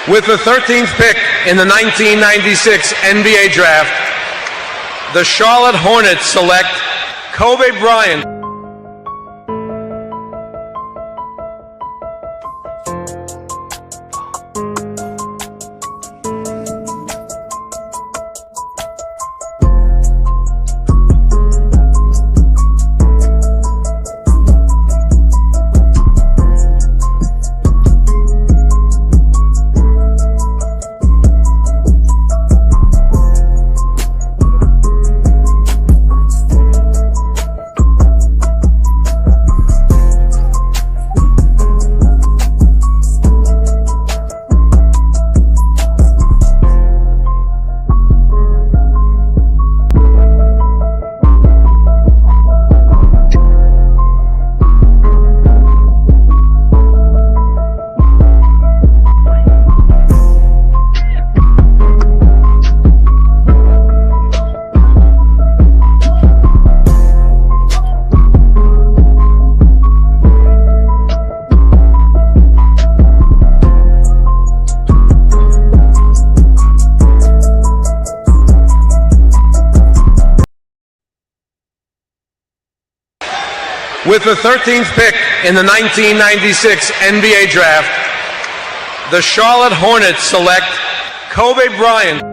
With the 13th pick in the 1996 NBA Draft, the Charlotte Hornets select Kobe Bryant. With the 13th pick in the 1996 NBA Draft, the Charlotte Hornets select Kobe Bryant.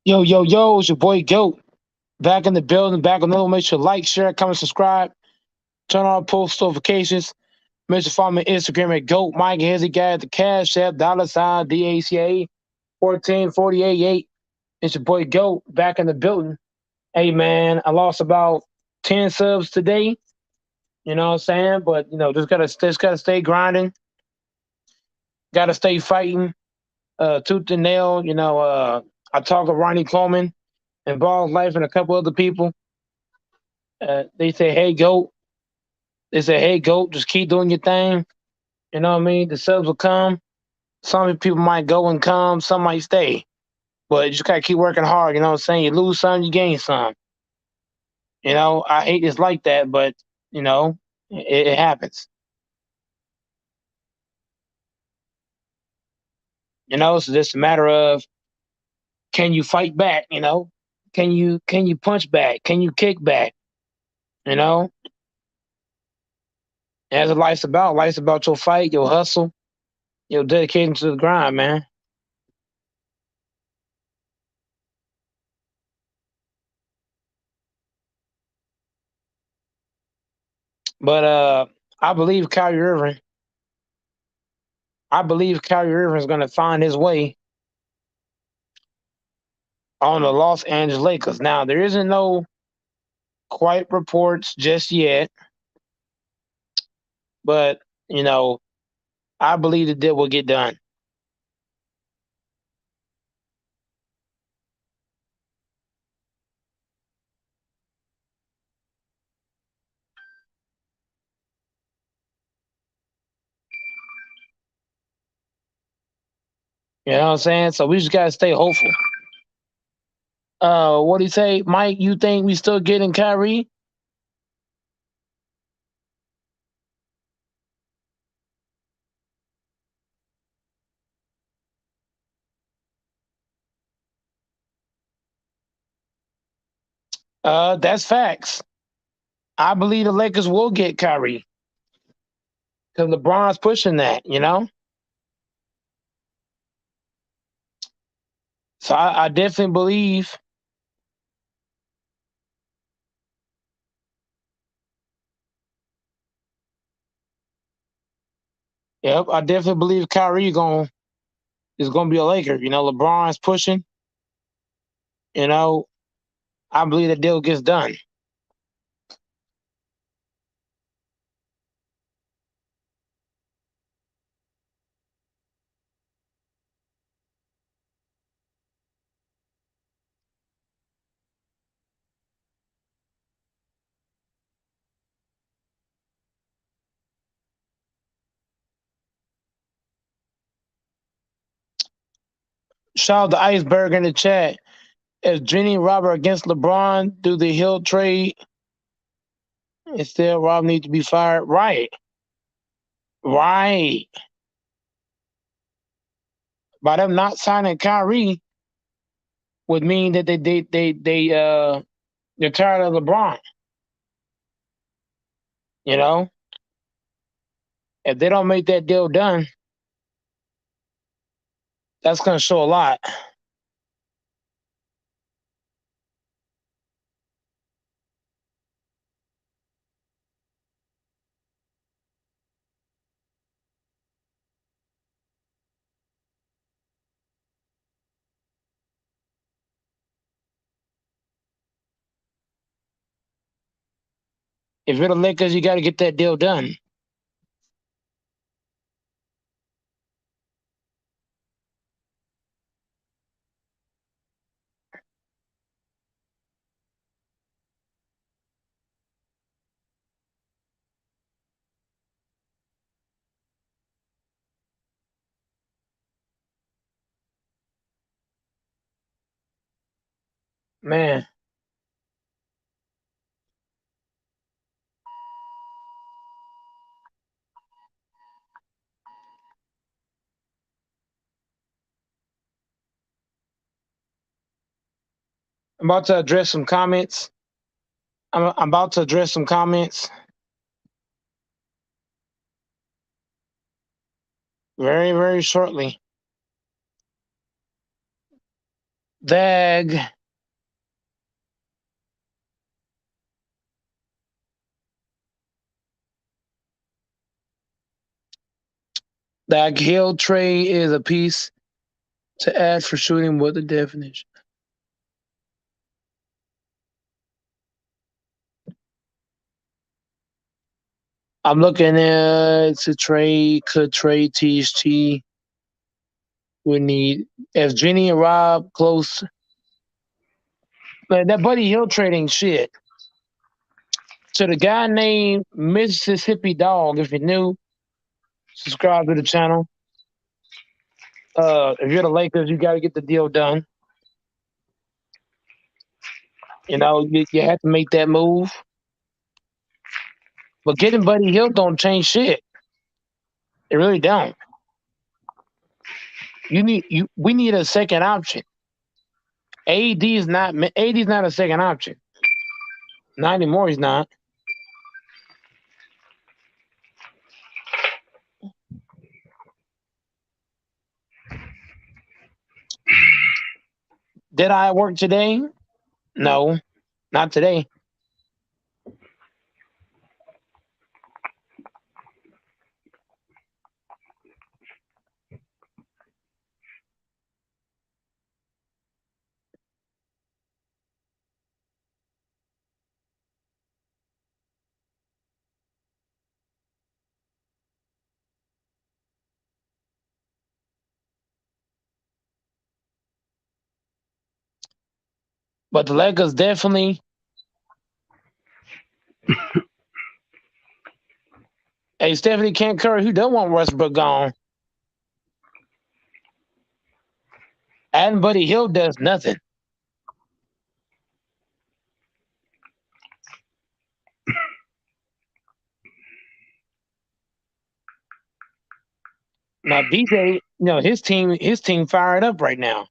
Yo, yo, yo, it's your boy Goat. Back in the building, back on another one. Make sure to like, share, comment, subscribe. Turn on post notifications. Make sure to follow me on Instagram at Goat. Mike Hezzy Guy at the Cash App, $ DACA 14488. It's your boy Goat back in the building. Hey man, I lost about 10 subs today. You know what I'm saying? But just gotta stay grinding. Gotta stay fighting. Tooth and nail. I talked to Ronnie Coleman and Ball's Life and a couple other people. They say, hey, Goat. They say, hey, Goat, just keep doing your thing. You know what I mean? The subs will come. Some people might go and come. Some might stay. But you just got to keep working hard. You know what I'm saying? You lose some, you gain some. I hate it's like that, but, it happens. It's just a matter of, can you fight back? Can you punch back? Can you kick back? That's what life's about. Life's about your fight, your hustle, your dedication to the grind, man. But I believe Kyrie Irving. I believe Kyrie Irving is going to find his way on the Los Angeles Lakers. Now, there isn't no quite reports just yet, but I believe the deal will get done. You know what I'm saying? So we just gotta stay hopeful. What do you say, Mike? You think we still getting Kyrie? That's facts. I believe the Lakers will get Kyrie because LeBron's pushing that, you know. So I definitely believe. Yep, I definitely believe Kyrie is gonna be a Laker. You know, LeBron's pushing. You know, I believe the deal gets done. Shout out to Iceberg in the chat. If Jenny and Robert against LeBron, do the Hill trade? Instead, Rob needs to be fired. Right, right. By them not signing Kyrie would mean that they're tired of LeBron. You know, if they don't make that deal done, that's gonna show a lot. If you're the Lakers, you got to get that deal done. Man, I'm about to address some comments. I'm about to address some comments very, very shortly. Dag. That Hill trade is a piece to add for shooting with the definition. I'm looking at to trade, could trade THT. We need, if Jenny and Rob close. Man, that Buddy Hill trading shit. To the guy named Mississippi Dog, if you're new, subscribe to the channel. If you're the Lakers, you got to get the deal done. You know, you have to make that move. But getting Buddy Hill don't change shit. It really don't. We need a second option. AD's not a second option. Not anymore. He's not. Did I work today? No, not today. But the Lakers definitely. Hey, Stephanie can't Curry. Who don't want Westbrook gone? Adding Buddy Hill does nothing. Now BJ, his team fired up right now.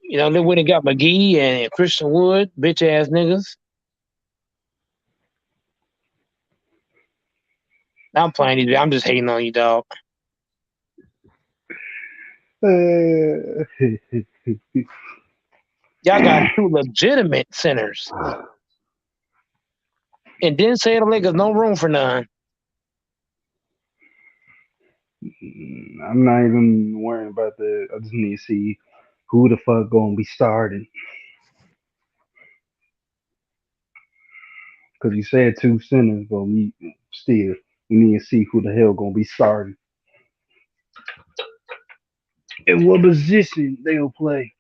They went and got McGee and Christian Wood, bitch ass niggas. I'm playing these. I'm just hating on you, dog. Y'all got two legitimate centers, and then say the Lakers no room for none. I'm not even worrying about that. I just need to see who the fuck gonna be starting. Because you said two centers, but we need to see who the hell gonna be starting and what position they'll play.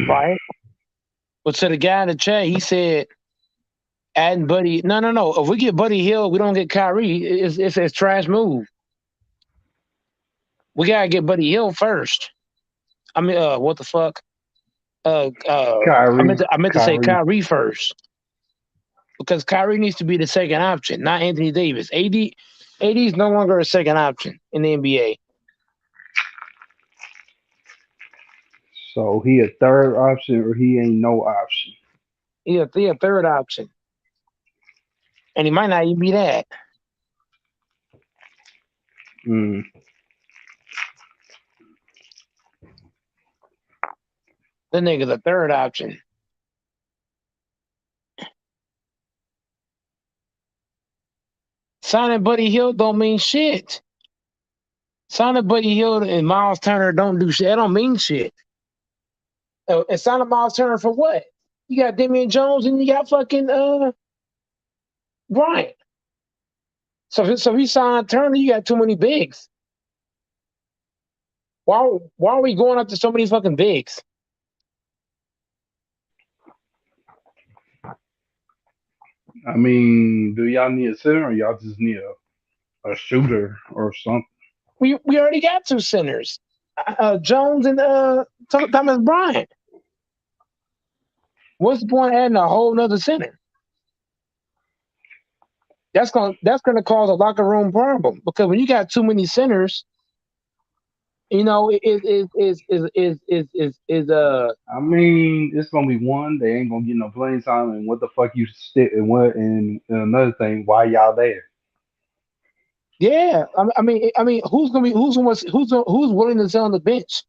Right. But to the guy in the chat, he said adding Buddy. No. If we get Buddy Hill, we don't get Kyrie. It's a trash move. We gotta get Buddy Hill first. I mean, what the fuck? Kyrie, I meant to say Kyrie. Kyrie first because Kyrie needs to be the second option, not Anthony Davis. AD is no longer a second option in the NBA. So he a third option or he ain't no option. He a third option, and he might not even be that. Mm. The nigga's a third option. Signing Buddy Hill don't mean shit. Signing Buddy Hill and Miles Turner don't do shit. That don't mean shit. And signing Miles Turner for what? You got Damian Jones and you got fucking Bryant. So if he signed Turner, you got too many bigs. Why are we going up to so many fucking bigs? I mean, do y'all need a center or y'all just need a shooter or something? We already got two centers, Jones and Thomas Bryant. What's the point of adding a whole nother center? That's gonna cause a locker room problem because when you got too many centers, I mean, it's gonna be one. They ain't gonna get no playing time, and what the fuck you stick and what? And another thing, why y'all there? yeah. I mean, who's willing to sit on the bench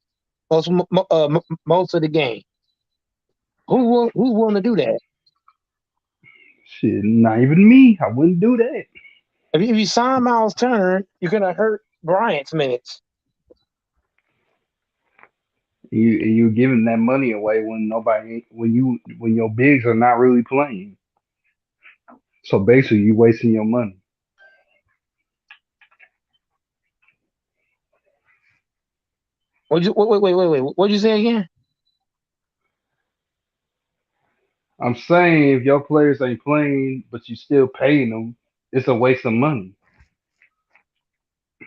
most of the game? Who's willing to do that? Shit, not even me. I wouldn't do that. If you sign Miles Turner, you're gonna hurt Bryant's minutes. You giving that money away when your bigs are not really playing. So basically, you wasting your money. Wait. What'd you say again? I'm saying if your players ain't playing, but you still paying them, it's a waste of money.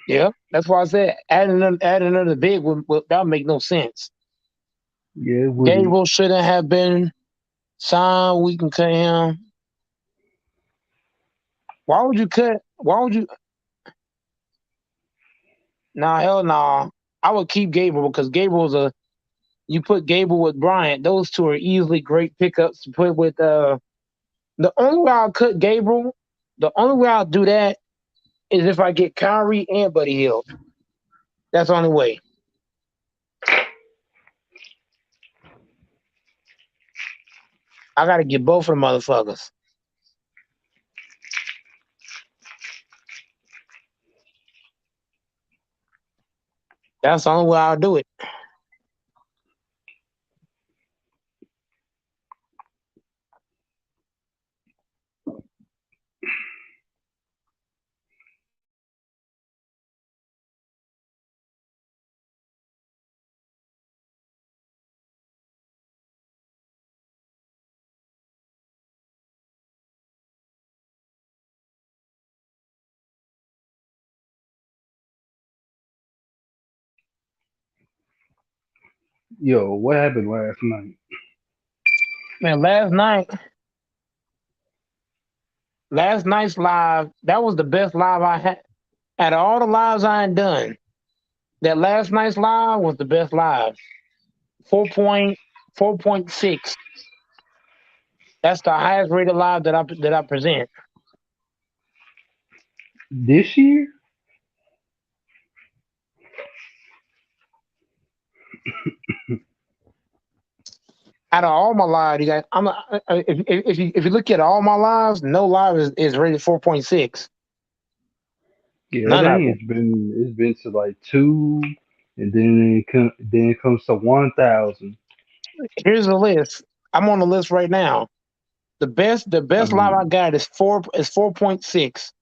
Yeah, that's why I said adding another big that would make no sense. Yeah, it wouldn't. Gabriel shouldn't have been signed. We can cut him. Why would you cut? Why would you? Nah, hell nah. I would keep Gabriel because Gabriel's a. You put Gabriel with Bryant; those two are easily great pickups to put with. The only way I'll cut Gabriel, the only way I'll do that is if I get Kyrie and Buddy Hield. That's the only way. I got to get both of them motherfuckers. That's the only way I'll do it. Yo, what happened last night? Man, last night's live, that was the best live I had. Out of all the lives I had done, that last night's live was the best live. 4.6. That's the highest rated live that I present. This year? Out of all my lives, you guys, if you look at all my lives, no live is rated 4.6. Yeah, it None of ain't. them. It's been to like two, and then it comes to 1,000. Here's the list. I'm on the list right now. The best live I Um, got is 4.6.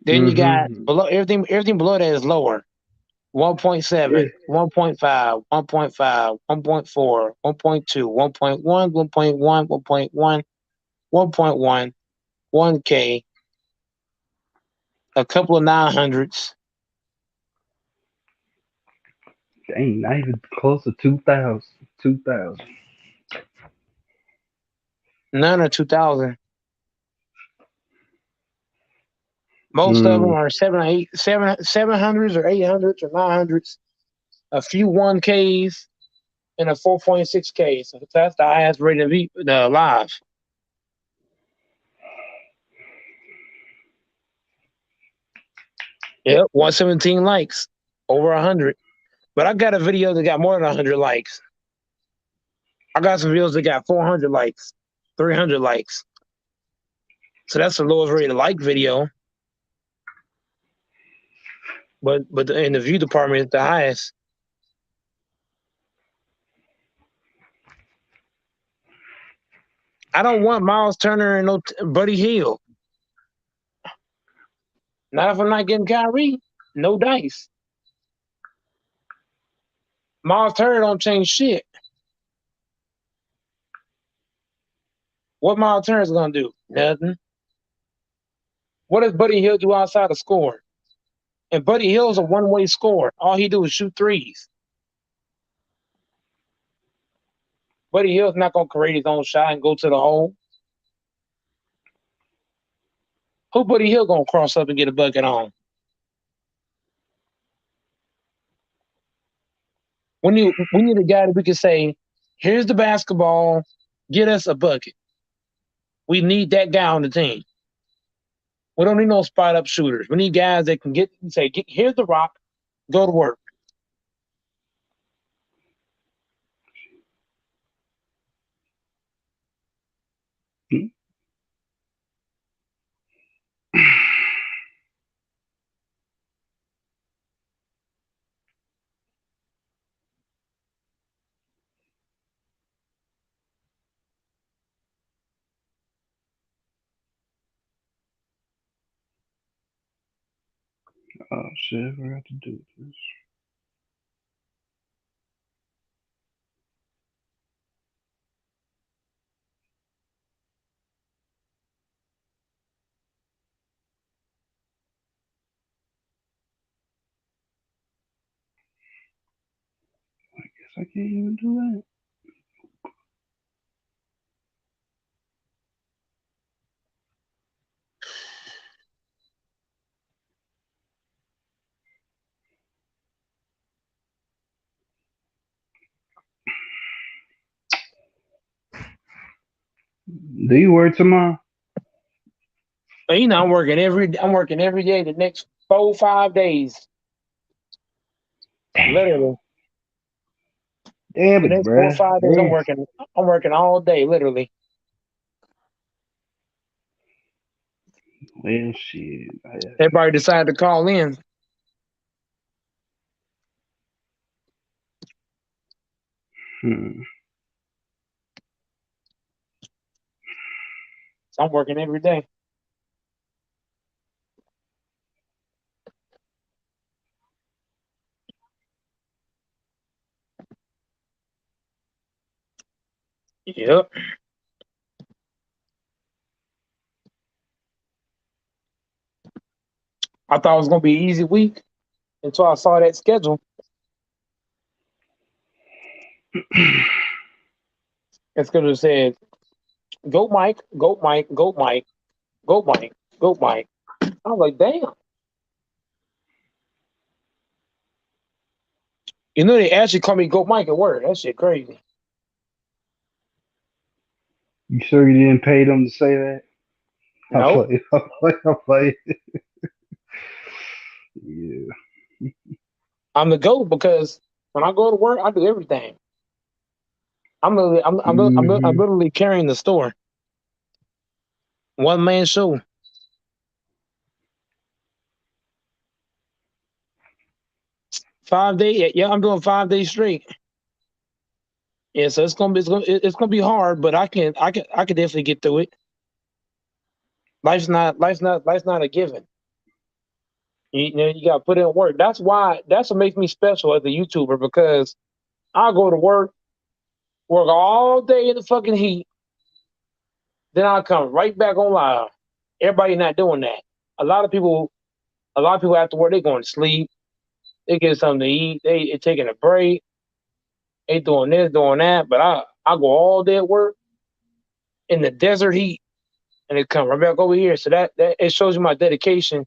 Then you got hmm below everything below that is lower. 1.7, It, 1.5, 1.5, 1.4, 1.2, 1.1, 1.1, 1.1, 1.1, 1K, a couple of 900s, ain't not even close to 2,000. 2,000. none are 2000. Most of them Mm, are 700s or 800s or 900s, a few 1Ks, and a 4.6K. So that's the highest rated the live. Yep, 117 likes, over 100. But I got a video that got more than 100 likes. I got some videos that got 400 likes, 300 likes. So that's the lowest rated like video. But in the view department, it's the highest. I don't want Miles Turner and no Buddy Hield. Not if I'm not getting KYRIE. No dice. Miles Turner don't change shit. What Miles Turner's gonna do? Nothing. What does Buddy Hield do outside of scoring? And Buddy Hield's a one-way scorer. All he do is shoot threes. Buddy Hield's not gonna create his own shot and go to the hole. Who Buddy Hield gonna cross up and get a bucket on? We need a guy that we can say, here's the basketball, get us a bucket. We need that guy on the team. We don't need no spot up shooters. We need guys that can here's the rock, go to work. oh shit, I forgot to do this. I guess I can't even do that. Do you work tomorrow? But I'm working every day the next 4 5 days. Damn, Literally. damn The it, next four or bruh. five days Damn. I'm working all day, literally. Well, shit. Everybody decided to call in. Hmm. So I'm working every day. Yep. I thought it was gonna be an easy week until I saw that schedule. It's gonna have said, "Go Mike, go Mike, go Mike, go Mike, go Mike." I was like, "Damn." You know they actually call me Go Mike at work. That shit crazy. You sure you didn't pay them to say that? I Nope. play. I play. I play. Yeah. I'm the GOAT because when I go to work, I do everything. I'm Hmm. literally carrying the store. One man show. 5 day. Yeah, I'm doing 5 days straight. Yeah, so it's gonna be hard, but I can definitely get through it. Life's not a given. You know, you gotta put in work. That's what makes me special as a YouTuber because I go to work, work all day in the fucking heat, then I come right back on live. Everybody not doing that. A lot of people, a lot of people after work they going to sleep. They get something to eat. They taking a break. They doing this, doing that. But I go all day at work in the desert heat, and it come right back over here. So that it shows you my dedication.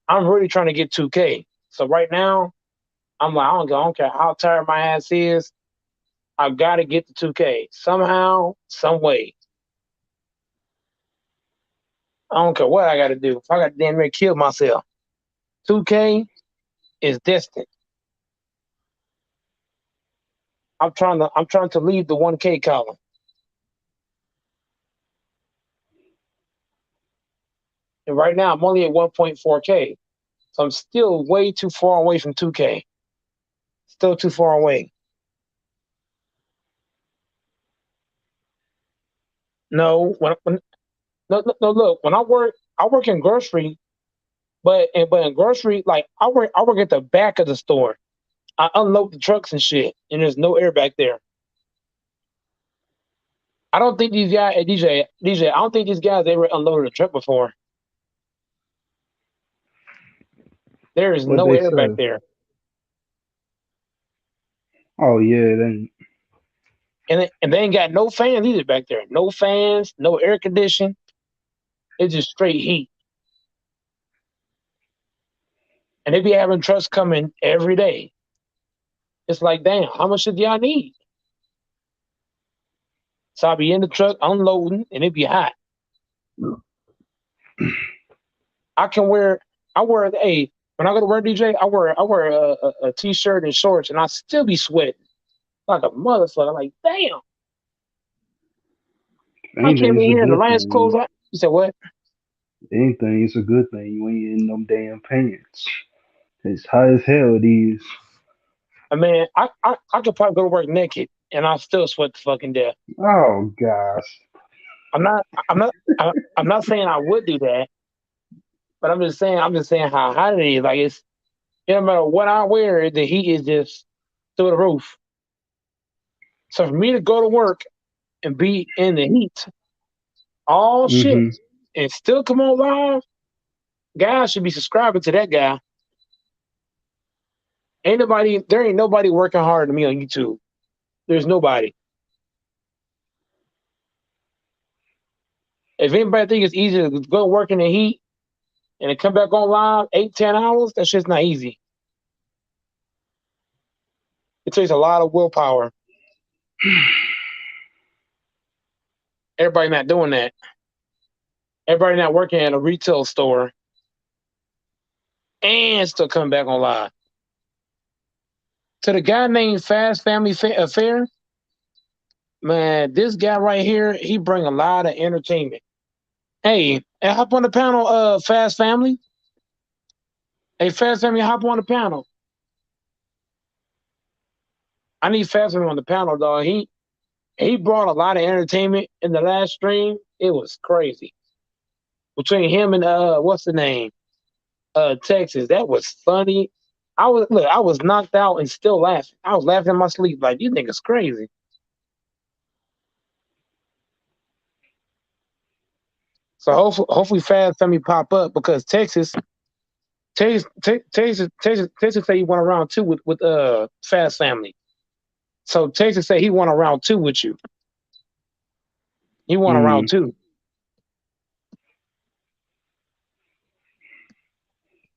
I'm really trying to get 2K. So right now, I'm like, I don't care how tired my ass is. I gotta get to 2K somehow, some way. I don't care what I gotta do. If I got to damn near kill myself, 2K is distant. I'm trying to leave the 1K column. And right now I'm only at 1.4K. So I'm still way too far away from 2K. Still too far away. No, no, look, when I work in grocery, but in grocery, like I work at the back of the store. I unload the trucks and shit, and there's no air back there. I don't think these guys, DJ, I don't think these guys ever unloaded a truck before. There is What no they air back say? there, Oh yeah. Then and they ain't got no fans either back there. No fans, no air condition. It's just straight heat, and they be having trucks coming every day. It's like, damn, how much should y'all need? So I'll be in the truck unloading, and it be hot. I can wear, I wear, hey, when I go to work, DJ, I wear a t-shirt and shorts, and I still be sweating like a motherfucker. Like, damn, I came anything is in a here in the good last clothes. thing. You said what? Anything is a good thing when you're in them damn pants. It's hot as hell. These. I mean, I could probably go to work naked, and I still sweat the fucking death. Oh gosh. I'm not, I'm not saying I would do that, but I'm just saying how hot it is. Like it no matter what I wear, the heat is just through the roof. So for me to go to work and be in the heat all shit Hmm. and still come on live, guys should be subscribing to that guy. There ain't nobody working harder than me on YouTube. There's nobody. If anybody think it's easy to go work in the heat and then come back on live 8, 10 hours, that shit's not easy. It takes a lot of willpower. Everybody not doing that. Everybody not working at a retail store and still come back on live. To the guy named Fast Family Affair, man, this guy right here, he bring a lot of entertainment. Hey, hop on the panel, Fast Family. Hey, Fast Family, hop on the panel. I need Fast Family on the panel, dog. He brought a lot of entertainment in the last stream. It was crazy. Between him and what's the name? Texas. That was funny. I was knocked out and still laughing. I was laughing in my sleep, like you think it's crazy. So hopefully Fast Family pop up because Texas say he went around too with Fast Family. So Texas said he won a round two with you. He won a round Mm. two.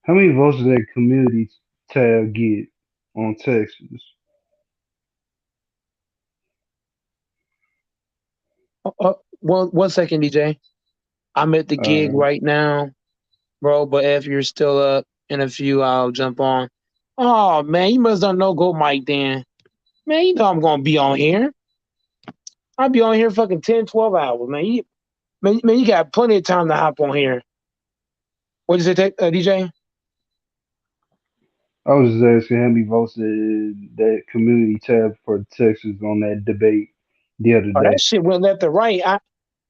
How many votes did that community tab get on Texas? One second, DJ. I'm at the gig Uh, right now, bro. But if you're still up in a few, I'll jump on. Oh man, you must don't know Go Mike then. Man, you know I'm gonna be on here. I'll be on here fucking 10, 12 hours, man. Man, you got plenty of time to hop on here. What did you say, DJ? I was just asking how many votes did that community tab for Texas on that debate the other Oh, that day. shit went left to right.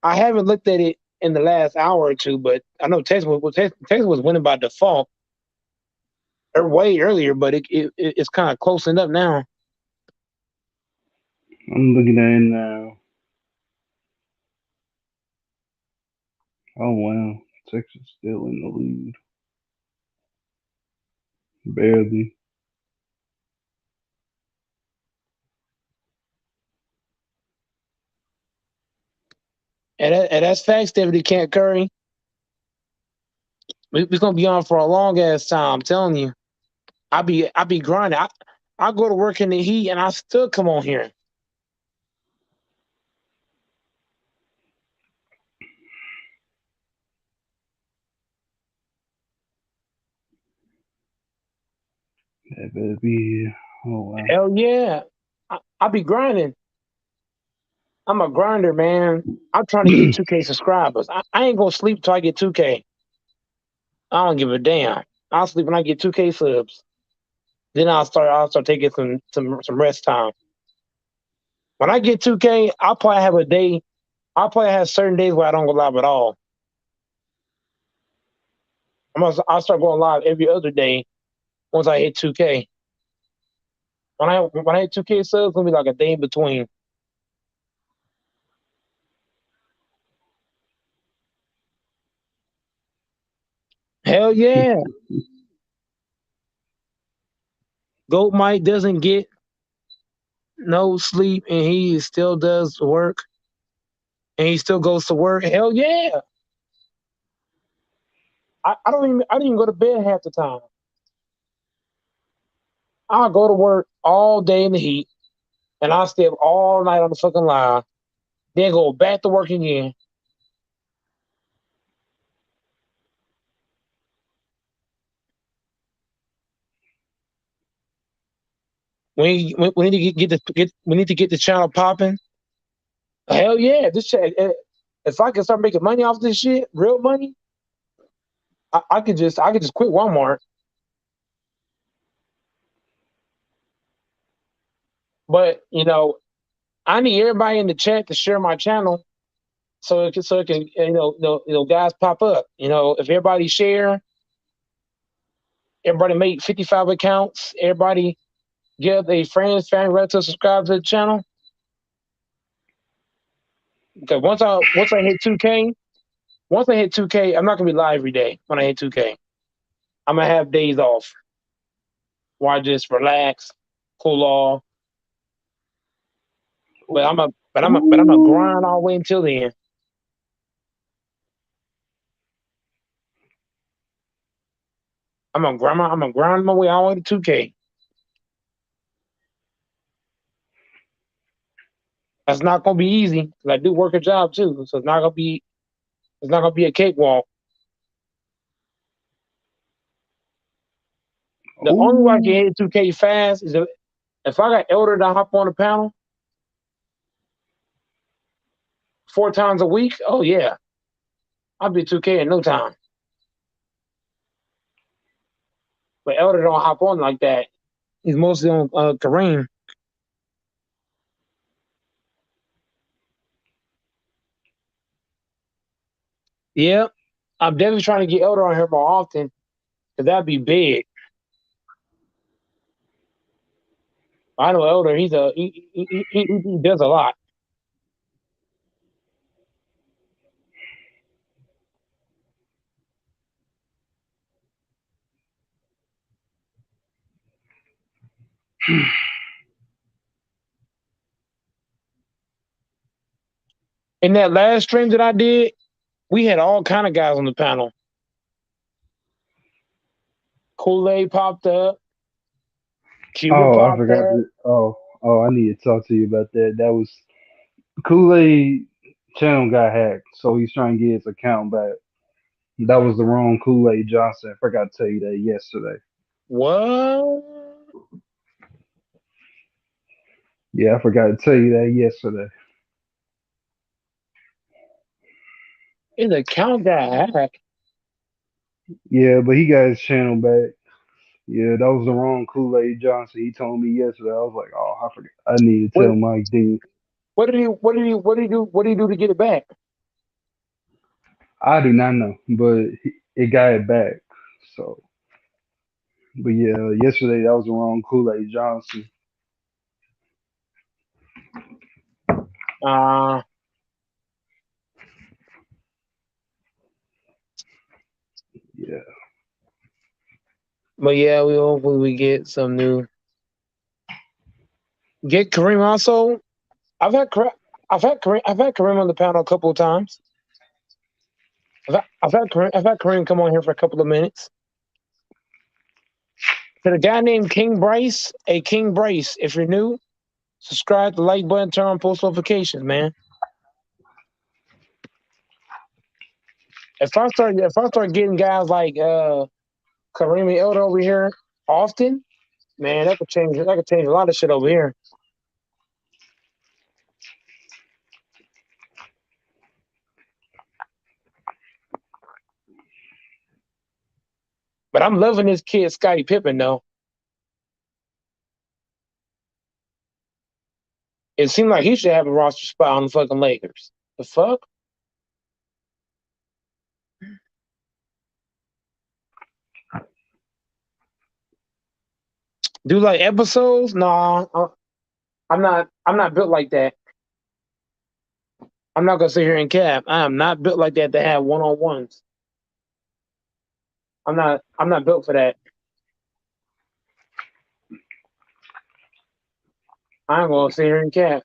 I haven't looked at it in the last hour or two, but I know Texas was winning by default or way earlier, but it's kind of close enough now. I'm looking at it now. Oh wow, Texas still in the lead, barely. And that's facts, David Can't Curry. We're gonna be on for a long ass time. I'm telling you. I be grinding. I go to work in the heat and I still come on here. That better be. Oh wow. Hell yeah. I be grinding. I'm a grinder, man. I'm trying to get 2K subscribers. I ain't gonna sleep till I get 2K. I don't give a damn. I'll sleep when I get 2K subs. Then I'll start taking some rest time. When I get 2K, I'll probably have a day. I'll probably have certain days where I don't go live at all. I'll start going live every other day once I hit 2K. When I hit 2K subs, it's gonna be like a day in between. Hell yeah. Goat Mike doesn't get no sleep and he still does work and he still goes to work. Hell yeah. I don't even go to bed half the time. I'll go to work all day in the heat and I'll stay up all night on the fucking line, then go back to work again. We need to we need to get the channel popping. Hell yeah. If I can start making money off this shit, real money, I could just quit Walmart. But I need everybody in the chat to share my channel so it can guys pop up. If everybody share, everybody make 55 accounts, everybody get their friends, family, relatives subscribe to the channel. Because once I hit 2K, I'm not gonna be live every day when I hit 2K. I'm gonna have days off where I just relax, cool off. But I'm a grind all Ooh. the way until then. I'm gonna grind my way all the way to 2K. That's not gonna be easy because I do work a job too, so it's not gonna be a cakewalk. The only way I can Ooh. hit 2K fast is if I got Elder to hop on the panel 4 times a week. Oh yeah, I'll be 2K in no time. But Elder don't hop on like that. He's mostly on Kareem. Yeah, I'm definitely trying to get Elder on here more often because that'd be big. I know Elder. He does a lot. In that last stream that I did, we had all kind of guys on the panel. Kool-Aid popped up. Cuban Oh, I popped forgot up. to. Oh, I need to talk to you about that. That was Kool Aid channel got hacked, so he's trying to get his account back. That was the wrong Kool Aid Johnson. I forgot to tell you that yesterday. What? Yeah, I forgot to tell you that yesterday. His account got hacked. Yeah, but he got his channel back. Yeah, that was the wrong Kool Aid Johnson. He told me yesterday. I was like, oh, I forgot. I need to What? tell Mike D. What did he? What did he? What did he do? What did he do to get it back? I do not know, but it got it back. So, but yeah, yesterday that was the wrong Kool Aid Johnson. Uh, Yeah. but yeah, we hopefully we get some new. Get Kareem also. I've had Kareem. I've had Kareem on the panel a couple of times. I've had Kareem come on here for a couple of minutes. To the guy named King Bryce, King Bryce, if you're new, subscribe, the like button, turn on post notifications, man. If I start getting guys like Kareem and Elder over here often, man, that could change a lot of shit over here. But I'm loving this kid, Scottie Pippen, though. It seemed like he should have a roster spot on the fucking Lakers. The fuck? Do like episodes? Nah, I'm not. I'm not built like that. I'm not gonna sit here and cap. I am not built like that to have one on ones. I'm not. I'm not built for that. I ain't gonna sit here and cap.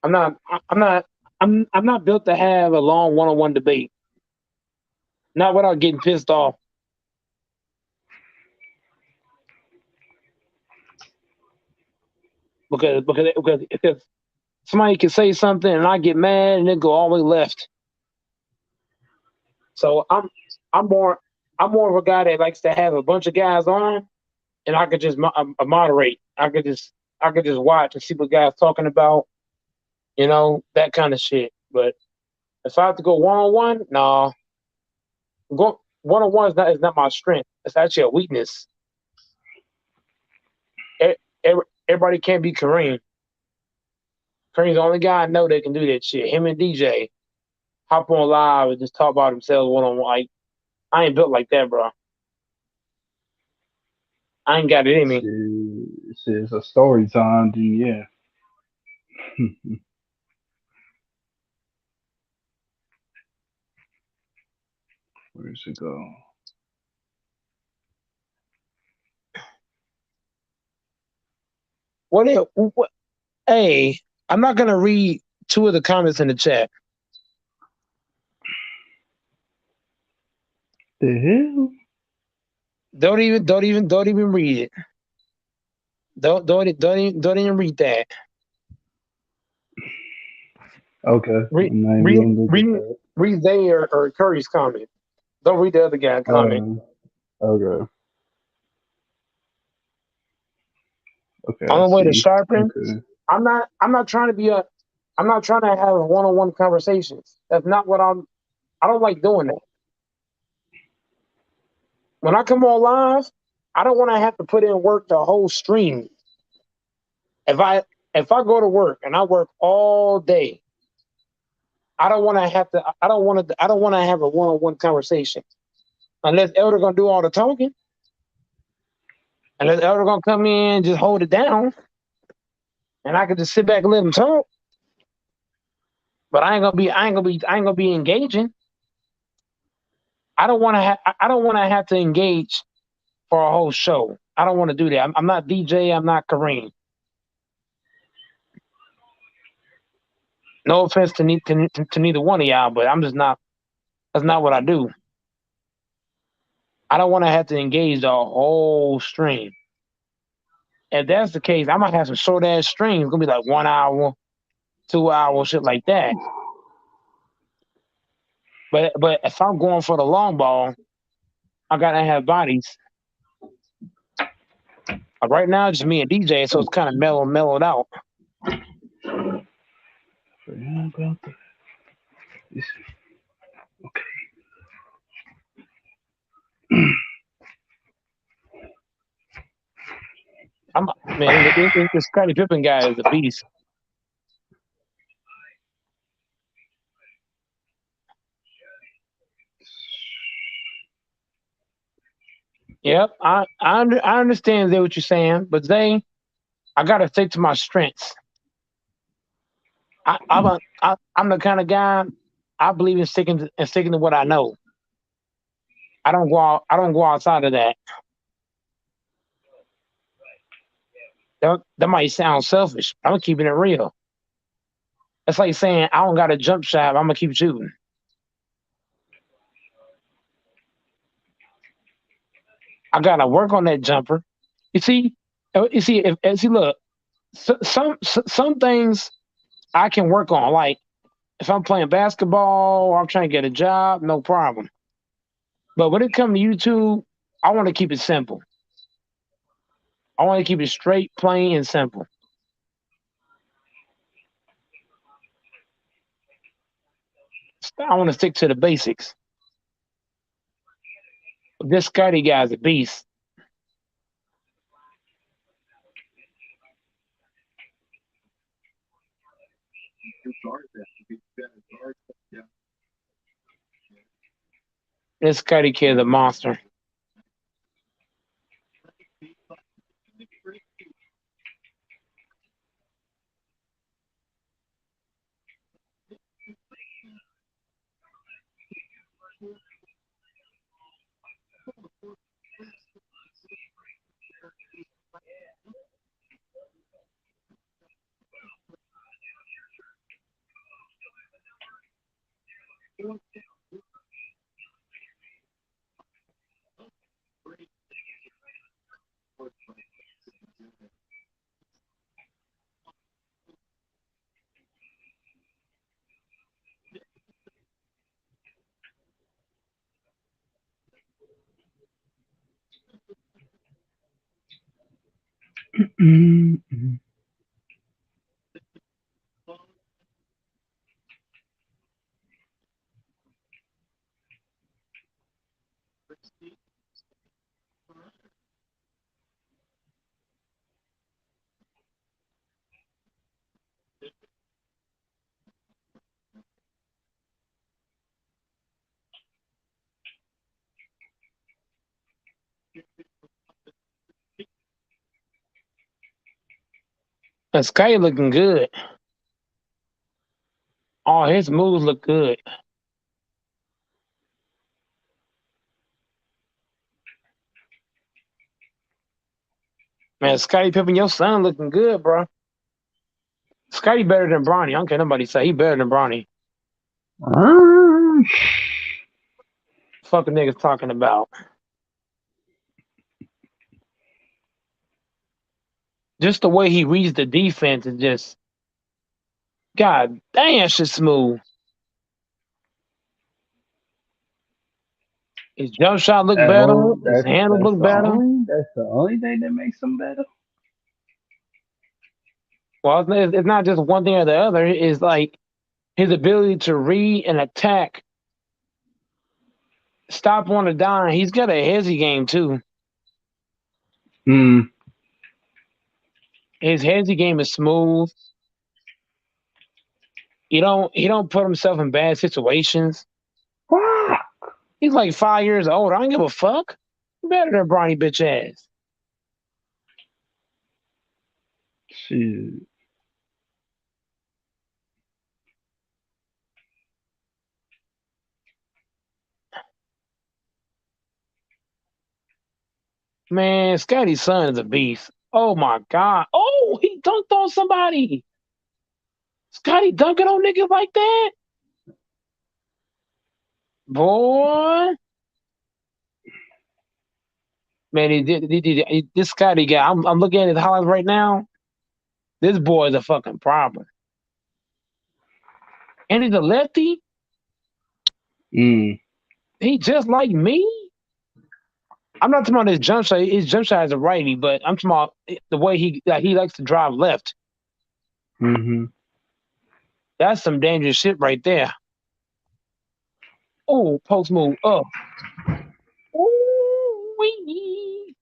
I'm not. I'm not. I'm not built to have a long one on one debate. Not without getting pissed off. Because somebody can say something and I get mad and then go all the way left. So I'm more I'm more of a guy that likes to have a bunch of guys on and I could just moderate. I could just watch and see what guys talking about, that kind of shit. But if I have to go one on one, no, go one on one is not my strength. It's actually a weakness. Everybody can't be Kareem. Kareem's the only guy I know that can do that shit. Him and DJ hop on live and just talk about themselves one on one. Like I ain't built like that, bro. I ain't got it in me. It's a story time, then yeah. Where's it go? What? Hey, I'm not gonna read two of the comments in the chat. The hell? Don't even read it. Don't even read that. Okay, Read I'm not even read gonna look at read that. read they or Curry's comment. Don't read the other guy's comment. Okay, okay, I Only way to see. sharpen. Okay, I'm not trying to be a. I'm not trying to have one on one conversations. That's not what I'm. I don't like doing that. When I come on live, I don't want to have to put in work the whole stream. If I go to work and I work all day, I don't want to have to. I don't want to. I don't want to have a one on one conversation unless Elder gonna do all the talking. Unless Elder gonna come in and just hold it down, and I can just sit back and let him talk. But I ain't gonna be engaging. I don't want to have. I don't want to have to engage for a whole show. I don't want to do that. I'm not DJ. I'm not Kareem. No offense to neither one of y'all, but I'm just not. That's not what I do. I don't want to have to engage the whole stream. If that's the case, I might have some short ass streams. It's gonna be like 1 hour, 2 hour, shit like that. But if I'm going for the long ball, I gotta have bodies. Right now, it's just me and DJ, so it's kind of mellowed out. Forgot about that. Okay. Man, this Scottie Pippen guy is a beast. Yep, I understand Zay what you're saying, but Zay, I gotta stick to my strengths. I'm the kind of guy I believe in sticking to what I know. I don't go outside of that. That might sound selfish. I'm keeping it real. It's like saying I don't got a jump shot. I'm gonna keep shooting. I gotta work on that jumper. You see, look, some things I can work on. Like if I'm playing basketball or I'm trying to get a job, no problem. But when it comes to YouTube, I want to keep it simple. I want to keep it straight, plain, and simple. I want to stick to the basics. This Scotty guy's a beast. This Scotty kid's a monster. And Scotty looking good. All his moves look good. Man, Scotty Pippen, your son looking good, bro. Scotty better than Bronny. I don't care nobody say he better than Bronny. Fuck the niggas talking about. Just the way he reads the defense is just, God damn, shit smooth. His jump shot look better. His handle look better. That's the only thing that makes him better. Well, it's not just one thing or the other. It's like his ability to read and attack, stop on a dime. He's got a hezzy game too. His hezzy game is smooth. He don't put himself in bad situations. He's like 5 years old. I don't give a fuck. Better than Bronny bitch ass. Shit. Man, Scotty's son is a beast. Oh my god. Oh, he dunked on somebody. Scotty dunking on niggas like that? Boy. Man, this Scotty guy, I'm looking at his highlights right now. This boy is a fucking problem. And he's a lefty. Mm. He just like me. I'm not talking about his jump shot. His jump shot is a righty, but I'm talking about the way he likes to drive left. Mm-hmm. That's some dangerous shit right there. Oh, post move up. Ooh-wee.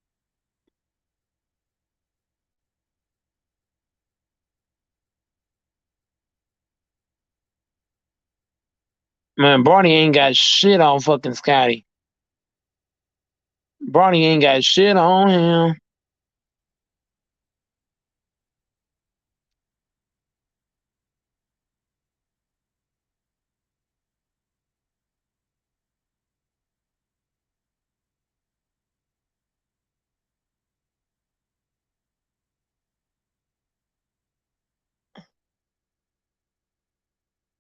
Man, Barney ain't got shit on fucking Scotty. Barney ain't got shit on him.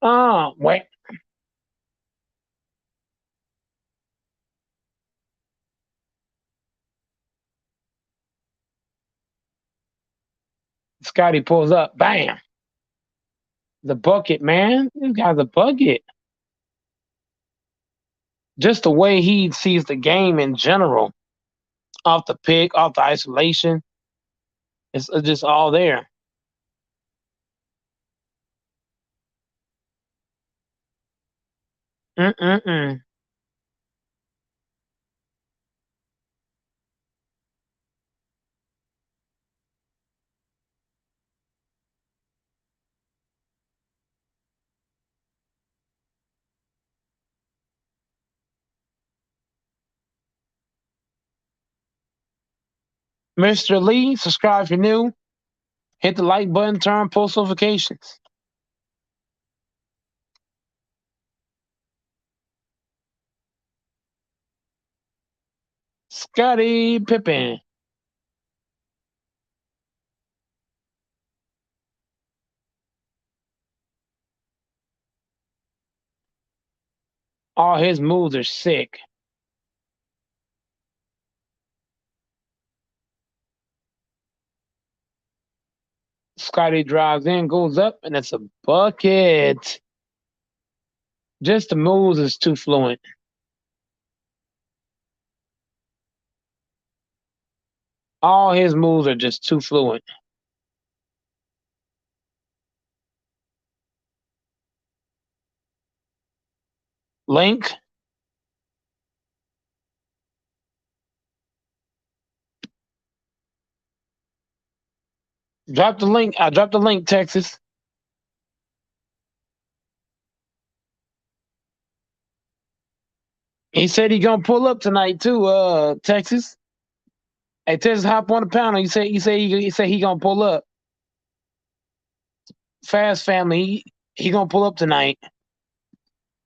Oh, wait. Scotty pulls up. Bam. The bucket, man. This guy's a bucket. Just the way he sees the game in general. Off the pick, off the isolation. It's just all there. Mm-mm-mm. Mr. Lee, subscribe if you're new. Hit the like button, turn on post notifications. Scotty Pippen. All his moves are sick. Scotty drives in, goes up, and it's a bucket. Just the moves is too fluent. All his moves are just too fluent. Link. Drop the link. I dropped the link, Texas. He said he gonna pull up tonight too, Texas. Hey, Texas, hop on the panel. He gonna pull up. Fast family. He gonna pull up tonight.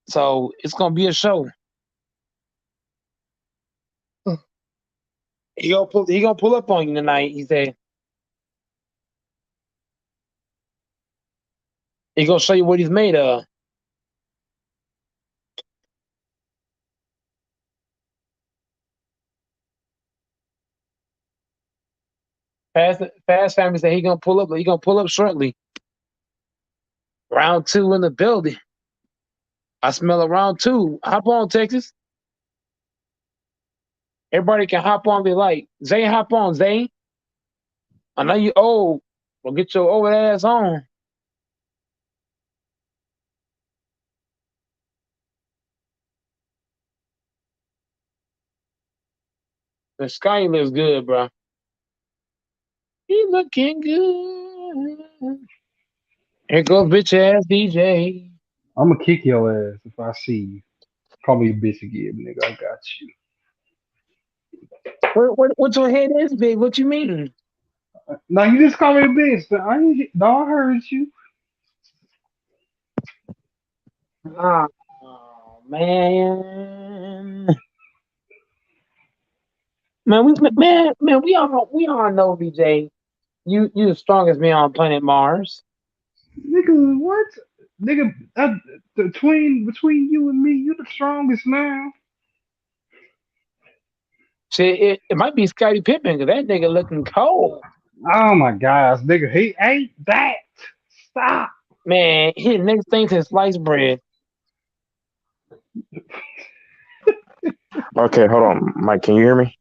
So it's gonna be a show. He gonna pull up on you tonight. He said he gonna show you what he's made of. Fast family said he gonna pull up. He gonna pull up shortly. Round two in the building. I smell a round two. Hop on, Texas. Everybody can hop on if they like. Zay, hop on, Zay. I know you old. Well, get your old ass on. The sky looks good, bro. He looking good. Here goes bitch ass DJ. I'm gonna kick your ass if I see you. Call me a bitch again, nigga. I got you. What's your head is big? What you mean? Now you just call me a bitch. But I ain't. No, I heard you. Oh, man. Man, we all know, BJ. You the strongest man on planet Mars. Nigga, what? Nigga, between you and me, you the strongest now. Shit, it might be Scottie Pippen because that nigga looking cold. Oh my gosh, nigga, he ate that. Stop. Man, his next thing to sliced bread. Okay, hold on, Mike. Can you hear me?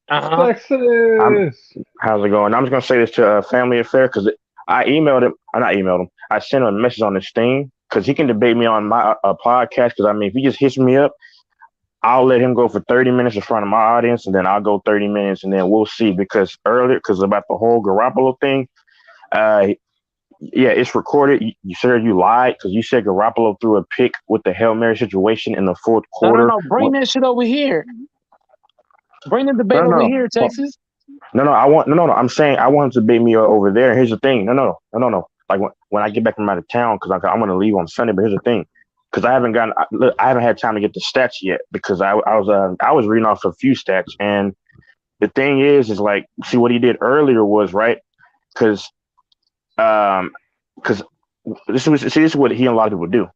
Uh-huh. I'm. Texas. How's it going? I'm just gonna say this to Family Affair because I emailed him. I not emailed him. I sent him a message on this thing because he can debate me on my podcast. Because I mean, if he just hits me up, I'll let him go for 30 minutes in front of my audience, and then I'll go 30 minutes, and then we'll see. Because earlier, because about the whole Garoppolo thing, uh, yeah, it's recorded. You said you lied because you said Garoppolo threw a pick with the Hail Mary situation in the fourth No, no, quarter. no. Bring that shit over here. Bring the No, debate over no, here, Texas. no, no. I want no. I'm saying I want him to beat me over there. Here's the thing. No. Like when I get back from out of town, because I'm going to leave on Sunday. But here's the thing, because look, I haven't had time to get the stats yet because I was reading off a few stats, and the thing is like, see what he did earlier was right because because this is what he and a lot of people do.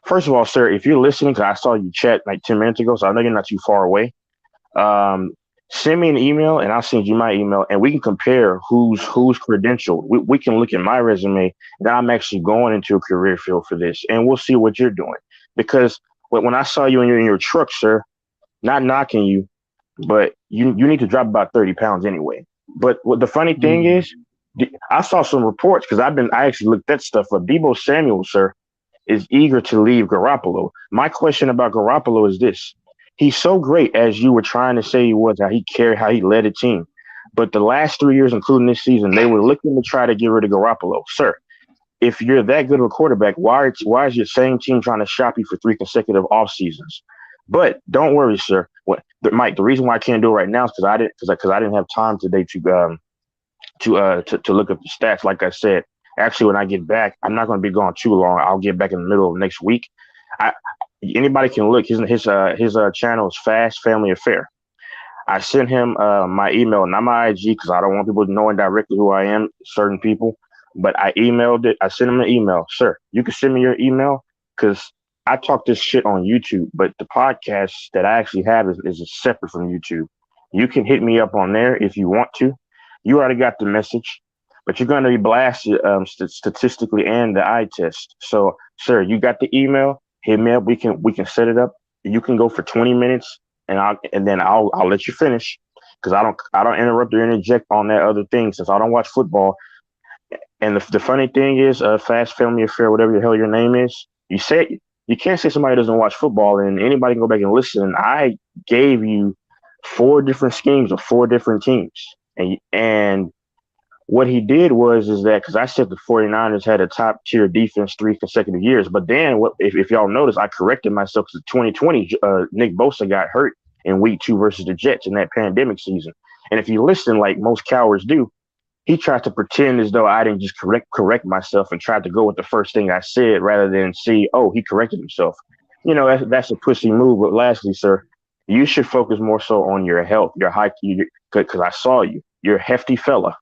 First of all, sir, if you're listening, because I saw you chat like 10 minutes ago, so I know you're not too far away. Um, Send me an email and I'll send you my email and we can compare who's credentialed. We can look at my resume and I'm actually going into a career field for this and we'll see what you're doing. Because when I saw you in your truck, sir, not knocking you, but you need to drop about 30 pounds anyway. But what the funny thing Mm. is, I saw some reports because I actually looked that stuff up. Debo Samuel, sir, is eager to leave Garoppolo. My question about Garoppolo is this. He's so great, as you were trying to say he was, how he led a team. But the last 3 years, including this season, they were looking to try to get rid of Garoppolo. Sir, if you're that good of a quarterback, why is your same team trying to shop you for 3 consecutive off seasons? But don't worry, sir. Mike, the reason why I can't do it right now is because I didn't have time today to look up the stats. Like I said, actually, when I get back, I'm not going to be gone too long. I'll get back in the middle of next week. I Anybody can look. His channel is Fast Family Affair. I sent him my email, not my IG, because I don't want people knowing directly who I am. Certain people, but I emailed it. I sent him an email, sir. You can send me your email because I talk this shit on YouTube, but the podcast that I actually have is separate from YouTube. You can hit me up on there if you want to. You already got the message, but you're going to be blasted statistically and the eye test. So, sir, you got the email. Hit me up. We can set it up. You can go for 20 minutes, and then I'll let you finish because I don't interrupt or interject on that other thing since I don't watch football. And the funny thing is, Fast Family Affair, whatever the hell your name is, you can't say somebody doesn't watch football, and anybody can go back and listen. I gave you 4 different schemes of 4 different teams, and what he did is that because I said the 49ers had a top tier defense 3 consecutive years, but then if y'all notice, I corrected myself because 2020 Nick Bosa got hurt in week 2 versus the Jets in that pandemic season, and if you listen like most cowards do, he tried to pretend as though I didn't just correct myself and tried to go with the first thing I said rather than see, oh, he corrected himself. That's a pussy move. But lastly, sir, you should focus more so on your health, your height, because I saw you. You're a hefty fella.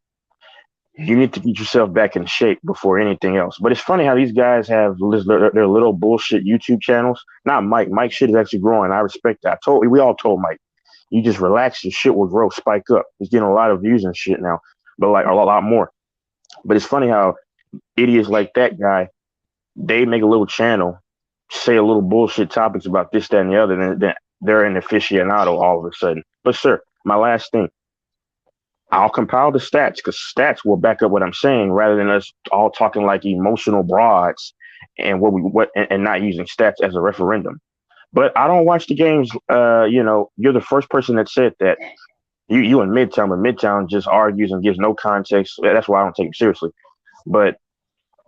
You need to get yourself back in shape before anything else. But it's funny how these guys have their little bullshit YouTube channels. Not Mike. Mike's shit is actually growing. I respect that. We all told Mike, you just relax, your shit will grow, spike up. He's getting a lot of views and shit now, but like a lot more. But it's funny how idiots like that guy, they make a little channel, say a little bullshit topics about this, that, and the other, and then they're an aficionado all of a sudden. But sir, my last thing, I'll compile the stats because stats will back up what I'm saying rather than us all talking like emotional broads and and not using stats as a referendum. But I don't watch the games. You're the first person that said that. You in Midtown, but Midtown just argues and gives no context. That's why I don't take him seriously. But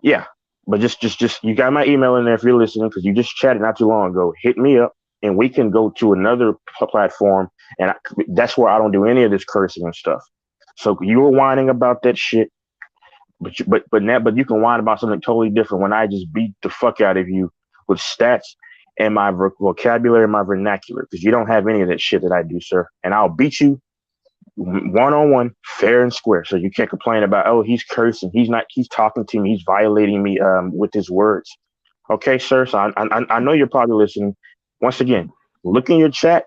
yeah, but just you got my email in there if you're listening because you just chatted not too long ago. Hit me up and we can go to another platform, and that's where I don't do any of this cursing and stuff. So you were whining about that shit, but you can whine about something totally different when I just beat the fuck out of you with stats and my vocabulary and my vernacular because you don't have any of that shit that I do, sir. And I'll beat you one-on-one, fair and square. So you can't complain about, oh, he's cursing. He's talking to me. He's violating me with his words. Okay, sir. So I know you're probably listening. Once again, look in your chat.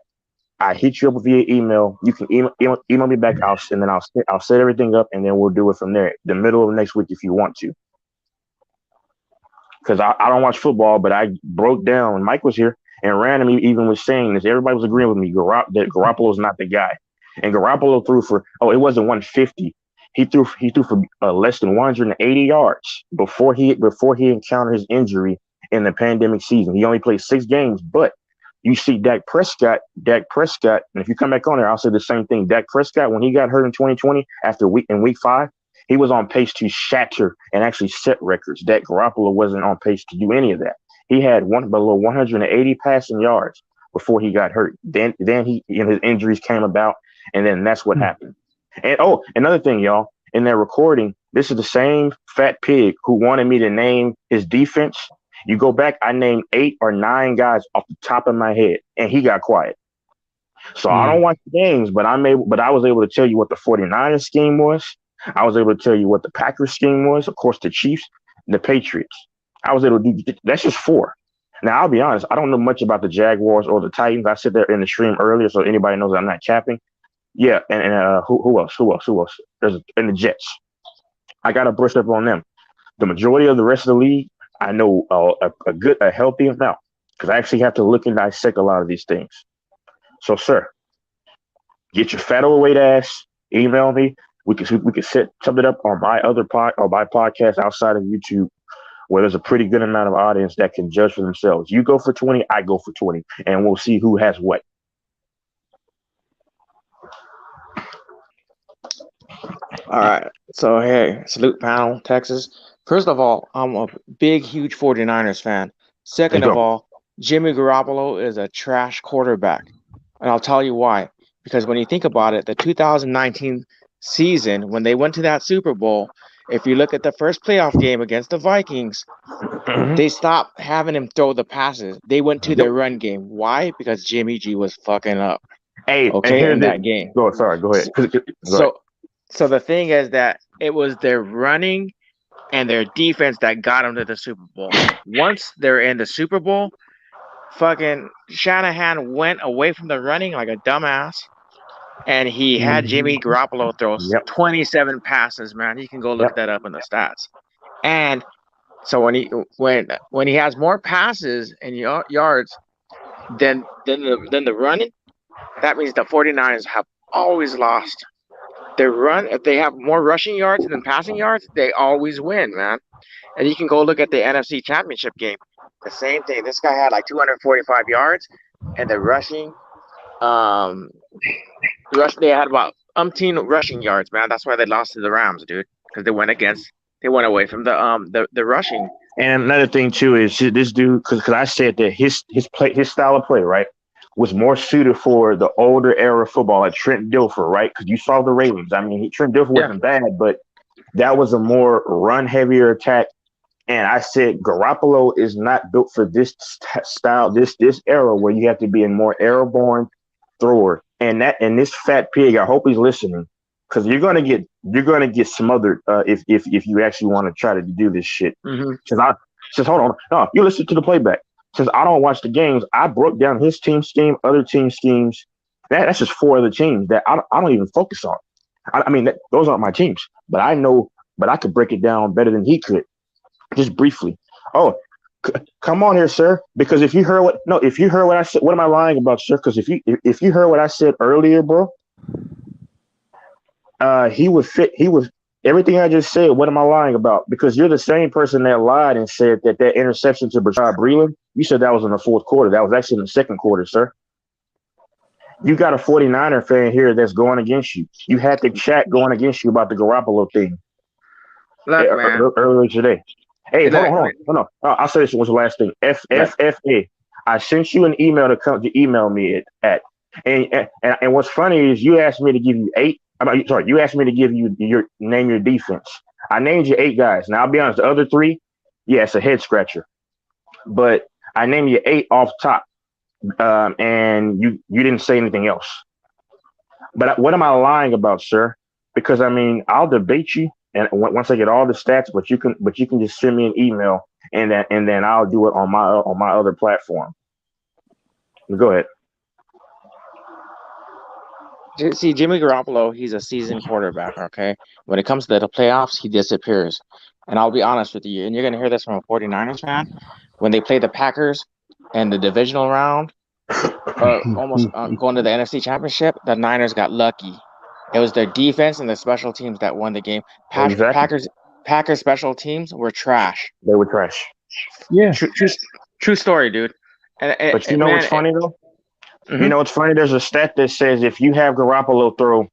I hit you up via email. You can email me back. I'll set everything up, and then we'll do it from there. The middle of next week, if you want to. Because I don't watch football, but I broke down when Mike was here and randomly even was saying this. Everybody was agreeing with me that Garoppolo is not the guy. And Garoppolo threw for it wasn't 150. He threw for less than 180 yards before he encountered his injury in the pandemic season. He only played 6 games, but you see Dak Prescott, and if you come back on there, I'll say the same thing. Dak Prescott, when he got hurt in 2020 in week 5, he was on pace to shatter and actually set records. Dak Garoppolo wasn't on pace to do any of that. He had below 180 passing yards before he got hurt. Then his injuries came about, and then that's what happened. And another thing, y'all, in their recording, this is the same fat pig who wanted me to name his defense. You go back, I named 8 or 9 guys off the top of my head, and he got quiet. So I don't watch the games, but I was able to tell you what the 49ers scheme was. I was able to tell you what the Packers scheme was. Of course, the Chiefs, the Patriots. I was able to do that's just 4. Now, I'll be honest, I don't know much about the Jaguars or the Titans. I said that in the stream earlier, so anybody knows I'm not capping. Yeah, and who else? And the Jets. I got to brush up on them. The majority of the rest of the league, I know a healthy amount because I actually have to look and dissect a lot of these things. So, sir, get your fat overweight ass. Email me. We can set something up on my other podcast outside of YouTube, where there's a pretty good amount of audience that can judge for themselves. You go for 20, I go for 20, and we'll see who has what. All right. So, hey, salute panel, Texas. First of all, I'm a big, huge 49ers fan. Second of all, Jimmy Garoppolo is a trash quarterback. And I'll tell you why. Because when you think about it, the 2019 season, when they went to that Super Bowl, if you look at the first playoff game against the Vikings, they stopped having him throw the passes. They went to their run game. Why? Because Jimmy G was fucking up. In that game. Go ahead. So the thing is that it was their running and their defense that got them to the Super Bowl. Once they're in the Super Bowl, fucking Shanahan went away from the running like a dumbass, and he had Jimmy Garoppolo throw 27 passes, man. You can go look that up in the stats. And so when he has more passes and yards than the running, that means the 49ers have always lost. If they have more rushing yards than passing yards, they always win, man. And you can go look at the NFC Championship game. The same thing. This guy had like 245 yards, and the rushing, they had about umpteen rushing yards, man. That's why they lost to the Rams, dude, because they went away from the rushing. And another thing too is this dude, because I said that his style of play, right, was more suited for the older era of football, like Trent Dilfer, right? Because you saw the Ravens. I mean, Trent Dilfer wasn't bad, but that was a more run heavier attack. And I said Garoppolo is not built for this style, this era where you have to be a more airborne thrower. And this fat pig, I hope he's listening, because you're gonna get smothered if you actually want to try to do this shit. Since hold on, no, you listen to the playback. Since I don't watch the games, I broke down his team scheme, other team schemes. That's just 4 other teams that I don't even focus on. I mean, those aren't my teams, but I know, but I could break it down better than he could. Just briefly. Come on here, sir. Because if you heard what I said, what am I lying about, sir? Because if you heard what I said earlier, bro, he would fit. He was everything I just said. What am I lying about? Because you're the same person that lied and said that interception to Brashad Breeland, you said that was in the 4th quarter. That was actually in the 2nd quarter, sir. You got a 49er fan here that's going against you. You had the chat going against you about the Garoppolo thing earlier today. Hey, hold on. I'll say this was the last thing. FFA. I sent you an email to email me at. And what's funny is you asked me to give you 8. You asked me to give you name your defense. I named you 8 guys. Now, I'll be honest, the other 3, it's a head scratcher. But I named you 8 off top. And you didn't say anything else. But what am I lying about, sir? Because I mean, I'll debate you, and once I get all the stats, but you can just send me an email, and then I'll do it on my other platform. Go ahead. See, Jimmy Garoppolo, he's a seasoned quarterback, okay? When it comes to the playoffs, he disappears. And I'll be honest with you, and you're going to hear this from a 49ers fan. When they play the Packers in the divisional round, almost going to the NFC Championship, the Niners got lucky. It was their defense and their special teams that won the game. Exactly. Packers special teams were trash. They were trash. Yeah. True story, dude. But you know what's funny though? Mhm. You know what's funny? There's a stat that says if you have Garoppolo throw,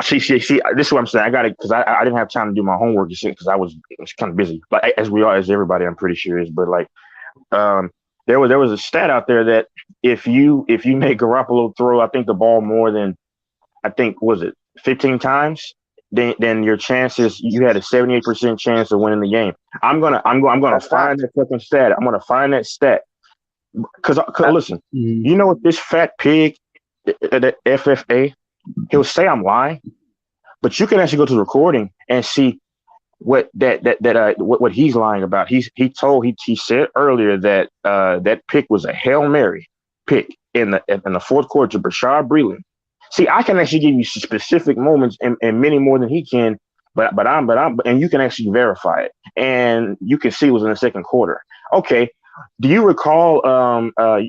see, this is what I'm saying. I got it because I didn't have time to do my homework because I was kind of busy. But as everybody, I'm pretty sure is. But like, there was a stat out there that if you make Garoppolo throw, I think the ball more than, I think was it 15 times, then your chances, you had a 78% chance of winning the game. I'm gonna find that fucking stat. I'm gonna find that stat. Cause listen, you know what this fat pig, the FFA, he'll say I'm lying, but you can actually go to the recording and see what what he's lying about. He said earlier that that pick was a Hail Mary pick in the fourth quarter to Rashad Breeland. See, I can actually give you specific moments and many more than he can, but and you can actually verify it, and you can see it was in the second quarter. Okay. Do you recall?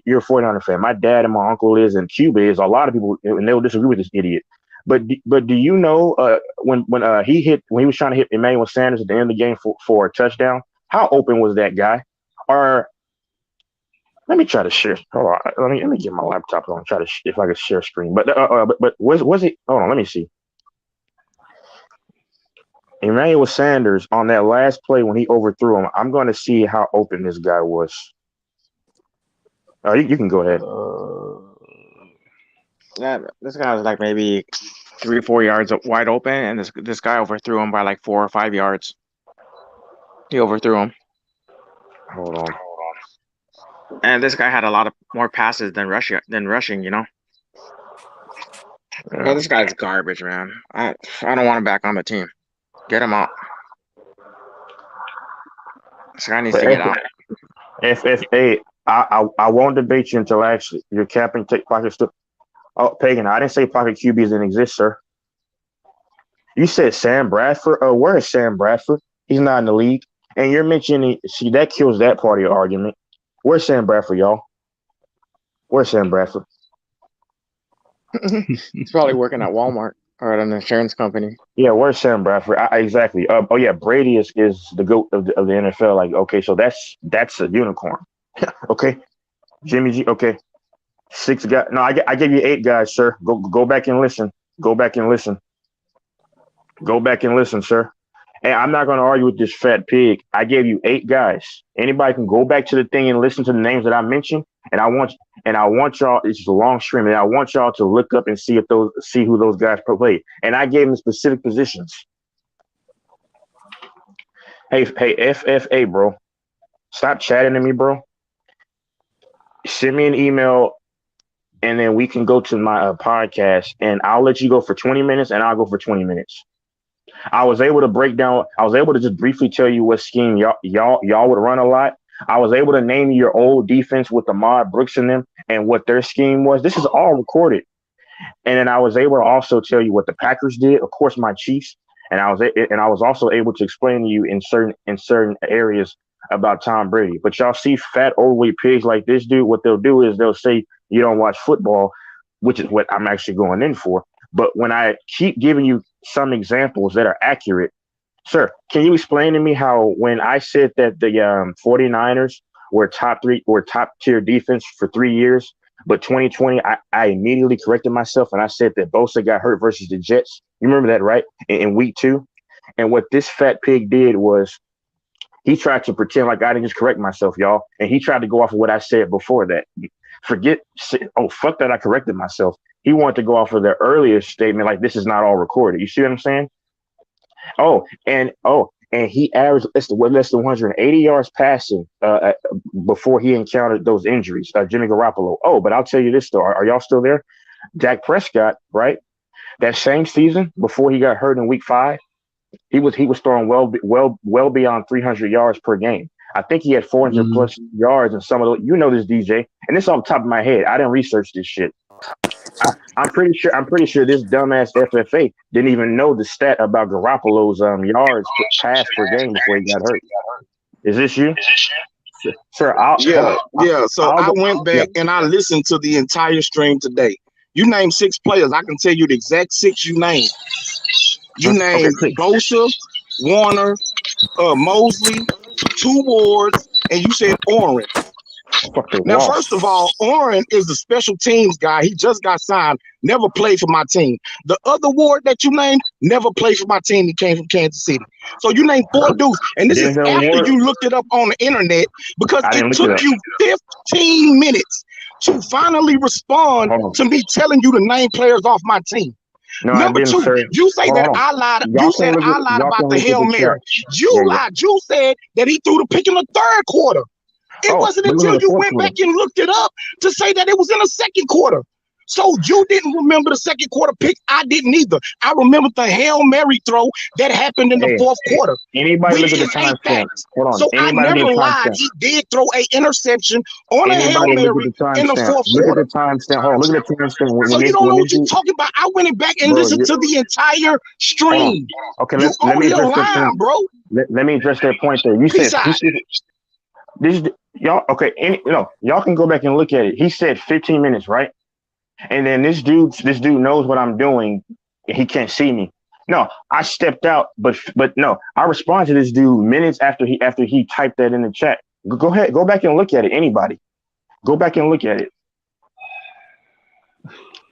You're a 49er fan. My dad and my uncle is, and Cuba is. A lot of people, and they'll disagree with this idiot. But do you know when he was trying to hit Emmanuel Sanders at the end of the game for a touchdown? How open was that guy? Or let me try to share. Hold on. Let me get my laptop on. Try to if I could share screen. But was it? Hold on. Let me see. Emmanuel Sanders on that last play when he overthrew him. I'm going to see how open this guy was. You can go ahead. This guy was like maybe 3-4 yards wide open, and this guy overthrew him by like 4 or 5 yards. He overthrew him. Hold on. And this guy had a lot of more passes than rushing, you know. Yeah. This guy's garbage, man. I don't want him back on the team. Get him out. This guy needs to get out. FFA, I won't debate you until actually you're capping take pocket stuff. Oh, Pagan, I didn't say pocket QBs didn't exist, sir. You said Sam Bradford. Where is Sam Bradford? He's not in the league. And you're mentioning, see, that kills that part of your argument. Where's Sam Bradford, y'all? Where's Sam Bradford? He's probably working at Walmart or at an insurance company. Yeah, where's Sam Bradford? Exactly. Yeah, Brady is the GOAT of the NFL. Like, okay, so that's a unicorn. Okay, Jimmy G. Okay, 6 guys. No, I gave you 8 guys, sir. Go back and listen. Go back and listen, sir. And I'm not going to argue with this fat pig. I gave you 8 guys. Anybody can go back to the thing and listen to the names that I mentioned. And I want y'all. It's just a long stream, and I want y'all to look up and see who those guys play. And I gave them specific positions. Hey, FFA, bro, stop chatting to me, bro. Send me an email, and then we can go to my podcast, and I'll let you go for 20 minutes, and I'll go for 20 minutes. I was able to break down. I was able to just briefly tell you what scheme y'all would run a lot. I was able to name you your old defense with Ahmad Brooks in them and what their scheme was. This is all recorded. And then I was able to also tell you what the Packers did. Of course, my Chiefs. And I was also able to explain to you in certain areas about Tom Brady. But y'all see fat overweight pigs like this dude. What they'll do is they'll say you don't watch football, which is what I'm actually going in for. But when I keep giving you some examples that are accurate, sir, can you explain to me how when I said that the 49ers were top tier defense for 3 years, but 2020, I immediately corrected myself and I said that Bosa got hurt versus the Jets. You remember that, right? In week 2. And what this fat pig did was he tried to pretend like I didn't just correct myself, y'all. And he tried to go off of what I said before that. Fuck that, I corrected myself. He wanted to go off of the earlier statement like this is not all recorded. You see what I'm saying? And he averaged less than 180 yards passing before he encountered those injuries. Jimmy Garoppolo. But I'll tell you this though. Are y'all still there? Dak Prescott, right? That same season before he got hurt in Week 5, he was throwing well beyond 300 yards per game. I think he had 400 Mm-hmm. plus yards and some of the, you know this DJ, and this off the top of my head. I didn't research this shit. I'm pretty sure. I'm pretty sure this dumbass FFA didn't even know the stat about Garoppolo's yards pass per game before he got hurt. Is this you, sir? Yeah, yeah. So I'll I go. went Yeah. back and I listened to the entire stream today. You named 6 players. I can tell you the exact 6 you named. You Okay. named Please. Bosa, Warner, Mosley, 2 Wards, and you said Oren. Fucking Now, wall. first of all, Oren is the special teams guy. He just got signed, never played for my team. The other Ward that you named never played for my team. He came from Kansas City. So you named 4 dudes. And this is Denzel after Ward? you looked it up on the internet because I didn't it look it took up. you 15 minutes to finally respond Hold on. to me telling you to name players off my team. No, I Number didn't, 2, sir. you say Hold that on. I lied. Y'all You can said look I at- lied y'all about can the look at Hail the Mary. chat. You Yeah. lied. You said that he threw the pick in the 3rd quarter. It Oh, wasn't but it was in until the you fourth went quarter. back and looked it up to say that it was in the 2nd quarter. So you didn't remember the 2nd quarter pick. I didn't either. I remember the Hail Mary throw that happened in the Hey, 4th quarter, anybody which look at is the a timestamp? fact. Hold on. So I Anybody look never at the lied. timestamp? He did throw a interception on a Hail Anybody look Mary at the in the timestamp? 4th Look at quarter. the timestamp. Hold on. Look at the timestamp. So you don't know what you're talking about. I went back and Bro, listened to the entire stream. Okay, You let on me here address that lying, point. bro. Let me address that point there. You Peace said out. this y'all okay, y'all can go back and look at it. He said 15 minutes, right? And then this dude knows what I'm doing. He can't see me. No, I stepped out, but no, I responded to this dude minutes after he typed that in the chat. Go ahead, go back and look at it. Anybody, go back and look at it.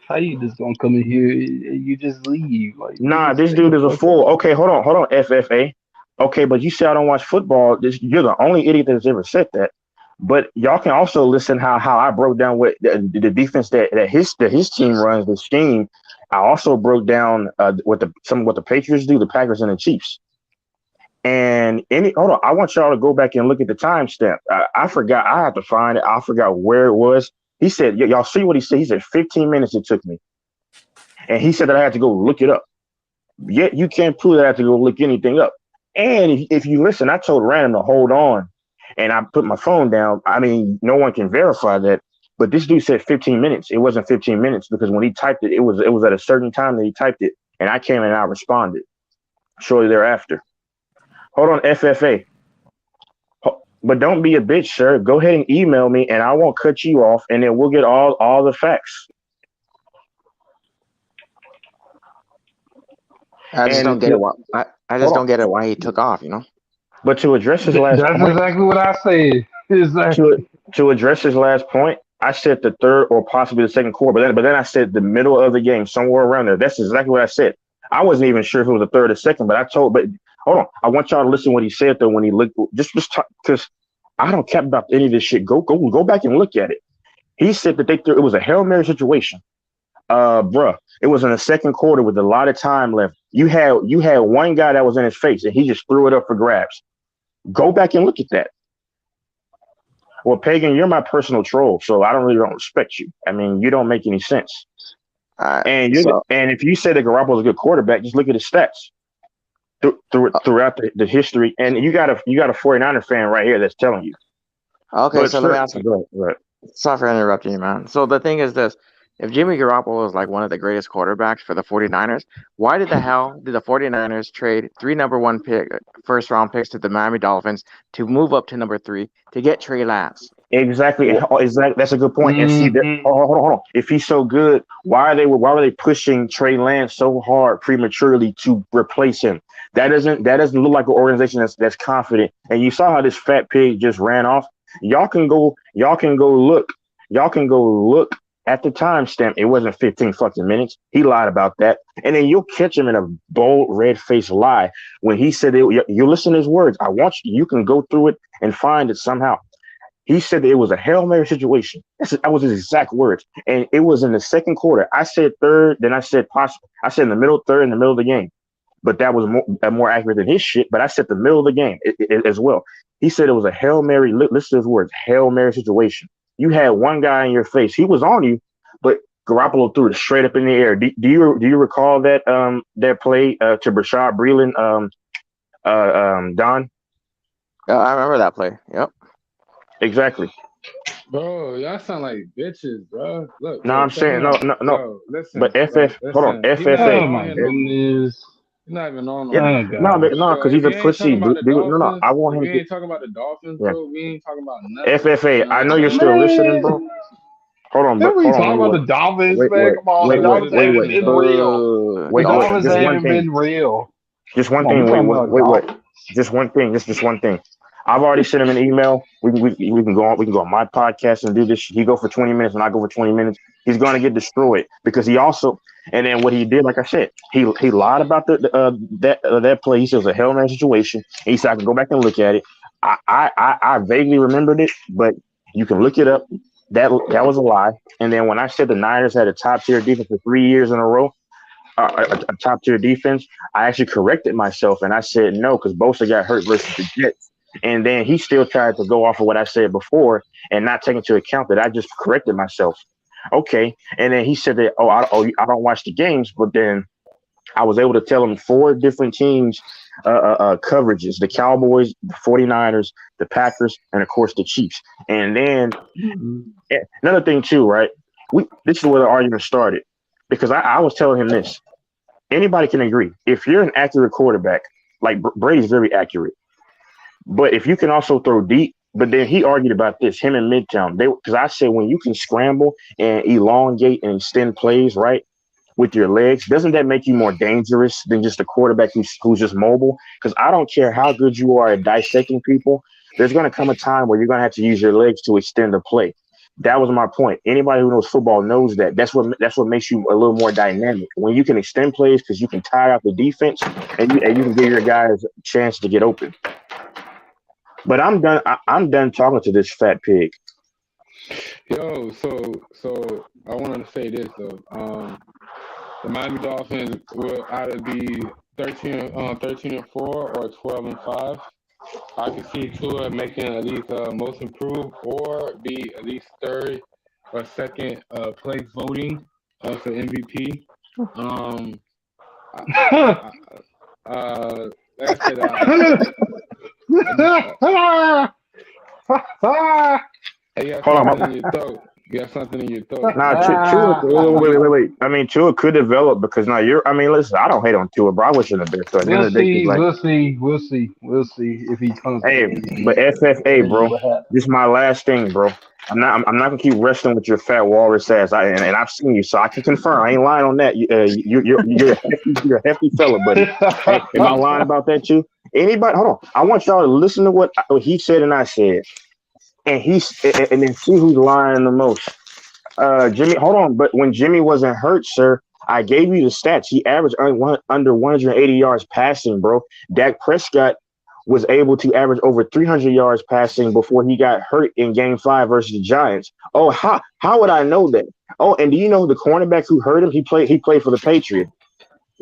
How you just gonna come in here and you just leave? Like, Nah, just this stay dude the is a fuck fool. up. Okay, hold on, FFA. Okay, but you say I don't watch football. You're the only idiot that's ever said that. But y'all can also listen how I broke down what the defense that his team runs, the scheme. I also broke down what the Patriots do, the Packers and the Chiefs. And hold on, I want y'all to go back and look at the timestamp. I forgot. I have to find it. I forgot where it was. He said, y'all see what he said? He said 15 minutes it took me. And he said that I had to go look it up. Yet you can't prove that I have to go look anything up. And if you listen, I told Random to hold on, and I put my phone down. I mean, no one can verify that, but this dude said 15 minutes. It wasn't 15 minutes because when he typed it, it was at a certain time that he typed it, and I came and I responded shortly thereafter. Hold on, FFA. But don't be a bitch, sir. Go ahead and email me, and I won't cut you off, and then we'll get all the facts. I just And don't get it. I just hold don't get it why he took off. But to address his last That's point, exactly what I said. Exactly. to address his last point, I said the 3rd or possibly the 2nd quarter, but then I said the middle of the game, somewhere around there. That's exactly what I said. I wasn't even sure if it was the 3rd or 2nd, but hold on. I want y'all to listen to what he said though when he looked. Just talk, because I don't care about any of this shit. Go back and look at it. He said that it was a Hail Mary situation. Bruh, it was in the 2nd quarter with a lot of time left. You had one guy that was in his face, and he just threw it up for grabs. Go back and look at that. Well, Pagan, you're my personal troll, so I don't respect you. I mean, you don't make any sense. And if you say that Garoppolo's a good quarterback, just look at his stats throughout the history. And you got a 49er fan right here that's telling you. Okay, so let me ask you. Go ahead. Sorry for interrupting you, man. So the thing is this. If Jimmy Garoppolo is like one of the greatest quarterbacks for the 49ers, why did the hell did the 49ers trade 3 number 1 first round picks to the Miami Dolphins to move up to number 3 to get Trey Lance? Exactly. That's a good point. And see, hold on. If he's so good, why were they pushing Trey Lance so hard prematurely to replace him? That doesn't look like an organization that's confident. And you saw how this fat pig just ran off. Y'all can go look at the timestamp. It wasn't 15 fucking minutes. He lied about that. And then you'll catch him in a bold, red-faced lie when he said it. You listen to his words. You can go through it and find it somehow. He said that it was a Hail Mary situation. That was his exact words. And it was in the 2nd quarter. I said 3rd, then I said possible. I said in the middle 3rd, in the middle of the game. But that was more accurate than his shit. But I said the middle of the game as well. He said it was a Hail Mary. Listen to his words, Hail Mary situation. You had one guy in your face. He was on you, but Garoppolo threw it straight up in the air. Do you recall that that play to Brashad Breeland, Don? I remember that play. Yep. Exactly. Bro, y'all sound like bitches, bro. Look, No, bro, I'm check saying him no, out. no, no. Bro, listen, But bro, hold on, listen. He not FFA. even Oh on my here no more. goodness. He's not even on no Yeah, more. Oh god. no, Bro, because he's if a we ain't pussy. talking about the No. Dolphins, I want if him we to. ain't talking about the Dolphins, Yeah, bro, we ain't talking about nothing. FFA. You know I what I'm know you're saying? still listening, Man. bro. Hold on, Then but we hold on. talk about the Dolphins, Wait, man. wait, Come on. wait, The Talking about wait, the Dolphins wait, ain't wait, Dolphins, been dog. real. Boo. The wait, wait. Dolphins Dolphins, Just ain't man. one even thing. been real. Just Come one on, we thing. talking about Wait. Dolphins. Just one thing. Just one thing. I've already sent him an email. We can go on. We can go on my podcast and do this. He go for 20 minutes, and I go for 20 minutes. He's going to get destroyed because he also. And then what he did, like I said, he lied about that play. He said it was a Hail Mary situation. And he said I can go back and look at it. I vaguely remembered it, but you can look it up. That was a lie. And then when I said the Niners had a top tier defense for 3 years in a row, a top tier defense, I actually corrected myself and I said no because Bosa got hurt versus the Jets. And then he still tried to go off of what I said before and not take into account that I just corrected myself. Okay. And then he said that, I don't watch the games, but then I was able to tell him four different teams coverages: the Cowboys, the 49ers, the Packers, and of course the Chiefs. And then another thing too, right? This is where the argument started because I was telling him this. Anybody can agree. If you're an accurate quarterback, like Brady's very accurate, but if you can also throw deep, but then he argued about this, him in Midtown. Because I said when you can scramble and elongate and extend plays, right, with your legs, doesn't that make you more dangerous than just a quarterback who's just mobile? Because I don't care how good you are at dissecting people, there's going to come a time where you're going to have to use your legs to extend the play. That was my point. Anybody who knows football knows that. That's what makes you a little more dynamic when you can extend plays because you can tire out the defense and you can give your guys a chance to get open. But I'm done. I'm done talking to this fat pig. Yo, so I wanted to say this though. The Miami Dolphins will either be 13-4 or 12-5. I can see Tua making at least most improved or be at least third or second place voting for MVP. Um, I, like I said, you got Hold something on. in your throat. You got something in your throat. Nah, Tua. You, Wait. I mean, Tua could develop because now you're. I mean, listen, I don't hate on Tua, bro. I wish him the best. So at the end We'll of the day, it's see. like, We'll see if he comes to hey, but MVP. FFA, See bro, what happens. this is my last thing, bro. I'm not gonna keep wresting with your fat walrus ass. And I've seen you, so I can confirm. I ain't lying on that. You're a hefty fella, buddy. Am I lying about that too? Anybody? Hold on. I want y'all to listen to what he said and I said, and then see who's lying the most. Jimmy, hold on. But when Jimmy wasn't hurt, sir, I gave you the stats. He averaged under 180 yards passing, bro. Dak Prescott was able to average over 300 yards passing before he got hurt in Game 5 versus the Giants. Oh, how would I know that? Oh, and do you know the cornerback who hurt him? He played for the Patriots.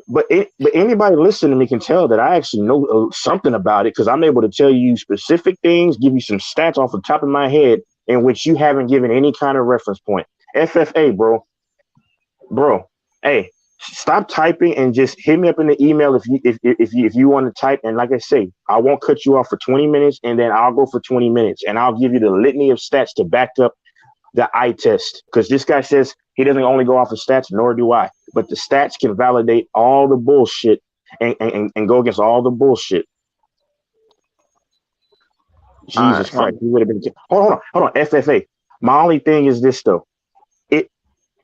But anybody listening to me can tell that I actually know something about it because I'm able to tell you specific things, give you some stats off the top of my head in which you haven't given any kind of reference point. FFA, bro. Hey, stop typing and just hit me up in the email if you want to type. And like I say, I won't cut you off for 20 minutes, and then I'll go for 20 minutes, and I'll give you the litany of stats to back up the eye test. Because this guy says he doesn't only go off of stats, nor do I. But the stats can validate all the bullshit and go against all the bullshit. Jesus Christ, he would have been. Hold on, FFA. My only thing is this though.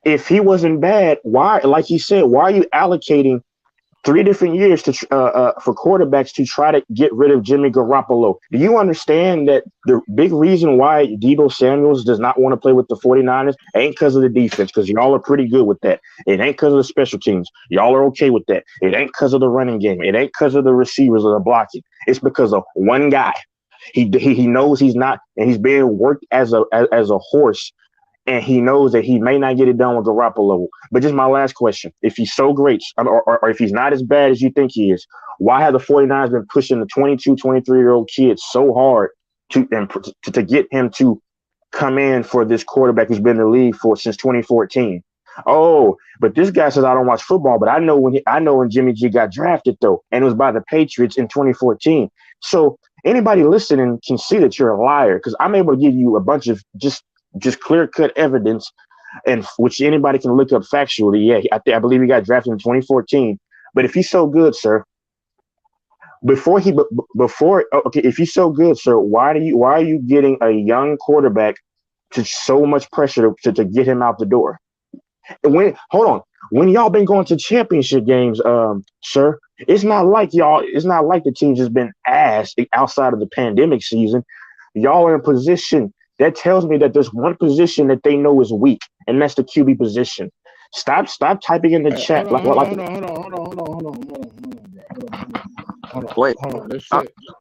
If he wasn't bad, why, like he said, why are you allocating 3 different years to for quarterbacks to try to get rid of Jimmy Garoppolo? Do you understand that the big reason why Deebo Samuels does not want to play with the 49ers ain't because of the defense, because y'all are pretty good with that. It ain't because of the special teams. Y'all are okay with that. It ain't because of the running game. It ain't because of the receivers or the blocking. It's because of one guy. He knows he's not, and he's being worked as a horse. And he knows that he may not get it done with Garoppolo. But just my last question. If he's so great, or if he's not as bad as you think he is, why have the 49ers been pushing the 22, 23-year-old kid so hard to get him to come in for this quarterback who's been in the league since 2014? Oh, but this guy says I don't watch football, but I know when Jimmy G got drafted though, and it was by the Patriots in 2014. So anybody listening can see that you're a liar because I'm able to give you a bunch of just clear cut evidence, and which anybody can look up factually. Yeah, I believe he got drafted in 2014. But if he's so good, sir, okay, if he's so good, sir, why are you getting a young quarterback to so much pressure to get him out the door? Hold on, when y'all been going to championship games, sir, it's not like the team just been ass outside of the pandemic season. Y'all are in position that tells me that there's one position that they know is weak, and that's the QB position. Stop typing in the chat Hold like on, hold on, hold on, hold on, hold on, hold on, hold on, hold on, Wait. hold on. This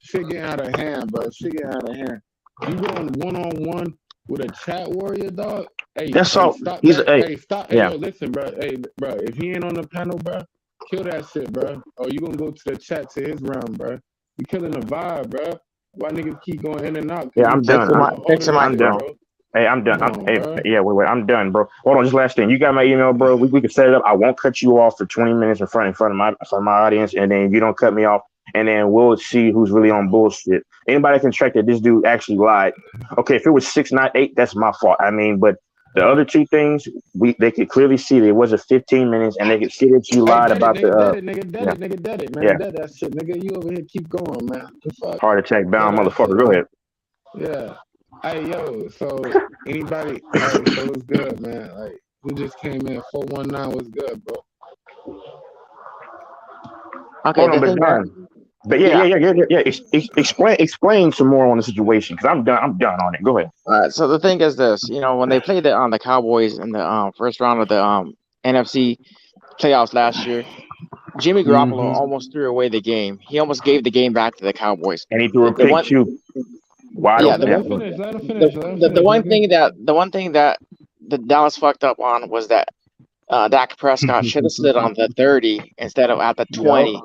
shit getting out of hand, bro. Shit getting out of hand. You going 1-on-1 with a chat warrior, dog? Hey, that's all. stop He's that. Hey, stop. Hey, yeah. yo, listen, bro. Hey, bro. If he ain't on the panel, bro, kill that shit, bro. Or you gonna go to the chat to his round, bro. You killing the vibe, bro. Why niggas keep going in and out? Yeah, I'm done. I'm done. bro. Hey, I'm done. Bro. Wait. I'm done, bro. Hold on, just last thing. You got my email, bro. We can set it up. I won't cut you off for 20 minutes in front of my audience, and then you don't cut me off, and then we'll see who's really on bullshit. Anybody can check that this dude actually lied. Okay, if it was 6, not 8, that's my fault. I mean, but the other two things, they could clearly see that it wasn't 15 minutes, and they could see that you lied about the Nigga, dead it, man. Dead that shit, nigga. You over here keep going, man. The fuck? Heart attack bound motherfucker. Go ahead. Yeah. Hey, yo, so anybody, so it's good, man. Like, who just came in? 419 was good, bro. Okay, Hold on, but done. But yeah. Explain some more on the situation because I'm done on it. Go ahead. All right. So the thing is this, when they played the Cowboys in the first round of the NFC playoffs last year, Jimmy Garoppolo almost threw away the game. He almost gave the game back to the Cowboys. And he threw a pick too. Why Let him don't finish. The one thing that the Dallas fucked up on was that Dak Prescott should have slid on the 30 instead of at the 20.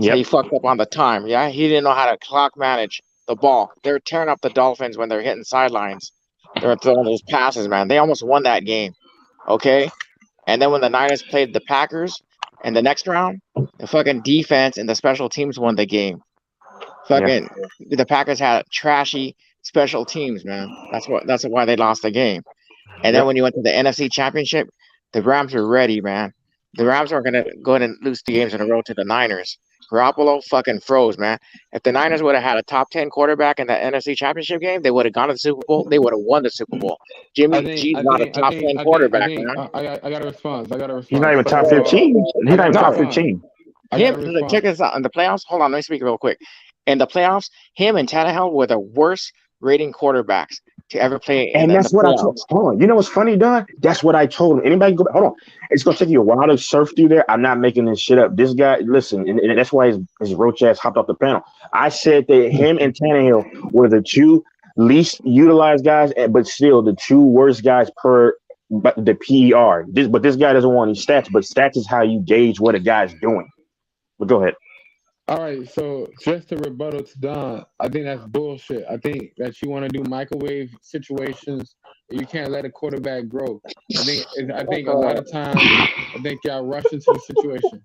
So he fucked up on the time. Yeah, he didn't know how to clock manage the ball. They were tearing up the Dolphins when they're hitting sidelines. They were throwing those passes, man. They almost won that game. Okay, and then when the Niners played the Packers in the next round, the fucking defense and the special teams won the game. Fucking the Packers had trashy special teams, man. That's why they lost the game. And then when you went to the NFC Championship, the Rams were ready, man. The Rams weren't gonna go ahead and lose 2 games in a row to the Niners. Garoppolo fucking froze, man. If the Niners would have had a top 10 quarterback in the NFC Championship game, they would have gone to the Super Bowl. They would have won the Super Bowl. Jimmy G's not a top 10 quarterback, man. I got a response. He's not even top 15. He's not even top 15. Check this out. In the playoffs, hold on, let me speak real quick. In the playoffs, him and Tannehill were the worst rating quarterbacks to ever play. And that's what I told him. Hold on. You know what's funny, Don? That's what I told him. Anybody go back? Hold on. It's going to take you a while to surf through there. I'm not making this shit up. This guy, listen, and that's why his roach ass hopped off the panel. I said that him and Tannehill were the 2 least utilized guys, but still the 2 worst guys per the PER. But this guy doesn't want any stats, but stats is how you gauge what a guy's doing. But go ahead. All right, so just to rebuttal to Don, I think that's bullshit. I think that you want to do microwave situations. You can't let a quarterback grow. I think a lot of times, I think y'all rush into the situation.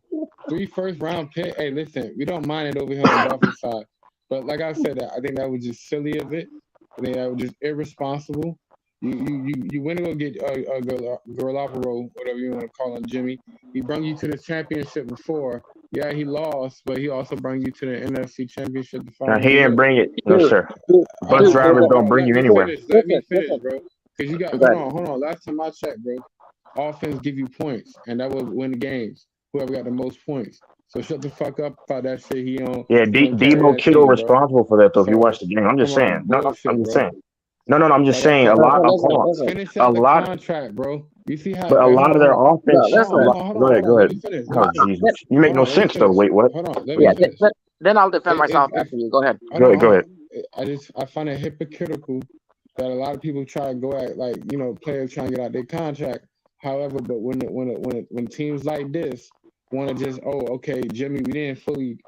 3 first-round pick. Hey, listen, we don't mind it over here on the Dolphins side, but like I said, I think that was just silly of it. I think that was just irresponsible. You went to go get Garoppolo, whatever you want to call him, Jimmy. He brought you to the championship before. Yeah, he lost, but he also brought you to the NFC Championship. Now, he didn't bring it. No, sir. Bus drivers don't bring you anywhere. Let me finish, bro. Because you got, hold on. Last time I checked, bro, offense give you points, and that will win the games. Whoever got the most points. So shut the fuck up about that shit he on. Yeah, Debo Kittle responsible for that, though, if you watch the game. I'm just saying. No, I'm just saying. No, I'm just saying. Finish out the contract, bro. You see how? But a lot of their offense. Go ahead. Oh, Jesus. You make no sense, though. Wait, what? Hold on. Then I'll defend myself after you. Go ahead. Go ahead. I find it hypocritical that a lot of people try to go at players trying to get out their contract. However, but when teams like this want to just okay, Jimmy, we didn't fully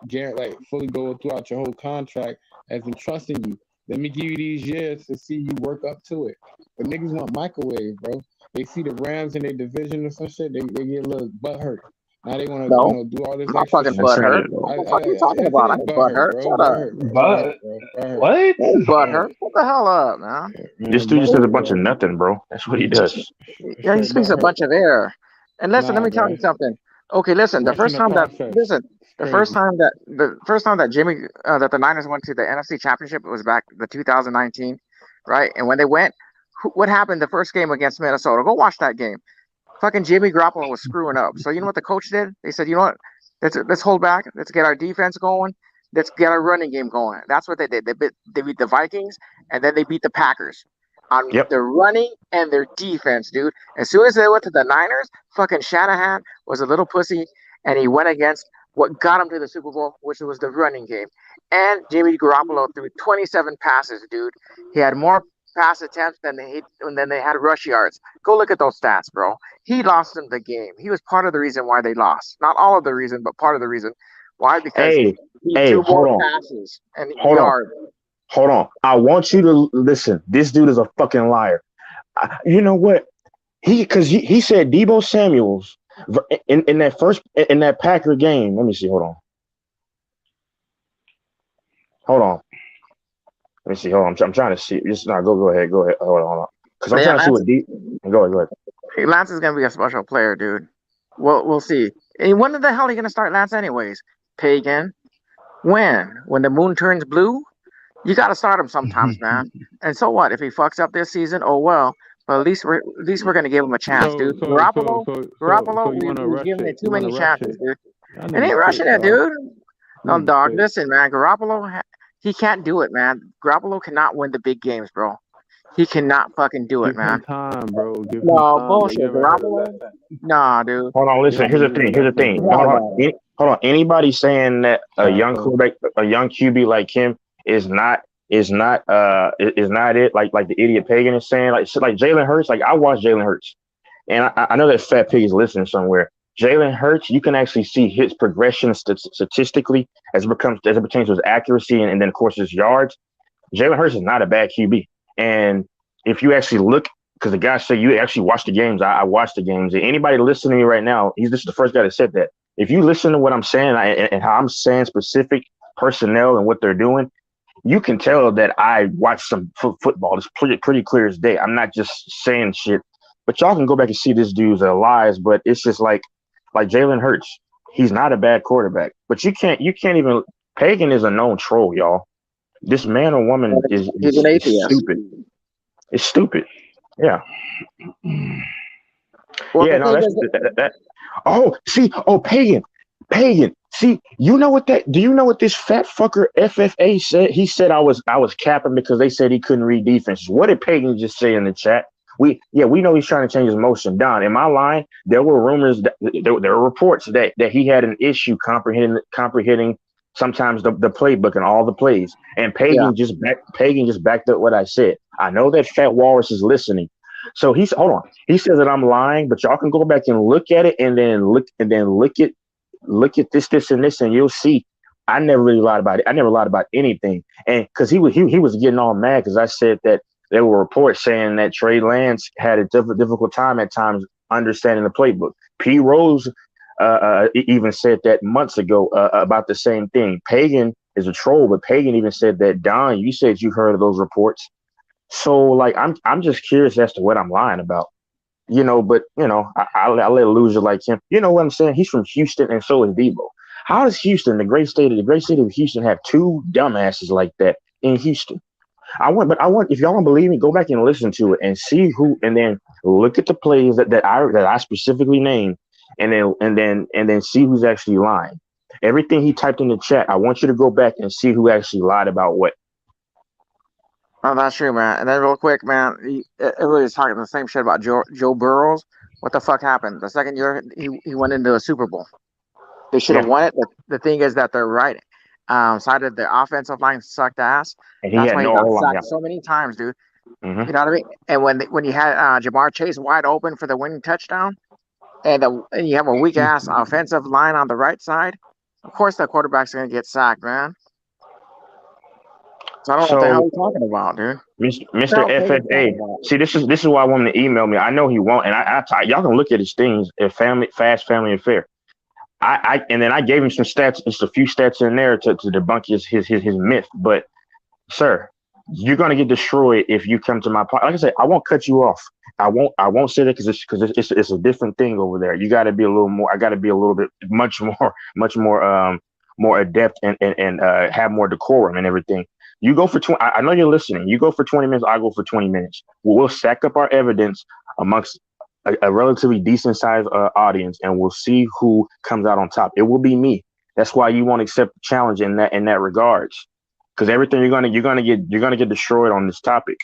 go throughout your whole contract as in trusting you. Let me give you these years to see you work up to it. But niggas want microwave, bro. they see the Rams in their division or some shit, they get a little butt hurt. Now they want to, No, do all this I'm not extra fucking shit. That's butt not hurt. it, though. What the fuck are you talking Yes, it about? I is ain't butt butt hurt, hurt. bro. Shut Butt up. hurt, bro. Butt But hurt, bro. Butt hurt. what? I ain't butt Yeah, hurt. What the hell up, man? This man, dude butt just says a hurt, bunch of bro. nothing, bro. That's what he does. Yeah, he Straight speaks butt a hurt. bunch of air. And listen, let Nah, me tell you bro. something. Okay, listen. The Rushing first the time that process. listen, It's the first crazy. time that Jimmy that the Niners went to the NFC Championship was back the 2019, right? And when they went, what happened the first game against Minnesota? Go watch that game. Fucking Jimmy Garoppolo was screwing up. So you know what the coach did? They said, you know what? Let's hold back. Let's get our defense going. Let's get our running game going. That's what they did. They beat the Vikings and then they beat the Packers on Yep. their running and their defense, dude. As soon as they went to the Niners, fucking Shanahan was a little pussy and he went against what got him to the Super Bowl, which was the running game. And Jimmy Garoppolo threw 27 passes, dude. He had more pass attempts than they had rush yards. Go look at those stats, bro. He lost them the game. He was part of the reason why they lost. Not all of the reason, but part of the reason. Why? Because Hey, he hey, threw hold more on. passes and Hold on. yards. Hold on. I want you to listen. This dude is a fucking liar. You know what? He said Debo Samuels in that Packer game. Let me see. Hold on. Let me see. Hold on. I'm trying to see. Just no. Go ahead. Hold on. Because I'm Yeah, trying to see what D. Go ahead. Lance is gonna be a special player, dude. We'll see. And when the hell are you gonna start Lance anyways? Pagan. When the moon turns blue? You gotta start him sometimes, man. And so what? If he fucks up this season, oh well. But at least we're gonna give him a chance, So dude. so so Garoppolo, you want to we've rush given it? it too You want many to rush chances, it? dude. Y'all It ain't niggas rushing quit, it, dog. dude. No, Niggas dog. quit. Listen, man. He can't do it, man. Garoppolo cannot win the big games, bro. He cannot fucking do it, Give him man. time, bro. Give him No, time. But you bullshit. ever heard of Garoppolo? lesson? Nah, dude. Hold on. You Listen. ever Here's the believe in thing. Here's the lessons, thing. bro? Hold on. Anybody saying that a young Tackle. quarterback, a young QB like him is not it. Like the idiot Pagan is saying. Like Jalen Hurts. Like I watched Jalen Hurts. And I know that Fat Pig is listening somewhere. Jalen Hurts, you can actually see his progression statistically as it pertains to his accuracy and then of course his yards. Jalen Hurts is not a bad QB. And if you actually look, because the guy said you actually watched the games, I watched the games. And anybody listening to me right now, this is the first guy that said that. If you listen to what I'm saying and how I'm saying specific personnel and what they're doing, you can tell that I watch some football. It's pretty clear as day. I'm not just saying shit. But y'all can go back and see this dude's lies. But it's just like Jalen Hurts. He's not a bad quarterback. But you can't even. Pagan is a known troll, y'all. This man or woman is He's an atheist. stupid. It's stupid. Yeah. Well, Yeah. the No. thing That's is, that. Oh, see. Oh, Pagan. See, you know what that? Do you know what this fat fucker FFA said? He said I was capping because they said he couldn't read defenses. What did Pagan just say in the chat? We know he's trying to change his motion. Don, in my line, there were rumors there were reports that he had an issue comprehending sometimes the playbook and all the plays. And yeah. Pagan just backed up what I said. I know that Fat Walrus is listening. So hold on. He says that I'm lying, but y'all can go back and look at it and then look at this, and this, and you'll see. I never really lied about it. I never lied about anything. And because he was getting all mad because I said that there were reports saying that Trey Lance had a difficult time at times understanding the playbook. P. Rose even said that months ago about the same thing. Pagan is a troll, but Pagan even said that. Don, you said you heard of those reports. So like I'm just curious as to what I'm lying about. But I let a loser like him. You know what I'm saying? He's from Houston, and so is Debo. How does Houston, the great state of Houston, have two dumbasses like that in Houston? I want, if y'all don't believe me, go back and listen to it and see who, and then look at the plays that I specifically named, and then see who's actually lying. Everything he typed in the chat, I want you to go back and see who actually lied about what. Oh, that's true, man. And then real quick, man, everybody's talking the same shit about Joe Burrows. What the fuck happened? The second year he went into a Super Bowl. They should have Yeah, won it. The thing is that they're right. Side of the offensive line sucked ass. and he That's had why he no got O-line. sacked so many times, dude. Yeah. You know what I mean? And when you had Jamar Chase wide open for the winning touchdown, and you have a weak ass offensive line on the right side, of course the quarterback's gonna get sacked, man. I don't know what the hell So, you're talking about, dude. What the Mr. hell Pagan's FFA, talking about? see, this is why I want him to email me. I know he won't, and y'all can look at his things at Family Affair. And then I gave him some stats, just a few stats in there to debunk his myth. But sir, you're gonna get destroyed if you come to my podcast. Like I said, I won't cut you off. I won't say that because it's a different thing over there. You got to be a little more. I got to be a little bit more adept and have more decorum and everything. You go for 20. I know you're listening. You go for 20 minutes. I go for 20 minutes. We'll stack up our evidence amongst a relatively decent sized audience, and we'll see who comes out on top. It will be me. That's why you won't accept the challenge in that regards. Because everything you're gonna get destroyed on this topic.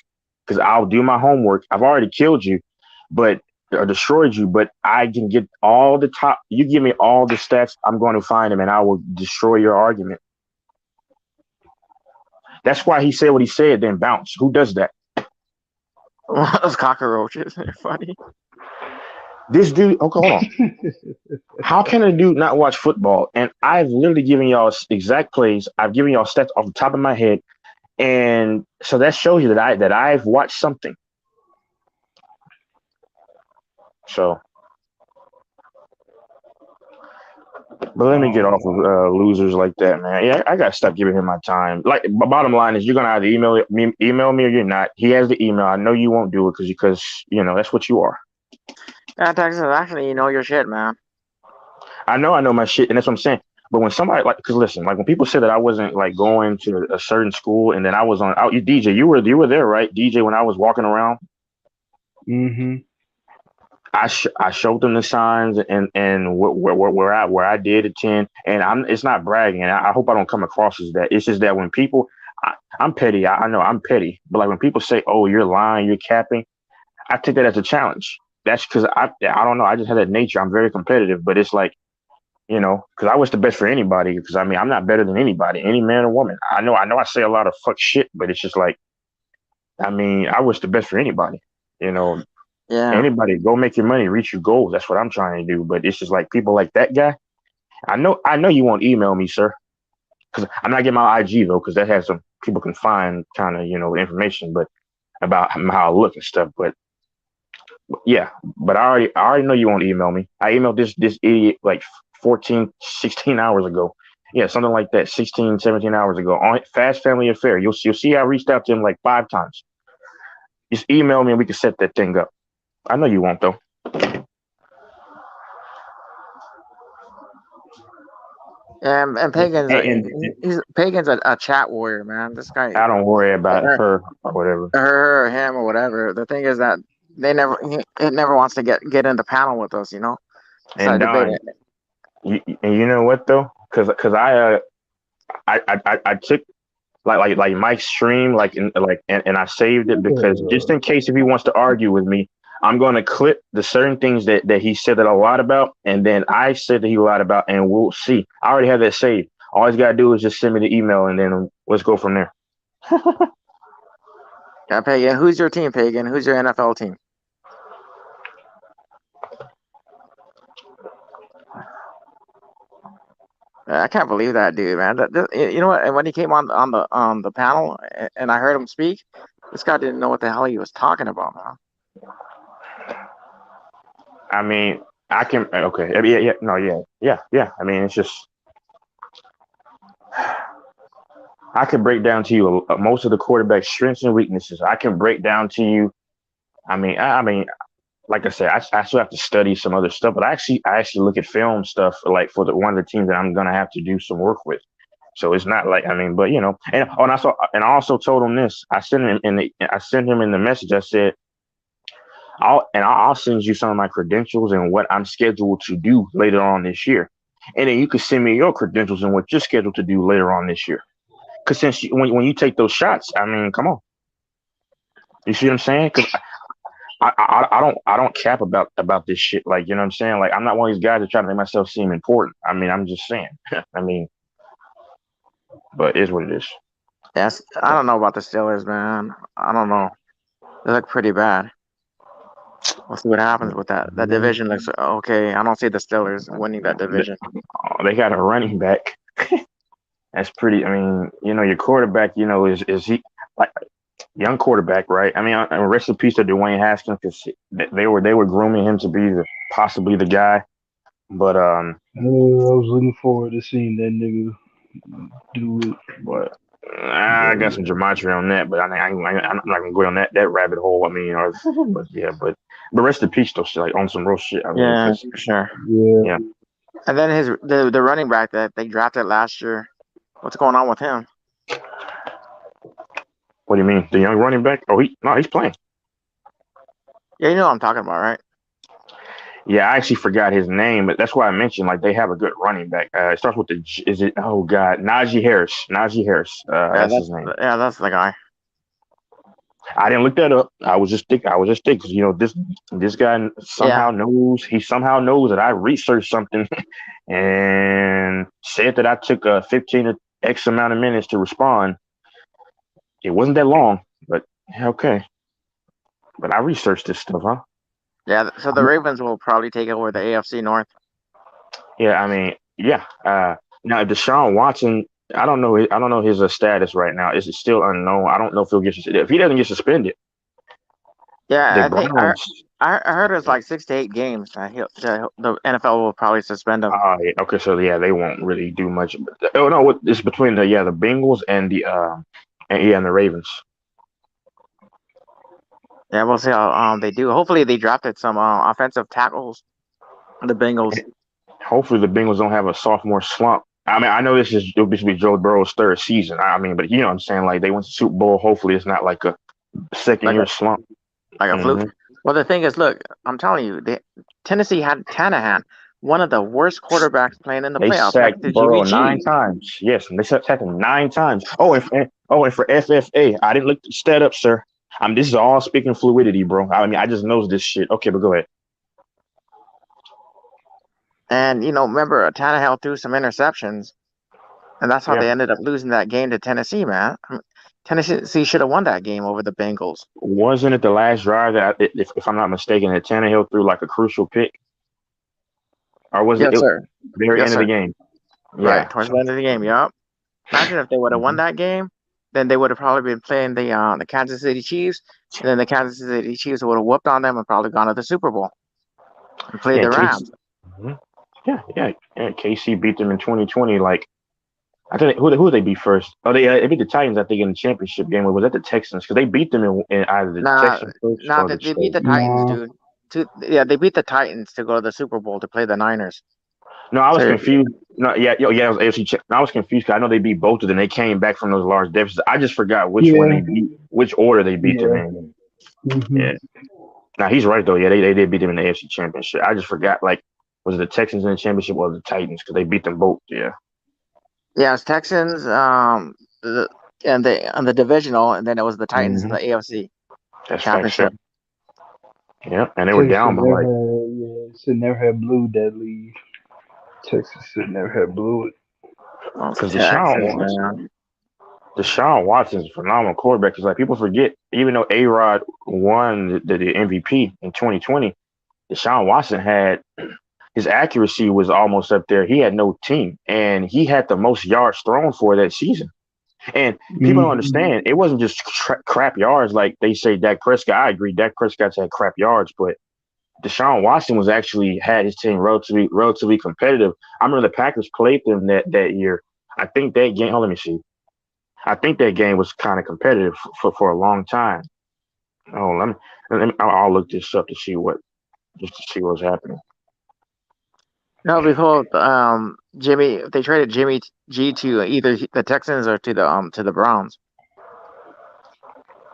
Because I'll do my homework. I've already killed you, but or destroyed you. But I can get all the top. You give me all the stats. I'm going to find them, and I will destroy your argument. That's why he said what he said. Then bounce. Who does that? Those cockroaches. They're funny. This dude. Okay, hold on. How can a dude not watch football? And I've literally given y'all exact plays. I've given y'all stats off the top of my head. And so that shows you that I've watched something. So, but let me get off of losers like that, man. Yeah, I gotta stop giving him my time. Like, bottom line is, you're gonna either email me, or you're not. He has the email. I know you won't do it because that's what you are. Yeah, Texas, actually, you know your shit, man. I know my shit, and that's what I'm saying. But when somebody because listen, like when people say that I wasn't like going to a certain school, and then I was on you DJ, you were there, right? DJ, when I was walking around. Mm-hmm. I showed them the signs and where I did attend, and it's not bragging, and I hope I don't come across as that. It's just that when people, I'm petty. I know I'm petty, but like when people say, "Oh, you're lying, you're capping," I take that as a challenge. That's because I don't know. I just had that nature. I'm very competitive, but it's like, because I wish the best for anybody. Because I mean, I'm not better than anybody, any man or woman. I know I say a lot of fuck shit, but it's just like, I mean, I wish the best for anybody. Yeah. Anybody, go make your money, reach your goals. That's what I'm trying to do. But it's just like people like that guy. I know you won't email me, sir, because I'm not getting my IG though, because that has some people can find kind of information, but about how I look and stuff. But yeah, but I already know you won't email me. I emailed this idiot like 14, 16 hours ago. Yeah, something like that, 16, 17 hours ago on Fast Family Affair. You'll see I reached out to him like 5 times. Just email me and we can set that thing up. I know you won't though. And Pagan's And Pagan's a chat warrior, man. This guy, I don't worry about her or whatever. her or him or whatever. The thing is that it never wants to get in the panel with us, And Don, you know what though? Because I took like Mike's stream and I saved it because just in case if he wants to argue with me, I'm going to clip the certain things that he said that I lied about, and then I said that he lied about, and we'll see. I already have that saved. All he's got to do is just send me the email, and then let's go from there. Yeah, Pagan. Who's your team, Pagan? Who's your NFL team? I can't believe that dude, man. You know what? And when he came on the panel, and I heard him speak, this guy didn't know what the hell he was talking about, man. I mean, I can okay, yeah. I mean, it's just I can break down to you most of the quarterback's strengths and weaknesses. I can break down to you. I mean, like I said, I still have to study some other stuff, but I actually look at film stuff like for one of the teams that I'm gonna have to do some work with. So it's not like but and I also told him this. I sent him in the message. I said, I'll send you some of my credentials and what I'm scheduled to do later on this year, and then you can send me your credentials and what you're scheduled to do later on this year. Because when you take those shots, I mean, come on, you see what I'm saying? Because I don't cap about this shit. Like, you know what I'm saying? Like, I'm not one of these guys that try to make myself seem important. I mean, I'm just saying. I mean, but it is what it is. Yes, I don't know about the Steelers, man. I don't know. They look pretty bad. We'll see what happens with that. That division looks okay. I don't see the Steelers winning that division. They got a running back. That's pretty. I mean, your quarterback, is he like young quarterback, right? I mean, rest in peace to Dwayne Haskins because they were grooming him to be possibly the guy. But I was looking forward to seeing that nigga do it. but I got some gematria on that, but I'm not gonna go on that rabbit hole. I mean, but yeah, but rest in peace though, shit, like on some real shit. I mean, Yeah, because for sure. Yeah. yeah. And then the running back that they drafted last year, what's going on with him? What do you mean, the young running back? Oh, he's playing. Yeah, you know what I'm talking about, right? Yeah, I actually forgot his name, but that's why I mentioned like they have a good running back. It starts with is it? Oh God, Najee Harris. Najee Harris. Yeah, That's his name. that's the guy. I didn't look that up. I was just think. I was just thinking. This guy Yeah, somehow knows. He somehow knows that I researched something and said that I took 15 or X amount of minutes to respond. It wasn't that long, but okay. But I researched this stuff, huh? yeah. So the Ravens will probably take over the AFC North. Yeah, I mean, yeah. Now Deshaun Watson, I don't know. I don't know his status right now. It's still unknown. I don't know if he'll get suspended. If he doesn't get suspended, the Yeah, I think Browns. I heard it's like 6 to 8 games. The NFL will probably suspend him. Yeah, okay, so yeah, they won't really do much. Oh no, it's between the Bengals and the Ravens. Yeah, we'll see how they do. Hopefully, they drafted some offensive tackles. The Bengals. Hopefully, the Bengals don't have a sophomore slump. I mean, I know this will be Joe Burrow's third season. I mean, but you know what I'm saying? Like they went to Super Bowl. Hopefully, it's not like a second Like year slump. a Hmm. fluke. Well, the thing is, look, I'm telling you, Tennessee had Tanahan, one of the worst quarterbacks playing in the They playoffs, next sacked to Jimmy Burrow nine G. times. Yes, and they sacked him 9 times. And for FFA, I didn't look the stat up, sir. This is all speaking fluidity, bro. I mean, I just knows this shit. Okay, but go ahead. And remember, Tannehill threw some interceptions, and that's how Yeah, they ended up losing that game to Tennessee, man. I mean, Tennessee should have won that game over the Bengals. wasn't it the last drive that, if I'm not mistaken, that Tannehill threw like a crucial pick, or was Yes, it sir. very Yes, end of the sir. game? Right Yeah. towards the end of the game. Yup. Imagine if they would have won Mhm. that game, then they would have probably been playing the Kansas City Chiefs, and then the Kansas City Chiefs would have whooped on them and probably gone to the Super Bowl and played Yeah, the KC. Rams. Mhm. Yeah. KC beat them in 2020. Like I think who they beat first? Oh, they beat the Titans. I think in the championship game. Or was that the Texans? Because they beat them in either the Nah, Texans first nah, or they, the they beat Chiefs. the Titans, No. dude. Yeah, they beat the Titans to go to the Super Bowl to play the Niners. No, I was So confused. No, yeah, it was AFC. I was confused because I know they beat both of them. They came back from those large deficits. I just forgot which one Yeah. they beat, which order they beat them Yeah. in. Hmm. Yeah. Now he's right though. Yeah, they did beat them in the AFC Championship. I just forgot. Like, was it the Texans in the championship or the Titans? Because they beat them both. Yeah, yeah, it's Texans, the and the divisional, and then it was the Titans in hmm the AFC that's facts. Yeah, championship. yeah, and they were Texas down should by never like have, yeah, should never have blew that lead. Texas should never have blew it. Oh, because Texas, man. Deshaun Watson's a phenomenal quarterback. Because like people forget, even though A Rod won the MVP in 2020, Deshaun Watson had his accuracy was almost up there. He had no team, and he had the most yards thrown for that season. And people don't Hmm. understand, it wasn't just crap yards like they say Dak Prescott. I agree, Dak Prescott's had crap yards, but Deshaun Watson was actually had his team relatively competitive. I remember the Packers played them that year. I think that game. Oh, let me see. I think that game was kind of competitive for a long time. Oh, I'll look this up to see just to see what's happening. No, behold, Jimmy. They traded Jimmy G to either the Texans or to the Browns.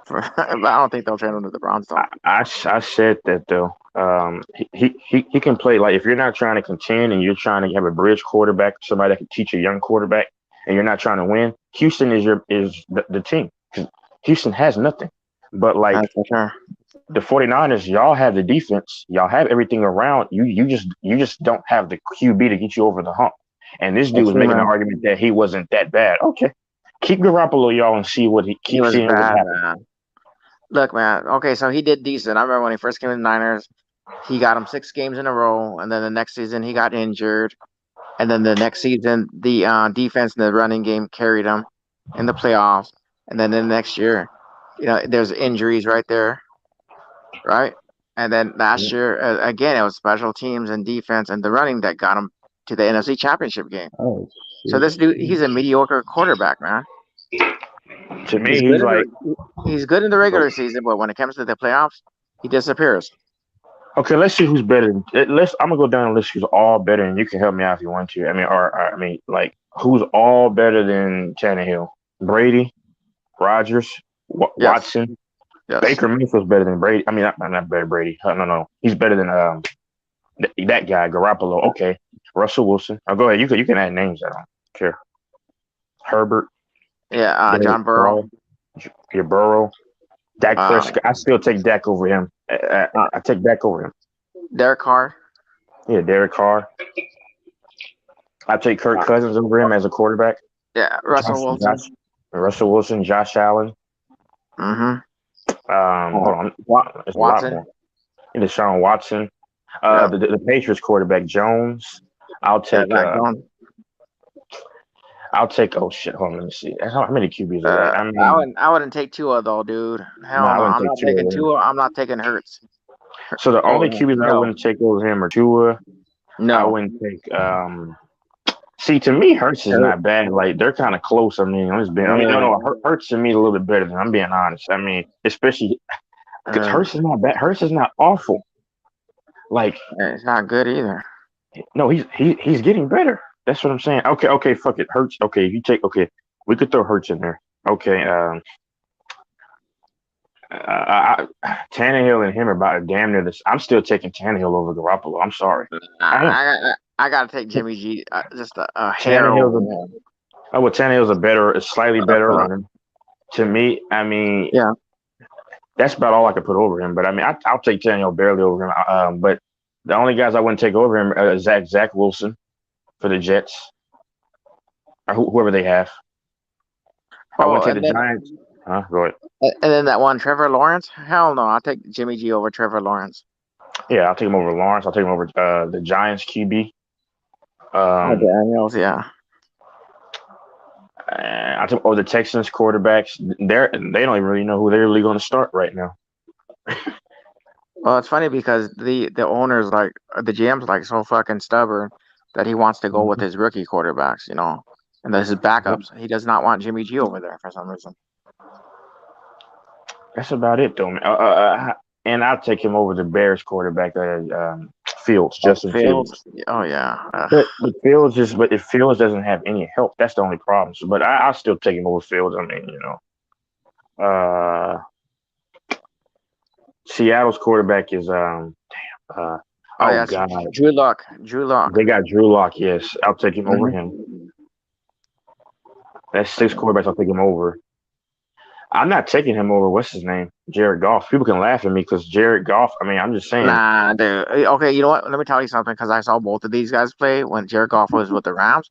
But I don't think they'll trade him to the Browns though. I said that though. He can play like if you're not trying to contend and you're trying to have a bridge quarterback, somebody that can teach a young quarterback, and you're not trying to win. Houston is the team. Houston has nothing, but like That's for sure. the 49ers, y'all have the defense, y'all have everything around you. You just don't have the QB to get you over the hump. And this dude That's was true, making an man. argument that he wasn't that bad. Okay, keep Garoppolo, y'all, and see what he He keep was seeing what bad, happens. man. Look, man. Okay, so he did decent. I remember when he first came to the Niners, he got him 6 games in a row, and then the next season he got injured. And then the next season, the defense and the running game carried them in the playoffs. And then the next year, there's injuries right there, right? And then last year, again, it was special teams and defense and the running that got him to the NFC Championship game. Oh, So shit. this dude, he's a mediocre quarterback, man. To me, He's he's good like, he's good in the regular season, but when it comes to the playoffs, he disappears. okay, let's see who's better. I'm gonna go down the list who's all better, and you can help me out if you want to. I mean, I mean, like who's all better than Tannehill? Brady, Rodgers, Yes, Watson, yes. Baker Mayfield's better than Brady. I mean, not better Brady. No, he's better than that guy Garoppolo. Okay, Russell Wilson. Oh, go ahead. You can add names. I don't care. Herbert, Yeah, Derek John Burrow. Carr, your Burrow, Dak Uh, Prescott. I still take Dak over him. I take Dak over him. Derek Carr. Yeah, Derek Carr. I take Kirk Cousins over him as a quarterback. Yeah, Russell Wilson. Russell Wilson, Josh Allen. Mm-hmm. Hold on, there's a lot Watson. more. And Deshaun Watson. Yeah. The Patriots quarterback Jones. I'll take. Mac Jones. I'll take. Oh shit! Hold on, let me see. How many QBs is that? I mean, I wouldn't take Tua though, dude. Hell I no, wouldn't I'm take not Tua. taking Tua. I'm not taking Hurts. So the only Oh, QBs I no. wouldn't take over him are Tua. I No, wouldn't take. See, to me, Hurts is not bad. Like they're kind of close. I mean, Hurts to me a little bit better than I'm being honest. I mean, especially because Hurts is not bad. Hurts is not awful. Like it's not good either. no, he's getting better. That's what I'm saying. Okay, fuck it, Hurts. Okay, if you take we could throw Hurts in there. Okay, Tannehill and him are about damn near this. I'm still taking Tannehill over Garoppolo. I'm sorry. I gotta take Jimmy G. Just a hair over him. Tannehill's a slightly better runner. To me, I mean, Yeah. that's about all I could put over him. But I mean, I'll take Tannehill barely over him. But the only guys I wouldn't take over him are Zach Wilson for the Jets or whoever they have. I wouldn't take the Giants. Go ahead. And then that one, Trevor Lawrence. Hell no, I'll take Jimmy G over Trevor Lawrence. Yeah, I'll take him over Lawrence. I'll take him over the Giants QB. Daniels, yeah. I took over the Texans quarterbacks. They don't even really know who they're really going to start right now. Well, it's funny because the owners like the GM's like so fucking stubborn that he wants to go with his rookie quarterbacks, and this is backups. He does not want Jimmy G over there for some reason. That's about it, though, man. And I'll take him over the Bears quarterback, Fields, Justin Fields. Oh yeah. But if Fields doesn't have any help, that's the only problem. So, but I'll still take him over Fields. I mean, Seattle's quarterback is God. Drew Lock. They got Drew Lock. Yes, I'll take him over him. That's 6 quarterbacks. I'll take him over. I'm not taking him over. What's his name? Jared Goff. People can laugh at me because Jared Goff. I mean, I'm just saying. Nah, dude. Okay, you know what? Let me tell you something because I saw both of these guys play when Jared Goff was with the Rams.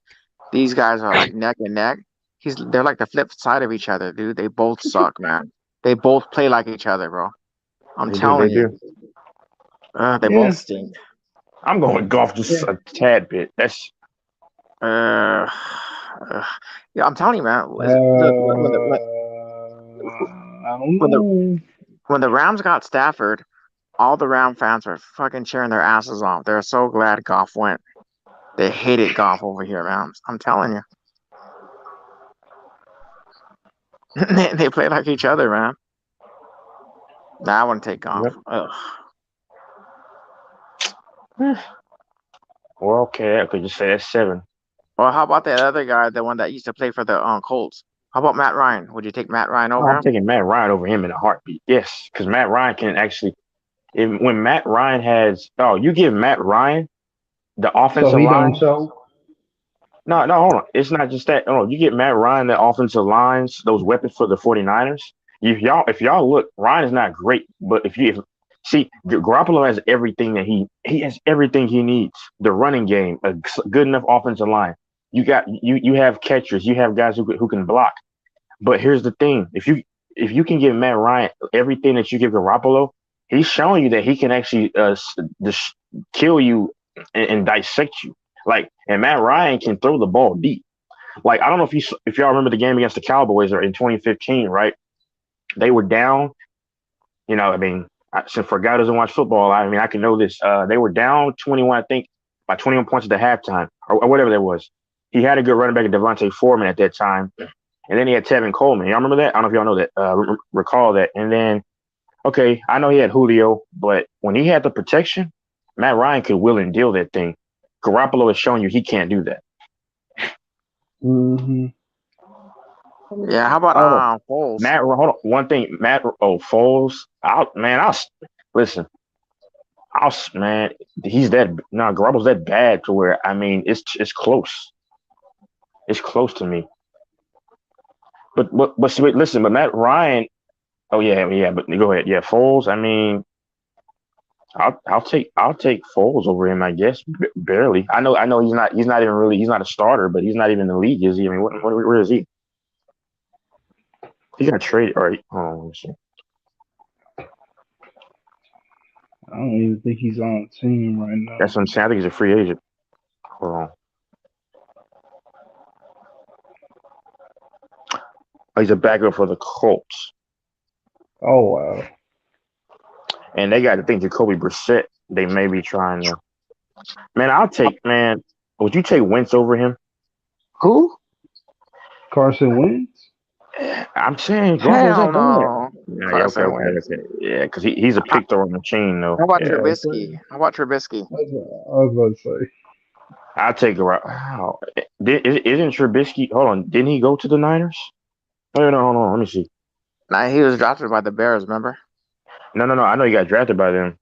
These guys are like neck and neck. They're like the flip side of each other, dude. They both suck, man. They both play like each other, bro. I'm telling you. They both stink. I'm going Goff just a tad bit. That's. Yeah, I'm telling you, man. I don't know. When the Rams got Stafford, all the Ram fans were fucking cheering their asses off. They're so glad Goff went. They hated Goff over here, man. I'm telling you. They play like each other, man. Nah, I wouldn't take Goff. Yep. Well, okay, I could just say that's 7. Well, how about that other guy, the one that used to play for the Colts? How about Matt Ryan? Would you take Matt Ryan over him? I'm taking Matt Ryan over him in a heartbeat. Yes, because Matt Ryan can actually when Matt Ryan you give Matt Ryan the offensive line. No, hold on. It's not just that. No, you get Matt Ryan the offensive lines, those weapons for the 49ers. If y'all look, Ryan is not great, but if see, Garoppolo has everything that he has everything he needs. The running game, a good enough offensive line. You have catchers, you have guys who can block. But here's the thing: if you can give Matt Ryan everything that you give Garoppolo, he's showing you that he can actually kill you and dissect you. Like, and Matt Ryan can throw the ball deep. Like, I don't know if y'all remember the game against the Cowboys or in 2015, right? They were down. You know, I mean, so for a guy who doesn't watch football, I mean, I can know this. They were down 21, I think, by 21 points at the halftime or whatever that was. He had a good running back at Devontae Foreman at that time. And then he had Tevin Coleman. Y'all remember that? I don't know if y'all know that, recall that. And then, okay, I know he had Julio, but when he had the protection, Matt Ryan could will and deal that thing. Garoppolo has shown you he can't do that. Mm-hmm. Yeah, how about Foles? Matt, hold on. One thing, Foles. Listen. Man, he's that. No, Garoppolo's that bad to where I mean, it's close. It's close to me. But see, wait, listen, but Matt Ryan. Oh yeah. But go ahead. Yeah, Foles. I mean, I'll take Foles over him. I guess barely. I know he's not even really he's not a starter, but he's not even in the league, is he? I mean, where is he? He got traded. All right. Hold on, let me see. I don't even think he's on a team right now. That's what I'm saying. I think he's a free agent. Hold on. Oh, he's a backup for the Colts. Oh wow. And they got to think Jacoby Brissett. They may be trying to. Man, would you take Wentz over him? Who? Carson Wentz? I'm saying, Hell no. Yeah, okay. Yeah, because he's a pick throwing machine, though. How about Yeah. Trubisky? How about Trubisky? I was about to say. I'll take a route. Wow. Isn't Trubisky? Hold on. Didn't he go to the Niners? Oh, no, hold on. Let me see. Nah, he was drafted by the Bears, remember? No. I know he got drafted by them.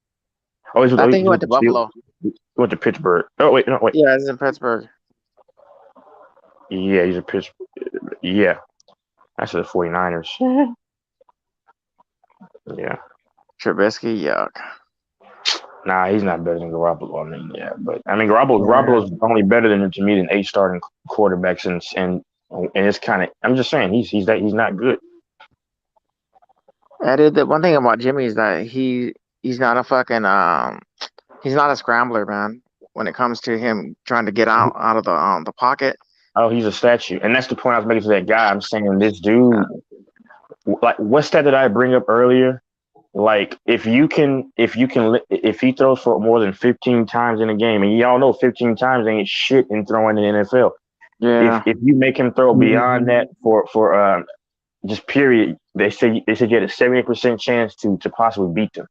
Oh, I think he went to Buffalo. He went to Pittsburgh. Oh, wait. No, wait. Yeah, he's in Pittsburgh. Yeah, he's a Pittsburgh. Yeah. That's the 49ers. Yeah. Trubisky, yuck. Nah, he's not better than Garoppolo. I mean, yeah, but I mean, Garoppolo's only better than to me than 8 starting quarterbacks, and it's kind of. I'm just saying he's not good. Yeah, dude, the one thing about Jimmy is that he's not a fucking he's not a scrambler, man. When it comes to him trying to get out of the pocket. Oh, he's a statue, and that's the point I was making to that guy. I'm saying this dude, like, what's that I bring up earlier? Like, if he throws for more than 15 times in a game, and y'all know 15 times ain't shit in throwing in the NFL. Yeah. If you make him throw beyond that for just period, they said you had a 78% chance to possibly beat them.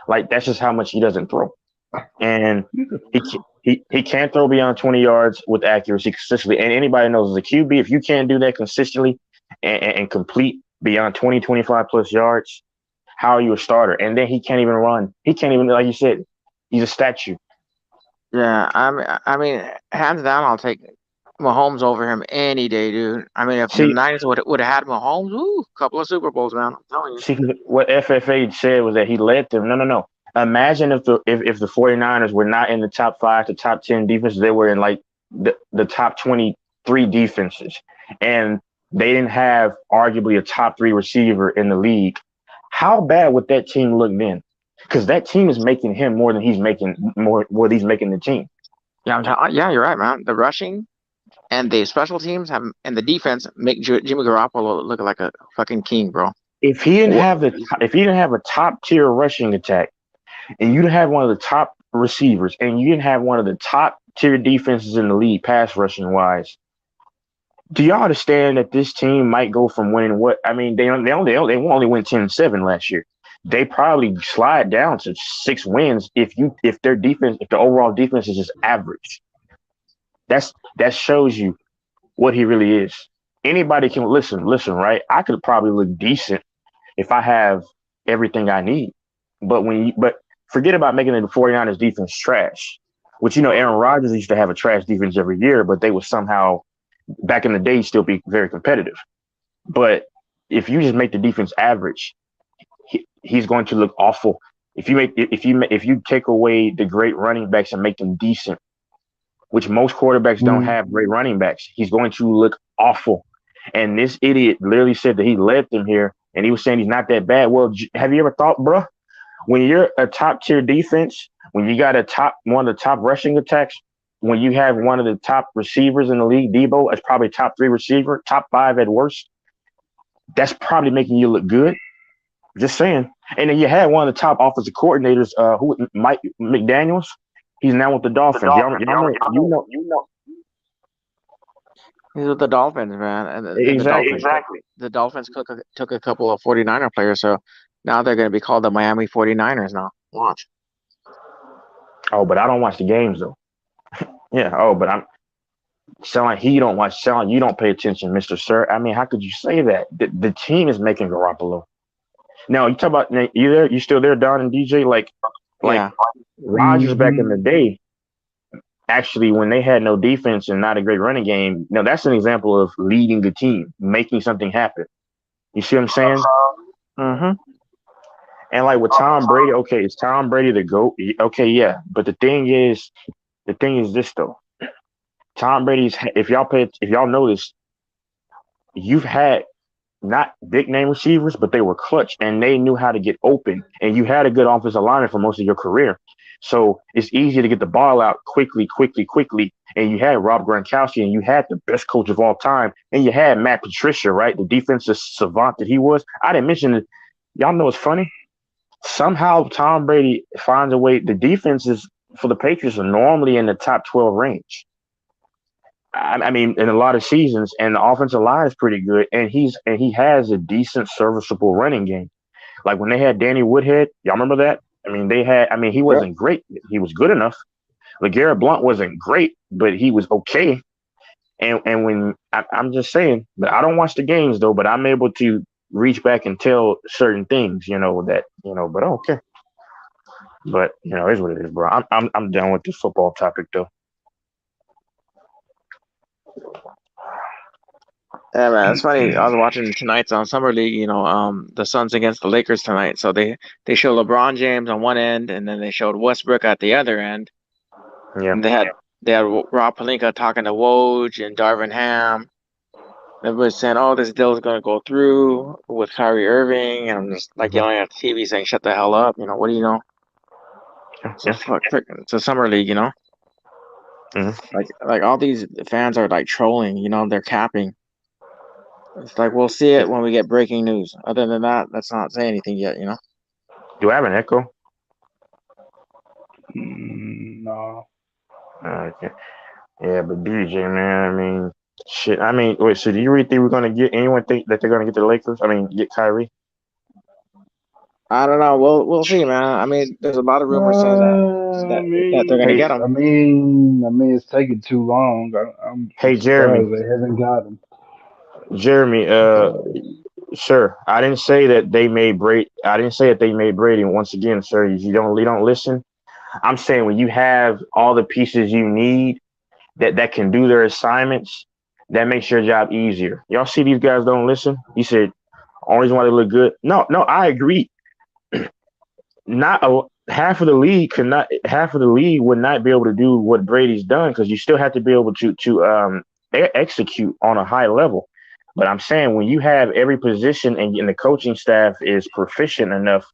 Like, that's just how much he doesn't throw, and he can't throw beyond 20 yards with accuracy consistently. And anybody knows as a QB, if you can't do that consistently and complete beyond 20, 25 plus yards, how are you a starter? And then he can't even run. He can't even, like you said, he's a statue. Yeah, I mean, hands down, I'll take Mahomes over him any day, dude. I mean, if the Niners would have had Mahomes, a couple of Super Bowls, man. I'm telling you. See, what FFA said was that he led them. No. Imagine if the 49ers were not in the top 5 to top 10 defenses, they were in like the top 23 defenses, and they didn't have arguably a top 3 receiver in the league. How bad would that team look then? Because that team is making him more than he's making the team. Yeah, you're right, man. The rushing and the special teams and the defense make Jimmy Garoppolo look like a fucking king, bro. If he didn't have a top tier rushing attack, and you didn't have one of the top receivers, and you didn't have one of the top tier defenses in the league, pass rushing wise, do y'all understand that this team might go from winning what? I mean, they only win 10-7 last year. They probably slide down to 6 wins if the overall defense is just average. That shows you what he really is. Anybody can listen, right? I could probably look decent if I have everything I need. But forget about making the 49ers defense trash, which, Aaron Rodgers used to have a trash defense every year, but they would somehow back in the day still be very competitive. But if you just make the defense average, he's going to look awful. If you take away the great running backs and make them decent, which most quarterbacks don't have great running backs, he's going to look awful. And this idiot literally said that he led them here, and he was saying he's not that bad. Well, have you ever thought, bro, when you're a top tier defense, when you got one of the top rushing attacks, when you have one of the top receivers in the league, Debo, is probably top 3 receiver, top 5 at worst. That's probably making you look good. Just saying. And then you had one of the top offensive coordinators, Mike McDaniels. He's now with the Dolphins. You know. He's with the Dolphins, man. And Exactly. The Dolphins took a couple of 49er players, so now they're going to be called the Miami 49ers now. Watch. Oh, but I don't watch the games, though. Yeah. Oh, but I'm sound like you don't pay attention, Mr. Sir. I mean, how could you say that? The team is making Garoppolo. Now, you talk about you there? You still there, Don and DJ? Like Yeah. Rodgers back in the day. Actually, when they had no defense and not a great running game, that's an example of leading the team, making something happen. You see what I'm saying? Mm-hmm. And like with Tom Brady, okay, is Tom Brady the GOAT? Okay, yeah. But the thing is this though. Tom Brady's, if y'all notice, you've had not big name receivers, but they were clutch and they knew how to get open. And you had a good offensive lineman for most of your career. So it's easy to get the ball out quickly. And you had Rob Gronkowski and you had the best coach of all time. And you had Matt Patricia, right? The defensive savant that he was. I didn't mention it. Y'all know it's funny. Somehow Tom Brady finds a way. The defenses for the Patriots are normally in the top 12 range. I mean, in a lot of seasons, and the offensive line is pretty good, and he has a decent, serviceable running game. Like when they had Danny Woodhead, y'all remember that? I mean, he wasn't great. He was good enough. LeGarrette Blount wasn't great, but he was okay. And when I'm just saying, but I don't watch the games though, but I'm able to reach back and tell certain things, but okay. But it's what it is, bro. I'm done with this football topic though. Yeah, man, it's funny. I was watching tonight's on Summer League. The Suns against the Lakers tonight. So they show LeBron James on one end, and then they showed Westbrook at the other end. Yeah. And they had Rob Pelinka talking to Woj and Darvin Ham. Everybody's saying, "Oh, this deal is going to go through with Kyrie Irving," and I'm just like yelling at the TV saying, "Shut the hell up!" What do you know? It's a Summer League, Mm-hmm. Like all these fans are like trolling. They're capping. It's like we'll see it when we get breaking news. Other than that, let's not say anything yet. Do I have an echo? No. Okay. Yeah, but DJ, man, I mean, shit. I mean, wait. So do you really think we're gonna get anyone think that they're gonna get the Lakers? I mean, get Kyrie? I don't know. We'll see, man. I mean, there's a lot of rumors saying that they're gonna get him. I mean, it's taking too long. I'm Hey, surprised Jeremy. they haven't got him. Jeremy, sir, I didn't say that they made Brady. I didn't say that they made Brady. Once again, sir, you don't listen. I'm saying when you have all the pieces you need that can do their assignments, that makes your job easier. Y'all see these guys don't listen? You said only reason why they look good. No, I agree. Half of the league would not be able to do what Brady's done because you still have to be able to execute on a high level. But I'm saying when you have every position and the coaching staff is proficient enough,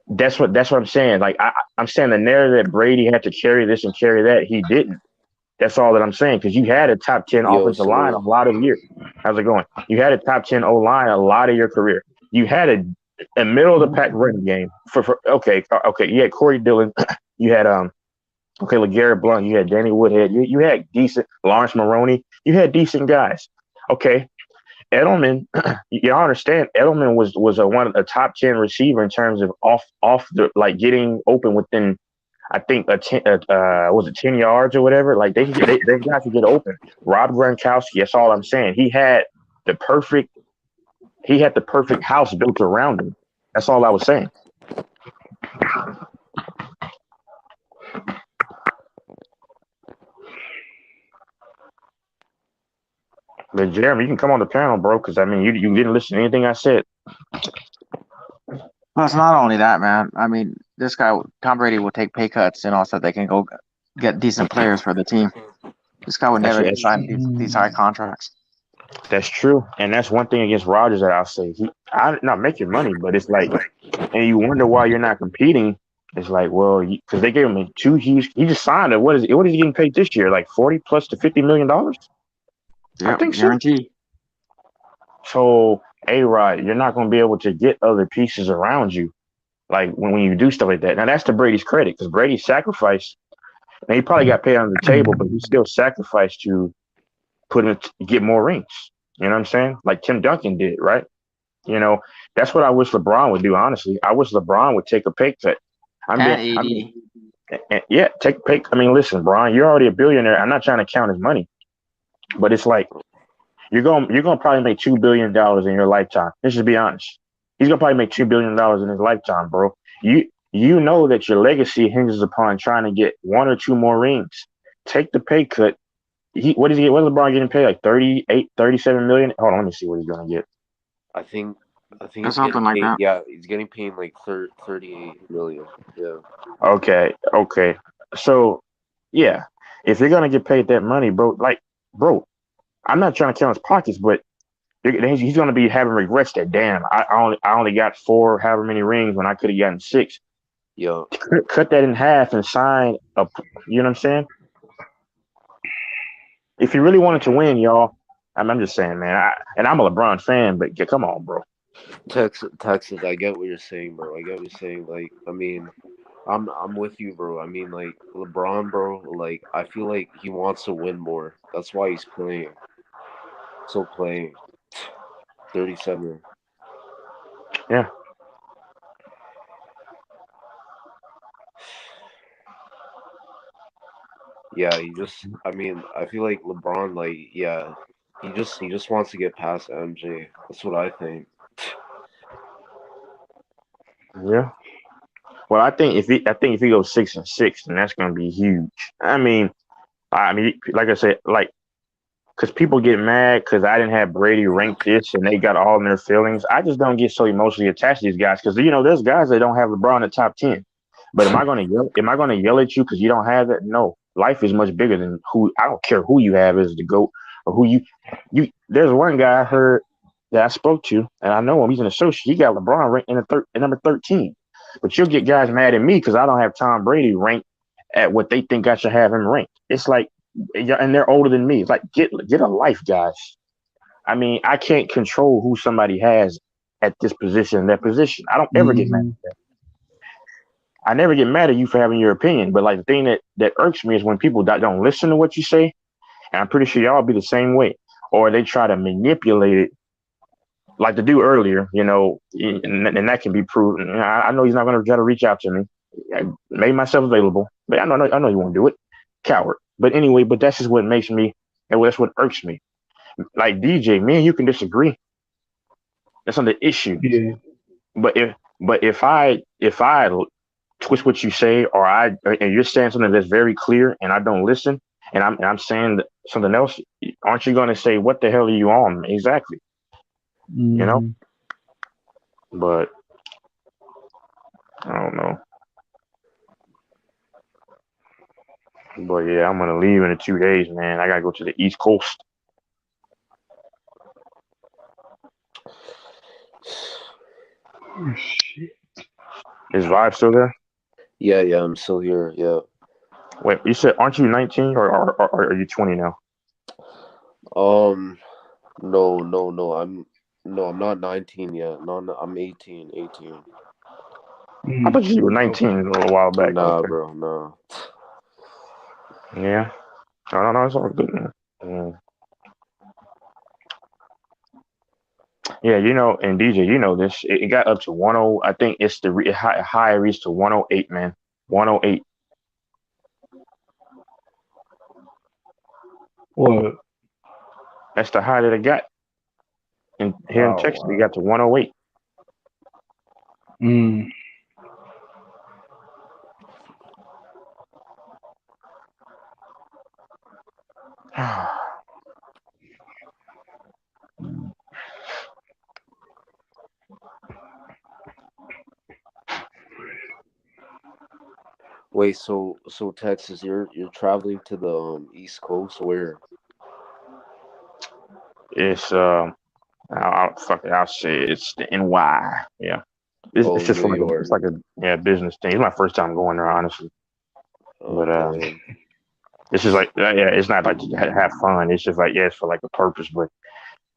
that's what I'm saying. Like I'm saying the narrative that Brady had to carry this and carry that, he didn't. That's all that I'm saying because you had a top 10 offensive line a lot of years. How's it going? You had a top 10 O line a lot of your career. You had a middle of the pack running game okay. You had Corey Dillon. You had LeGarrette Blount. You had Danny Woodhead. You had decent Lawrence Maroney. You had decent guys. Okay, Edelman. You understand? Edelman was a top 10 receiver in terms of off the like getting open within. I think 10 yards or whatever. Like they got to get open. Rob Gronkowski. That's all I'm saying. He had the perfect house built around him. That's all I was saying. But Jeremy, you can come on the panel, bro, because I mean, you didn't listen to anything I said. Well, it's not only that, man. I mean, this guy, Tom Brady, will take pay cuts and also they can go get decent players for the team. This guy would never sign these high contracts. That's true, and that's one thing against Rodgers that I'll say. I'm not making money, but it's like, and you wonder why you're not competing. It's like, well, because they gave him two huge. He just signed it. What is he getting paid this year? Like 40 plus to $50 million. I Yep, think so. guarantee. So, A-Rod, you're not going to be able to get other pieces around you. Like when you do stuff like that. Now that's to Brady's credit because Brady sacrificed. And he probably got paid under the table, but he still sacrificed to get more rings. You know what I'm saying? Like Tim Duncan did, right? You know, that's what I wish LeBron would do. Honestly, I wish LeBron would take a pay cut. And I mean, AD. yeah, take a pay. I mean, listen, Brian, you're already a billionaire. I'm not trying to count his money, but it's like you're gonna probably make $2 billion in your lifetime. Let's just be honest. He's gonna probably make $2 billion in his lifetime, bro. You know that your legacy hinges upon trying to get one or two more rings. Take the pay cut. What is he? What is LeBron getting paid? Like 38, 37 million? Hold on, let me see what he's gonna get. I think I think Or he's getting something like paid. that. Yeah, he's getting paid like 38 million. Yeah. Okay. So yeah, if you're gonna get paid that money, bro, bro, I'm not trying to count his pockets, but he's going to be having regrets that damn I only got four however many rings when I could have gotten six. Yo, Cut that in half and sign up. You know what I'm saying? If you really wanted to win, y'all, I'm just saying, man. And I'm a LeBron fan, but yeah, come on, bro. Texas, I get what you're saying, bro. I get what you're saying. Like, I mean, I'm with you, bro. I mean, like LeBron, bro. Like, I feel like he wants to win more. That's why he's playing. So playing 37. Yeah, Yeah, he just. I mean, I feel like LeBron. Like, yeah, he just wants to get past MJ. That's what I think. yeah. Well, I think if he goes 6-6, then that's going to be huge. I mean, like I said, like because people get mad because I didn't have Brady ranked this and they got all in their feelings. I just don't get so emotionally attached to these guys because there's guys that don't have LeBron in the top 10. But am I going to yell? Am I going to yell at you because you don't have it? No. Life is much bigger than who. I don't care who you have as the goat or who you. There's one guy I heard that I spoke to, and I know him. He's an associate. He got LeBron ranked in number 13. But you'll get guys mad at me because I don't have Tom Brady ranked at what they think I should have him ranked. It's like, and they're older than me. It's like get a life, guys. I mean, I can't control who somebody has at this position, that position. I don't ever get mad. Hmm. I never get mad at you for having your opinion, but like the thing that irks me is when people don't listen to what you say, and I'm pretty sure y'all be the same way, or they try to manipulate it, like the dude earlier, and that can be proven. I know he's not going to try to reach out to me. I made myself available, but I know he won't do it. Coward. But anyway, but that's just what makes me, and that's what irks me. Like DJ, me and you can disagree. That's not the issue. Yeah. But if I twist what you say, and you're saying something that's very clear, and I don't listen, and I'm saying something else, aren't you going to say what the hell are you on? Exactly, you know. Hmm. But I don't know. But yeah, I'm gonna leave in 2 days, man. I gotta go to the East Coast. Oh, shit. Is Vibe still there? Yeah, I'm still here. Yeah. Wait, you said aren't you 19 or are you 20 now? Um. No. I'm not 19 yet. No, I'm 18. 18. I Mm. thought you were 19 a little while back. Nah, Okay. bro. Nah. Yeah. No, it's all good, man. Yeah, and DJ, this. It got up to 10. I think it's high reached to 108, man. 108. What? That's the high that it got. And here in Oh Texas, we wow. got to 108. Mm. Wait. So Texas, you're traveling to the East Coast. Where? It's fuck it, I'll say it's the NY. Yeah. It's just for New like York. it's like a business thing. It's my first time going there, honestly. Oh, But damn. it's just like it's not like to have fun. It's just like it's for like a purpose. But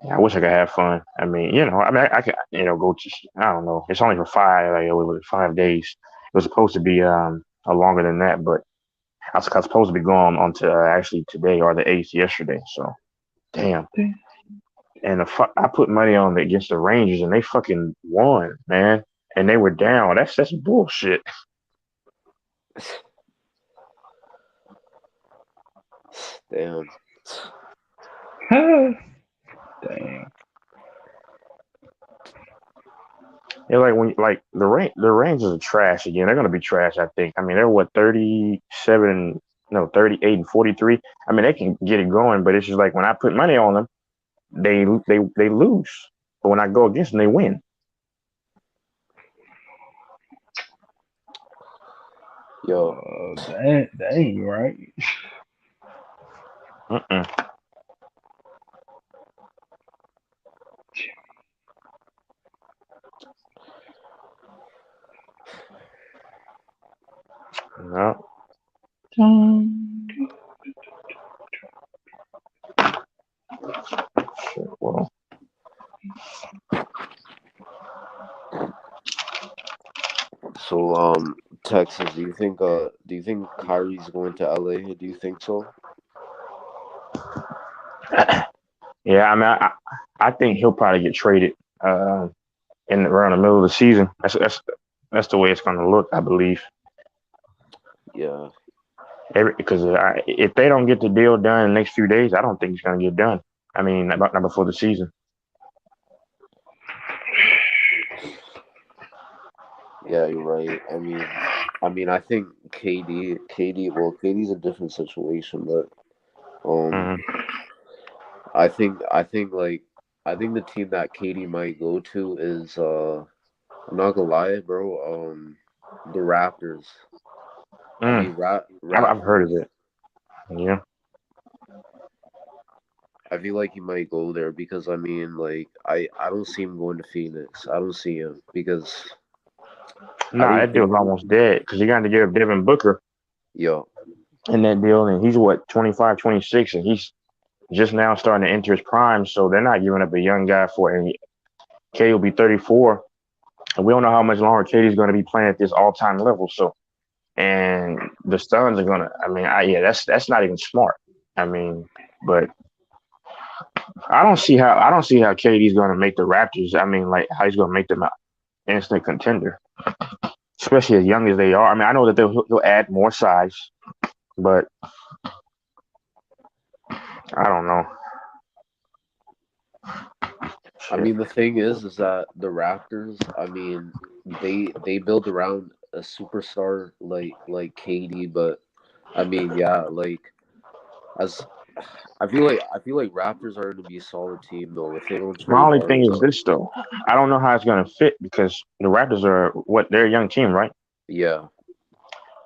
yeah, I wish I could have fun. I mean, I could go to I don't know. It's only for 5 days. It was supposed to be a longer than that, but I was supposed to be going on to actually today or the 8th yesterday. So damn. And I put money on against the Rangers, and they fucking won, man. And they were down. That's bullshit. Damn. Dang. Yeah, like when the Rangers are trash again. They're gonna be trash, I think. I mean, they're what 37, no 38 and 43. I mean, they can get it going, but it's just like when I put money on them, they lose. But when I go against them, they win. Yo, That ain't right. Mm-mm. No. Shit, well, so Texas, do you think Kyrie's going to LA? Do you think so? yeah. I mean, I think he'll probably get traded in around the middle of the season. That's the way it's gonna look, I believe. Yeah. Because if they don't get the deal done in the next few days, I don't think it's going to get done. I mean, not before the season. Yeah, you're right. I think KD's a different situation, but um, Hmm. I think the team that KD might go to is I'm not gonna lie, bro. The Raptors. I Mm. mean, I've heard of Raptors. it. Yeah. I feel like he might go there because I don't see him going to Phoenix. I don't see him because I Nah, think that deal's almost dead because you got to give Devin Booker yo in that deal, and he's what 25, 26, and he's just now starting to enter his prime. So they're not giving up a young guy for it. And K will be 34, and we don't know how much longer KD's going to be playing at this all-time level. So, and the Suns are gonna. I mean, that's not even smart. I mean, but I don't see how KD's going to make the Raptors. I mean, like how he's going to make them an instant contender, especially as young as they are. I mean, I know that he'll add more size, but I don't know. I Shit. mean, the thing is that the Raptors, I mean, they build around a superstar like KD, but I mean, yeah, as I feel like Raptors are going to be a solid team though if they don't My trade only thing is Lonzo. this though. I don't know how it's going to fit because the Raptors are what they're a young team, right? Yeah.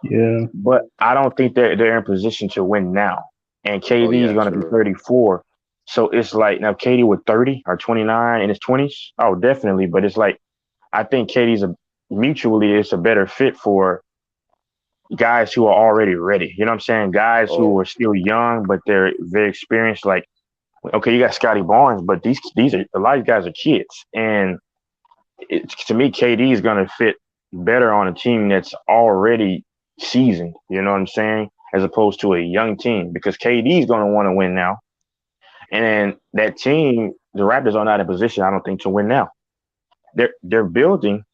Yeah. But I don't think they're in position to win now. And Oh KD is yeah, going to be true. 34. So it's like now KD with 30 or 29 in his 20s. Oh, definitely. But it's like I think KD's mutually it's a better fit for guys who are already ready. You know what I'm saying? Guys who Oh are still young but they're very experienced. Like okay, you got Scotty Barnes, but these are a lot of these guys are kids, and to me, KD is going to fit better on a team that's already seasoned. You know what I'm saying? As opposed to a young team, because KD is going to want to win now, and that team, the Raptors are not in position, I don't think, to win now. They're building,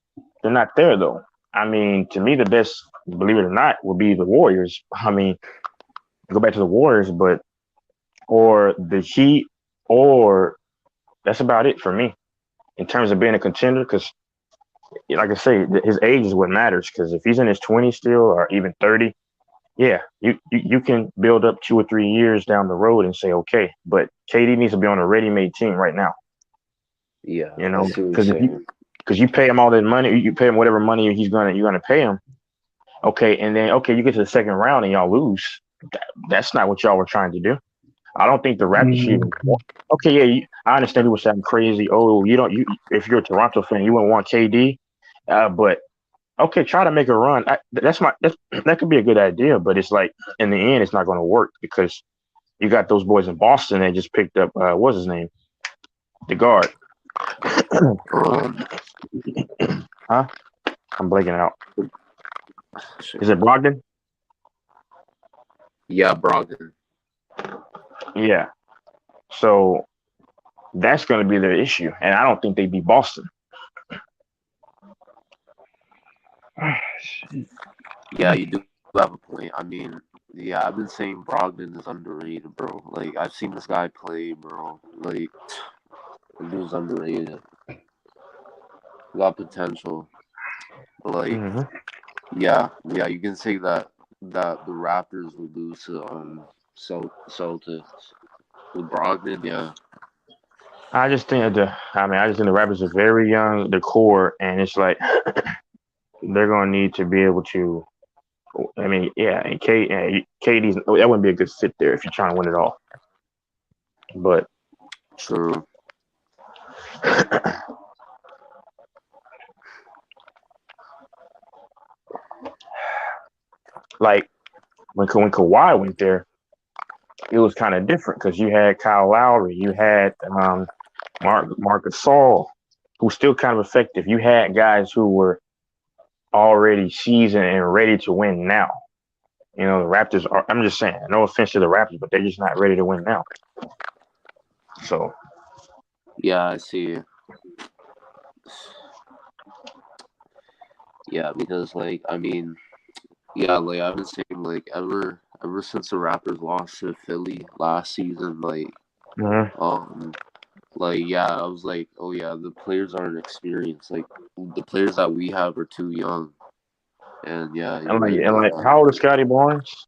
they're not there though. I mean, to me, the best, believe it or not, would be the Warriors. I mean, go back to the Warriors, but or the Heat, or that's about it for me in terms of being a contender. Because like I say, his age is what matters. Because if he's in his 20s still, or even 30, yeah, you can build up 2 or 3 years down the road and say okay. But KD needs to be on a ready-made team right now. yeah, You I know, see what you're because if you saying. because you pay him all that money, you pay him whatever money you're gonna pay him. Okay, and then okay, you get to the second round and y'all lose. That's not what y'all were trying to do. I don't think the Raptors should even. Mm-hmm. Okay, yeah, I understand people saying crazy. Oh, you don't. You if you're a Toronto fan, you wouldn't want KD. But okay, try to make a run. That could be a good idea, but it's like in the end, it's not going to work because you got those boys in Boston. They just picked up what's his name, the guard. Um, Huh? I'm blanking out. shit. Is it Brogdon? Yeah, Brogdon. Yeah. So that's going to be their issue, and I don't think they beat Boston. Shit. Yeah, you do have a point. I mean, yeah, I've been saying Brogdon is underrated, bro. Like, I've seen this guy play, bro. Like, the dude's underrated. Got potential. But, like, Hmm. yeah, you can say that the Raptors would lose to Celtics with Brogdon. Yeah, I just think I just think the Raptors are very young, the core, and it's like they're going to need to be able to. I mean, yeah, and KD's that wouldn't be a good fit there if you're trying to win it all. But true. like when Kawhi went there, it was kind of different because you had Kyle Lowry, you had Marc Gasol, who's still kind of effective. You had guys who were already seasoned and ready to win now. You know, the Raptors are. I'm just saying, no offense to the Raptors, but they're just not ready to win now. So Yeah, I see. Yeah, because like I mean, yeah, like I've been saying like ever since the Raptors lost to Philly last season, mhm. um yeah, I was like, oh yeah, the players aren't experienced. Like the players that we have are too young. And yeah, you're right And about like, that. how old is Scotty Barnes?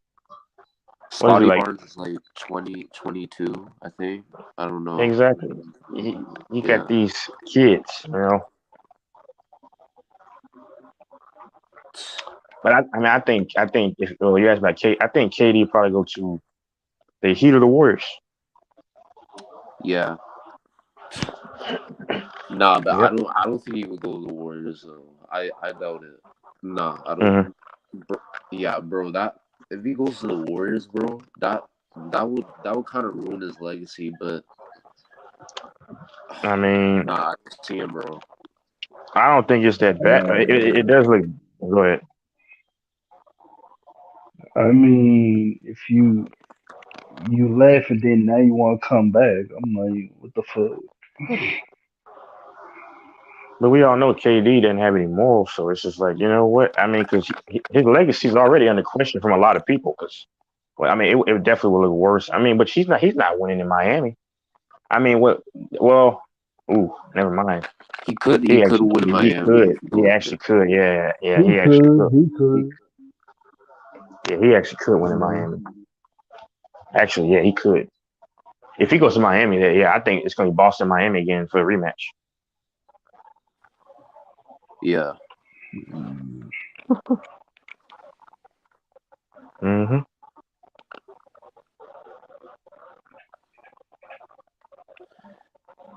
What is he Scotty like? Barnes is like 20, 22, I think. I don't know. Exactly. He got Yeah. these kids, you know. But I mean, I think if you ask about I think KD probably go to the Heat of the Warriors. Yeah. Nah, but Yep. I don't think he would go to the Warriors though. I doubt it. Nah, I don't. Hmm. Bro, yeah, bro. That if he goes to the Warriors, bro, that would kind of ruin his legacy. But I mean, nah, I can see him, bro. I don't think it's that bad. It does look. Go ahead. I mean, if you laugh and then now you want to come back, I'm like, what the fuck? But we all know KD didn't have any morals, so it's just like, you know what? I mean, because his legacy is already under question from a lot of people. Because, well, I mean, it definitely will look worse. I mean, but he's not winning in Miami. I mean, what? Well, ooh, never mind. He could win He Miami could. if he He goes actually there. could. Yeah, yeah. He He actually could, could. he could. Yeah, he actually could win in Miami. Actually, yeah, he could. If he goes to Miami, then yeah, I think it's going to be Boston Miami again for a rematch. Yeah. Mm-hmm.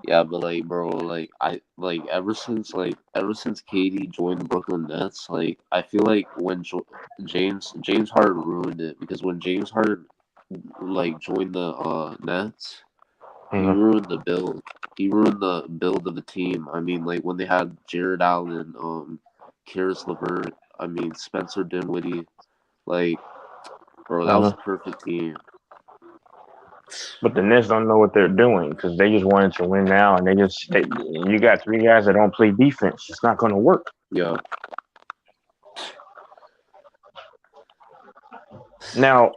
Yeah, but like, bro, ever since KD joined the Brooklyn Nets, like I feel like when James Harden ruined it because when James Harden like joined the Nets, he Mm-hmm. ruined the build. He ruined the build of the team. I mean, like when they had Jared Allen, Karis LeVert, I mean Spencer Dinwiddie, like bro, that was Mm-hmm. a perfect team. But the Nets don't know what they're doing because they just wanted to win now, and you got three guys that don't play defense. It's not going to work. Yeah, Now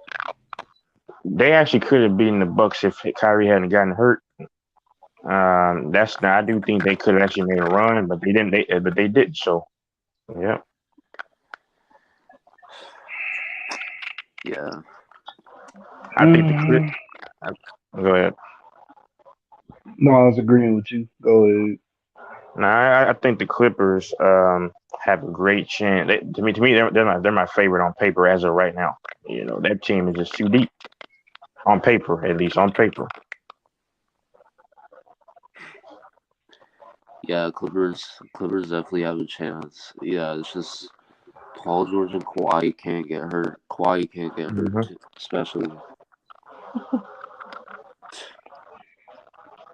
they actually could have beaten the Bucks if Kyrie hadn't gotten hurt. That's now I do think they could have actually made a run, but they didn't. But they didn't. So yeah, yeah. I think the Clip. Mm, Go ahead. no, I was agreeing with you. Go ahead. Now I think the Clippers have a great chance. To me, they're my favorite on paper as of right now. You know that team is just too deep on paper, at least on paper. Yeah, Clippers definitely have a chance. Yeah, it's just Paul George and Kawhi can't get hurt. Kawhi can't get hurt, Mm-hmm. especially.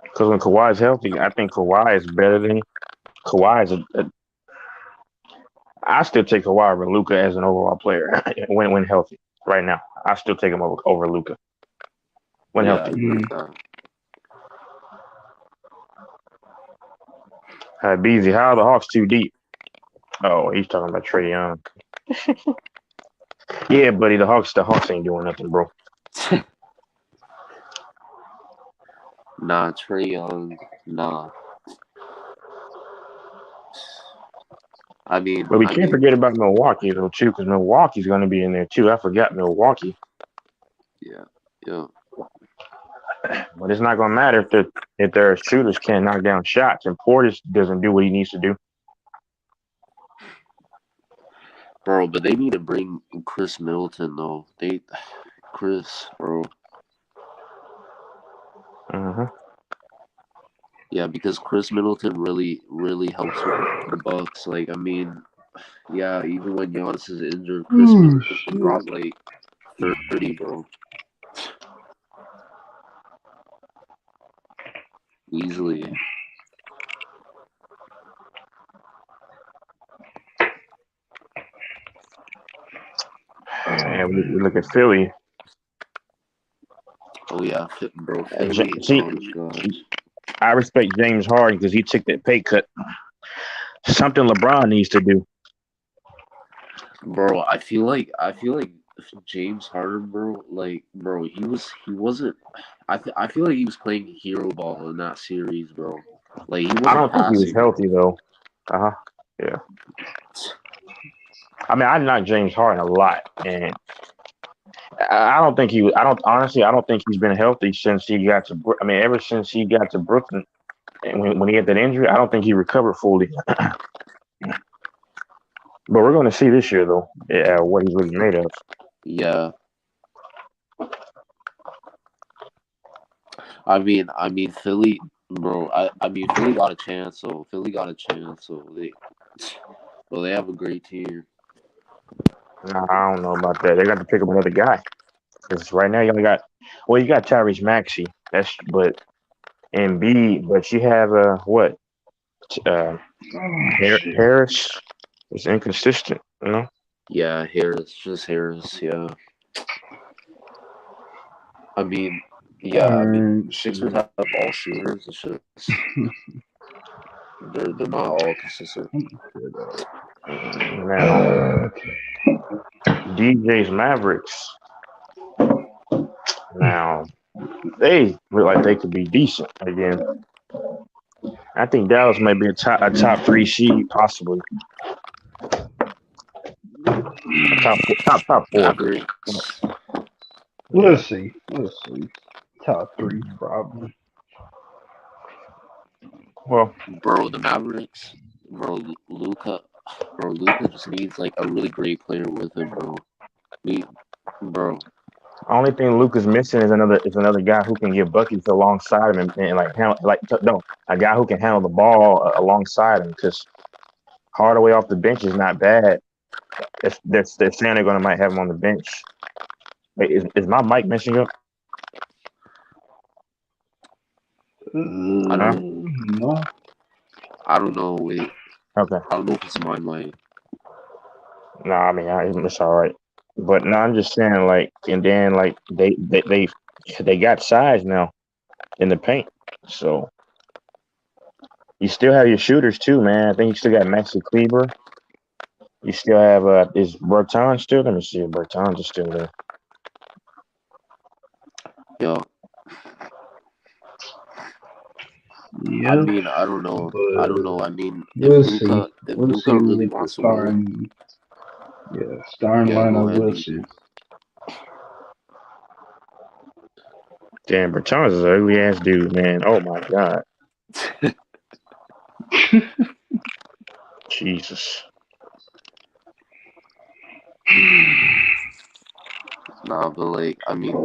Because when Kawhi is healthy, I think Kawhi is better than Kawhi is I still take Kawhi over Luca as an overall player when healthy. Right now, I still take him over Luca when Yeah, I healthy. agree with that. Beezy, how are the Hawks too deep? Oh, he's talking about Trae Young. Yeah, buddy, the Hawks ain't doing nothing, bro. Nah, Trae Young. Nah. But we I can't mean, forget about Milwaukee though too, because Milwaukee's going to be in there too. I forgot Milwaukee, yeah, yeah. but it's not going to matter if their shooters can't knock down shots and Portis doesn't do what he needs to do. Bro, but they need to bring Chris Middleton though. Chris, bro. Mm-hmm. Yeah, because Chris Middleton really helps with the Bucks. Like, I mean, yeah, even when Giannis is injured, Chris Oh Middleton can shit. drop like 30, bro. Easily. And we look at Philly. Oh yeah, bro. Philly. See, Oh gosh. I respect James Harden because he took that pay cut. Something LeBron needs to do. Bro, I feel like James Harden, bro, like bro, he wasn't I feel like he was playing hero ball in that series, bro. Like he I wasn't don't think he was passing. healthy though. Uh huh. Yeah. I mean, I knock James Harden a lot, and I don't think he. I don't honestly. I don't think he's been healthy since he got to. I mean, ever since he got to Brooklyn, and when he had that injury, I don't think he recovered fully. But we're going to see this year, though, what he's really made of. Yeah. I mean Philly, bro, I mean Philly got a chance, so they have a great team. Nah, I don't know about that. They got to pick up another guy because right now you only got. Well, you got Tyrese Maxey. But but you have what? Uh, Oh shit. Harris is inconsistent. You know. Yeah, Harris, yeah. I mean, Sixers Shit. have ball shooters. It's just they're not all consistent. Now, Okay. DJ's Mavericks. Now they look like they could be decent again. I think Dallas might be a top three seed, possibly a top four. Mavericks, Yeah. Let's see. Let's see. Top three probably. Well, the Mavericks, Luca, Luca just needs like a really great player with him, bro. We, bro, only thing Luke is missing is another guy who can give buckets alongside him and like handle no a guy who can handle the ball alongside him because Hardaway off the bench is not bad. If they're saying they're gonna might have him on the bench. Wait, is my mic messing up? I Huh? don't, No. I don't know. Wait, Okay. I don't know if it's my mic. No, I mean it's all right. But no, I'm just saying like, and then like they got size now in the paint, so you still have your shooters too, man. I think you still got Maxi Kleber. You still have is Berton still? Let me see if Bertans is still there. Yo, I Yep. mean, I don't know. I don't know. But I mean, we'll see. If We'll Luca see really with the wants to win, starting. Yeah, starting yeah, go lineup. ahead, We'll BG. see. Damn, Bertans is an ugly ass dude, man. Oh my god, Jesus. Nah, but like, I mean,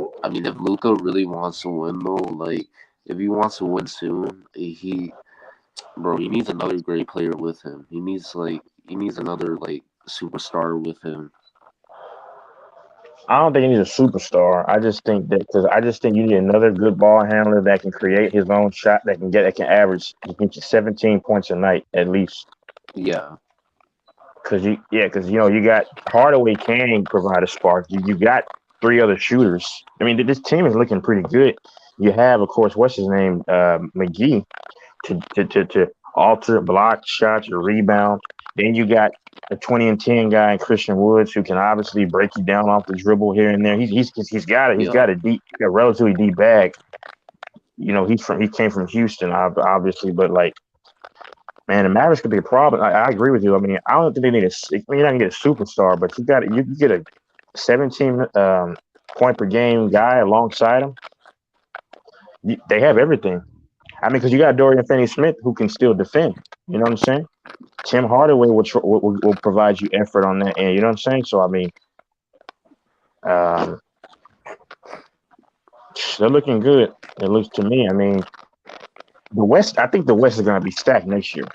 if Luca really wants to win though, like, if he wants to win soon, Bro, he needs another great player with him. He needs another like superstar with him. I don't think he needs a superstar. I just think you need another good ball handler that can create his own shot, that can average, get you 17 points a night at least. Yeah. Because you got Hardaway can provide a spark. You got three other shooters. I mean, this team is looking pretty good. You have, of course, what's his name, McGee, to alter block shots or rebound. Then you got a 20 and 10 guy, Christian Woods, who can obviously break you down off the dribble here and there. He's got a relatively deep bag. You know, he came from Houston, obviously, but like, man, the Mavericks could be a problem. I agree with you. I mean, I don't think they need you're not gonna get a superstar, but you get a 17 point per game guy alongside him. They have everything. I mean, because you got Dorian Finney-Smith who can still defend. You know what I'm saying? Tim Hardaway will provide you effort on that end. You know what I'm saying? So I mean, they're looking good. It looks to me. I mean, the West. I think the West is going to be stacked next year.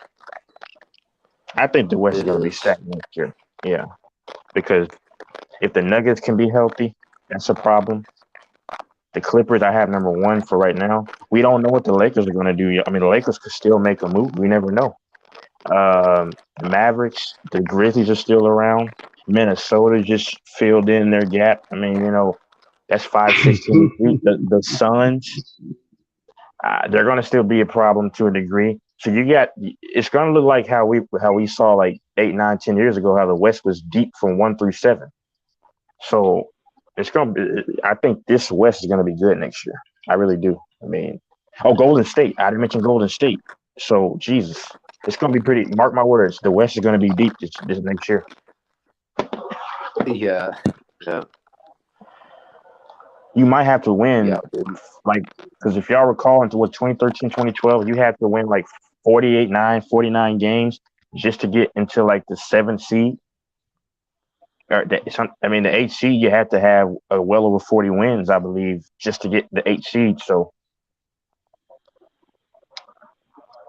I think the West is going to be stacked next year. Yeah, because if the Nuggets can be healthy, that's a problem. The Clippers, I have number one for right now. We don't know what the Lakers are going to do. I mean, the Lakers could still make a move. We never know. The Mavericks, the Grizzlies are still around. Minnesota just filled in their gap. I mean, you know, that's 5-16. The Suns, they're going to still be a problem to a degree. So it's going to look like how we saw like 8, 9, 10 years ago, how the West was deep from 1 through 7. So I think this West is going to be good next year. I really do. I mean, Golden State. I didn't mention Golden State. So Jesus. It's going to be pretty. Mark my words. The West is going to be deep this next year. Yeah. You might have to win, because if y'all recall into 2013, 2012, you had to win like 49 games just to get into like the 7th seed. The 8th seed, you had to have well over 40 wins, I believe, just to get the 8th seed. So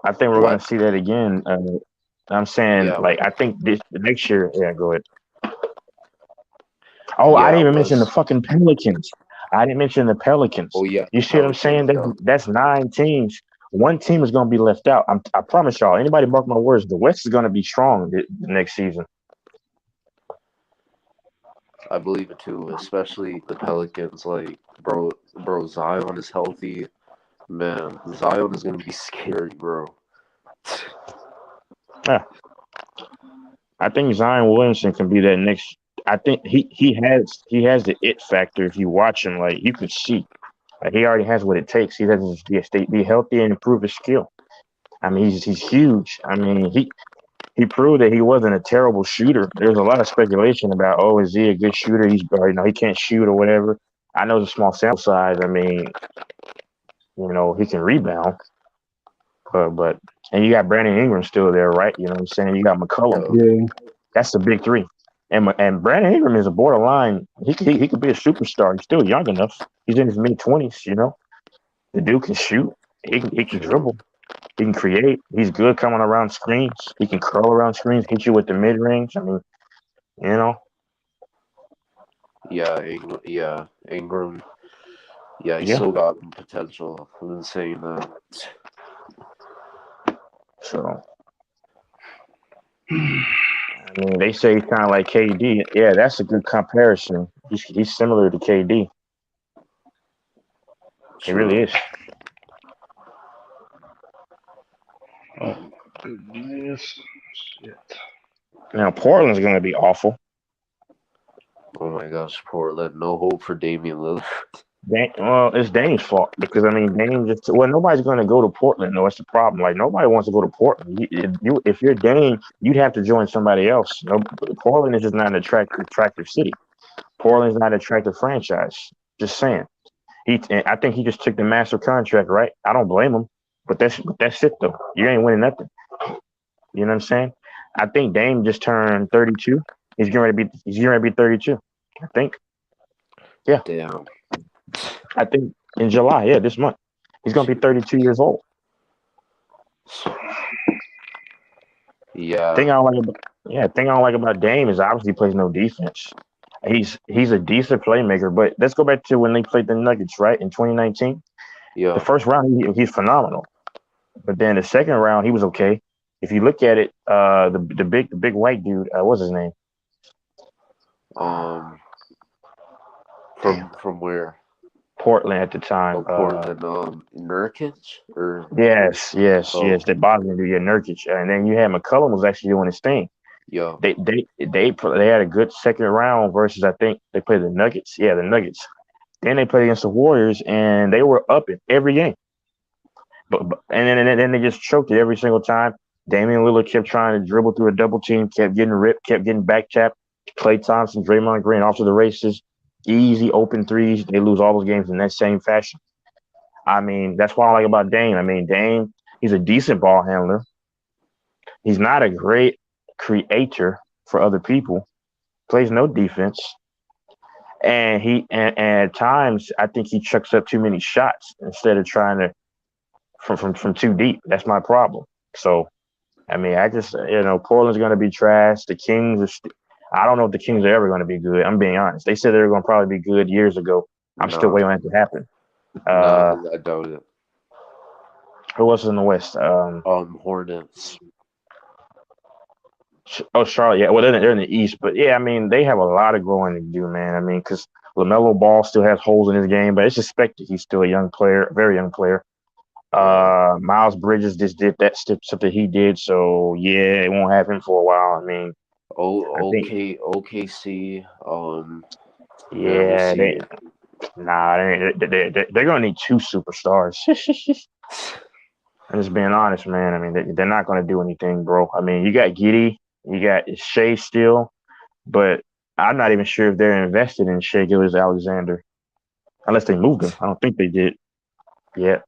I think we're going to see that again. I'm saying, I think this next year. Yeah, go ahead. Oh, I didn't even mention the fucking Pelicans. I didn't mention the Pelicans. Oh yeah. You see what I'm saying? That's 9 teams. One team is going to be left out. I promise y'all. Anybody mark my words? The West is going to be strong the next season. I believe it too, especially the Pelicans. Like, bro, Zion is healthy. Man, Zion is gonna be scary, bro. Yeah. I think Zion Williamson can be that next. I think he has the it factor. If you watch him, like, you can see, like, he already has what it takes. He doesn't just be healthy and improve his skill. I mean, he's huge. I mean, he proved that he wasn't a terrible shooter. There's a lot of speculation about, is he a good shooter? He can't shoot or whatever. I know it's a small sample size. I mean, you know, he can rebound. And you got Brandon Ingram still there, right? You know what I'm saying? You got McCollum. Yeah. That's the big three. And Brandon Ingram is a borderline. He could be a superstar. He's still young enough. He's in his mid-20s, you know. The dude can shoot. He can dribble. He can create. He's good coming around screens. He can curl around screens, hit you with the mid-range. I mean, you know. Yeah, Ingram. Yeah, he's still got potential. I've been saying that. So, I mean, they say he's kind of like KD. Yeah, that's a good comparison. He's similar to KD. He really is. Oh, goodness. Shit. Now, Portland's going to be awful. Oh my gosh, Portland. No hope for Damian Lillard. Well, it's Dame's fault because, I mean, nobody's going to go to Portland. No, that's the problem. Like, nobody wants to go to Portland. If you're Dame, you'd have to join somebody else. No, Portland is just not an attractive city. Portland's not an attractive franchise. Just saying. I think he just took the massive contract, right? I don't blame him. But that's it, though. You ain't winning nothing. You know what I'm saying? I think Dame just turned 32. He's getting ready to be 32. I think. Yeah. Damn. I think in July, this month. He's going to be 32 years old. Yeah. Thing I don't like about thing I don't like about Dame is obviously he plays no defense. He's a decent playmaker, but let's go back to when they played the Nuggets, right, in 2019. Yeah. The first round he's phenomenal, but then the second round he was okay. If you look at it, the big white dude, what's his name? From where? Portland at the time. Oh, Portland. Nurkic or Yes. oh The Bosnian dude, yeah, Nurkic, and then you had McCollum was actually doing his thing. yeah. They had a good second round versus I think they played the Nuggets. Yeah, the Nuggets. Then they played against the Warriors and they were up in every game. But then they just choked it every single time. Damian Lillard kept trying to dribble through a double team, kept getting ripped, kept getting back tapped. Klay Thompson, Draymond Green off to the races. Easy open threes. They lose all those games in that same fashion. I mean, that's what I like about Dame. I mean, Dame, he's a decent ball handler. He's not a great creator for other people. Plays no defense. And at times I think he chucks up too many shots instead of trying to from too deep. That's my problem. So I mean, I just Portland's going to be trash. The Kings are. I don't know if the Kings are ever going to be good. I'm being honest. They said they were going to probably be good years ago. I'm still waiting on that to happen. No, I doubt it. Who else is in the West? Hornets. Oh, Charlotte. Yeah, well, they're in the East, but yeah, I mean, they have a lot of growing to do, man. I mean, because LaMelo Ball still has holes in his game, but it's expected. He's still a young player, very young player. Miles Bridges just did that stuff that he did, so yeah, it won't happen for a while. I mean, OKC. Yeah, they're gonna need two superstars. I'm just being honest, man. I mean, they're not gonna do anything, bro. I mean, you got Giddy, you got Shea still, but I'm not even sure if they're invested in Shea Gilgeous-Alexander, unless they moved him. I don't think they did. Yeah.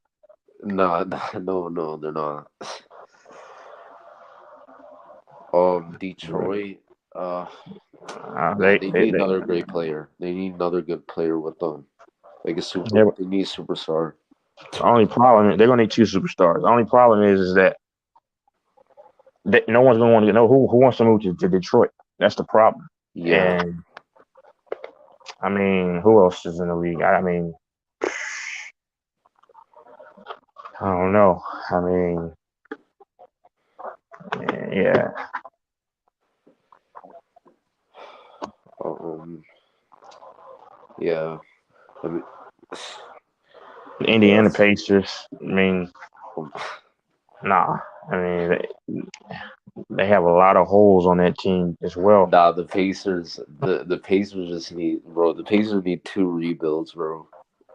No, they're not. Detroit. They need another great player. They need another good player with them. Like a super. Yeah. They need a superstar. The only problem is they're gonna need two superstars. The only problem is that no one's gonna want to know who wants to move to Detroit. That's the problem. Yeah. And I mean, who else is in the league? I mean, I don't know. I mean, yeah. Yeah. I mean, Indiana Pacers. I mean, nah. I mean, they have a lot of holes on that team as well. Nah, the Pacers. The Pacers just need, bro. The Pacers need two rebuilds, bro.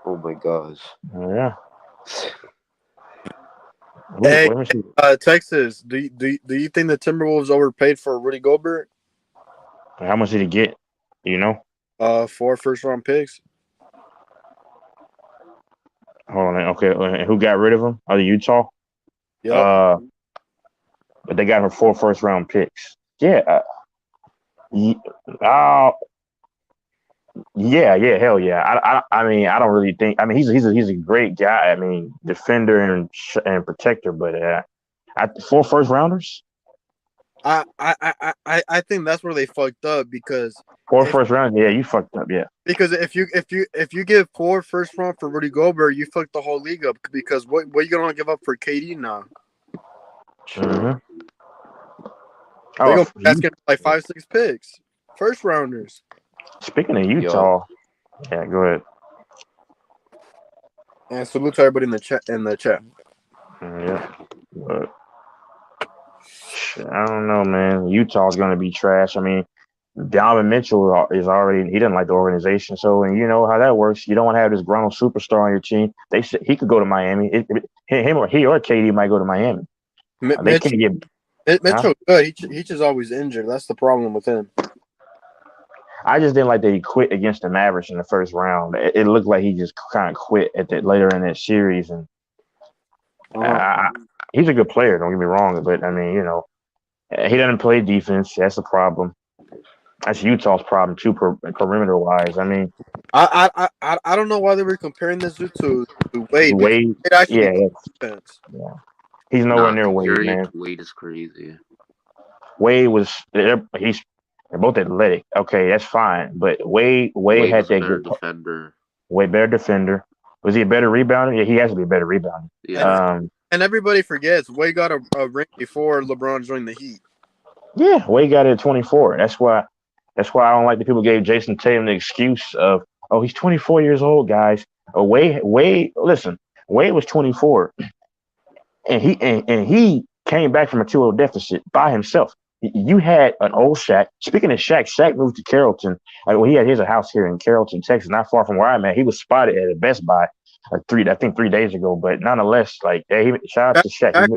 Oh my gosh. Yeah. Hey, Texas. Do you think the Timberwolves overpaid for Rudy Gobert? How much did he get? You know? 4 first-round picks. Hold on. Okay. Who got rid of him? Oh, the Utah? Yeah. But they got her 4 first-round picks. Yeah. Yeah. Hell yeah. I mean, I don't really think. I mean, he's a great guy. I mean, defender and protector. But 4 first-rounders. I think that's where they fucked up because 4 first rounds. Yeah, you fucked up. Yeah. Because if you give 4 first round for Rudy Gobert, you fucked the whole league up. Because what are you gonna give up for KD now? Mm-hmm. They're gonna be asking like 5-6 picks, first rounders. Speaking of Utah, yeah, go ahead. And salute to everybody in the chat. Yeah, but I don't know, man. Utah's gonna be trash. I mean, Donovan Mitchell he doesn't like the organization, so and you know how that works. You don't want to have this grown superstar on your team. They said he could go to Miami. Him or KD might go to Miami. They can't get Mitchell. Good. He just always injured. That's the problem with him. I just didn't like that he quit against the Mavericks in the first round. It looked like he just kind of quit later in that series, and he's a good player. Don't get me wrong, but I mean, you know, he doesn't play defense. That's the problem. That's Utah's problem too, perimeter wise. I mean, I don't know why they were comparing this to Wade. Wade, yeah, he's nowhere near Wade, man. Wade is crazy. Wade was they're both athletic. Okay, that's fine. But Wade Wade had was a that better good, defender. way better defender. Was he a better rebounder? Yeah, he has to be a better rebounder. Yeah. And everybody forgets Wade got a ring before LeBron joined the Heat. Yeah, Wade got it at 24. That's why I don't like the people gave Jason Tatum the excuse of, oh, he's 24 years old, guys. Listen, Wade was 24, and he came back from a 2-0 deficit by himself. You had an old Shaq. Speaking of Shaq, Shaq moved to Carrollton. He had his house here in Carrollton, Texas, not far from where I'm at. He was spotted at a Best Buy, 3 days ago. But nonetheless, like, shout out to Shaq.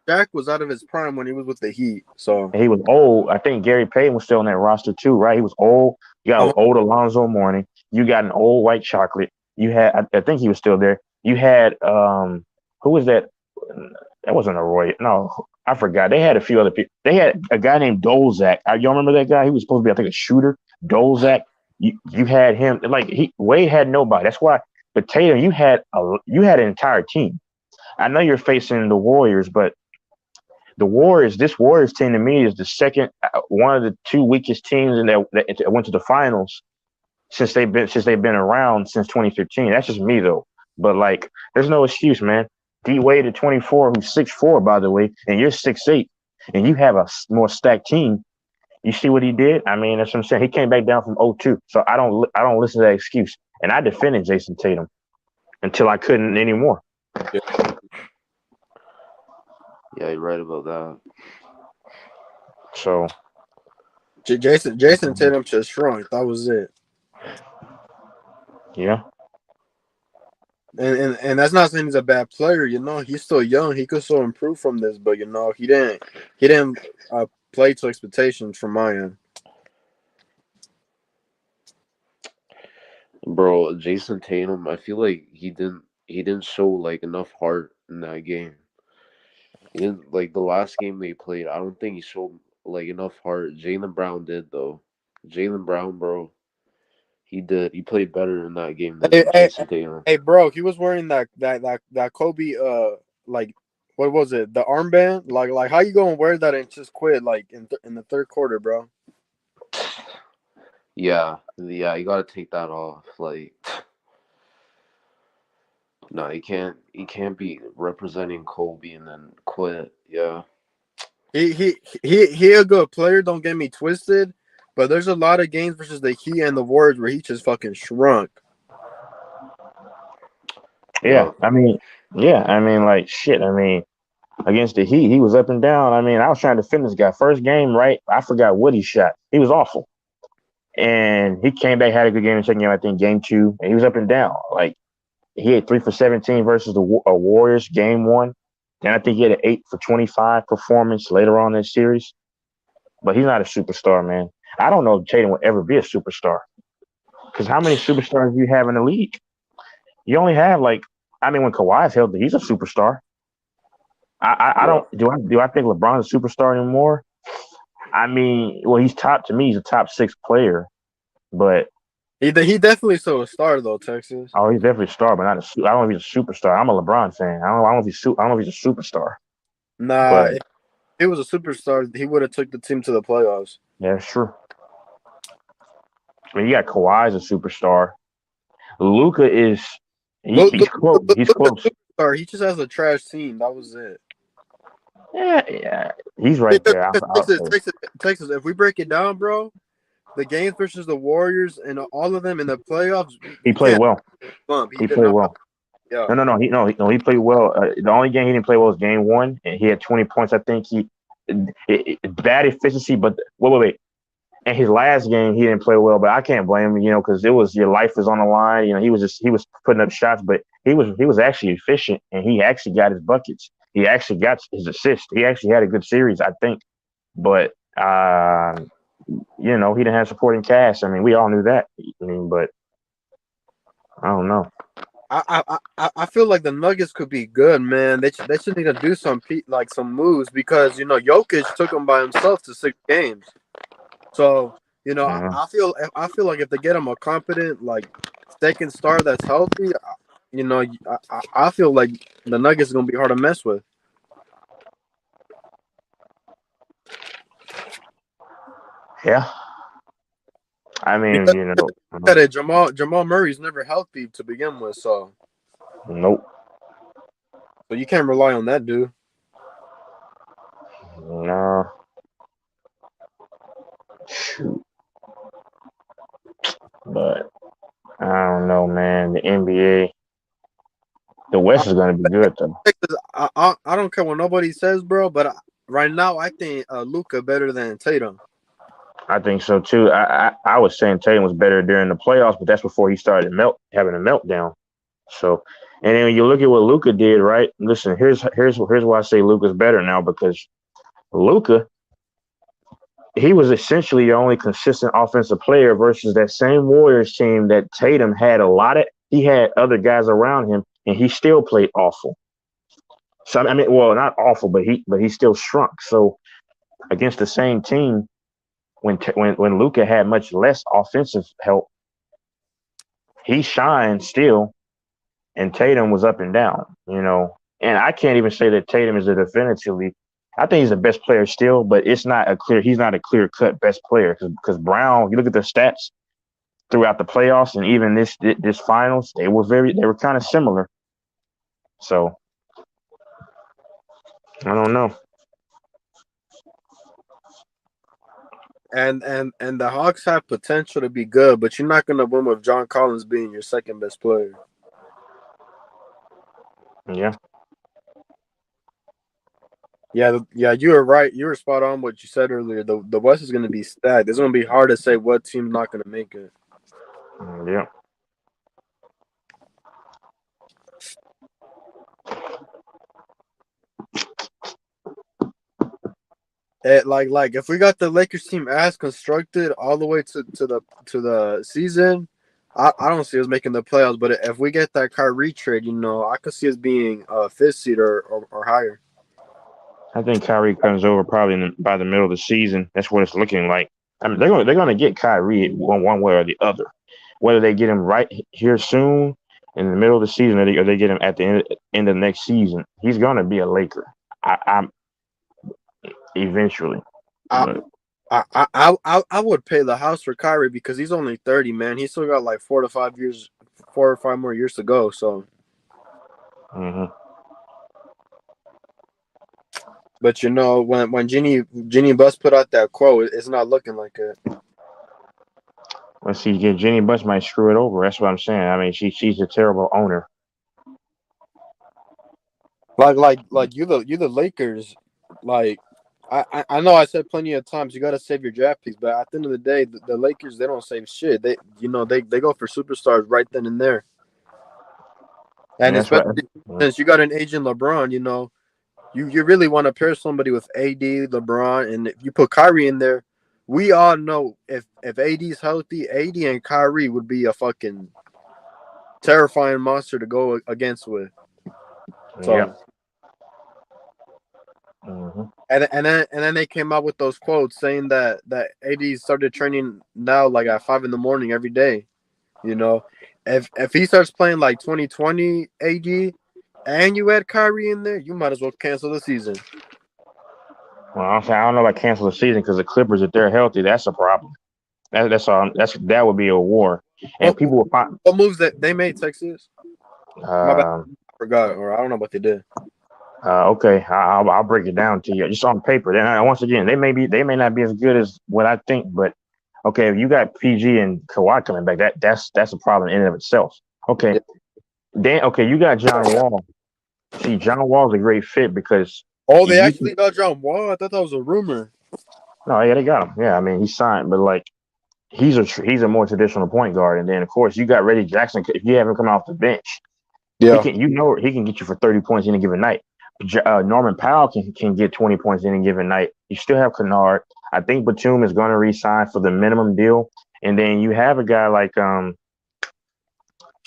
Shaq was out of his prime when he was with the Heat. So He was old. I think Gary Payton was still on that roster too, right? He was old. You got an old Alonzo Mourning. You got an old White Chocolate. You had, I think he was still there. You had, who was that? That wasn't a Roy. No, I forgot. They had a few other people. They had a guy named Dolzak. Y'all remember that guy? He was supposed to be, I think, a shooter. Dolzak. You had him. Like, Wade had nobody. That's why. But Tatum, you had an entire team. I know you're facing the Warriors, but this Warriors team to me is the second, one of the two weakest teams that went to the finals since they've been around since 2015. That's just me though. But like, there's no excuse, man. D Wade at 24, who's 6'4", by the way, and you're 6'8", and you have a more stacked team. You see what he did? I mean, that's what I'm saying. He came back down from 0-2. So I don't listen to that excuse. And I defended Jason Tatum until I couldn't anymore. Yeah, you're right about that. So Jason Tatum just shrunk. That was it. Yeah. And that's not saying he's a bad player. You know, he's still young. He could still improve from this, but you know, he didn't play to expectations from my end. Bro, Jason Tatum, I feel like he didn't show like enough heart in that game. He didn't, like, the last game they played. I don't think he showed like enough heart. Jaylen Brown did though. Jaylen Brown, bro, he did. He played better in that game than Jason Tatum. Hey, bro, he was wearing that Kobe like, what was it? The armband? Like how you gonna wear that and just quit like in the third quarter, bro? Yeah, you gotta take that off. Like, no, he can't be representing Kobe and then quit. Yeah. He a good player, don't get me twisted, but there's a lot of games versus the Heat and the Warriors where he just fucking shrunk. Yeah, I mean, like, shit. I mean, against the Heat, he was up and down. I mean, I was trying to defend this guy. First game, right? I forgot what he shot. He was awful. And he came back, had a good game in the second game, I think, game 2. And he was up and down. Like, he had 3 for 17 versus the Warriors, game 1. Then I think he had an 8 for 25 performance later on in the series. But he's not a superstar, man. I don't know if Tatum will ever be a superstar. Because how many superstars do you have in the league? You only have, like, I mean, when Kawhi's healthy, he's a superstar. I don't do I think LeBron's a superstar anymore? I mean, well, he's a top 6 player, but he definitely still a star though, Texas. Oh, he's definitely a star, but not I don't know if he's a superstar. I'm a LeBron fan. I don't know if he's a superstar. Nah, but, if he was a superstar, he would have took the team to the playoffs. Yeah, that's true. I mean, you got Kawhi as a superstar. Luka is he's close. He's close. He just has a trash team. That was it. Yeah, he's right there. Texas, if we break it down, bro, the games versus the Warriors and all of them in the playoffs, he played well. He played well. Yeah. No, he played well. The only game he didn't play well was game 1, and he had 20 points. I think bad efficiency, but wait. And his last game, he didn't play well, but I can't blame him, because it was your life was on the line. He was putting up shots, but he was actually efficient, and he actually got his buckets. He actually got his assist. He actually had a good series, I think. But he didn't have supporting cast. I mean, we all knew that. But I don't know. I feel like the Nuggets could be good, man. They should need to do some moves because Jokic took them by himself to 6 games. So I feel like if they get him a competent second star that's healthy, I feel like the Nuggets are gonna be hard to mess with. Yeah. I mean, Because you know, look at it, Jamal Murray's never healthy to begin with, so nope. you can't rely on that dude. No. Shoot. But I don't know, man. The NBA, the West is going to be good though. I don't care what nobody says, bro. But right now, I think Luka better than Tatum. I think so too. I was saying Tatum was better during the playoffs, but that's before he started having a meltdown. So, and then when you look at what Luca did, right? Listen, here's why I say Luca's better now, because Luca, he was essentially your only consistent offensive player versus that same Warriors team that Tatum had a lot of. He had other guys around him, and he still played awful. So I mean, well, not awful, but he still shrunk. So against the same team, when Luca had much less offensive help, he shined still, and Tatum was up and down. You know, and I can't even say that Tatum is a definitively. I think he's the best player still, but it's not a clear. He's not a clear cut best player because Brown. You look at the stats throughout the playoffs and even this finals, they were kind of similar. So I don't know. And the Hawks have potential to be good, but you're not gonna win with John Collins being your second best player. Yeah. Yeah, you were right. You were spot on what you said earlier. The West is gonna be stacked. It's gonna be hard to say what team's not gonna make it. Yeah. Like if we got the Lakers team as constructed all the way to the season, I don't see us making the playoffs. But if we get that KYRIE trade, I could see us being a fifth seed or higher. I think Kyrie comes over probably by the middle of the season. That's what it's looking like. I mean, they're gonna get Kyrie one way or the other. Whether they get him right here soon in the middle of the season, or they get him at the end of next season, he's gonna be a Laker. I'm eventually. I, But I would pay the house for KYRIE because he's only 30, man. He's still got like 4 or 5 more years to go. So, but when Jeannie Buss put out that quote, it's not looking like it. let's see, Jenny Buss might screw it over. That's what I'm saying. I mean, she's a terrible owner. Like you the Lakers, like I know I said plenty of times you got to save your draft picks, but at the end of the day, the Lakers, they don't save shit. They go for superstars right then and there. And Yeah, that's right. especially since you got an aging LeBron, you really want to pair somebody with AD, LeBron, and if you put KYRIE in there, we all know if AD's healthy, AD and KYRIE would be a fucking terrifying monster to go against with. So. Yep. And then they came out with those quotes saying that AD started training now like at 5 a.m. every day. If he starts playing like 2020 AD and you add Kyrie in there, you might as well cancel the season. Well, I'm saying I don't know about cancel the season because the Clippers, if they're healthy, that's a problem. That's all. That would be a war, and people will find. What moves that they made, Texas? My bad. I forgot, or I don't know what they did. Okay, I'll break it down to you just on paper. Then once again, they may not be as good as what I think, but okay, if you got PG and Kawhi coming back, that's a problem in and of itself. Okay, yeah. Then you got John Wall. See, John Wall's a great fit because they actually got John Wall. I thought that was a rumor. No, yeah, they got him. Yeah, I mean he signed, but like he's a more traditional point guard, and then of course you got Reggie Jackson. If you have him come off the bench, yeah, he can get you for 30 points in a given night. Norman Powell can get 20 points in a given night. You still have Kennard. I think Batum is going to re-sign for the minimum deal, and then you have a guy like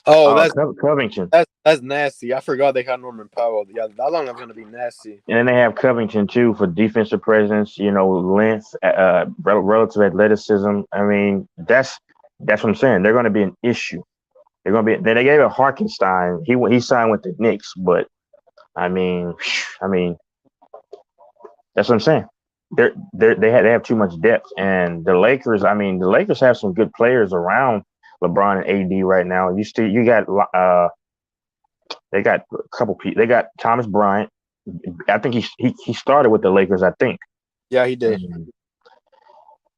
that's Covington. That's nasty. I forgot they had Norman Powell. Yeah, that long is going to be nasty. And then they have Covington too for defensive presence. Length, relative athleticism. I mean, that's what I'm saying. They're going to be an issue. They're going to be. They gave it Hartenstein. He signed with the Knicks, but I mean, that's what I'm saying. they have too much depth, and the Lakers. I mean, the Lakers have some good players around LeBron and AD right now. You got they got a couple people. They got Thomas Bryant. I think he started with the Lakers. I think. Yeah, he did.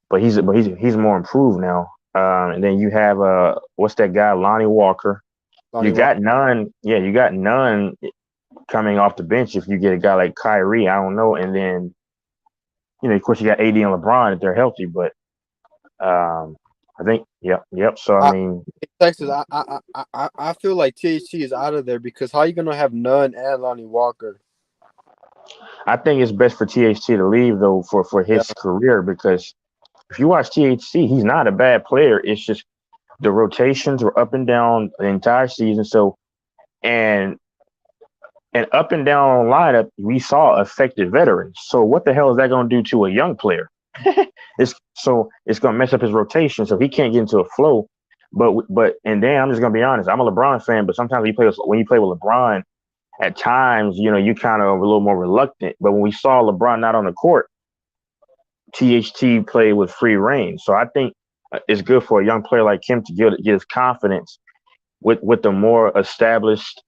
But he's more improved now. And then you have what's that guy, Lonnie Walker. You got none. Yeah, you got none coming off the bench if you get a guy like Kyrie. I don't know. And then of course you got AD and LeBron if they're healthy. But I think yep. So I mean, Texas, I feel like THT is out of there because how you gonna have Nunn and Lonnie Walker? I think it's best for THT to leave though for his career, because if you watch THT, he's not a bad player. It's just the rotations were up and down the entire season. So and up and down lineup, we saw effective veterans. So what the hell is that going to do to a young player? It's going to mess up his rotation, so he can't get into a flow. But and then I'm just going to be honest. I'm a LeBron fan, but sometimes when you play with LeBron, at times you kind of a little more reluctant. But when we saw LeBron not on the court, THT played with free reign. So I think it's good for a young player like him to get his confidence with the more established,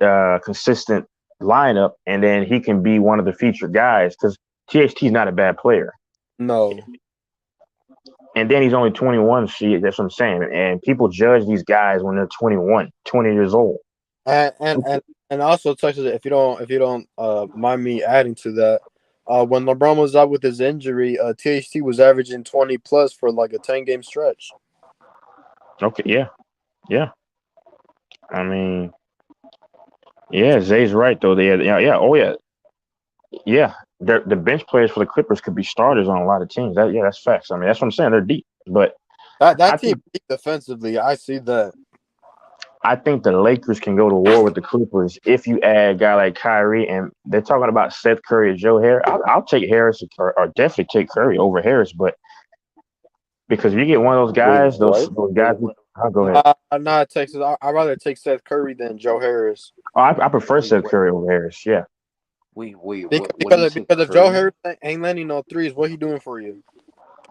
consistent lineup, and then he can be one of the featured guys because THT is not a bad player. No. And then he's only 21. See, that's what I'm saying. And people judge these guys when they're 21, 20 years old. And also, Texas, if you don't mind me adding to that, when LeBron was out with his injury, THT was averaging 20 plus for like a 10-game stretch. Okay, yeah. I mean, yeah, Zay's right though. Yeah. The bench players for the Clippers could be starters on a lot of teams. That's facts. I mean, that's what I'm saying. They're deep, but that team deep defensively, I see that. I think the Lakers can go to war with the Clippers if you add a guy like Kyrie, and they're talking about Seth Curry or Joe Harris. I'll take Harris or definitely take Curry over Harris, but because if you get one of those guys, those guys, I'll go ahead. Not Texas. I'd rather take Seth Curry than Joe Harris. Oh, I prefer Seth Curry over Harris. Yeah. Wait. Because if Joe Harris ain't landing no threes, what he doing for you?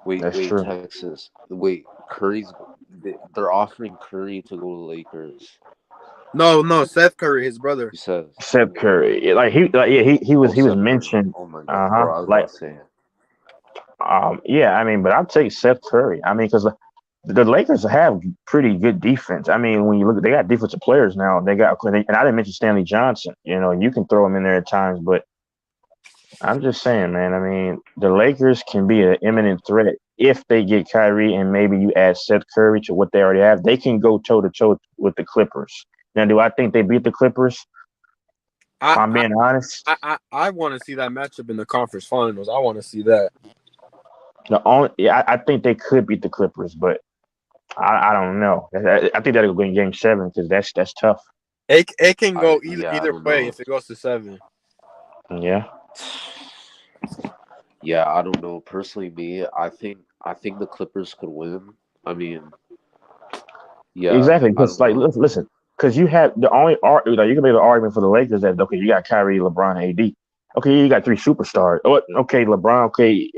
Wait, true. Texas. Wait, they're offering Curry to go to Lakers. No, Seth Curry, his brother. He says Seth Curry. He was mentioned. Oh my God, bro, I was about to say. Yeah, I mean, but I'll take Seth Curry. I mean, because the Lakers have pretty good defense. I mean, when you look, they got defensive players now. And I didn't mention Stanley Johnson. You can throw him in there at times, but I'm just saying, man. I mean, the Lakers can be an imminent threat if they get Kyrie and maybe you add Seth Curry to what they already have. They can go toe to toe with the Clippers. Now, do I think they beat the Clippers? I'm being honest. I want to see that matchup in the conference finals. I want to see that. I think they could beat the Clippers, but I don't know. I think that'll go in Game 7 because that's tough. It can go either way if it goes to 7. Yeah. Yeah, I don't know. Personally, me, I think the Clippers could win. I mean, yeah, exactly. Because listen, because you have the only you can make the argument for the Lakers that okay, you got Kyrie, LeBron, AD. Okay, you got 3 superstars. Oh, okay, LeBron. Okay,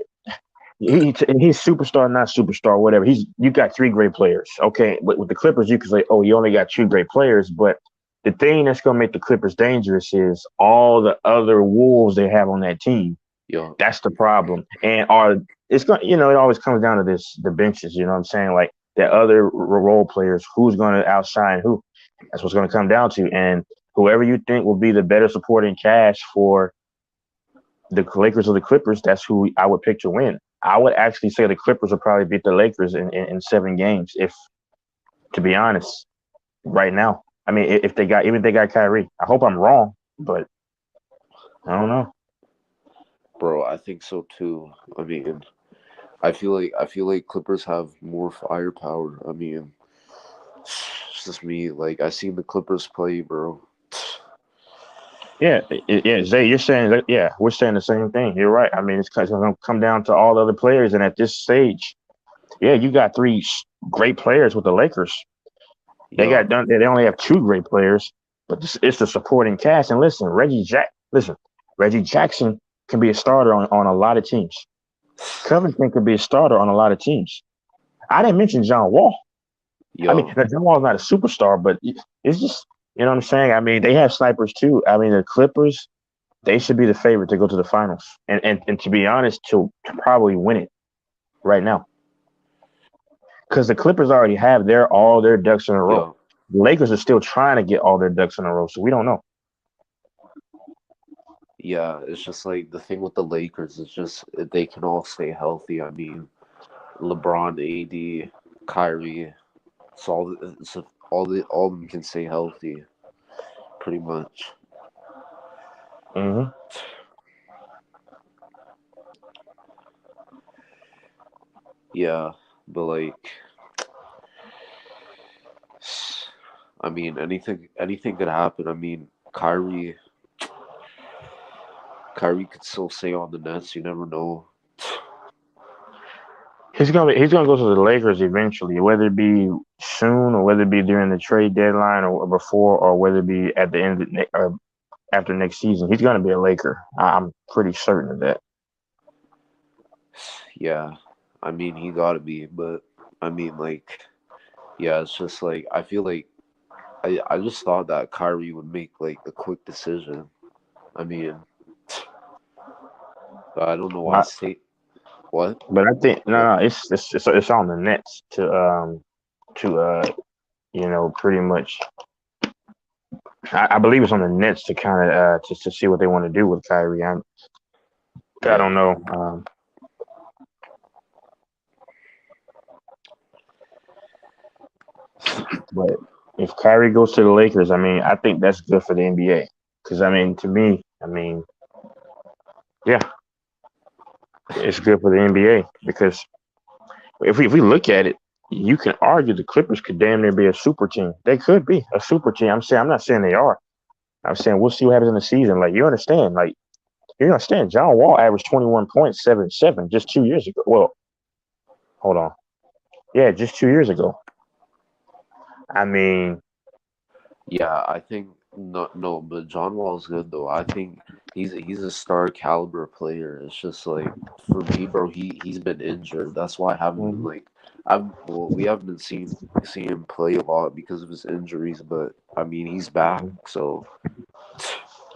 he's superstar, not superstar, whatever. You got 3 great players. Okay, but with the Clippers, you can say, oh, you only got 2 great players. But the thing that's going to make the Clippers dangerous is all the other wolves they have on that team. Yeah. That's the problem. And it's going, it always comes down to the benches. You know what I'm saying? Like the other role players, who's going to outshine who? That's what's going to come down to. And whoever you think will be the better supporting cast for the Lakers or the Clippers, that's who I would pick to win. I would actually say the Clippers will probably beat the Lakers in 7 games, to be honest, right now. I mean, even if they got Kyrie. I hope I'm wrong, but I don't know. Bro, I think so too. I mean, I feel like Clippers have more firepower. I mean, it's just me. Like I seen the Clippers play, bro. Yeah, Zay, you're saying that. Yeah, we're saying the same thing. You're right. I mean, it's going to come down to all the other players, and at this stage, yeah, you got 3 great players with the Lakers. They only have 2 great players, but it's the supporting cast. And listen, Reggie Jackson can be a starter on a lot of teams. Covington could be a starter on a lot of teams. I didn't mention John Wall. I mean, Yo, John Wall's not a superstar, but it's just, you know what I'm saying? I mean, they have snipers too. I mean, the Clippers, they should be the favorite to go to the finals. And to be honest, to probably win it right now. Because the Clippers already have all their ducks in a row. yo, The Lakers are still trying to get all their ducks in a row, so we don't know. yeah. It's just like the thing with the Lakers is just if they can all stay healthy. I mean, LeBron, AD, Kyrie, all of them can stay healthy, pretty much. Mm-hmm. Yeah, but like, I mean, anything could happen. I mean, Kyrie could still stay on the Nets. You never know. He's gonna go to the Lakers eventually, whether it be soon or whether it be during the trade deadline or before or whether it be at the end of or after next season. He's gonna be a Laker. I'm pretty certain of that. Yeah, I mean, he got to be, but I mean, like, yeah, it's just like I feel like I just thought that Kyrie would make like a quick decision. I mean, but I don't know why I, state what but I think what. no, it's on the Nets to pretty much. I believe it's on the Nets to kind of to see what they want to do with Kyrie. I Yeah, don't know. But if Kyrie goes to the Lakers, I mean, I think that's good for the NBA. Because I mean, to me, I mean, yeah, it's good for the NBA because if we look at it, you can argue the Clippers could damn near be a super team. They could be a super team. I'm not saying they are. I'm saying we'll see what happens in the season. Like you understand. John Wall averaged 21.77 just 2 years ago. Well, hold on. Yeah, just 2 years ago. I mean, yeah, I think no, but John Wall's good though. I think he's a star caliber player. It's just like for me, bro, he's been injured. That's why I haven't been mhm, like we haven't been seeing him play a lot because of his injuries. But I mean, he's back, mhm. so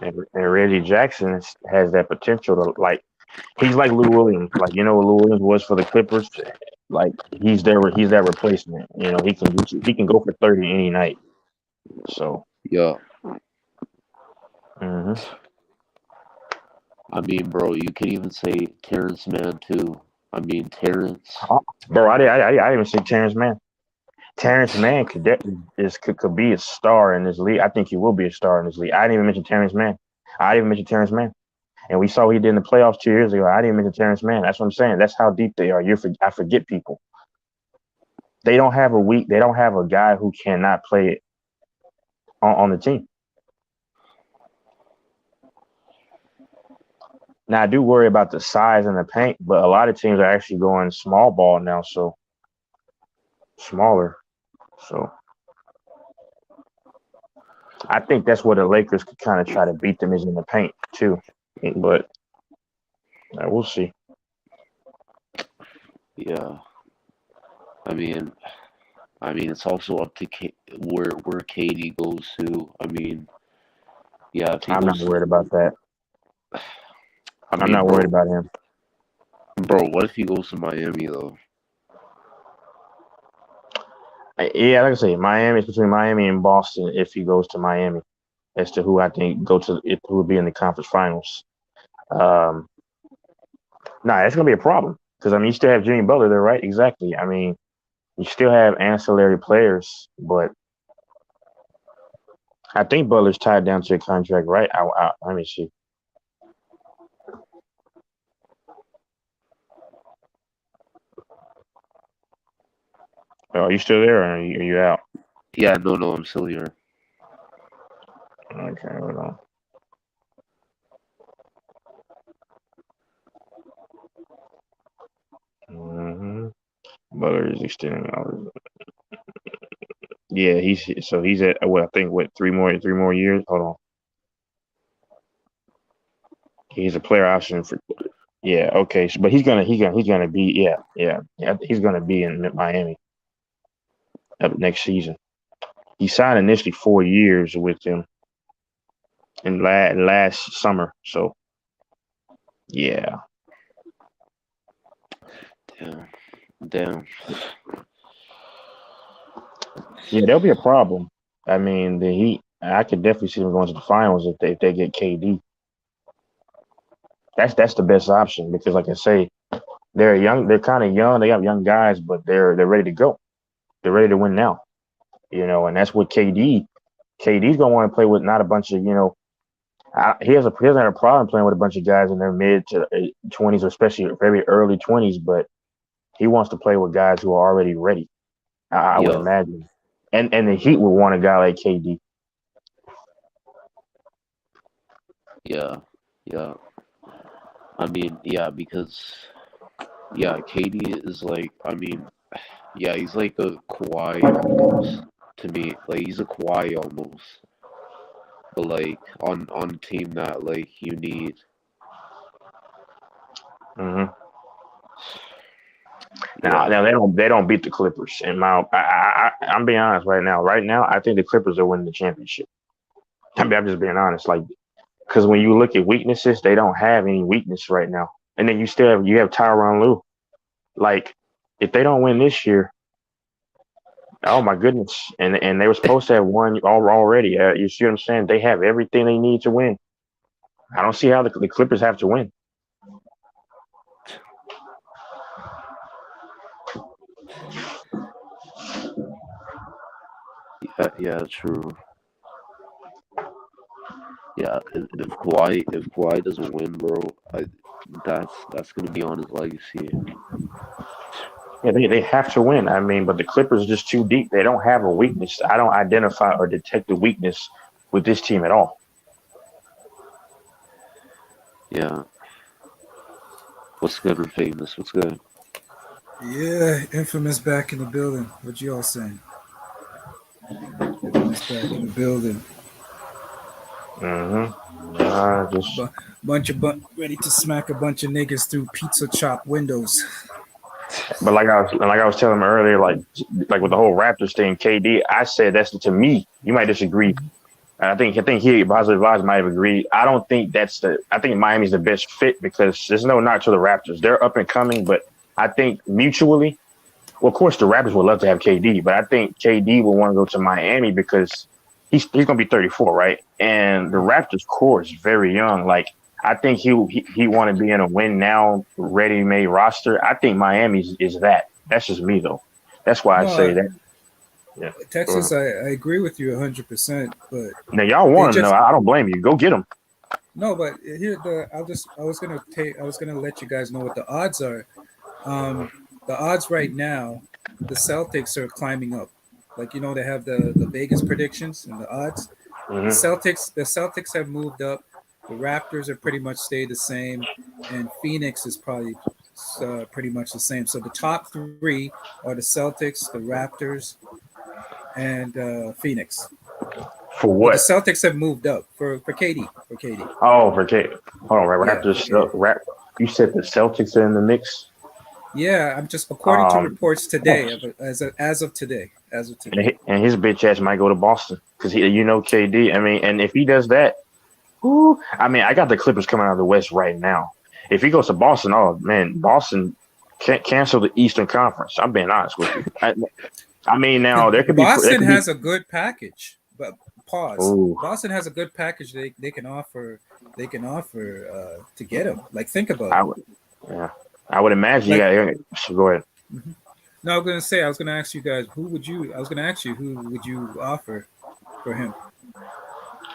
And Reggie Jackson has that potential to he's like Lou Williams. Like what Lou Williams was for the Clippers. Like he's that replacement. He can go for 30 any night. So yeah. hmm I mean, bro, you can even say Terrence Mann too. I mean, Terrence. bro, I didn't even say Terrence Mann. Terrence Mann could be a star in this league. I think he will be a star in this league. I didn't even mention Terrence Mann. I didn't even mention Terrence Mann. And we saw what he did in the playoffs 2 years ago. I didn't mention Terrence Mann. That's what I'm saying. That's how deep they are. I forget people. They don't have They don't have a guy who cannot play it on the team. Now I do worry about the size and the paint, but a lot of teams are actually going small ball now, so smaller. So I think that's where the Lakers could kind of try to beat them is in the paint too. But we'll see. Yeah. I mean, it's also up to where Katie goes to. I mean, yeah, if he I'm not goes worried to, about that. I I'm mean, not worried about him. what if he goes to Miami though? Yeah, like I say, Miami is between Miami and Boston if he goes to Miami as to who I think who would be in the conference finals. Um, it's gonna be a problem because I mean you still have Jimmy Butler there, right? Exactly. I mean you still have ancillary players, but I think Butler's tied down to a contract, right? Let me see. Oh, are you still there or are you out? Yeah, no, I'm still here. Okay, hold on. Butler is extending hours. Yeah, he's at I think 3 more years. Hold on. He's a player option for Yeah, okay. So, but he's gonna be he's gonna be in Miami up next season. He signed initially 4 years with them in last summer. So yeah, Damn. Damn. yeah, there'll be a problem. I mean, the Heat. I could definitely see them going to the finals if they get KD. That's the best option because, like I say, they're young. They're kind of young. They have young guys, but they're ready to go. They're ready to win now. And that's what KD. KD's gonna want to play with not a bunch of he doesn't have a problem playing with a bunch of guys in their mid to 20s, especially very early 20s. But he wants to play with guys who are already ready. I would Yo. imagine, and the Heat would want a guy like KD. Yeah. Yeah. I mean, yeah, because KD is like, I mean, yeah, he's like a Kawhi almost to me. Like he's a Kawhi almost, but like on a team that like you need. Mm-hmm. Yeah. Now they don't beat the Clippers. I'm being honest right now. Right now, I think the Clippers are winning the championship. I'm just being honest. Like because when you look at weaknesses, they don't have any weakness right now. And then you have Tyronn Lue. Like if they don't win this year, oh my goodness! And they were supposed to have won already. You see what I'm saying? They have everything they need to win. I don't see how the Clippers have to win. Yeah, true. Yeah, if Kawhi doesn't win, bro, that's gonna be on his legacy. Yeah, they have to win. I mean, but the Clippers are just too deep. They don't have a weakness. I don't identify or detect the weakness with this team at all. Yeah. What's good or famous? What's good? Yeah, Infamous back in the building. What you all saying? Infamous back in the building. Just Ready to smack a bunch of niggas through pizza chop windows. but like I was telling him earlier, like with the whole Raptors thing, KD, I said that's to me. You might disagree. I think he Positive Vibes might have agreed. I don't think I think Miami's the best fit because there's no knock to the Raptors. They're up and coming, but I think mutually, well, of course the Raptors would love to have KD, but I think KD will want to go to Miami because he's gonna be 34, right? And the Raptors core is very young. Like I think he want to be in a win now, ready made roster. I think Miami is that. That's just me though. That's why I say No, that. Yeah. Texas, I agree with you 100%. But Now y'all they want him though. just I don't blame you. Go get him. no. But here, I was gonna let you guys know what the odds are. The odds right now, the Celtics are climbing up. Like they have the Vegas predictions and the odds. The Hmm. Celtics have moved up. The Raptors are pretty much stayed the same, and Phoenix is probably pretty much the same. So the top three are the Celtics, the Raptors, and Phoenix. For But the what? Celtics have moved up for KD. For KD, Oh, for K. Hold on, yeah, for Raptors. KD. You said the Celtics are in the mix. Yeah, I'm just according to Um, reports today, as of today, and his bitch ass might go to Boston because KD. I mean, and if he does that, whoo, I mean, I got the Clippers coming out of the West right now. If he goes to Boston, oh man, Boston can't cancel the Eastern Conference. I'm being honest with you. I mean, now there Boston could be. has a good package, but pause. Oh, Boston has a good package they can offer. They can offer to get him. Like think about I it. would, yeah, I would imagine. Like Yeah, so go ahead. no, I was gonna ask you guys who would you. I was gonna ask you who would you offer for him.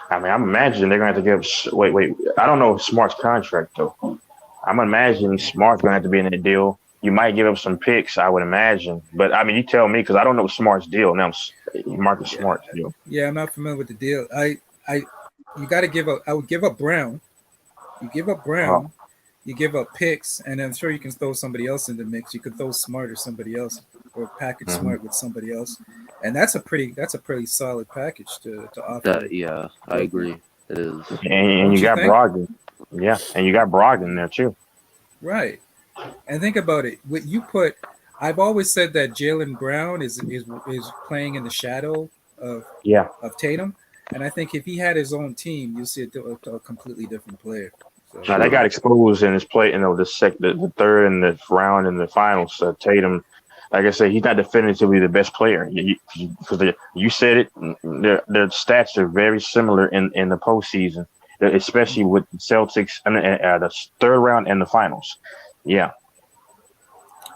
I mean, I'm imagining they're going to have to give. Wait. I don't know Smart's contract though. I'm imagining Smart's going to have to be in the deal. You might give up some picks, I would imagine. But I mean, you tell me because I don't know Smart's deal now. Marcus Yeah, Smart's deal. yeah, I'm not familiar with the deal. I, you got to give up. I would give up Brown. You give up Oh, Brown. You give up picks, and I'm sure you can throw somebody else in the mix. You could throw Smart or somebody else, or package mhm. Smart with somebody else, and that's a pretty solid package to offer. Yeah, I For, agree. It is. And don't you you got think? Brogdon. Yeah, and you got Brogdon there too. Right. And think about it. What you put, I've always said that Jalen Brown is playing in the shadow of Yeah. of Tatum, and I think if he had his own team, you'll see a completely different player. So Now they got exposed in his play, the third and the round in the finals. Tatum, like I said, he's not definitively the best player. Because you said it, their stats are very similar in the postseason, especially with the Celtics and the third round and the finals. Yeah.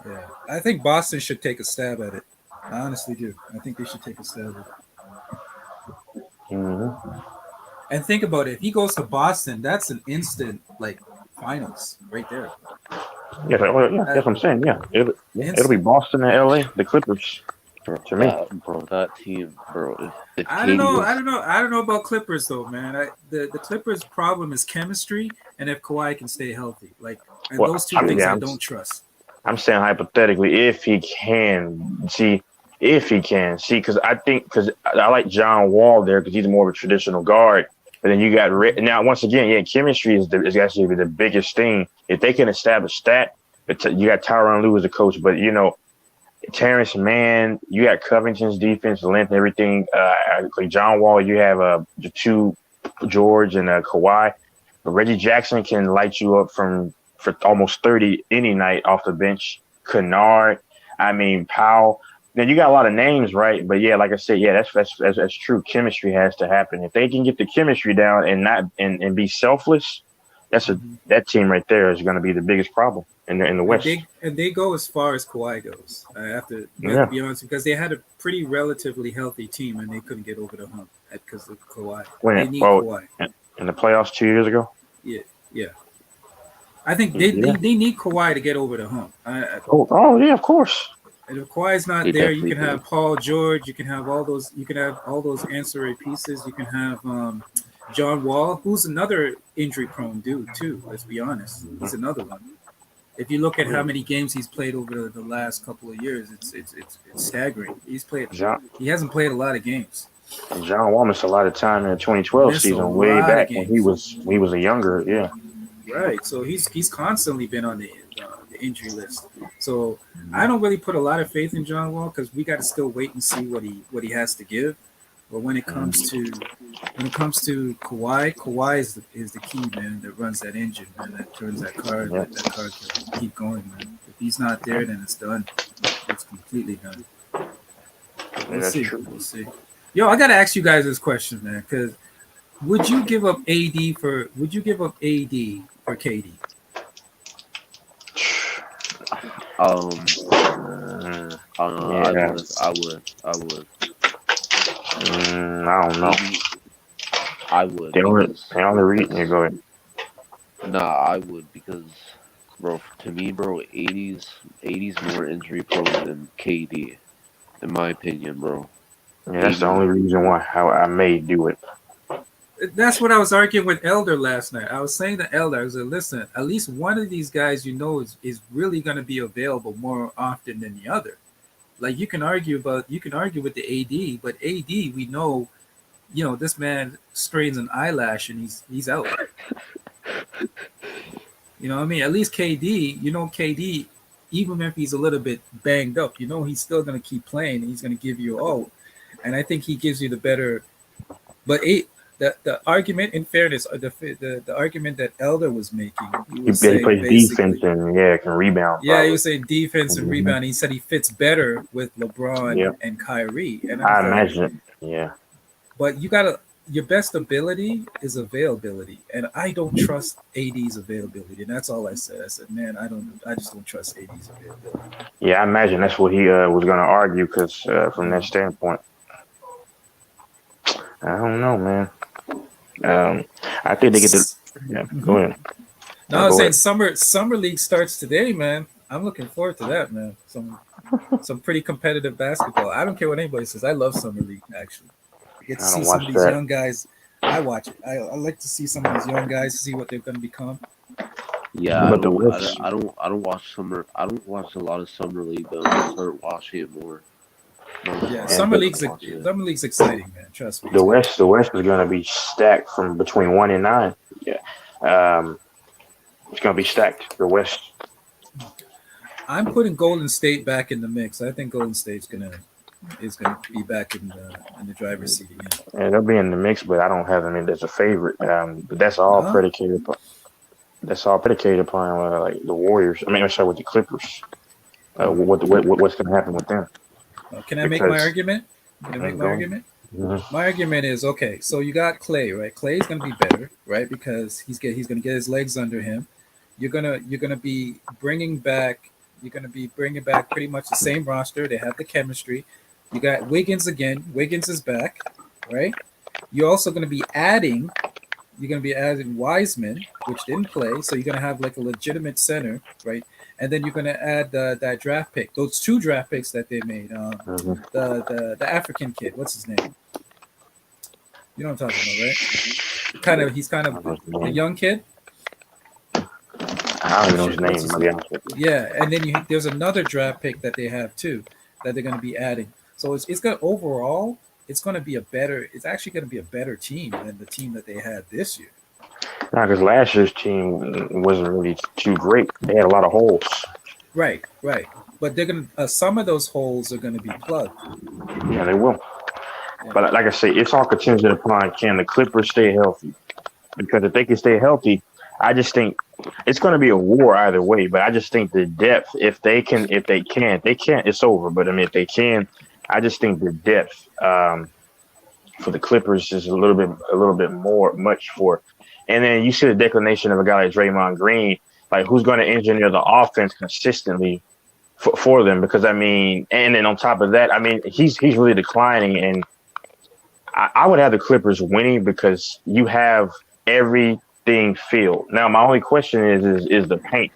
yeah, I think Boston should take a stab at it. I honestly do. I think they should take a stab at it. Mm-hmm. And think about it. If he goes to Boston, that's an instant like finals right there. Yeah, that's what I'm saying. Yeah, it'll be Instant. Boston and LA, the Clippers. Bro, To me, that team, bro. If I don't Katie know. was, I don't know about Clippers though, man. The Clippers' problem is chemistry, and if Kawhi can stay healthy, like, and well, those two things I don't trust. I'm saying hypothetically, if he can see, because I like John Wall there because he's more of a traditional guard. But then you got now once again, yeah, chemistry is actually the biggest thing. If they can establish that, you got Tyronn Lue as a coach, but Terrence Mann, you got Covington's defense, length, and everything. Like John Wall, you have the two George and Kawhi. But Reggie Jackson can light you up for almost 30 any night off the bench. Kennard, Powell. Then you got a lot of names, right? But yeah, like I said, yeah, that's true. Chemistry has to happen. If they can get the chemistry down and be selfless, that team right there is going to be the biggest problem in the West. And they go as far as Kawhi goes. I have to be honest, because they had a pretty relatively healthy team and they couldn't get over the hump because of Kawhi. They need Kawhi. In the playoffs 2 years ago? Yeah. I think they need Kawhi to get over the hump. Yeah, of course. And if Kawhi's not there, you can have Paul George. You can have all those. You can have all those ancillary pieces. You can have John Wall, who's another injury-prone dude too. Let's be honest, he's another one. If you look at how many games he's played over the last couple of years, it's staggering. He hasn't played a lot of games. John Wall missed a lot of time in the 2012 season, way back when he was a younger, yeah. Right. So he's constantly been on the injury list. So I don't really put a lot of faith in John Wall because we got to still wait and see what he has to give. But when it comes to Kawhi is the key, man, that runs that engine, man, that turns that car, that car can keep going, man. If he's not there, then it's done. It's completely done. We'll see. Yo, I gotta ask you guys this question, man, because would you give up AD for KD? I would. I don't know. I would. They only reading you. Go ahead. Nah, I would because, bro, to me, bro, 80's more injury prone than KD, in my opinion, bro. Yeah, that's the only reason why I may do it. That's what I was arguing with Elder last night. I was saying to Elder, I was like, listen, at least one of these guys is really going to be available more often than the other. Like you can argue with the AD, but AD, we know, this man strains an eyelash and he's out. You know what I mean? At least KD, KD, even if he's a little bit banged up, he's still going to keep playing and he's going to give you all. And I think he gives you the better. But the argument, in fairness, the argument that Elder was making, he plays defense and can rebound. Yeah, he was saying defense and rebound. He said he fits better with LeBron and Kyrie. And I imagine it. Yeah. But your best ability is availability, and I don't trust AD's availability. And that's all I said. I said, man, I just don't trust AD's availability. Yeah, I imagine that's what he was going to argue because from that standpoint. I don't know, man. I think they get the. Yeah, go ahead. No, I was saying summer league starts today, man. I'm looking forward to that, man. Some pretty competitive basketball. I don't care what anybody says. I love summer league. Actually, I get to see some of these young guys. I watch it. I like to see some of these young guys, see what they're going to become. Yeah, I don't watch summer. I don't watch a lot of summer league, but I'm gonna start watching it more. Yeah, summer league's exciting, man. Trust me. The West is going to be stacked from between 1 and 9. Yeah, it's going to be stacked. The West I'm putting Golden State back in the mix. I think Golden State's is gonna be back in the driver's seat again. And they'll be in the mix, but I don't have them in as a favorite. But No, that's all predicated upon like the Warriors. I mean, I'm sorry, with the Clippers. What's going to happen with them? can I make my Because argument? Can I make my go, argument? mhm. My argument is okay. So you got Clay, right? Clay's going to be better, right? Because he's going to get his legs under him. You're gonna be bringing back. You're going to be bringing back pretty much the same roster. They have the chemistry. You got Wiggins again. Wiggins is back, right? You're also going to be adding. You're going to be adding Wiseman, which didn't play, so you're going to have like a legitimate center, right? And then you're going to add that draft pick, those 2 draft picks that they made. Mhm. The African kid, what's his name? You know what I'm talking about, right? He's kind I of don't know his the name. young kid. I don't even know his Shit, what's name. his To be name? honest with you. Yeah, and then there's another draft pick that they have too that they're going to be adding. So it's going overall. It's going to be a better. It's actually going to be a better team than the team that they had this year. No, because last year's team wasn't really too great. They had a lot of holes. Right, right. But they're going to some of those holes are going to be plugged. Yeah, they will. Yeah. But like I say, it's all contingent upon can the Clippers stay healthy. Because if they can stay healthy, I just think it's going to be a war either way. But I just think the depth, they can't, it's over. But I mean, if they can, I just think the depth for the Clippers is a little bit more much for. And then you see the declination of a guy like Draymond Green, like who's going to engineer the offense consistently for them. Because I mean, and then on top of that, I mean, he's really declining, and I would have the Clippers winning because you have everything filled. Now, my only question is the paint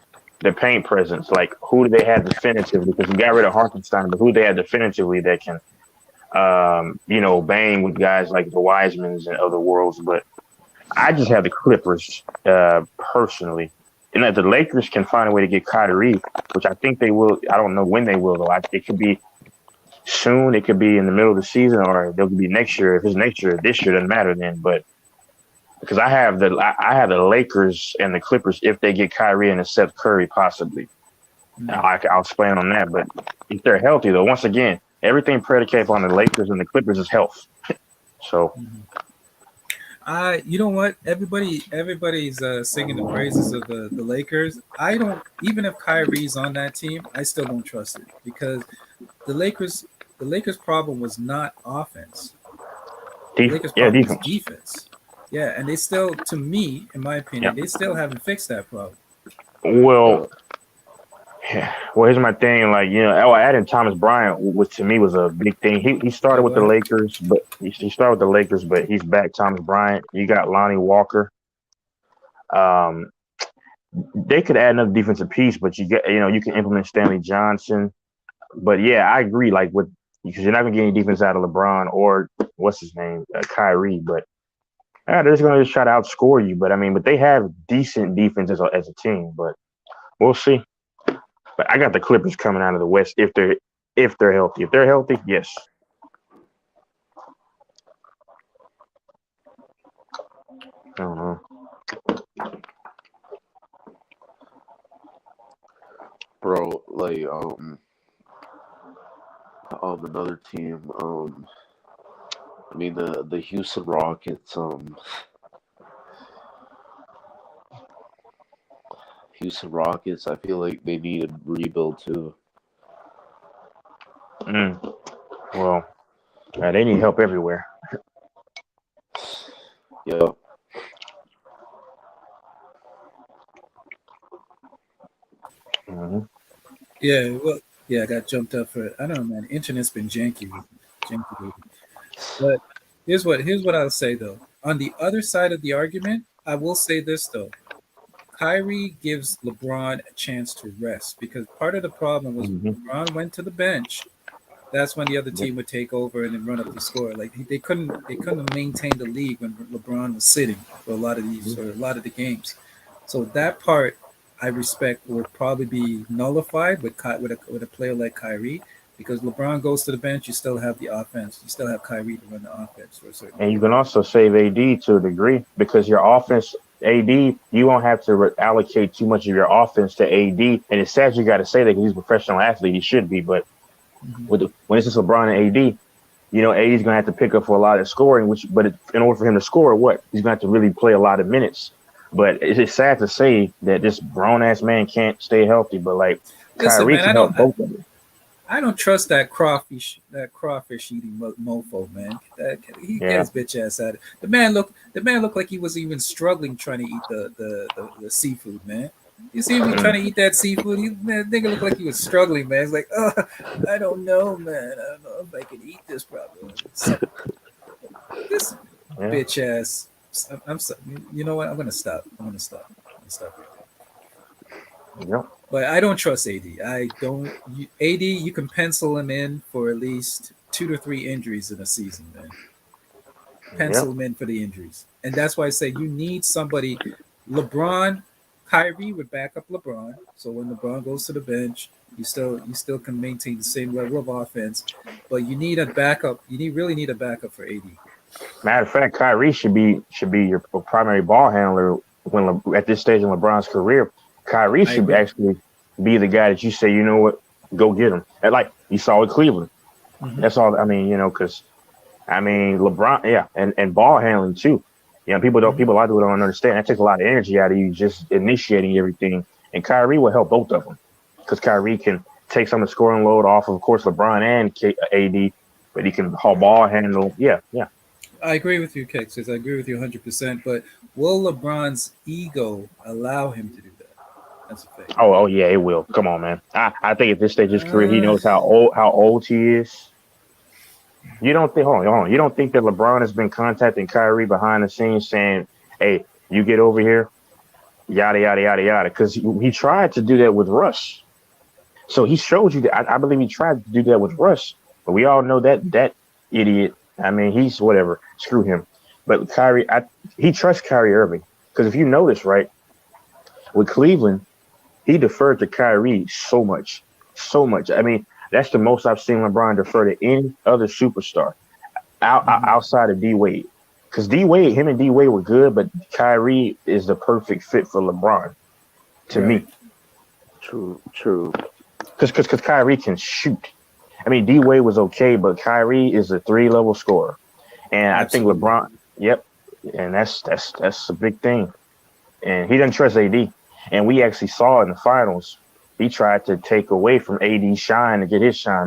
presence. Like, who do they have definitively? Because you got rid of Hartenstein, but who they have definitively that can, bang with guys like the Wisemans and other worlds. But I just have the Clippers personally. And that the Lakers can find a way to get Kyrie, which I think they will. I don't know when they will, though. It could be soon. It could be in the middle of the season, or it could be next year. If it's next year, this year doesn't matter then. But because I have the Lakers and the Clippers if they get Kyrie and Seth Curry possibly. I'll explain on that. But if they're healthy, though, once again, everything predicated on the Lakers and the Clippers is health. So You know what? Everybody's singing the praises of the Lakers. I don't even if Kyrie's on that team, I still don't trust it because the Lakers the Lakers' problem was not offense. The Lakers' problem was defense. defense. Yeah, and they still, to me, in my Yeah. opinion, they still haven't fixed that problem. Well, So, here's my thing. Like adding Thomas Bryant, which to me was a big thing. He started yeah, with go the ahead. Lakers, but he started with the Lakers, but he's back. Thomas Bryant. You got Lonnie Walker. Um, they could add another defensive piece, but you can implement Stanley Johnson. But yeah, I agree. Like with because you're not gonna get any defense out of LeBron or what's his name, Kyrie. But they're just gonna just try to outscore you. But I mean, but they have decent defense as a team. But we'll see. But I got the Clippers coming out of the West if they're healthy. If they're healthy, yes. I don't know. Bro, like another team, I mean the Houston Rockets, I feel like they need a rebuild too. Well, they need help everywhere. Yeah. hmm Yeah, well, yeah, I got jumped up for. I don't know, man. Internet's been janky lately. But here's what I'll say though. On the other side of the argument, I will say this though. Kyrie gives LeBron a chance to rest because part of the problem was hmm when LeBron went to the bench. That's when the other Yep. team would take over and then run up the score. Like they couldn't maintain the lead when LeBron was sitting for a lot of the games. So that part I respect will probably be nullified with a player like Kyrie because LeBron goes to the bench, you still have the offense, you still have Kyrie to run the offense for a certain And you period. can also save AD to a degree because your offense AD, you won't have to allocate too much of your offense to AD. And it's sad you got to say that because he's a professional athlete. He should be. But when it's just LeBron and AD, AD's going to have to pick up for a lot of scoring, in order for him to score, he's going to have to really play a lot of minutes. But it's sad to say that this grown ass man can't stay healthy. But like, Listen, Kyrie man, can help both of them. I don't trust that crawfish eating mofo, man. He get his bitch ass out of it. The man looked like he was even struggling trying to eat the seafood, man. You see him trying to eat that seafood? Nigga looked like he was struggling, man. He's like, I don't know, man. I don't know if I can eat this probably. This bitch ass. I'm sorry. You know what? I'm gonna stop. Yep. But I don't trust AD. I don't. AD, you can pencil him in for at least 2 to 3 injuries in a season, man. Pencil him in for the injuries, and that's why I say you need somebody. LeBron, Kyrie would back up LeBron, so when LeBron goes to the bench, you still can maintain the same level of offense. But you need a backup. Really need a backup for AD. Matter of fact, Kyrie should be your primary ball handler at this stage in LeBron's career. Kyrie should actually be the guy that you say, you know what, go get him. And like you saw with Cleveland. That's all. I mean, because LeBron, and ball handling too. A lot of people don't understand. That takes a lot of energy out of you just initiating everything. And Kyrie will help both of them because Kyrie can take some of the scoring load off of course, LeBron and AD, but he can ball handle. Yeah. I agree with you, Kexis. I agree with you 100%. But will LeBron's ego allow him to do that? That's a fact. Oh yeah, it will. Come on, man. I think at this stage of his career, he knows how old he is. You don't think? Hold on. You don't think that LeBron has been contacting Kyrie behind the scenes saying, "Hey, you get over here," yada yada yada yada? Because he tried to do that with Russ. So he showed you that. I believe he tried to do that with Russ, but we all know that idiot. I mean, he's whatever. Screw him. But Kyrie, he trusts Kyrie Irving because if you notice, right, with Cleveland, he deferred to Kyrie so much. I mean, that's the most I've seen LeBron defer to any other superstar outside of D Wade. Because him and D Wade were good, but Kyrie is the perfect fit for LeBron, to me. True. Because Kyrie can shoot. I mean, D Wade was okay, but Kyrie is a 3-level scorer, and absolutely. I think LeBron. Yep, and that's a big thing. And he doesn't trust AD. And we actually saw in the finals, he tried to take away from AD's shine to get his shine.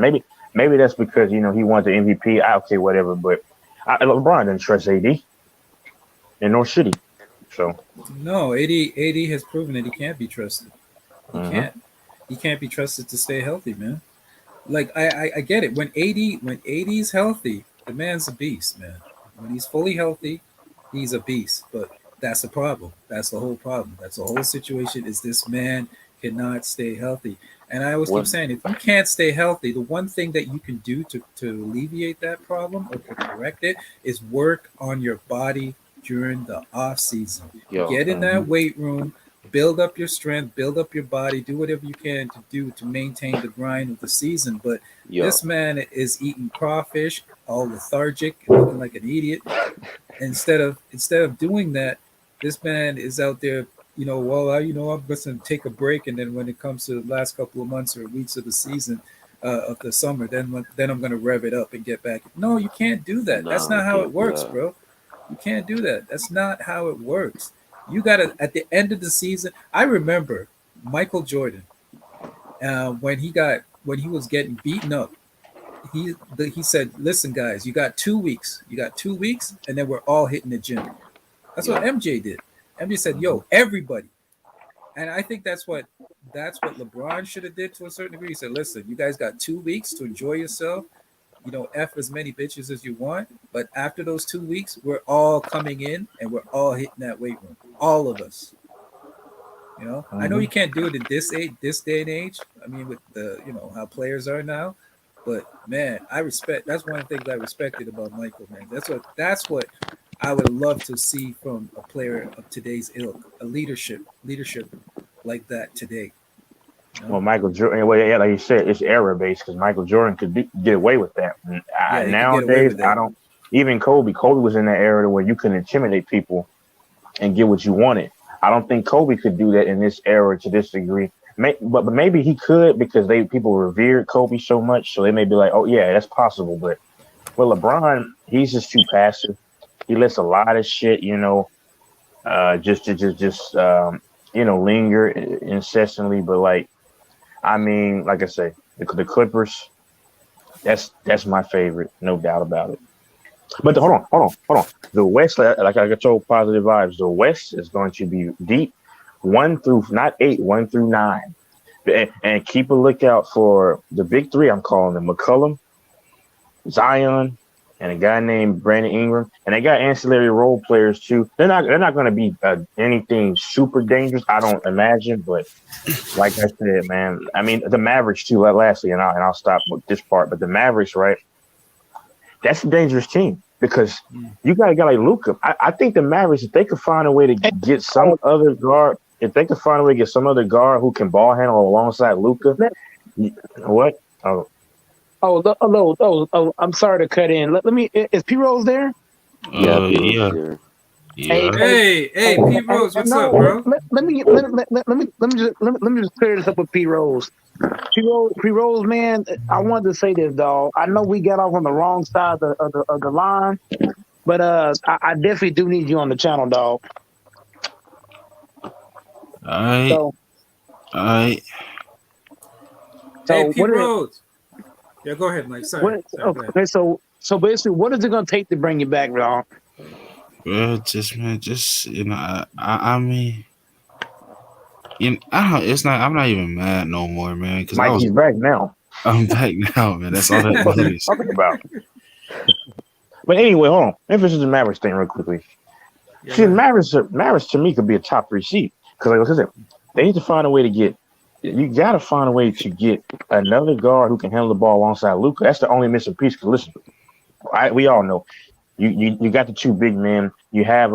Maybe that's because, he wanted the MVP. Okay, whatever. But LeBron doesn't trust AD. And nor should he. So. No, AD has proven that he can't be trusted. He can't be trusted to stay healthy, man. Like, I get it. When AD's healthy, the man's a beast, man. When he's fully healthy, he's a beast. But that's the problem. That's the whole problem. That's the whole situation is this man cannot stay healthy. And I always keep saying, if you can't stay healthy, the one thing that you can do to alleviate that problem or to correct it is work on your body during the off season. Get in that weight room, build up your strength, build up your body, do whatever you can to do to maintain the grind of the season. But this man is eating crawfish, all lethargic, looking like an idiot. Instead of doing that, this man is out there, I'm going to take a break, and then when it comes to the last couple of months or weeks of the season, of the summer, then I'm going to rev it up and get back. No, you can't do that. That's not how it works, bro. You can't do that. That's not how it works. You got to, at the end of the season, I remember Michael Jordan, when he was getting beaten up, he said, listen, guys, you got 2 weeks. And then we're all hitting the gym. That's what MJ did. MJ said, yo, everybody. And I think that's what LeBron should have did to a certain degree. He said, listen, you guys got 2 weeks to enjoy yourself. F as many bitches as you want. But after those 2 weeks, we're all coming in and we're all hitting that weight room. All of us. I know you can't do it in this day and age. I mean, with the, how players are now. But man, that's one of the things I respected about Michael, man. That's what I would love to see from a player of today's ilk, a leadership like that today. Well, Michael Jordan, like you said, it's error based because Michael Jordan could get away with that. Nowadays, I don't. Even Kobe was in that era where you can intimidate people and get what you wanted. I don't think Kobe could do that in this era to this degree. But maybe he could because people revered Kobe so much, so they may be like, oh yeah, that's possible. But LeBron, he's just too passive. He lets a lot of shit, linger incessantly. But like, I mean, like I say, the Clippers, that's my favorite, no doubt about it. But hold on. The West, like I told Positive Vibes, the West is going to be deep, 1 through 9, and keep a lookout for the big three. I'm calling them McCollum, Zion, and a guy named Brandon Ingram, and they got ancillary role players too. They're not going to be anything super dangerous, I don't imagine. But like I said, man, I mean the Mavericks too. Lastly, and I'll stop with this part. But the Mavericks, right? That's a dangerous team because you got a guy like Luka. I think the Mavericks, if they could find a way to get some other guard, who can ball handle alongside Luka, what? Oh, I'm sorry to cut in. Let me. Is P Rose there? Yeah. Hey, P Rose, what's up, bro? Let me just clear this up with P Rose. P Rose, man. I wanted to say this, dog. I know we got off on the wrong side of the line, but I definitely do need you on the channel, dog. All right. Hey, P Rose. Yeah, go ahead, Mike. Sorry. Okay, so basically, what is it gonna take to bring you back, dog? Well, I mean, I'm not even mad no more, man. Because Mikey's back now. I'm back now, man. That's all that matters. Talking about. But anyway, hold on. Let me finish the Mavericks thing real quickly. Yeah, see, Mavericks to me could be a top 3 seed because, like I said, they need to find a way to get. You got to find a way to get another guard who can handle the ball alongside Luka. That's the only missing piece. Because listen, we all know you got the 2 big men. You have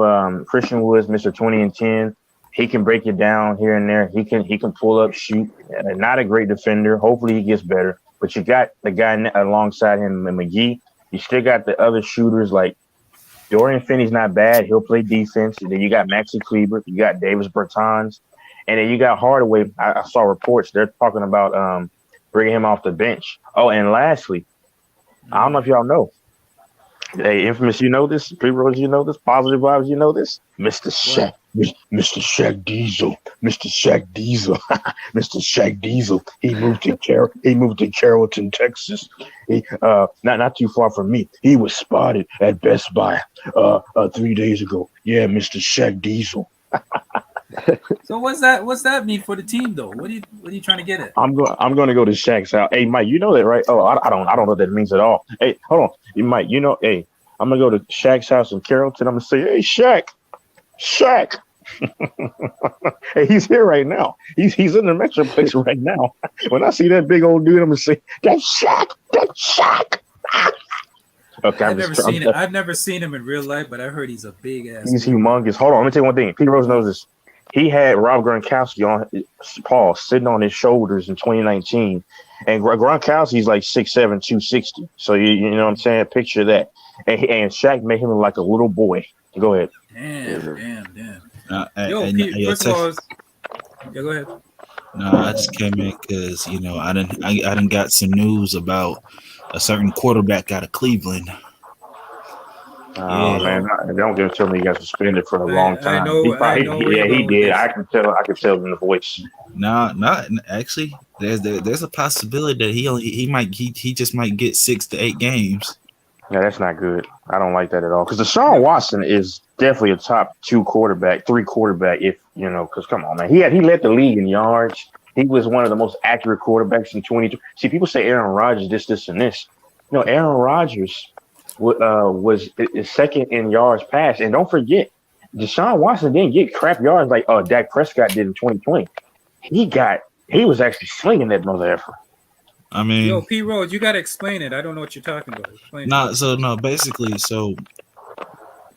Christian Woods, Mr. 20 and 10. He can break it down here and there. He can pull up, shoot. Not a great defender. Hopefully he gets better. But you got the guy alongside him, McGee. You still got the other shooters like Dorian Finney's not bad. He'll play defense. And then you got Maxi Kleber. You got Davis Bertans. And then you got Hardaway. I saw reports. They're talking about bringing him off the bench. Oh, and lastly, I don't know if y'all know. Hey, Infamous, you know this. Pre-Rose, you know this. Positive Vibes, you know this. Mr. Shaq. Mr. Shaq Diesel. Mr. Shaq Diesel. Mr. Shaq Diesel. He moved to Carrollton, Texas. He not too far from me. He was spotted at Best Buy 3 days ago. Yeah, Mr. Shaq Diesel. So what's that mean for the team though? What are you trying to get at? I'm going to go to Shaq's house. Hey, Mike, you know that, right? Oh, I don't know what that means at all. Hey, hold on, Mike. Hey, I'm gonna go to Shaq's house in Carrollton. I'm gonna say, hey, Shaq. Hey, he's here right now. He's in the Metroplex right now. When I see that big old dude, I'm gonna say, that's Shaq. Okay, I've never seen him in real life, but I heard he's a big ass. He's humongous. Hold on, let me tell you one thing. Pete Rose knows this. He had Rob Gronkowski on sitting on his shoulders in 2019, and Gronkowski's like 6'7", 260. So you know what I'm saying? Picture that. And Shaq made him look like a little boy. Go ahead. Damn. First of all, go ahead. No, I just came in because I done got some news about a certain quarterback out of Cleveland. Oh man, don't tell me he got suspended for a long time. He did. I can tell in the voice. No, not actually. There's a possibility that he just might get 6 to 8 games. Yeah, that's not good. I don't like that at all. Because Deshaun Watson is definitely a top 3 quarterback. If because come on, man, he led the league in yards. He was one of the most accurate quarterbacks in 2020. See, people say Aaron Rodgers this, and this. Aaron Rodgers was second in yards passed. And don't forget, Deshaun Watson didn't get crap yards like Dak Prescott did in 2020. He was actually slinging that motherfucker. I mean, P. Rose, you gotta explain it. I don't know what you're talking about. Basically,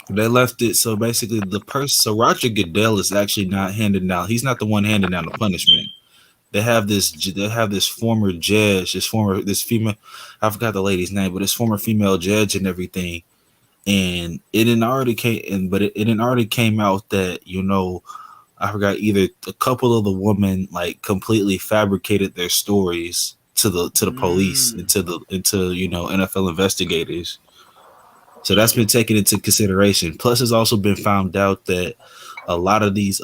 they left it. So basically, so Roger Goodell is actually not handing down. He's not the one handing down the punishment. They have this former judge, this female. I forgot the lady's name, but this former female judge and everything. and it had already came out that I forgot, either a couple of the women like completely fabricated their stories to the police and into NFL investigators. So that's been taken into consideration. Plus, it's also been found out that a lot of these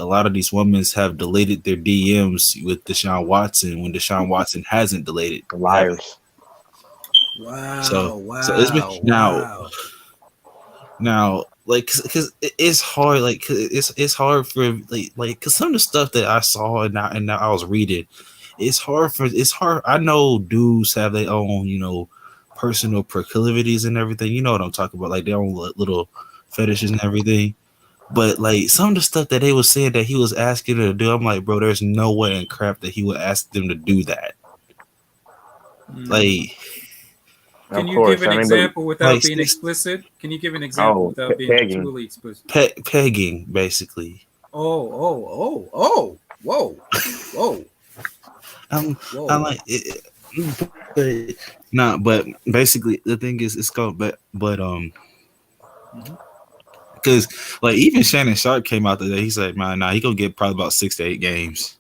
women have deleted their DMs with Deshaun Watson when Deshaun Watson hasn't deleted. Liars. So it's been now, like, because it's hard, like, cause it's hard for because some of the stuff that I saw and now I was reading, it's hard. I know dudes have their own, personal proclivities and everything. You know what I'm talking about, like their own little fetishes and everything. But like some of the stuff that they was saying that he was asking her to do, I'm like, bro, there's no way in crap that he would ask them to do that. Like, can you give an example without being explicit? Can you give an example without being truly explicit? Pegging, basically. Whoa. I'm like, but basically the thing is, it's called, because like even Shannon Sharp came out today. He said, "Man, he gonna get probably about 6 to 8 games."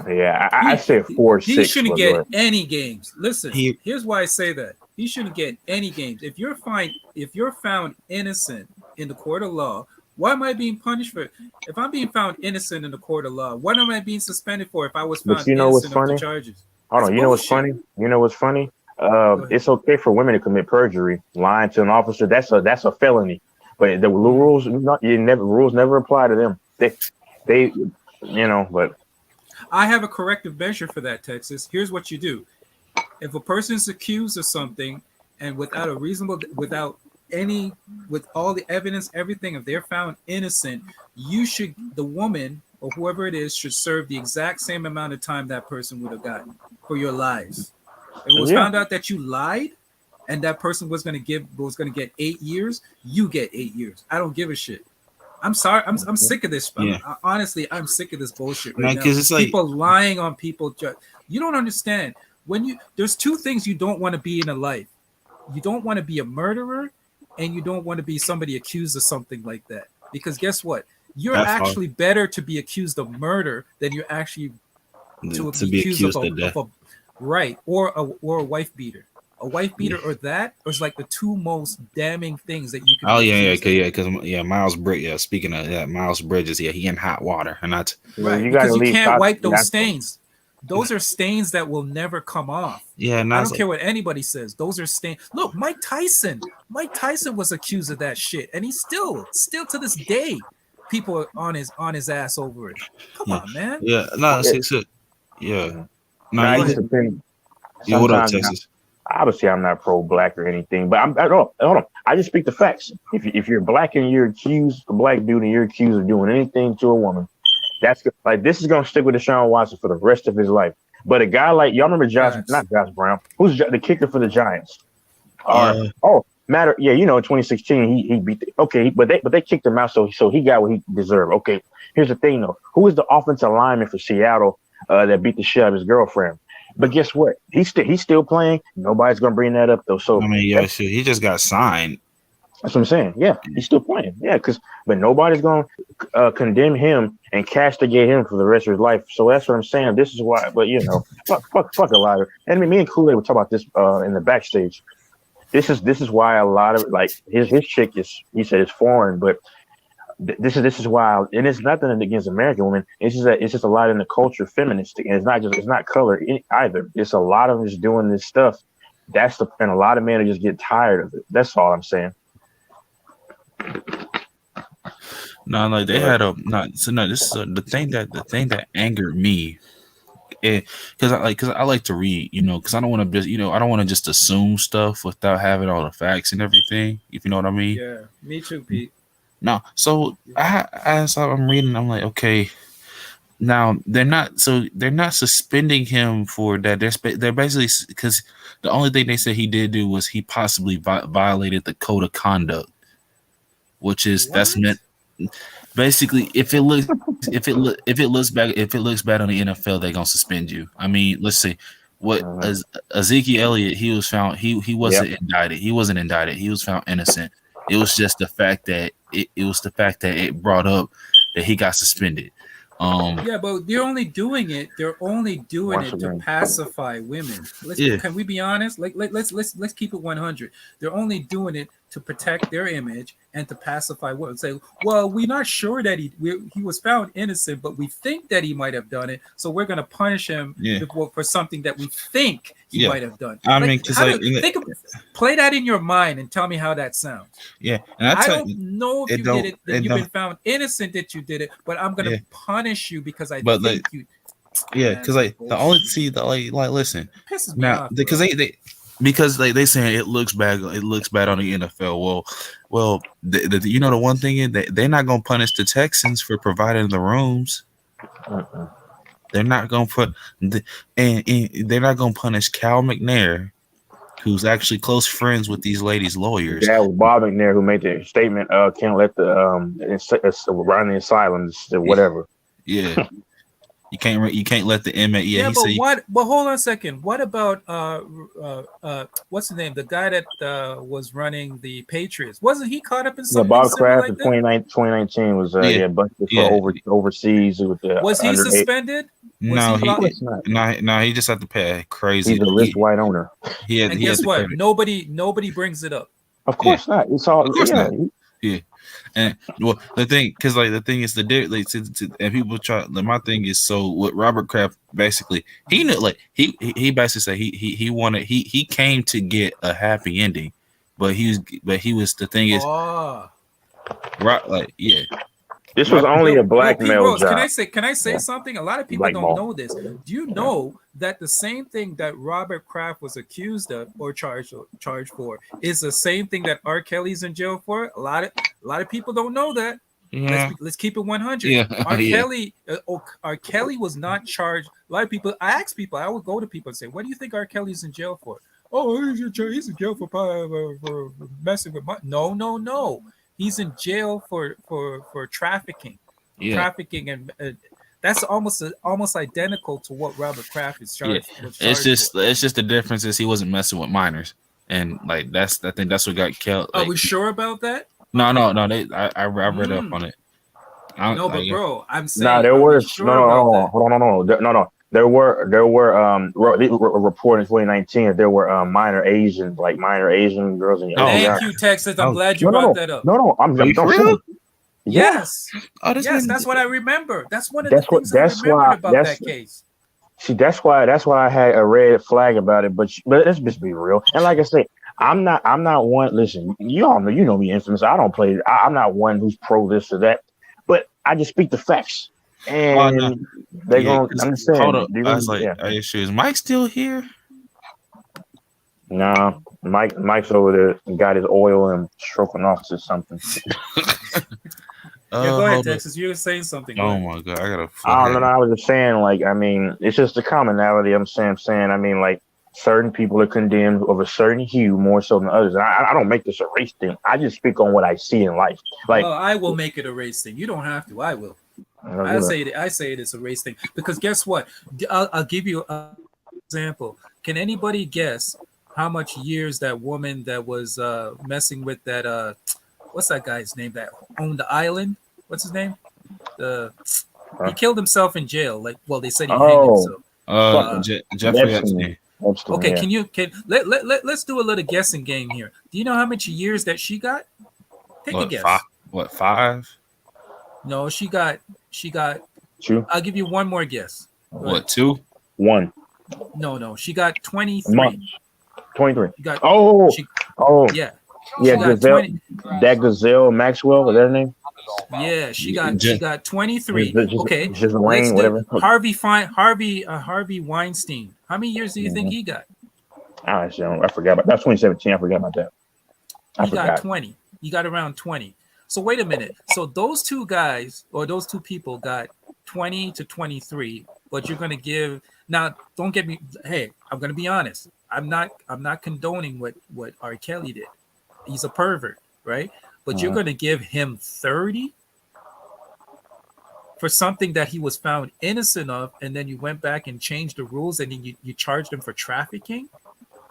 Yeah, I said 4 or 6. He shouldn't get any games. Listen, here's why I say that. He shouldn't get any games. If you're found innocent in the court of law, why am I being punished for it? If I'm being found innocent in the court of law, what am I being suspended for if I was found innocent of the charges? Hold on, you know what's funny? It's okay for women to commit perjury, lying to an officer. That's a felony. But the rules never apply to them. They but I have a corrective measure for that, Texas. Here's what you do. If a person is accused of something and with all the evidence, everything, if they're found innocent, the woman or whoever it is should serve the exact same amount of time that person would have gotten for your lies. If it was found out that you lied and that person was going to get 8 years, you get 8 years. I don't give a shit. I'm sorry. I'm sick of this. Honestly, I'm sick of this bullshit right now. It's like people lying on people. You don't understand. There's 2 things you don't want to be in a life. You don't want to be a murderer, and you don't want to be somebody accused of something like that. Because guess what? You're actually better to be accused of murder than you're actually to be accused of a right or a wife beater. A wife beater or that is like the 2 most damning things that you can. Because Miles Bridges. Speaking of that, Miles Bridges, he in hot water, and that's right because you can't wipe those stains. Those are stains that will never come off. Yeah, and I don't care what anybody says. Those are stains. Look, Mike Tyson was accused of that shit, and he's still to this day, people are on his ass over it. Come on, man. Yeah, no, it's yeah. No, what up, Texas? Obviously, I'm not pro-black or anything, but hold on. I just speak the facts. If you're black and you're accused, a black dude, and you're accused of doing anything to a woman, that's like this is gonna stick with Deshaun Watson for the rest of his life. But a guy like y'all remember not Josh Brown, who's the kicker for the Giants? In 2016 he beat but they kicked him out, so he got what he deserved. Okay, here's the thing though, who is the offensive lineman for Seattle that beat the shit out of his girlfriend? But guess what? He's still playing. Nobody's gonna bring that up though. So he just got signed. That's what I'm saying. Yeah, he's still playing. Yeah, but nobody's gonna condemn him and castigate him for the rest of his life. So that's what I'm saying. This is why. But fuck a lot of. And me and Kool-Aid were talking about this in the backstage. This is why a lot of like his chick he said is foreign, but this is why, and it's nothing against American women. It's just a lot in the culture, feminist, and it's not color either. It's a lot of them just doing this stuff. And a lot of men are just get tired of it. That's all I'm saying. No, like they had this is the thing that angered me, because I like to read, because I don't want to just I don't want to just assume stuff without having all the facts and everything. If you know what I mean. Yeah, me too, Pete. No, so as I'm reading, I'm like, okay, now they're not suspending him for that. They're basically, because the only thing they said he did do was he possibly violated the code of conduct, which is that's meant basically if it looks bad on the NFL, they're gonna suspend you. I mean, let's see Ezekiel Elliott, he was found he wasn't indicted. He wasn't indicted. He was found innocent. It was just the fact that it brought up that he got suspended. Yeah, but they're only doing it. They're only doing Once it to again. pacify women. Yeah. Can we be honest? Let's keep it 100. They're only doing it to protect their image and to pacify women. Say, well, we're not sure that he was found innocent, but we think that he might have done it, so we're going to punish him for something that we think he might have done. I mean, because play that in your mind and tell me how that sounds. Yeah, and I don't know if you did it, that you've been found innocent that you did it, but I'm gonna punish you because I think you. Yeah, because the only listen pisses me now off, because they saying it looks bad. It looks bad on the NFL. Well, you know the one thing is that they're not gonna punish the Texans for providing the rooms. They're not gonna and they're not gonna punish Cal McNair, who's actually close friends with these ladies' lawyers. That was Bob McNair who made the statement. Can't let the around the asylums or whatever. Yeah, you can't let the inmate. Yeah, but what? But hold on a second. What about what's the name? The guy that was running the Patriots. Wasn't he caught up in something? Bob similar Kraft like in 2019 was busted for overseas with the. Was he suspended? No, he just had to pay crazy. He's a rich white owner. And guess what? Nobody brings it up. Of course not. It's all. Yeah. And well, the thing is and people try. My thing is, so what Robert Kraft basically he knew, he basically said he wanted he came to get a happy ending, but he was the thing is right This was only a blackmail job. Can I say something? A lot of people don't know this. Do you know that the same thing that Robert Kraft was accused of or charged for is the same thing that R. Kelly's in jail for? A lot of people don't know that. Yeah. Let's keep it 100. Yeah. R. Kelly was not charged. A lot of people. I ask people. I would go to people and say, "What do you think R. Kelly's in jail for?" Oh, he's in jail for messing with money. No. He's in jail for trafficking. Yeah. Trafficking, and that's almost identical to what Robert Kraft is charged. It's just the difference is he wasn't messing with minors, and I think that's what got killed. Are we sure about that? No. I read up on it. Bro, I'm saying. No, there were no. There were report in 2019 that there were minor Asian girls in. Thank you, Texas. I'm glad you brought that up. No, I'm saying. Yes. Yes, that's what I remember. That's one of the things I remembered about that case. See, that's why I had a red flag about it. But let's just be real. And like I say, I'm not one. Listen, you all know, you know me, infamous. I don't play. I'm not one who's pro this or that. But I just speak the facts. And they're going to understand. Hold up. I was like, are you sure? Is Mike still here? Nah, Mike's over there and got his oil and stroking off to something. Go ahead, Texas. You were saying something. Oh my god, I gotta. I was just saying, it's just a commonality. I'm saying, certain people are condemned of a certain hue more so than others. And I don't make this a race thing. I just speak on what I see in life. I will make it a race thing. You don't have to. I will. I say it is a race thing because guess what? I'll give you an example. Can anybody guess how much years that woman that was messing with that what's that guy's name that owned the island? What's his name? He killed himself in jail. They said he hanged himself. Jeffrey Epstein. Okay, let's do a little guessing game here. Do you know how much years that she got? Take a guess. 5? No, she got 2. I'll give you one more guess. What, 2? 1. No, she got 23. 23. Yeah. That Gazelle Maxwell, was that her name? Yeah, she got 23. Okay, Wayne, whatever. Harvey Weinstein. How many years do you think he got? I forgot about that's 2017. I forgot about that. He got 20. He got around 20. So wait a minute. So those two guys or those two people got 20 to 23, but you're gonna give now. Don't get me. Hey, I'm gonna be honest. I'm not condoning what R. Kelly did. He's a pervert, right? But you're going to give him 30 for something that he was found innocent of, and then you went back and changed the rules, and then you charged him for trafficking,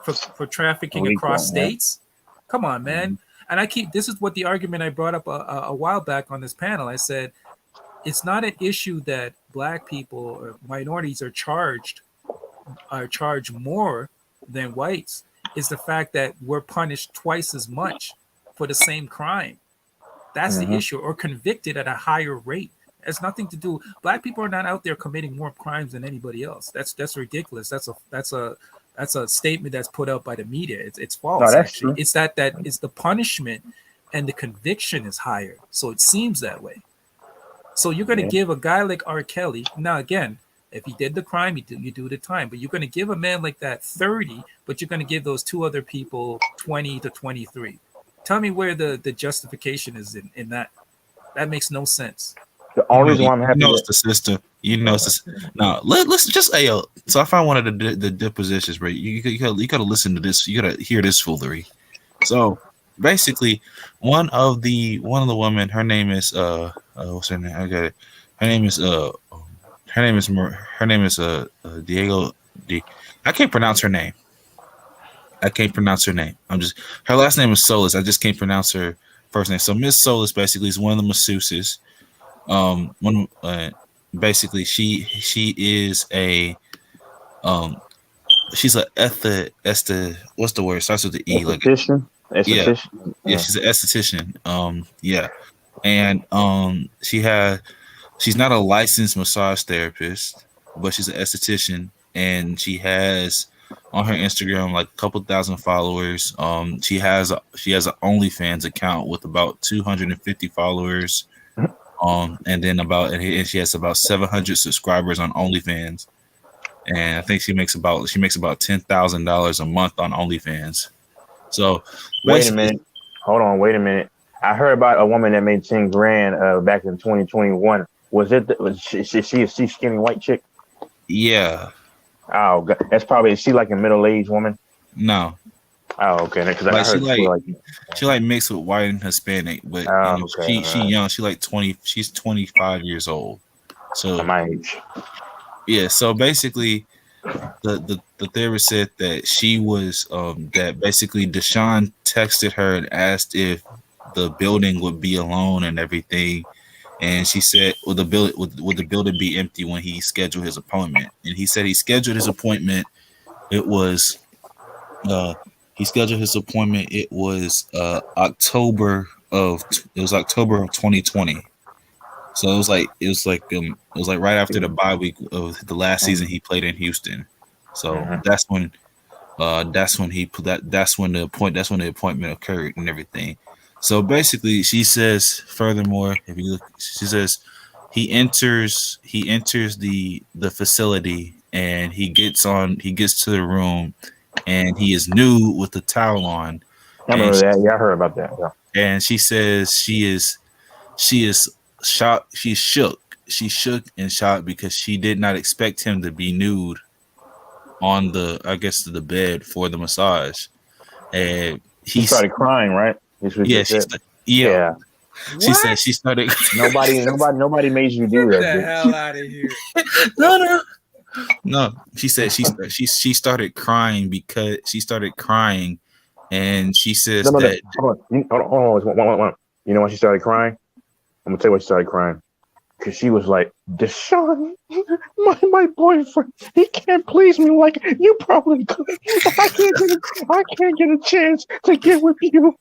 for trafficking across states. Come on, man. And this is what the argument I brought up a while back on this panel. I said, it's not an issue that black people or minorities are charged more than whites. It's the fact that we're punished twice as much for the same crime. That's the issue, or convicted at a higher rate. It has nothing to do. Black people are not out there committing more crimes than anybody else. That's ridiculous. That's a statement that's put out by the media. It's false. No, that's actually. true. It's that it's the punishment and the conviction is higher. So it seems that way. So you're going to give a guy like R. Kelly, now again, if he did the crime, you do the time, but you're going to give a man like that 30, but you're going to give those two other people 20 to 23. Tell me where the justification is in that. That makes no sense. The only reason why I'm happy. It's the system. No, let's just so I found one of the depositions, bro. You gotta listen to this. You gotta hear this foolery. So basically, one of the women, her name is what's her name? I got it. Her name is Diego. I can't pronounce her name. Her last name is Solis. I just can't pronounce her first name. So Miss Solis basically is one of the masseuses. Basically she is a she's a what's the word? Starts with the E. Esthetician? Yeah, she's an esthetician. And she's not a licensed massage therapist, but she's an esthetician, and she has on her Instagram like a couple thousand followers. She has an OnlyFans account with about 250 followers. And she has about 700 subscribers on OnlyFans, and I think she makes about $10,000 a month on OnlyFans. So wait a minute, hold on, wait a minute. I heard about a woman that made 10 grand back in 2021. Was she a skinny white chick? Yeah. Oh, God. That's probably, is she like a middle-aged woman? No. Oh, okay. Because I heard she mixed with white and Hispanic, but she young. She like 20. She's 25 years old. So my age. Yeah. So basically, the therapist said that she was that basically Deshaun texted her and asked if the building would be alone and everything, and she said, would the building be empty when he scheduled his appointment? And he said he scheduled his appointment. It was October of 2020. So it was like right after the bye week of the last season he played in Houston. So that's when the appointment occurred and everything. So basically, she says, furthermore, if you look, she says he enters the facility and he gets to the room and he is nude with the towel on. I remember that. Yeah, I heard about that. Yeah. And she says she is shocked. She's shook. She's shook and shocked because she did not expect him to be nude on the bed for the massage. And he started crying, right? Yeah. She said she started. Nobody made you do that. Get the hell out of here. No. She said she started crying because and she says that. Hold on. You know why she started crying? I'm gonna tell you why she started crying. Because she was like, Deshaun, my boyfriend, he can't please me like you probably could. I can't get a chance to get with you.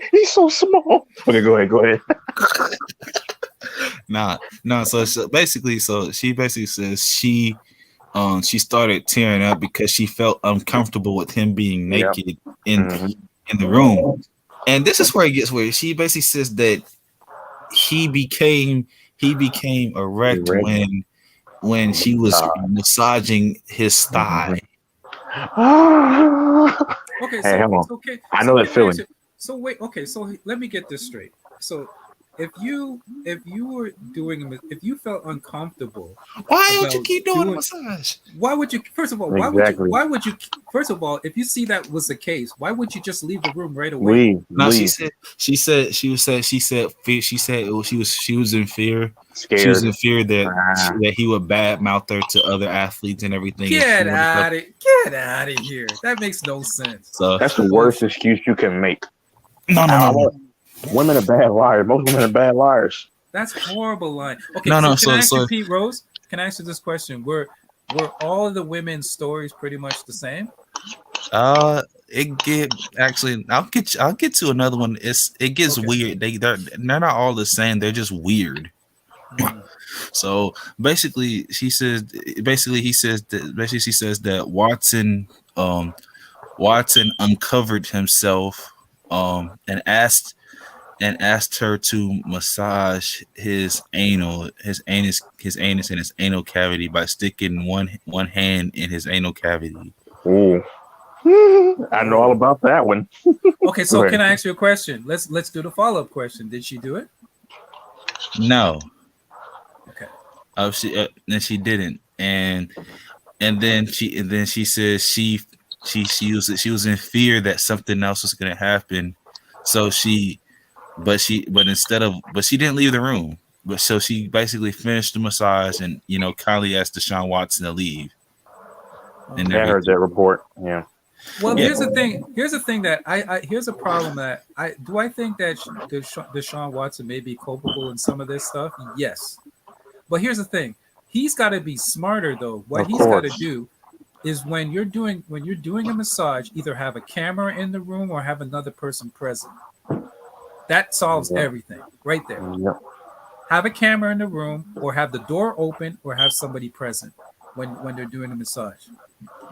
He's so small. Okay, go ahead. No. So she basically says she started tearing up because she felt uncomfortable with him being naked in the room. And this is where it gets weird. She basically says that he became erect when she was massaging his thigh. Okay, hey, hold on. Okay. I know that feeling. So wait, okay, so let me get this straight. So if you felt uncomfortable, why would you keep doing the massage? Why would you? First of all, First of all, if you see that was the case, why would you just leave the room right away? She said she was in fear. Scared. She was in fear that he would badmouth her to other athletes and everything. Get out of here! That makes no sense. So that's the worst excuse you can make. No, no, I, no, I no, want, women are bad liars. Most women are bad liars. That's horrible line. Okay, no, so no. can I So, ask you, so, Pete Rose? Can I ask you this question? Were all of the women's stories pretty much the same? it get actually. I'll get to another one. It gets Okay. weird. They're not all the same. They're just weird. Mm. So basically, she says. Basically, he says that. Basically, she says that Watson uncovered himself, and asked her to massage his anus and his anal cavity by sticking one hand in his anal cavity. Ooh. I know all about that one. Okay, Go so ahead. can I ask you a question? Let's do the follow-up question. Did she do it? No, Okay. she didn't, and then she says she was in fear that something else was gonna happen, so but she didn't leave the room. But so she basically finished the massage and kindly asked Deshaun Watson to leave and I heard that everything. report. Yeah. Well, Yeah, here's the thing. Here's the thing that here's a problem that I think that Deshaun Watson may be culpable in some of this stuff. Yes, but here's the thing. He's got to be smarter though. What Of he's got to course. do is when you're doing a massage, either have a camera in the room or have another person present. That solves Yeah. everything right there. Yep. Have a camera in the room or have the door open or have somebody present when they're doing a massage.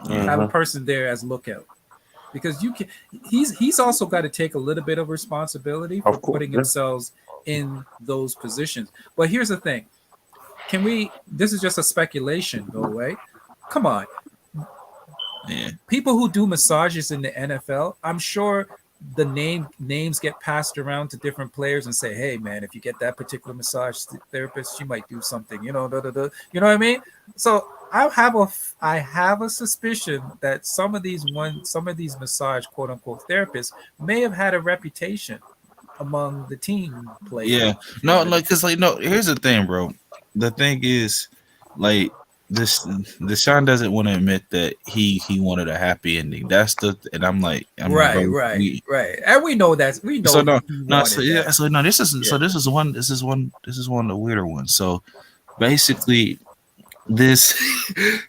Have a Mhm. person there as lookout. Because you can he's also got to take a little bit of responsibility for Of course. putting Yeah. themselves in those positions. But here's the thing. Can we this is just a speculation though, right? Come on. yeah. People who do massages in the NFL, I'm sure the names get passed around to different players and say, "Hey, man, if you get that particular massage therapist, she might do something." You know, you know what I mean? So I have a suspicion that some of these massage quote unquote therapists may have had a reputation among the team Yeah, players. no, like, cause like, no. Here's the thing, bro. The thing is, like, Deshaun doesn't want to admit that he wanted a happy ending. And I'm like, bro, Right. And we so know no, he no, so wanted yeah, that. so no, Yeah. this is one of the weirder ones. So basically, this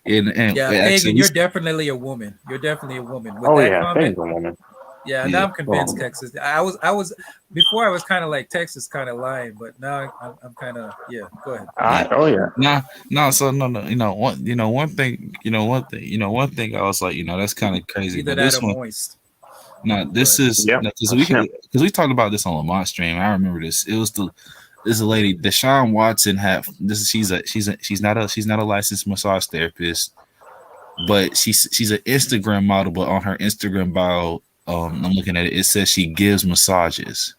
and Yeah, actually Pagan, you're definitely a woman. You're definitely a woman. With Oh that yeah. comment, Thank you, woman. yeah, now yeah. I'm convinced Texas. I was before I was kind of like Texas kind of lying, but now I'm kind of yeah. Go ahead. All Yeah. right. Oh yeah. Nah, no, so no, one thing I was like, that's kind of crazy, Either but that this or one, moist. no, Go this ahead. is Yep. because That's him. we talked about this on Lamont stream. I remember this. It was this a lady, Deshaun Watson had this. She's not a licensed massage therapist, but she's an Instagram model. But on her Instagram bio, I'm looking at it. It says she gives massages.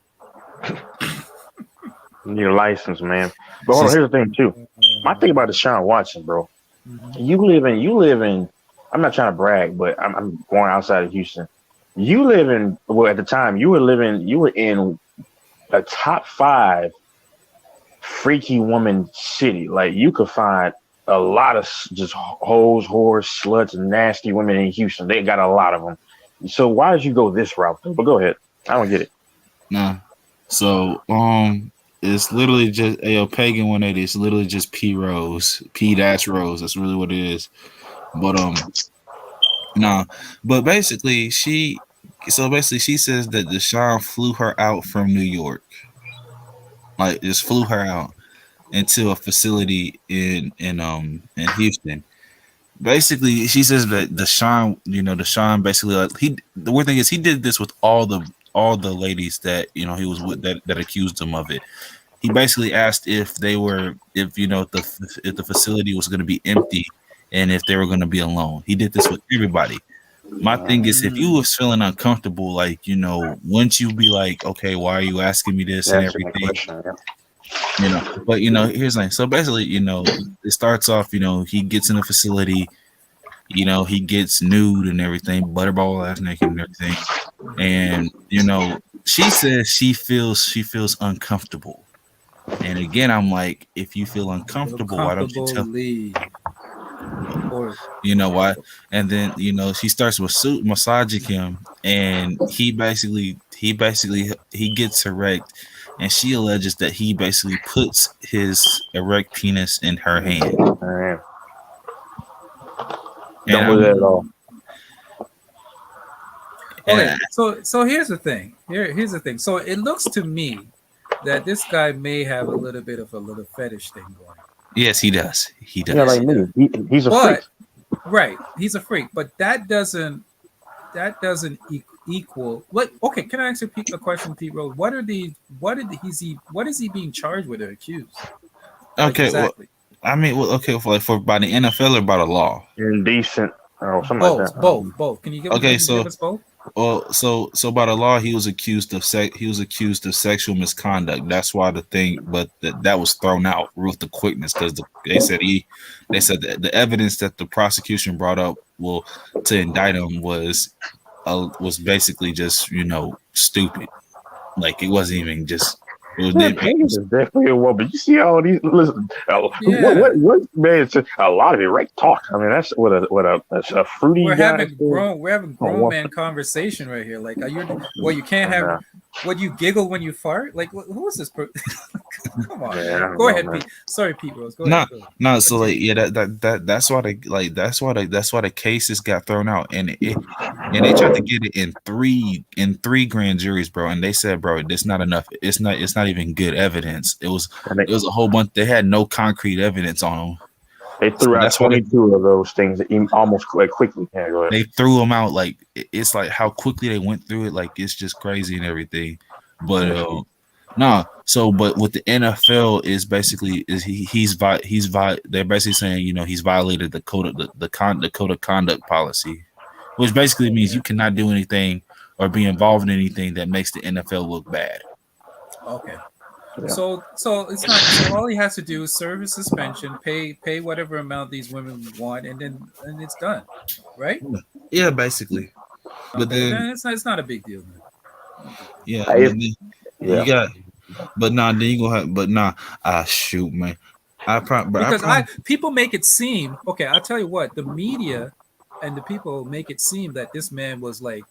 You need a license, man. But hold on. She's Here's the thing too. My thing about Deshaun Watson, bro. Mhm. You live in. I'm not trying to brag, but I'm going outside of Houston. You live in. Well, at the time, you were living. You were in a top 5 freaky woman city. Like you could find a lot of just hoes, whores, sluts, and nasty women in Houston. They got a lot of them. So why did you go this route? But go ahead. I don't get it. nah. So it's literally just Pagan 180. It's literally just P Rose, P dash Rose. That's really what it is. But nah. But basically, she says that Deshaun flew her out from New York, like just flew her out into a facility in Houston. Basically, she says that Deshaun basically the weird thing is he did this with all the ladies that he was with that accused him of it. He basically asked if if the facility was going to be empty and if they were going to be alone. He did this with everybody. My thing is, if you Mm. was feeling uncomfortable, like wouldn't you be like, okay, why are you asking me this and That's my everything? question. Yeah. But here's the thing. So basically, it starts off, he gets in the facility, he gets nude and everything, butterball ass naked and everything. And, she says she feels uncomfortable. And again, I'm like, if you feel Feel uncomfortable, why don't you comfortable, tell leave. Or why? And then, she starts massaging him, and he he gets erect, and she alleges that he basically puts his erect penis in her hand. Man. And Don't believe that at all. Okay, so here's the thing. Here's the thing. So it looks to me that this guy may have a little bit of a little fetish thing going. Yes, he does. He does. Yeah, like me. He's a freak. Right, he's a freak, but that doesn't equal what. Okay, can I ask you a question, Pete Rose? What is he being charged with or accused? Okay, exactly. Well, I mean, okay, for by the NFL or by the law? Indecent or something both, like that. Both. Can you give? Okay, give us both? Well, so by the law, he was accused of sexual misconduct. That's why the thing, but that was thrown out with the quickness because they said that the evidence that the prosecution brought up to indict him was basically just stupid. Like it wasn't even just. It was definitely a woman. You see all these. Listen, what man? A lot of erect talk. I mean, that's what a fruity. We're having grown man conversation right here. Like, you can't have. What you giggle when you fart? Like, who is this? Come on, go ahead, Pete. Sorry, Pete Rose. Go ahead. No. So like, yeah, that's why the cases got thrown out, and they tried to get it in three grand juries, bro. And they said, bro, it's not enough. It's not even good evidence. It was a whole bunch. They had no concrete evidence on them. They threw out 22 of those things almost quickly. Yeah, go ahead. They threw them out like it's like how quickly they went through it. Like it's just crazy and everything. But but with the NFL is basically they're basically saying he's violated the code of conduct policy, which basically means you cannot do anything or be involved in anything that makes the NFL look bad. Okay. Yeah. So it's not. So all he has to do is serve his suspension, pay whatever amount these women want, and it's done, right? Yeah, basically. But then it's not a big deal, man. Yeah, you got. But nah, then you gonna have. But nah, shoot, man. People make it seem okay. I'll tell you what, the media and the people make it seem that this man was like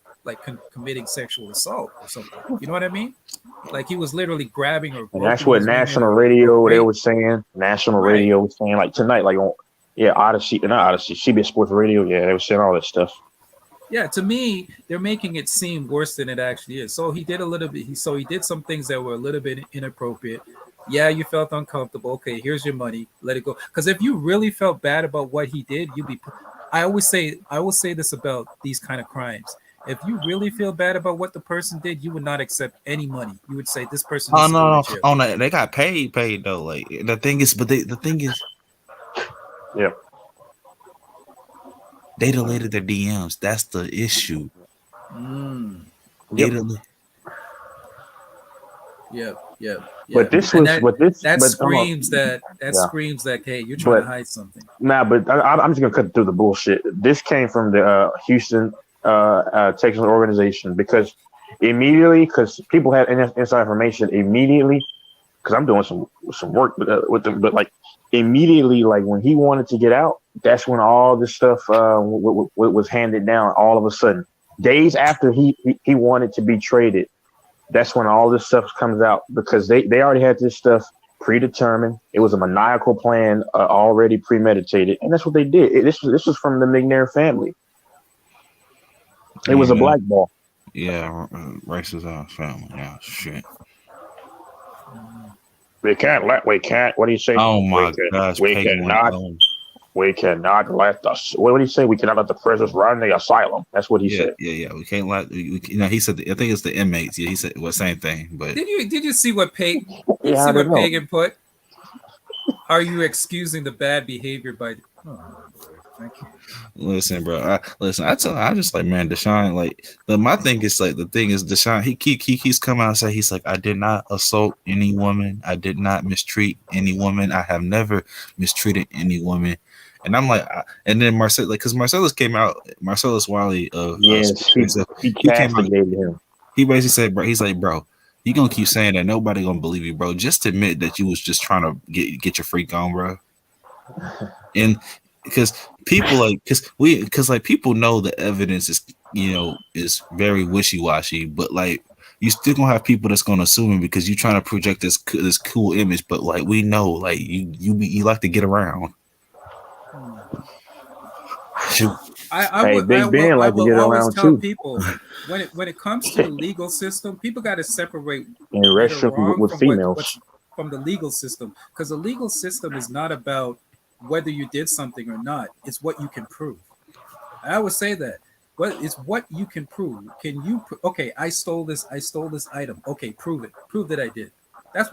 committing sexual assault or something. You know what I mean? Like he was literally grabbing her. And that's what national radio they were saying. National radio was saying like tonight, like on Odyssey, not Odyssey, CBS Sports Radio. Yeah, they were saying all this stuff. Yeah, to me, they're making it seem worse than it actually is. So he did a little bit. He did some things that were a little bit inappropriate. Yeah, you felt uncomfortable. Okay, here's your money. Let it go. Because if you really felt bad about what he did, you'd be. I will say this about these kind of crimes. If you really feel bad about what the person did, you would not accept any money. You would say this person. No, they got paid though. Like the thing is, yeah, they deleted their DMs. That's the issue. Yep. But this was screams that hey, you're trying to hide something. Nah, but I'm just gonna cut through the bullshit. This came from the Houston Texans organization because people had inside information immediately because I'm doing some work with them, but like immediately, like when he wanted to get out, that's when all this stuff was handed down. All of a sudden, days after he wanted to be traded, that's when all this stuff comes out because they already had this stuff predetermined. It was a maniacal plan, already premeditated, and that's what they did. This was from the McNair family. It was a blackball. Yeah, racist ass family. Yeah, shit. We can't. What do you say? Oh my gosh! We cannot let the. What did he say? We cannot let the prisoners run the asylum. That's what he said. Yeah. We can't let. He said. I think it's the inmates. Yeah, he said same thing. But did you see what Pagan? Pagan put? Are you excusing the bad behavior by? Oh, thank you. Listen, bro. I just like, man, Deshaun. Like my thing is like the thing is Deshaun. He keeps coming out and say he's like, I did not assault any woman. I did not mistreat any woman. I have never mistreated any woman. And I'm like, and then Marcellus, like, because Marcellus Wiley he castigated him. He basically said, bro, he's like, bro, you gonna keep saying that nobody gonna believe you, bro. Just admit that you was just trying to get your freak on, bro. And because people people know the evidence is very wishy-washy, but like you still gonna have people that's gonna assume it because you're trying to project this cool image. But like we know, like you like to get around. Shoot. Hey, Big Ben I like to will get always around tell too. people when it comes to the legal system, people got to separate In right or restrooms wrong with from what's females. from the legal system, because the legal system is not about whether you did something or not. It's what you can prove. I would say that. It's what you can prove. Can you? Okay, I stole this. I stole this item. Okay, prove it. Prove that I did. That's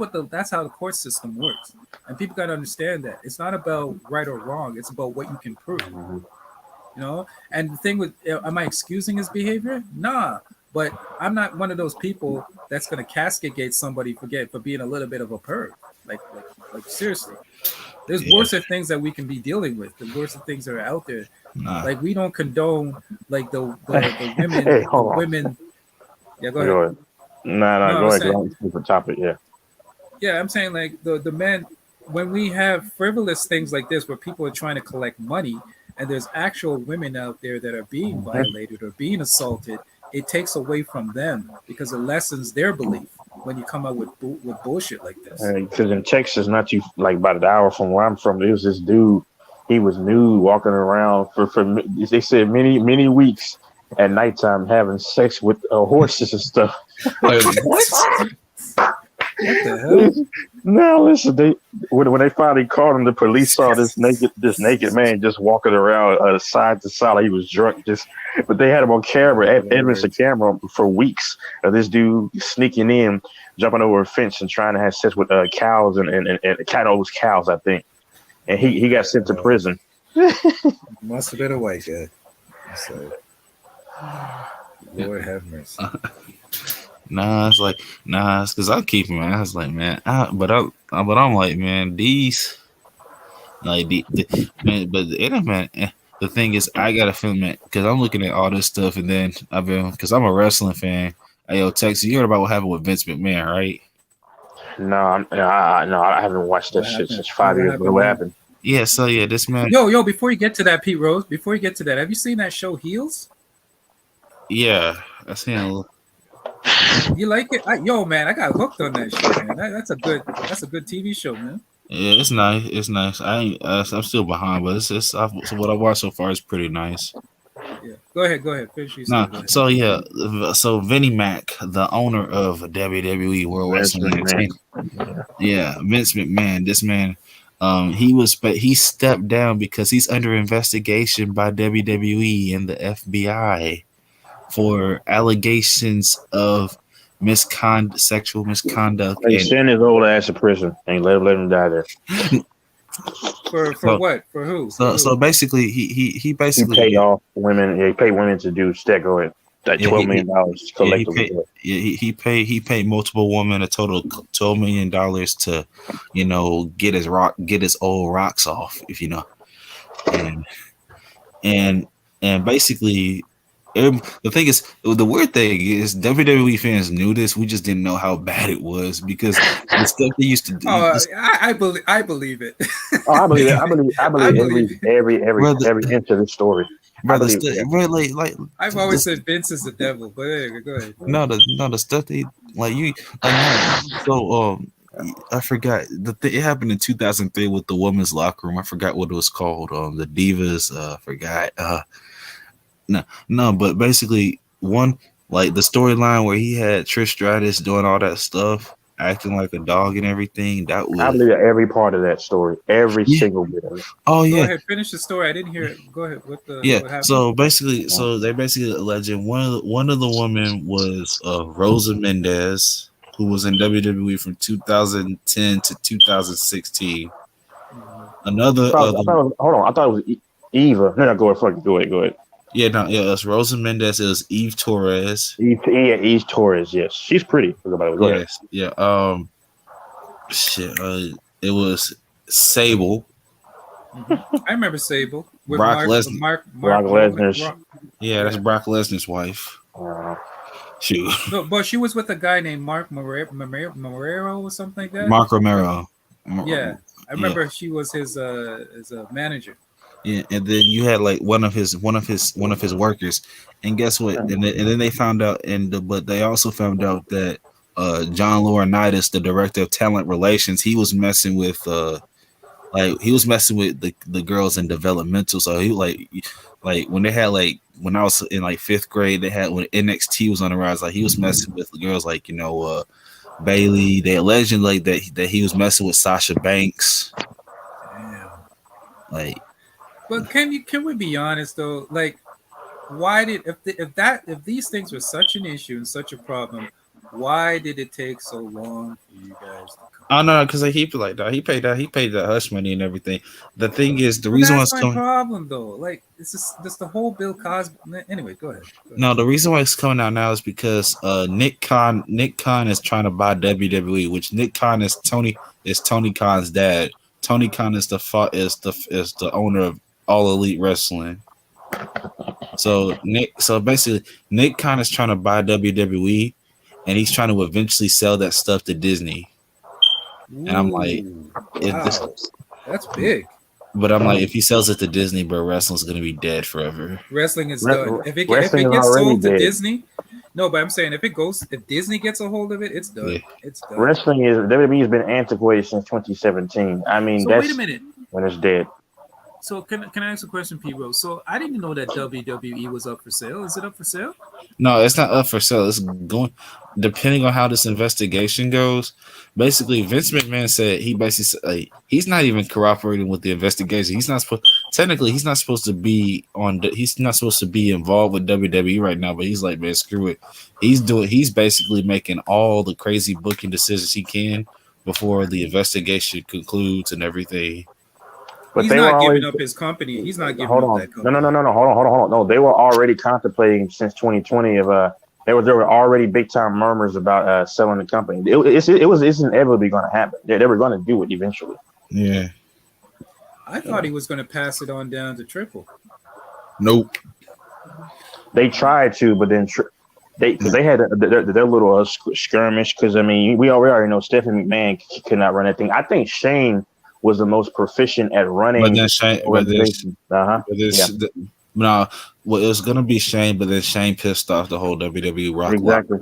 how the court system works. And people got to understand that it's not about right or wrong. It's about what you can prove. You know. And the thing with, am I excusing his behavior? Nah. But I'm not one of those people that's gonna castigate somebody for being a little bit of a perv. Like seriously. There's worse things that we can be dealing with. The worse things that are out there. Nah. Like we don't condone like the women. Hey, The hold on. women. Yeah, go Go ahead. ahead. Nah, No, go I'm ahead. 'Cause saying. I'm different topic. Yeah. Yeah, I'm saying like the men, when we have frivolous things like this where people are trying to collect money and there's actual women out there that are being violated or being assaulted, it takes away from them because it lessens their belief when you come out with bullshit like this. Because in Texas, not too like about an hour from where I'm from, there was this dude. He was nude, walking around for they said many weeks at nighttime, having sex with horses and stuff. Like what? What the hell? Now listen, when they finally caught him, the police saw this naked man just walking around side to side like he was drunk. But they had him on camera, evidence of camera for weeks of this dude sneaking in, jumping over a fence and trying to have sex with cows and cattle cows, I think. And he got sent to prison. Must have been a white guy. So, Lord have mercy. It's because I keep him. I was like, man, but I'm like, man, these like the man, but the internet. The thing is, I got a feeling, man, because I'm looking at all this stuff, and then because I'm a wrestling fan. Hey, yo, Texas, you heard about what happened with Vince McMahon, right? No, I haven't watched that shit since 5 years ago. What happened? Yeah, so yeah, this man. Yo, before you get to that, Pete Rose, before you get to that, have you seen that show Heels? Yeah, I seen a little. You like it? Yo, man, I got hooked on that shit, man. That's a good TV show, man. Yeah, it's nice. It's nice. I'm still behind, but it's what I watched so far is pretty nice. Yeah, go ahead. Finish So yeah, so Vinnie Mac, the owner of WWE World Wrestling Entertainment, Vince McMahon. This man, he stepped down because he's under investigation by WWE and the FBI for allegations of sexual misconduct. Hey, send his old ass to prison and let him die there. For what? For who? So basically, he basically paid off women. Yeah, he paid women to do stego like $12 million collectively. He paid multiple women a total $12 million to get his old rocks off, if you know, and basically. The thing is, the weird thing is, WWE fans knew this. We just didn't know how bad it was because the stuff they used to do. I believe it. I believe it. I believe every inch of this story. Brother, I've always said Vince is the devil, but anyway, go ahead. No, the stuff they I forgot it happened in 2003 with the women's locker room. I forgot what it was called. The Divas. Forgot. No, but basically the storyline where he had Trish Stratus doing all that stuff, acting like a dog and everything. I believe every part of that story, every single bit of it. Oh yeah. Go ahead, finish the story. I didn't hear it. Go ahead. What happened? So they basically alleging one of the women was Rosa Mendez, who was in WWE from 2010 to 2016. Another. I thought it was Eva. No, go ahead. Yeah, it's Rosa Mendez. It was Eve Torres. Eve Torres. Yes, she's pretty. Yes, yeah. It was Sable. I remember Sable with Brock Lesnar. Brock Lesnar's. Yeah, that's Brock Lesnar's wife. Shoot. No, but she was with a guy named Mark Marrero or something like that. Mark Romero. Yeah, I remember she was his manager. Yeah, and then you had like one of his workers, and guess what? And then they found out, but they also found out that John Laurinaitis, the director of talent relations, he was messing with the girls in developmental. So he like when they had like when I was in like fifth grade, they had when NXT was on the rise, like he was messing with the girls like Bailey. They alleged like that he was messing with Sasha Banks. Damn. Like, But can we be honest though? Like, why did if these things were such an issue and such a problem, why did it take so long for you guys to come? oh no, because like, he paid that hush money and everything. The thing is, the Well, reason why that's it's my coming. problem though. Like, it's just the whole Bill Cosby. Anyway, go ahead. No, the reason why it's coming out now is because Nick Khan is trying to buy WWE, which Nick Khan is Tony Khan's dad. Tony Khan is the owner of All Elite Wrestling. So basically Nick Khan is trying to buy WWE, and he's trying to eventually sell that stuff to Disney. And I'm like, wow, that's big. But I'm like, if he sells it to Disney, bro, wrestling's gonna be dead forever. Wrestling is done. If it Wrestling is gets already sold to dead. Disney, no, but I'm saying if Disney gets a hold of it, it's done. Yeah. It's done. Wrestling is WWE has been antiquated since 2017. I mean, So that's wait a minute. when it's dead. So can I ask a question, P. Rose? So I didn't know that WWE was up for sale. Is it up for sale? No, it's not up for sale. It's going, depending on how this investigation goes. Basically, Vince McMahon said he basically said, like, he's not even cooperating with the investigation. He's not supposed. Technically, he's not supposed to be on. He's not supposed to be involved with WWE right now. But he's like, man, screw it. He's basically making all the crazy booking decisions he can before the investigation concludes and everything. But he's they not were giving always, up his company. He's not giving hold up on. that company. No. Hold on. No, they were already contemplating since 2020 of there were already big time murmurs about selling the company. It's inevitably going to happen. They were going to do it eventually. Yeah. I thought he was going to pass it on down to Triple. Nope. They tried to, but then because they had their little skirmish. Because I mean, we already know Stephanie McMahon could not run that thing. I think Shane was the most proficient at running. But then Shane, no, well, it was gonna be Shane, but then Shane pissed off the whole WWE Rock. Exactly.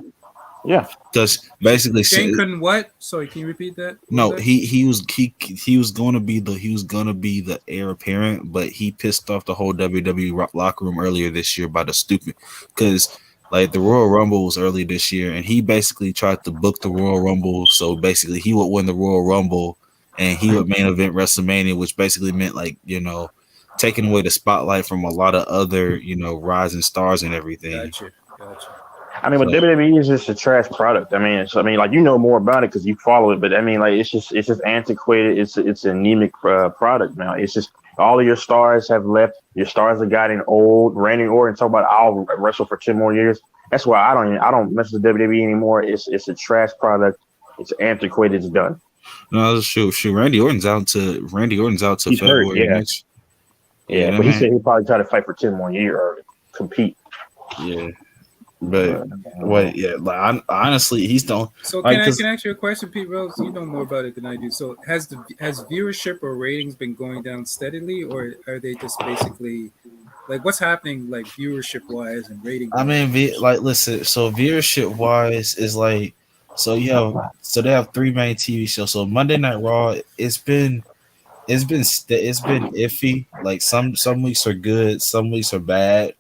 Yeah. Because basically Shane couldn't what? Sorry, can you repeat that? No, he was gonna be the heir apparent, but he pissed off the whole WWE locker room earlier this year by the stupid because like the Royal Rumble was early this year, and he basically tried to book the Royal Rumble, so basically he would win the Royal Rumble and he would main event WrestleMania, which basically meant like taking away the spotlight from a lot of other rising stars and everything. Gotcha. I mean, but WWE is just a trash product. I mean, like more about it because you follow it, but I mean, like it's just antiquated. It's an anemic product now. It's just all of your stars have left. Your stars have gotten old. Randy Orton talk about I'll wrestle for 10 more years. That's why I don't mess with WWE anymore. It's a trash product. It's antiquated. It's done. No, shoot. Randy Orton's out to He's February hurt, next. Yeah, but he said he'll probably try to fight for 10 more years or compete. Yeah. But wait, yeah, like honestly, he's don't. So can I ask you a question, Pete Rose? You know more about it than I do. So has viewership or ratings been going down steadily, or are they just basically like what's happening like viewership wise and rating? I mean, listen. So viewership wise is like, so they have 3 main TV shows. So Monday Night Raw, it's been iffy. Like some weeks are good, some weeks are bad.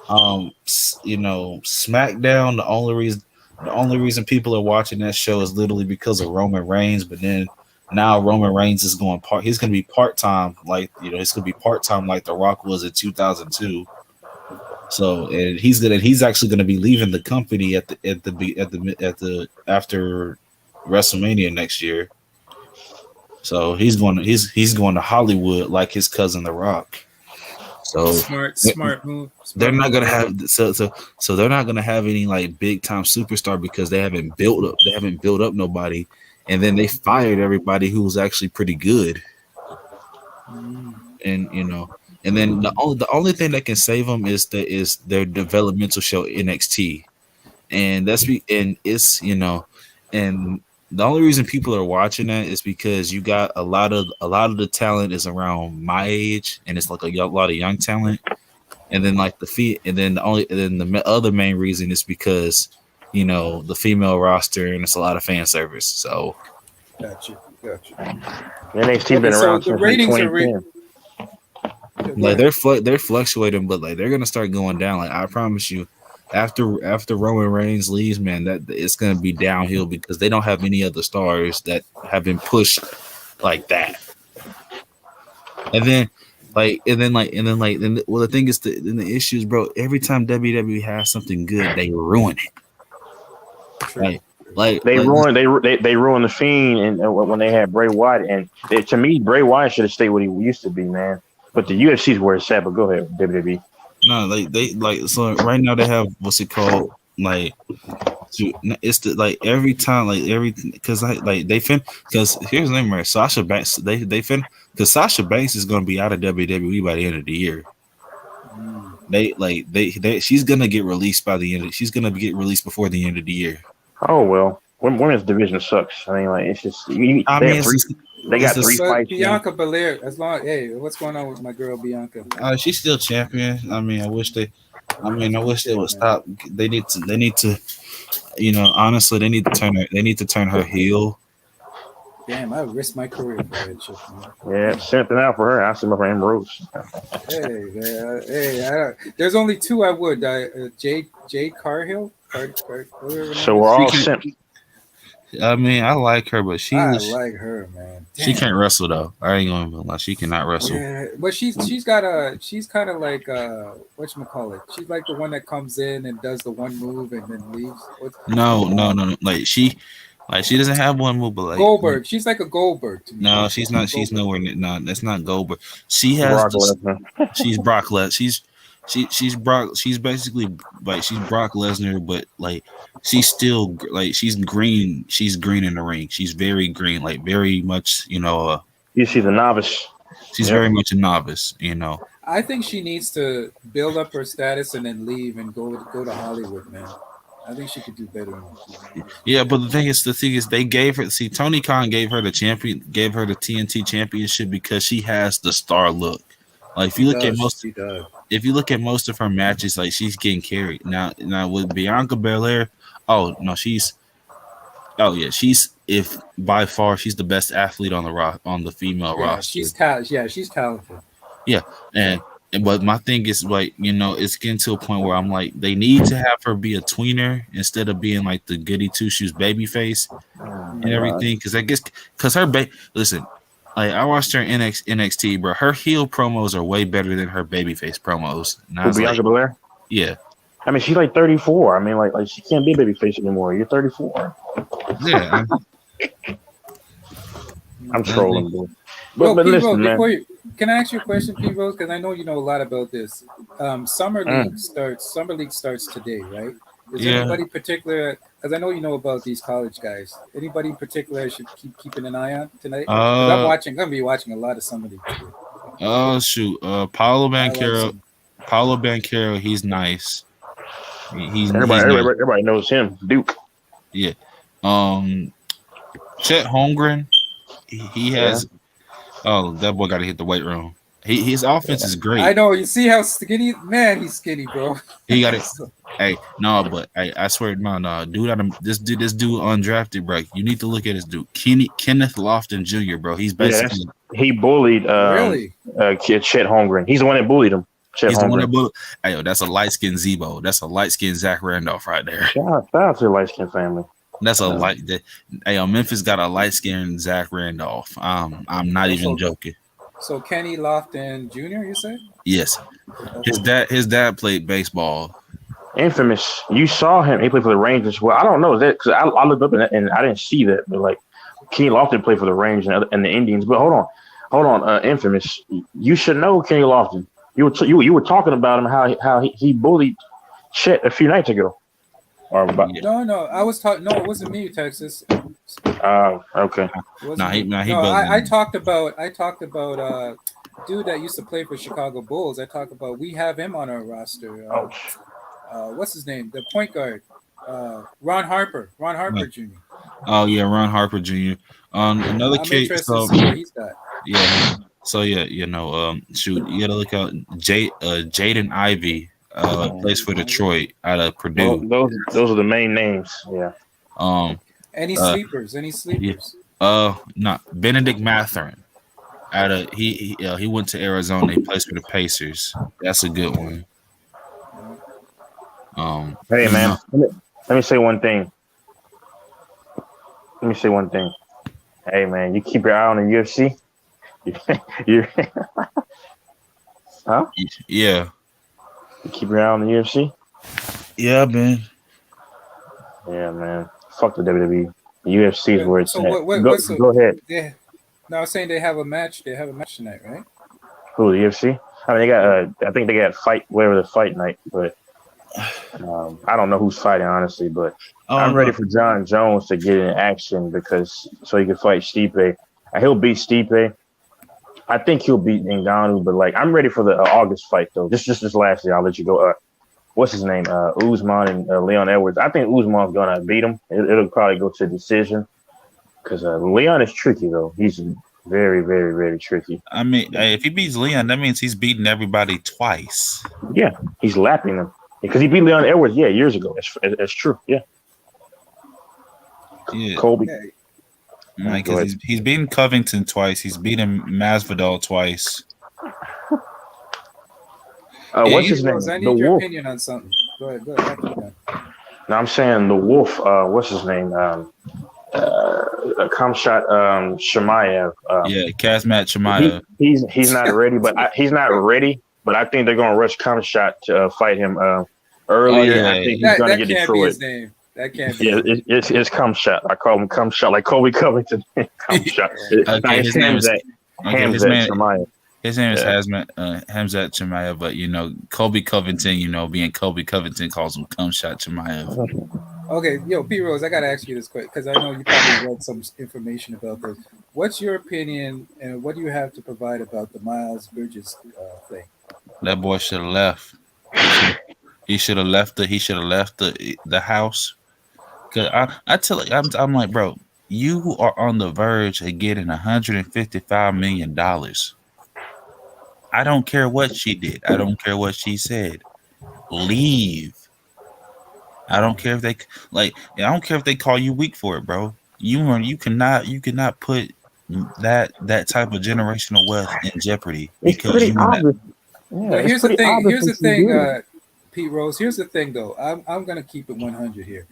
SmackDown, the only reason people are watching that show is literally because of Roman Reigns, but then now Roman Reigns is he's going to be part-time like The Rock was in 2002. So, and he's actually going to be leaving the company at the after WrestleMania next year. So he's going to Hollywood like his cousin The Rock. So smart move. They're not gonna have so they're not gonna have any like big time superstar because they haven't built up nobody, and then they fired everybody who was actually pretty good. And and then the only thing that can save them is their developmental show NXT, and the only reason people are watching that is because you got a lot of the talent is around my age, and it's like lot of young talent. And then like the other main reason is because the female roster, and it's a lot of fan service. So Gotcha. NXT's been Okay, so around the since like ratings are 2010. like they're fluctuating, but like they're gonna start going down. Like I promise you, after Roman Reigns leaves, man, that it's gonna be downhill because they don't have any other stars that have been pushed like that. And then well, the thing is, the issues, bro. Every time WWE has something good, they ruin it. They ruined the Fiend, and when they had Bray Wyatt, and to me, Bray Wyatt should have stayed what he used to be, man. But the UFC's where it's at. But go ahead, WWE. No, so right now they have what's it called, it's every time because because here's the name, right? Sasha Banks, because Sasha Banks is going to be out of WWE by the end of the year. She's gonna get released by the end. She's gonna get released before the end of the year. Oh well, women's division sucks. I mean, like it's just they got three fights. Bianca Belair, what's going on with my girl Bianca? She's still champion. I wish they would stop. They need to. Honestly, they need to turn her heel. Damn, I risked my career for that shit. Yeah, something out for her. I see my friend Rose. There's only two I would. Jade Carhill. So we're all simps. I like her, but I like her, man. Damn. She can't wrestle though. I ain't gonna lie, she cannot wrestle. Yeah, but she's kind of like whatchamacallit. She's like the one that comes in and does the one move and then leaves. No. Like she doesn't have one move, but like Goldberg. She's like a Goldberg to me. No, she's not. She's nowhere near. No, that's not Goldberg. She has. She's Brock Lesnar. She's Brock. She's basically she's Brock Lesnar, but like she's still she's green. She's green in the ring. She's very green, very much. She's a novice. She's very much a novice. I think she needs to build up her status and then leave and go to Hollywood, man. I think she could do better. Yeah, but the thing is, they gave her. See, Tony Khan gave her the TNT championship because she has the star look. Like if you look at most of her matches, like she's getting carried. Now with Bianca Belair, she's by far she's the best athlete on the female roster. She's talented. Yeah, but my thing is it's getting to a point where I'm like, they need to have her be a tweener instead of being like the goody two shoes baby face and everything. Because her listen, like I watched her in NXT, bro. Her heel promos are way better than her babyface promos. Bianca Belair? Yeah. I mean, she's like 34. I mean, like she can't be a babyface anymore. You're 34. Yeah. I'm trolling, bro. But listen, man. Can I ask you a question, P. Rose? Because I know you know a lot about this. Summer League starts today, right? Is anybody particular? Because I know you know about these college guys. Anybody in particular I should keep keeping an eye on tonight? I'm gonna be watching a lot of Summer League. Oh shoot, Paulo Banchero, he's nice. Everybody knows him, Duke. Yeah. Chet Holmgren, he has. Oh, that boy got to hit the weight room. His offense is great. I know. You see how skinny, man? He's skinny, bro. He got it. I swear, no, dude. This dude undrafted, bro. You need to look at this dude, Kenneth Lofton Jr., bro. He's basically he bullied Chet Holmgren. He's the one that bullied him. He's the one that bullied. Hey, that's a light skinned Zebo. That's a light skinned Zach Randolph right there. Shout out to the light skinned family. That's a Memphis got a light skinned Zach Randolph. I'm not even joking. So Kenny Lofton Jr., you said? Yes. His dad played baseball. Infamous. You saw him. He played for the Rangers. Well, I don't know. Is that because I looked up and I didn't see that. But like Kenny Lofton played for the Rangers and the Indians. But hold on. Infamous. You should know Kenny Lofton. You were talking about him how he bullied Chet a few nights ago. No, I was talking. No, it wasn't me, Texas. Okay. I talked about dude that used to play for Chicago Bulls. We have him on our roster. What's his name? The point guard, Ron Harper Jr. Oh yeah, Ron Harper Jr. Another I'm kid. interested to So see what he's got. yeah, so yeah, shoot, you gotta look out. Jaden Ivey, plays for Detroit out of Well, Purdue. those are the main names. Yeah. Um, Any uh, sleepers? Any yeah, sleepers? not Benedict Mathurin. Out of he went to Arizona. He plays for the Pacers. That's a good one. Hey, You man. know, Let me say one thing. Let me say one thing. Hey, man, you keep your eye on the UFC. You, huh? yeah, You keep your eye on the UFC. yeah, man. Yeah, man. Fuck the WWE. The UFC is where it's So at. what's the? Go ahead. Yeah. No, I was saying they have a match. They have a match tonight, right? Who, the UFC? I mean, they got. I think they got fight whatever the fight night, but I don't know who's fighting honestly. But Oh I'm ready no, for John Jones to get in action because so he can fight Stipe. He'll beat Stipe. I think he'll beat Ngannou, but like I'm ready for the August fight though. Just this last year, I'll let you go. What's his name? Usman and Leon Edwards. I think Usman's gonna beat him. It'll probably go to decision because Leon is tricky though. He's very, very, very tricky. I mean, hey, if he beats Leon, that means he's beating everybody twice. Yeah, he's lapping him because he beat Leon Edwards. Yeah, years ago. It's true. Yeah, Yeah, Colby. because he's beaten Covington twice. He's beaten Masvidal twice. Yeah, What's his name? Rose, I The need your Wolf. opinion on something. Go ahead. After you're done. No, I'm saying the Wolf. What's his name? Kamshat Shemaev. Yeah, Kazmat He, Chimaev. he's not ready, but he's not ready. But I think they're gonna rush Kamshat to fight him Oh earlier. yeah, I think he's gonna That get can't be destroyed. his name. That can't be Yeah, his name. it's Kamshat. I call him Kamshat, like Kobe Covington. Kamshat. okay, It's his name is Hamzat Shemaev. his name is Yeah. Hamzat Chimaev, but Kobe Covington, being Kobe Covington calls him Kamshat Chimaev. Okay, yo, P Rose, I gotta ask you this quick because I know you probably read some information about this. What's your opinion, and what do you have to provide about the Miles Bridges thing? That boy should have left. He should have left the house. Cause I tell you, I'm like, bro, you are on the verge of getting $155 million. I don't care what she did. I don't care what she said. Leave. I don't care if they I don't care if they call you weak for it, bro. You cannot put that type of generational wealth in jeopardy It's because pretty you want to. obvious. Yeah, But it's pretty obvious. Here's the what she thing, did. Pete Rose. Here's the thing, though. I'm gonna keep it 100 here.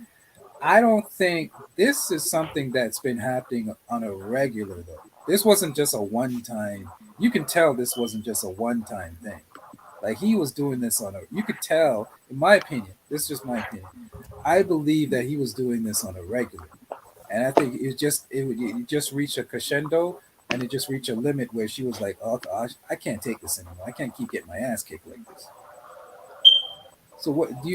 I don't think this is something that's been happening on a regular though. This wasn't just a one time. You can tell this wasn't just a one time thing. Like he was doing this on a. You could tell, in my opinion. This is just my opinion. I believe that he was doing this on a regular, and I think it just reached a crescendo, and it just reached a limit where she was like, "Oh gosh, I can't take this anymore. I can't keep getting my ass kicked like this." So what do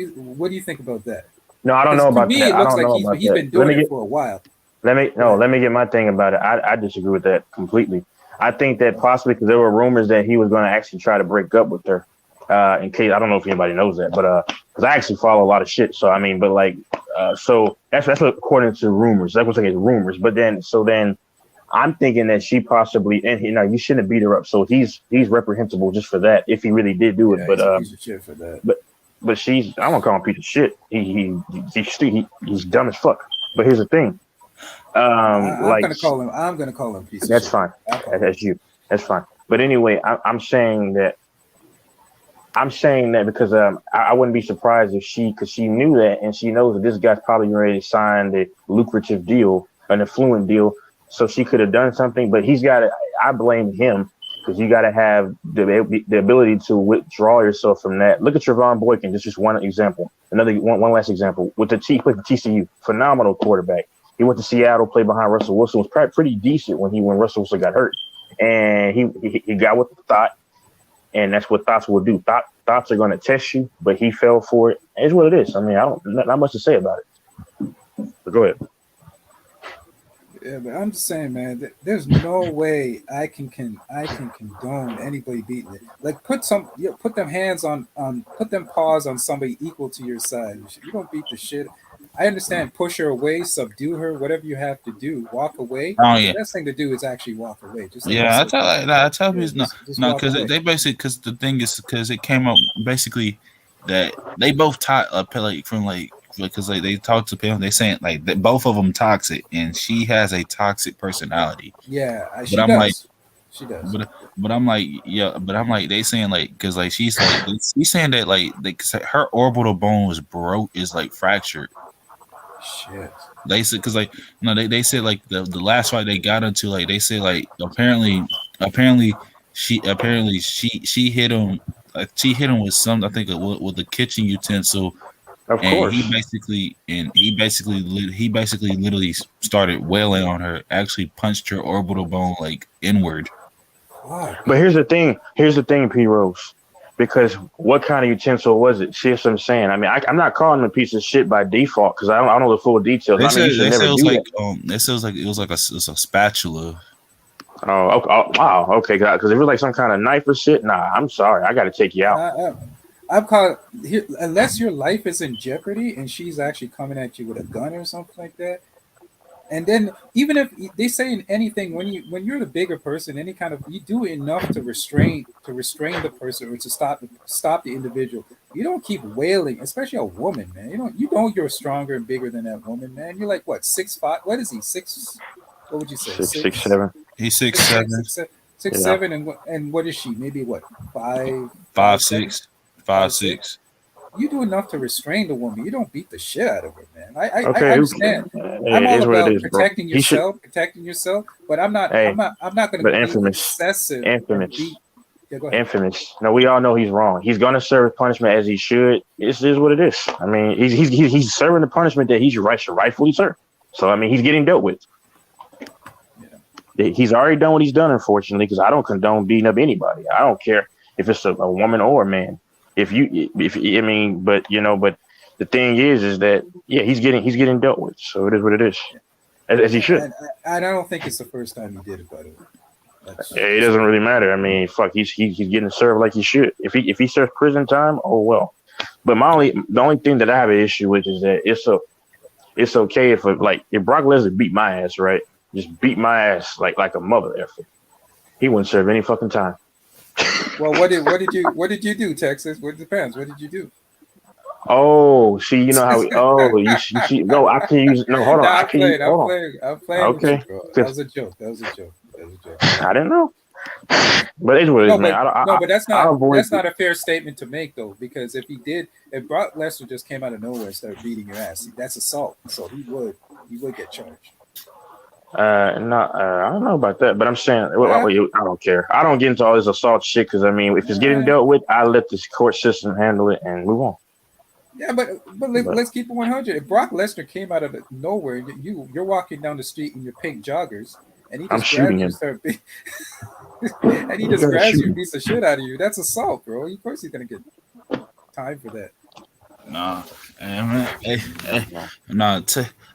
you think about that? No, I don't Because know to about me, that. it I looks don't like know he's about he's that. been doing it for a while. Let me get my thing about it. I disagree with that completely. I think that possibly because there were rumors that he was going to actually try to break up with her. In case I don't know if anybody knows that, but because I actually follow a lot of shit. So I mean, but like, so that's according to rumors. That's what's like rumors. But then I'm thinking that she possibly and you shouldn't have beat her up. So he's reprehensible just for that if he really did do it. Yeah, But he's a piece of shit for that. but she's I don't call him a piece of shit. He's dumb as fuck. But here's the thing. I'm Like gonna call him. I'm gonna call him a piece of that's shit. fine. That's you. That's fine. But anyway, I'm saying that because I wouldn't be surprised if because she knew that and she knows that this guy's probably already signed a lucrative deal, an affluent deal, so she could have done something. But he's got to. I blame him because you got to have the ability to withdraw yourself from that. Look at Trevon Boykin. This is just one example. One last example with the played for TCU, phenomenal quarterback. He went to Seattle, played behind Russell Wilson. Was probably pretty decent when Russell Wilson got hurt, and he got with the thought. And that's what thoughts will do. Thoughts are going to test you, but he fell for it. It's what it is. I mean, not much to say about it. But go ahead. Yeah, but I'm just saying, man. There's no way I can condone anybody beating it. Like put them paws on somebody equal to your side. You don't beat the shit. I understand. Push her away, subdue her, whatever you have to do. Walk away. Oh The yeah, best thing to do is actually walk away. Just like you yeah. said. I tell Yeah, people no, just no, walk because away. they basically because the thing is because it came up basically that they both taught like from like because like they talked to people they saying like that both of them toxic and she has a toxic personality. Yeah, But she I'm like, does. She does. but I'm like, yeah, but I'm like, they saying like, cause like she's saying that like, her orbital bone is broke, is like fractured. Shit. They said, cause like, no, they said like the last fight they got into, like they said like apparently she hit him, like she hit him with some, I think with a kitchen utensil, Of and course. he basically literally started wailing on her, actually punched her orbital bone like inward. Fuck. But here's the thing. Here's the thing, P Rose. Because what kind of utensil was it? See what I'm saying? I mean, I'm not calling him a piece of shit by default because I don't know the full details. I mean, you should They never said it was do like that. they said it was like it's a spatula. Oh, okay, oh wow. Okay, because if it was like some kind of knife or shit, nah, I'm sorry. I got to take you out. I'm caught here, unless your life is in jeopardy and she's actually coming at you with a gun or something like that. And then even if they say in anything when you're the bigger person, any kind of you do enough to restrain the person or to stop the individual. You don't keep wailing, especially a woman, man. You know you're stronger and bigger than that woman, man. You're like what 6'5"? What is he 6? What would you say Six, 6? seven. He's Six, six six, seven, six, seven, six, Yeah. seven, and what is she? Maybe what five, five five, seven, six, five, five six. six. You do enough to restrain the woman. You don't beat the shit out of her, man. I Okay, understand. I'm it all is what it about is, bro. He should. protecting yourself, but I'm not. Hey, I'm not going to but be infamous, excessive and infamous, beat. Yeah, go ahead. infamous. No, we all know he's wrong. He's gonna serve punishment as he should. This is what it is. I mean, he's serving the punishment that should rightfully serve. So I mean, he's getting dealt with. He's already done what he's done, unfortunately, because I don't condone beating up anybody. I don't care if it's a woman or a man. If I mean, but the thing is that yeah, he's getting dealt with. So it is what it is, as he Yeah, should. and I don't think it's the first time he did it, by the way. That's It just doesn't really matter. I mean, fuck, he's getting served like he should. If he serves prison time, oh well. But the only thing that I have an issue with is that it's okay if Brock Lesnar beat my ass, right? Just beat my ass like a mother effer. He wouldn't serve any fucking time. well. What did you do, Texas? What depends. What did you do? Oh, see, you know how you see. No, I can use. No, hold on. Nah, I can use. Hold I'm on. playing with you, Okay, bro. That 'cause was a joke. That was a joke. That was a joke. I didn't know. But it's what it is, No, man. but no, but I avoid. that's not a fair statement to make though, because if Brock Lesnar just came out of nowhere and started beating your ass, that's assault. So he would get charged. No, I don't know about that, but I'm saying Uh, I don't care. I don't get into all this assault shit because I mean, if it's getting uh, dealt with, I let this court system handle it and move on. yeah, but But let's keep it 100. If Brock Lesnar came out of nowhere, you're walking down the street in your pink joggers, and he I'm just shooting grabs you, and him. start and he You just gotta grabs shoot you and him. beats the shit out of you. That's assault, bro. Of course he's gonna get time for that. Nah, hey, man, hey, No, nah,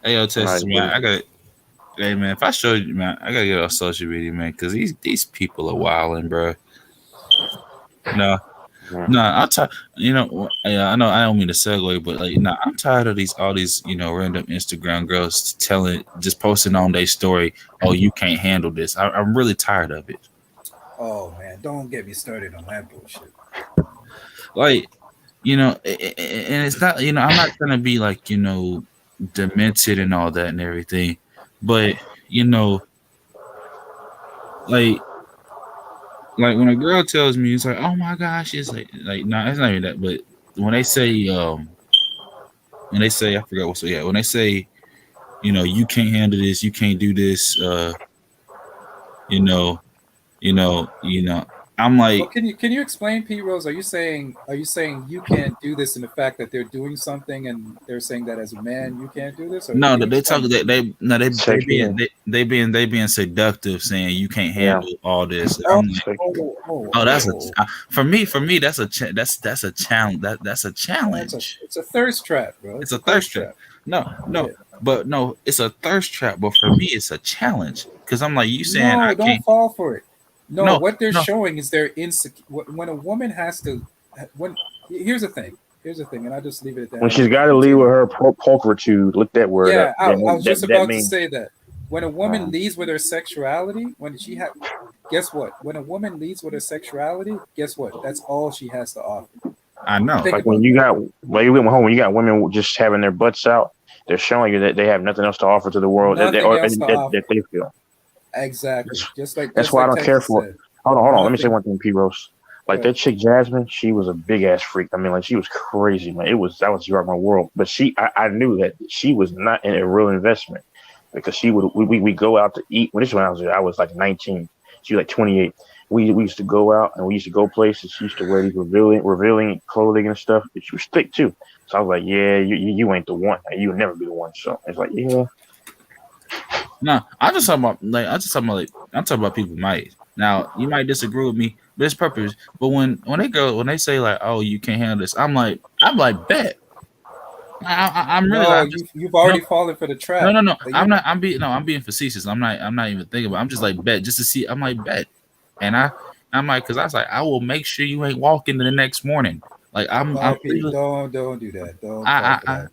hey, yo, I'm not Texas, even man, with it. I got. Hey man, if I showed you, man, I gotta get on social media, man, because these people are wilding, bro. No, Yeah. no, I'm tired. You know, yeah, I know I don't mean to segue, but like, nah, I'm tired of all these, random Instagram girls just posting on their story. Oh, you can't handle this. I'm really tired of it. Oh man, don't get me started on that bullshit. Like, and it's not, I'm not trying to be like, demented and all that and everything, but you know, like. Like when a girl tells me, it's like, oh my gosh, it's like no, it's not even that. But when they say, I forgot what. So yeah, when they say, you can't handle this, you can't do this, you know, I'm Well, like, can you explain, Pete Rose? Are you saying you can't do this in the fact that they're doing something and they're saying that as a man you can't do this, or no, can you they talk explain? that they no, Sexual. they being seductive, saying you can't Yeah. handle all this. Oh, I'm like, oh, oh, oh, oh, that's oh. for me that's that's a challenge. That's a challenge. It's a thirst trap, bro. It's It's a a thirst thirst trap. trap. No, Yeah. but no, it's a thirst trap. But for me, it's a challenge because I'm like, you saying I No, don't can't. fall for it. No, No, what they're no. showing is they're insecure. When a woman has to, when here's the thing, here's the thing, and I'll just leave it at that. When she's got to leave with her pulchritude, look that word Yeah, up. I was just That about to means say that. When a woman leads with her sexuality, guess what? When a woman leads with her sexuality, guess what? That's all she has to offer. I know. Think like when you got when you got women just having their butts out, they're showing you that they have nothing else to offer to the world nothing else to offer. that they feel. Exactly. Just like That's why I don't care Texas for. said. Hold on. Let me say Nothing. one thing, P. Rose. Like Right. that chick Jasmine, she was a big ass freak. I mean, like she was crazy, man. That was throughout my world. But I knew that she was not in a real investment because we go out to eat. When this when I was like 19, she was like 28. We used to go out and we used to go places. She used to wear these revealing clothing and stuff. But she was thick too. So I was like, yeah, you ain't the one. You would never be the one. So it's like, yeah. No, I'm talking about people my age. Now you might disagree with me, but it's purpose. But when they say like, oh, you can't handle this, I'm like, bet. I'm really No, like, you've already fallen for the trap. no. I'm being facetious. I'm not even thinking about it. I'm just like bet just to see. I'm like bet, and I'm like because I was like I will make sure you ain't walking the next morning. Like I'm Pete, don't do that. Don't I, fall for that.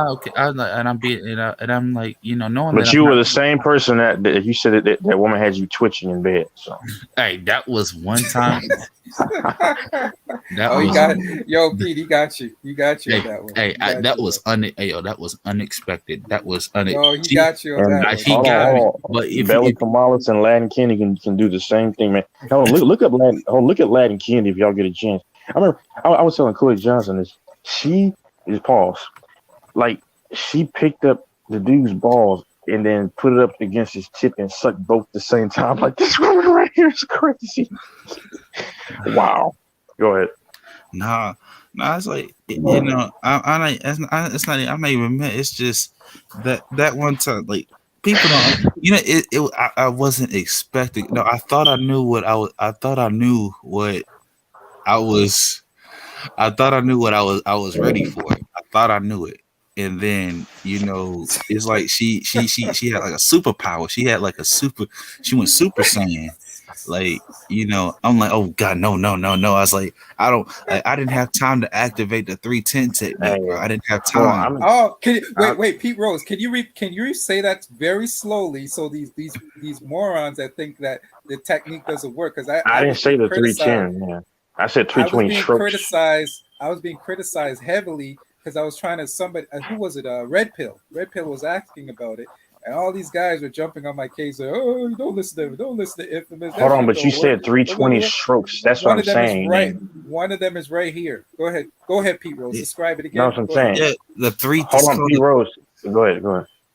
okay. I was like, and I'm being and I'm like knowing But that you I'm were not, the same person that you said that woman had you twitching in bed. So hey, that was one time. That Oh, was he got yo, Pete. He got you. He got you on that one. that was unexpected. That was Yo, he got you on and that one. He got me. But Bella Kamalis and Latin Candy can do the same thing, man. Hold on, look up Latin. Look at Latin Candy if y'all get a chance. I remember I was telling Chloe Johnson this. She is pause. Like she picked up the dude's balls and then put it up against his tip and sucked both at the same time. Like this woman right here is crazy. Wow. Go ahead. Nah, it's like it's not. I'm not even mad. It's just that one time, like people don't. I wasn't expecting. No, I thought I knew what I was. I thought I knew what I was. I thought I knew what I was ready for. I thought I knew it, and then it's like she had like a superpower. She had like a super. She went Super Saiyan. Like I'm like, oh god, no. I was like, I didn't have time to activate the 310 technique, bro. I didn't have time. Can you, wait, Pete Rose, can you say that very slowly so these morons that think that the technique doesn't work? Because I didn't say the 310, man. I said 320 strokes. I was being criticized heavily because I was trying to who was it? Red Pill. Red Pill was asking about it. And all these guys were jumping on my case. Like, oh, don't listen to him. Don't listen to Infamous. Hold on, but you said 320 strokes. That's what I'm saying. One of them is right here. Go ahead, Pete Rose. Describe it again. That's what I'm saying. Yeah, the three. Hold on, Pete Rose. Go ahead.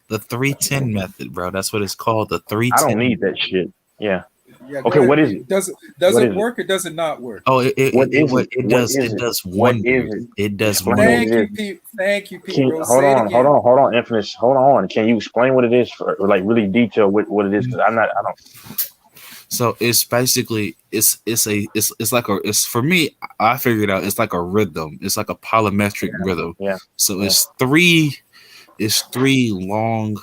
The 310 method, bro. That's what it's called. The 310. I don't need that shit. Yeah. Yeah, okay, what is it? Does it work or does it not work? Oh, it does wonders. It does wonders. Thank you, Pete. Hold on, Infamous. Hold on. Can you explain what it is or like really detail what it is? Because I don't. So it's basically it's for me. I figured out it's like a rhythm. It's like a polymetric rhythm. Yeah. So it's three long.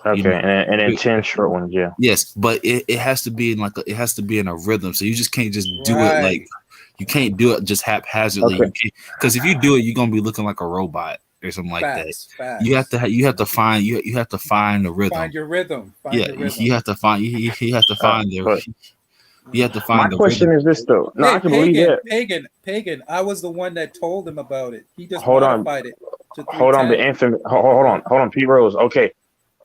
Okay, and then 10 short ones, yeah. Yes, but it has to be in a rhythm. So you just can't just do it like you can't do it just haphazardly. Okay. Because if you do it, you're gonna be looking like a robot or something like that. You have to find the rhythm. Find your rhythm. You have to find My question is this though. No, I can believe that. Pagan. I was the one that told him about it. He just modified it. Hold on, Pete Rose. Okay.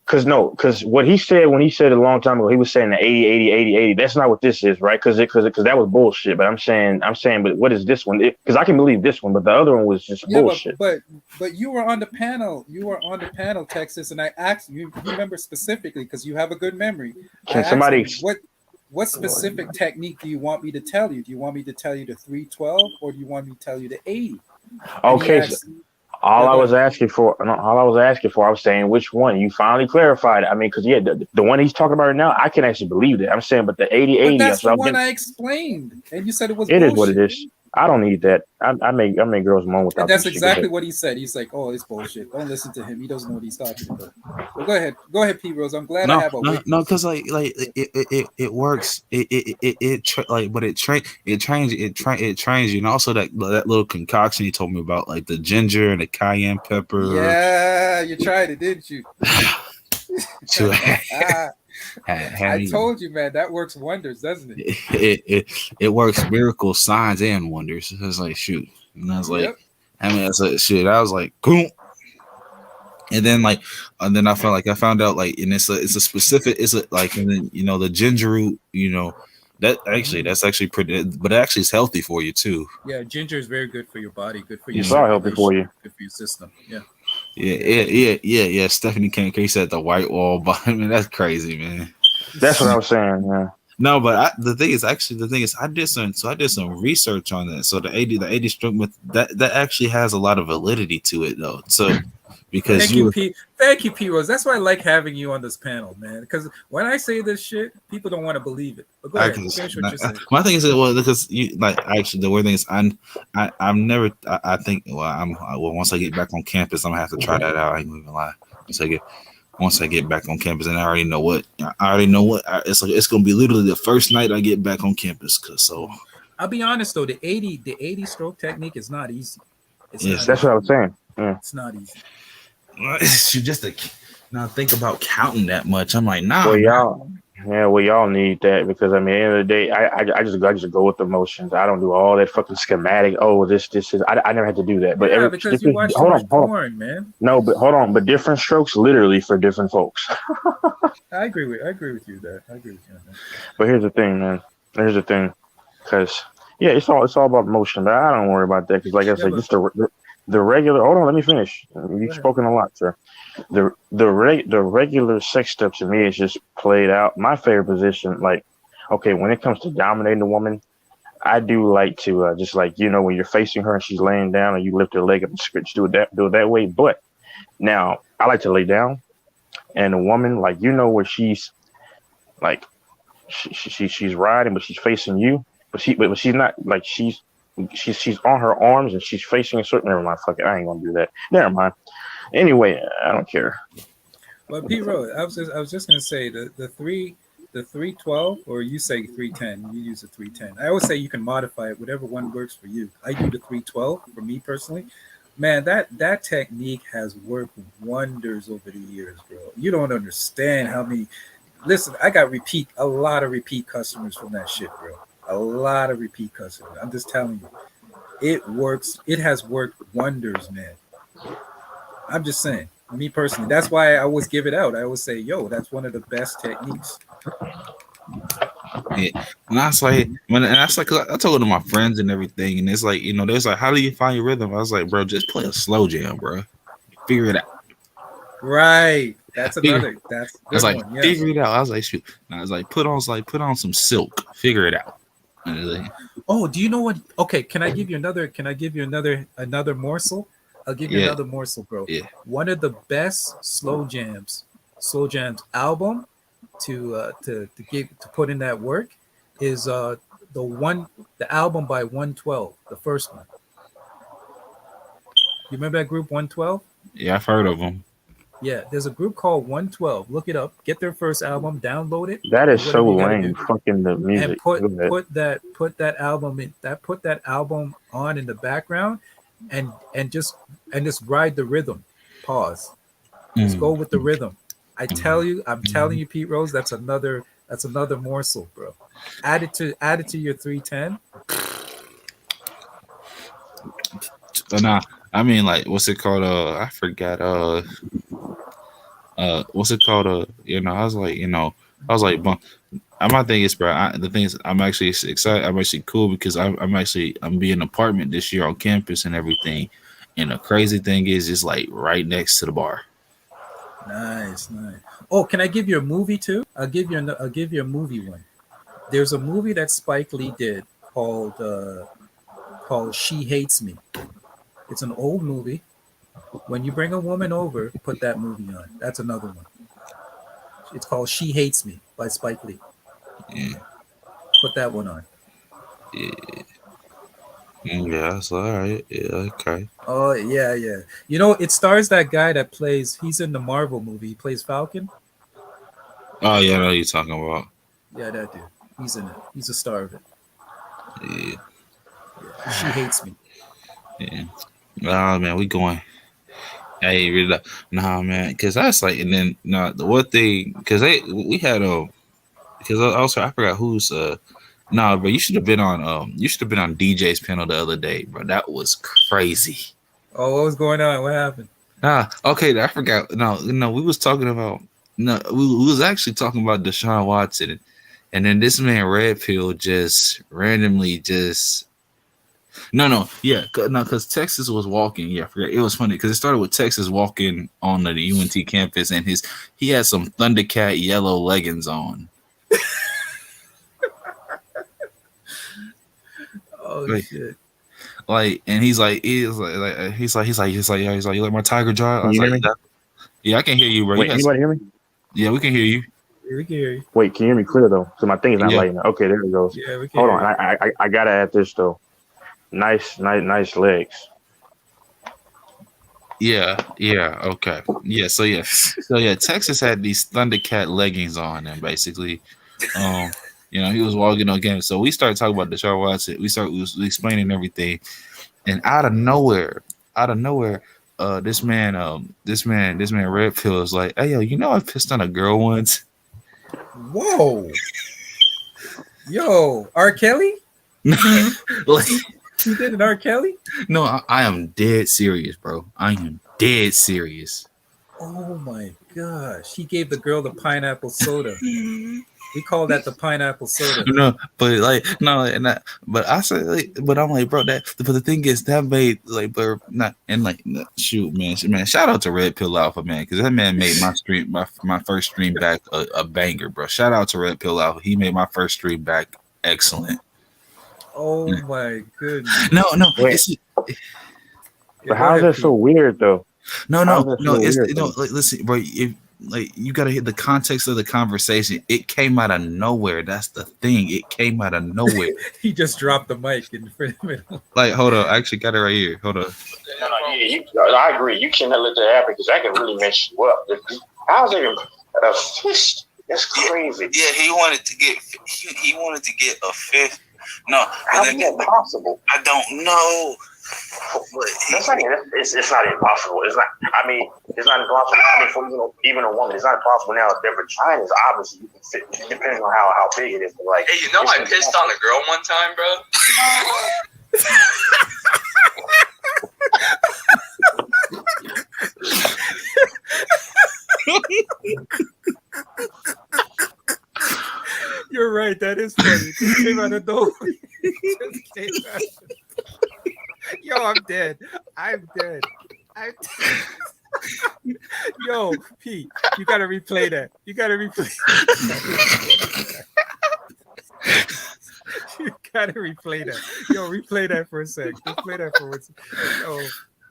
Because what he said when he said it a long time ago, he was saying the 80. That's not what this is, right? Because that was bullshit. But I'm saying, but what is this one? Because I can believe this one, but the other one was just bullshit. But you were on the panel. You were on the panel, Texas, and I asked you. You remember specifically because you have a good memory. Can somebody what specific technique do you want me to tell you? Do you want me to tell you the 312 or do you want me to tell you the 80? Okay. All I was asking for, I was saying which one. You finally clarified it. I mean, because the one he's talking about right now, I can actually believe that. I'm saying, but the 80. But that's the one I explained, and you said it was. It is what it is. I don't need that. I make girls moan And without that's that shit. Go exactly ahead. what he said. He's like, "Oh, it's bullshit. Don't listen to him. He doesn't know what he's talking about." Well, go ahead, P Rose. I'm glad I No, have a no, no, witness. because it works. But it trains you, and also that little concoction you told me about, like the ginger and the cayenne pepper. Yeah, you tried it, didn't you? To I told you, man, that works wonders, doesn't it? it works miracle signs and wonders. It's like shoot, and I was like, Yep. I mean, it's like shit. I was like, cool. And then I felt like I found out like, and it's a specific, it's a like, and then the ginger root, that's actually pretty, but it actually is healthy for you too. Yeah, ginger is very good for your body, good for your It's all healthy for circulation, you. good for your system. Yeah. Yeah. Stephanie K said the white wall, but I mean that's crazy, man. That's what I was saying. Yeah. No, but the thing is, I did some research on that. So the 80 stroke method, that actually has a lot of validity to it though. So because Thank you, P Rose. That's why I like having you on this panel, man. Because when I say this shit, people don't want to believe it. But go ahead, finish what you're saying. My thing is, well, because you like actually the weird thing is, I'm never. I think once I get back on campus, I'm gonna have to try that out. I ain't gonna even lie. Once I get back on campus, and I already know what it's gonna be literally the first night I get back on campus. I'll be honest though, the 80 stroke technique is not easy. That's what I was saying. Yeah. It's not easy. You just now think about counting that much. I'm like, nah. Well, y'all need that because at the end of the day, I just go with the motions. I don't do all that fucking schematic. Oh, this is. I never had to do that. But because you watch too much porn, man. No, but hold on. But different strokes, literally for different folks. I agree with you there. I agree with you on that. But here's the thing, man. Here's the thing, because it's all about motion. But I don't worry about that because, like I said, just the regular. Hold on, let me finish. You've spoken a lot, sir. The regular sex step to me is just played out. My favorite position, like, okay, when it comes to dominating a woman, I do like to just like when you're facing her and she's laying down and you lift her leg up and scratch, do it that way. But now I like to lay down, and a woman like where she's like she's riding, but she's facing you, but she's not like she's on her arms and she's facing a certain. Never mind, fuck it, I ain't gonna do that. Never mind. Anyway, I don't care. But P Rose, I was just gonna say the 312, or you say 310. You use a 310. I always say you can modify it, whatever one works for you. I do the 312 for me personally. Man, that technique has worked wonders over the years, bro. You don't understand how many. Listen, I got a lot of repeat customers from that shit, bro. A lot of repeat customers. I'm just telling you, it works. It has worked wonders, man. I'm just saying, me personally, that's why I always give it out. I always say, yo, that's one of the best techniques. Yeah. And that's like, I told it to my friends and everything, and it's like, there's like, how do you find your rhythm? I was like, bro, just play a slow jam, bro. Figure it out. Right. That's another. That's like, one. Yes. Figure it out. I was like, shoot. And I was like, put on some silk. Figure it out. Oh, do you know what? Okay, can I give you another morsel? I'll give you another morsel, bro. Yeah. One of the best slow jams album to put in that work is the album by 112, the first one. You remember that group 112? Yeah, I've heard of them. Yeah, there's a group called 112. Look it up. Get their first album, download it. That is so lame. Fucking the music. And put that album on in the background, and just ride the rhythm. Pause. Just go with the rhythm. I'm telling you, Pete Rose, that's another morsel, bro. Add it to your 310. Nah, I mean, like, what's it called? I forgot. What's it called? I was like, my thing is, bro. The thing is, I'm actually excited. I'm actually cool because I'm being an apartment this year on campus and everything. And the crazy thing is, it's like right next to the bar. Nice. Oh, can I give you a movie too? I'll give you a movie one. There's a movie that Spike Lee did called She Hates Me. It's an old movie. When you bring a woman over, put that movie on. That's another one. It's called She Hates Me by Spike Lee. Yeah. Put that one on. Yeah. Yeah, it's all right. Yeah, okay. Oh yeah, yeah. You know, it stars that guy that plays. He's in the Marvel movie. He plays Falcon. Oh yeah, I know what you're talking about. Yeah, that dude. He's in it. He's a star of it. Yeah, Yeah. She hates me. yeah. Nah, man, we going. Hey, really, nah, man, because that's like, and then nah, the one thing, because we had because also I forgot who's nah, bro, you should have been on DJ's panel the other day, bro. That was crazy. Oh, what was going on? What happened? Okay, I forgot. No, we was talking about we was actually talking about Deshaun Watson, and then this man Red Pill just randomly just yeah, no, because Texas was walking. Yeah, I forget. It was funny because it started with Texas walking on the UNT campus, and he had some Thundercat yellow leggings on. Oh Like, shit! and he's like, you like my Tiger Jaw? I Can was you hear like, me? yeah, I can hear you, bro. Wait, anybody hear me? Yeah, we can hear you. We can hear you. Wait, can you hear me clear though? So my thing is not Yeah, lighting up. Okay, there it goes. Yeah, we can Hold hear on, you. I gotta add this though. Nice legs. yeah, okay, so Texas had these Thundercat leggings on, and basically, um, he was walking on game. So we started talking about Deshaun Watson. We was explaining everything, and out of nowhere, this man Red Pill is like, hey yo, I pissed on a girl once. Whoa! Yo, R. Kelly? Like, He did an R. Kelly? no, I am dead serious, bro. I am dead serious. Oh my gosh! He gave the girl the pineapple soda. We call that the pineapple soda. No, but like no, but I say, like, but I'm like, bro, but the thing is that made like, bro, not and like, shoot, man, shout out to Red Pill Alpha, man, because that man made my stream, my first stream back a banger, bro. Shout out to Red Pill Alpha, he made my first stream back excellent. Oh my goodness! No, Wait, but how is that so weird though? no, How is that so it's weird? like, listen, bro, if like you gotta hit the context of the conversation. It came out of nowhere. That's the thing. It came out of nowhere. He just dropped the mic in the middle. Like, hold on, I actually got it right here. Hold on. No, I agree. You cannot let that happen because that can really mess you up. How's it even a fist? That's crazy. Yeah, he wanted to get a fifth. No, how is that possible? I don't know. That's not even, it's not impossible. It's not. I mean, it's not impossible. I mean, for even a woman, it's not impossible. Now, their vagina is obviously you can fit, depending on how big it is. But like, Hey, I pissed on a girl one time, bro. You're right. That is funny. It came out of nowhere. Yo, I'm dead. I'm dead. Yo, Pete, you gotta replay that. You gotta replay. You gotta replay that. Yo, replay that for a sec. Replay that for a sec. Yo,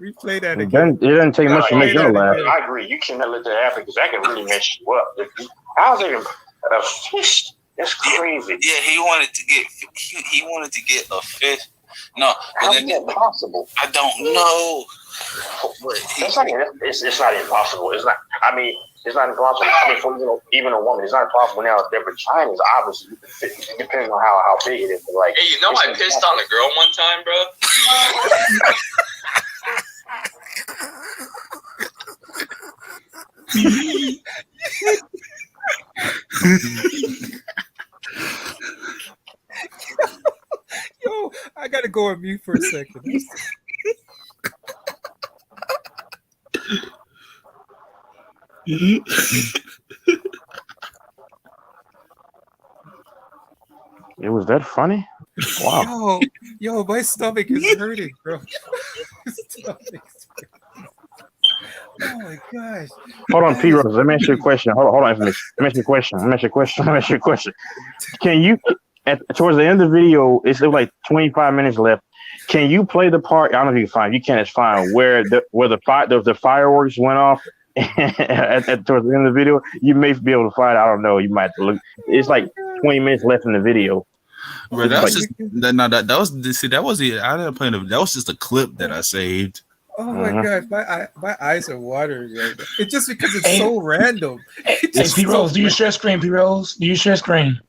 replay that again. It doesn't take much to make you laugh. I agree. You cannot let that happen because that can really mess you up. How's it even a fist? That's crazy. Yeah, he wanted to get a fifth. No, how is that possible? I don't know. That's not. It's not impossible. It's not. I mean, it's not impossible. I mean, for even a woman, it's not impossible. Now, their vagina is obviously depending on how big it is. But like, Hey, I pissed on a girl one time, bro. Yo, I gotta go on mute for a second. it was that funny? Wow. Yo, my stomach is hurting, bro. Oh my gosh. Hold on, P. Rose. Let me ask you a question. Hold on, Let me ask you a question. Can you, towards the end of the video, it's like 25 minutes left. Can you play the part? I don't know if you can find. You can. It's fine. Where the fireworks went off towards the end of the video. You may be able to find. I don't know. You might have to look. It's like 20 minutes left in the video. Bro, that was just that was see that was it. I didn't play that was just a clip that I saved. Oh my gosh, my eyes are watering right now. It's just because it's so random. Hey, P Rose, do you share screen? P Rose, do you share screen?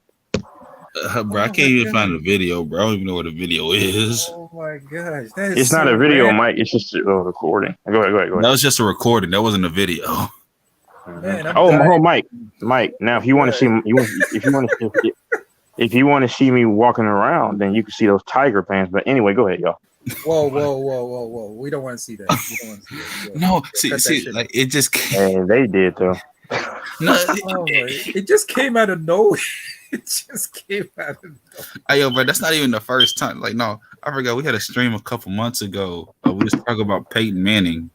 Bro, I can't even find the video, bro. I don't even know what the video is. Oh my gosh, that is It's not a video, Mike. It's just a recording. Go ahead. That was just a recording. That wasn't a video. Man, Mike. Now, if you want to see, if you want to see me walking around, then you can see those tiger pants. But anyway, go ahead, y'all. Whoa! We don't want to see that. We don't want to see that. No, see, like it just. And they did though. No, it just came out of nowhere. It just came out of nowhere. Hey, yo, bro, that's not even the first time. Like, no, I forgot we had a stream a couple months ago. We was talking about Peyton Manning.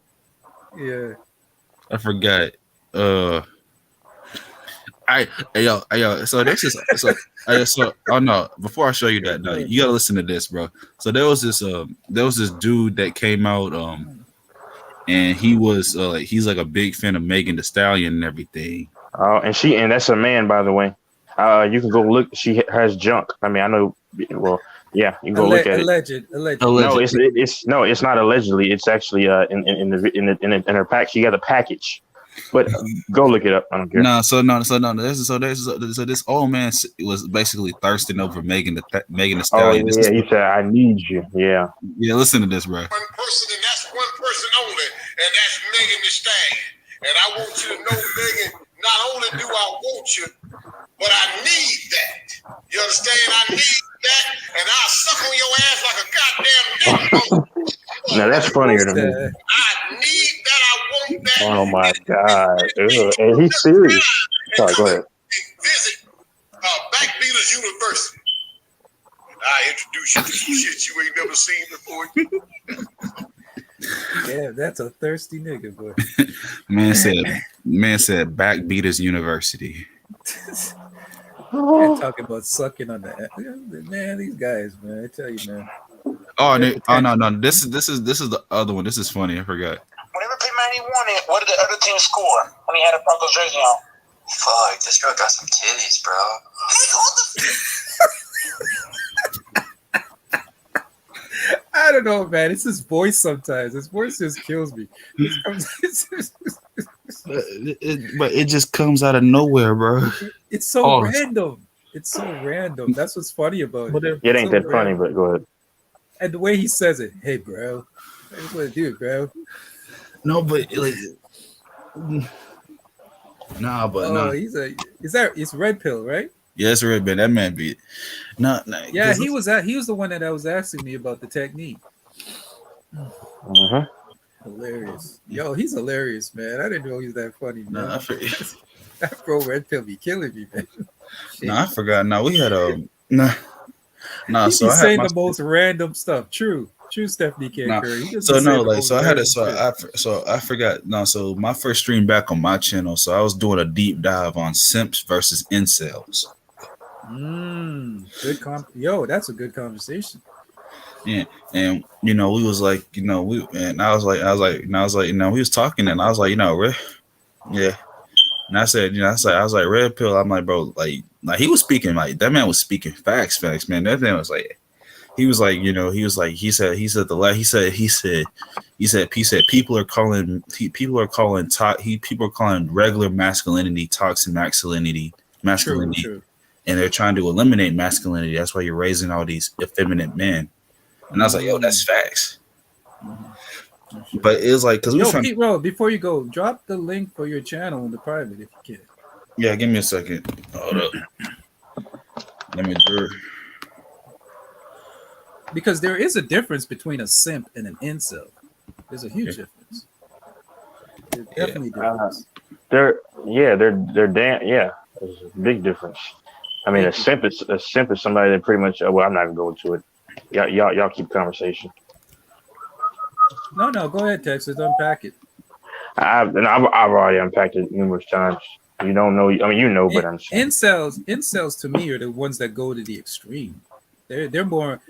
Yeah, I forgot. Yo. So this is so. Oh no! Before I show you that, no, you gotta listen to this, bro. So there was this dude that came out, and he was he's like a big fan of Megan Thee Stallion and everything. Oh, and that's a man, by the way. You can go look. She has junk. I mean, I know. Well, yeah, you can go look at it. Alleged. No, it's not allegedly. It's actually in her pack. She got a package. But go look it up. I don't care. So this old man was basically thirsting over Megan Thee Stallion. Oh, yeah, he said, "I need you." Yeah. Listen to this, bro. One person, and that's one person only, and that's Megan Thee Stallion. And I want you to know, Megan, not only do I want you, but I need that. You understand? I need that, and I'll suck on your ass like a goddamn nigga. Now that's funnier to me. I need that. I want that. Oh my god! And he's serious. Sorry, go ahead. Visit Backbeaters University. I introduce you to some shit you ain't never seen before. Yeah, that's a thirsty nigga, boy. Man said Backbeaters University. Man, talking about sucking on the man. These guys, man. I tell you, man. Oh no! This is the other one. This is funny. I forgot. Whenever Peyton Manning won it, what did the other team score when he had a Broncos jersey on? Fuck, this girl got some titties, bro. I don't know, man. It's his voice sometimes. His voice just kills me. But it just comes out of nowhere, bro. It's so random. It's so random. That's what's funny about it. It ain't that funny, but go ahead. And the way he says it, hey, bro. I just want to do it, bro. No, but like, nah, but no. It's Red Pill, right? Yeah, it's Red Pill. That man beat. No. Yeah, he was the one that was asking me about the technique. Hilarious. Yo, he's hilarious, man. I didn't know he's that funny, man. Nah, that bro Red Pill be killing me, man. Nah, I forgot. No, we had nah. He so be saying the most random stuff. True, Stephanie K. Curry. I forgot. No, so my first stream back on my channel, so I was doing a deep dive on simps versus incels. Yo, that's a good conversation. Yeah, and we was like, we was talking, and I was like, yeah. And I said, I was like, Red Pill. I'm like, bro, like he was speaking, like that man was speaking facts, man. That man was like, he said people are calling regular masculinity toxic masculinity, True. And they're trying to eliminate masculinity. That's why you're raising all these effeminate men. And I was like, yo, that's facts. But it was like, because Pete Rowe, before you go, drop the link for your channel in the private if you can. Yeah, give me a second. Hold up. Let me do it. Because there is a difference between a simp and an incel. There's a huge difference. There's definitely difference. They're damn. Yeah, there's a big difference. I mean, a simp is somebody that pretty much. Well, I'm not even going to it. Y'all keep conversation. No, go ahead, Texas. Unpack it. I've already unpacked it numerous times. You don't know. I mean, but I'm saying. Incels to me are the ones that go to the extreme. They're more.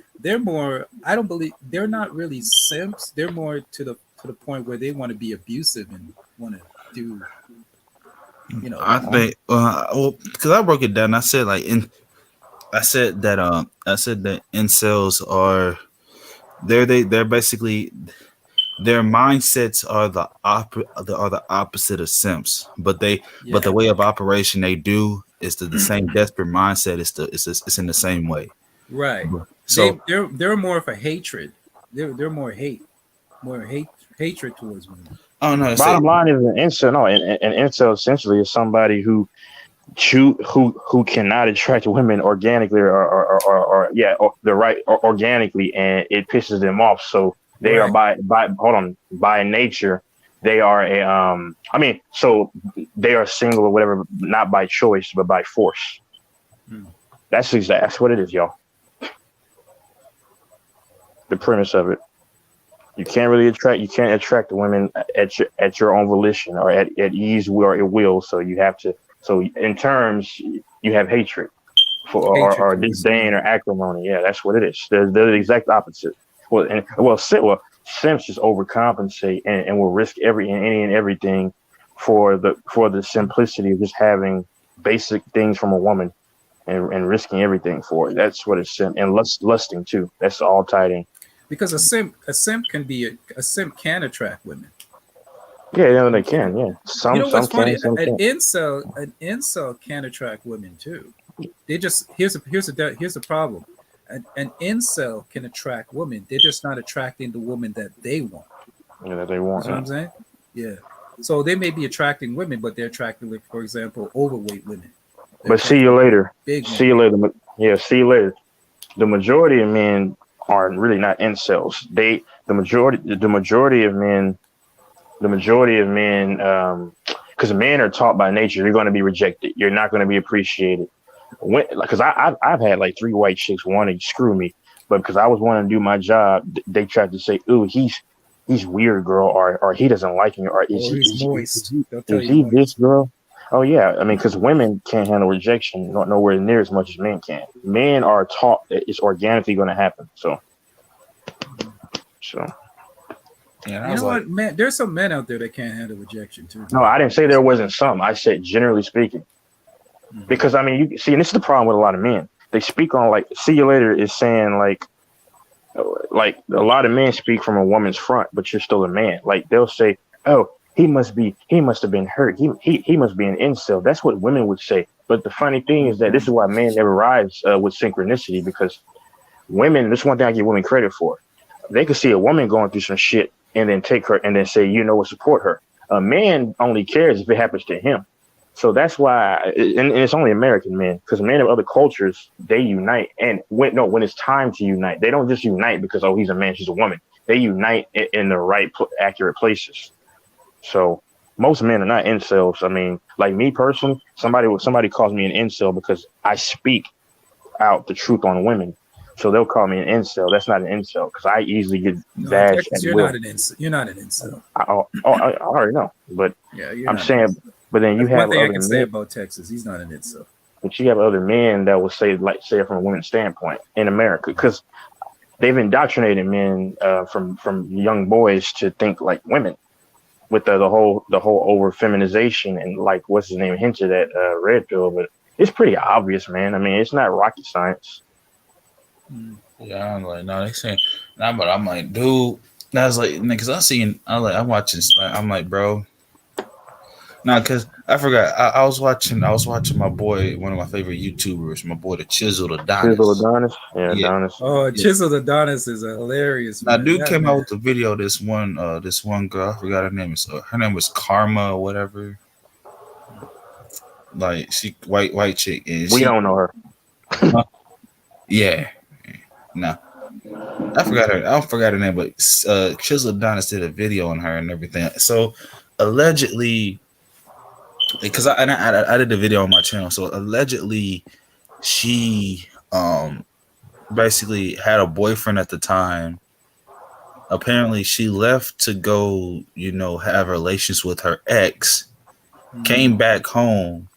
I don't believe they're not really simps. They're more to the point where they want to be abusive and want to do. I think because I broke it down. I said like I said that incels are they're basically their mindsets are the opposite of simps, but the way of operation they do is the same desperate mindset. It's in the same way. Right. So They're more of a hatred. They're more hatred towards women. oh no, Bottom line is an incel. No, an incel essentially is somebody who cannot attract women organically or the right organically, and it pisses them off. So they are by nature they are so they are single or whatever, not by choice but by force. That's what it is, y'all. The premise of it. You can't attract women at your own volition or at ease or at will. So you have to. So in terms, you have hatred or disdain or acrimony. Yeah, that's what it is. They're the exact opposite. Simps just overcompensate and will risk any and everything for the simplicity of just having basic things from a woman and risking everything for it. That's what it's simp and lusting too. That's all tied in. Because a simp can attract women. Yeah, they can. Yeah, what's funny? Can, some an incel can attract women too. They just here's the problem. An incel can attract women. They're just not attracting the woman that they want. Yeah, that they want. You know what I'm saying? Yeah. So they may be attracting women, but they're attracting, like, for example, overweight women. But see you later. See you later. Yeah, see you later. The majority of men are really not incels. The majority of men, because men are taught by nature, you're going to be rejected. You're not going to be appreciated. Because I've had like 3 white chicks want to screw me, but because I was wanting to do my job, they tried to say, "Ooh, he's weird, girl," or he doesn't like me, or he's moist. Is he this girl? Oh yeah, I mean, because women can't handle rejection, not nowhere near as much as men can. Men are taught that it's organically going to happen. So. Yeah, you know what, man? There's some men out there that can't handle rejection too. No, I didn't say there wasn't some. I said generally speaking, because I mean, you see, and this is the problem with a lot of men. They speak on like "see you later" is saying like a lot of men speak from a woman's front, but you're still a man. Like they'll say, "Oh, he must have been hurt. He must be an incel." That's what women would say. But the funny thing is that this is why men never rise with synchronicity, because women. This is one thing I give women credit for. They could see a woman going through some shit and then take her and then say, support her. A man only cares if it happens to him. So that's why, and it's only American men, because men of other cultures, they unite. And when it's time to unite, they don't just unite because, oh, he's a man, she's a woman. They unite in the right, accurate places. So most men are not incels. I mean, like me personally, somebody calls me an incel because I speak out the truth on women. So they'll call me an incel. That's not an incel because I easily get bashed. You're not an incel. You're not an incel. I already know, but yeah, I'm saying. But then you have one thing other I can say about Texas. He's not an incel. But you have other men that will say it from a women's standpoint in America, because they've indoctrinated men from young boys to think like women, with the whole over feminization and like what's his name hinted at red pill. But it's pretty obvious, man. I mean, it's not rocket science. Yeah, I'm like, no, they saying, nah, but I'm like, dude, that's like, because I'm watching, I'm like, bro, no, because I forgot, I was watching my boy, one of my favorite YouTubers, my boy, the Chiseled Adonis. Adonis. Oh, Chiseled Adonis is hilarious. Now, dude came out with the video. This one girl, I forgot her name. Her name was Karma or whatever. Like she white chick, and we don't know her. Yeah. No, I forgot her name, but Chisel Adonis did a video on her and everything. So allegedly, because I did the video on my channel, so allegedly she basically had a boyfriend at the time. Apparently, she left to go, have relations with her ex. Came back home.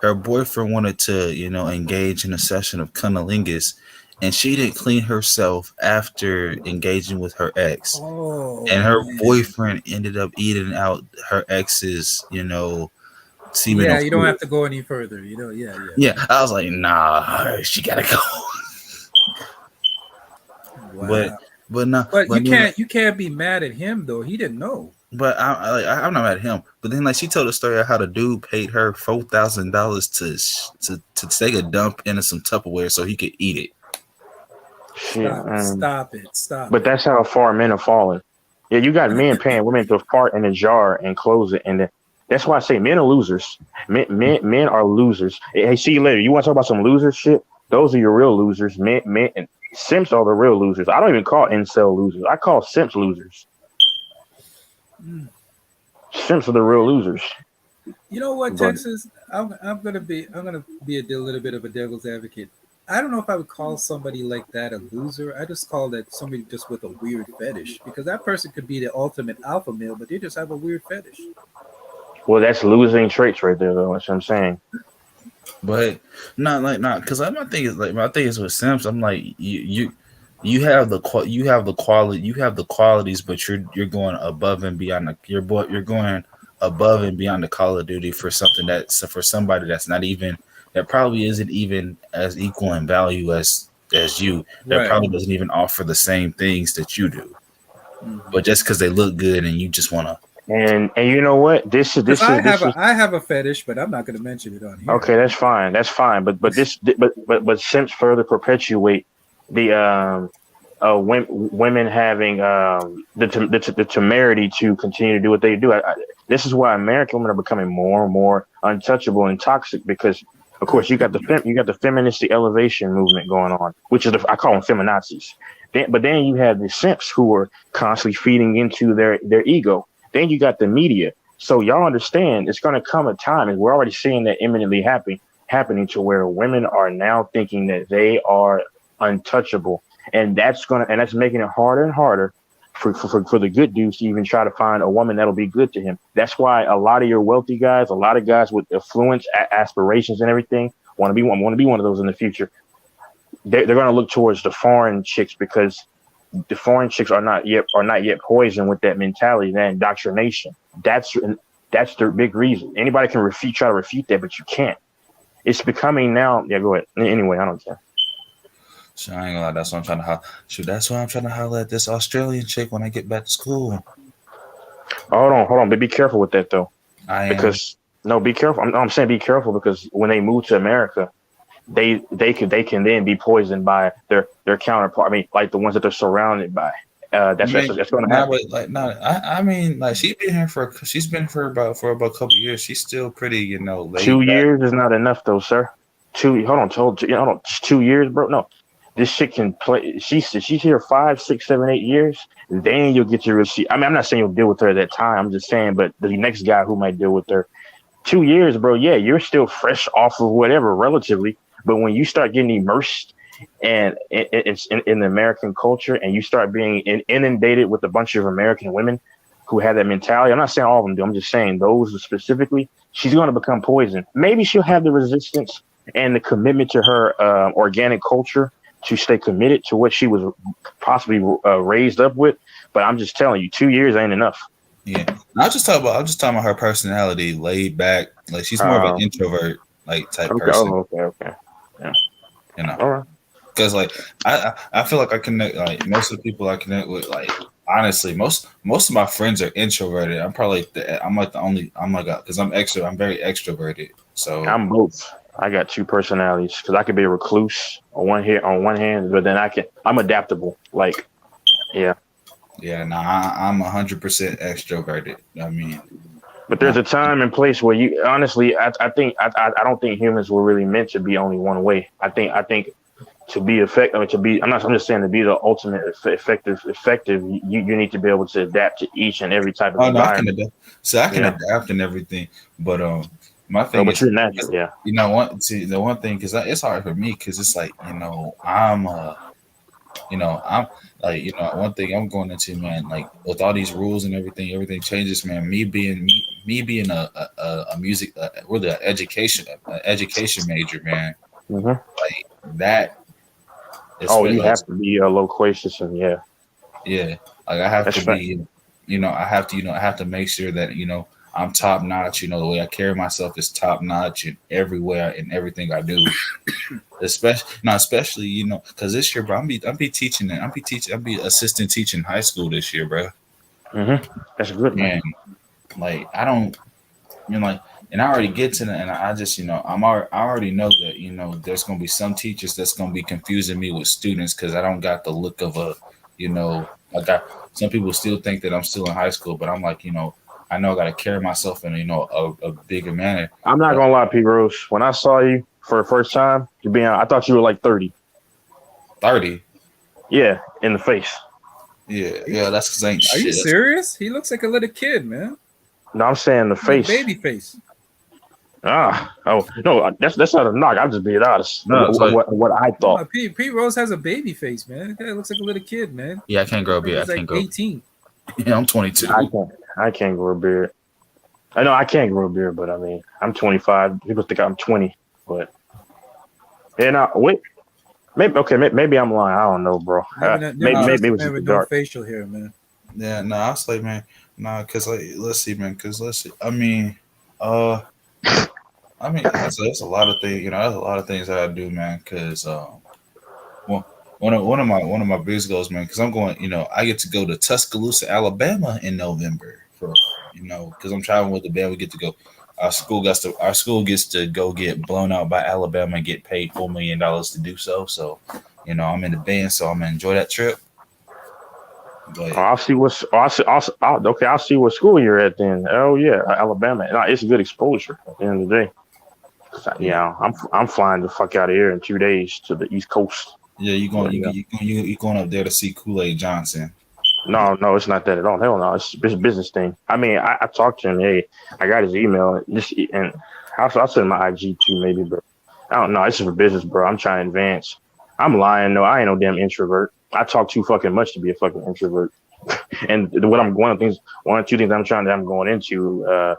Her boyfriend wanted to, engage in a session of cunnilingus. And she didn't clean herself after engaging with her ex. Oh, and her boyfriend ended up eating out her ex's, semen Yeah, on you don't fluid. have to go any further. You know, yeah. Yeah, I was like, nah, she gotta go. Wow. But no, But but then, you can't be mad at him though. He didn't know. but I'm not mad at him. But then, like, she told a story of how the dude paid her $4,000 to take a dump into some Tupperware so he could eat it. Shit, man. Stop it. But that's how far men are falling. Yeah, you got men paying women to fart in a jar and close it, and then that's why I say men are losers. Men are losers. Hey, see you later. You want to talk about some loser shit? Those are your real losers. Men, and simps are the real losers. I don't even call incel losers. I call simps losers. Simps are the real losers. You know what, But Texas? I'm gonna be a little bit of a devil's advocate. I don't know if I would call somebody like that a loser. I just call that somebody just with a weird fetish, because that person could be the ultimate alpha male, but they just have a weird fetish. well, that's losing traits right there, though. That's what I'm saying. But not because my thing is with simps. I'm like you have the qualities, but you're going above and beyond you're going above and beyond the Call of Duty for something that's for somebody that's not even that probably isn't even as equal in value as you, that Right. probably doesn't even offer the same things that you do. But just because they look good and you just want to. And you know what? I have a fetish, but I'm not going to mention it on here. Okay, that's fine. That's fine. But simps further perpetuate the women having the temerity to continue to do what they do. This is why American women are becoming more and more untouchable and toxic, because of course you got the feminist elevation movement going on, which is I call them feminazis. But then you have the simps who are constantly feeding into their ego. Then you got the media. So y'all understand it's going to come a time, and we're already seeing that imminently happening to where women are now thinking that they are untouchable, and that's making it harder and harder for the good dudes to even try to find a woman that'll be good to him. That's why a lot of your wealthy guys, a lot of guys with affluence, aspirations, and everything want to be one of those in the future. They're going to look towards the foreign chicks, because the foreign chicks are not yet poisoned with that mentality, that indoctrination. That's their big reason. Anybody can try to refute that, but you can't. It's becoming now. Yeah, go ahead. Anyway, I don't care. So I ain't gonna lie. That's why I'm trying to holler at this Australian chick when I get back to school. Hold on. But be careful with that though. Be careful. I'm saying be careful, because when they move to America, they can then be poisoned by their counterpart. I mean, like the ones that they're surrounded by. That's going to happen. She's been here for about a couple of years. She's still pretty, laid 2 back. years is not enough though, sir. 2 just 2 years, bro. No, this shit can play. She's here 5, 6, 7, 8 years. Then you'll get your receipt. I mean, I'm not saying you'll deal with her at that time. I'm just saying, but the next guy who might deal with her, 2 years, bro. Yeah, you're still fresh off of whatever, relatively. But when you start getting immersed and it's in the American culture, and you start being inundated with a bunch of American women who have that mentality, I'm not saying all of them do. I'm just saying those specifically. She's going to become poison. Maybe she'll have the resistance and the commitment to her organic culture to stay committed to what she was possibly raised up with. But I'm just telling you, 2 years ain't enough. Yeah, I'm just talking about her personality, laid back. Like, she's more of an introvert type person. Okay. Yeah. All right. Because I feel like I connect, like most of the people I connect with, like honestly, most of my friends are introverted. I'm probably because I'm very extroverted. So I'm both. I got two personalities, because I could be a recluse on one hand, but then I'm adaptable. Like, yeah. Yeah, I'm 100% extroverted. I mean, but there's a time and place where you honestly, I don't think humans were really meant to be only one way. I think to be effective, I'm just saying to be the ultimate effective, you need to be able to adapt to each and every type of environment. I can adapt and everything, but my thing is, you're natural, yeah. The one thing, because it's hard for me, because it's like, I'm one thing I'm going into, man, like with all these rules and everything changes, man. Me being a music, really an education major, man. Mm-hmm. Like that. You have to be loquacious, and yeah. Like I have to be, I have to make sure that I'm top notch. You know, the way I carry myself is top notch in everywhere and everything I do. Especially, you know, because this year, bro, I'm be teaching it. I'm be assistant teaching high school this year, bro. That's good, man. And like, I don't, you know, like, and I already get to that, and I just, you know, I already know that, you know, there's gonna be some teachers that's gonna be confusing me with students because I don't got the look of a, you know, I got some people still think that I'm still in high school, but I'm like, you know, I know I got to carry myself in, you know, a bigger manner. I'm not gonna lie, P. Rose. When I saw you for the first time, to be honest, I thought you were like 30. 30? Yeah, in the face. Yeah, that's because ain't Are you shit. serious? He looks like a little kid, man. No, I'm saying the face. Baby face. Oh no, that's not a knock. I'm just being honest. No, what I thought. No, Pete Rose has a baby face, man. That guy looks like a little kid, man. Yeah, I can't grow a beard. He's like 18. Yeah, I'm 22. I can't grow a beard. I know I can't grow a beard, but I mean, I'm 25. People think I'm 20, but wait. Maybe I'm lying. I don't know, bro. Maybe it was no facial hair, man. Yeah, no, I was like, man, nah, cause like, let's see, I mean, that's a lot of things, you know, that's a lot of things that I do, man, cause well, one of my biggest goals, man, cause I'm going, you know, I get to go to Tuscaloosa, Alabama in November for, you know, cause I'm traveling with the band. We get to go. Our school gets to go get blown out by Alabama and get paid $4 million to do so. So, you know, I'm in the band, so I'm gonna enjoy that trip. But I'll see what school you're at then. Oh yeah, Alabama. No, it's good exposure at the end of the day. Yeah, I'm flying the fuck out of here in 2 days to the East Coast. Yeah, you going up there to see Kool-Aid Johnson? No, it's not that at all. Hell no, it's a business thing. I mean, I talked to him. Hey, I got his email. And I'll send my IG too, maybe, but I don't know. It's just for business, bro. I'm trying to advance. I'm lying. No, I ain't no damn introvert. I talk too fucking much to be a fucking introvert. And one or two things I'm going into.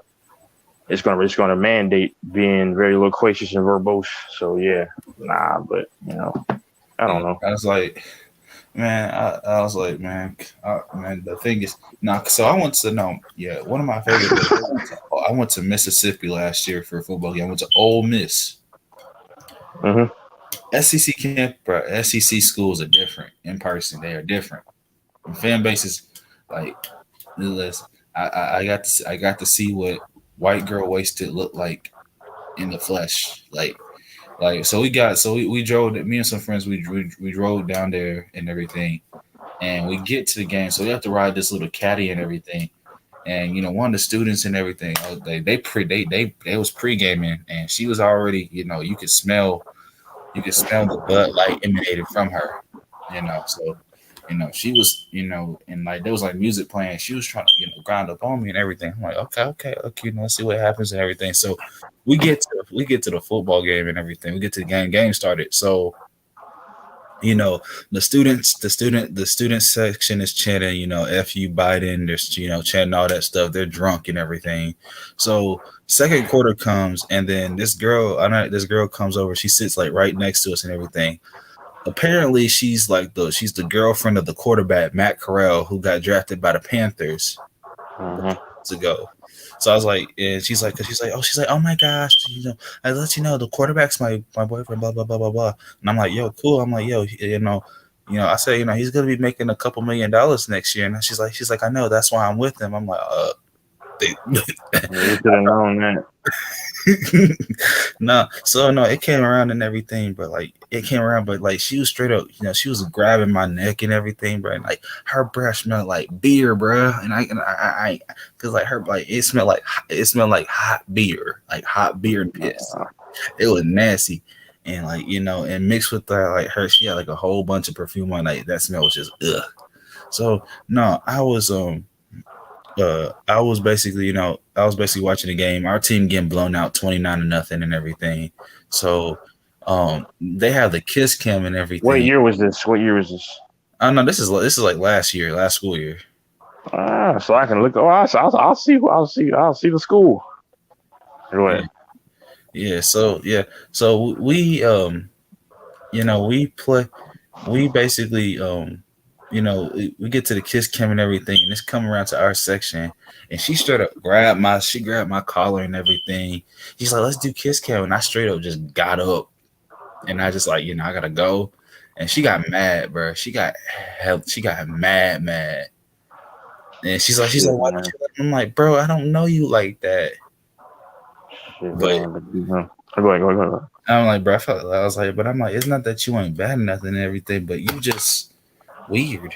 It's gonna mandate being very loquacious and verbose. So yeah, but you know, I don't know. I was like, man, man, the thing is, so I went to one of my favorite. I went to Mississippi last year for a football game. I went to Ole Miss. SEC camp, bro. SEC schools are different in person. They are different. And fan bases, like, listen, I got to see what white girl wasted looked like in the flesh, like so we drove. Me and some friends, we drove down there and everything, and we get to the game. So we have to ride this little caddy and everything. And you know, one of the students and everything, they was pre-gaming, and she was already, you know, you could smell the Bud Light emanated from her, you know. So, you know, she was, you know, and like there was like music playing. She was trying to, you know, grind up on me and everything. I'm like, okay, you know, let's see what happens and everything. So we get to the football game and everything. We get to the game started. So, you know, the student section is chanting, you know, F you Biden. There's, you know, chanting all that stuff. They're drunk and everything. So second quarter comes, and then this girl comes over. She sits like right next to us and everything. Apparently, she's the girlfriend of the quarterback, Matt Corral, who got drafted by the Panthers to go. So I was like, and she's like, oh my gosh, you know, I let you know the quarterback's my boyfriend, blah blah blah blah blah. And I'm like, yo, cool. I'm like, yo, you know, I said, you know, he's gonna be making a couple $1 million next year. And she's like, I know, that's why I'm with him. I'm like, you should have known that. No, it came around and everything, but she was straight up, you know, she was grabbing my neck and everything, bro. And like her breath smelled like beer, bro. And I cause like her, like it smelled like hot beer and piss. It was nasty. And like, you know, and mixed with that, like her, she had like a whole bunch of perfume on, like that smell was just ugh. So no, I was basically watching the game. Our team getting blown out 29-0 and everything. So they have the kiss cam and everything. What year was this? I know this is like last school year. So I can look. I'll see the school. Go ahead. Yeah. So we we basically you know, we get to the kiss cam and everything, and it's coming around to our section, and she straight up grabbed my collar and everything. She's like, "Let's do kiss cam," and I straight up just got up, and I just like, you know, I gotta go, and she got mad, bro. She got mad, and she's like, Shit, "Why don't man. you?" I'm like, "Bro, I don't know you like that." Shit, But man. But, go ahead. I'm like, bro, I was like, but I'm like, it's not that you ain't bad or nothing and everything, but you just weird.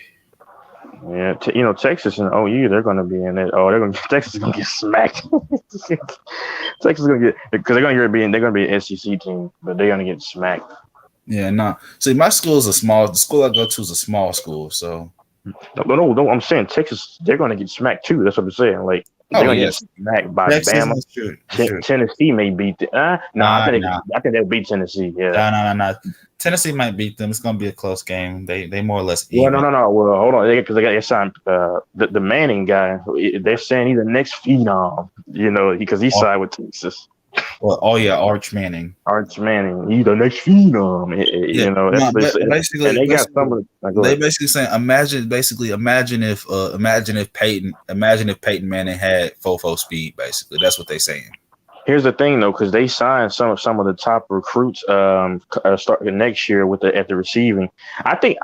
Yeah, Texas and OU, they're going to be in it. Oh, Texas is going to get smacked. Texas is going to get because they're going to be an SEC team, but they're going to get smacked. Yeah, no. See, my school is the school I go to is a small school, so. No. I'm saying Texas, they're going to get smacked too. That's what I'm saying. Like they're going to get smacked by Texas, Bama. True. Tennessee may beat them. I think they'll beat Tennessee. Yeah. No. Tennessee might beat them. It's going to be a close game. They more or less Well, even. no. Well, hold on, because they signed the Manning guy. They're saying he's the next phenom. You know, because he signed with Texas. Well, Arch Manning. Arch Manning, he's the next phenom. You know, that's basically. And they got some of they basically saying, imagine if Peyton Manning had fofo speed. Basically, that's what they're saying. Here's the thing, though, because they signed some of the top recruits starting next year at the receiving. I think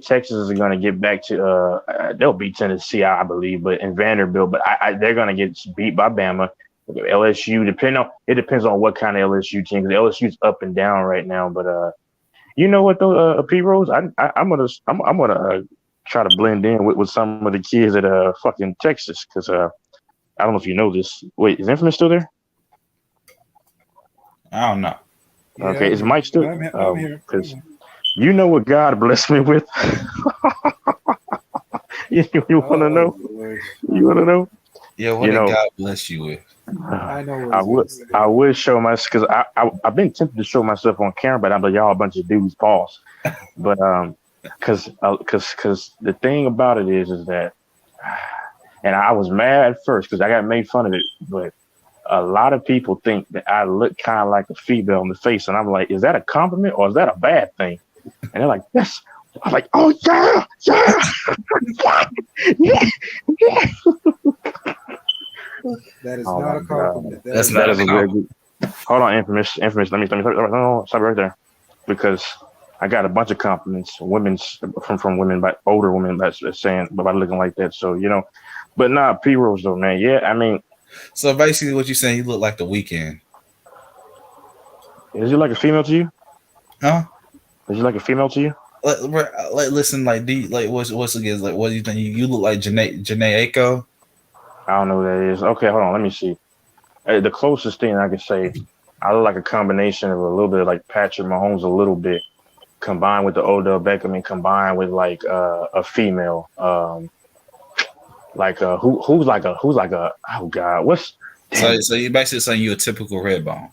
Texas is going to get back to they'll beat Tennessee, I believe, but in Vanderbilt, but they're going to get beat by Bama. LSU depends on what kind of LSU team, because LSU's up and down right now. But you know what though, P Rose, I'm gonna try to blend in with some of the kids at fucking Texas, because I don't know if you know this. Wait, is Infamous still there? I don't know. Okay, is Mike still? I'm here. Because you know what God blessed me with. you want to know? Lord. You want to know? Yeah, what did God bless you with? I know. I would show myself, because I've been tempted to show myself on camera, but I'm like, y'all a bunch of dudes, pause. But because the thing about it is that, and I was mad at first because I got made fun of it, but a lot of people think that I look kind of like a female in the face, and I'm like, is that a compliment or is that a bad thing? And they're like, yes. I'm like, oh yeah. That is not a compliment. That's not a compliment. Hold on, Infamous. Let me stop right there, because I got a bunch of compliments, from women, but older women, that's saying about looking like that. So but nah, P Rose though, man. Yeah, I mean. So basically, what you saying? You look like the Weeknd. Is he like a female to you? Huh? Is he like a female to you? Listen, like, what's against, like, what do you think? You look like Janae Aiko? I don't know who that is. Okay, hold on. Let me see. The closest thing I can say, I look like a combination of a little bit of like Patrick Mahomes, a little bit, combined with the Odell Beckham, and combined with like a female, like who's like a oh god, what's so you basically saying you're a typical Redbone?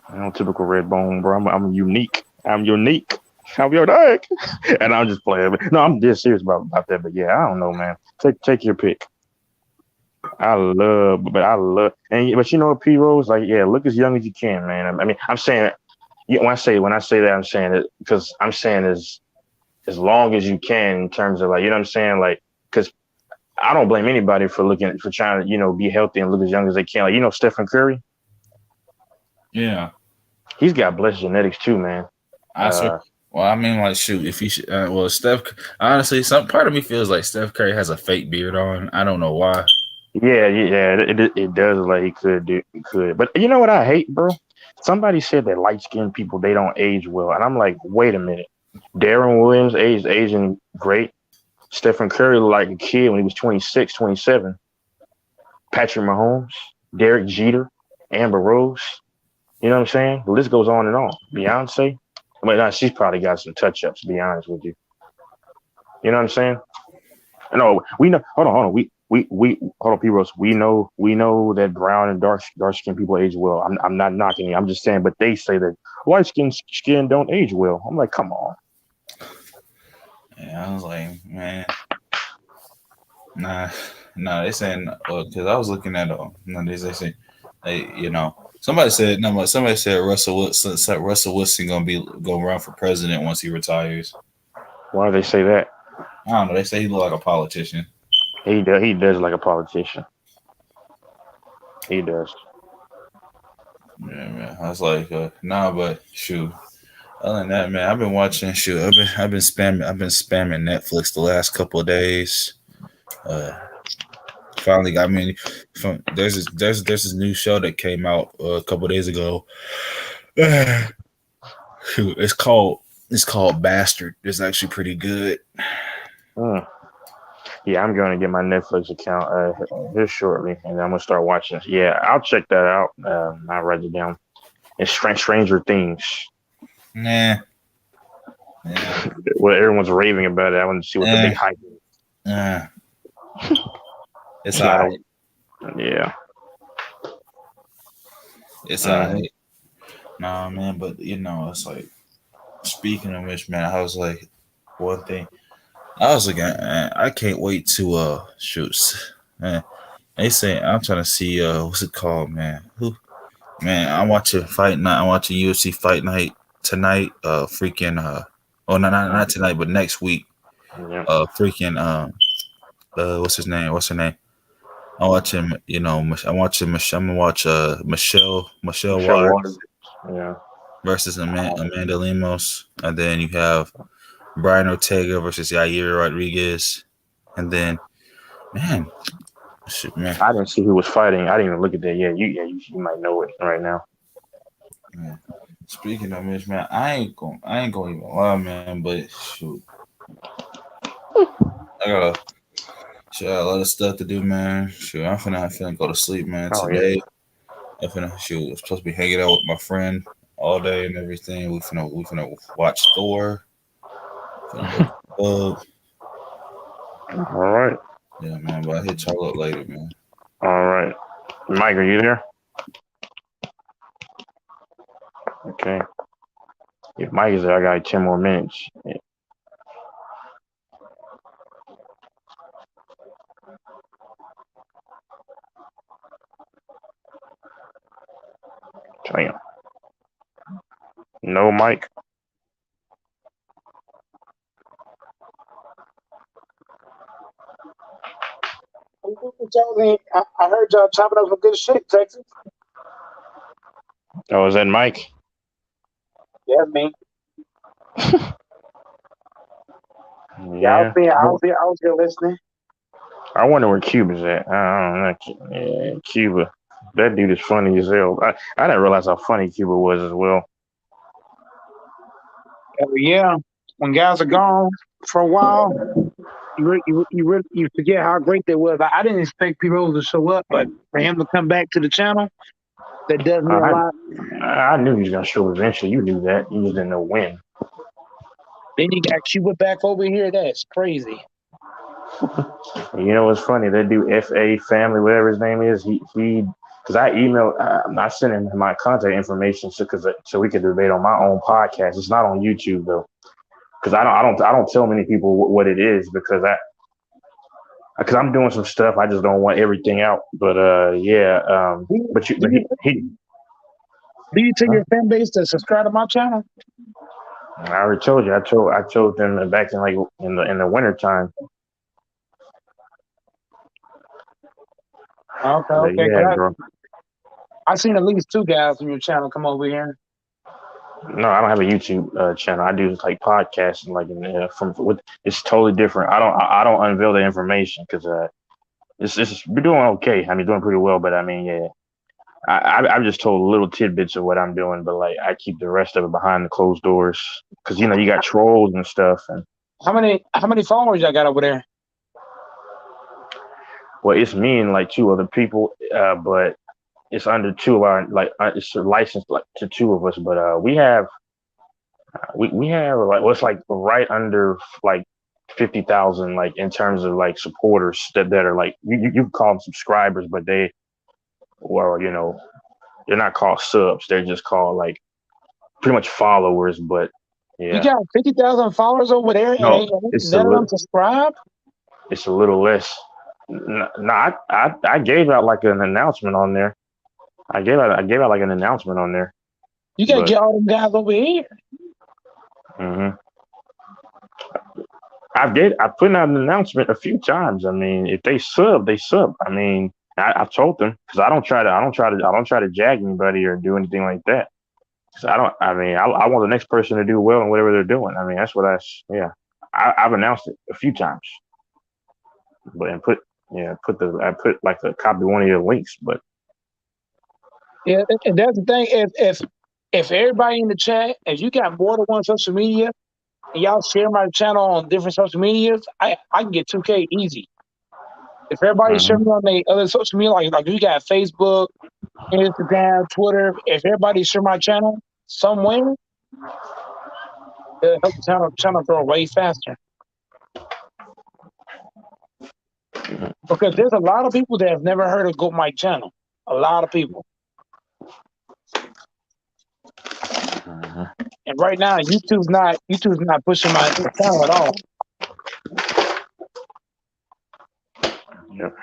I'm a typical Redbone, bro. I'm unique. I'm unique. I'm unique. And I'm just playing. No, I'm dead serious about that. But yeah, I don't know, man. Take your pick. But you know what, P Rose, like, yeah, look as young as you can, man. I mean, I'm saying, when I say that, I'm saying it because I'm saying as long as you can, in terms of, like, you know what I'm saying, like, because I don't blame anybody for trying to, be healthy and look as young as they can. Like, Stephen Curry. Yeah, he's got blessed genetics too, man. Well, I mean, like, shoot, if he should, Steph. Honestly, some part of me feels like Steph Curry has a fake beard on. I don't know why. Yeah, it does like he could. But you know what I hate, bro? Somebody said that light-skinned people, they don't age well. And I'm like, wait a minute. Darren Williams aging great. Stephen Curry looked like a kid when he was 26, 27. Patrick Mahomes, Derek Jeter, Amber Rose. You know what I'm saying? The list goes on and on. Beyonce. I mean, she's probably got some touch-ups, to be honest with you. You know what I'm saying? No, we know. Hold on. Hold on, P-Rose. We know that brown and dark skinned people age well. I'm not knocking it. I'm just saying, but they say that light skin don't age well. I'm like, come on. Yeah, I was like, man, nah. They saying, because I was looking at they say, somebody said Russell Wilson gonna run for president once he retires. Why do they say that? I don't know. They say he look like a politician. He does. He does like a politician. He does. Yeah, man. I was like, nah, but shoot. Other than that, man, I've been watching. Shoot, I've been spamming Netflix the last couple of days. Finally, I mean, there's this new show that came out a couple of days ago. Shoot, it's called Bastard. It's actually pretty good. Yeah, I'm going to get my Netflix account here shortly, and I'm gonna start watching. Yeah, I'll check that out. I'll write it down. It's Stranger Things. Nah. Yeah. Well, everyone's raving about it. I want to see what the big hype is. It's alright. Yeah. It's alright. Nah, man, but it's like, speaking of which, man, I was like, one thing. I was looking at, I can't wait to shoot. Man, they say I'm trying to see what's it called, man? I'm watching Fight Night. I'm watching UFC Fight Night tonight. Not tonight, but next week. Yeah. What's his name? What's her name? I'm watching. I'm gonna watch Michelle Waters. Yeah. Versus Amanda Lemos, and then you have Brian Ortega versus Yair Rodriguez, and then man, I didn't see who was fighting. I didn't even look at that yet. You might know it right now. Man. Speaking of Mitch, man, I ain't gonna even lie, man, but shoot, I got a lot of stuff to do, man. Shoot, I'm finna go to sleep, man. Today, I'm finna I'm supposed to be hanging out with my friend all day and everything. We finna watch Thor. All right. Yeah, man. But I'll hit y'all up later, man. All right. Mike, are you there? Okay. If Mike is there, I got like 10 more minutes. Yeah. Damn. No, Mike. I heard y'all chopping up some good shit, Texas. Oh, is that Mike? Yeah, me. Yeah. I was here listening. I wonder where Cuba's at. I don't know. Yeah, Cuba. That dude is funny as hell. I didn't realize how funny Cuba was as well. Yeah, when guys are gone for a while, you forget how great they was. I didn't expect P-Rose to show up, but for him to come back to the channel, that does me a lot. I knew he was gonna show eventually. You knew that. You just didn't know when. Then you got Cuba back over here. That's crazy. You know what's funny? That dude FA Family, whatever his name is, he because I emailed, I sent him my contact information so we could debate on my own podcast. It's not on YouTube though, because I don't tell many people what it is because I'm doing some stuff. I just don't want everything out. But but he. Do you tell your fan base to subscribe to my channel? I already told you. I told them back in the winter time. Okay. Yeah, bro. I seen at least 2 guys from your channel come over here. No, I don't have a YouTube channel. I do like podcasting, it's totally different. I don't unveil the information because we're doing okay. I mean, doing pretty well, but I mean, yeah, I've just told little tidbits of what I'm doing, but like I keep the rest of it behind the closed doors because you got trolls and stuff. And how many followers y'all got over there? Well, it's me and like 2 other people, but it's under 2 of our it's licensed to 2 of us. But we have it's like right under like 50,000 like in terms of like supporters that are like you call them subscribers, but they're not called subs. They're just called like pretty much followers. But yeah, you got 50,000 followers over there. No, it's unsubscribe. It's a little less. No, I gave out like an announcement on there. I gave out like an announcement on there. You gotta get all them guys over here. I put out an announcement a few times. I mean, if they sub, they sub. I mean, I told them because I don't try to jag anybody or do anything like that. So I don't. I mean, I want the next person to do well in whatever they're doing. I mean, that's what yeah. I've announced it a few times, but and put I put like a copy of one of your links, but Yeah, and that's the thing. If everybody in the chat, if you got more than one social media, and y'all share my channel on different social medias, I can get 2K easy. If everybody share me on the other social media, like you got Facebook, Instagram, Twitter, if everybody share my channel somewhere, it'll help the channel grow way faster. Because there's a lot of people that have never heard of Goat Mike channel. A lot of people. And right now, YouTube's not pushing my channel at all. Yep.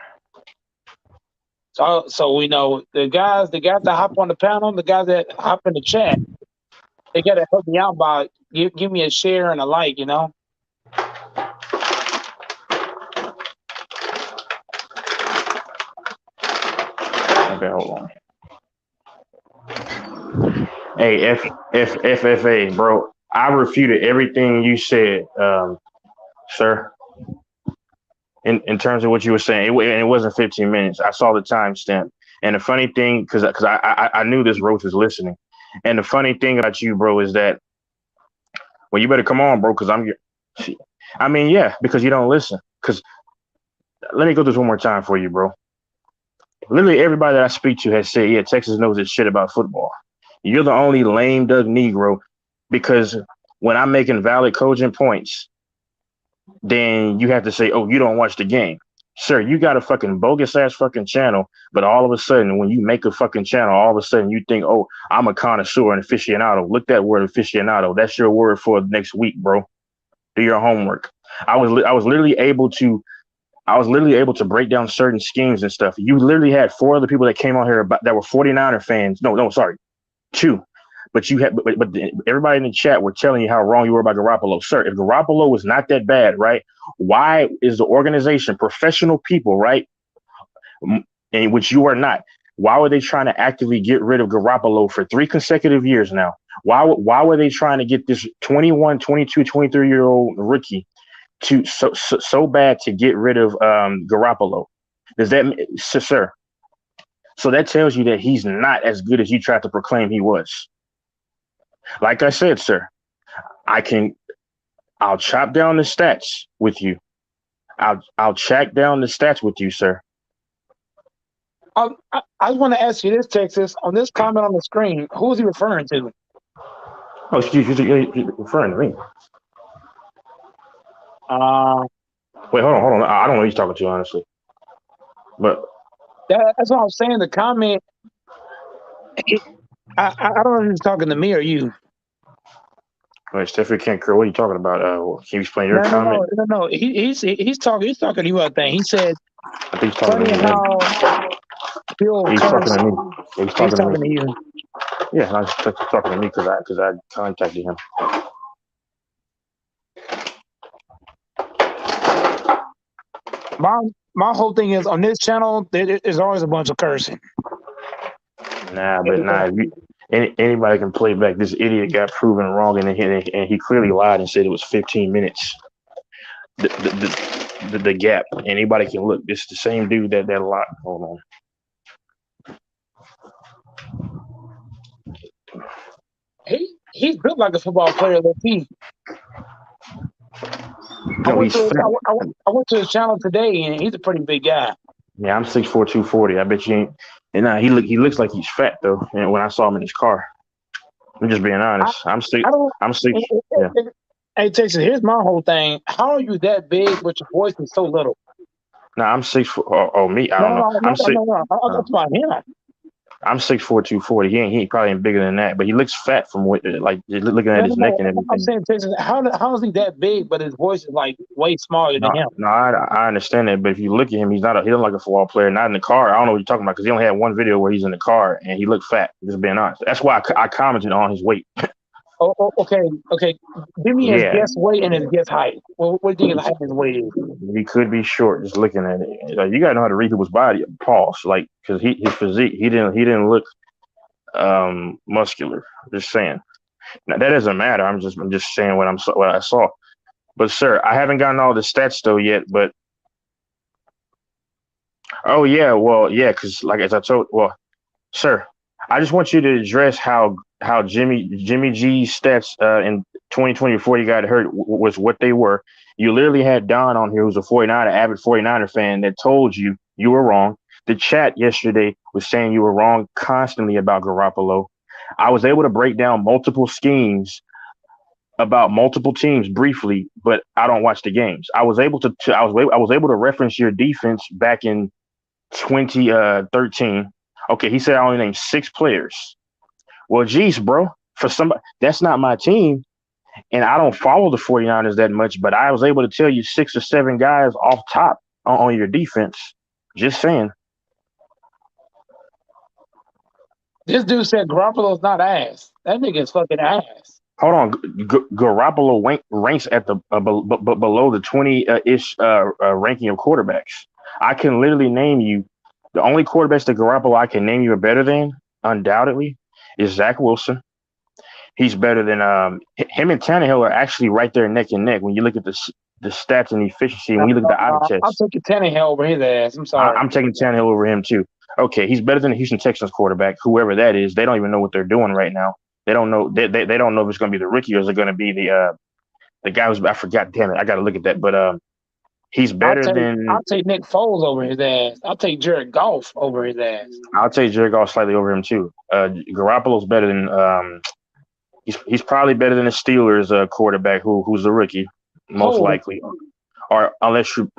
So we know the guys that hop on the panel, the guys that hop in the chat, they gotta help me out by give me a share and a like, you know. Okay, hold on. Hey, FFA, bro. I refuted everything you said, sir. In terms of what you were saying, it wasn't 15 minutes. I saw the timestamp, and the funny thing, because I knew this Roach was listening, and the funny thing about you, bro, is that well, you better come on, bro, because I mean, yeah, because you don't listen. Because let me go through this one more time for you, bro. Literally everybody that I speak to has said, yeah, Texas knows its shit about football. You're the only lame duck Negro, because when I'm making valid, cogent points, then you have to say, oh, you don't watch the game. Sir, you got a fucking bogus ass fucking channel, but all of a sudden, when you make a fucking channel, all of a sudden you think, oh, I'm a connoisseur and aficionado. Look that word aficionado. That's your word for next week, bro. Do your homework. I was literally able to break down certain schemes and stuff. You literally had 4 other people that came on here that were 49er fans. No, sorry, 2. But you had, but everybody in the chat were telling you how wrong you were about Garoppolo. Sir, if Garoppolo was not that bad, right? Why is the organization, professional people, right, in which you are not, why were they trying to actively get rid of Garoppolo for 3 consecutive years now? Why were they trying to get this 21, 22, 23-year-old rookie to so bad to get rid of Garoppolo? Does that, sir? So that tells you that he's not as good as you tried to proclaim he was. Like I said, sir, I'll chop down the stats with you. I'll track down the stats with you, sir. I want to ask you this, Texas. On this comment on the screen, who is he referring to? Oh, he's referring to me. Wait, hold on. I don't know who he's talking to, honestly. But that's what I'm saying. The comment, I don't know if he's talking to me or you. Wait, Stephanie can't what are you talking about? Can you explain your comment? No. He's talking to you, I think. He said, I think he's talking to me. How he's talking to me. He's talking to you. Yeah, I was talking to me because I contacted him. My whole thing is on this channel, there's always a bunch of cursing. Anybody can play back. This idiot got proven wrong, and he clearly lied and said it was 15 minutes. The gap. Anybody can look. It's the same dude that lied. Hold on. He's built like a football player. I went to his channel today, and he's a pretty big guy. Yeah, I'm 6'4", 240. I bet you ain't. And he looks like he's fat though. And when I saw him in his car, I'm just being honest. I'm 6. Yeah. Hey, Texas, here's my whole thing. How are you that big, but your voice is so little? No, I'm 6 foot. Oh, me? I don't know. I'm 6. No. I'm talking about him. I'm 6'4", 240. He probably ain't bigger than that, but he looks fat from what, like looking at his neck and everything. I'm saying, Texas, how is he that big, but his voice is like way smaller than him? No, I understand that, but if you look at him, he doesn't look like a football player. Not in the car. I don't know what you're talking about because he only had one video where he's in the car and he looked fat. Just being honest. That's why I commented on his weight. Okay. Give me his Yeah, guess weight and his guess height. What do you think his height and his weight is? he could be short. Just looking at it, like, you gotta know how to read people's body. Pause, like, because his physique, he didn't look muscular. Just saying. Now that doesn't matter. I'm just saying what I saw. But sir, I haven't gotten all the stats though yet. But oh yeah, well yeah, because like as I told, well, sir, I just want you to address how Jimmy G's stats in 2020 before he got hurt was what they were. You literally had Don on here, who's a 49er, avid 49er fan, that told you were wrong. The chat yesterday was saying you were wrong constantly about Garoppolo. I was able to break down multiple schemes about multiple teams briefly, but I don't watch the games. I was able to reference your defense back in 2013. Okay, he said I only named 6 players. Well, geez, bro, for somebody that's not my team, and I don't follow the 49ers that much, but I was able to tell you 6 or 7 guys off top on your defense. Just saying. This dude said Garoppolo's not ass. That nigga's fucking ass. Hold on, Garoppolo ranks at the below the 20-ish ranking of quarterbacks. I can literally name you the only quarterbacks that Garoppolo I can name you are better than, undoubtedly, is Zach Wilson. He's better than him and Tannehill are actually right there neck and neck when you look at the stats and efficiency. When you look at the eye I'm test, taking Tannehill over his ass. I'm sorry. I'm taking Tannehill over him too. Okay, he's better than the Houston Texans quarterback, whoever that is. They don't even know what they're doing right now. They don't know. They don't know if it's going to be the rookie or is it going to be the guy who's I forgot. Damn it, I got to look at that. But he's better than. I'll take Nick Foles over his ass. I'll take Jared Goff over his ass. I'll take Jared Goff slightly over him too. Garoppolo's better than. He's probably better than the Steelers quarterback who's a rookie, most likely, or unless you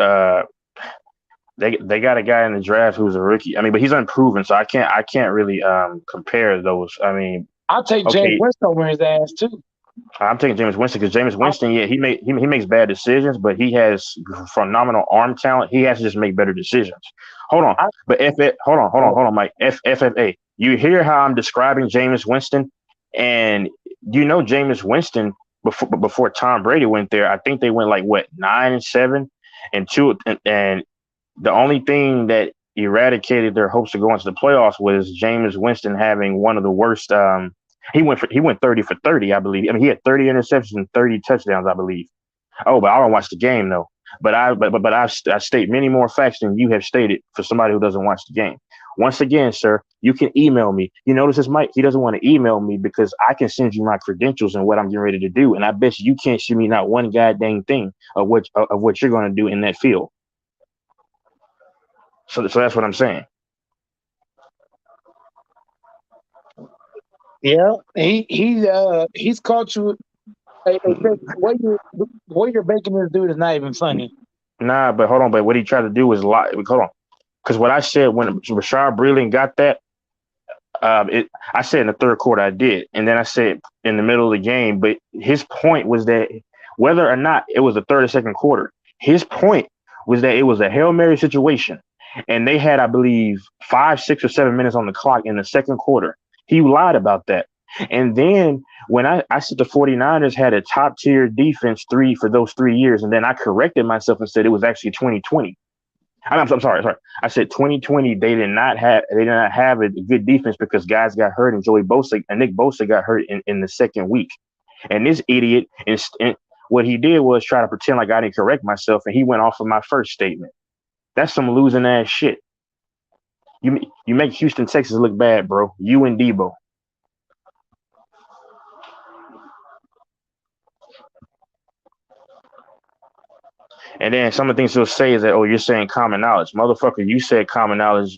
they got a guy in the draft who's a rookie. I mean, but he's unproven, so I can't really compare those. I mean, I'll take James Winston over his ass too. I'm taking Jameis Winston because Jameis Winston, yeah, he makes bad decisions, but he has phenomenal arm talent. He has to just make better decisions. Hold on, but hold on, Mike. FFA. You hear how I'm describing Jameis Winston, and you know Jameis Winston before Tom Brady went there. I think they went like what 9-7 and 2, and the only thing that eradicated their hopes of going to the playoffs was Jameis Winston having one of the worst. He went 30 for 30, I believe. I mean, he had 30 interceptions and 30 touchdowns, I believe. Oh, but I don't watch the game though. But I state many more facts than you have stated for somebody who doesn't watch the game. Once again, sir, you can email me. You notice this, Mike. He doesn't want to email me because I can send you my credentials and what I'm getting ready to do, and I bet you can't send me not one goddamn thing of what you're going to do in that field. So that's what I'm saying. Yeah, he's caught you. What you're making this dude is not even funny. Nah, but hold on. But what he tried to do was lie. Hold on, because what I said when Rashard Breeland got that, I said in the third quarter I did, and then I said in the middle of the game. But his point was that whether or not it was the third or second quarter, his point was that it was a Hail Mary situation, and they had, I believe, 5, 6, or 7 minutes on the clock in the second quarter. He lied about that. And then when I said the 49ers had a top tier defense for those 3 years, and then I corrected myself and said it was actually 2020. I'm sorry. I said 2020. They did not have a good defense because guys got hurt, and Nick Bosa got hurt in the second week. And this idiot, and what he did was try to pretend like I didn't correct myself, and he went off of my first statement. That's some losing ass shit. You make Houston, Texas look bad, bro. You and Debo. And then some of the things he'll say is that, oh, you're saying common knowledge. Motherfucker, you said common knowledge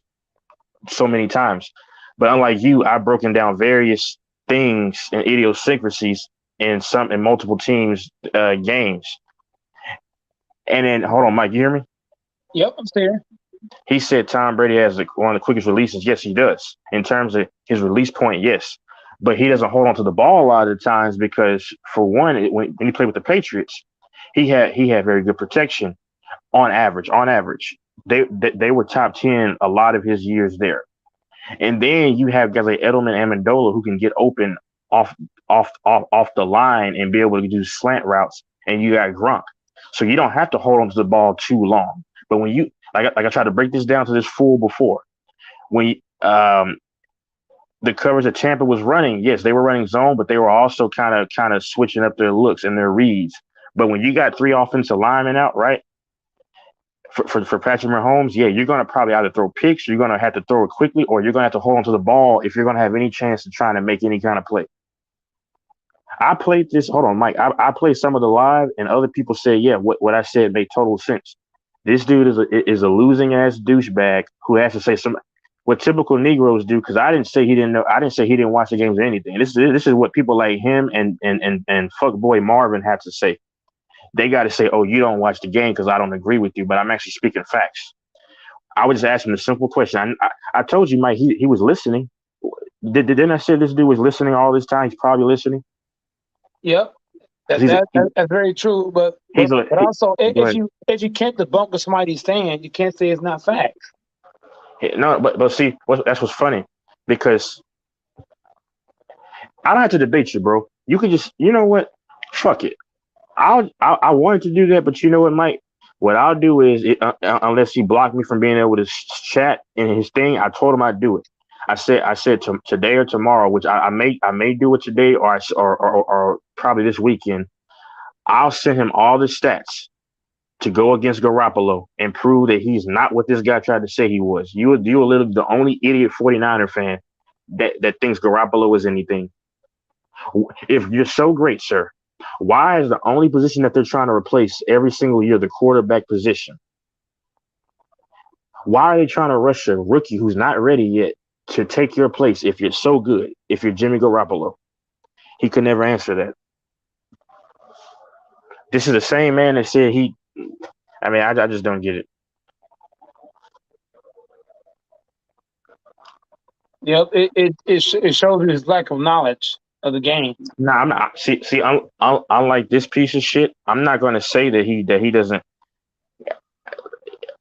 so many times. But unlike you, I've broken down various things and idiosyncrasies in multiple teams' games. And then, hold on, Mike, you hear me? Yep, I'm still here. He said Tom Brady has one of the quickest releases. Yes, he does. In terms of his release point, yes. But he doesn't hold on to the ball a lot of the times because, for one, when he played with the Patriots, he had very good protection on average. They were top 10 a lot of his years there. And then you have guys like Edelman and Amendola who can get open off off the line and be able to do slant routes, and you got Gronk, so you don't have to hold on to the ball too long. But when you like I tried to break this down to this fool before, when the coverage that Tampa was running, yes, they were running zone, but they were also kind of switching up their looks and their reads. But when you got 3 offensive linemen out, right, for Patrick Mahomes, yeah, you're going to probably either throw picks, or you're going to have to throw it quickly, or you're going to have to hold on to the ball if you're going to have any chance of trying to make any kind of play. I played this. Hold on, Mike. I played some of the live, and other people said, yeah, what I said made total sense. This dude is a losing ass douchebag who has to say what typical Negroes do, because I didn't say he didn't know. I didn't say he didn't watch the games or anything. This is what people like him and fuckboy Marvin have to say. They got to say, "Oh, you don't watch the game because I don't agree with you," but I'm actually speaking facts. I was just asking a simple question. I told you, Mike, he was listening. Didn't I say this dude was listening all this time? He's probably listening. Yep. That's very true. But also, if you can't debunk what somebody's saying, you can't say it's not facts. No, but see, that's what's funny, because I don't have to debate you, bro. You can just, you know what? Fuck it. I wanted to do that, but you know what, Mike? What I'll do is, unless he blocked me from being able to chat in his thing, I told him I'd do it. I said today or tomorrow, which I may do it today or probably this weekend. I'll send him all the stats to go against Garoppolo and prove that he's not what this guy tried to say he was. You're literally the only idiot 49er fan that thinks Garoppolo is anything. If you're so great, sir, why is the only position that they're trying to replace every single year the quarterback position? Why are they trying to rush a rookie who's not ready yet to take your place if you're so good, if you're Jimmy Garoppolo? He could never answer that. This is the same man that said I just don't get it. Yep, it shows his lack of knowledge of the game. Nah, I'm not. See, unlike this piece of shit, I'm not going to say that he doesn't.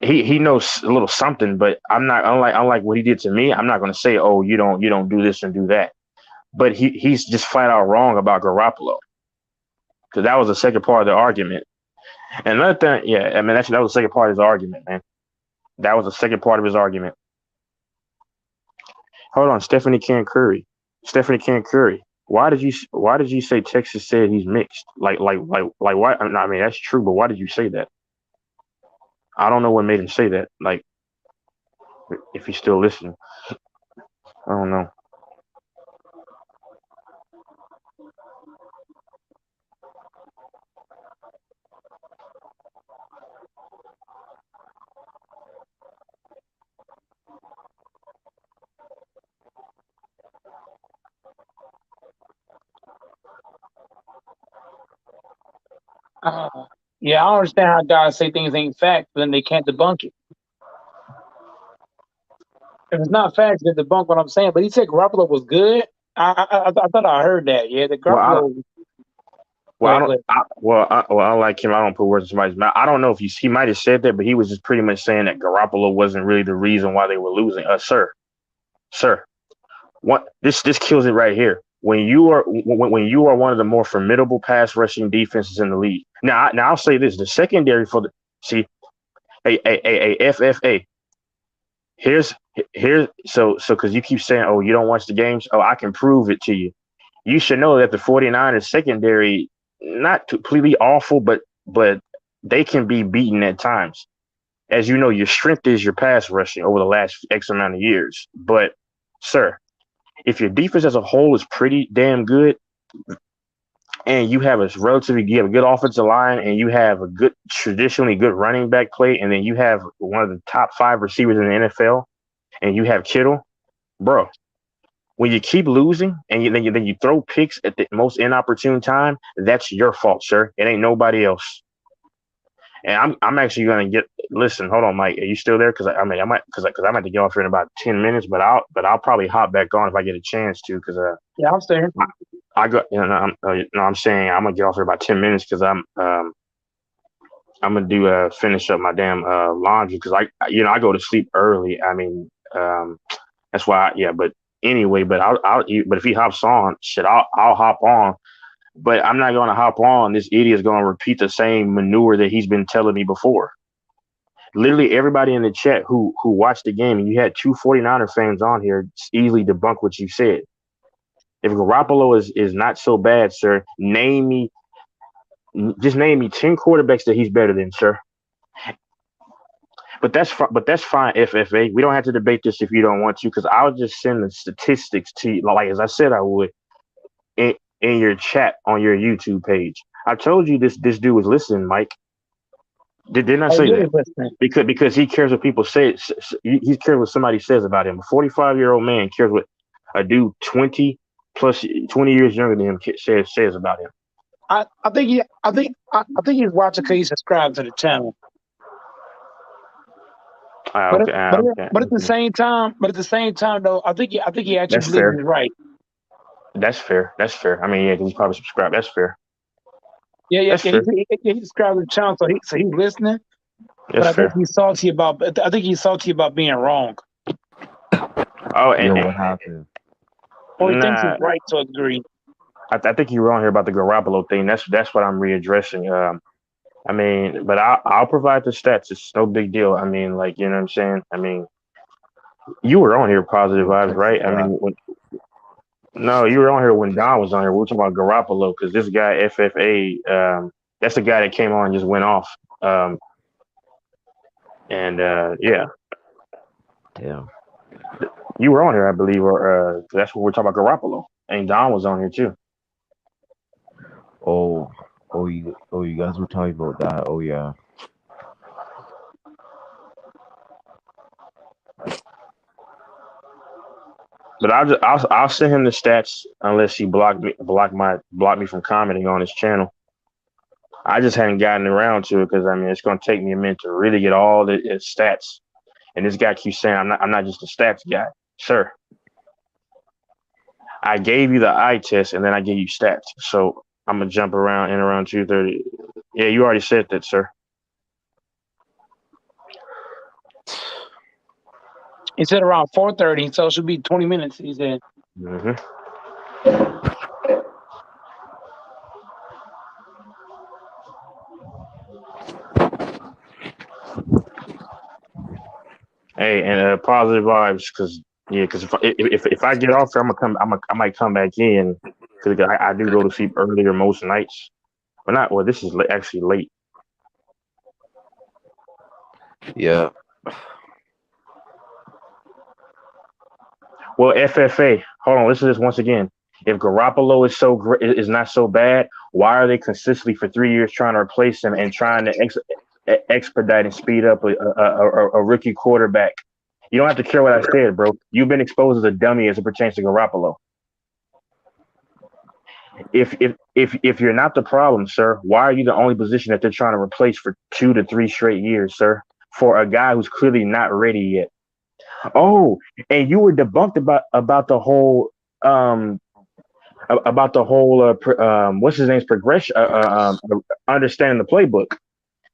He knows a little something, but I'm not. Unlike what he did to me, I'm not going to say, oh, you don't do this and do that. But he's just flat out wrong about Garoppolo, because that was the second part of the argument. And another thing, yeah, I mean, actually, that was the second part of his argument, man. That was the second part of his argument. Hold on, Stephanie KYRIE. Why did you say Texas said he's mixed? Like why? I mean, that's true, but why did you say that? I don't know what made him say that. Like, if he's still listening, I don't know. Yeah, I don't understand how guys say things ain't facts, but then they can't debunk it. If it's not facts, they debunk what I'm saying. But he said Garoppolo was good. I thought I heard that. Yeah, the Garoppolo. I like him. I don't put words in somebody's mouth. I don't know if he might have said that, but he was just pretty much saying that Garoppolo wasn't really the reason why they were losing. Sir, what this kills it right here. When you are one of the more formidable pass rushing defenses in the league. Now I'll say this: the secondary for the FFA. Here's so because you keep saying, oh, you don't watch the games. Oh, I can prove it to you. You should know that the 49ers secondary, not completely awful, but they can be beaten at times. As you know, your strength is your pass rushing over the last X amount of years. But, sir, if your defense as a whole is pretty damn good, and you have a good offensive line, and you have a traditionally good running back play, and then you have one of the top 5 receivers in the NFL, and you have Kittle, bro. When you keep losing and then you throw picks at the most inopportune time, that's your fault, sir. It ain't nobody else. And I'm actually gonna listen. Hold on, Mike. Are you still there? Because I might have to get off here in about 10 minutes. But I'll probably hop back on if I get a chance to. Because yeah, I'm still here. I'm saying I'm gonna get off here about 10 minutes because I'm gonna finish up my damn laundry because I go to sleep early. I mean, that's why. But anyway. But but if he hops on, shit, I'll hop on. But I'm not gonna hop on. This idiot's gonna repeat the same manure that he's been telling me before. Literally everybody in the chat who watched the game, and you had two 49er fans on here, easily debunk what you said. If Garoppolo is not so bad, sir, just name me 10 quarterbacks that he's better than, sir. But that's fine, FFA. We don't have to debate this if you don't want to, because I'll just send the statistics to you, like as I said I would, in your chat on your YouTube page. I told you this dude was listening, Mike. Didn't I say that? Because he cares what people say. He cares what somebody says about him. A 45-year-old man cares what a dude 20 years younger than him says about him. I think he's watching because he subscribed to the channel. But at the same time, though, I think he actually believes he's right. That's fair. I mean, yeah, he's probably subscribed. That's fair. Yeah. He subscribed to the channel, so he's listening. That's but fair. I think he's salty about being wrong. Oh, and what happened? Or he thinks he's right to a degree. I think you're wrong here about the Garoppolo thing. That's what I'm readdressing. I mean, but I'll provide the stats. It's no big deal. I mean, like, you know what I'm saying? I mean, you were on here, Positive Vibes, right? I mean, no, you were on here when Don was on here. We were talking about Garoppolo because this guy FFA, that's the guy that came on and just went off. Yeah. Damn. You were on here, I believe, or that's what we're talking about Garoppolo. And Don was on here too. You guys were talking about that. Oh yeah. But I'll send him the stats unless he blocked me from commenting on his channel. I just hadn't gotten around to it because I mean it's gonna take me a minute to really get all the stats. And this guy keeps saying I'm not just a stats guy, sir. I gave you the eye test and then I gave you stats. So I'm gonna jump around in around 2:30. Yeah, you already said that, sir. He said around 4:30, so it should be 20 minutes. He said. Mm-hmm. Hey, and positive vibes, because if I get off here, I might come back in because I do go to sleep earlier most nights. But not well. This is actually late. Yeah. Well, FFA, hold on. Listen to this once again. If Garoppolo is not so bad, why are they consistently for 3 years trying to replace him and trying to expedite and speed up a rookie quarterback? You don't have to care what I said, bro. You've been exposed as a dummy as it pertains to Garoppolo. If you're not the problem, sir, why are you the only position that they're trying to replace for 2 to 3 straight years, sir, for a guy who's clearly not ready yet? Oh, and you were debunked about the whole what's his name's progression, understanding the playbook,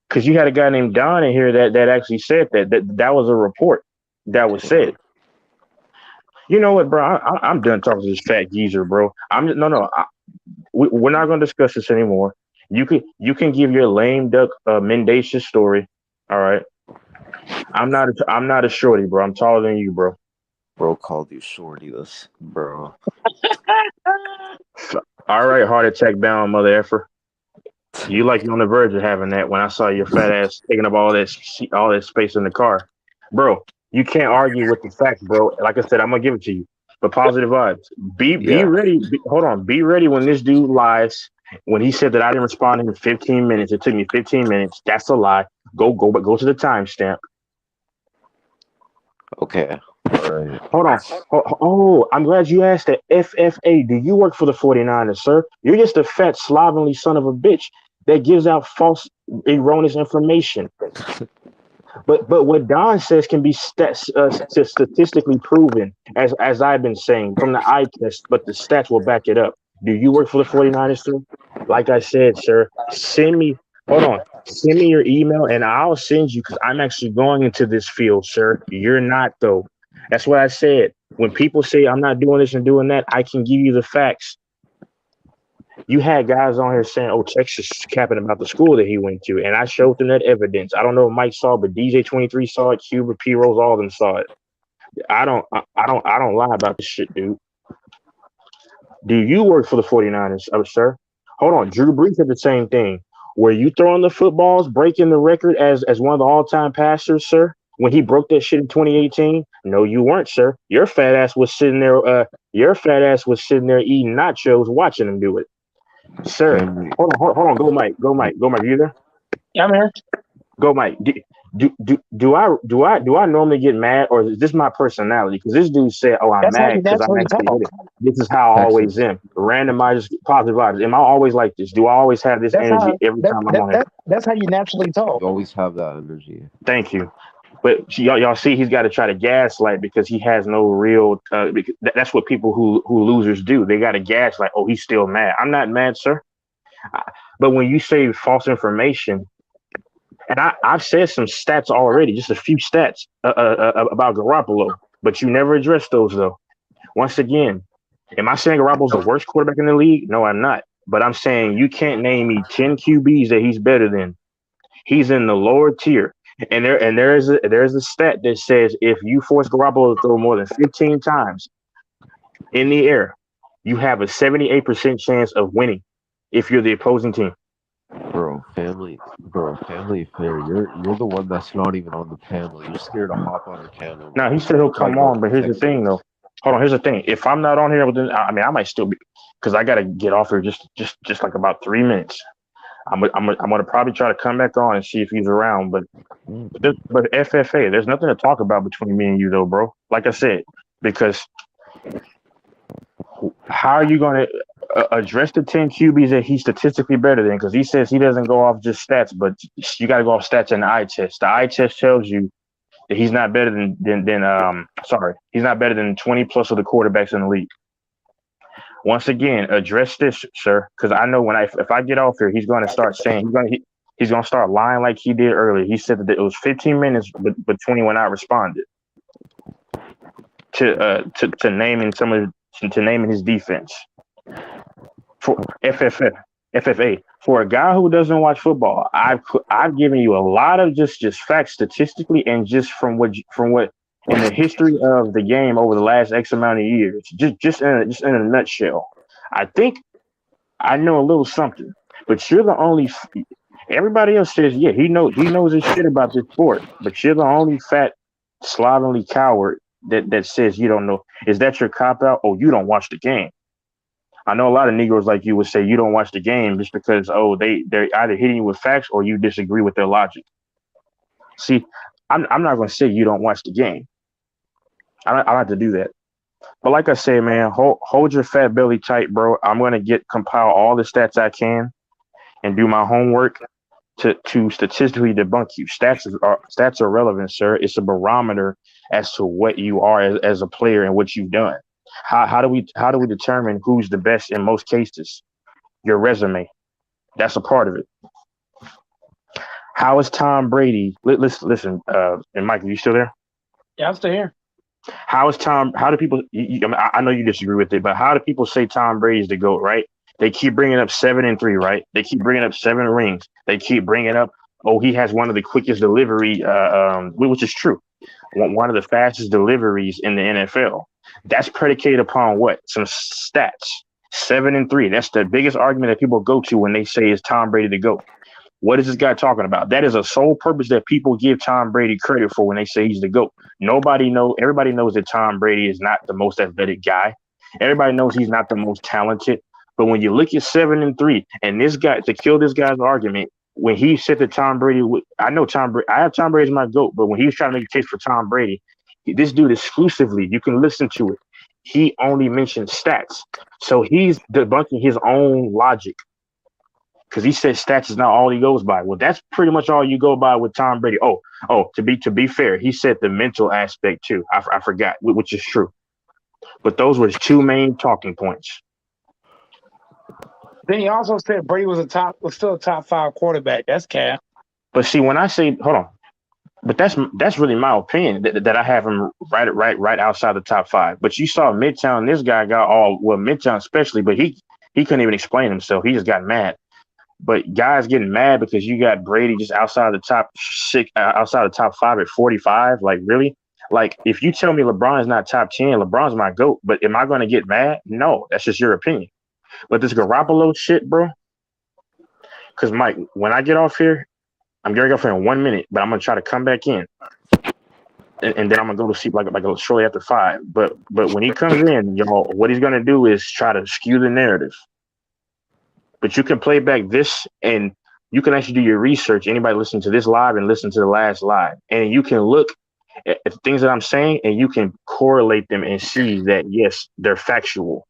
because you had a guy named Don in here that actually said that was a report that was said. You know what, bro? I'm done talking to this fat geezer, bro. We're not going to discuss this anymore. You can give your lame duck mendacious story. All right. I'm not a shorty, bro. I'm taller than you, bro. Bro called you shorty, this bro. All right, heart attack bound mother effer. You like you're on the verge of having that when I saw your fat ass taking up all that space in the car, bro. You can't argue with the facts, bro. Like I said, I'm gonna give it to you. But positive vibes. Be ready. Hold on. Be ready when this dude lies. When he said that I didn't respond in 15 minutes, it took me 15 minutes. That's a lie. Go to the timestamp. Okay. All right. Hold on. Oh, I'm glad you asked that. FFA, do you work for the 49ers, sir? You're just a fat, slovenly son of a bitch that gives out false, erroneous information. But what Don says can be statistically proven, as I've been saying, from the eye test, but the stats will back it up. Do you work for the 49ers, sir? Like I said, sir, send me your email and I'll send you, because I'm actually going into this field, sir. You're not, though. That's what I said. When people say I'm not doing this and doing that, I can give you the facts. You had guys on here saying, "Oh, Texas is capping about the school that he went to," and I showed them that evidence. I don't know if Mike saw, but DJ23 saw it. Cuba, P Rose, all of them saw it. I don't lie about this shit, dude. Do you work for the 49ers, sir? Hold on. Drew Brees did the same thing. Were you throwing the footballs, breaking the record as one of the all-time passers, sir? When he broke that shit in 2018? No, you weren't, sir. Your fat ass was sitting there. Your fat ass was sitting there eating nachos, watching him do it, sir. Family. Hold on. Go, Mike. Go, Mike. Go, Mike. You there? Yeah, I'm here. Go, Mike. Do I normally get mad, or is this my personality? Because this dude said, "Oh, I'm That's how mad you because I'm naturally actually talk. with it." This is how I always Texas. am. Randomized positive vibes. Am I always like this? Do I always have this That's energy how every time I'm on here? that's how you naturally talk. You always have that energy. Thank you. But y'all see, he's got to try to gaslight because he has no real. Because that's what people who losers do. They got to gaslight. Oh, he's still mad. I'm not mad, sir. But when you say false information, and I've said some stats already, just a few stats about Garoppolo, but you never addressed those though. Once again, am I saying Garoppolo's the worst quarterback in the league? No, I'm not. But I'm saying you can't name me 10 QBs that he's better than. He's in the lower tier. And there's a stat that says if you force Garoppolo to throw more than 15 times in the air, you have a 78% chance of winning if you're the opposing team. Bro, family affair. You're the one that's not even on the panel. You're scared to hop on the panel, Now bro. he said he'll Try come go on, for but here's the thing Texas. though. Hold on, here's the thing. If I'm not on here, I mean, I might still be because I gotta get off here just like about 3 minutes. I'm gonna probably try to come back on and see if he's around. But FFA, there's nothing to talk about between me and you though, bro. Like I said, because how are you gonna address the 10 QBs that he's statistically better than? Because he says he doesn't go off just stats, but you got to go off stats in the eye test. The eye test tells you that he's not better he's not better than 20 plus of the quarterbacks in the league. Once again, address this, sir, because I know if I get off here, he's going to start saying he's going to start lying like he did earlier. He said that it was 15 minutes, but 20 when I responded to naming to naming his defense for FFA. For a guy who doesn't watch football, I've given you a lot of just facts statistically and just from what in the history of the game over the last X amount of years, just in a nutshell. I think I know a little something, but you're the only. Everybody else says, yeah, he knows his shit about this sport, but you're the only fat, slovenly coward that says you don't know. Is that your cop out? Oh, you don't watch the game. I know a lot of Negroes like you would say you don't watch the game just because they're either hitting you with facts or you disagree with their logic. See, I'm not going to say you don't watch the game. I don't have to do that. But like I say, man, hold your fat belly tight, bro. I'm going to compile all the stats I can and do my homework to statistically debunk you. Stats are relevant, sir. It's a barometer as to what you are as a player and what you've done. How do we determine who's the best in most cases? Your resume. That's a part of it. How is Tom Brady? Listen, and Mike, are you still there? Yeah, I'm still here. How do people? I know you disagree with it, but how do people say Tom Brady's the GOAT? Right? They keep bringing up 7-3, right? They keep bringing up 7 rings. They keep bringing up, oh, he has one of the quickest delivery, which is true. One of the fastest deliveries in the NFL. That's predicated upon what? Some stats. 7-3. That's the biggest argument that people go to when they say is Tom Brady the GOAT. What is this guy talking about? That is a sole purpose that people give Tom Brady credit for when they say he's the GOAT. Everybody knows that Tom Brady is not the most athletic guy. Everybody knows he's not the most talented. But when you look at 7-3, and this guy, to kill this guy's argument, when he said that Tom Brady, I have Tom Brady as my GOAT, but when he was trying to make a case for Tom Brady, this dude exclusively, you can listen to it. He only mentioned stats. So he's debunking his own logic because he said stats is not all he goes by. Well, that's pretty much all you go by with Tom Brady. Oh, to be fair, he said the mental aspect too. I forgot, which is true. But those were his two main talking points. Then he also said Brady was still a top 5 quarterback. That's cap. But see, when I say, hold on, But that's really my opinion that I have him right outside the top five. But you saw Midtown. This guy got Midtown especially, but he couldn't even explain himself. He just got mad. But guys getting mad because you got Brady just outside the top six, outside the top five at 45. Like really, like if you tell me LeBron is not top 10, LeBron's my GOAT. But am I going to get mad? No, that's just your opinion. But this Garoppolo shit, bro. Because Mike, when I get off here, I'm getting off here in 1 minute, but I'm gonna try to come back in, and then I'm gonna go to sleep like shortly after 5. But when he comes in, y'all, what he's gonna do is try to skew the narrative. But you can play back this, and you can actually do your research. Anybody listen to this live and listen to the last live, and you can look at the things that I'm saying, and you can correlate them and see that yes, they're factual.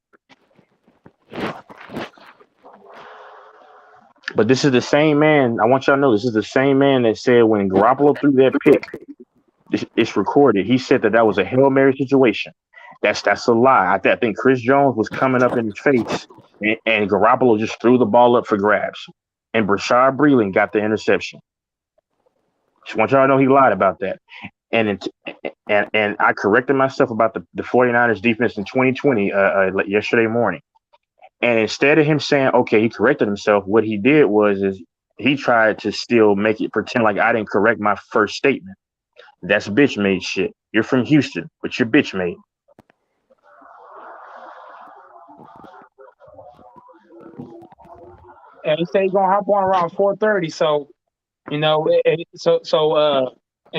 But this is the same man. I want y'all to know this is the same man that said when Garoppolo threw that pick, it's recorded. He said that was a Hail Mary situation. That's a lie. I think Chris Jones was coming up in his face, and Garoppolo just threw the ball up for grabs. And Brashad Breeland got the interception. Just want y'all to know he lied about that. And I corrected myself about the 49ers defense in 2020 yesterday morning. And instead of him saying, okay, he corrected himself, what he did is he tried to still make it pretend like I didn't correct my first statement. That's bitch made shit. You're from Houston, but you're bitch made. And he said he's gonna hop on around 4:30. So, you know, if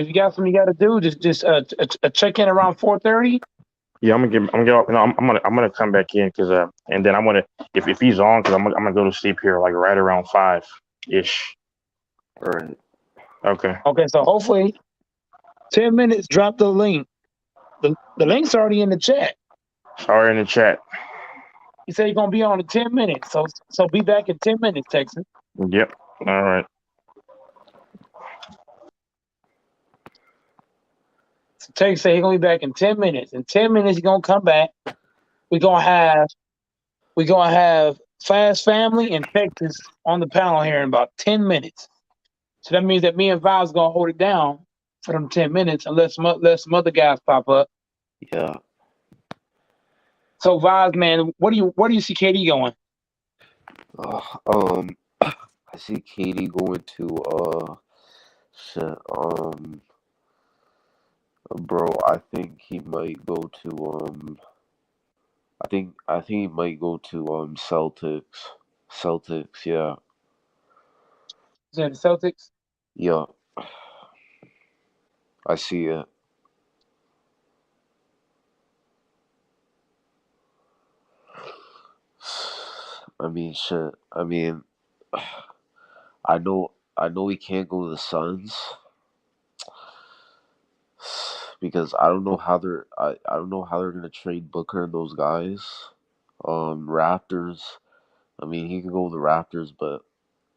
you got something you got to do, just check in around 4:30. Yeah, I'm gonna come back in because and then I'm gonna if he's on because I'm gonna go to sleep here like right around 5 ish. All right. Okay. Okay, so hopefully 10 minutes. Drop the link. The link's already in the chat. Already in the chat. He said he's gonna be on in 10 minutes. So be back in 10 minutes, Texas. Yep. All right. So Texas said he's gonna be back in 10 minutes. In 10 minutes, he's gonna come back. We're gonna have Fast Family and Texas on the panel here in about 10 minutes. So that means that me and Val's gonna hold it down for them 10 minutes unless some other guys pop up. Yeah. So Vaz, man, where do you see KD going? I see KD going to bro, I think he might go to I think he might go to Celtics. Celtics, yeah. Is that the Celtics? Yeah. I see it. I mean, shit. I mean, I know he can't go to the Suns because I don't know how I don't know how they're gonna trade Booker and those guys. Raptors. I mean, he can go with the Raptors, but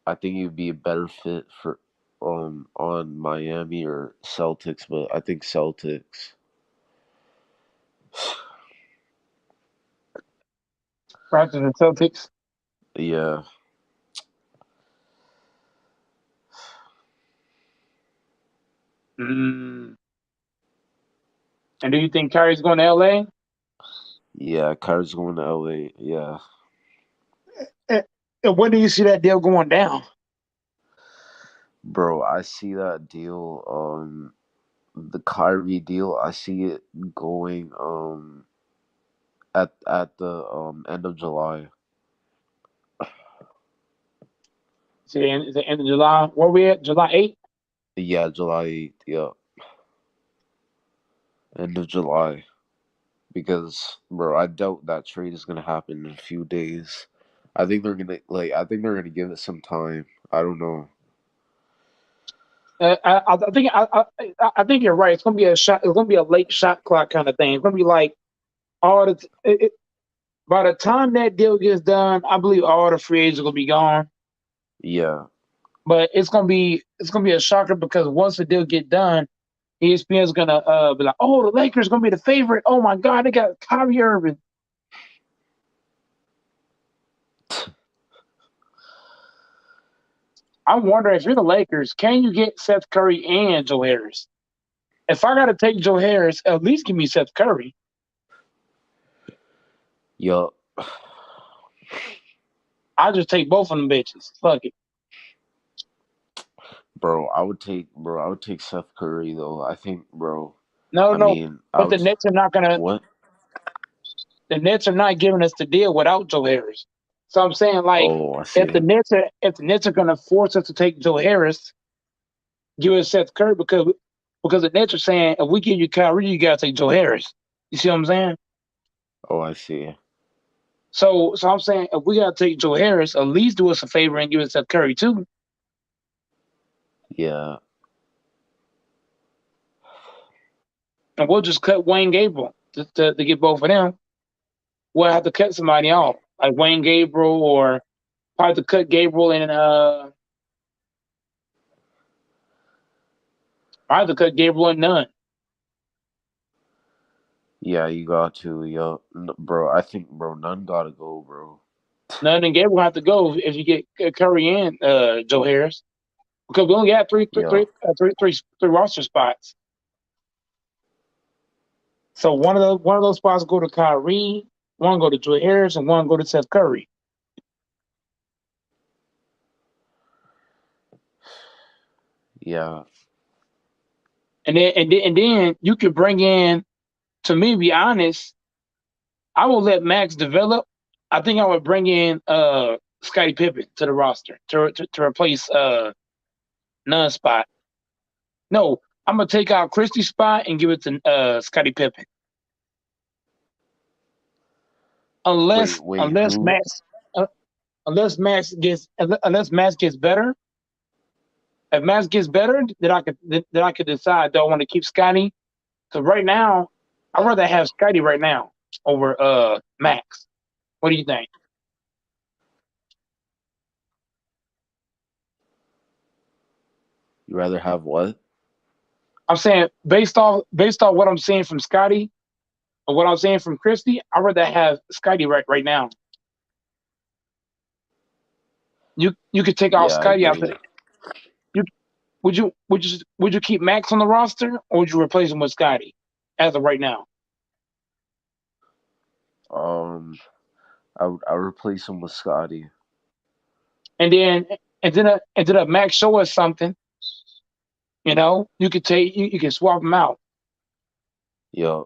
I think he'd be a better fit for on Miami or Celtics. But I think Celtics. Raptors and Celtics. Yeah. And do you think Kyrie's going to LA? Yeah, Kyrie's going to LA. Yeah. And when do you see that deal going down? Bro, I see that deal, the Kyrie deal, I see it going at the end of July. See, the end of July. Where we at? July 8th? Yeah, July 8th, yeah. End of July. Because, bro, I doubt that trade is gonna happen in a few days. I think they're gonna give it some time. I don't know. I think you're right. It's gonna be a shot. It's gonna be a late shot clock kind of thing. It's gonna be like by the time that deal gets done, I believe all the free agents are gonna be gone. Yeah. But it's gonna be a shocker because once the deal get done, ESPN's gonna be like, oh, the Lakers gonna be the favorite. Oh my God, they got Kyrie Irving. I'm wondering if you're the Lakers, can you get Seth Curry and Joe Harris? if I gotta take Joe Harris, at least give me Seth Curry. Yo, I'll just take both of them bitches. Fuck it. bro, I would take Seth Curry though. I think, bro. No, I no. mean, But the Nets are not gonna. what? The Nets are not giving us the deal without Joe Harris. So I'm saying, like, Oh, I see. if the Nets are gonna force us to take Joe Harris, give us Seth Curry because the Nets are saying if we give you Kyrie, you gotta take Joe Harris. You see what I'm saying? Oh, I see. So I'm saying if we gotta take Joe Harris, at least do us a favor and give us Seth Curry too. Yeah. And we'll just cut Wayne Gabriel to get both of them. We'll have to cut somebody off, like Wayne Gabriel, or probably to cut Gabriel and I have to cut Gabriel and Nunn. Yeah, you got to, yo, bro. I think, bro, none gotta go, bro. Nunn and Gabriel have to go if you get Curry and Joe Harris, because we only got three roster spots. So one of those spots go to Kyrie, one go to Joe Harris, and one go to Seth Curry. Yeah. And then you could bring in, to me, be honest, I will let Max develop. I think I would bring in Scottie Pippen to the roster to replace Nunn's spot. No, I'm gonna take out Christie's spot and give it to Scottie Pippen. Unless Wait, unless who? Max gets better. If Max gets better, then I could decide, do I want to keep Scottie? Because right now, I'd rather have Scottie right now over Max. What do you think? You rather have what? I'm saying based off what I'm seeing from Scottie or what I'm seeing from Christie, I'd rather have Scottie right now. You could take out Yeah, I Scottie out agree. there. Would you keep Max on the roster, or would you replace him with Scottie as of right now? I would replace him with Scottie. And then if Max show us something, you could you can swap him out. Yeah.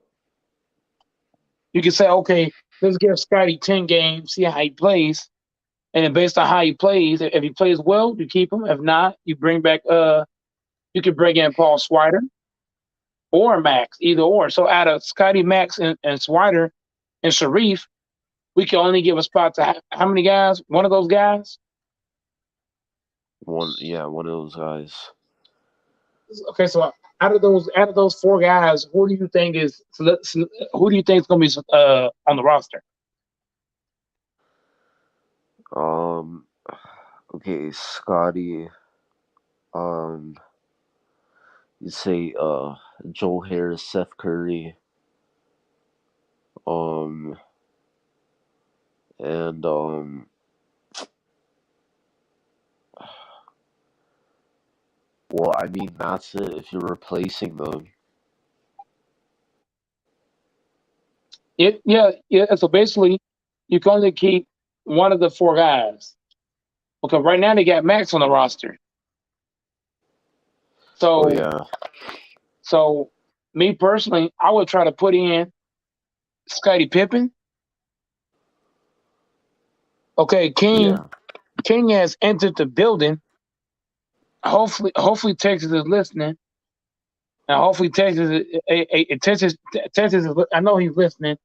You can say, okay, let's give Scottie 10 games, see how he plays, and then based on how he plays, if he plays well, you keep him. If not, you bring back you could bring in Paul Swider or Max, either or. So out of Scottie, Max, and Swider and Sharif, we can only give a spot to how many guys? One of those guys? One of those guys. Okay, so out of those four guys, who do you think is going to be on the roster? Okay, Scottie. You say Joe Harris, Seth Curry. And well, I mean, that's it if you're replacing them. Yeah. So basically, you can only keep one of the four guys. Because right now they got Max on the roster. So, Oh yeah. So me personally, I would try to put in Scottie Pippen. Okay, King has entered the building. Hopefully Texas is listening. And hopefully Texas is, I know he's listening.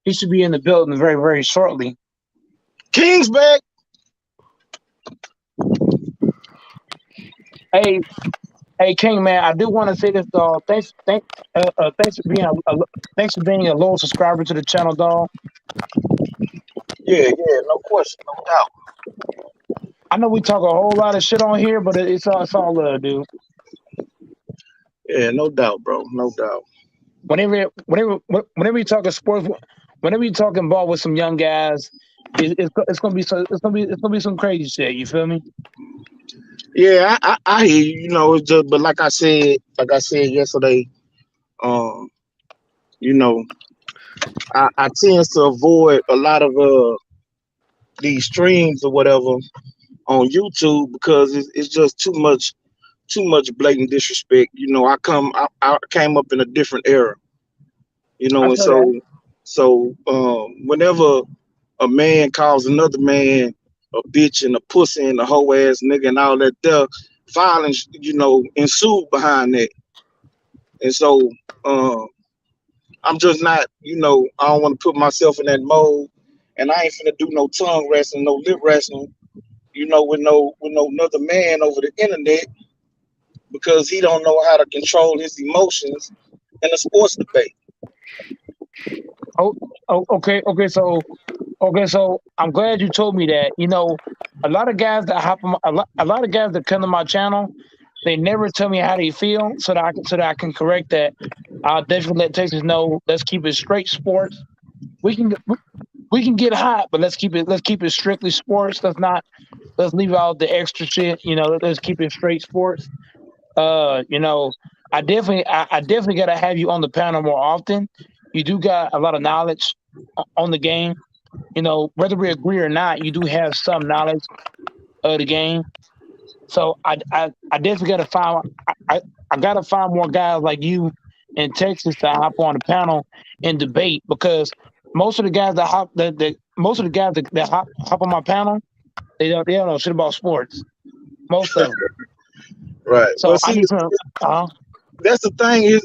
He should be in the building very, very shortly. King's back. Hey, King, man, I do want to say this, dog. Thanks for being a loyal subscriber to the channel, dog. Yeah, no question, no doubt. I know we talk a whole lot of shit on here, but it's all love, dude. Yeah, no doubt, bro. No doubt. Whenever you talking sports, whenever you talking ball with some young guys, it's gonna be some crazy shit. You feel me? Yeah, I hear you. It's just, but like I said yesterday, Um, you know, I tend to avoid a lot of these streams or whatever on YouTube because it's just too much blatant disrespect. You know, I came up in a different era. You I know, and feel that. whenever a man calls another man a bitch and a pussy and a hoe ass nigga and all that, there violence, ensued behind that. And so um, I'm just not, I don't want to put myself in that mode, and I ain't finna do no tongue wrestling, no lip wrestling, with no another man over the internet because he don't know how to control his emotions in a sports debate. Oh, okay. So I'm glad you told me that. A lot of guys that a lot of guys that come to my channel, they never tell me how they feel, so that I can correct that. I'll definitely let Texas know. Let's keep it straight sports. We can we can get hot, but let's keep it strictly sports. Let's leave out the extra shit. Let's keep it straight sports. Uh, you know, I definitely gotta have you on the panel more often. You do got a lot of knowledge on the game. Whether we agree or not, you do have some knowledge of the game. So I definitely gotta find I gotta find more guys like you in Texas to hop on the panel and debate because most of the guys that hop on my panel, they don't know shit about sports. Most of them. Right. So But I see, need to. that's the thing is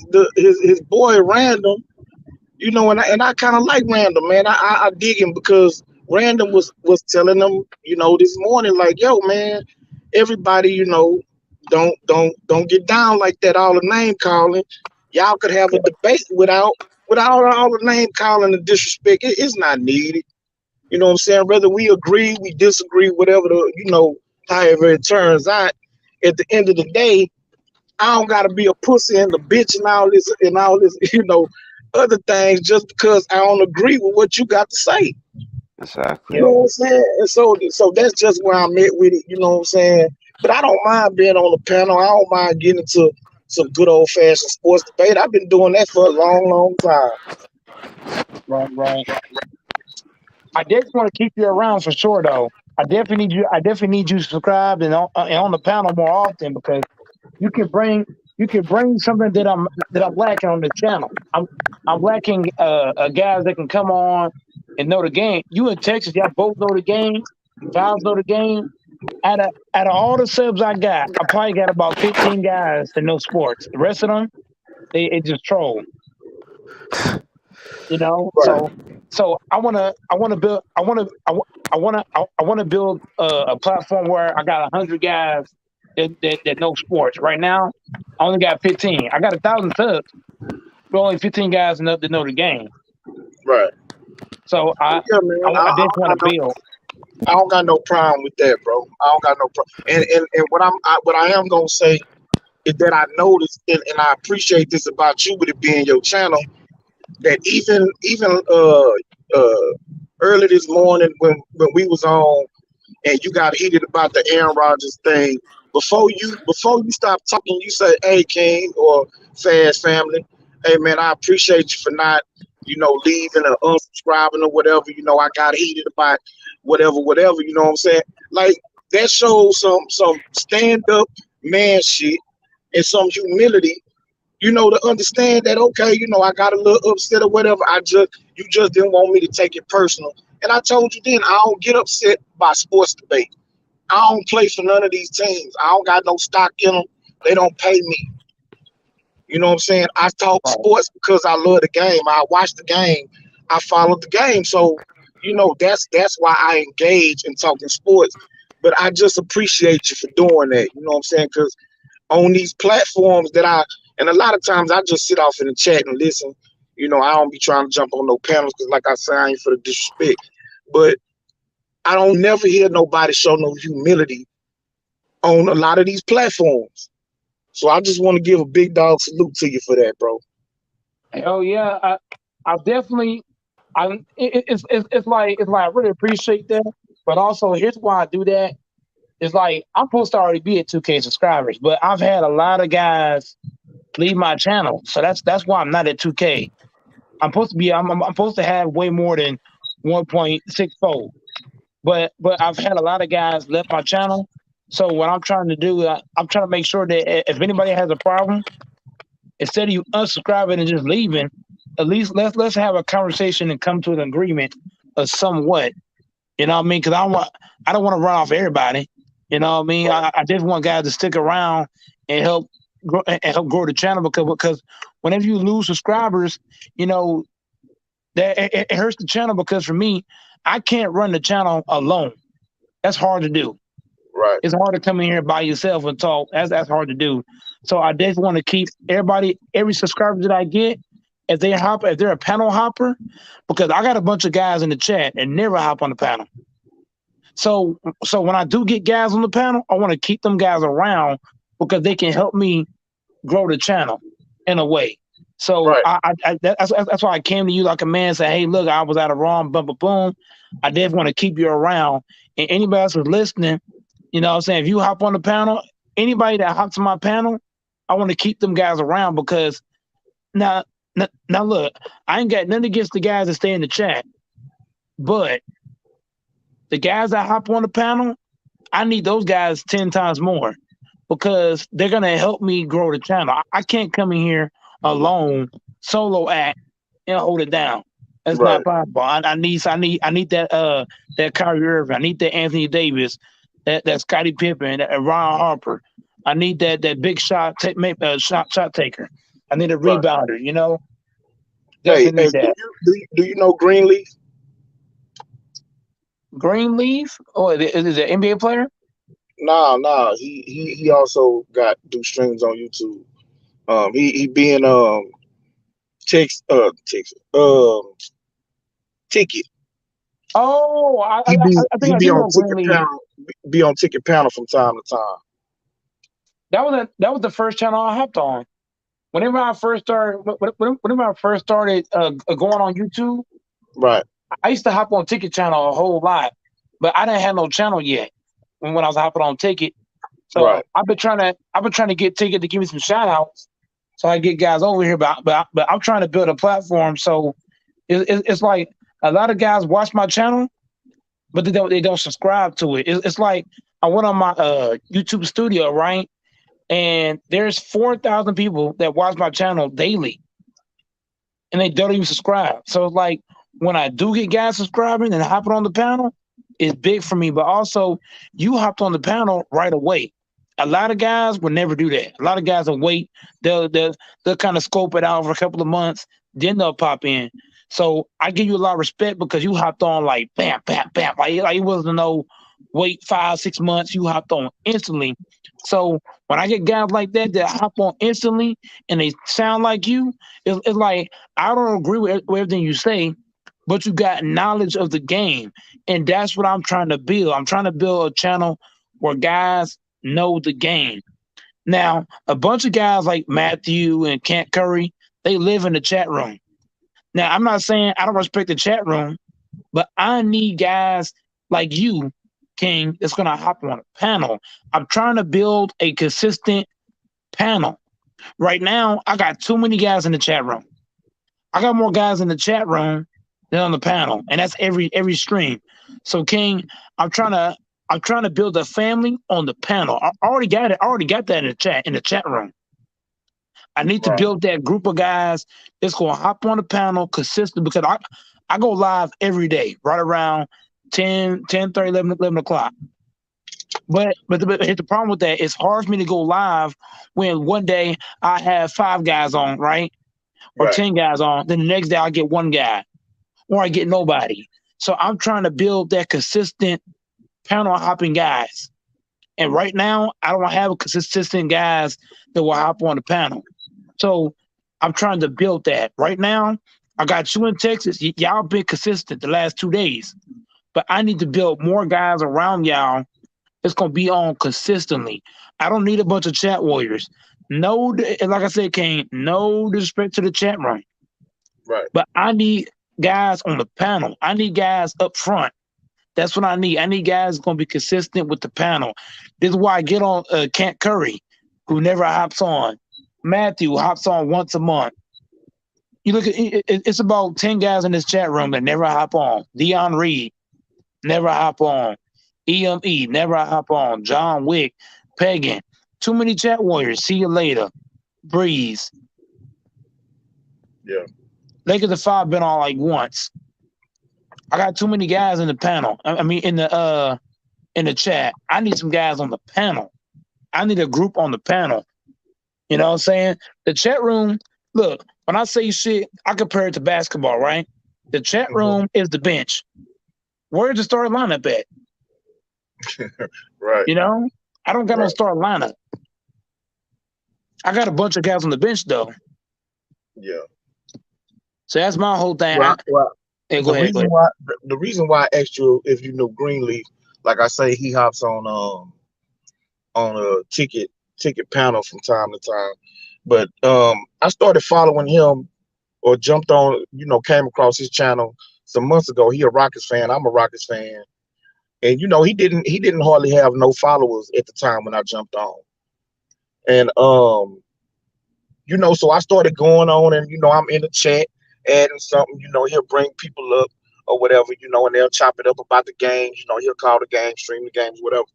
his boy Random, and I kind of like Random, man. I dig him because Random was telling them, this morning, like, yo, man, everybody, don't get down like that. All the name calling, y'all could have a debate without all the name calling and disrespect. It's not needed. You know what I'm saying? Whether we agree, we disagree, whatever however it turns out. At the end of the day, I don't gotta be a pussy and a bitch and all this, other things just because I don't agree with what you got to say. You Exactly. know what I'm saying? And so that's just where I'm at with it, you know what I'm saying? But I don't mind being on the panel. I don't mind getting into some good old fashioned sports debate. I've been doing that for a long, long time. Right. I definitely want to keep you around for sure, though. I definitely need you subscribed and on the panel more often because you can bring you can bring something that I'm lacking on the channel. I'm lacking guys that can come on and know the game. You in Texas, y'all both know the game. Files know the game. Out of all the subs I got, I probably got about 15 guys that know sports. The rest of them, they just troll. Right. So I wanna build I wanna build a platform where I got 100 guys that know sports. Right now, I only got 15. I got 1,000 subs, but only 15 guys that know the game. Right. So But I yeah, man, I, I definitely want to build. I don't got no problem with that, bro. I don't got no problem. And what I am gonna say is that I noticed and I appreciate this about you with it being your channel that even early this morning when we was on and you got heated about the Aaron Rodgers thing, before you stop talking, you say, "Hey, King," or "Fast Family." Hey, man, I appreciate you for not, leaving or unsubscribing or whatever. I got heated about whatever. You know what I'm saying? Like that shows some stand up man shit and some humility. To understand that, okay, I got a little upset or whatever. You just didn't want me to take it personal. And I told you then, I don't get upset by sports debate. I don't play for none of these teams. I don't got no stock in them. They don't pay me. You know what I'm saying? I talk Right. sports because I love the game. I watch the game. I follow the game. So, that's why I engage in talking sports. But I just appreciate you for doing that. You know what I'm saying? Because on these platforms and a lot of times I just sit off in the chat and listen. I don't be trying to jump on no panels because, like I said, I ain't for the disrespect. But I don't never hear nobody show no humility on a lot of these platforms. So I just want to give a big dog salute to you for that, bro. Oh yeah, I definitely. It's like I really appreciate that, but also here's why I do that. It's like I'm supposed to already be at 2K subscribers, but I've had a lot of guys leave my channel. So that's why I'm not at 2K. I'm supposed to be. I'm supposed to have way more than 1.64. But I've had a lot of guys left my channel. So what I'm trying to do, I'm trying to make sure that if anybody has a problem, instead of you unsubscribing and just leaving, at least let's have a conversation and come to an agreement of somewhat. You know what I mean? Because I don't want to run off everybody. You know what I mean? I just want guys to stick around and help grow the channel because whenever you lose subscribers, you know that it hurts the channel. Because for me, I can't run the channel alone. That's hard to do. Right. It's hard to come in here by yourself and talk. That's hard to do. So I just want to keep every subscriber that I get, if they're a panel hopper, because I got a bunch of guys in the chat and never hop on the panel. So when I do get guys on the panel, I want to keep them guys around because they can help me grow the channel in a way. So that's why I came to you like a man and said, hey, look, I was at a wrong, boom. I did want to keep you around. And anybody else who's listening, you know what I'm saying, if you hop on the panel, anybody that hops on my panel, I want to keep them guys around because now look, I ain't got nothing against the guys that stay in the chat, but the guys that hop on the panel, I need those guys 10 times more because they're gonna help me grow the channel. I can't come in here alone, solo act, and hold it down. That's not possible. I need that Kyrie Irving. I need that Anthony Davis, that Scottie Pippen, that Ron Harper. I need that big shot taker. I need a rebounder. You know. Hey, Definitely need that. do you know Greenleaf? Greenleaf? Oh, is it an NBA player? No. He also do streams on YouTube. He be in Texas Ticket. Oh, I think I be do on know Ticket Greenleaf. Panel. Be on Ticket Panel from time to time. That was the first channel I hopped on. Whenever I first started going on YouTube, right, I used to hop on Ticket Channel a whole lot, but I didn't have no channel yet when I was hopping on Ticket. So I've been trying to get Ticket to give me some shout outs so I get guys over here, but I'm trying to build a platform. So it's like a lot of guys watch my channel, but they don't subscribe to it. It's like I went on my YouTube studio, right? And there's 4,000 people that watch my channel daily, and they don't even subscribe. So it's like when I do get guys subscribing and hopping on the panel, it's big for me. But also, you hopped on the panel right away. A lot of guys will never do that. A lot of guys will wait. They'll kind of scope it out for a couple of months, then they'll pop in. So I give you a lot of respect because you hopped on like bam, bam, bam. Like it wasn't no wait 5-6 months. You hopped on instantly. So when I get guys like that hop on instantly and they sound like you, it's like I don't agree with everything you say, but you got knowledge of the game, and that's what I'm trying to build. I'm trying to build a channel where guys know the game. Now, a bunch of guys like Matthew and KYRIE, they live in the chat room. Now, I'm not saying I don't respect the chat room, but I need guys like you, King, that's going to hop on a panel. I'm trying to build a consistent panel. Right now, I got too many guys in the chat room. I got more guys in the chat room than on the panel, and that's every stream. So, King, I'm trying to build a family on the panel. I already got it. I already got that in the chat room. I need to build that group of guys that's going to hop on the panel consistent because I go live every day, right around 10:30, 11 o'clock. But here's the problem with that. It's hard for me to go live when one day I have 5 guys on, right? Or 10 guys on. Then the next day I get 1 guy or I get nobody. So I'm trying to build that consistent panel hopping guys. And right now, I don't have consistent guys that will hop on the panel. So I'm trying to build that. Right now, I got you in Texas. Y'all been consistent the last 2 days. But I need to build more guys around y'all that's going to be on consistently. I don't need a bunch of chat warriors. No, like I said, Kane, no disrespect to the chat room. Right. But I need guys on the panel. I need guys up front. That's what I need. I need guys going to be consistent with the panel. This is why I get on KYRIE, who never hops on. Matthew hops on once a month. You look at it's about 10 guys in this chat room that never hop on. Dion Reed, never hop on. EME, never hop on. John Wick, Pagan. Too many chat warriors. See you later. Breeze. Yeah. Lakers of 5 been on like once. I got too many guys in the panel. I mean in the chat. I need some guys on the panel. I need a group on the panel. You know what I'm saying? The chat room, look, when I say shit, I compare it to basketball, right? The chat room is the bench. Where's the starting lineup at? Right. You know? I don't got no starting lineup. I got a bunch of guys on the bench though. Yeah. So that's my whole thing. Hey, go the ahead. reason why I asked you if you knew Greenleaf, like I say, he hops on a ticket panel from time to time. But I started following him or jumped on, came across his channel some months ago. He a Rockets fan. I'm a Rockets fan. And he didn't hardly have no followers at the time when I jumped on. And so I started going on and I'm in the chat adding something, he'll bring people up or whatever, and they'll chop it up about the games, he'll call the game, stream the games, whatever.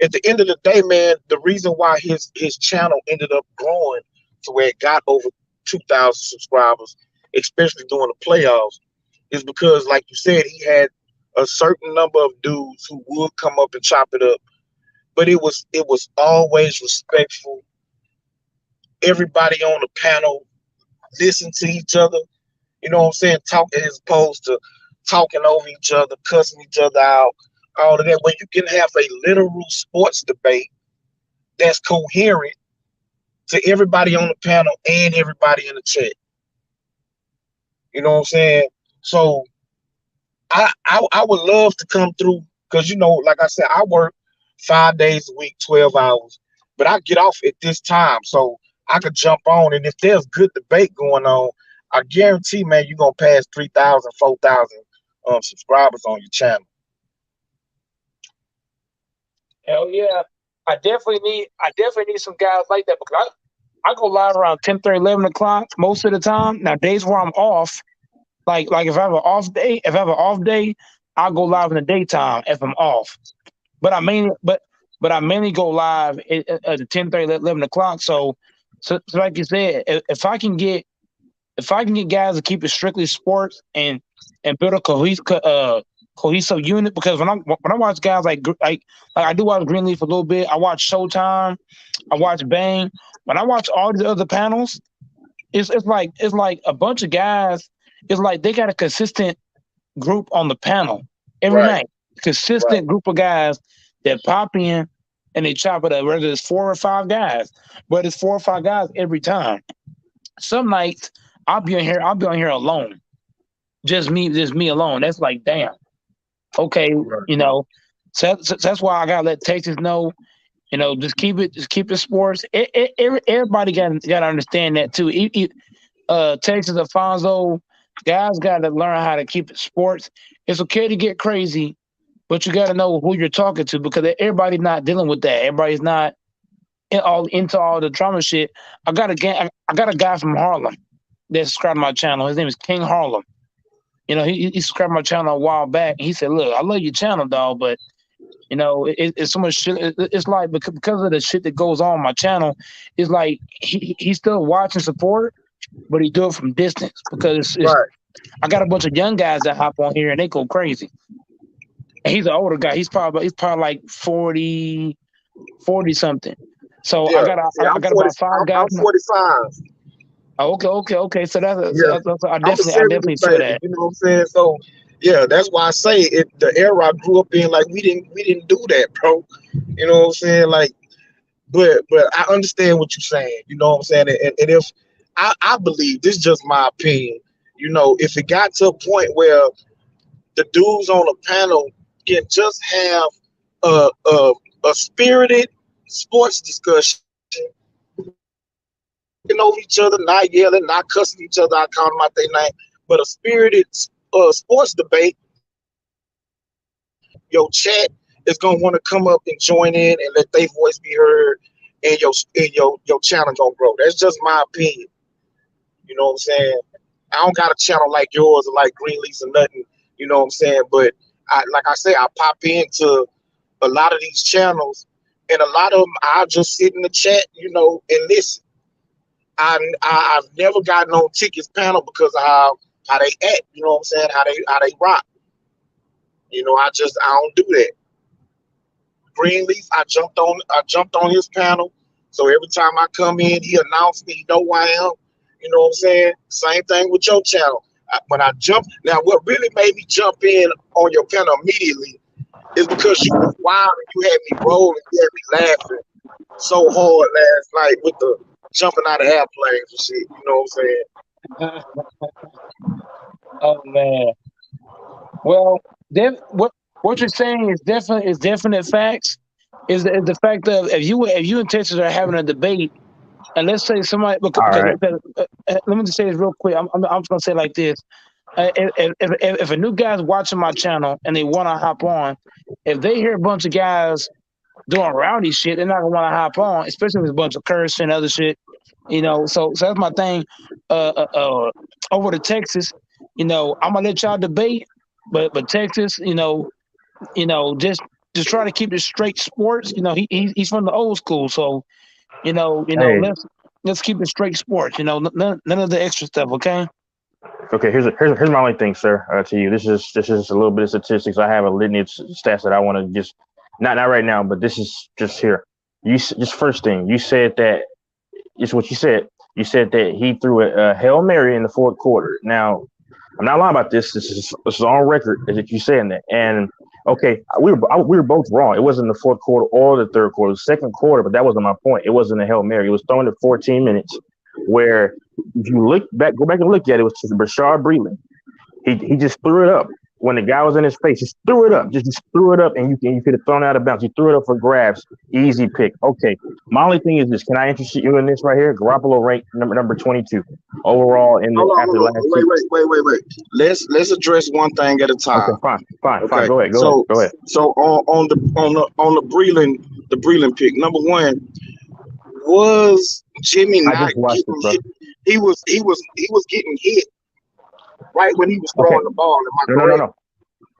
At the end of the day, man, the reason why his channel ended up growing to where it got over 2,000 subscribers, especially during the playoffs, is because, like you said, he had a certain number of dudes who would come up and chop it up, but it was always respectful. Everybody on the panel listened to each other, you know what I'm saying, talking as opposed to talking over each other, cussing each other out, all of that, where you can have a literal sports debate that's coherent to everybody on the panel and everybody in the chat. You know what I'm saying? So I would love to come through because, like I said, I work 5 days a week, 12 hours, but I get off at this time. So I could jump on. And if there's good debate going on, I guarantee, man, you're going to pass 3,000, 4,000 subscribers on your channel. Hell yeah. I definitely need some guys like that because I go live around 10:30, 11 o'clock most of the time. Now days where I'm off, like if I have an off day, I'll go live in the daytime if I'm off. But I mainly go live at 10:30, 11 o'clock. So like you said, if I can get guys to keep it strictly sports and build a cohesive unit, because when I watch guys like I do watch Greenleaf a little bit. I watch Showtime, I watch Bang. When I watch all the other panels, it's like a bunch of guys. It's like they got a consistent group on the panel every night. Consistent group of guys that pop in and they chop it up. Whether it's 4 or 5 guys, but it's 4 or 5 guys every time. Some nights I'll be on here alone, just me alone. That's like, damn. Okay, so that's why I gotta let Texas know. Just keep it sports. Everybody got to understand that too. Texas Alfonso, guys got to learn how to keep it sports. It's okay to get crazy, but you got to know who you're talking to because everybody's not dealing with that. Everybody's not into all the drama shit. I got a guy from Harlem that subscribed to my channel. His name is King Harlem. He subscribed to my channel a while back. And he said, "Look, I love your channel, dog, but it's so much shit. It's like because of the shit that goes on my channel, it's like he's still watching support, but he do it from distance because I got a bunch of young guys that hop on here and they go crazy. And he's an older guy. He's probably like 40 something. So I got about 5 guys. I'm 45. Oh, okay. So that's I I'm a 70s definitely feel baby, that. you know what I'm saying? So yeah, that's why I say the era I grew up in, like we didn't do that, bro. You know what I'm saying? Like, but I understand what you're saying. You know what I'm saying? And if I believe this is just my opinion, if it got to a point where the dudes on the panel can just have a spirited sports discussion, over each other, not yelling, not cussing each other, I call them out their name, but a spirited sports debate, your chat is gonna want to come up and join in and let their voice be heard. and your channel gonna grow. That's just my opinion. You know what I'm saying? I don't got a channel like yours or like Greenleaf's or nothing. You know what I'm saying? But like I say, I pop into a lot of these channels, and a lot of them I'll just sit in the chat, and listen. I've never gotten on Tickets panel because of how they act. You know what I'm saying? How they rock. I don't do that. Greenleaf, I jumped on his panel. So every time I come in, he announced me, he know who I am. You know what I'm saying? Same thing with your channel. When I jumped, now what really made me jump in on your panel immediately is because you was wild and you had me rolling, you had me laughing so hard last night with the jumping out of airplanes and shit. You know what I'm saying? Oh man. Well, what you're saying is definite facts. Is the fact that if you and Texas are having a debate, and let's say somebody, All right. let me just say this real quick. I'm just gonna say it like this. If a new guy's watching my channel and they want to hop on, if they hear a bunch of guys doing rowdy shit, they're not gonna want to hop on, especially if it's a bunch of cursing and other shit. So that's my thing. Over to Texas, I'm gonna let y'all debate, but Texas, just try to keep it straight sports. He's from the old school, so Hey, let's keep it straight sports. None of the extra stuff. Okay. okay. Here's my only thing, sir. To you, this is a little bit of statistics. I have a litany of stats that I want to just not right now, but this is just here. Just first thing you said that it's what you said. You said that he threw a Hail Mary in the fourth quarter. Now, I'm not lying about this. This is on record that you saying that. And okay, we were both wrong. It wasn't the fourth quarter or the third quarter, the second quarter. But that wasn't my point. It wasn't a Hail Mary. It was thrown at 14 minutes. Where if you go back and look at it, it was just Bashard Breeland. He just threw it up when the guy was in his face. Just threw it up. Just threw it up, and you could have thrown it out of bounds. You threw it up for grabs. Easy pick. Okay. My only thing is this. Can I interest you in this right here? Garoppolo ranked number 22 overall in the Hold on, after the hold last on. Wait. Let's address one thing at a time. Okay, fine. Okay. Go ahead. So on the Breeland pick, number one, was Jimmy I not just watched getting it, bro. hit? He was getting hit right when he was Okay. throwing the ball. Am I correct? No.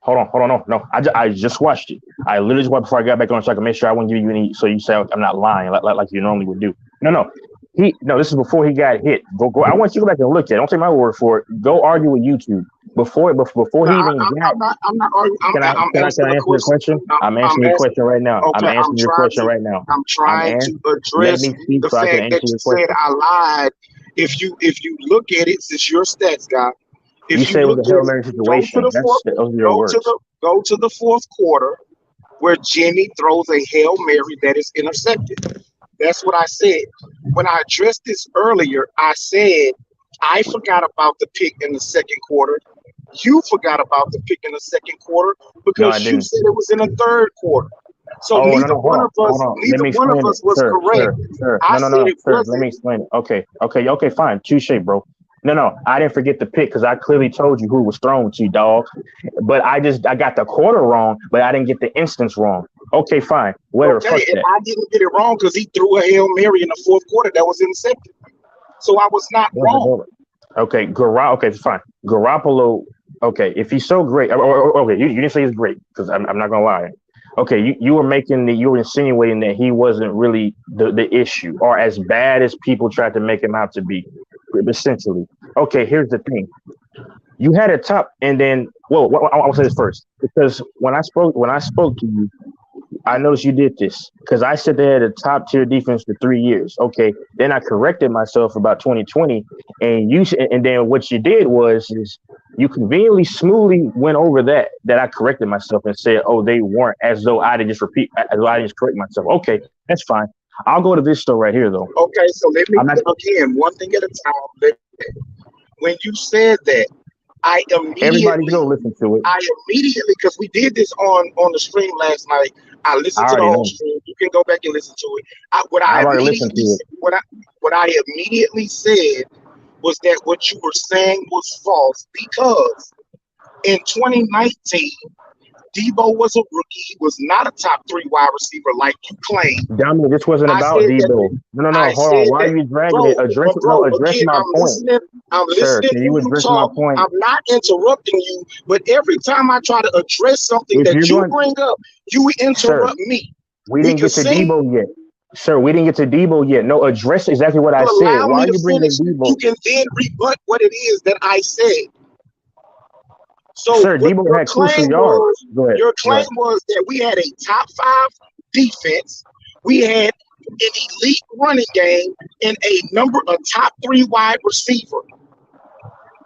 Hold on. No. I just watched it. I literally just watched before I got back on so I could make sure I wouldn't give you any. So you say I'm not lying like you normally would do. No. This is before he got hit. Go. I want you to go back and look at it. Don't take my word for it. Go argue with YouTube before No, he even got. I'm not arguing. Can I I'm answer answering the your question. question? I'm answering your question right now. Okay, I'm answering your question right now. I'm trying to Let address me speak the so I can fact answer that you your said question. I lied. If you look at it, since you're a stats guy, You if you said it was look a Hail at Mary it, situation. Those are your words. go to the fourth quarter where Jimmy throws a Hail Mary that is intercepted. That's what I said. When I addressed this earlier, I said I forgot about the pick in the second quarter. You forgot about the pick in the second quarter No, I because you didn't. said it was in the third quarter. So Oh, neither no, one of hold on. Let neither me one of explain it, us was correct. sir. I No, said it sir. Let wasn't. me explain it. Okay, fine. Touche, bro. No, I didn't forget the pick because I clearly told you who was thrown to, dog. But I got the quarter wrong, but I didn't get the instance wrong. Okay, fine. Whatever. Okay, Fuck and that. I didn't get it wrong because he threw a Hail Mary in the fourth quarter that was intercepted. So I was not wrong. Okay, okay, fine. Garoppolo. Okay, if he's so great, okay, you didn't say he's great because I'm not gonna lie. Okay, you were insinuating that he wasn't really the issue or as bad as people tried to make him out to be, essentially. Okay, here's the thing. You had a top, and then I'll say this first because when I spoke to you, I noticed you did this because I said they had a top tier defense for 3 years. Okay, then I corrected myself about 2020, and then what you did is you conveniently smoothly went over that I corrected myself and said, oh, they weren't, as though I didn't just correct myself. Okay, that's fine. I'll go to this store right here though. Okay, so let me again one thing at a time. When you said that, Everybody go listen to it. I immediately, because we did this on the stream last night. I listened to the whole stream. You can go back and listen to it. What I immediately said was that what you were saying was false because in 2019, Debo was a rookie. He was not a top 3 wide receiver like you claim. Dominic, this wasn't I about said that. Debo. No, I hold on. said Why that, are you dragging bro. it? Address Again, my point. I'm Sir, listening can when you you address my talk. point? I'm not interrupting you, but every time I try to address something If that you're you going, bring up, you sir, interrupt me. we We didn't can get to see. Debo yet. Sir, we didn't get to Debo yet. No, address exactly what I You said. allow Why me are to you bringing finish. Debo? You can then rebut what it is that I said. So Sir, what Debo your had crucial claim yards. was, Go ahead. that we had a top 5 defense, we had an elite running game, and a top 3 wide receiver.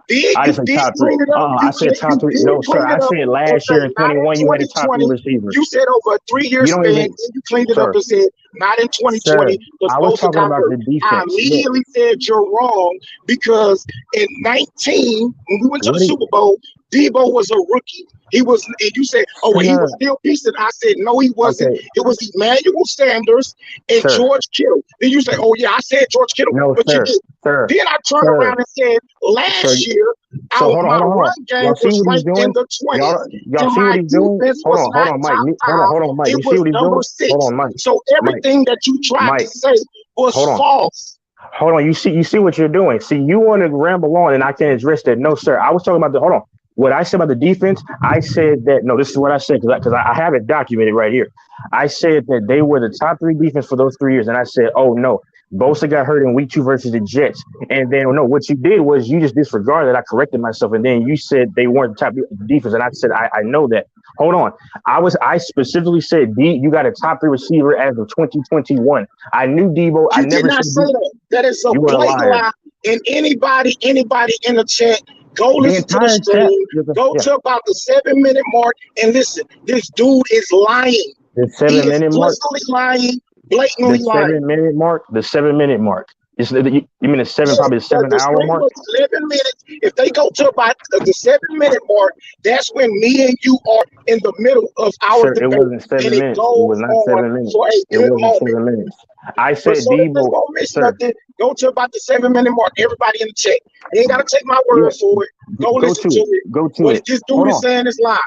Then I you didn't say did top 3. bring it up. I said top 3. No, sir, I said last year in 21 you had a top 3 receiver. You said over a 3-year You don't span, even, then you cleaned it sir, up and said not in 2020 because I was Bosa talking got about hurt. the I defense. immediately said you're wrong because in 19, when we went to the What do you- Super Bowl, Debo was a rookie. He was, and you said, oh, well, he was Sir, still decent. I said, no, he wasn't. okay, It was Emmanuel Sanders and sir. George Kittle. Then you say, oh, yeah, I said George Kittle, No, but you sir, didn't. sir, Then I turned sir, around and said, sir. last year, So hold my on. run game Y'all see was what he's ranked in doing? the 20s. Y'all And see my what he's doing? defense Hold was not on, Mike. top 5. Hold on, Mike. It You see was what he's number doing? 6. Hold on, Mike. So everything that you tried to say was Hold on. false. Hold on. You see what you're doing. See, you want to ramble on and I can't address that. No, sir. I was talking about hold on. What I said about the defense, I said that, no, this is what I said because I have it documented right here. I said that they were the top 3 defense for those 3 years. And I said, oh, no, Bosa got hurt in week 2 versus the Jets. And then, no, what you did was you just disregarded. I corrected myself. And then you said they weren't the top defense. And I said, I know that. Hold on. I specifically said, you got a top 3 receiver as of 2021. I knew Debo. I You never did not said say that. That is a you were a blatant liar. lie. And anybody in the chat, go The listen to the entire chat. stream. Go to about the 7-minute mark and listen. This dude is lying. The He is 7-minute mark. blatantly lying, blatantly The lying. 7-minute mark. The 7-minute mark. You mean the 7, probably the 7-hour stream mark? was 11 minutes. If they go to about the 7-minute mark, that's when me and you are in the middle of our Sir, it debate. wasn't 7 And it minutes. It goes was not on 7 minutes. for a It good wasn't moment. 7 minutes. I But said so that this Debo. won't miss Sir, nothing, go to about the 7-minute mark. Everybody in the chat. You ain't gotta take my word for it. Go listen to it. Go to What it. this Hold dude is on. saying is lie.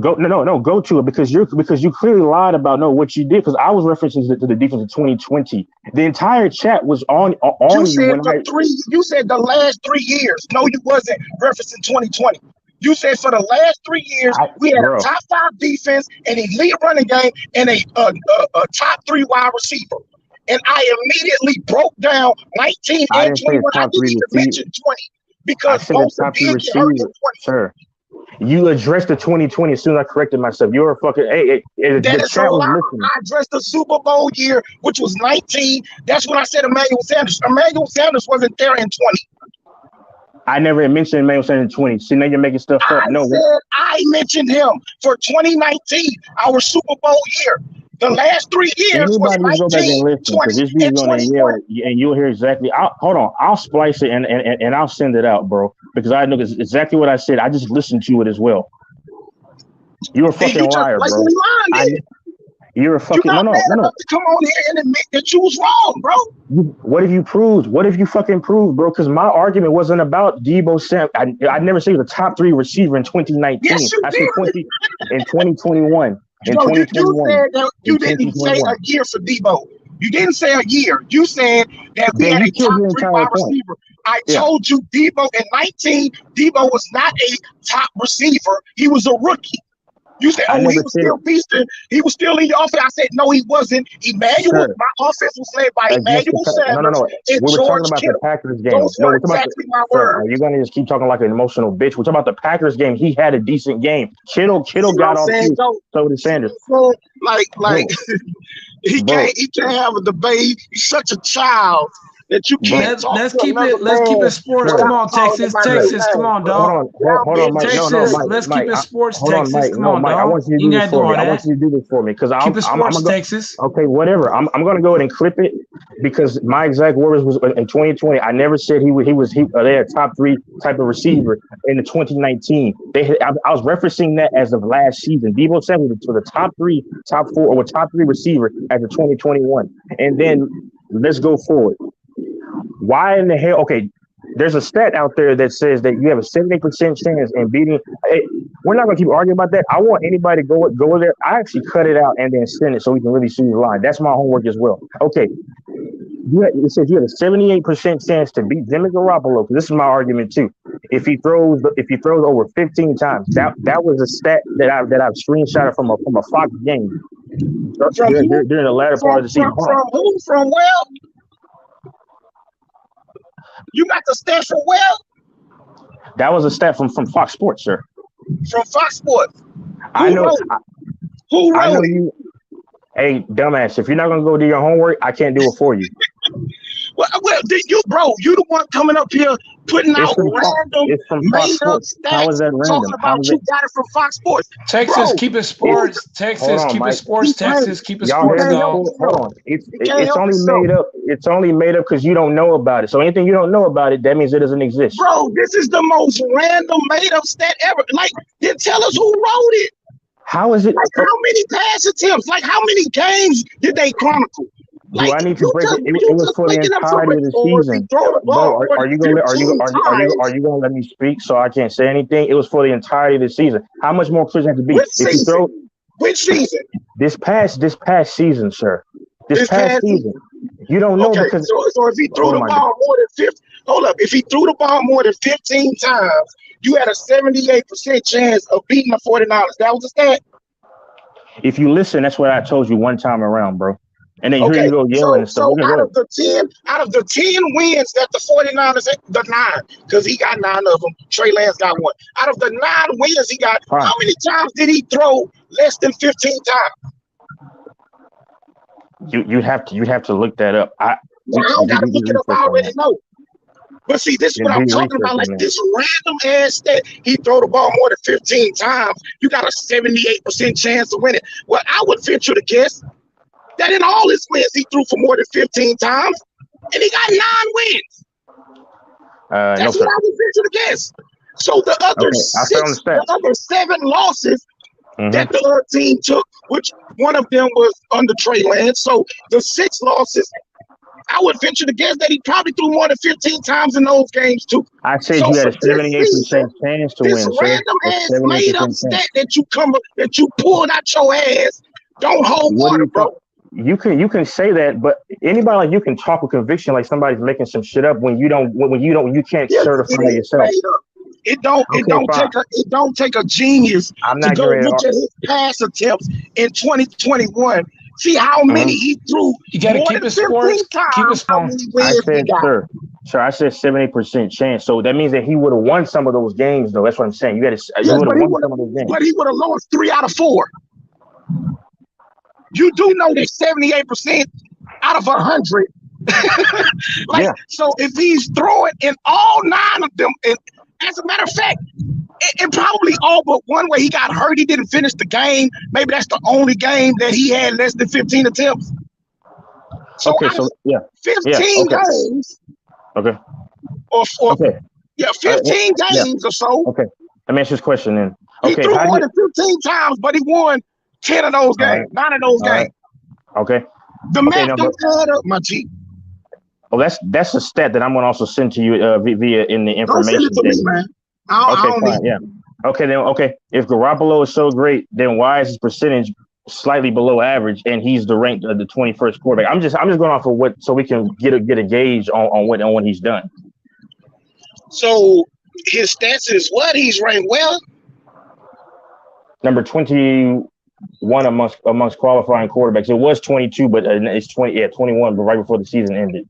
Go to it because you clearly lied about what you did because I was referencing to the defense of 2020. The entire chat was on You you said when you said the last 3 years. No, you wasn't referencing 2020. You said for the last 3 years, we had a top 5 defense, an elite running game, and a top 3 wide receiver. And I immediately broke down 19 I and didn't say 21. I top 3 didn't even receiver. mention 20 because I said the Bosa top 3 did get hurt in receiver. 20. Sir, you addressed the 2020 as soon as I corrected myself. You're a fucking That the is a chat was lie. listening. I addressed the Super Bowl year, which was 19. That's when I said Emmanuel Sanders. Emmanuel Sanders wasn't there in 20. I never mentioned Emmanuel Sanders in 20. See, now you're making stuff up. No, I mentioned him for 2019, our Super Bowl year. The last 3 years was anybody go back and 19, listen because 20, this dude's and gonna 21. yell and you'll hear exactly. Hold on, I'll splice it and I'll send it out, bro, because I know exactly what I said. I just listened to it as well. You're a fucking liar, bro. You're a fucking no. To come on here and admit that you was wrong, bro. What have you proved? What have you fucking proved, bro? Because my argument wasn't about Debo Sam. I never said he was a top 3 receiver in 2019. Yes, you I said did. in 2021. In No, you 2021. said that you didn't say a year for Debo. You didn't say a year. You said that we had a top 3 wide receiver. I told you Debo in 19, Debo was not a top receiver. He was a rookie. You said, oh, he was still beasting. He was still in your offense. I said, no, he wasn't. Emmanuel, my offense was led by Emmanuel Sanders no. and We were George talking about Kittle. the Packers game. Those were exactly my words. You're gonna just keep talking like an emotional bitch. We're talking about the Packers game. He had a decent game. Kittle got off too. So did Sanders. Like he can't have a debate. He's such a child that you can't talk Let's to keep it sports. Come on, Texas, come on, dog. Hold on, Mike. Texas, No, Mike. let's keep it sports, Hold on, Texas. Mike. Come on, Mike. dog. I want you to do this for me. I want you to do this for me because keep it sports, Texas. Okay, whatever. I'm gonna go ahead and clip it because my exact words was in 2020. I never said they had top 3 type of receiver in the 2019. I was referencing that as of last season. Debo Samuel to the top 3, top 4, or top 3 receiver as of 2021. And then let's go forward. Why in the hell? Okay, There's a stat out there that says that you have a 78% chance in beating. Hey, we're not gonna keep arguing about that. I want anybody to go there. I actually cut it out and then send it so we can really see the line. That's my homework as well. Okay, it says you have a 78% chance to beat Jimmy Garoppolo. This is my argument too. If he throws over 15 times, that was a stat that I've screenshotted from a Fox game during the latter part of the season. From who? From where? You got the stat from where? That was a stat from Fox Sports, sir. From Fox Sports. I know. Who wrote I know it? you. Hey, dumbass! If you're not gonna go do your homework, I can't do it for you. Well, you the one coming up here putting out random made up stats. How is that random? Talking about you got it from Fox Sports. Texas, keep it sports. Texas, keep it sports. Texas, keep it sports. Hold on. It's only made up. It's only made up because you don't know about it. So anything you don't know about it, that means it doesn't exist. Bro, this is the most random made up stat ever. Like, then tell us who wrote it. How is it? Like, how many pass attempts? Like, how many games did they chronicle? Do I need to break it? It was for the entirety of the season. Bro, are you gonna let me speak so I can't say anything? It was for the entirety of the season. How much more could you have to be? Which season? This past season, sir. This past season. You don't know because so if he threw the ball more than 50, hold up. If he threw the ball more than 15 times, you had a 78% chance of beating the 49ers. That was the stat. If you listen, that's what I told you one time around, bro. And then here you go yelling and stuff. So out of the 10 wins that the 49ers, the 9, because he got 9 of them, Trey Lance got 1. Out of the 9 wins he got, how many times did he throw less than 15 times? You'd have to look that up. I don't gotta look it up. I already know. But see, this is what I'm talking about. Like this random ass stat, he throw the ball more than 15 times. You got a 78% chance of winning. Well, I would venture to guess that in all his wins, he threw for more than 15 times, and he got 9 wins. That's what I would venture to guess. So the other 7 losses that the other team took, which one of them was under Trey Lance. So the 6 losses, I would venture to guess that he probably threw more than 15 times in those games too. I said you had a 78% chance to win. This random ass made up stat that you pulled out your ass don't hold water, bro. You can say that, but anybody like you can talk with conviction like somebody's making some shit up when you can't certify yourself. It don't take a genius to go look at his pass attempts in 2021. See how many he threw. You got to keep it sports. Keep it sports. I said, sir, I said 70% chance. So that means that he would have won some of those games, though. That's what I'm saying. You would have won some of those games. But he would have lost 3 out of 4. You do know that 78% out of 100. So if he's throwing in all 9 of them, and as a matter of fact, and probably all but one where he got hurt, he didn't finish the game. Maybe that's the only game that he had less than 15 attempts. So 15 games. Okay. Or 15 games or so. Okay. Let me ask you this question then. Okay. He threw more than 15 times, but he won 10 of those games, 9 of those games. Okay. The math don't add up, my G. Oh, that's a stat that I'm going to also send to you via in the information. Don't send it to me, man. Okay, then. If Garoppolo is so great, then why is his percentage slightly below average, and he's the 21st quarterback? I'm just going off of what, so we can get a gauge on what he's done. So his stats is what? He's ranked well. Number 21 amongst qualifying quarterbacks. It was 22, but it's 21, but right before the season ended.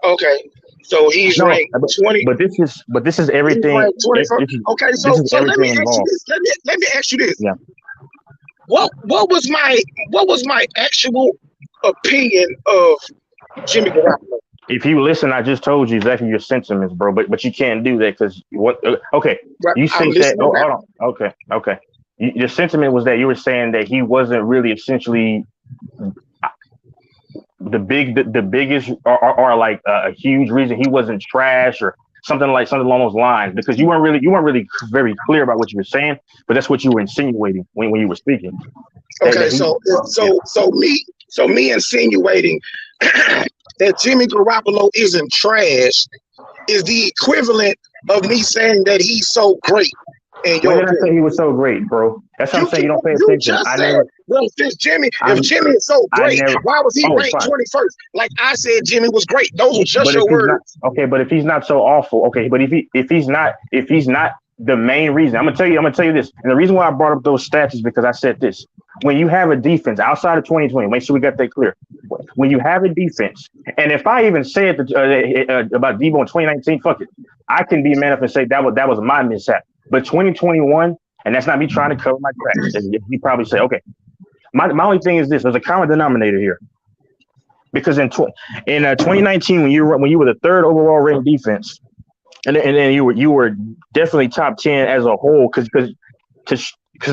Okay. So he's ranked 20. But this is everything. Okay, so let me ask you this. Yeah. What was my actual opinion of Jimmy Garoppolo? If you listen, I just told you exactly your sentiments, bro. But you can't do that because what? Okay, you say that. Oh, hold on. Okay. Your sentiment was that you were saying that he wasn't really essentially the biggest or like a huge reason he wasn't trash or something along those lines, because you weren't really very clear about what you were saying, but that's what you were insinuating when you were speaking. Okay, so me insinuating that Jimmy Garoppolo isn't trash is the equivalent of me saying that he's so great. In When your did I say opinion, he was so great, bro? That's what I'm saying. You don't pay you attention. just I said, never. well, since Jimmy, I if Jimmy is so I great, never. why was he Oh, ranked fine. 21st? Like I said, Jimmy was great. Those were just But if your he's not words. okay, but if he's not so awful, okay. But if he's not the main reason, I'm gonna tell you this. And the reason why I brought up those stats is because I said this. When you have a defense outside of 2020, make sure we got that clear. When you have a defense, and if I even said about Debo in 2019, fuck it, I can be man up and say that was my mishap. But 2021, and that's not me trying to cover my tracks. You probably say, okay. My only thing is this: there's a common denominator here. Because in 2019, when you were the third overall ranked defense, and then you were definitely top 10 as a whole, because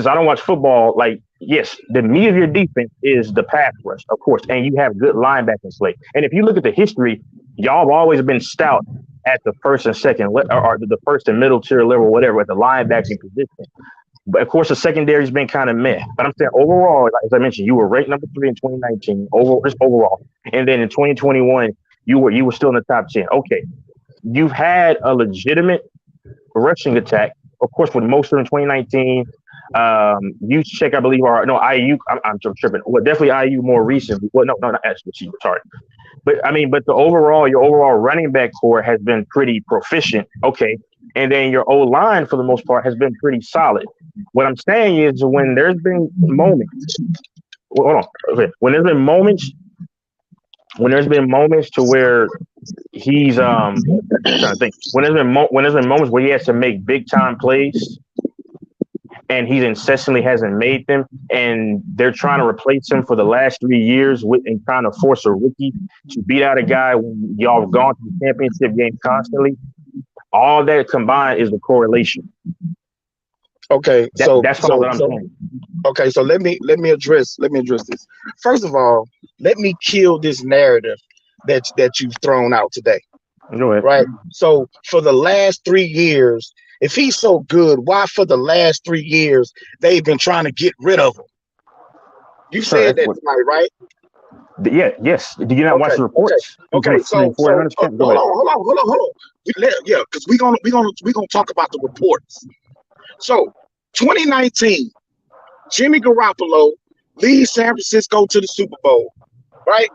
I don't watch football. Like, yes, the meat of your defense is the pass rush, of course, and you have good linebacking play. And if you look at the history, y'all have always been stout at the first and second, or the first and middle tier level, whatever, at the linebacking position. But of course, the secondary's been kind of meh. But I'm saying overall, as I mentioned, you were ranked number 3 in 2019 overall, and then in 2021, you were still in the top 10. Okay, you've had a legitimate rushing attack, of course, with Mostert in 2019. You check, I believe, IU. I'm tripping. Well, definitely IU more recently. Well, no, not actually. Sorry. But your overall running back core has been pretty proficient. Okay. And then your O line, for the most part, has been pretty solid. What I'm saying is, when there's been moments, hold on. Okay. When there's been moments to where he's I'm trying to think. When there's been moments where he has to make big time plays, and he incessantly hasn't made them, and they're trying to replace him for the last 3 years and trying to force a rookie to beat out a guy when y'all have gone to the championship game constantly. All that combined is the correlation. Okay, that's all I'm saying. Okay, so let me address this. First of all, let me kill this narrative that you've thrown out today. Go ahead. Right. So for the last 3 years, if he's so good, why for the last 3 years they've been trying to get rid of him? You said that tonight, right? Yeah. Yes. Did you not watch the reports? Okay. So hold on. Yeah, because we're gonna talk about the reports. So 2019, Jimmy Garoppolo leads San Francisco to the Super Bowl. Right.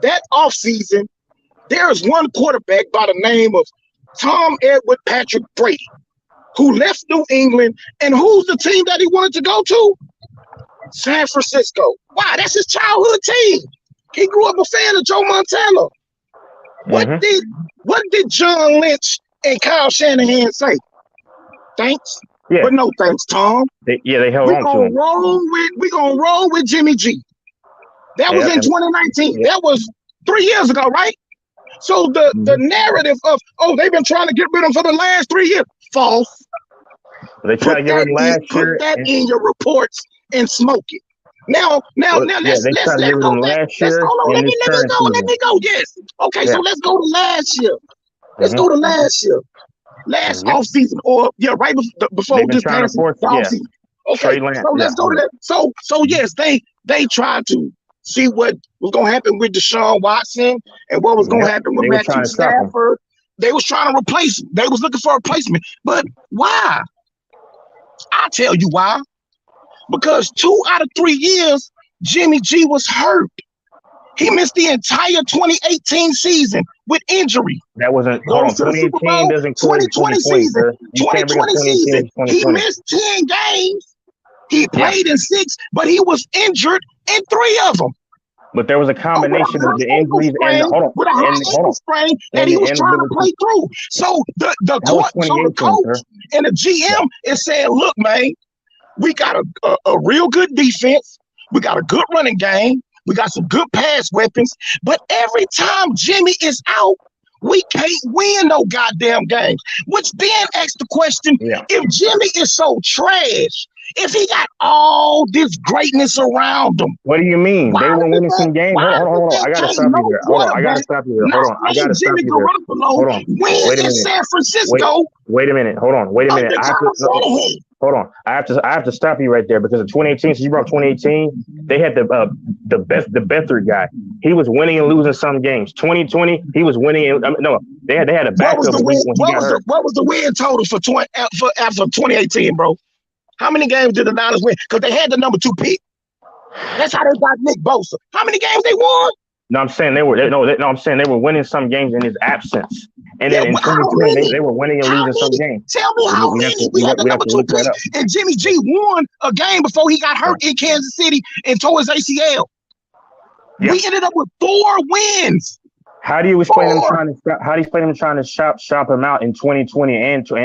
That offseason, there is one quarterback by the name of Tom Edward Patrick Brady, who left New England, and who's the team that he wanted to go to? San Francisco. Why? That's his childhood team. He grew up a fan of Joe Montana. What did John Lynch and Kyle Shanahan say? Thanks. Yeah. But no thanks, Tom. They held on to him. We're gonna roll with Jimmy G. That was in 2019. That was 3 years ago, right? So the narrative of, they've been trying to get rid of him for the last 3 years. False. They tried to get rid of him last year. Put that in your reports and smoke it. Now let's go back. Let me go. Yes. Okay, so let's go to last year. Last offseason, or right before this past offseason. Okay, so let's go to that. So yes, they tried to see what was going to happen with Deshaun Watson and what was going to happen with Matthew Stafford. They was trying to replace him. They was looking for a replacement. But why? I'll tell you why. Because 2 out of 3 years, Jimmy G was hurt. He missed the entire 2018 season with injury. That wasn't, hold on, 2018 doesn't include 2020 season. 2020 season. He missed 10 games. He played in 6, but he was injured in 3 of them. But there was a combination of the injuries and with a high ankle sprain that he was trying to play through. So the coach and the GM is saying, look, man, we got a real good defense. We got a good running game. We got some good pass weapons. But every time Jimmy is out, we can't win no goddamn games. Which then asks the question, if Jimmy is so trash, if he got all this greatness around him. What do you mean? They were winning some games. Hold on. I gotta stop you there. Hold on. I gotta stop you there. Wait a minute. San Francisco. Wait a minute. Hold on. Wait a minute. hold on. I have to stop you right there because in 2018, so you brought 2018, they had the Bethard guy. He was winning and losing some games. 2020, he was winning and no, they had a What was backup the win? when he got hurt. What was the win total for after 2018, bro? How many games did the Niners win? Because they had the number 2 pick. That's how they got Nick Bosa. How many games they won? No, I'm saying they were winning some games in his absence. And then in 2020, they were winning and losing some games. Tell me how many. We had the number 2 pick, and Jimmy G won a game before he got hurt in Kansas City and tore his ACL. Yeah. We ended up with 4 wins. How do you explain them trying to shop him out in 2020 and I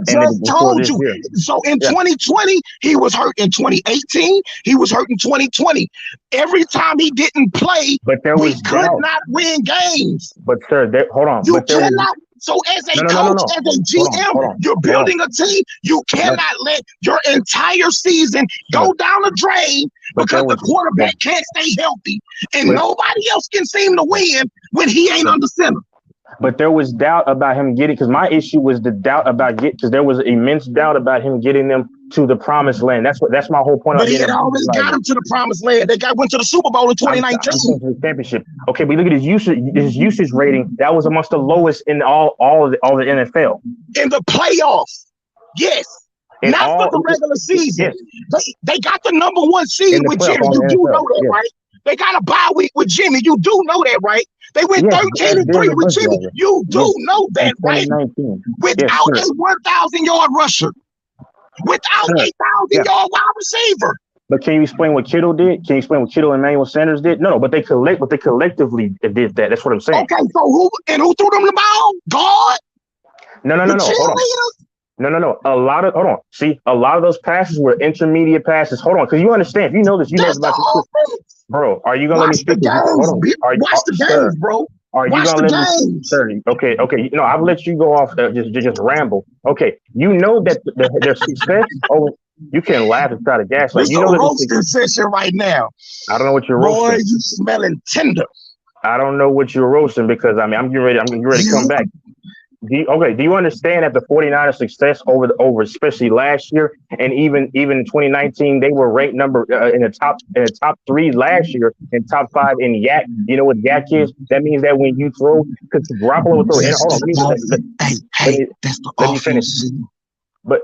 just told you. Year? So in 2020, he was hurt. In 2018, he was hurt. In 2020, every time he didn't play, we could not win games. But sir, hold on. You cannot. So as a coach, as a GM, you're building a team. You cannot let your entire season go down the drain because the quarterback can't stay healthy and nobody else can seem to win when he ain't under center. But there was doubt about him getting, because my issue was the doubt about because there was immense doubt about him getting them to the promised land. That's my whole point. But he had always got him to the promised land. They went to the Super Bowl in 2019. Championship. Okay, but look at his usage rating. That was amongst the lowest in all of the NFL. In the playoffs, yes. Not for the regular season. Yes. They got the number 1 seed with Jimmy. You do know that, right? They got a bye week with Jimmy. You do know that, right? They went 13-3 with Jimmy. You do know that, right? Without a 1,000-yard rusher. Without a 1,000-yard wide receiver. But can you explain what Kittle did? Can you explain what Kittle and Emmanuel Sanders did? No, but they collectively did that. That's what I'm saying. Okay, so who threw them the ball? God? No. Hold on. A lot of those passes were intermediate passes. Hold on, because you understand. If you know this, you know about this. Bro, are you gonna let me speak? Hold on. Watch the games, bro. Are you gonna let me? Sir, okay. No, I'll let you go off. Just ramble. Okay, you know that their success. Oh, you can laugh and try to gaslight. You know roasting session right now. I don't know what you're roasting. Boy, you smelling tender. I don't know what you're roasting because I'm getting ready to come back. Do you understand that the 49ers success over especially last year and even in 2019 they were ranked in the top 3 last year and top 5 in YAC. You know what YAC is? That means that when you throw, because Garoppolo will throw. Let me finish. But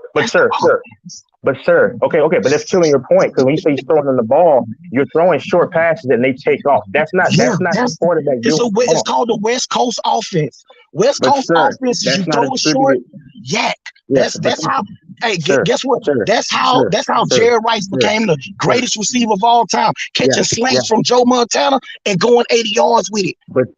sir, okay, but that's killing your point because when you say he's throwing them the ball, you're throwing short passes and they take off. That's not the quarterback. It's called the West Coast offense. West Coast offense is you throw a short yak. That's how. Hey, guess what? That's how Jerry Rice became the greatest receiver of all time, catching slants from Joe Montana and going 80 yards with it. But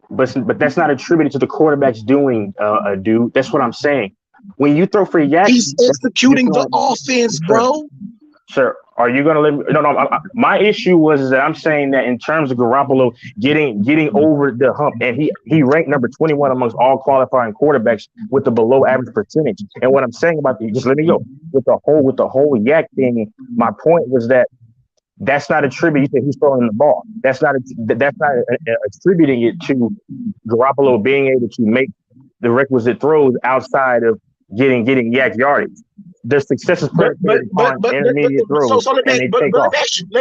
that's not attributed to the quarterback's doing, dude. That's what I'm saying. When you throw for yak, he's executing the offense, bro. Sir, are you gonna let me? No. My issue was that I'm saying that in terms of Garoppolo getting over the hump, and he ranked number 21 amongst all qualifying quarterbacks with the below average percentage. And what I'm saying about just let me go with the whole yak thing. My point was that that's not attributing that he's throwing the ball. That's not attributing it to Garoppolo being able to make the requisite throws outside of getting yak yardage. The success is predicated on intermediate throws. So let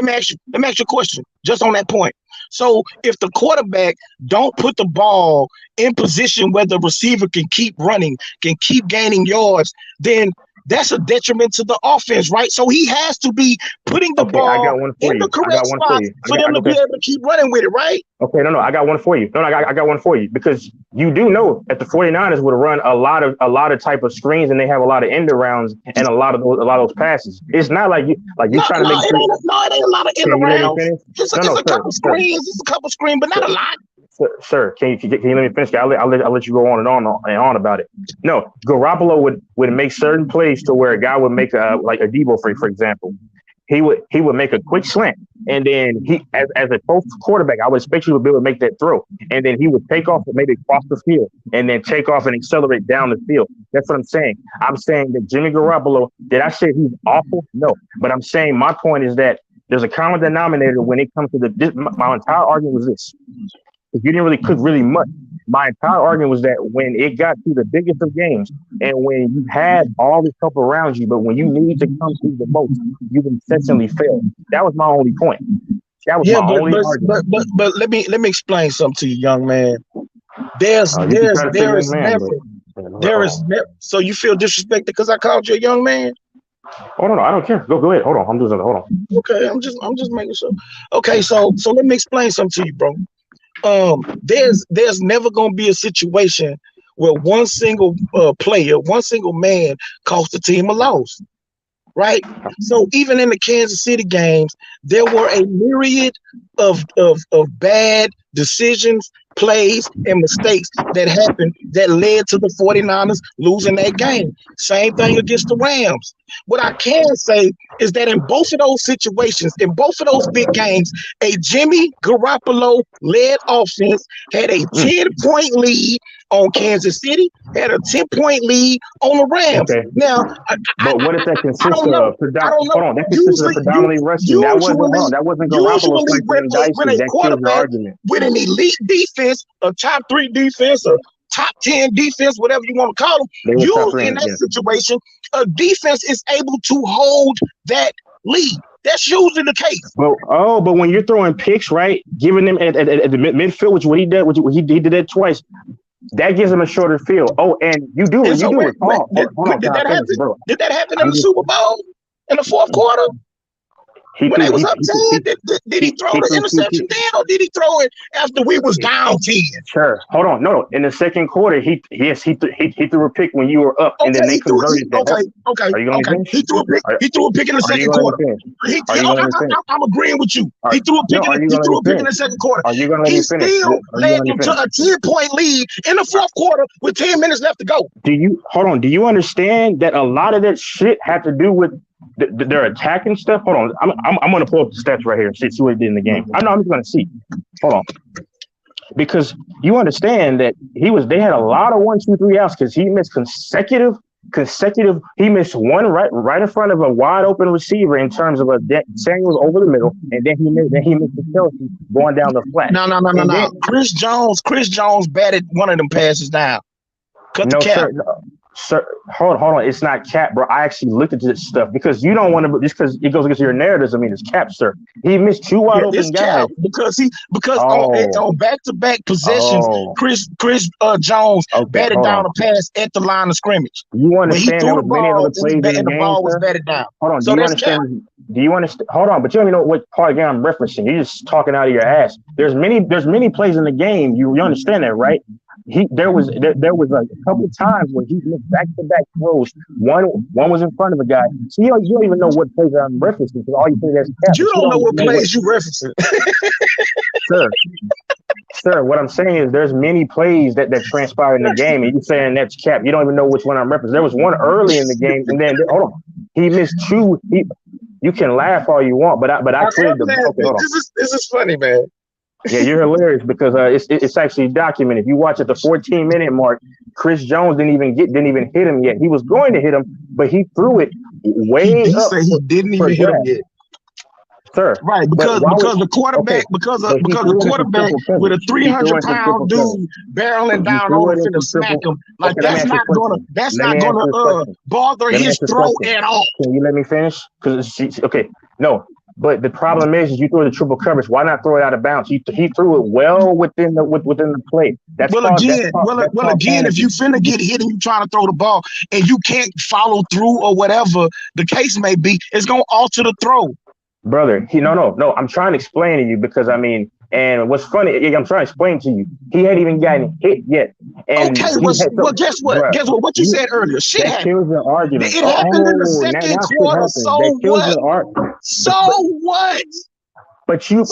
me ask you a question just on that point. So if the quarterback don't put the ball in position where the receiver can keep running, can keep gaining yards, then that's a detriment to the offense, right? So he has to be putting the ball in the correct spot for them to be able to keep running with it, right? Okay, no, I got one for you. I got one for you because you do know that the 49ers would run a lot of type of screens and they have a lot of end arounds and a lot of those passes. It's not like you're trying to make. It ain't a lot of end arounds. It's a couple screens. It's a couple screens, but not a lot. Sir, can you let me finish? I'll let you go on and on about it. No, Garoppolo would make certain plays to where a guy would make like a Debo for example. He would make a quick slant, and then he as a post quarterback, I would expect you to be able to make that throw, and then he would take off and maybe cross the field, and then take off and accelerate down the field. That's what I'm saying. I'm saying that Jimmy Garoppolo. Did I say he's awful? No, but I'm saying my point is that there's a common denominator when it comes to my entire argument was this. If you didn't really cook really much, My entire argument was that when it got to the biggest of games, and when you had all this help around you, but when you need to come through the most, you incessantly fail. That was my only point. That was Yeah, my only argument. but let me explain something to you, young man. There's You can try to say there young is man, never but there hold is on. never. So you feel disrespected because I called you a young man? Oh no, I don't care. Go ahead. Hold on. I'm doing something. Hold on. Okay, I'm just making sure. Okay, so let me explain something to you, bro. There's never gonna be a situation where one single player, one single man cost the team a loss, right? So even in the Kansas City games, there were a myriad of bad decisions, plays, and mistakes that happened that led to the 49ers losing that game. Same thing against the Rams. What I can say is that in both of those situations, in both of those big games, a Jimmy Garoppolo led offense had a 10-point lead on Kansas City, had a 10-point lead on the Rams. Okay. Now, But what if that I consists don't know. of I don't know. hold on, that consists of predominantly rushing. That wasn't hold on, that wasn't Garoppolo Usually slicing and when dicing. a That kills your quarterback argument. with an elite defense, a top 3 defense, a top 10 defense, whatever you want to call them, They were top usually three, in that yeah. situation, a defense is able to hold that lead. That's usually the case. But when you're throwing picks, right, giving them at the midfield, which what he did, he did that twice. That gives him a shorter field. Oh, and you do And so recall. Hold on, did can I that finish, happen? bro? Did that happen in the Super Bowl in the fourth quarter? When they was up 10, did he throw the interception then, or did he throw it after we was down 10? Sure. Hold on. No. In the second quarter, he threw a pick when you were up, and then they converted that. Okay. Are you going to finish? He threw a pick. He threw a pick in the second quarter. Are you going to let me finish? I'm agreeing with you. He threw a pick. He threw a pick in the second quarter. Are you going to let He me finish? still led them to a 10-point lead in the fourth quarter with 10 minutes left to go. Do you understand that a lot of that shit had to do with their attacking stuff? Hold on. I'm going to pull up the stats right here and see what he did in the game. I'm just going to see. Hold on. Because you understand that they had a lot of 1, 2, 3 outs because he missed consecutive. He missed one right in front of a wide open receiver in terms of Samuels over the middle, and then he missed the Chelsea going down the flat. No. Chris Jones batted one of them passes down. Cut the cap. Sir, hold on. It's not cap, bro. I actually looked at this stuff because you don't want to, just because it goes against your narrative doesn't mean it's cap, sir. He missed 2 wide open guys. Because on back-to-back possessions, Chris Jones batted down a pass at the line of scrimmage. You understand there was many other plays in the game, the ball was sir? batted down. Hold on. So Do you understand? Hold on, but you don't even know what part of the game I'm referencing. You're just talking out of your ass. There's many plays in the game. You understand that, right? There was like a couple of times where he missed back-to-back throws. One was in front of a guy. So you don't even know what plays I'm referencing because all you say is cap. You don't know what plays you referencing. Sir, what I'm saying is there's many plays that transpire in the game, and you're saying that's cap. You don't even know which one I'm referencing. There was one early in the game, and then hold on, he missed 2. You can laugh all you want, but I cleared the. Okay, hold on. This is funny, man. Yeah, you're hilarious because it's actually documented. If you watch at the 14-minute mark, Chris Jones didn't even hit him yet. He was going to hit him, but he threw it way he up. He didn't even hit him yet. Sir, right? Because the quarterback, because the quarterback with a 300-pound dude barreling down on him to smack him, like that's not gonna bother his throw at all. Can you let me finish? No. But the problem is you throw the triple coverage. Why not throw it out of bounds? He threw it well within the plate. Again, if you finna get hit and you trying to throw the ball and you can't follow through or whatever the case may be, it's gonna alter the throw. Brother, no. I'm trying to explain to you because and what's funny, I'm trying to explain to you. He hadn't even gotten hit yet. And guess what? Bruh, guess what? What you said earlier. Shit happened. Kills the argument. It happened in the second quarter. So what? So what? But you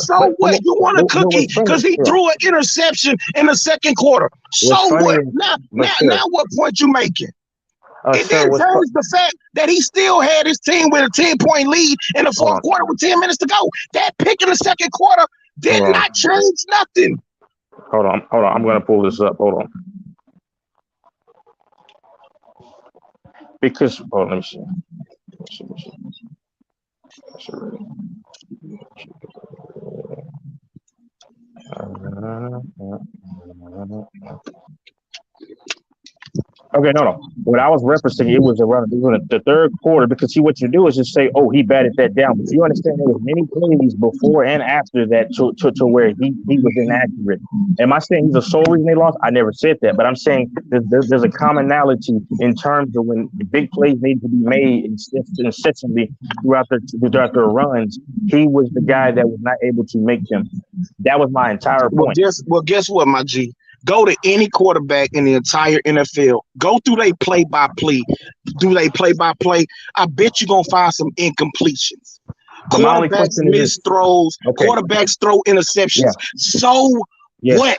want a cookie because he threw an interception in the second quarter. So what? Now what point you making? It didn't change the fact that he still had his team with a 10-point lead in the fourth quarter with 10 minutes to go. That pick in the second quarter did not change nothing. Hold on. I'm going to pull this up. Hold on. Because, let me see. Okay, no. What I was referencing, it was around the third quarter because see what you do is just say, "Oh, he batted that down," but you understand there was many plays before and after that to where he was inaccurate. Am I saying he's the sole reason they lost? I never said that, but I'm saying there's a commonality in terms of when the big plays need to be made incessantly throughout their runs. He was the guy that was not able to make them. That was my entire point. Guess what, my G? Go to any quarterback in the entire NFL. Go through they play-by-play. Do they play-by-play? I bet you're going to find some incompletions. But my only Quarterbacks question miss is, throws. okay. Quarterbacks throw interceptions. Yeah. So Yes. what?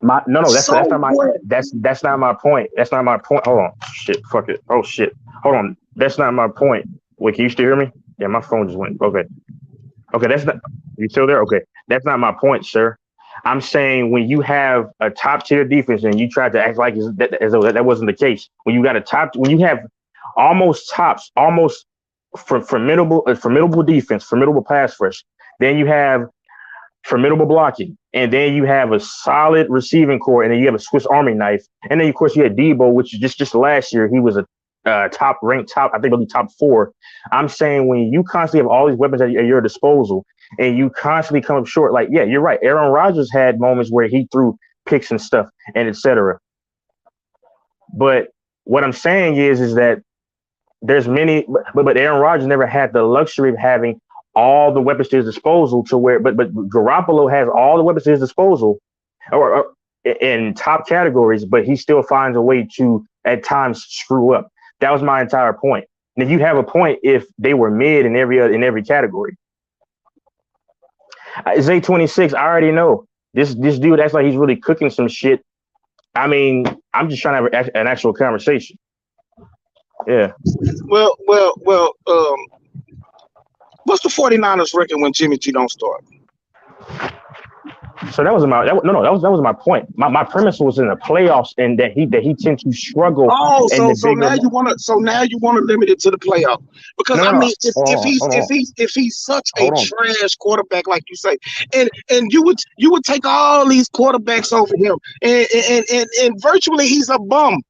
That's not my point. That's not my point. Hold on. Shit. Fuck it. Oh shit. Hold on. That's not my point. Wait, can you still hear me? Yeah, my phone just went. Okay. Okay, that's not. You still there? Okay. That's not my point, sir. I'm saying when you have a top tier defense and you try to act like as though that wasn't the case. When you have almost formidable defense, formidable pass rush, then you have formidable blocking, and then you have a solid receiving core, and then you have a Swiss Army knife, and then of course you had Debo, which just last year he was a top, I think maybe top 4. I'm saying when you constantly have all these weapons at your disposal and you constantly come up short, like, yeah, you're right. Aaron Rodgers had moments where he threw picks and stuff and etc. But what I'm saying is that there's many, but Aaron Rodgers never had the luxury of having all the weapons to his disposal to where, but Garoppolo has all the weapons to his disposal or in top categories, but he still finds a way to at times screw up. That was my entire point. And if you have a point, if they were mid in every category, Zay 26, I already know this dude acts like he's really cooking some shit. I mean, I'm just trying to have an actual conversation. Yeah. Well. What's the 49ers record when Jimmy G don't start? So that was my point. My premise was in the playoffs and that he tends to struggle. Oh, so now you want to limit it to the playoff because if he's such a trash quarterback like you say, and you would take all these quarterbacks over him, and virtually he's a bum.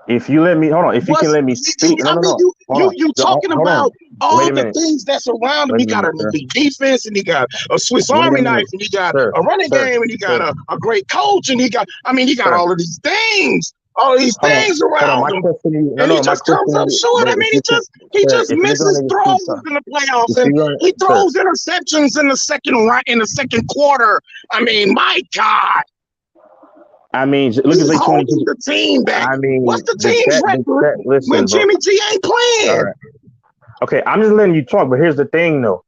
If you let me you can let me speak. You talking about all the things that surround him. He got an elite defense, and he got a Swiss Army knife, and he got a running game, and he got a great coach, and he got all of these things. All these things around him, and he just comes up short. I mean, he just misses throws in the playoffs, and he throws interceptions in the second quarter. I mean, my God. I mean, look at the team back. I mean, what's the team's record when Jimmy G ain't playing? All right. Okay, I'm just letting you talk, but here's the thing, though.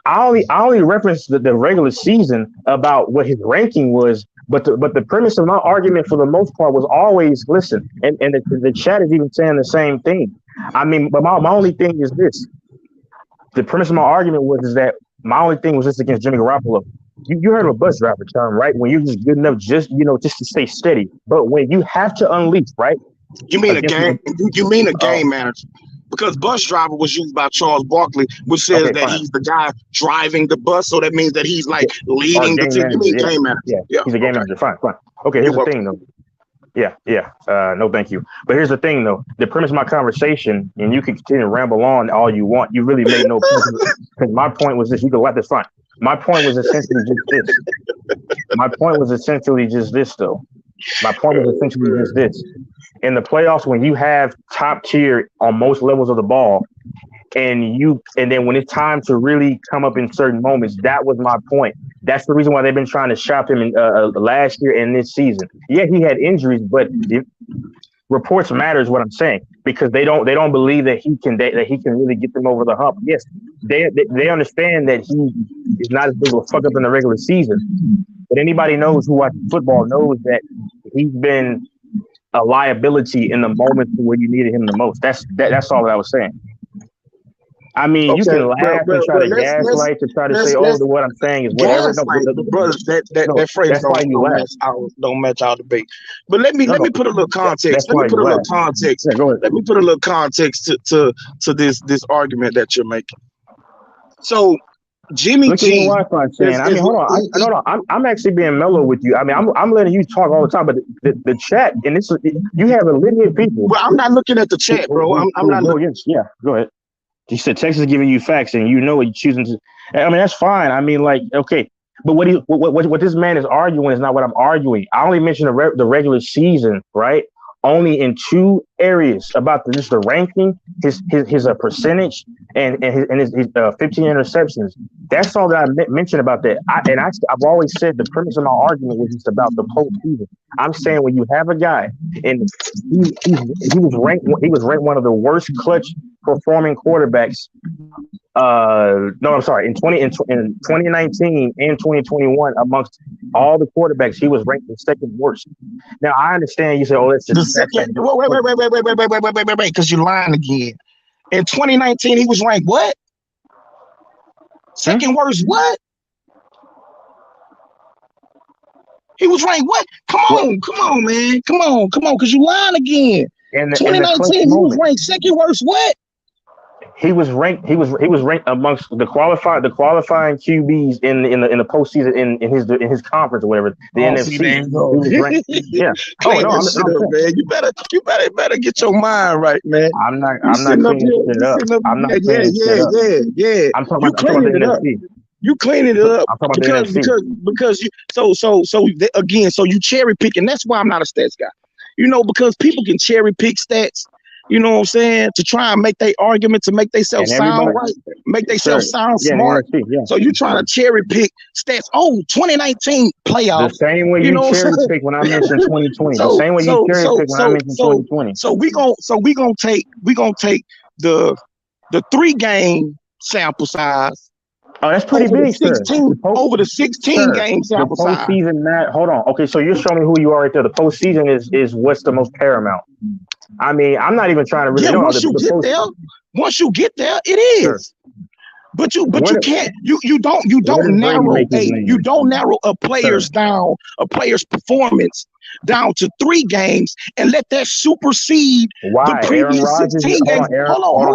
I only referenced the regular season about what his ranking was, but the premise of my argument for the most part was always listen, and the chat is even saying the same thing. I mean, but my only thing is this: the premise of my argument was that my only thing was just against Jimmy Garoppolo. You heard of a bus driver term, right? When you're just good enough, just to stay steady. But when you have to unleash, right? You mean a game? You mean a game manager? Because bus driver was used by Charles Barkley, which says that he's the guy driving the bus. So that means that he's like leading the team. You mean game manager? Yeah, he's a game manager. Fine. Okay, here's the thing, though. Yeah. No, thank you. But here's the thing, though. The premise of my conversation, and you can continue to ramble on all you want. You really made no point. Because my point was this. You can let this fine. My point was essentially just this. My point was essentially just this, though. My point was essentially just this. In the playoffs, when you have top tier on most levels of the ball, and then when it's time to really come up in certain moments, that was my point. That's the reason why they've been trying to shop him in last year and this season. Yeah, he had injuries, but reports matter is what I'm saying, because they don't believe that he can really get them over the hump. Yes, they understand that he is not as big of a fuck up in the regular season, but anybody knows who watches football knows that he's been a liability in the moments where you needed him the most. That's all that I was saying. I mean, you can laugh and try to gaslight to try to say, what I'm saying is whatever. That phrase don't match our debate. But let me put a little context. Let me put a little context. Let me put a little context to this argument that you're making. So Jimmy Look at your G Wi-Fi saying. I mean, hold on. Hold on. I'm actually being mellow with you. I mean, I'm letting you talk all the time, but the chat and this you have a litany of people. Well, I'm not looking at the chat, bro. I'm not. Go against. Yeah, go ahead. He said Texas is giving you facts, and you know what you're choosing to. I mean, that's fine. I mean, like, okay, but what this man is arguing is not what I'm arguing. I only mentioned the regular season, right? Only in two areas about just the ranking, his percentage, and his 15 interceptions. That's all that I mentioned about that. I've always said the premise of my argument was just about the postseason. I'm saying when you have a guy and he was ranked one of the worst clutch performing quarterbacks. No, I'm sorry. In 2019 and 2021, amongst all the quarterbacks, he was ranked the second worst. Now I understand you say, "Oh, that's just the second." Wait, because you're lying again. In 2019, he was ranked what? Second worst what? He was ranked what? Come on, man. Come on, because you lying again. In 2019, he was ranked second worst what? He was ranked. He was ranked amongst the qualifying QBs in the postseason in his conference or whatever. The NFC. He was ranked. Yeah. Clean that shit up, man. You better get your mind right, man. I'm not cleaning it up. I'm not cleaning it up. Yeah. I'm talking about the NFC. You cleaning it up because you so again, so you cherry pick, and that's why I'm not a stats guy. You know, because people can cherry pick stats. You know what I'm saying? To try and make their argument, to make themselves sound right, make themselves sound smart. So you're trying to cherry pick stats. Oh, 2019 playoffs. The same way you cherry pick when I mentioned 2020. The same way you cherry pick when I mentioned 2020. So we gonna take the 3-game sample size. Oh, that's pretty big, 16, over the 16 game sample size. The postseason, hold on. Okay, so you're showing me who you are right there. The postseason is what's the most paramount. I mean, I'm not even trying to really know. Once you get there, it is. Sure. But you can't you don't narrow a player's performance down to 3 games and let that supersede the previous 16 games. Hold on.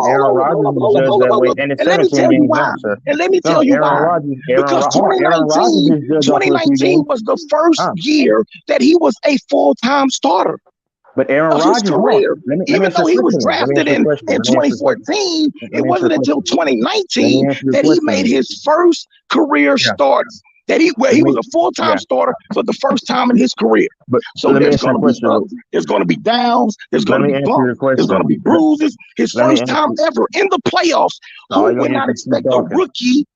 And let me tell you why. Because 2019 was the first year that he was a full-time starter. But Aaron Rodgers, even though he was drafted in 2014, it wasn't until 2019 that he made his first career starts. That he was a full-time starter for the first time in his career. So there's going to be ups, there's going to be downs, there's going to be bumps, there's going to be bruises. His first time ever in the playoffs. Who would not expect a rookie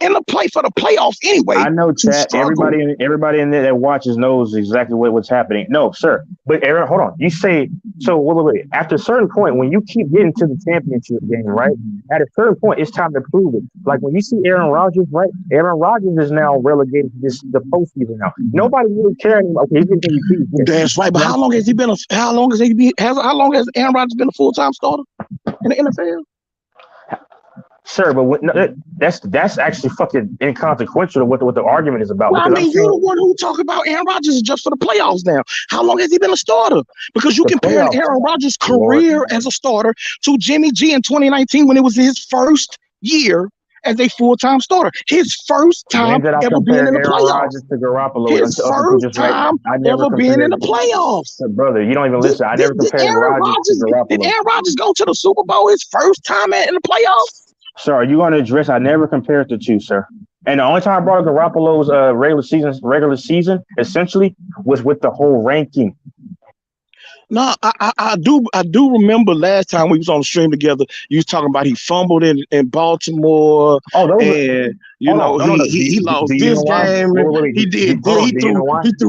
in the for the playoffs anyway? I know, chat. Everybody in there that watches knows exactly what's happening. No, sir. But Aaron, hold on. You say so. Wait. After a certain point, when you keep getting to the championship game, right? At a certain point, it's time to prove it. Like when you see Aaron Rodgers, right? Aaron Rodgers is now relegated to the postseason now. Nobody really cares anymore. Okay, he's getting MVP. That's right. But how long has Aaron Rodgers been a full-time starter in the NFL? Sure, but that's actually fucking inconsequential to what the argument is about. Well, I mean, you're the one who talk about Aaron Rodgers just for the playoffs now. How long has he been a starter? Because you compare Aaron Rodgers' career as a starter to Jimmy G in 2019 when it was his first year as a full-time starter. His first time ever being in the playoffs. His first time ever being in the playoffs. Brother, you don't even listen. I never compared Rodgers to Garoppolo. Did Aaron Rodgers go to the Super Bowl his first time in the playoffs? Sir, are you going to address? I never compared the two, sir. And the only time I brought up Garoppolo's regular season, essentially, was with the whole ranking. No, I do remember last time we was on the stream together. You was talking about he fumbled in Baltimore. He lost this game. He threw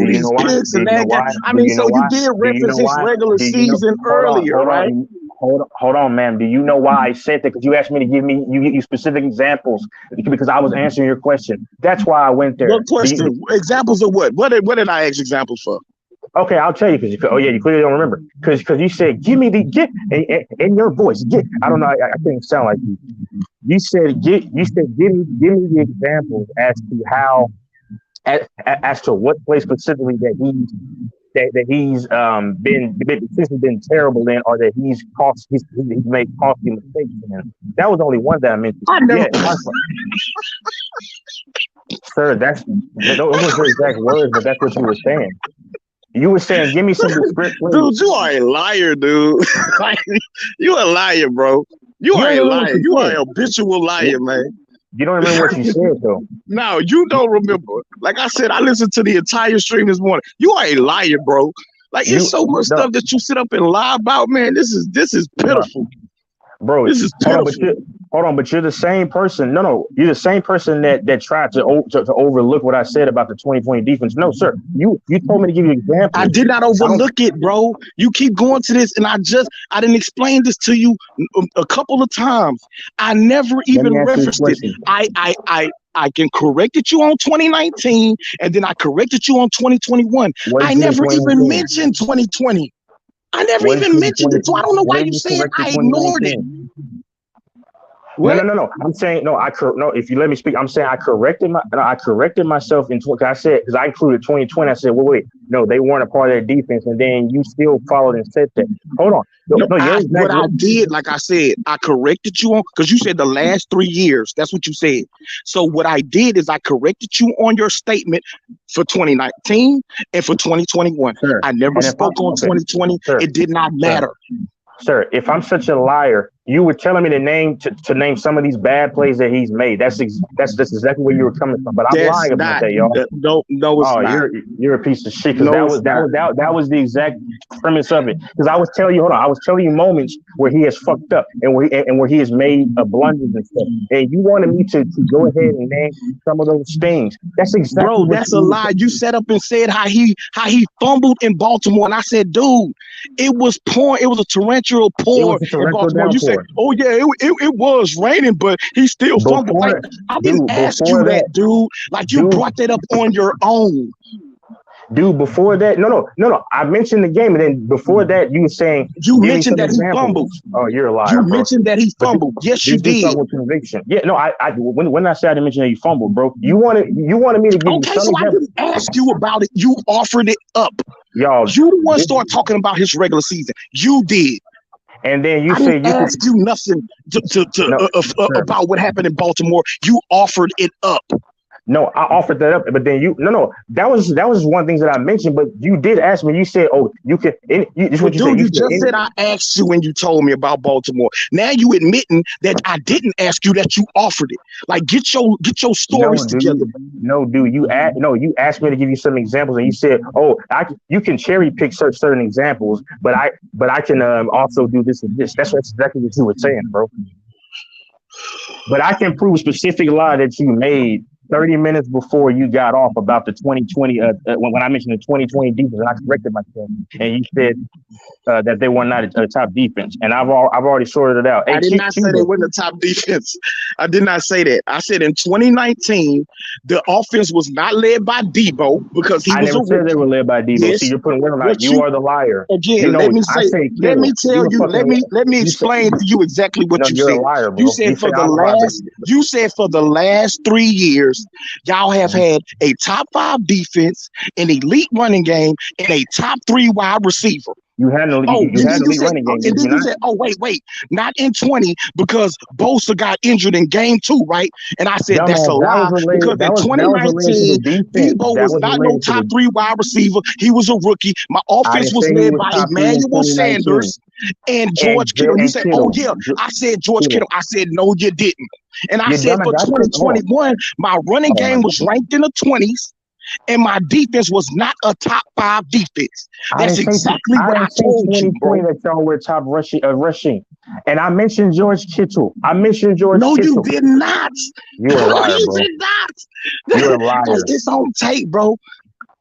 these picks and that guy. I mean, so you did reference his regular season earlier, right? Hold on, man. Do you know why I said that? Because you asked me to give you specific examples because I was answering your question. That's why I went there. What question? Examples of what? What did I ask examples for? Okay, I'll tell you because you clearly don't remember because you said give me in your voice. I don't know. I can't sound like you. You said give me the examples as to how as to what place specifically that he's been terrible in, or that he's made costly mistakes in. That was only one that I mentioned. Sir, those were your exact words, but that's what you were saying. You were saying, give me some script. Dude, you are a liar, dude. Like, you a liar, bro. You You are don't a remember what liar. you You are said. a habitual liar, man. You don't remember what you said, though. No, you don't remember. Like I said, I listened to the entire stream this morning. You are a liar, bro. Like it's so much No, stuff that you sit up and lie about, man. This is no, pitiful. bro. This is Hold on, pitiful. but you're the same person. No, you're the same person that tried to overlook what I said about the 2020 defense. No, sir. You told me to give you examples. I did not overlook it, bro. You keep going to this, and I didn't explain this to you a couple of times. I never even referenced it. I can corrected you on 2019, and then I corrected you on 2021. I never even mentioned 2020. I never even mentioned it, so I don't know why you saying I ignored it. What? No. I'm saying no. If you let me speak, I'm saying I corrected myself in because I included 2020. I said, well, wait, no, they weren't a part of that defense, and then you still followed and said that. Hold on. What I did, like I said, I corrected you on because you said the last 3 years. That's what you said. So what I did is I corrected you on your statement for 2019 and for 2021. Sir, I never spoke on 2020. Sir, it did not matter. Sir, if I'm such a liar, you were telling me to name some of these bad plays that he's made. That's exactly where you were coming from. But I'm lying about that, y'all. No, it's not. You're a piece of shit. Because that was the exact premise of it. Because I was telling you moments where he has fucked up and where he has made blunders and stuff. And you wanted me to go ahead and name some of those things. That's exactly. Bro, that's a lie. You set up and said how he fumbled in Baltimore, and I said, dude, it was pouring. It was a torrential pour in Baltimore. You said, oh yeah, it was raining, but he still fumbled. Like, I didn't ask you that, dude. Like you brought that up on your own. Dude, before that, no. I mentioned the game, and then before that, you were saying you mentioned that he fumbled. Oh, you're a liar. You mentioned that he fumbled. Yes, you did. With conviction. Yeah, no. When I said I didn't mention that he fumbled, bro, you wanted me to give you some. Okay, so I didn't ask you about it. You offered it up. Y'all, you the one started talking about his regular season. You did. And then you I said didn't ask you nothing about what happened in Baltimore. You offered it up. No, I offered that up, but then that was one thing that I mentioned, but you did ask me. You said, "Oh, you can." You just said I asked you when you told me about Baltimore. Now you admitting that I didn't ask you, that you offered it. Like get your stories together. No, dude, you asked me to give you some examples, and you said, "Oh, you can cherry pick certain examples, but I can also do this and this." That's exactly what you were saying, bro. But I can prove a specific lie that you made 30 minutes before you got off about the 2020, when I mentioned the 2020 defense, and I corrected myself, and you said that they were not a top defense, and I've already sorted it out. I did not say they weren't a top defense. I did not say that. I said in 2019, the offense was not led by Debo because he was a rookie. I never said they were led by Debo. Yes. See, you're putting words on. You are the liar. Again, let me explain to you exactly what you said. You're a liar, bro. You said for the last 3 years, y'all have had a top 5 defense, an elite running game, and a top 3 wide receiver. You had an elite running game. And then you said, oh, wait, not in 20 because Bosa got injured in game 2, right? And I said, that's a lie because in 2019, Debo was not no top 3 wide receiver. He was a rookie. My offense was led by Emmanuel Sanders and George Kittle. You said, oh, yeah, I said George Kittle. I said, no, you didn't. And I said for 2021, my running game was ranked in the 20s. And my defense was not a top 5 defense. That's exactly what I told you, bro. That y'all were top rushing. And I mentioned George Kittle. No, you did not. You're a liar, bro. You did not. You're a liar. It's on tape, bro.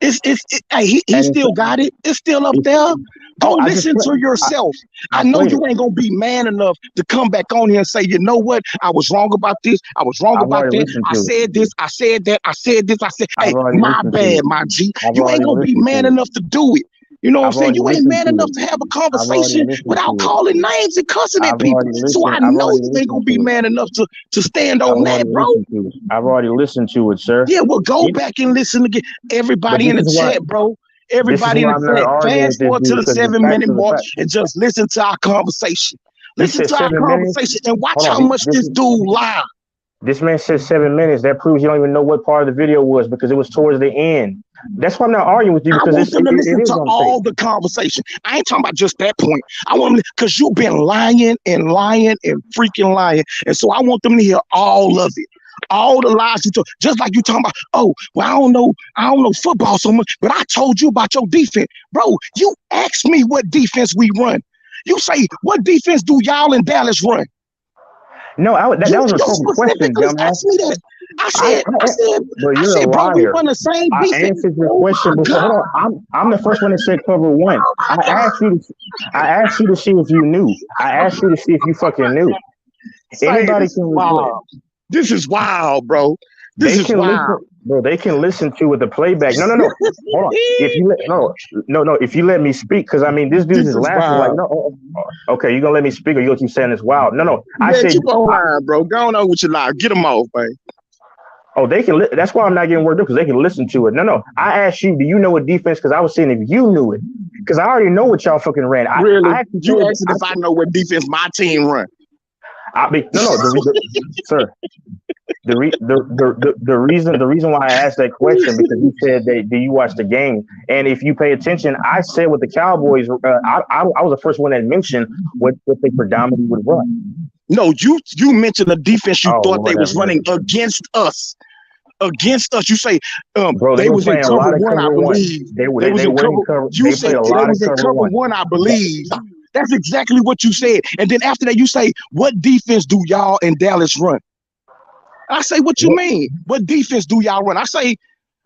He still got it. It's still up there. Go listen to yourself. I know you ain't gonna be man enough to come back on here and say, you know what? I was wrong about this. I was wrong about that. I said this. I said that. I said this. I said, hey, my bad, my G. You ain't gonna be man enough to do it. You know what I'm saying? You ain't man enough to have a conversation without calling names and cussing at people. So I know you ain't gonna be man enough to stand on that, bro. I've already listened to it, sir. Yeah, well, go back and listen again. Everybody in the chat, bro. Everybody in the chat, fast forward to the 7-minute mark and just listen to our conversation. Listen to our conversation and watch how much this dude lie. This man said 7 minutes. That proves you don't even know what part of the video was because it was towards the end. That's why I'm not arguing with you I because want them to it listen is to on tape. all the conversation. I ain't talking about just that point. I want them because you've been lying and lying and freaking lying. And so I want them to hear all of it. All the lies you told, just like you talking about, oh, well, I don't know football so much, but I told you about your defense. Bro, you asked me what defense we run. You say, what defense do y'all in Dallas run? No, that was a rhetorical question, specifically dumbass. asked me that. I said, Bro, you're a bro, we liar. run the same I defense. answered your Oh question my before. God. Hold on, I'm the first one that said cover one. I asked you to see if you knew. I asked you to see if you fucking knew. Anybody can replay. This is wild, bro. This is wild. Listen, bro. They can listen to with the playback. No. Hold on. If you let me speak, because I mean, this dude is laughing like, no. Okay, you gonna let me speak, or you gonna keep saying it's wild? No. I said, keep on lying, bro. Go on with your lie. Get them off, man. Oh, they can. That's why I'm not getting worked up because they can listen to it. No. I asked you, do you know what defense? Because I was saying if you knew it, because I already know what y'all fucking ran. Really? You asked if I know what defense my team run. Sir. The reason why I asked that question because you said that do you watch the game? And if you pay attention, I said with the Cowboys, I was the first one that mentioned what they predominantly would run. No, you mentioned the defense you thought they was running against us. Against us, you say bro, they was in cover one, I believe. They was in cover. You said they was in cover one, I believe. That's exactly what you said. And then after that, you say, what defense do y'all in Dallas run? I say, what you mean? What defense do y'all run? I say,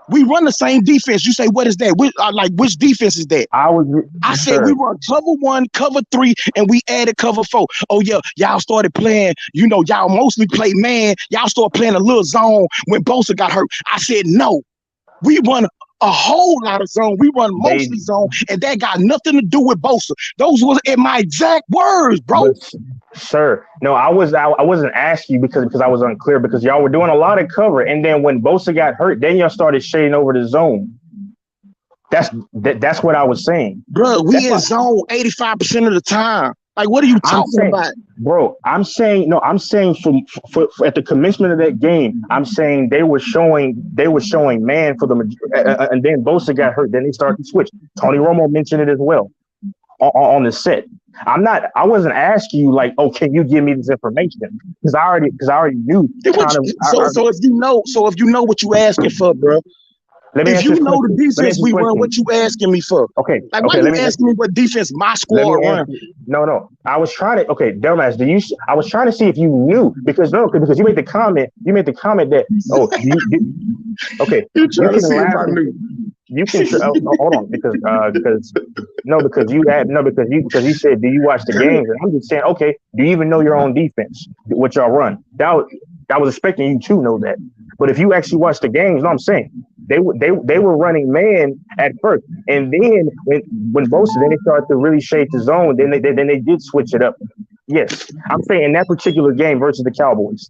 we run the same defense. You say, what is that? Which defense is that? I said, we run cover one, cover three, and we added cover four. Oh, yeah, y'all started playing, y'all mostly play man. Y'all started playing a little zone when Bosa got hurt. I said, no, we run a whole lot of zone. We run mostly zone, and that got nothing to do with Bosa. Those were in my exact words, bro. Sir, no, I wasn't asking you because I was unclear because y'all were doing a lot of cover, and then when Bosa got hurt, then y'all started shading over the zone. That's what I was saying, bro. We in zone 85% of the time. Like, what are you talking about, bro? I'm saying for at the commencement of that game, I'm saying they were showing man for the and then Bosa got hurt. Then they started to switch. Tony Romo mentioned it as well on the set. I wasn't asking you like, oh, can you give me this information? Because I already knew. So if you know what you asking for, bro. If you know the defense we run, what you asking me for? Okay. Like, why you asking me what defense my squad run? No. I was trying to. Okay, dumbass. I was trying to see if you knew because you made the comment. You made the comment that okay. You trying to see if I knew. You can hold on because you said do you watch the games and I'm just saying okay do you even know your own defense what y'all run I was expecting you to know that but if you actually watch the games I'm saying they were running man at first and then when Bosa then they started to really shade the zone then they did switch it up. Yes, I'm saying in that particular game versus the Cowboys.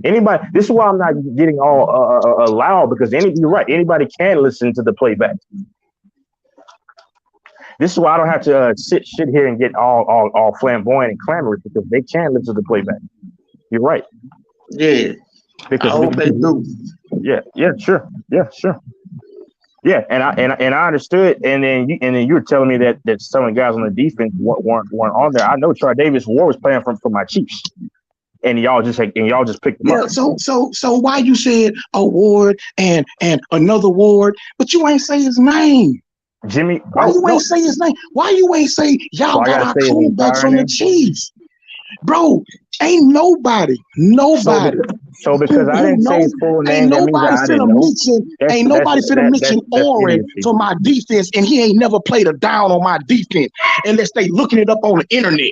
Anybody, this is why I'm not getting all loud because you're right. Anybody can listen to the playback. This is why I don't have to sit here and get all flamboyant and clamorous because they can listen to the playback. You're right. Yeah. Because I hope they do. Yeah, sure. Yeah, and I understood, and then you were telling me that some of the guys on the defense weren't on there. I know Troy Davis Ward was playing for my Chiefs. And y'all just picked them up. So why you said a Ward and another Ward, but you ain't say his name? Jimmy. Why you ain't say his name? Why you ain't say y'all got our quarterback from the Chiefs? Bro, ain't nobody. So because I didn't say his full name, that means that I didn't know. Ain't nobody finna mention Oren for my defense, and he ain't never played a down on my defense unless they looking it up on the internet.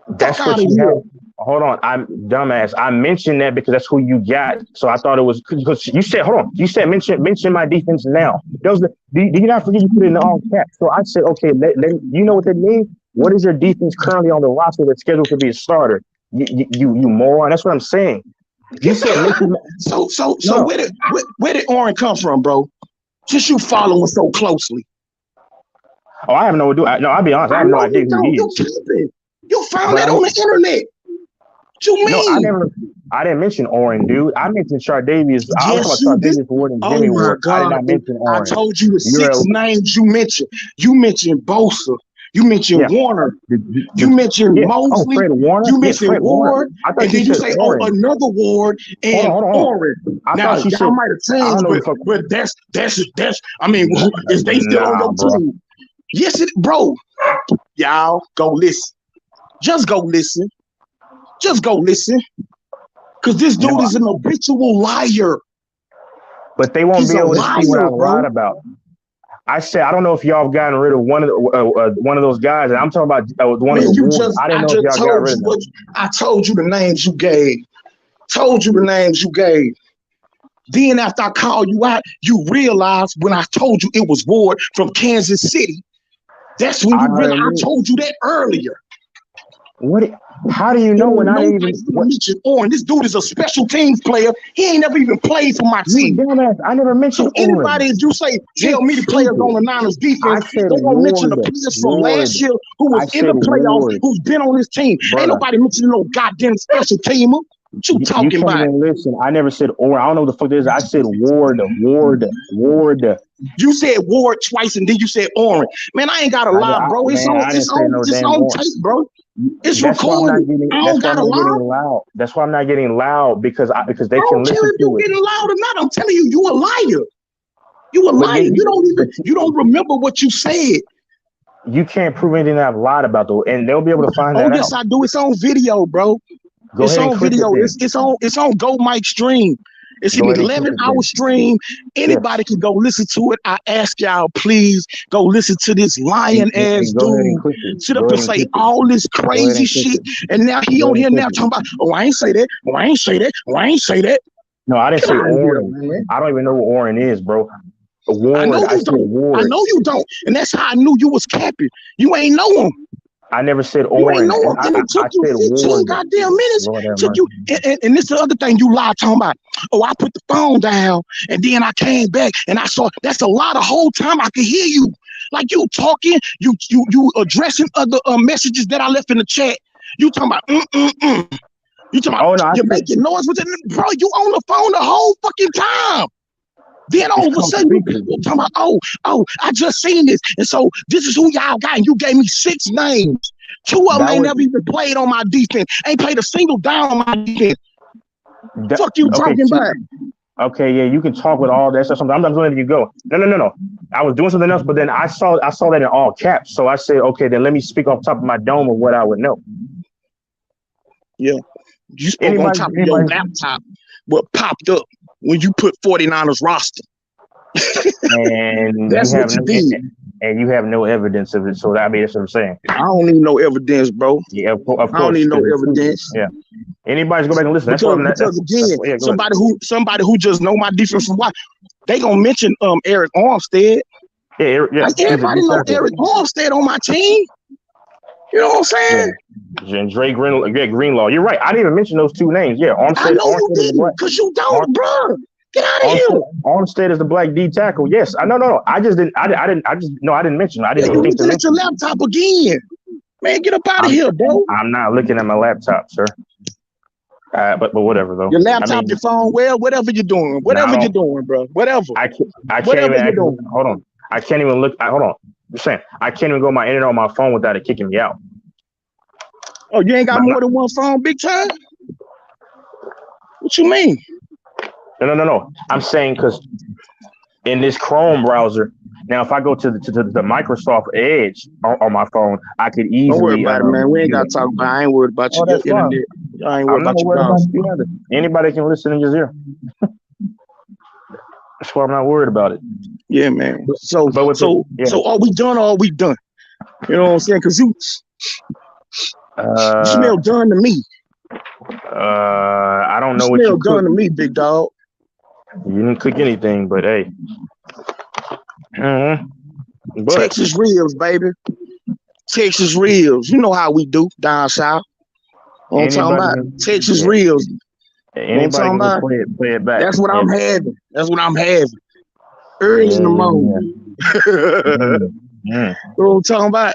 That's what you have. Hold on, I'm dumbass. I mentioned that because that's who you got. So I thought it was because you said, hold on, you said mention my defense now. Do you not forget you put it in the all caps? So I said, okay, you know what that means? What is your defense currently on the roster that's scheduled to be a starter? You moron. That's what I'm saying. You said so where did Oren come from, bro? Since you follow us so closely. Oh, I have no idea. No, I'll be honest. I have no idea who he is. You found that on the internet. you No, I mean? never. I didn't mention Oren, dude. I mentioned Shardavius. I was Yes, talking you about did. Shardavius Ward and Oh Jimmy my Ward. I did God. not mention I Oren. told you the You're 6 a, names you mentioned. You mentioned Bosa. You mentioned yeah. Warner. You The mentioned yeah. Oh, Mosley. Fred Warner. You Yeah, mentioned Fred Warner. Ward. I thought And you then you said say, oh, Oren. another Ward Hold on, and hold on, hold on. Oren. I Now, thought she y'all said. might have I don't changed, know the fuck. but that's, I mean, is they still on Nah, your bro. team? Yes, bro. Y'all go listen. Just go listen. Just go listen. Because this No, dude is an habitual liar. but they won't He's be a able to see what I liar, lied bro. about. I said I don't know if y'all have gotten rid of one of those guys, and I'm talking about one of Man, the Warriors. I didn't I know if just y'all got told rid you of them. what I told you the names you gave. Told you the names you gave. Then after I called you out, you realized when I told you it was Ward from Kansas City. That's when I you realized I already told you that earlier. what? How do you know when And I didn't nobody's even? gonna mention Oren. This dude is a special teams player. He ain't never even played for my You team. dumbass! I never mentioned So anybody, Oren. if you say, You're tell me the players stupid. on the Niners I defense, said they're gonna mention Ward. the players from Ward. last year who was I in said the playoffs, Ward, who's been on this team. Ain't brother. nobody mentioning no goddamn special teamer. What you You talking can't about? even listen. I never said Oren. I don't know what the fuck this is. I said Ward. Ward. Ward. You said Ward twice and then you said Orange. Man, I ain't gotta lie, bro. Man, I didn't say no It's damn on Oren. tape, bro. It's That's why I'm not recorded. getting. I That's don't why I'm gotta not getting lie. loud. That's why I'm not getting loud because they I can don't care listen if you to it. getting loud or not. I'm telling you, you a liar. You a But liar. but You don't remember what you said. you can't prove anything that I've lied about though, and they'll be able to find Oh, that yes, out. I do. It's on video, bro. Go It's ahead and on click it video. then. It's on Go Mike Stream. It's an Go ahead and click it 11-hour then. stream. Yes, Anybody can go listen to it. I ask y'all, please go listen to this lying ass and go ahead and dude click it. sit Go up ahead and and say click it. all this Go ahead crazy and click shit. it. And now he Go on ahead here and now click it. talking about, oh, I ain't say that. Oh, I ain't say that. Oh, I ain't say that. No, I didn't Get say out of here, Oren. man. I don't even know what Oren is, bro. I Ward. know I you said don't. I Ward. know you don't. And that's how I knew you was capping. You ain't know him. I never said You ain't Oren, know and him. And it took I you said 15 Ward. goddamn minutes. Lord have Took mercy. you and this is the other thing you lied talking about. Oh, I put the phone down and then I came back and I saw that's a lot of whole time I could hear you. Like you talking, you addressing other messages that I left in the chat. You talking about You talking about Oh no, I you're said making noise with it, bro. You on the phone the whole fucking time. Then it's all of a called sudden speaking. you talking about, I just seen this. And so this is who y'all got. And you gave me 6 names. 2 of them That ain't was never even played on my defense. Ain't played a single down on my defense. that, Fuck you okay. talking about? Okay, yeah, you can talk with all that stuff. I'm not letting you go. No. I was doing something else, but then I saw that in all caps. So I said, okay, then let me speak off top of my dome of what I would know. Yeah. You spoke on top of your laptop. What popped up when you put 49ers roster. And That's what you did. And you have no evidence of it. So that's what I'm saying. I don't need no evidence, bro. Yeah, of course. I don't need no evidence. Yeah. Anybody's go back and listen. That's why I'm not. Because again, yeah, somebody who just know my defense from what they gonna mention Eric Armstead. Yeah. Like everybody know Eric Armstead on my team. You know what I'm saying? Yeah. And Dre Greenlaw. You're right. I didn't even mention those 2 names. Yeah, Armstead. I know you didn't, because you don't, bro. Get out of here. Armstead is the black D tackle. Yes, no. I just didn't. I didn't mention. I didn't You think to looking at mention. your laptop again, man. Get up out of here, bro. I'm not looking at my laptop, sir. But whatever though. Your laptop, your phone, well, whatever you're doing, you're doing, bro. Whatever. I can't even. Hold on. I can't even look. Hold on. I'm saying I can't even go my internet on my phone without it kicking me out. Oh, you ain't got more than one phone, big time? What you mean? No. I'm saying because in this Chrome browser, now if I go to the Microsoft Edge on my phone, I could easily. Don't worry about it, man. We ain't got to talk about it. I ain't worried about you. That's fine. I ain't worried about you. About you either. Anybody can listen in your ear. That's why I'm not worried about it. Yeah, man. So are we done or are we done? You know what I'm saying? Because you smell done to me. I don't know what you you done to me, big dog. You didn't cook anything, but hey. But Texas ribs, baby. Texas ribs. You know how we do down south. I'm talking about Texas ribs. Anybody can play it back. That's what I'm having. Early in the morning. You know what I'm talking about?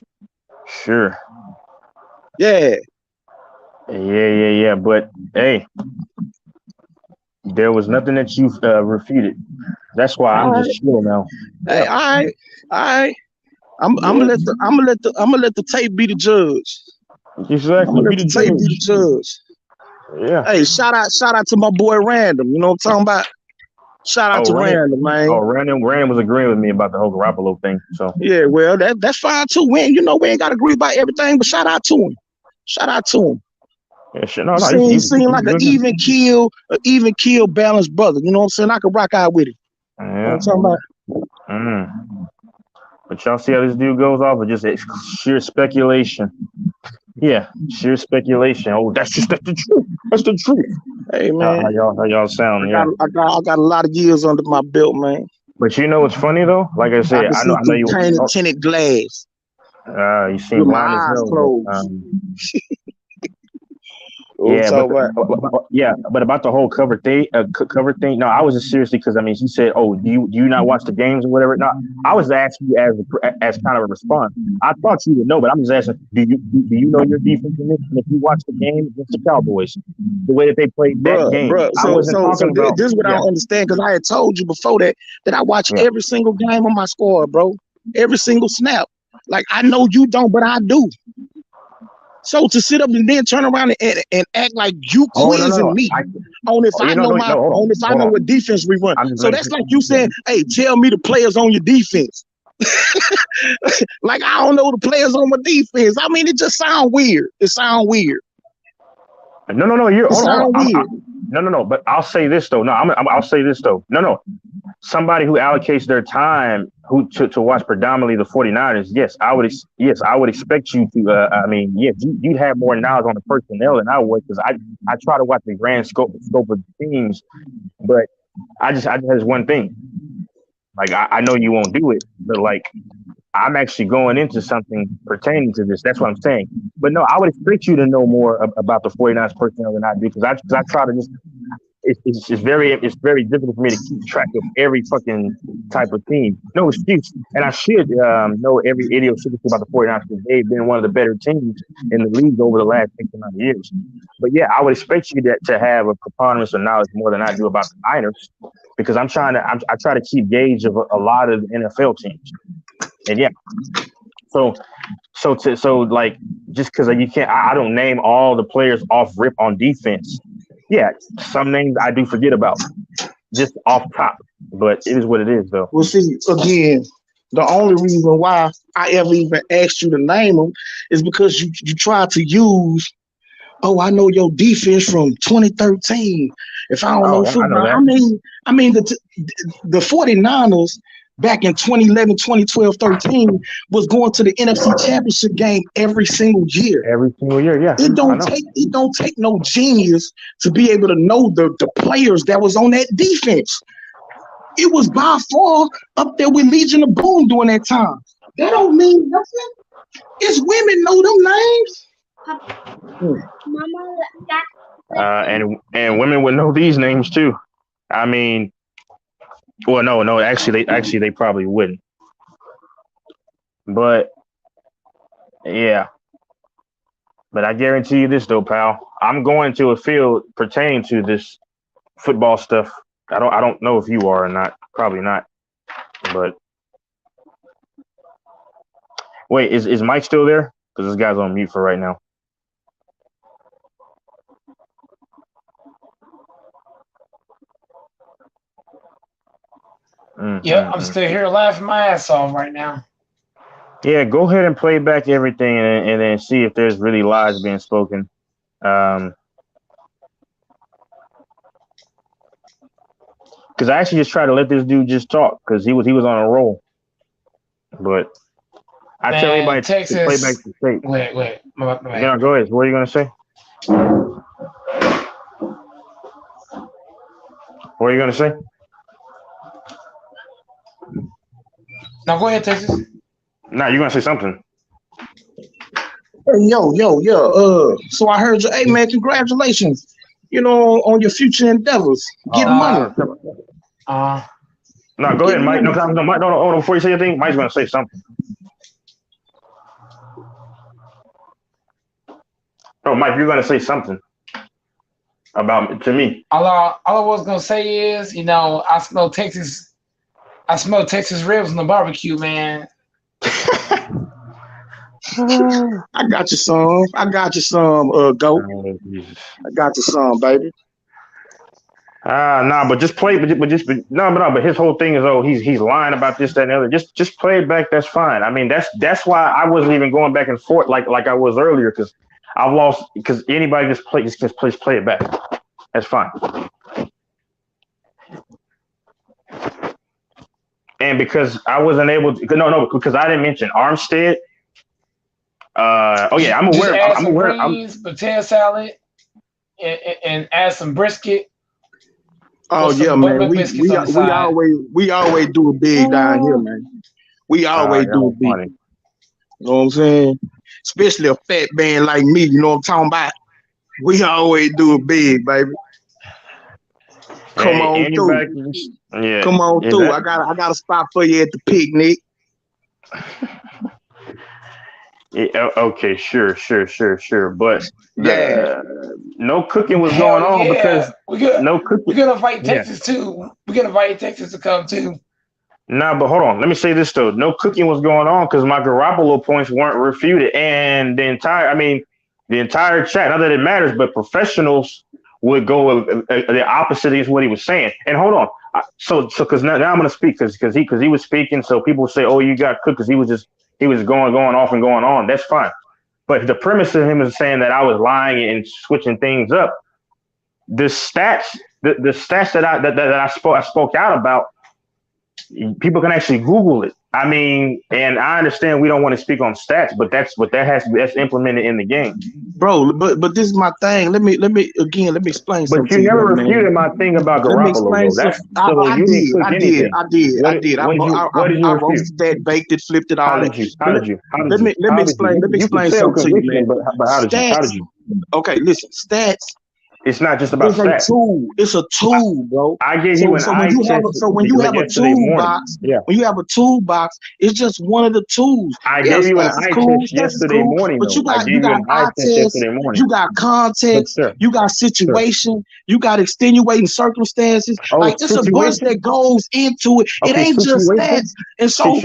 Sure. Yeah. Yeah. But hey, there was nothing that you refuted. That's why All I'm right. just chill now. Hey, Yeah. all right. All right. I'm Yeah. gonna let the tape be the judge. I'm Exactly. gonna Be let the the tape be the judge. judge. Yeah. Hey, shout out to my boy Random. You know what I'm talking about? Shout out Oh, to Random. Random, Oh, man. Random was agreeing with me about the whole Garoppolo thing. So Yeah, well, that's fine too. We ain't gotta agree about everything, but shout out to him. Shout out to him. yeah, shit. No, You no, seem like he's an good now. even kill, balanced brother. You know what I'm saying? I could rock out with it. You know what I'm Yeah. talking about? Mm. But y'all see how this dude goes off, or just sheer speculation? Yeah, sheer speculation. Oh, that's the truth. That's the truth. Hey How, man, how y'all sound? Yeah. I got a lot of years under my belt, man. But you know what's funny though? Like I I said, can I see know through you. painted Oh, tinted glass you seem with my blind as eyes hell, but closed. What I'm yeah, talking about? but about the whole cover thing. No, I was just seriously because I mean, he said, "Oh, do you not watch the games or whatever?" No, I was asking you as kind of a response. I thought you would know, but I'm just asking, do you know your defense in this? And if you watch the game against the Cowboys, the way that they played that game, Bruh. I So wasn't talking about. this is what I Yeah, don't understand because I had told you before that I watch yeah. every single game on my squad, bro. Every single snap. Like I know you don't, but I do. So to sit up and then turn around and act like you Oh no, quizzing me I. on if Oh, I know no. Hold on if I hold know on. what defense we run. I'm just So letting that's you. like you Yeah. saying, hey, tell me the players on your defense. Like I don't know the players on my defense. I mean, it just sounds weird. It sounds weird. No. You're It hold on. sounds weird. No. But I'll say this though. No, I'll say this though. No. Somebody who allocates their time to watch predominantly the 49ers, yes, I would expect you to. I mean, yes, you'd have more knowledge on the personnel than I would because I try to watch the grand scope of the teams, but I just has one thing. Like I know you won't do it, but like I'm actually going into something pertaining to this. That's what I'm saying. But no, I would expect you to know more about the 49ers personnel than I do because I try to just it's very difficult for me to keep track of every fucking type of team. No excuse. And I should know every idiosyncrasy about the 49ers because they've been one of the better teams in the league over the last 6 years. But yeah, I would expect you to have a preponderance of knowledge more than I do about the Niners because I try to keep gauge of a lot of the NFL teams. And yeah, so like just because you can't, I don't name all the players off rip on defense. Yeah, some names I do forget about just off top, but it is what it is though. Well, see, again, the only reason why I ever even asked you to name them is because you tried to use, oh, I know your defense from 2013. If I don't Oh, know I know football, that. I mean the 49ers back in 2011, 2012, 13 was going to the NFC Championship game every single year. Every single year, yeah. It I don't know. take no genius to be able to know the players that was on that defense. It was by far up there with Legion of Boom during that time. That don't mean nothing. It's women know them names. And women would know these names too. I mean, well, no, actually they probably wouldn't. But yeah, but I guarantee you this though, pal. I'm going to a field pertaining to this football stuff. I don't know if you are or not. Probably not. But wait, is Mike still there? Because this guy's on mute for right now. Yeah, I'm still here laughing my ass off right now. Yeah, go ahead and play back everything and then see if there's really lies being spoken. Because I actually just tried to let this dude just talk because he was on a roll. But I tell anybody to play back the tape. Wait. Yeah, go ahead. What are you gonna say? What are you gonna say? Now go ahead, Texas. Nah, you're gonna say something. Hey, yo. So I heard you. Hey, man, congratulations. You know, on your future endeavors. Getting money. No, go ahead, Mike. No. Before you say anything, Mike's gonna say something. Oh, Mike, you're gonna say something about to me. All I was gonna say is, I smell Texas ribs in the barbecue, man. I got you some. Goat. Oh, Jesus. I got you some, baby. Nah, but just play, but his whole thing is, he's lying about this, that, and the other. Just play it back. That's fine. I mean, that's why I wasn't even going back and forth like I was earlier, because I've lost, because anybody just play it back. That's fine. And because I wasn't able to, because I didn't mention Armstead. I'm aware. Just add I'm some aware. greens, potato salad, and add some brisket. Oh yeah, man. We always do it big down here, man. We always do it big. Funny. You know what I'm saying? Especially a fat man like me. You know what I'm talking about? We always do it big, baby. Come on through. Yeah. Come on through. I got a spot for you at the picnic. Yeah, okay, sure. But no cooking was Hell going on because no cooking. We're gonna invite Texas too. We're gonna invite Texas to come too. Nah, but hold on. Let me say this though. No cooking was going on because my Garoppolo points weren't refuted, and the entire chat. Not that it matters, but professionals would go the opposite is what he was saying. And hold on. So because now I'm gonna speak because he was speaking. So people would say, "Oh, you got cooked," because he was going off and going on. That's fine. But the premise of him is saying that I was lying and switching things up. The stats that I spoke out about, people can actually Google it. I mean, and I understand we don't want to speak on stats, but that's implemented in the game, bro. But this is my thing. Let me explain something. But you never refuted my thing about Garoppolo. I did. I roasted that, baked it, flipped it, all that. Let me explain something to you, man. But how did you? Okay, listen, stats. It's not just about stats. It's a tool, bro. I gave you an eye test. When you have a toolbox, it's just one of the tools. I gave you an eye test yesterday morning, but you got eye test, you got context, you got situation, you got extenuating circumstances. Like it's a bunch that goes into it. It ain't just stats. And so when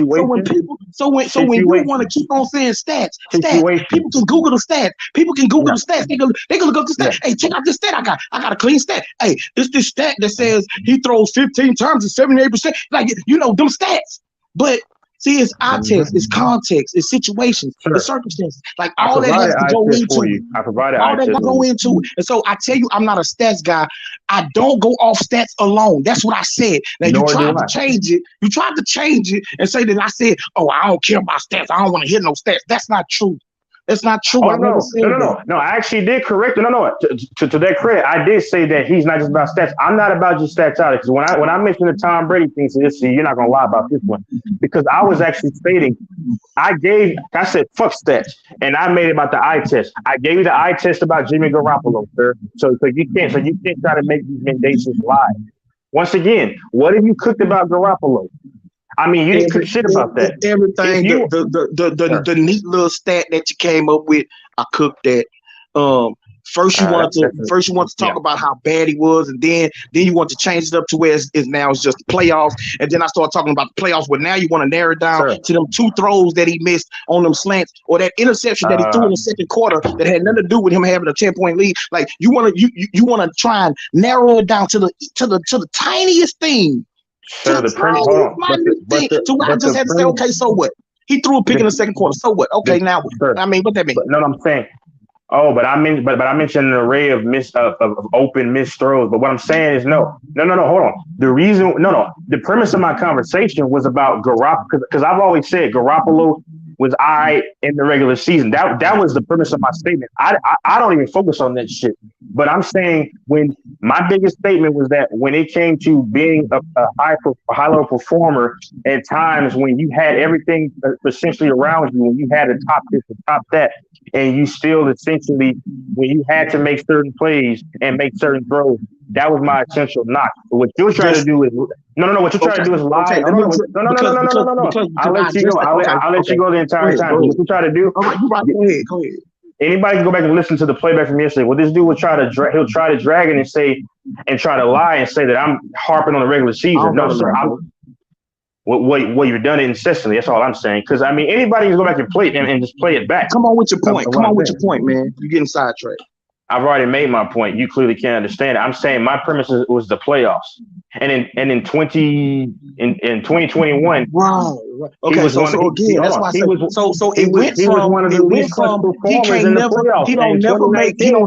you want to keep on saying stats, people can Google the stats. People can Google the stats. They can look up the stats. Hey, check out this stat I got. I got a clean stat. Hey, this stat that says he throws 15 times and 78%. Like, them stats. But see, it's eye test, it's context, it's situations, it's circumstances. Like all that has to go into it. I provided all that go into it. And so I tell you, I'm not a stats guy. I don't go off stats alone. That's what I said. Now you tried to change it. You tried to change it and say that I said, "Oh, I don't care about stats. I don't want to hear no stats." That's not true. That's not true. No. I actually did correct it. No. To that credit, I did say that he's not just about stats. I'm not about just stats out. Because when I mentioned the Tom Brady thing, you're not gonna lie about this one, because I was actually stating, I said fuck stats, and I made it about the eye test. I gave you the eye test about Jimmy Garoppolo, sir. So you can't try to make these mendacious lies. Once again, what have you cooked about Garoppolo? I mean, you didn't cook shit about that. Everything, the neat little stat that you came up with, I cooked that. First you want to talk about how bad he was, and then you want to change it up to where it's now it's just the playoffs. And then I start talking about the playoffs, where now you want to narrow it down to them 2 throws that he missed on them slants, or that interception that he threw in the second quarter that had nothing to do with him having a 10-point lead. Like you want to try and narrow it down to the tiniest thing. Sure, the premise. Hold on. I just had to say, okay, so what? He threw a pick in the second quarter. So what? Okay, now what? Sure. I mean, what that mean? No, I'm saying. Oh, but I mentioned an array of open missed throws. But what I'm saying is no. Hold on. The premise of my conversation was about Garoppolo, because I've always said Garoppolo was in the regular season. That was the premise of my statement. I don't even focus on that shit. But I'm saying, when my biggest statement was that when it came to being a high level performer, at times when you had everything essentially around you, when you had a top this and top that, and you still essentially, when you had to make certain plays and make certain throws, that was my essential knock. But what you're trying to do is what you're trying to do is lie. No. I'll let you go. I'll let you go the entire time. What you try to do? All right, go ahead. Anybody can go back and listen to the playback from yesterday. Well, this dude will try to he'll try to drag it and say and try to lie and say that I'm harping on the regular season. No, sir. What you've done it incessantly. That's all I'm saying. Because I mean, anybody can go back and play it and just play it back. Come on with your point. Come on with your point, man. You're getting sidetracked. I've already made my point. You clearly can't understand it. I'm saying my premise was the playoffs, and in 2021, right. Okay, so again, that's why I said it went from he can't never he don't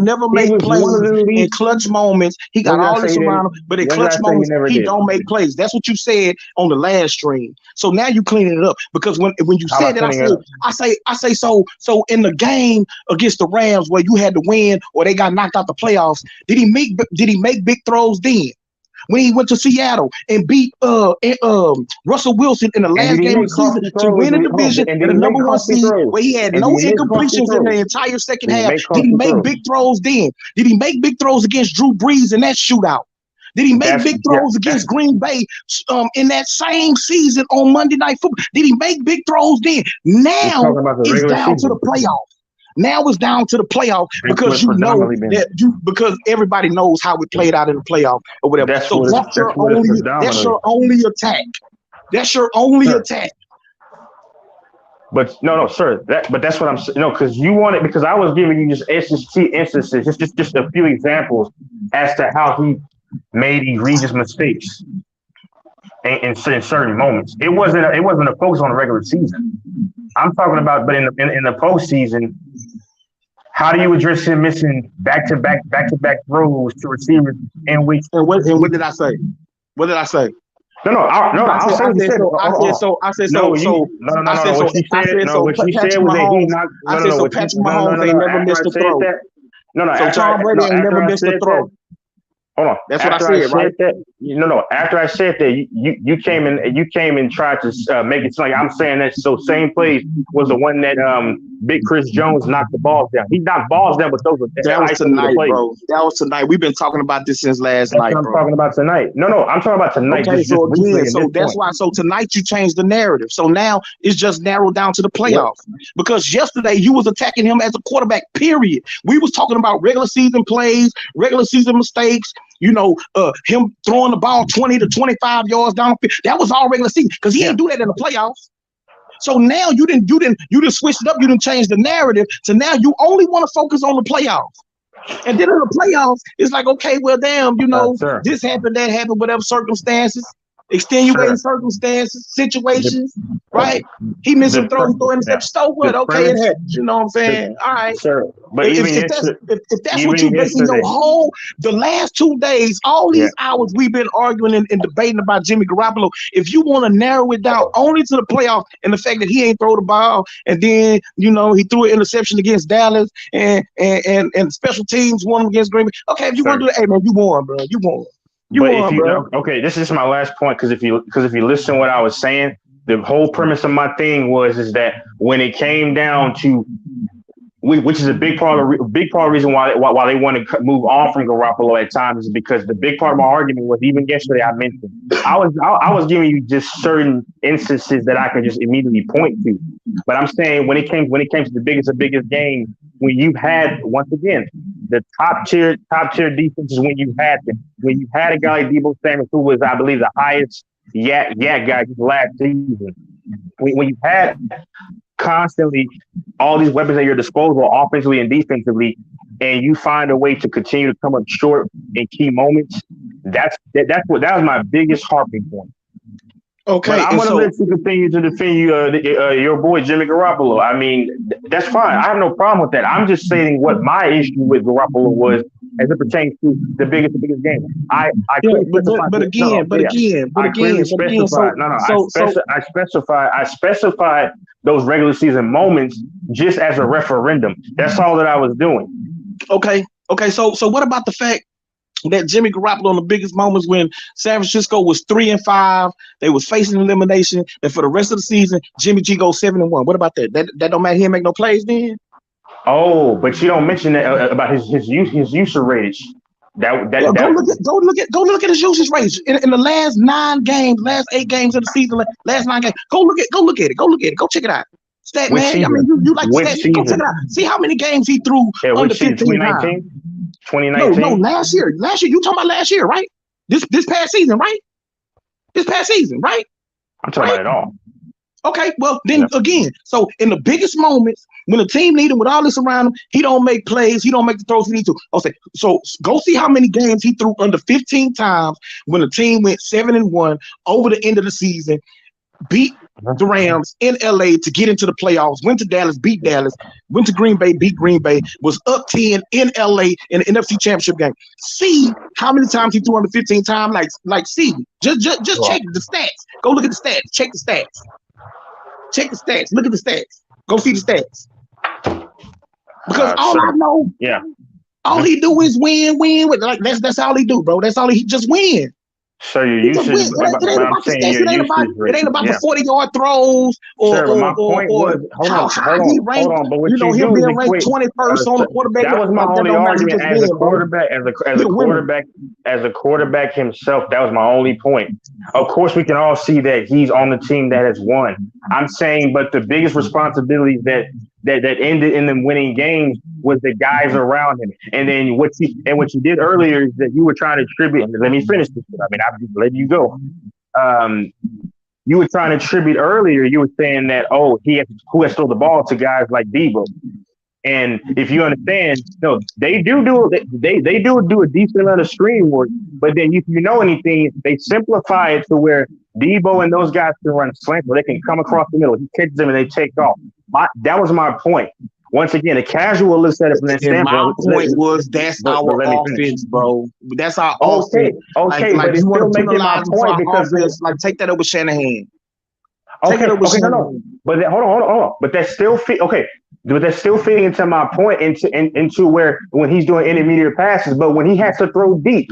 never make plays in clutch moments. He got all this around him, but in clutch moments he don't make plays. That's what you said on the last stream. So now you cleaning it up because when you said that, I say so in the game against the Rams where you had to win or they got knocked out the playoffs, did he make big throws then? When he went to Seattle and beat Russell Wilson in the last game of the season to win the division and the number one seed, where he had no incompletions in the entire second half, did he make big throws then? Did he make big throws against Drew Brees in that shootout? Did he make big throws against Green Bay in that same season on Monday Night Football? Did he make big throws then? Now it's down to the playoffs. Now it's down to the playoff because you know that because everybody knows how it played out in the playoff or whatever. That's your only attack. That's your only attack. But no, sir. But that's what I'm saying. No, because you want it because I was giving you just instances, just a few examples as to how he made egregious mistakes in certain moments. It wasn't a focus on the regular season. I'm talking about, but in the postseason, how do you address him missing back-to-back throws to receivers in which? And what did I say? What did I say? No. I'll say what you said. I said so. What you said was that he not. I said so. Patrick Mahomes ain't never missed a throw. So Tom Brady ain't never missed a throw. Hold on. That's what I said, right? After I said that, you came and tried to make it sound like I'm saying that. So same play was the one that Big Chris Jones knocked the balls down. He knocked balls down, but those were that was tonight, bro. That was tonight. We've been talking about this since last night. I'm talking about tonight. No, I'm talking about tonight. Okay, so that's why. So tonight you changed the narrative. So now it's just narrowed down to the playoffs. Because yesterday you was attacking him as a quarterback. Period. We was talking about regular season plays, regular season mistakes. Him throwing the ball 20 to 25 yards down the field. That was all regular season because he didn't do that in the playoffs. So now you didn't switch it up. You didn't change the narrative. So now you only want to focus on the playoffs. And then in the playoffs, it's like, okay, well, damn, this happened, that happened, whatever circumstances, extenuating circumstances, situations, right? He missed a throw, throwing interception. So what? Okay, it happens. You know what I'm saying? All right. Sure. But if that's what you're basing your whole the last 2 days, all these hours we've been arguing and debating about Jimmy Garoppolo, if you want to narrow it down only to the playoff and the fact that he ain't throw the ball and then he threw an interception against Dallas and special teams won against Green Bay. Okay, if you want to do that, hey man, you won, bro. You won. Okay, this is my last point because if you listen to what I was saying, the whole premise of my thing is that when it came down to, which is a big part of the reason why they want to move on from Garoppolo at times is because the big part of my argument was even yesterday I mentioned I was giving you just certain instances that I can just immediately point to, but I'm saying when it came to the biggest game when you had once again the top tier defenses when you had a guy like Deebo Samuel who was I believe the highest yak guy last season when you had constantly all these weapons at your disposal offensively and defensively and you find a way to continue to come up short in key moments that was my biggest harping point. Okay, but I'm going to let you continue to defend your boy Jimmy Garoppolo. I mean, that's fine. I have no problem with that. I'm just saying what my issue with Garoppolo was as it pertains to the biggest game. I specified those regular season moments just as a referendum. That's all that I was doing. Okay. So what about the fact that Jimmy Garoppolo in the biggest moments when San Francisco was 3-5, they was facing elimination, and for the rest of the season, Jimmy G goes 7-1. What about that? That don't matter. He didn't make no plays then. Oh, but you don't mention that about his usage rate. Go look at his usage rate in the last 8 games of the season. Last 9 games. Go look at it. Go check it out. Stat Which man. I season? mean, you like Which stat. Go check season? it out. See how many games he threw Yeah, under which season? 15 times. 2019? No, last year. Last year. You talking about last year, right? This past season, right? This past season, right? I'm talking about it all. Okay, well then again, so in the biggest moments when the team need him with all this around him, he don't make plays, he don't make the throws he needs to. Okay, so go see how many games he threw under 15 times when the team went 7-1 over the end of the season, beat the Rams in LA to get into the playoffs, went to Dallas, beat Dallas, went to Green Bay, beat Green Bay, was up 10 in LA in the NFC Championship game. See how many times he threw under 15 times, see. Just check the stats. Go look at the stats. Check the stats. Check the stats. Look at the stats. Go see the stats. Because all I know, all he do is win. Like that's all he do, bro. That's all he just win. So your usage, It ain't about the stats. It ain't about the 40-yard throws or how high he ranked. But what you know, him do being ranked 21st on the quarterback. That was my only argument as a quarterback, as a quarterback himself. That was my only point. Of course, we can all see that he's on the team that has won. I'm saying, but the biggest responsibility that ended in them winning games was the guys around him. And then what you did earlier is that you were trying to attribute, and let me finish this. I mean, I'm just letting you go. You were trying to attribute earlier, you were saying that, who has thrown the ball to guys like Debo. And if you understand, no, they do a decent amount of screen work, but then if you know anything, they simplify it to where Debo and those guys can run slants where they can come across the middle. He catches them and they take off. That was my point. Once again, a casual looks at it from that standpoint. My point was that's our offense, bro. That's our offense. Okay, like but you want to making my point because offense, like take that over Shanahan. No. But hold on. But that's still But that's still fitting into my point into where when he's doing intermediate passes, but when he has to throw deep,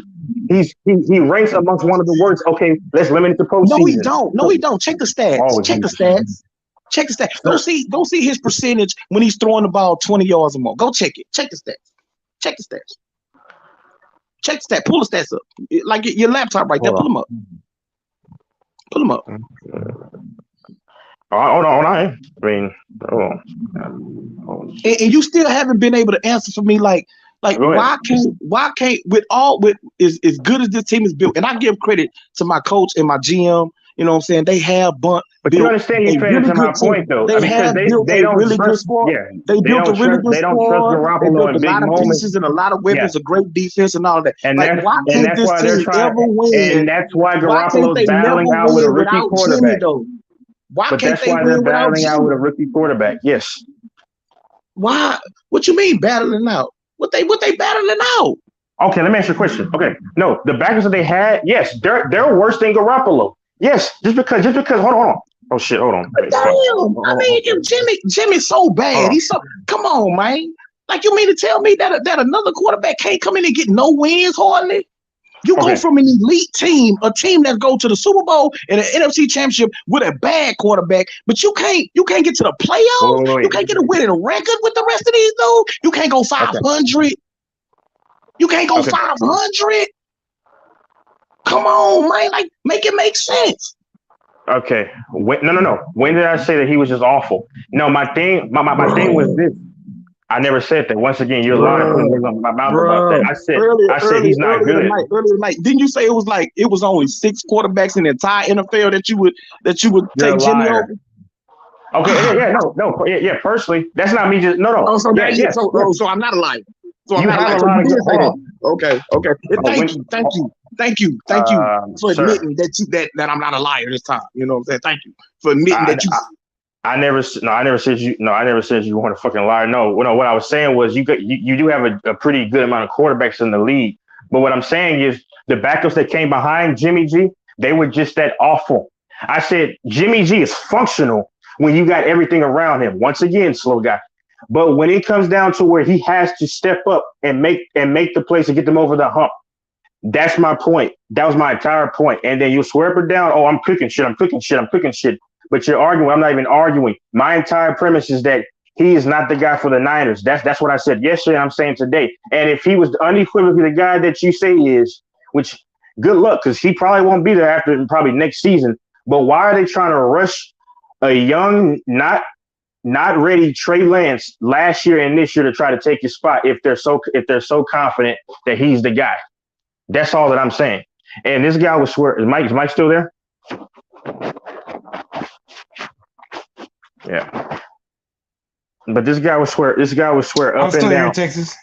he ranks amongst one of the worst. Okay, let's limit it to postseason. No, he don't. Check the stats. Check the stats. Go see his percentage when he's throwing the ball 20 yards or more. Go check it. Check the stats. Pull the stats up. Like your laptop right there. Pull them up. Hold on. And you still haven't been able to answer for me. Like why can't with as good as this team is built, and I give credit to my coach and my GM. You know what I'm saying? They have but you understand you're paying to my point though. They have built a really good squad. They built a really good squad. They built a lot of pieces and a lot of weapons, a great defense and all that. And why can't this team ever win? And that's why Garoppolo's battling out with a rookie quarterback. Why can't they win without Jimmy? Out with a rookie quarterback? Yes. Why? What you mean battling out? What they battling out? Okay, let me ask you a question. Okay, no, the backers that they had, yes, they're worse than Garoppolo. Yes, just because. Hold on. Oh shit, hold on. Damn, I mean, if Jimmy's so bad, he's so. Come on, man. Like you mean to tell me that another quarterback can't come in and get no wins hardly? You go from an elite team, a team that go to the Super Bowl and an NFC Championship with a bad quarterback, but you can't get to the playoffs. You can't get a winning record with the rest of these dudes. You can't go 500. You can't go 500. Come on, man! Like make it make sense. Okay. No. When did I say that he was just awful? No, my thing was this. I never said that. Once again, you're lying in my mouth about that. I said he's not good. Earlier tonight, didn't you say it was only 6 quarterbacks in the entire NFL that you would take Jimmy over? Okay, yeah. Personally, that's not me. Just no. Oh, so I'm not a liar. So I'm not a liar. Okay. Thank you for admitting that I'm not a liar this time. You know what I'm saying? Thank you for admitting that you. I never said you weren't a fucking liar. No, what I was saying was you do have a pretty good amount of quarterbacks in the league. But what I'm saying is the backups that came behind Jimmy G, they were just that awful. I said Jimmy G is functional when you got everything around him. Once again, slow guy. But when it comes down to where he has to step up and make the plays to get them over the hump, that's my point. That was my entire point. And then you swear up or down, I'm cooking shit. But you're arguing. I'm not even arguing. My entire premise is that he is not the guy for the Niners. That's what I said yesterday. I'm saying today. And if he was unequivocally the guy that you say he is, which good luck, because he probably won't be there after probably next season. But why are they trying to rush a young, not not ready Trey Lance last year and this year to try to take his spot if they're so confident that he's the guy. That's all that I'm saying. And this guy was swear. Is Mike still there? Yeah. But this guy was swear. This guy was swear I'm up and still here in down. Texas.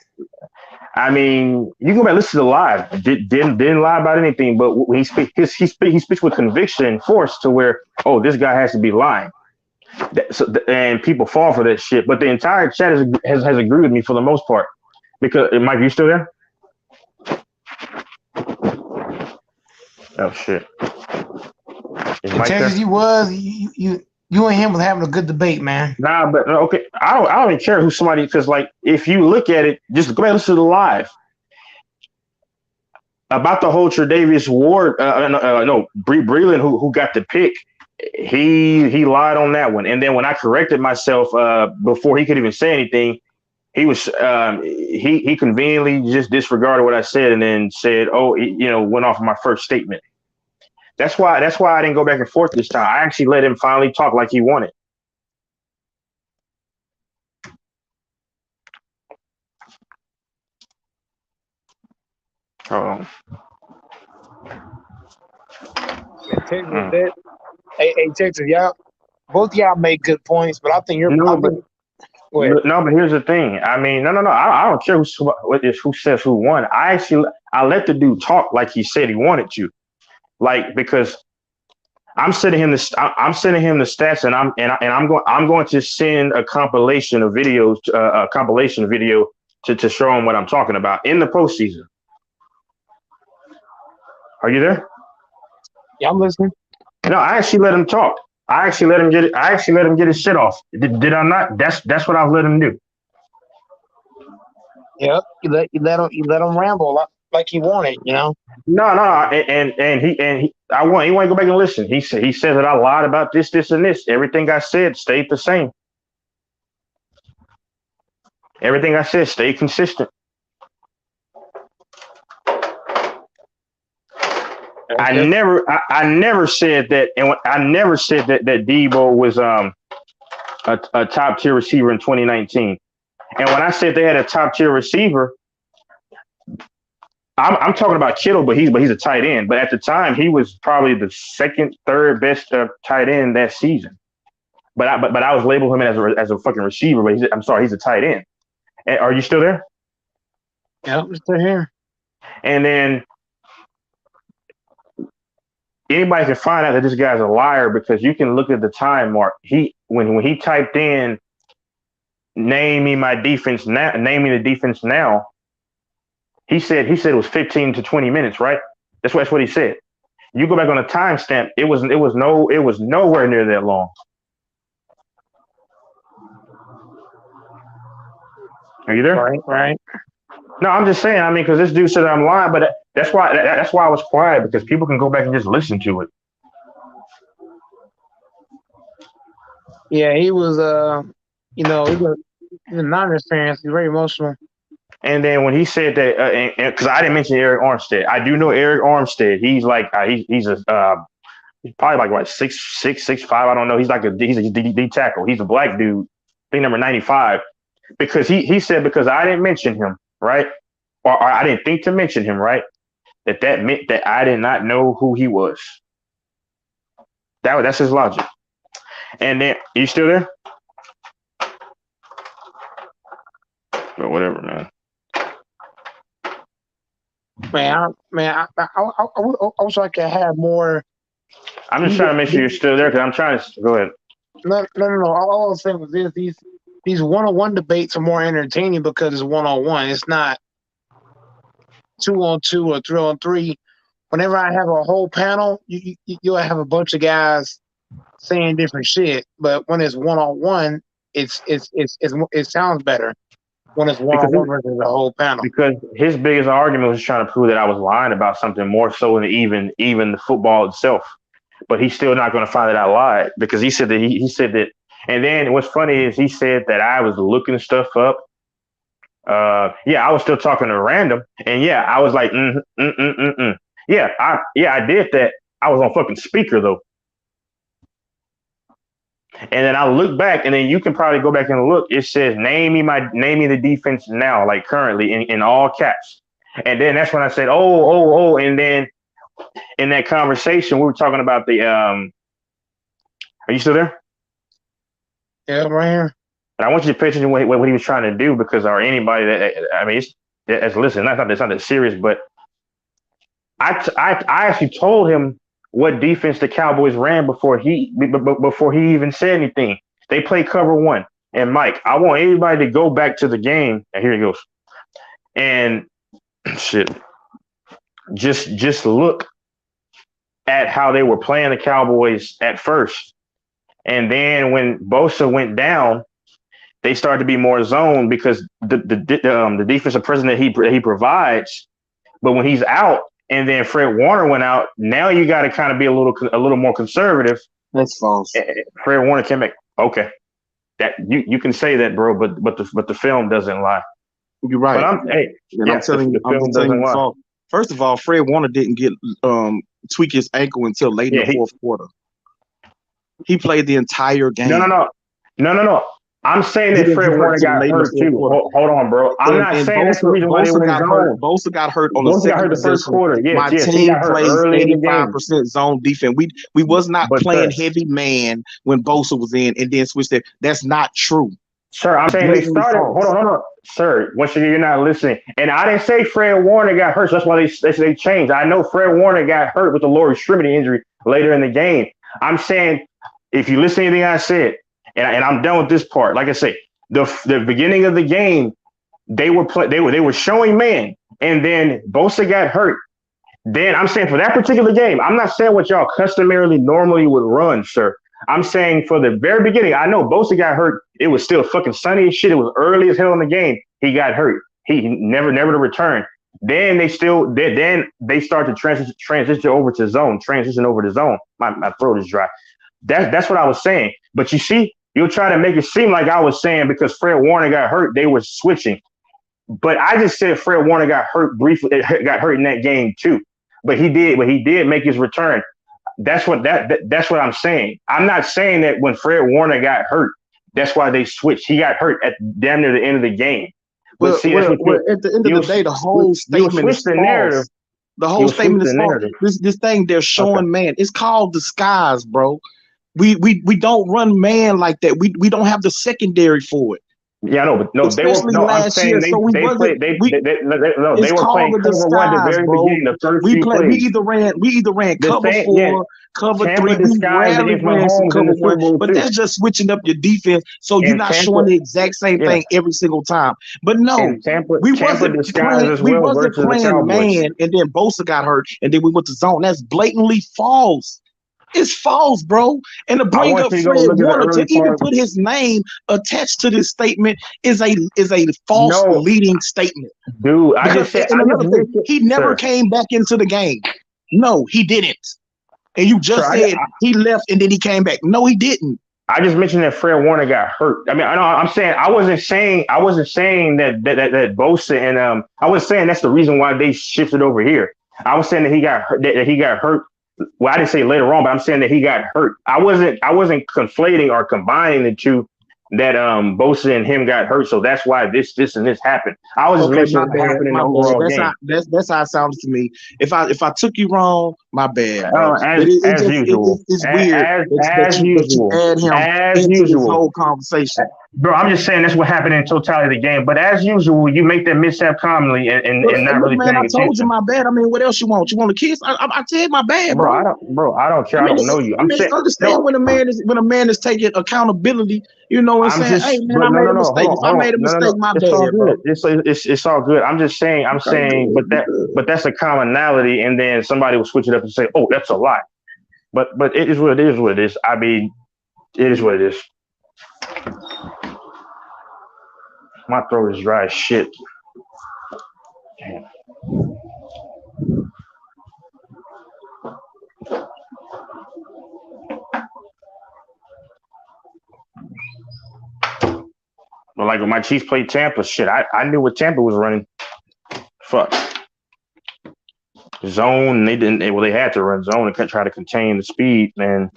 I mean, you go back and listen to the live. Didn't lie about anything, but when he speaks with conviction and force to where, oh, this guy has to be lying. And people fall for that shit. But the entire chat has agreed with me for the most part. Because Mike, you still there? Oh shit! Is In Mike Texas, there? you and him was having a good debate, man. Nah, but okay, I don't even care who somebody, because like if you look at it, just go back and listen to the live about the whole Tre'Davious Ward. No, Breland who got the pick. He lied on that one, and then when I corrected myself before he could even say anything, he was he conveniently just disregarded what I said and then said, "Oh, went off of my first statement." That's why I didn't go back and forth this time. I actually let him finally talk like he wanted. Hold on. Texas, hey, Texas, y'all, both y'all make good points, but I think you're. No, but here's the thing. I mean, no. I don't care who says who won. I let the dude talk like he said he wanted to, like, because I'm sending him the stats, and I'm going to send a compilation of videos, a compilation video to show him what I'm talking about in the postseason. Are you there? Yeah, I'm listening. No, I actually let him talk. I actually let him get his shit off. Did I not? That's what I've let him do. Yep, you let him ramble like he wanted, No, and he I want he want to go back and listen. He said that I lied about this, and this. Everything I said stayed the same. Everything I said stayed consistent. I never said that, and I never said that Debo was a top tier receiver in 2019. And when I said they had a top tier receiver, I'm talking about Kittle, but he's a tight end. But at the time, he was probably the second, third best tight end that season. But I was labeling him as a fucking receiver. But he's a tight end. And are you still there? Yeah, I'm still here. And then anybody can find out that this guy's a liar because you can look at the time mark. When he typed in name me the defense now, he said it was 15 to 20 minutes, right? That's what he said. You go back on the timestamp, it was nowhere near that long. Are you there? Right. No, I'm just saying. I mean, because this dude said I'm lying, but that's why I was quiet, because people can go back and just listen to it. Yeah, he was. He's a Niners fan. He's very emotional. And then when he said that, because I didn't mention Eric Armstead, I do know Eric Armstead. He's like he's probably like what 6'6", 6'5". I don't know. He's a D tackle. He's a black dude. I think number 95. Because he said, because I didn't mention him, right? Or I didn't think to mention him, right? That meant that I did not know who he was. That's his logic. And then, you still there? But whatever, man. Man, I wish I could have more. I'm just trying to make sure you're still there, because I'm trying to go ahead. No. All I was saying was these one-on-one debates are more entertaining because it's one-on-one. It's not 2-on-2 or 3-on-3. Whenever I have a whole panel, you'll have a bunch of guys saying different shit. But when it's one-on-one, it sounds better when it's one-on-one versus the whole panel. Because his biggest argument was trying to prove that I was lying about something more so than even the football itself. But he's still not going to find that I lied, because he said that he said that. And then what's funny is he said that I was looking stuff up. Yeah, I was still talking to random, and yeah, I was like, Yeah, I did that. I was on fucking speaker though. And then I look back, and then you can probably go back and look. It says, name me the defense now, like currently in all caps. And then that's when I said, oh. And then in that conversation, we were talking about the are you still there? Yeah, right here. And I want you to pay attention to what he was trying to do, because or anybody that, I mean, it's listen, it's not that serious, but I actually told him what defense the Cowboys ran before he even said anything. They play cover one. And Mike, I want everybody to go back to the game. And here he goes. And shit, just look at how they were playing the Cowboys at first. And then when Bosa went down, they started to be more zone, because the defensive presence that he provides. But when he's out, and then Fred Warner went out, now you got to kind of be a little more conservative. That's false. Fred Warner came back. Okay, that you can say that, bro, but the film doesn't lie. You're right. But I'm telling you, the film doesn't lie. First of all, Fred Warner didn't get tweak his ankle until late in the fourth quarter. He played the entire game. No. I'm saying that Fred Warner got hurt too. Hold on, bro. I'm not saying that's the reason why they went zone. Bosa got hurt on the second first quarter. My team plays 85% zone defense. We was not playing heavy man when Bosa was in, and then switched it. That's not true. Sir, I'm saying they started. Hold on. Sir, once again, you're not listening. And I didn't say Fred Warner got hurt. So that's why they changed. I know Fred Warner got hurt with a lower extremity injury later in the game. I'm saying, if you listen to anything I said, and I'm done with this part. Like I say, the beginning of the game, they were showing man, and then Bosa got hurt. Then I'm saying for that particular game, I'm not saying what y'all customarily normally would run, sir. I'm saying for the very beginning, I know Bosa got hurt. It was still fucking sunny as shit. It was early as hell in the game. He got hurt. He never to return. Then they start to transition over to zone. My throat is dry. That's what I was saying. But you see, you'll try to make it seem like I was saying because Fred Warner got hurt, they were switching. But I just said Fred Warner got hurt briefly. Got hurt in that game too. But he did make his return. That's what I'm saying. I'm not saying that when Fred Warner got hurt, that's why they switched. He got hurt at damn near the end of the game. But at the end of the day, the whole statement is false. The whole statement is false. This thing they're showing man. It's called disguise, bro. We don't run man like that. We don't have the secondary for it. Yeah, no, but no, especially they were. No, last I'm saying year, they so we they wasn't. played. They It's were called playing a cover one at the disguise, very bro. beginning. The first few plays. We either ran cover four, cover Tampa three. We disguised rarely against ran some Mahomes in cover the Super one, Bowl but too. that's just switching up your defense. So you're And not Tampa- showing the exact same yeah. thing every single time. But no, And Tampa we wasn't disguised playing. as We well wasn't versus the playing Cowboys. man, and then Bosa got hurt, and then we went to zone. That's blatantly false. It's false, bro. And to bring want up you to go Fred look at the Warner, to early even part. put his name attached to this statement is a false leading statement. Dude, I Because, just said, and I another just thing, mentioned, he never sir. came back into the game. No, he didn't. And you just Sir, said he left and then he came back. No, he didn't. I just mentioned that Fred Warner got hurt. I mean, I know I'm saying I wasn't saying that Bosa and I was saying that's the reason why they shifted over here. I was saying that he got hurt, that he got hurt. Well, I didn't say later on, but I'm saying that he got hurt. I wasn't conflating or combining the two. That Bosa and him got hurt, so that's why this and this happened. I was just mentioning what happened in the overall game. That's how it sounded to me. If I took you wrong, my bad. As usual. It's weird that you add him into this whole conversation. Bro, I'm just saying that's what happened in totality of the game. But as usual, you make that mishap commonly and not really paying attention. I told you my bad. I mean, what else you want? You want a kiss? I said my bad, bro. I don't care. I don't know you. I'm saying understand when a man is taking accountability. You know what I'm saying? Hey man, I made a mistake. If I made a mistake, my bad, bro. It's all good. I'm saying, but that's a commonality, and then somebody will switch it up and say, "Oh, that's a lie." But it is what it is. What it is. I mean, it is what it is. My throat is dry as shit. Damn. But like when my Chiefs played Tampa, shit, I knew what Tampa was running. Fuck. Zone, they had to run zone and try to contain the speed, and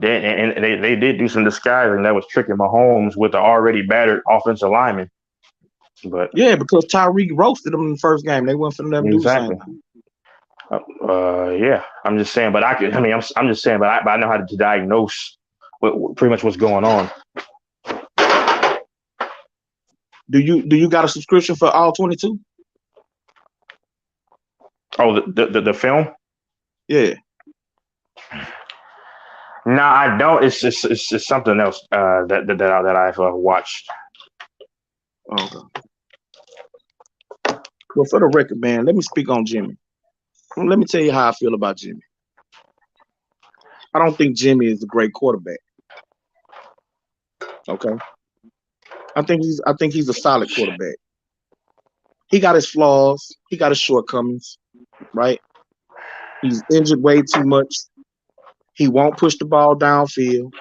They did do some disguising that was tricking Mahomes with the already battered offensive lineman. But Yeah, because Tyreek roasted them in the first game. They went for them to do the same exactly. thing. Yeah, I'm just saying. But I'm just saying. But I know how to diagnose pretty much what's going on. Do you got a subscription for all 22? Oh, the film? Yeah. No, I don't. It's something else that I've watched. Okay. Well, for the record, man, let me speak on Jimmy. Let me tell you how I feel about Jimmy. I don't think Jimmy is a great quarterback. Okay. I think he's a solid quarterback. He got his flaws, he got his shortcomings, right? He's injured way too much. He won't push the ball downfield,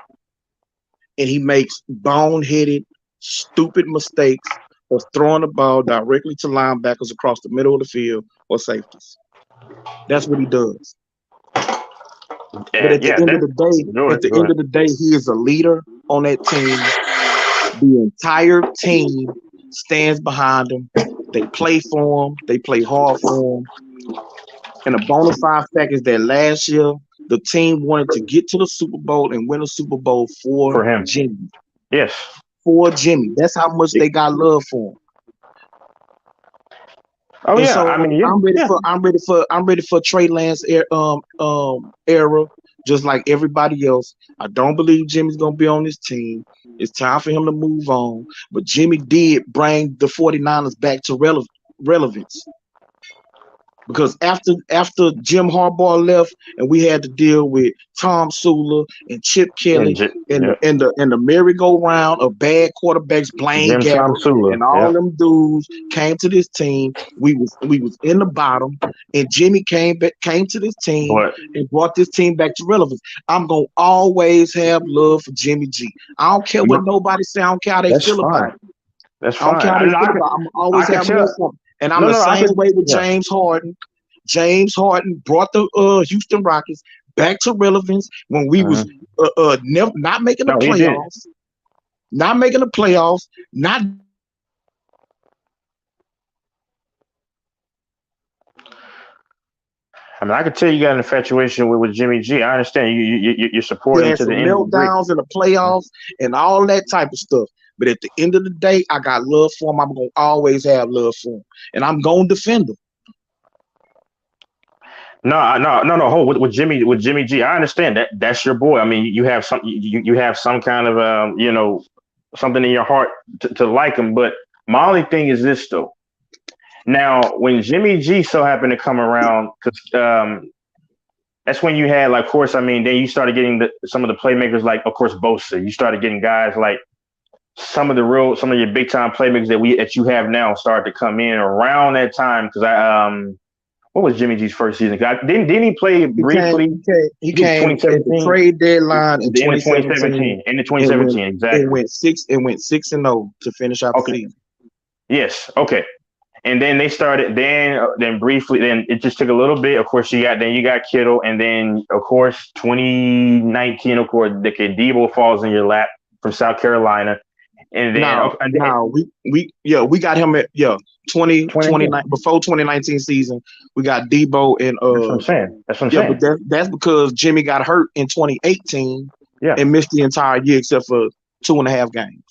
and he makes boneheaded, stupid mistakes of throwing the ball directly to linebackers across the middle of the field or safeties. That's what he does. But at the end of the day, he is a leader on that team. The entire team stands behind him. They play for him. They play hard for him. And a bona fide fact is that last year, the team wanted to get to the Super Bowl and win a Super Bowl for him. Jimmy. Yes. For Jimmy. That's how much they got love for him. Oh, and yeah. so I mean, yeah. I'm ready for Trey Lance era, just like everybody else. I don't believe Jimmy's gonna be on this team. It's time for him to move on. But Jimmy did bring the 49ers back to relevance. Because after Jim Harbaugh left and we had to deal with Tom Sula and Chip Kelly and the merry-go-round of bad quarterbacks, Blaine Gabbert and all them dudes came to this team. We was in the bottom, and Jimmy came to this team and brought this team back to relevance. I'm gonna always have love for Jimmy G. I don't care what nobody say. I don't care how they feel about it. That's fine. I don't care how they feel about it. I'm always have love for him. And I'm the same way with James Harden. James Harden brought the Houston Rockets back to relevance when we was not making the playoffs. Not making the playoffs. Not. I mean, I could tell you got an infatuation with Jimmy G. I understand you're supporting to the end. Meltdowns in the playoffs and all that type of stuff. But at the end of the day, I got love for him. I'm gonna always have love for him, and I'm gonna defend him. No. Hold with Jimmy G. I understand that's your boy. I mean, you have some kind of something in your heart to like him. But my only thing is this though. Now, when Jimmy G so happened to come around, because that's when you had, like, of course, I mean, then you started getting some of the playmakers, like, of course, Bosa. You started getting guys like some of your big time playmakers that you have now started to come in around that time. Because what was Jimmy G's first season? Didn't he play briefly? He came at the trade deadline in 2017. In 2017, exactly. It went 6-0 to finish out the season. Yes. Okay. And then they started. Then briefly. Then it just took a little bit. Of course, you got Kittle, and then of course 2019. Of course, Debo falls in your lap from South Carolina, and then we got him at 2019 before 2019 season. We got Debo and That's what I'm saying. But that's because Jimmy got hurt in 2018 and missed the entire year except for 2.5 games.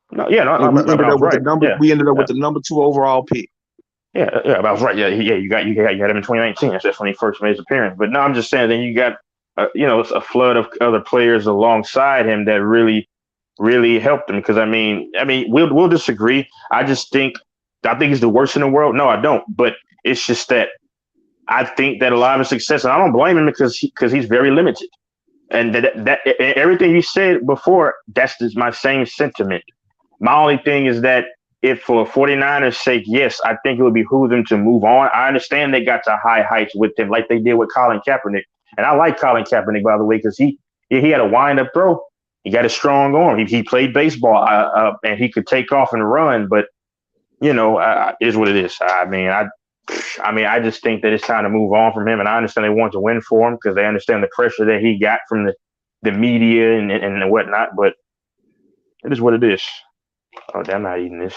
We ended up with the number 2 overall pick. Yeah, I was right. Yeah, you got him in 2019. That's when he first made his appearance. But no, I'm just saying. Then you got a flood of other players alongside him that really, really helped him. Because I mean, we'll disagree. I think he's the worst in the world. No, I don't. But it's just that I think that a lot of his success, and I don't blame him because he's very limited. And that everything you said before, that's just my same sentiment. My only thing is that if for 49ers' sake, yes, I think it would behoove them to move on. I understand they got to high heights with him like they did with Colin Kaepernick. And I like Colin Kaepernick, by the way, because he had a wind-up throw. He got a strong arm. He played baseball and he could take off and run. But, it is what it is. I just think that it's time to move on from him. And I understand they want to win for him because they understand the pressure that he got from the media and whatnot, but it is what it is. Oh, damn, I'm not eating this.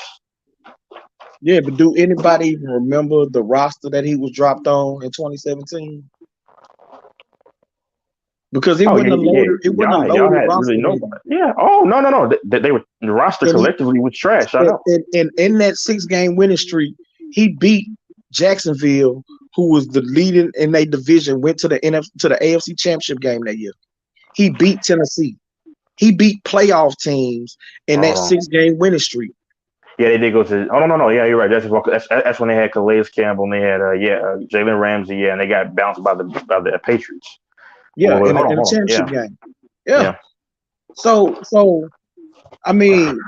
Yeah, but do anybody even remember the roster that he was dropped on in 2017? Because it Oh wasn't yeah, a yeah. loaded, it wasn't a Y'all loaded had roster really then. nobody. Yeah. Oh no. They were the roster And he collectively was trash. I know. and in that 6-game winning streak, he beat Jacksonville, who was the leading in their division, went to the AFC Championship game that year. He beat Tennessee. He beat playoff teams in that Hold on. 6-game winning streak. Yeah, they did go to. Oh no. Yeah, you're right. That's when they had Calais Campbell and they had Jalen Ramsey. Yeah, and they got bounced by the Patriots. Yeah, Hold in a on. championship Yeah. game. Yeah. So I mean,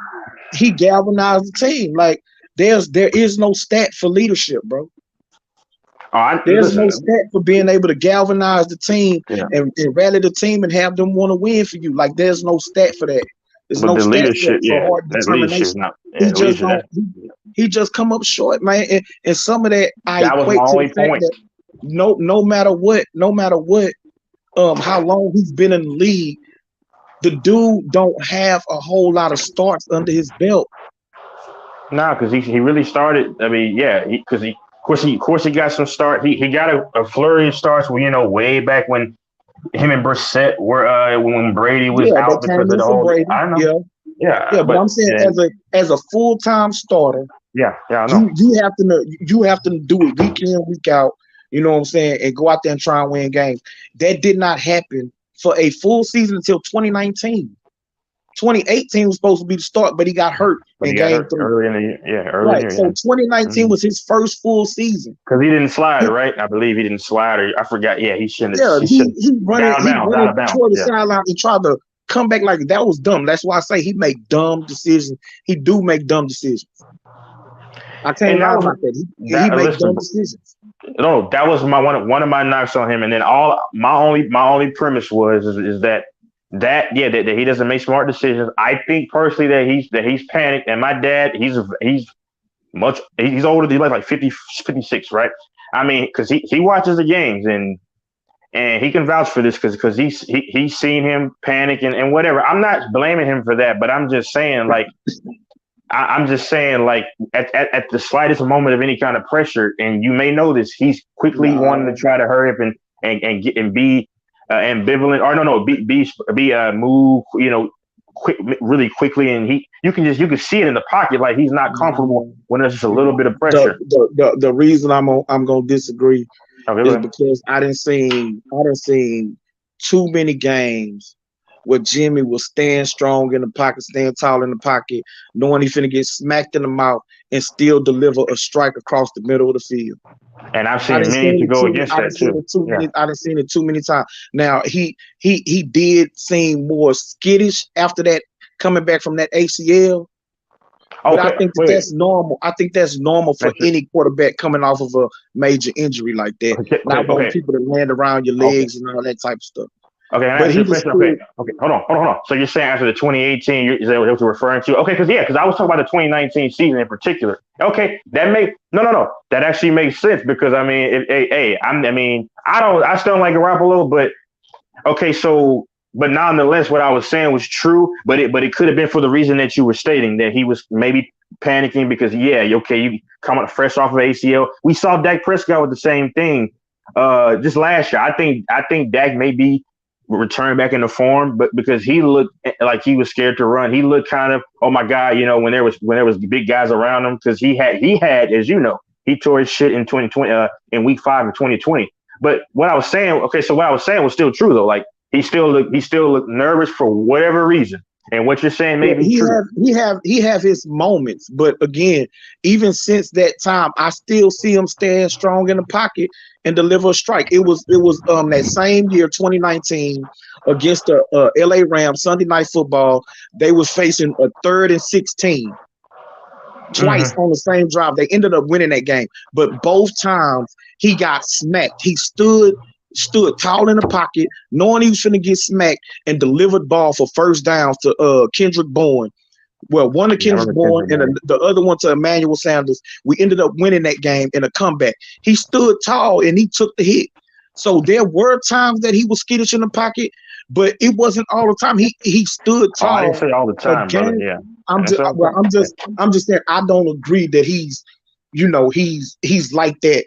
he galvanized the team. Like there is no stat for leadership, bro. There's no stat for being able to galvanize the team and rally the team and have them want to win for you. Like there's no stat for that. There's But no the stat leadership, for yeah, hard that leadership is determination. not. He Yeah, the just leadership. don't. He just come up short, man. And some of that I That was my equate to the only fact point. that no matter what, how long he's been in the league, the dude don't have a whole lot of starts under his belt. Nah, because he really started. I mean, yeah, of course he got some start. He got a flurry of starts. Way back when him and Brissett were when Brady was Yeah, they out came because of in the for whole. Brady. I know. Yeah. Yeah, But I'm saying as a full-time starter, I know. you have to do it week in, week out, you know what I'm saying, and go out there and try and win games. That did not happen for a full season until 2019. 2018 was supposed to be the start, but he got hurt But in he got game hurt 3. early in the year. Yeah, early in Right. the So year. 2019 was his first full season. Because he didn't slide, right? I believe he didn't slide, or I forgot. Yeah, he shouldn't have. Yeah, He should he running out of bounds. toward the Yeah. sideline and tried to come back like that was dumb. That's why I say he make dumb decisions. He do make dumb decisions. I can't lie about that. He make dumb decisions. No, that was one of my knocks on him, and then my only premise is that he doesn't make smart decisions. I think personally that he's panicked, and my dad he's older. He's like 50, 56, right? I mean, because he watches the games and he can vouch for this because he's seen him panic and whatever. I'm not blaming him for that, but I'm just saying like. I'm just saying, like at the slightest moment of any kind of pressure, and you may know this, he's quickly wanting to try to hurry up and be ambivalent, or be move, really quickly, and you can see it in the pocket, like he's not comfortable when there's just a little bit of pressure. The reason I'm gonna disagree is because I didn't see too many games where Jimmy was staying strong in the pocket, staying tall in the pocket, knowing he's finna get smacked in the mouth and still deliver a strike across the middle of the field. And I've seen many to go against that too. I done seen it too many times. Now he did seem more skittish after that, coming back from that ACL. But I think that's normal. I think that's normal for any quarterback coming off of a major injury like that. Not wanting people to land around your legs and all that type of stuff. Okay, okay, hold on. So you're saying after the 2018, is that what you're referring to? Okay, because I was talking about the 2019 season in particular. Okay, that actually makes sense because I mean, I still don't like Garoppolo, but okay, so but nonetheless, what I was saying was true, but it could have been for the reason that you were stating, that he was maybe panicking because you coming fresh off of ACL. We saw Dak Prescott with the same thing just last year. I think Dak may be return back into form, but because he looked like he was scared to run, he looked kind of, oh my God, when there was big guys around him, because he had, as you know, he tore his shit in 2020 in week 5 of 2020. But what I was saying was still true though. Like he still looked nervous for whatever reason. And what you're saying may be true. He have his moments, but again, even since that time, I still see him stand strong in the pocket and deliver a strike. It was that same year, 2019, against the LA Rams, Sunday Night Football. They was facing a 3rd and 16 twice on the same drive. They ended up winning that game, but both times he got smacked. He stood tall in the pocket, knowing he was going to get smacked, and delivered ball for first downs to Kendrick Bourne. Well, one to Kendrick Bourne and the other one to Emmanuel Sanders. We ended up winning that game in a comeback. He stood tall and he took the hit. So there were times that he was skittish in the pocket, but it wasn't all the time. He stood Oh, I didn't tall say all the for time, brother. game. Yeah, I'm that's just what I'm well, saying. I'm just saying I don't agree that he's he's like that,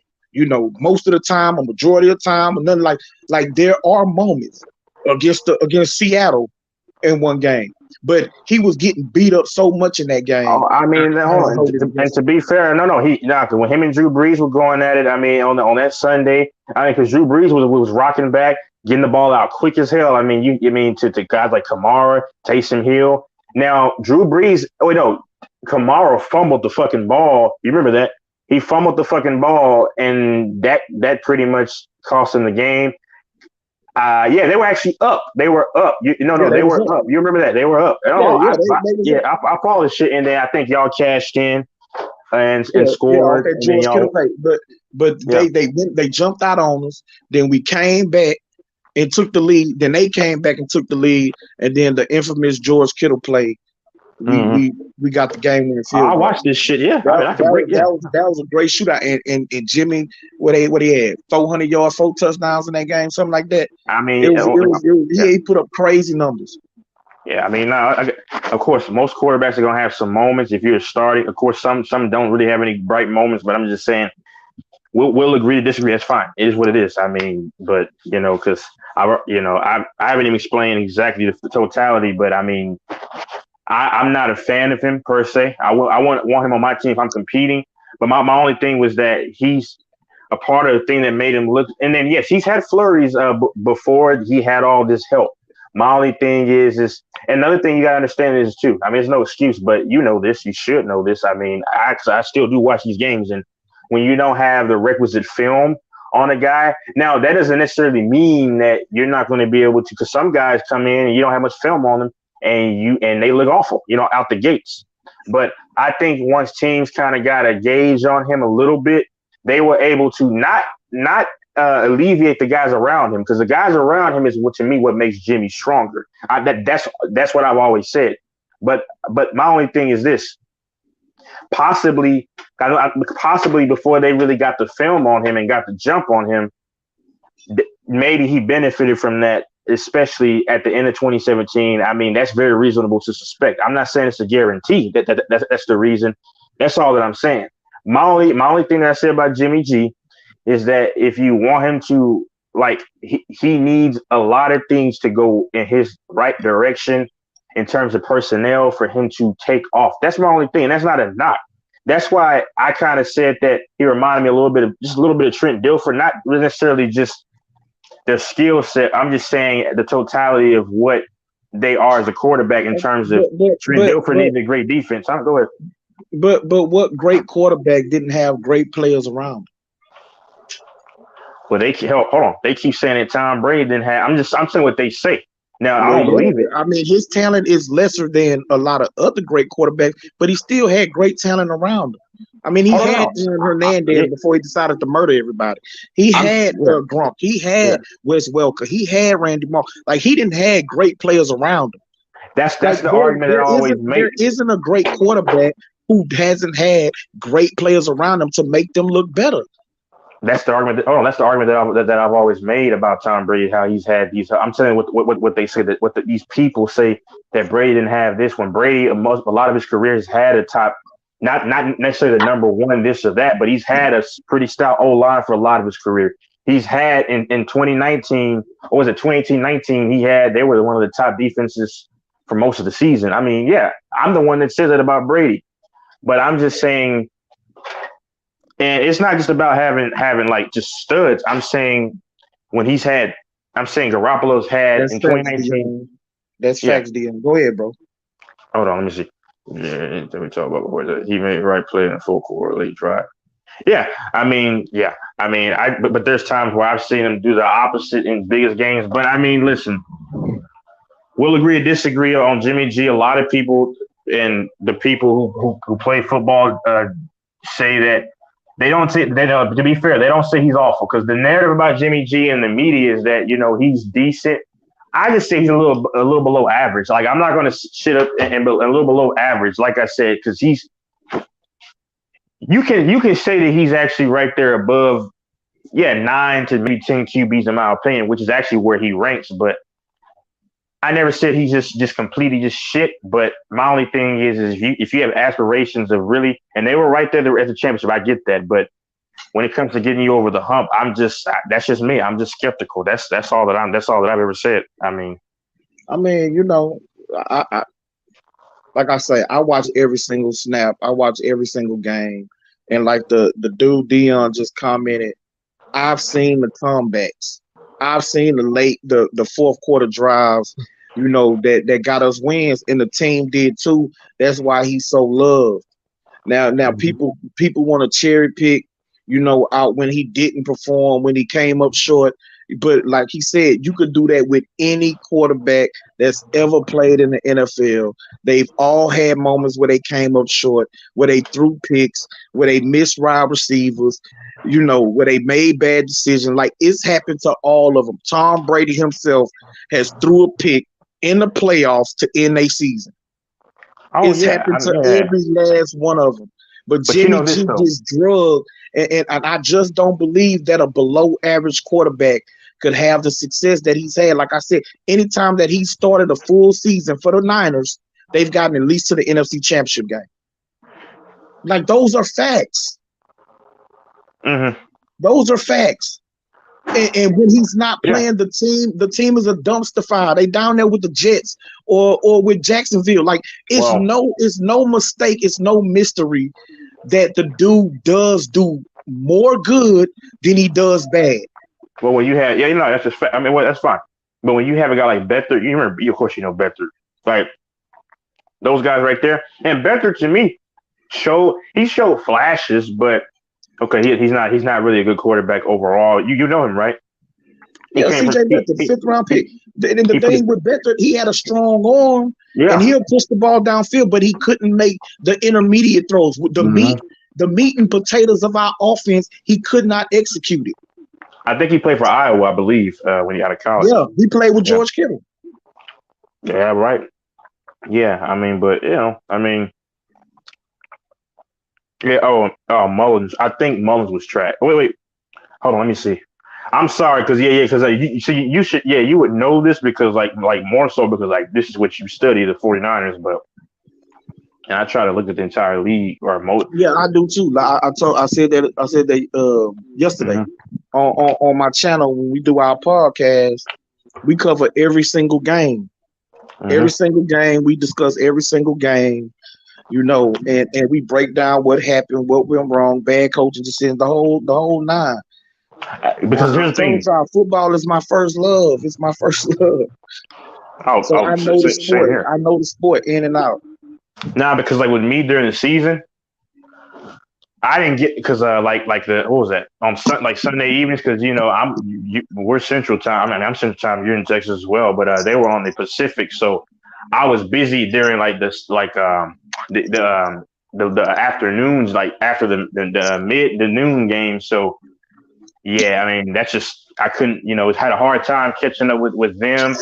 most of the time, a majority of the time, or nothing like there are moments against Seattle in one game. But he was getting beat up so much in that game. Oh, I mean, I hold don't hold it on. And against to him. be fair, no, cause when him and Drew Brees were going at it, I mean, on that Sunday, I mean, because Drew Brees was rocking back, getting the ball out quick as hell. I mean, to guys like Kamara, Taysom Hill. Now, Drew Brees, oh no, Kamara fumbled the fucking ball. You remember that? He fumbled the fucking ball, and that pretty much cost him the game. Yeah, they were actually up. They were up. Yeah, they They was were up. up. You remember that? They were up. Yeah, yeah, they was up. I follow this shit, and then I think y'all cashed in and Yeah, scored, okay, and then George Kittle y'all, played. But yeah. they jumped out on us. Then we came back and took the lead. Then they came back and took the lead. And then the infamous George Kittle play. We Mm-hmm. we we got the game winning field I goal. watched this shit. Yeah, I That mean, I that could break. was Yeah, a great shootout. And Jimmy, what he had 400 yards, 4 touchdowns in that game, something like that. I It mean, was it was, it was yeah, he put up crazy numbers. yeah. I mean, no, of course, most quarterbacks are gonna have some moments. If you're starting, of course, some don't really have any bright moments. But I'm just saying, we'll agree to disagree. That's fine. It is what it is. I mean, but because I haven't even explained exactly the totality. But I mean, I'm not a fan of him per se. I want him on my team if I'm competing. But my only thing was that he's a part of the thing that made him look. And then yes, he's had flurries before he had all this help. My only thing is another thing you gotta understand is too. I mean, there's no excuse, but you know this. You should know this. I mean, I still do watch these games, and when you don't have the requisite film on a guy, now that doesn't necessarily mean that you're not going to be able to. Because some guys come in and you don't have much film on them, and they look awful, out the gates. But I think once teams kind of got a gauge on him a little bit, they were able to not alleviate the guys around him, because the guys around him is to me what makes Jimmy stronger. That's what I've always said. But my only thing is this: possibly before they really got the film on him and got the jump on him, maybe he benefited from that, especially at the end of 2017. I mean, that's very reasonable to suspect. I'm not saying it's a guarantee that's the reason. That's all that I'm saying. My only thing that I say about Jimmy G is that if you want him to, he needs a lot of things to go in his right direction in terms of personnel for him to take off. That's my only thing. That's not a knock. That's why I kind of said that he reminded me a little bit of Trent Dilfer, not necessarily just their skill set. I'm just saying the totality of what they are as a quarterback in terms of Trent Dilfer needs a great defense. Go ahead. But what great quarterback didn't have great players around? Well, hold on. They keep saying that Tom Brady didn't have. I'm saying what they say. Now I don't believe it. I mean, his talent is lesser than a lot of other great quarterbacks, but he still had great talent around him. I mean, he had Aaron Hernandez before he decided to murder everybody. He had Gronk. He had Wes Welker. He had Randy Moss. Like, he didn't have great players around him. That's the argument that I always make. There isn't a great quarterback who hasn't had great players around him to make them look better. That's the argument. That's the argument that I've always made about Tom Brady. How he's had these. I'm saying what they say that these people say that Brady didn't have this one. Brady, a lot of his career has had a top, not necessarily the number one this or that, but he's had a pretty stout O-line for a lot of his career. He's had in 2019, or was it 2018-19? They were one of the top defenses for most of the season. I mean, yeah, I'm the one that says that about Brady, but I'm just saying. And it's not just about having like just studs. I'm saying Garoppolo's had in 2019. That's facts, DM. Go ahead, bro. Hold on, let me see. Yeah, let me talk about before he made the right play in the full court late drive. Yeah, but there's times where I've seen him do the opposite in biggest games. But I mean, listen, we'll agree to disagree on Jimmy G. A lot of people and the people who play football say that. They don't say, to be fair, they don't say he's awful, because the narrative about Jimmy G in the media is that, he's decent. I just say he's a little below average. Like, I'm not going to shit up and a little below average, like I said, because you can say that he's actually right there above, 9 to maybe 10 QBs in my opinion, which is actually where he ranks. But I never said he's just completely just shit. But my only thing is if you have aspirations of really, and they were right there at the championship, I get that. But when it comes to getting you over the hump, that's just me. I'm just skeptical. That's all that I've ever said. I mean, I like I say, I watch every single snap. I watch every single game, and like the dude Dion just commented, I've seen the comebacks. I've seen the fourth quarter drives, that got us wins, and the team did too. That's why he's so loved. Now people want to cherry pick, out when he didn't perform, when he came up short. But like he said, you could do that with any quarterback that's ever played in the NFL. They've all had moments where they came up short, where they threw picks, where they missed wide receivers, where they made bad decisions. Like it's happened to all of them. Tom Brady himself has threw a pick in the playoffs to end a season. oh It's yeah, happened to yeah. every last one of them. But But you Jimmy know this G though. gets drugged, and I just don't believe that a below average quarterback could have the success that he's had. Like I said, anytime that he started a full season for the Niners, they've gotten at least to the NFC Championship game. Like those are facts. Mm-hmm. Those are facts. And when he's not Yeah. playing the team is a dumpster fire. They down there with the Jets or with Jacksonville. Like it's Well, no mistake, it's no mystery that the dude does do more good than he does bad. well, when you have that's just I mean, well, that's fine. But when you have a guy like Beathard, you remember, of course, Beathard, like those guys right there. And Beathard to me showed flashes, but okay, he's not really a good quarterback overall. You know him, right? He Yeah, came from CJ Beathard, fifth round pick. And the he put thing with Beathard, he had a strong arm and yeah. he'll push the ball downfield, but he couldn't make the intermediate throws. With Mhm. the meat and potatoes of our offense, he could not execute it. I think he played for Iowa, I believe, when he got out of college. Yeah, he played with Yeah. George Kittle. Yeah, right. Yeah, I mean, but I mean, yeah. Oh, Mullins. I think Mullins was trash. Wait. Hold on, let me see. I'm sorry, because because you should, you would know this because like more so because like this is what you study, the 49ers, but and I try to look at the entire league or most. Yeah, I do too. Like I said that yesterday Mm-hmm. on my channel when we do our podcast. We cover every single game. Every Mm-hmm. single game, we discuss every single game, and we break down what happened, what went wrong, bad coaching decisions, the whole nine. Because I here's the told thing. y'all, football is my first love. It's my first love. So I know the Same sport. here. I know the sport in and out. Nah, because like with me during the season, I didn't get because like the what was that on Sunday evenings because we're Central Time. I mean, I'm Central Time. You're in Texas as well, but they were on the Pacific, so I was busy during like this the afternoons, like after the noon game. So yeah, I mean that's just I couldn't had a hard time catching up with them.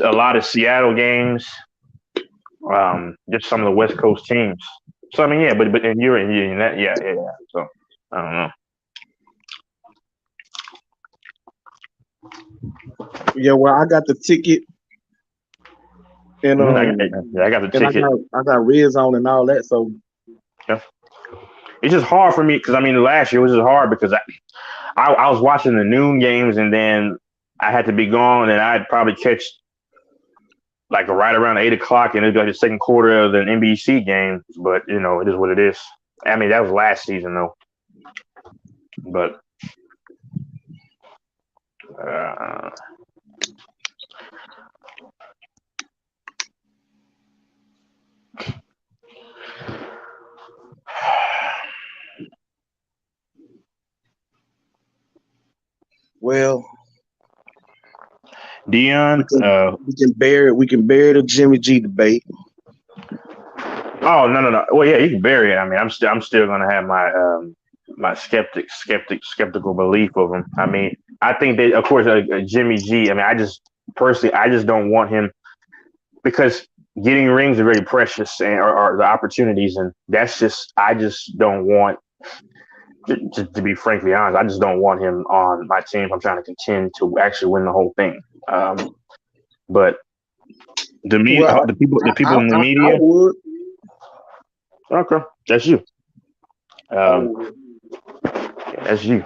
A lot of Seattle games, just some of the West Coast teams. So I mean, yeah, but and you're in that, yeah. So I don't know. Yeah, well, I got the ticket, and I got the ticket. I got Red Zone and all that. So Yeah. It's just hard for me because I mean last year was just hard because I was watching the noon games and then I had to be gone and I'd probably catch like right around 8 o'clock and it'd be like the second quarter of an NBC game. But it is what it is. I mean that was last season though. But well, Dion, we can bury the Jimmy G debate. Oh no. Well, yeah, you can bury it. I mean, I'm still gonna have my my skeptical belief of him. I mean, I think that of course Jimmy G. I mean, I just don't want him because getting rings are very precious and are the opportunities, and that's just I just don't want. To be frankly honest, I just don't want him on my team if I'm trying to contend to actually win the whole thing. But The media, Well, the people in the I media. would. Okay, that's you. I Um, would. that's you,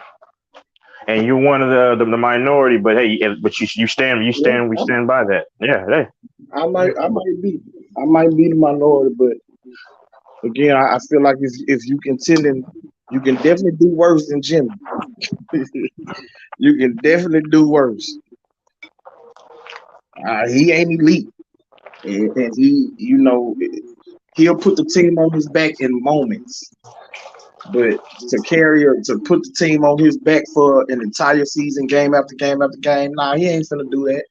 and you're one of the minority. But hey, but Yeah, we stand by that. Yeah, hey, I might be the minority, but again, I feel like if you contending, you can definitely do worse than Jimmy. You can definitely do worse. He ain't elite, and he'll put the team on his back in moments. But to put the team on his back for an entire season, game after game after game, nah, he ain't finna do that.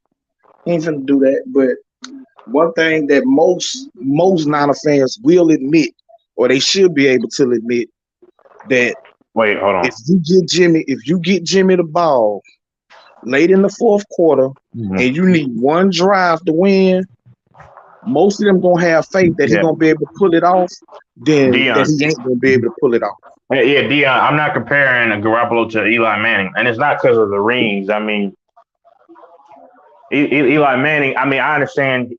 He ain't finna do that. But one thing that most Niner fans will admit, or they should be able to admit, that wait, hold on. if you get Jimmy the ball late in the fourth quarter, Mhm. and you need one drive to win, most of them gonna have faith that he's Yeah, gonna be able to pull it off. Then that Dion. he ain't gonna be able to pull it off. Yeah, Dion. I'm not comparing Garoppolo to Eli Manning, and it's not because of the rings. I mean, Eli Manning. I mean, I understand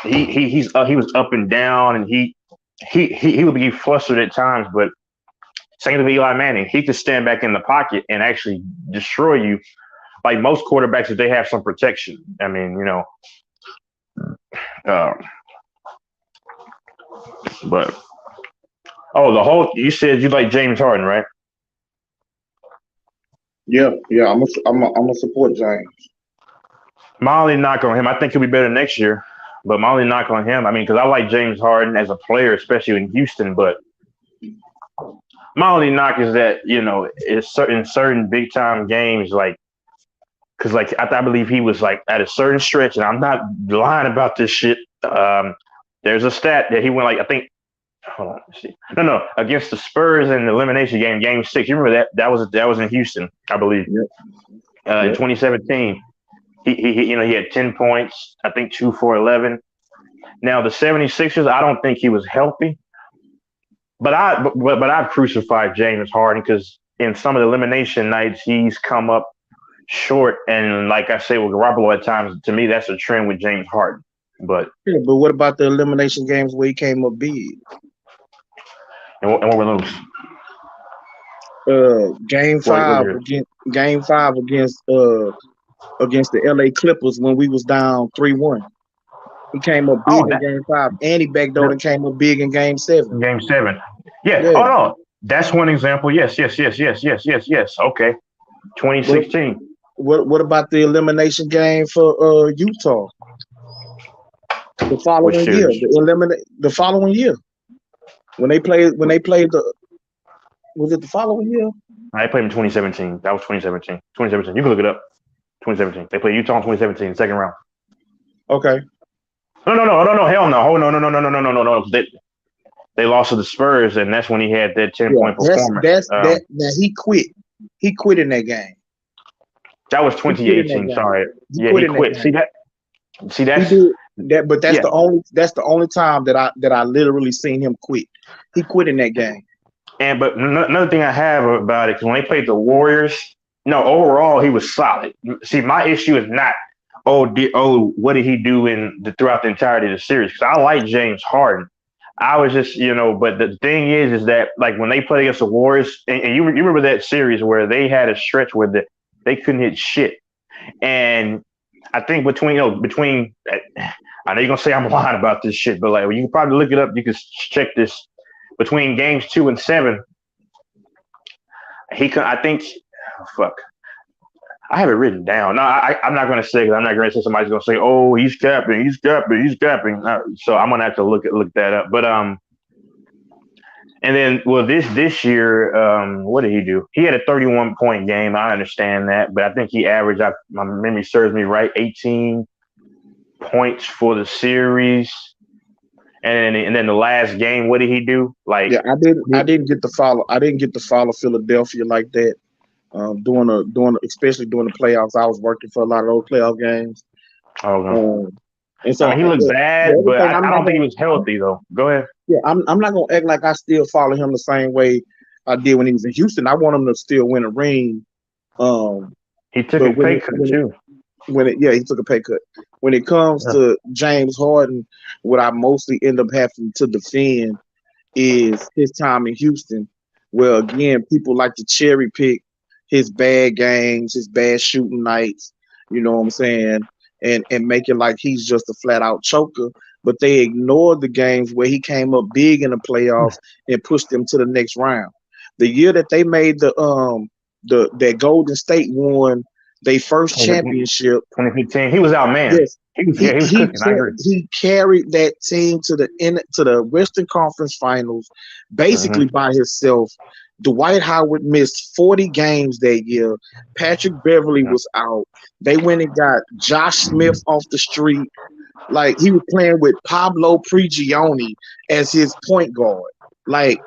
he was up and down, and he would be flustered at times. But same with Eli Manning, he could stand back in the pocket and actually destroy you. Like most quarterbacks, if they have some protection. I mean, uh, but you said you like James Harden, right? Yeah, I'm a support James. My only knock on him, I think he'll be better next year. But my only knock on him, I mean, because I like James Harden as a player, especially in Houston. But my only knock is that it's certain big time games, like because I believe he was like at a certain stretch, and I'm not lying about this shit. There's a stat that he went like I think. Hold on, let's see. No, against the Spurs in the elimination game, Game 6. You remember that? That was in Houston, I believe, in 2017. He had 10 points, I think 2 for 11. Now the 76ers, I don't think he was healthy, but I've crucified James Harden because in some of the elimination nights he's come up short, and like I say with Garoppolo at times, to me that's a trend with James Harden. But what about the elimination games where he came up big? And what were those? Game 5 against the LA Clippers when we was down 3-1. He came up big in Game 5, and he backdoored and came up big in Game 7. Game 7. Yeah. Oh no, that's one example. Yes. Okay. 2016. What about the elimination game for Utah? The following year, the following year when they played was it the following year? I played in 2017. That was 2017. 2017. You can look it up. 2017. They played Utah in 2017, second round. Okay. No. Hell no. Oh no. They lost to the Spurs, and that's when he had that 10-point performance. Now he quit. He quit in that game. That was 2018. Sorry. He quit. See that's that. But that's the only time that I literally seen him quit. He quit in that game. But another thing I have about it, because when they played the Warriors, overall he was solid. See, my issue is not what did he do throughout the entirety of the series? Because I like James Harden. I was just but the thing is that like when they played against the Warriors, and you remember that series where they had a stretch where they couldn't hit shit, and I think between I know you're gonna say I'm lying about this shit, but like you can probably look it up. You can check this. Between games 2 and 7, I think, fuck. I have it written down. No, I'm not going to say because I'm not going to say somebody's going to say, "Oh, he's capping." So I'm going to have to look that up. But and then this year, what did he do? He had a 31-point game. I understand that, but I think he averaged. My memory serves me right, 18 points for the series. And then the last game, what did he do? Like, I didn't get to follow. I didn't get to follow Philadelphia like that. Especially during the playoffs, I was working for a lot of those playoff games. And so he looked bad, but I don't think he was healthy though. Go ahead. Yeah, I'm not gonna act like I still follow him the same way I did when he was in Houston. I want him to still win a ring. He took a pay cut too. He took a pay cut. When it comes Yeah. to James Harden, what I mostly end up having to defend is his time in Houston. Well, again, people like to cherry pick his bad games, his bad shooting nights, you know what I'm saying, and make it like he's just a flat out choker. But they ignored the games where he came up big in the playoffs and pushed them to the next round. The year that they made the that Golden State won their first championship. 2015. He was out, man. Yes, He was cooking. I agree. he carried that team to the Western Conference Finals basically by himself. Dwight Howard missed 40 games that year. Patrick Beverly was out. They went and got Josh Smith off the street. Like he was playing with Pablo Prigioni as his point guard. Like,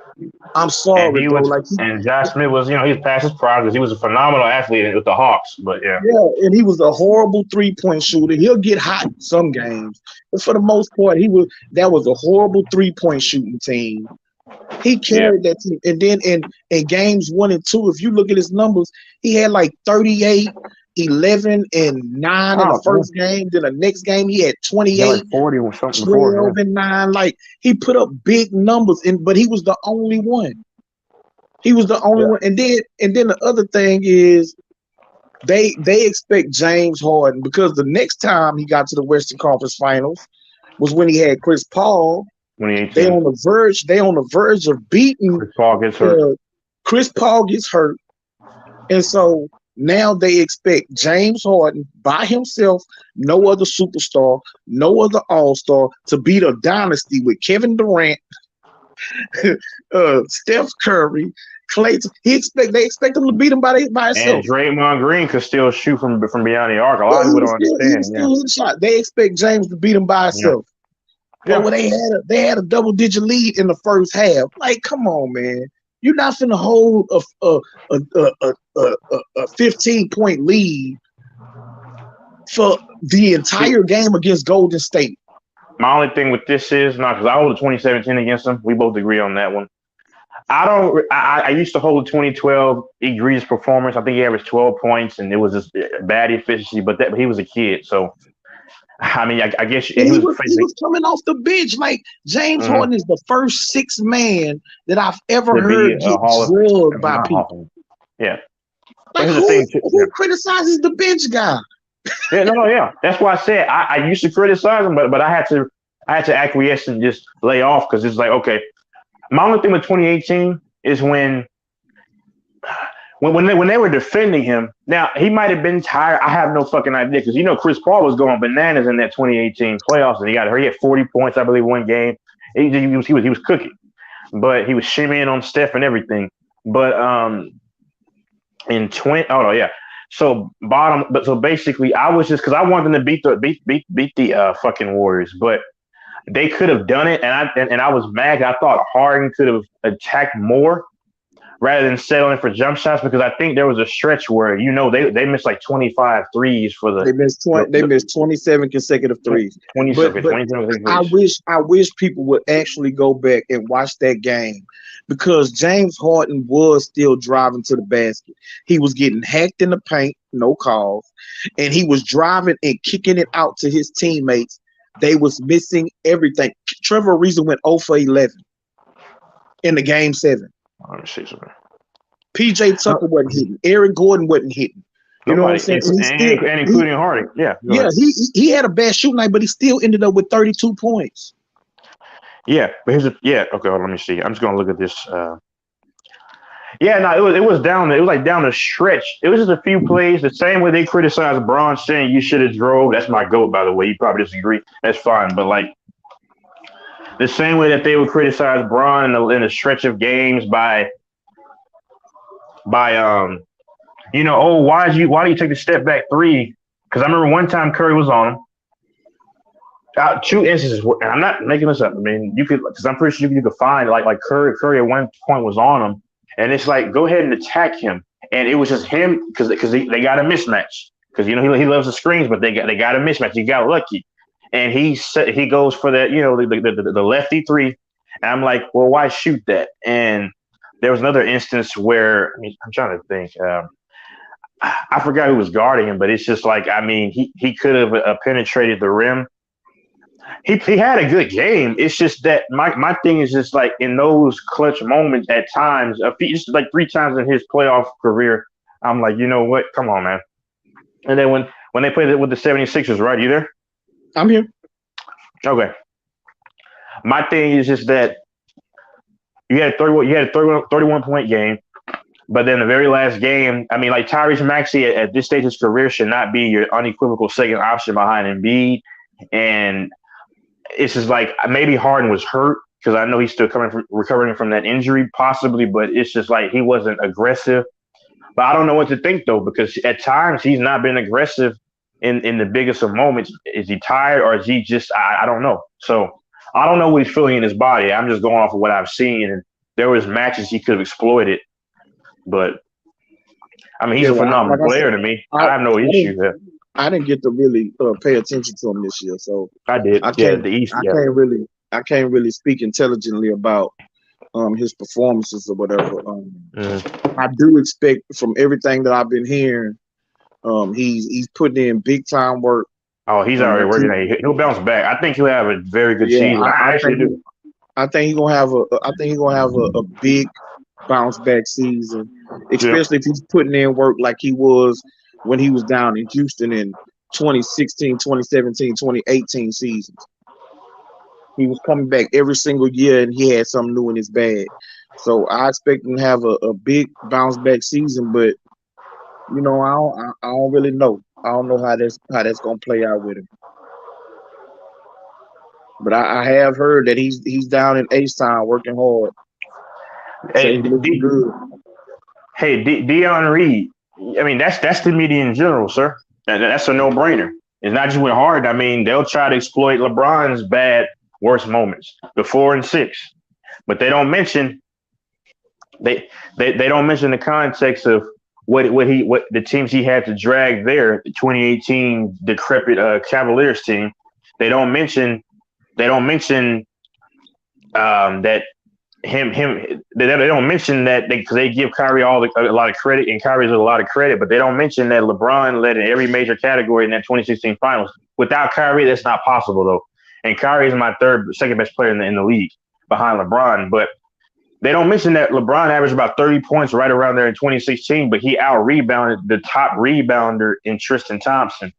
I'm sorry, bro. Like and Josh Smith was, he was past his prime because he was a phenomenal athlete with the Hawks. But yeah, and he was a horrible 3-point shooter. He'll get hot some games, but for the most part, that was a horrible 3-point shooting team. He carried that team, and then in games 1 and 2, if you look at his numbers, he had like 38, 11, and 9 in the first game. Then the next game, he had 28, like 40 or something 12, before, and 9. Like he put up big numbers, but he was the only one. He was the only one. And then the other thing is they expect James Harden, because the next time he got to the Western Conference Finals was when he had Chris Paul. 2018. They on the verge of beating. Chris Paul gets hurt. Chris Paul gets hurt. And so now they expect James Harden by himself, no other superstar, no other all-star, to beat a dynasty with Kevin Durant, Steph Curry, Clay. They expect him to beat him by himself. And Draymond Green could still shoot from beyond the arc. A lot of people don't understand. Still hit a shot. They expect James to beat him by himself. Yeah. But they had a double-digit lead in the first half. Like, come on, man. You're not finna hold a 15-point lead for the entire game against Golden State. My only thing with this is because I hold a 2017 against them. We both agree on that one. I used to hold a 2012 egregious performance. I think he averaged 12 points, and it was just bad efficiency. But he was a kid, so I mean, I guess he was coming off the bench. Like James Harden is the first sixth man that I've ever heard get drugged by people. Yeah. Like who criticizes the bench guy? Yeah. That's why I said I used to criticize him, but I had to acquiesce and just lay off, because it's like, okay. My only thing with 2018 is when they were defending him. Now, he might have been tired. I have no fucking idea, because Chris Paul was going bananas in that 2018 playoffs, and he had 40 points, I believe, one game. He was cooking, but he was shimmying on Steph and everything. But so basically, I was just, because I wanted them to beat the fucking Warriors, but they could have done it, and I was mad. I thought Harden could have attacked more rather than settling for jump shots, because I think there was a stretch where they missed like 25 threes for the. They missed 27 consecutive threes. 27 threes. I wish people would actually go back and watch that game, because James Harden was still driving to the basket. He was getting hacked in the paint, no calls, and he was driving and kicking it out to his teammates. They was missing everything. Trevor Ariza went 0 for 11 in the game 7. Let me see something. PJ Tucker wasn't hitting. Eric Gordon wasn't hitting. You know what I'm saying? And including Harden. Yeah. He had a bad shooting night, but he still ended up with 32 points. Yeah, but okay, let me see. I'm just gonna look at this. It was down. It was like down the stretch. It was just a few plays. The same way they criticized Braun, saying you should have drove. That's my GOAT, by the way. You probably disagree. That's fine. But like the same way that they would criticize Braun in a stretch of games by why do you take the step back three? Because I remember one time Curry was on him. 2 instances, and I'm not making this up. I mean, you could, because I'm pretty sure you could find like Curry at one point was on him. And it's like, go ahead and attack him. And it was just him because they got a mismatch. Because he loves the screens, but they got a mismatch. He got lucky, and he goes for that, the lefty three. And I'm like, well, why shoot that? And there was another instance where I'm trying to think. I forgot who was guarding him, but it's just like, I mean, he could have penetrated the rim. He had a good game. It's just that my thing is just like in those clutch moments at times, just like 3 times in his playoff career, I'm like, you know what? Come on, man. And then when they played it with the 76ers, right? You there? I'm here. Okay. My thing is just that you had a 31 point game, but then the very last game, I mean, like Tyrese Maxey at this stage of his career should not be your unequivocal second option behind Embiid. And it's just like maybe Harden was hurt because I know he's still recovering from that injury, possibly, but it's just like he wasn't aggressive. But I don't know what to think though, because at times he's not been aggressive in the biggest of moments. Is he tired or is he just I don't know. So I don't know what he's feeling in his body. I'm just going off of what I've seen, and there was matches he could have exploited. But I mean, he's a phenomenal player to me. I have no issue there. I didn't get to really pay attention to him this year, so I did. I can't really speak intelligently about his performances or whatever. I do expect from everything that I've been hearing, he's putting in big time work. Oh, he's already working. He'll bounce back. I think he'll have a very good season. I actually do. I think he's gonna have a big bounce back season, especially if he's putting in work like he was when he was down in Houston in 2016, 2017, 2018 seasons. He was coming back every single year and he had something new in his bag. So I expect him to have a big bounce back season, but you know, I don't really know. I don't know how that's gonna play out with him. But I have heard that he's down in H-Town working hard. Hey, Deion Reed. I mean, that's the media in general, sir. That's a no-brainer. It's not just with Harden. I mean, they'll try to exploit LeBron's worst moments, the 4 and 6, but they don't mention they don't mention the context of what the teams he had to drag there. The 2018 decrepit Cavaliers team. They don't mention that. They don't mention that because they give Kyrie a lot of credit, and Kyrie's a lot of credit, but they don't mention that LeBron led in every major category in that 2016 finals. Without Kyrie, that's not possible though. And Kyrie is my second best player in the league behind LeBron. But they don't mention that LeBron averaged about 30 points right around there in 2016, but he out-rebounded the top rebounder in Tristan Thompson,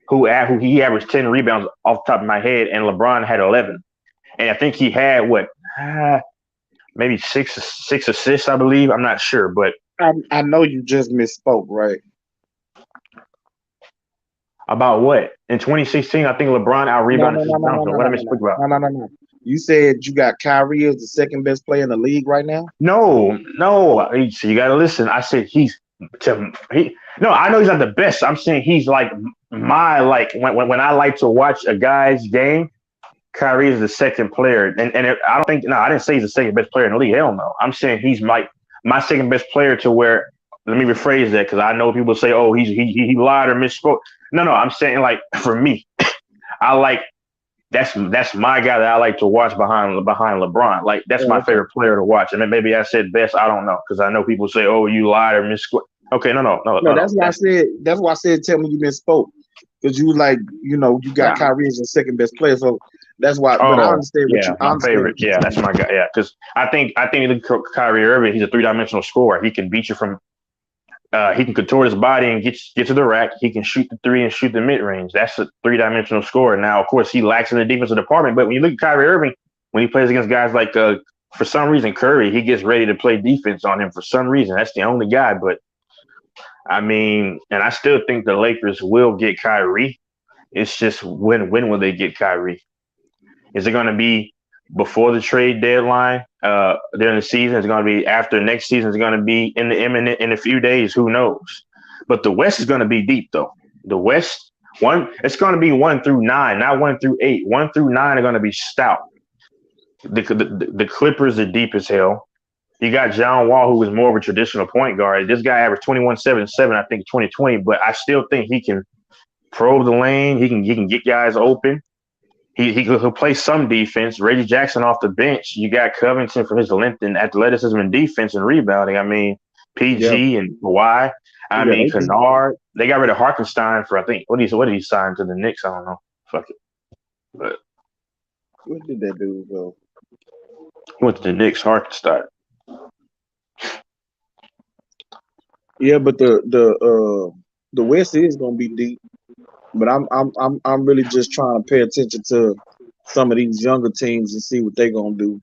who he averaged 10 rebounds off the top of my head, and LeBron had 11. And I think he had maybe six assists, I believe. I'm not sure, but I know you just misspoke, right? About what? In 2016, I think LeBron out-rebounded Thompson. What did I misspoke about? No. You said you got Kyrie as the second best player in the league right now? No. So you got to listen. I said no, I know he's not the best. I'm saying he's like when I like to watch a guy's game, Kyrie is the second player. And I didn't say he's the second best player in the league. Hell no. I'm saying he's my second best player to where, let me rephrase that because I know people say, oh, he lied or misspoke. No, I'm saying like for me, I like that's my guy that I like to watch behind LeBron. Like that's my favorite player to watch. And then maybe I said best, I don't know, because I know people say, oh, you lied or misspoke. Okay, no. That's why I said. That's why I said. Tell me you misspoke, because you you got Kyrie as your second best player. So that's why. But I understand. My favorite. Yeah, that's my guy. Yeah, because I think Kyrie Irving. He's a 3-dimensional scorer. He can beat you from. He can contort his body and get to the rack. He can shoot the 3 and shoot the mid range. That's a 3-dimensional scorer. Now, of course, he lacks in the defensive department. But when you look at Kyrie Irving, when he plays against guys like for some reason KYRIE, he gets ready to play defense on him for some reason. That's the only guy. But I mean, and I still think the Lakers will get Kyrie. It's just when will they get Kyrie? Is it going to be before the trade deadline during the season? Is it going to be after next season? Is it going to be in a few days? Who knows? But the West is going to be deep though. The West it's going to be 1 through 9, not 1 through 8. 1 through 9 are going to be stout. The Clippers are deep as hell. You got John Wall, who was more of a traditional point guard. This guy averaged 21-7-7, I think, 2020. But I still think he can probe the lane. He can get guys open. He'll play some defense. Reggie Jackson off the bench. You got Covington for his length and athleticism and defense and rebounding. I mean, PG and Kawhi. I Yeah, mean, they do. Kennard. They got rid of Hartenstein for I think what did he sign to the Knicks? I don't know. Fuck it. But What did that dude go? he went to the Knicks. Hartenstein. Yeah, but the West is gonna be deep. But I'm really just trying to pay attention to some of these younger teams and see what they're gonna do.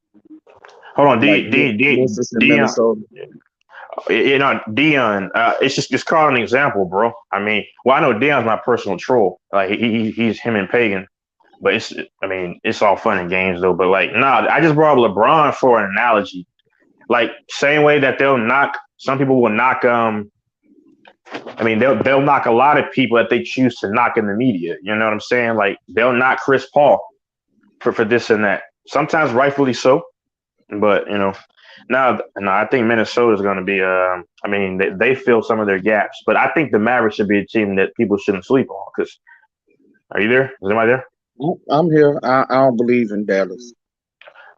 Hold on, Like Memphis and Dion. Minnesota. Dion. It's just calling an example, bro. I mean, well, I know Dion's my personal troll. Like he's him and Pagan, but it's all fun and games though. But like, nah, I just brought up LeBron for an analogy. Like same way that they'll knock some people will knock they'll knock a lot of people that they choose to knock in the media. You know what I'm saying? Like they'll knock Chris Paul for this and that. Sometimes rightfully so, but now I think Minnesota is going to be. They fill some of their gaps, but I think the Mavericks should be a team that people shouldn't sleep on. Because are you there? Is anybody there? I'm here. I don't believe in Dallas.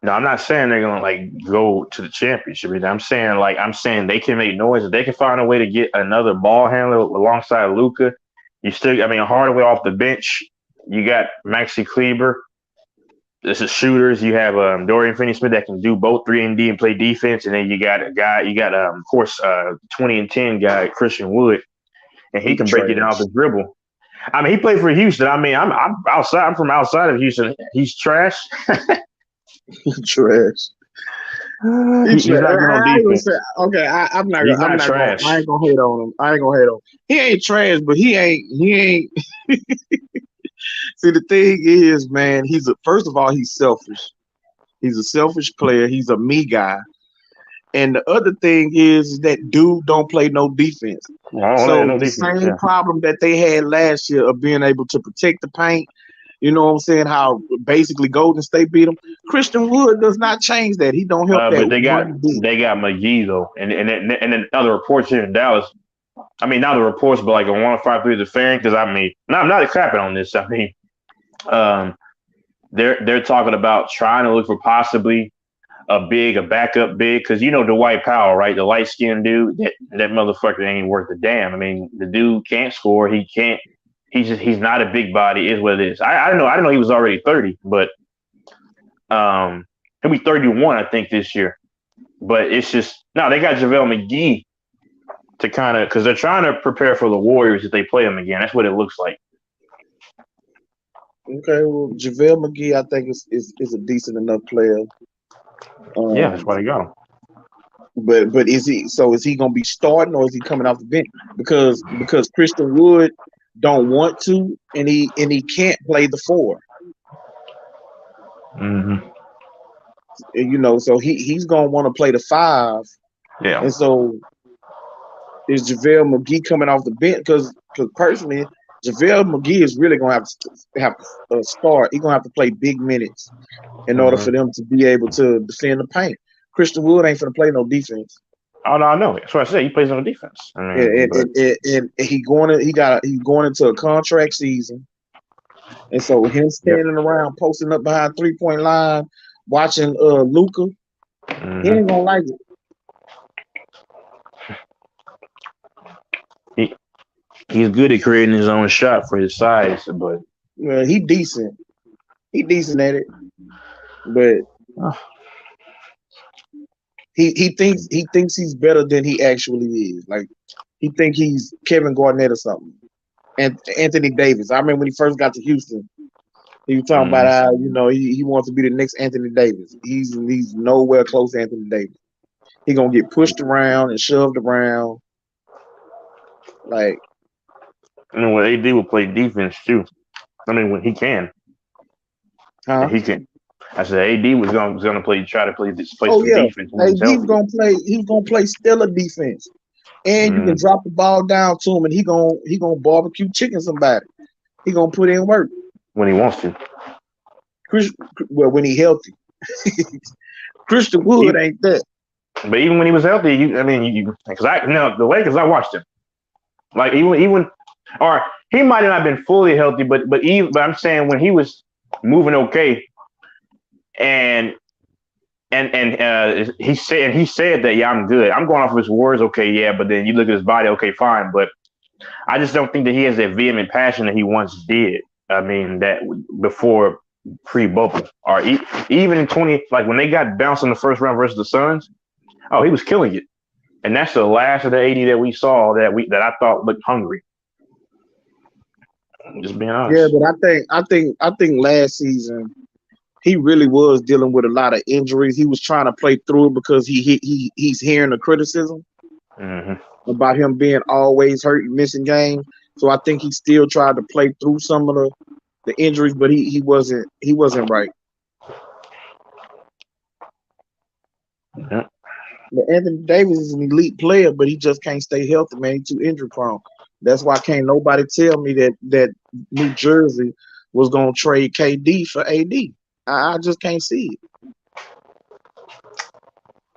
No, I'm not saying they're gonna like go to the championship. I'm saying they can make noise. If they can find a way to get another ball handler alongside Luka, you still. Hardaway off the bench. You got Maxi Kleber. This is shooters. You have Dorian Finney-Smith that can do both 3 and D and play defense, and then you got a guy. You got of course 20 and 10 guy Christian Wood, and he can break it off the dribble. He played for Houston. I'm outside. I'm from outside of Houston. He's trash. Trash. He's not good on defense. I'm not. He's I'm not not trash. I ain't gonna hate on him. I ain't gonna hate on him. He ain't trash, but he ain't. See, the thing is, man, first of all, he's selfish. He's a selfish player. He's a me guy. And the other thing is that dude don't play no defense. Same problem that they had last year of being able to protect the paint. You know what I'm saying? How basically Golden State beat them. Christian Wood does not change that. He don't help that. But they got McGee though, and then other reports here in Dallas. Not the reports, but like a 105.3 the fan. Because I'm not clapping on this. They're talking about trying to look for possibly a backup big, because Dwight Powell, right? The light skinned dude, that motherfucker ain't worth a damn. The dude can't score. He can't. He's not a big body. Is what it is. I don't know. I didn't know he was already 30, but he'll be 31, I think, this year. But it's just no. They got JaVale McGee to kind of, because they're trying to prepare for the Warriors if they play them again. That's what it looks like. Okay, well, JaVale McGee, I think is a decent enough player. Yeah, that's why they got him. But is he going to be starting, or is he coming off the bench? Because Christian Wood don't want to, and he can't play the 4. Mm-hmm. So he's going to want to play the 5. Yeah. And so is JaVale McGee coming off the bench? Because personally, JaVale McGee is really going to have to start. He's going to have to play big minutes in order for them to be able to defend the paint. Christian Wood ain't going to play no defense. Oh no, I know. That's what I said. He plays no defense. And he's going into a contract season, and so him standing around posting up behind 3-point line, watching Luka, he ain't gonna like it. He's good at creating his own shot for his size, but he decent. He decent at it, but he thinks he's better than he actually is. Like he think he's Kevin Garnett or something. And Anthony Davis. I remember when he first got to Houston, he was talking about how he wants to be the next Anthony Davis. He's nowhere close to Anthony Davis. He gonna get pushed around and shoved around. Like, AD will play defense too. When he can, he can. I said AD was gonna try to play some defense. AD's gonna play stellar defense, and you can drop the ball down to him, and he gonna barbecue chicken somebody. He gonna put in work when he wants to. When he healthy. Christian Wood ain't that. But even when he was healthy, because the Lakers, I watched him. Like even or he might have not been fully healthy, but I'm saying when he was moving okay, and and he said that, yeah, I'm good. I'm going off of his words, okay, yeah, but then you look at his body, okay, fine, but I just don't think that he has that vehement passion that he once did. I mean, that before pre-bubble, or even in 20, like when they got bounced in the first round versus the Suns. Oh, he was killing it, and that's the last of the 80 that we saw that I thought looked hungry. Just being honest. Yeah, but I think last season he really was dealing with a lot of injuries. He was trying to play through it because he's hearing the criticism about him being always hurt and missing games. So I think he still tried to play through some of the injuries, but he wasn't right. Yeah. But Anthony Davis is an elite player, but he just can't stay healthy, man. He's too injury prone. That's why can't nobody tell me that New Jersey was gonna trade KD for AD. I just can't see it.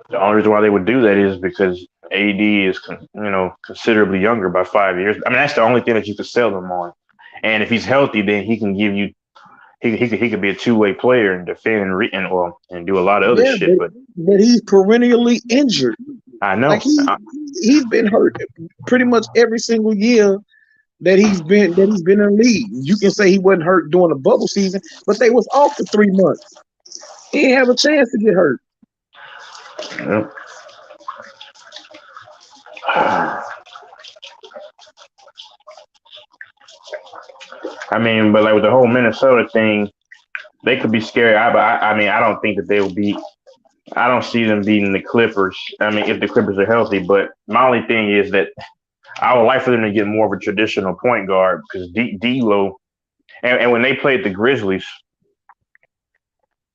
The only reason why they would do that is because AD is, considerably younger by 5 years. I mean, that's the only thing that you could sell them on. And if he's healthy, then he can give you, he could be a two-way player and defend and do a lot of other shit. But he's perennially injured. I know. Like he's been hurt pretty much every single year that he's been in the league. You can say he wasn't hurt during the bubble season, but they was off for 3 months. He didn't have a chance to get hurt. Yep. I mean, but like with the whole Minnesota thing, they could be scary. I mean, I don't think that they will beat. I don't see them beating the Clippers. I mean, if the Clippers are healthy, but my only thing is that I would like for them to get more of a traditional point guard because D'Lo, and when they played the Grizzlies,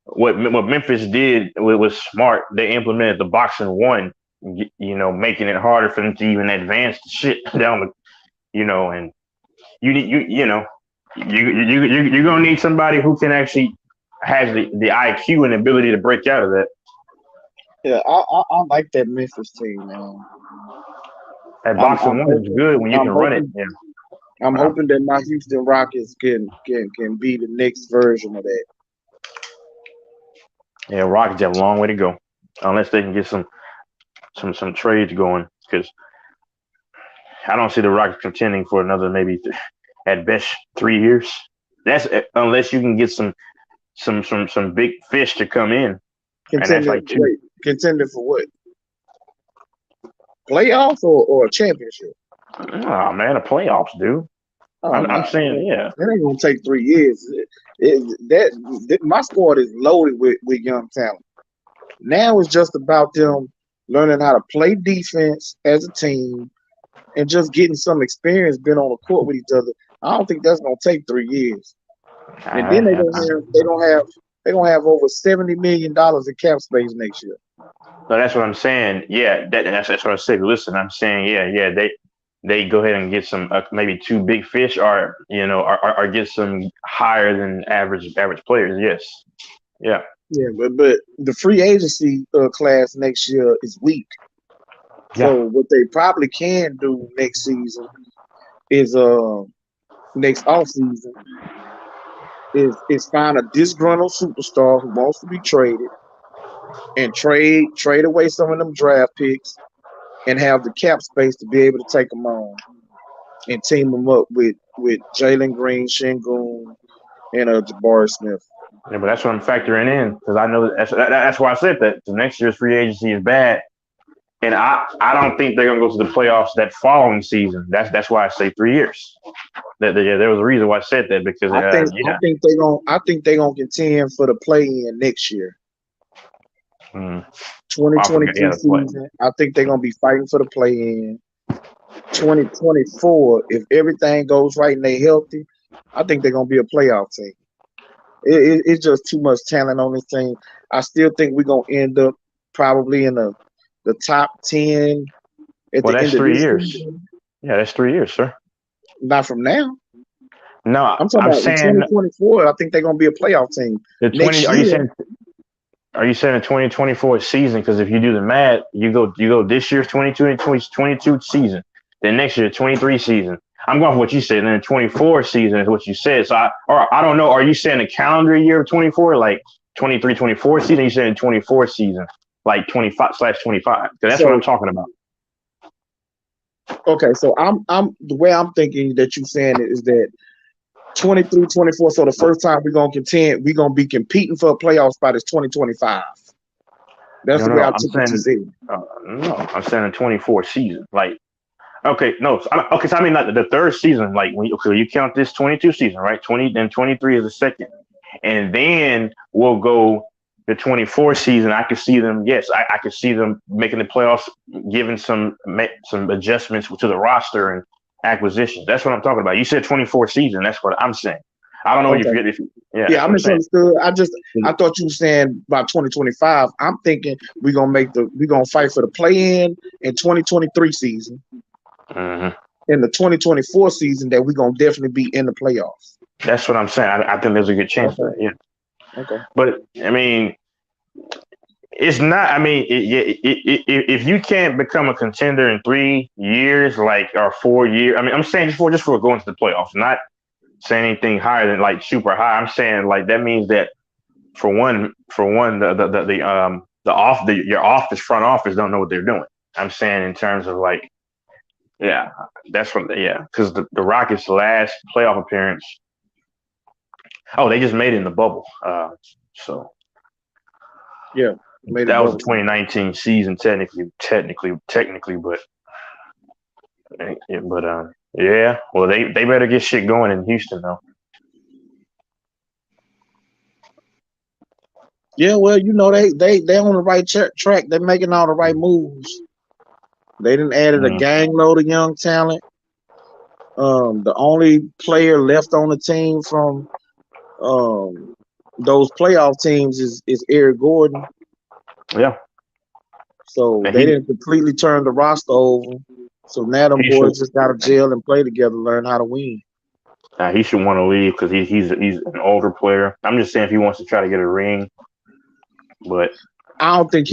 what Memphis did was smart. They implemented the box and one, making it harder for them to even advance the shit down the, and you're gonna need somebody who can actually has the IQ and ability to break out of that. Yeah, I like that Memphis team, man. That box and one is good when you can run it. Yeah. I'm hoping that my Houston Rockets can be the next version of that. Yeah, Rockets have a long way to go, unless they can get some trades going. Because I don't see the Rockets contending for another maybe at best 3 years. That's unless you can get some big fish to come in. Contender for what? Playoffs or a championship? Oh man, a playoffs, dude. I'm saying, yeah. It ain't gonna take 3 years. My squad is loaded with young talent. Now it's just about them learning how to play defense as a team and just getting some experience being on the court with each other. I don't think that's gonna take 3 years. And then they're gonna have over $70 million in cap space next year. So that's what I'm saying. Yeah, that's what I said. Listen, I'm saying, yeah, they go ahead and get some maybe 2 big fish, or get some higher than average players. Yes, yeah. Yeah, but the free agency class next year is weak. Yeah. So what they probably can do next season is next offseason is find a disgruntled superstar who wants to be traded and trade away some of them draft picks and have the cap space to be able to take them on and team them up with Jalen Green, Şengün, and Jabari Smith. Yeah, but that's what I'm factoring in because I know that's why I said that the next year's free agency is bad, and I don't think they're gonna go to the playoffs that following season. That's why I say 3 years. There was a reason why I said that because I think they're gonna contend for the play-in next year. 2022 season, I think they're gonna be fighting for the play-in. 2024, if everything goes right and they healthy, I think they're gonna be a playoff team. It's just too much talent on this team. I still think we're gonna end up probably in the top 10 at the end of 3 years. Season. Yeah, that's 3 years, sir. Not from now. No, I'm talking about saying 2024. I think they're gonna be a playoff team. Are you saying the 2024 season? Because if you do the math, you go this year's 22 and 2022 season, then next year 23 season. I'm going for what you said. And then 24 season is what you said. So I don't know. Are you saying the calendar year of 24? Like 23-24 season? You said in 24 season, like 25/25. That's what I'm So talking about. okay, so I'm the way I'm thinking that you saying it is that 23-24. So the first time we're gonna be competing for a playoff spot is 2025. That's No, the no, way no. I I'm took what you saying, said. no. I'm saying in 24 season. Like, okay, no. Okay, so I mean, like the third season. Like, when you count this 22 season, right? 20 and 23 is the second, and then we'll go the 24 season. I could see them. Yes, I could see them making the playoffs, giving some adjustments to the roster and acquisitions. That's what I'm talking about. You said 24 season. That's what I'm saying. I don't know Okay. if yeah, Yeah, that's I what I'm saying. misunderstood. I thought you were saying by 2025. I'm thinking we're gonna fight for the play in 2023 season. Hmm. In the 2024 season that we're gonna definitely be in the playoffs. That's what I'm saying. I think there's a good chance for Okay. that. Yeah, Okay. but I mean, it's not. I mean, if you can't become a contender in 3 years, like or 4 years, I mean, I'm saying just for going to the playoffs, not saying anything higher than like super high. I'm saying like that means that for one, your office front office don't know what they're doing. I'm saying in terms of like, yeah, that's what, yeah, because the Rockets' last playoff appearance. Oh, they just made it in the bubble. So Yeah, made it that was the bubble. 2019 season, technically, but yeah. Well, they better get shit going in Houston though. Yeah, well, they on the right track. They're making all the right moves. They didn't added a Mm, gang load of young talent. The only player left on the team from those playoff teams is Eric Gordon. yeah, So and they didn't completely turn the roster over. So now them he should boys just got to gel and play together, learn how to win. he should want to leave because he's an older player. I'm just saying if he wants to try to get a ring, but I don't think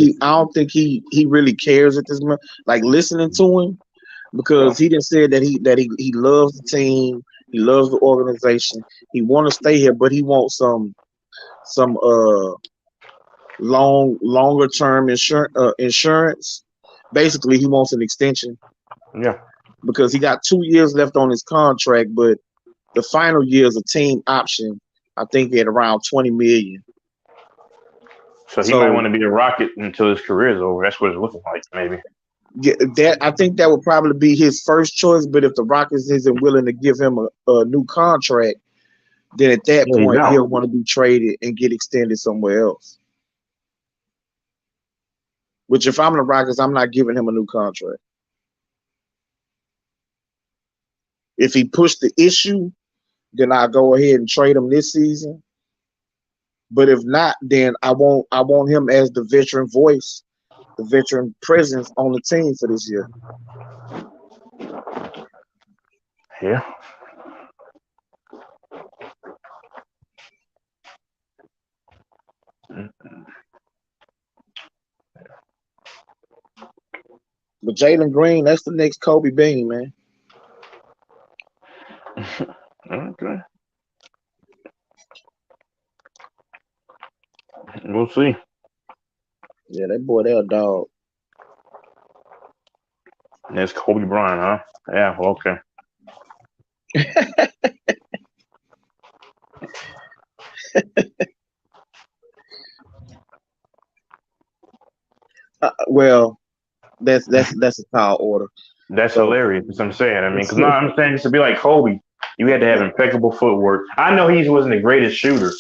he really cares at this moment. Like listening to him yeah, because he didn't say that he loves the team, he loves the organization, he want to stay here, but he wants some longer term insurance. Basically, he wants an extension yeah. because he got 2 years left on his contract, but the final year is a team option. I think at around 20 million. So he might So want to be a Rocket until his career is over. That's what it's looking like, maybe. yeah, that I think that would probably be his first choice. But if the Rockets isn't willing to give him a new contract, then at that Yeah, he's point out. he'll want to be traded and get extended somewhere else. Which if I'm the Rockets, I'm not giving him a new contract. If he pushed the issue, then I'll go ahead and trade him this season. But if not, then I want him as the veteran voice, the veteran presence on the team for this year. Yeah. But Jalen Green, that's the next Kobe Bean, man. Okay. We'll see. Yeah, that boy, they're a dog. That's Kobe Bryant, huh? Yeah. Well, okay. Well, that's a tall order. That's So hilarious. That's what I'm saying. I mean, because no, I'm saying just to be like Kobe, you had to have impeccable footwork. I know he wasn't the greatest shooter.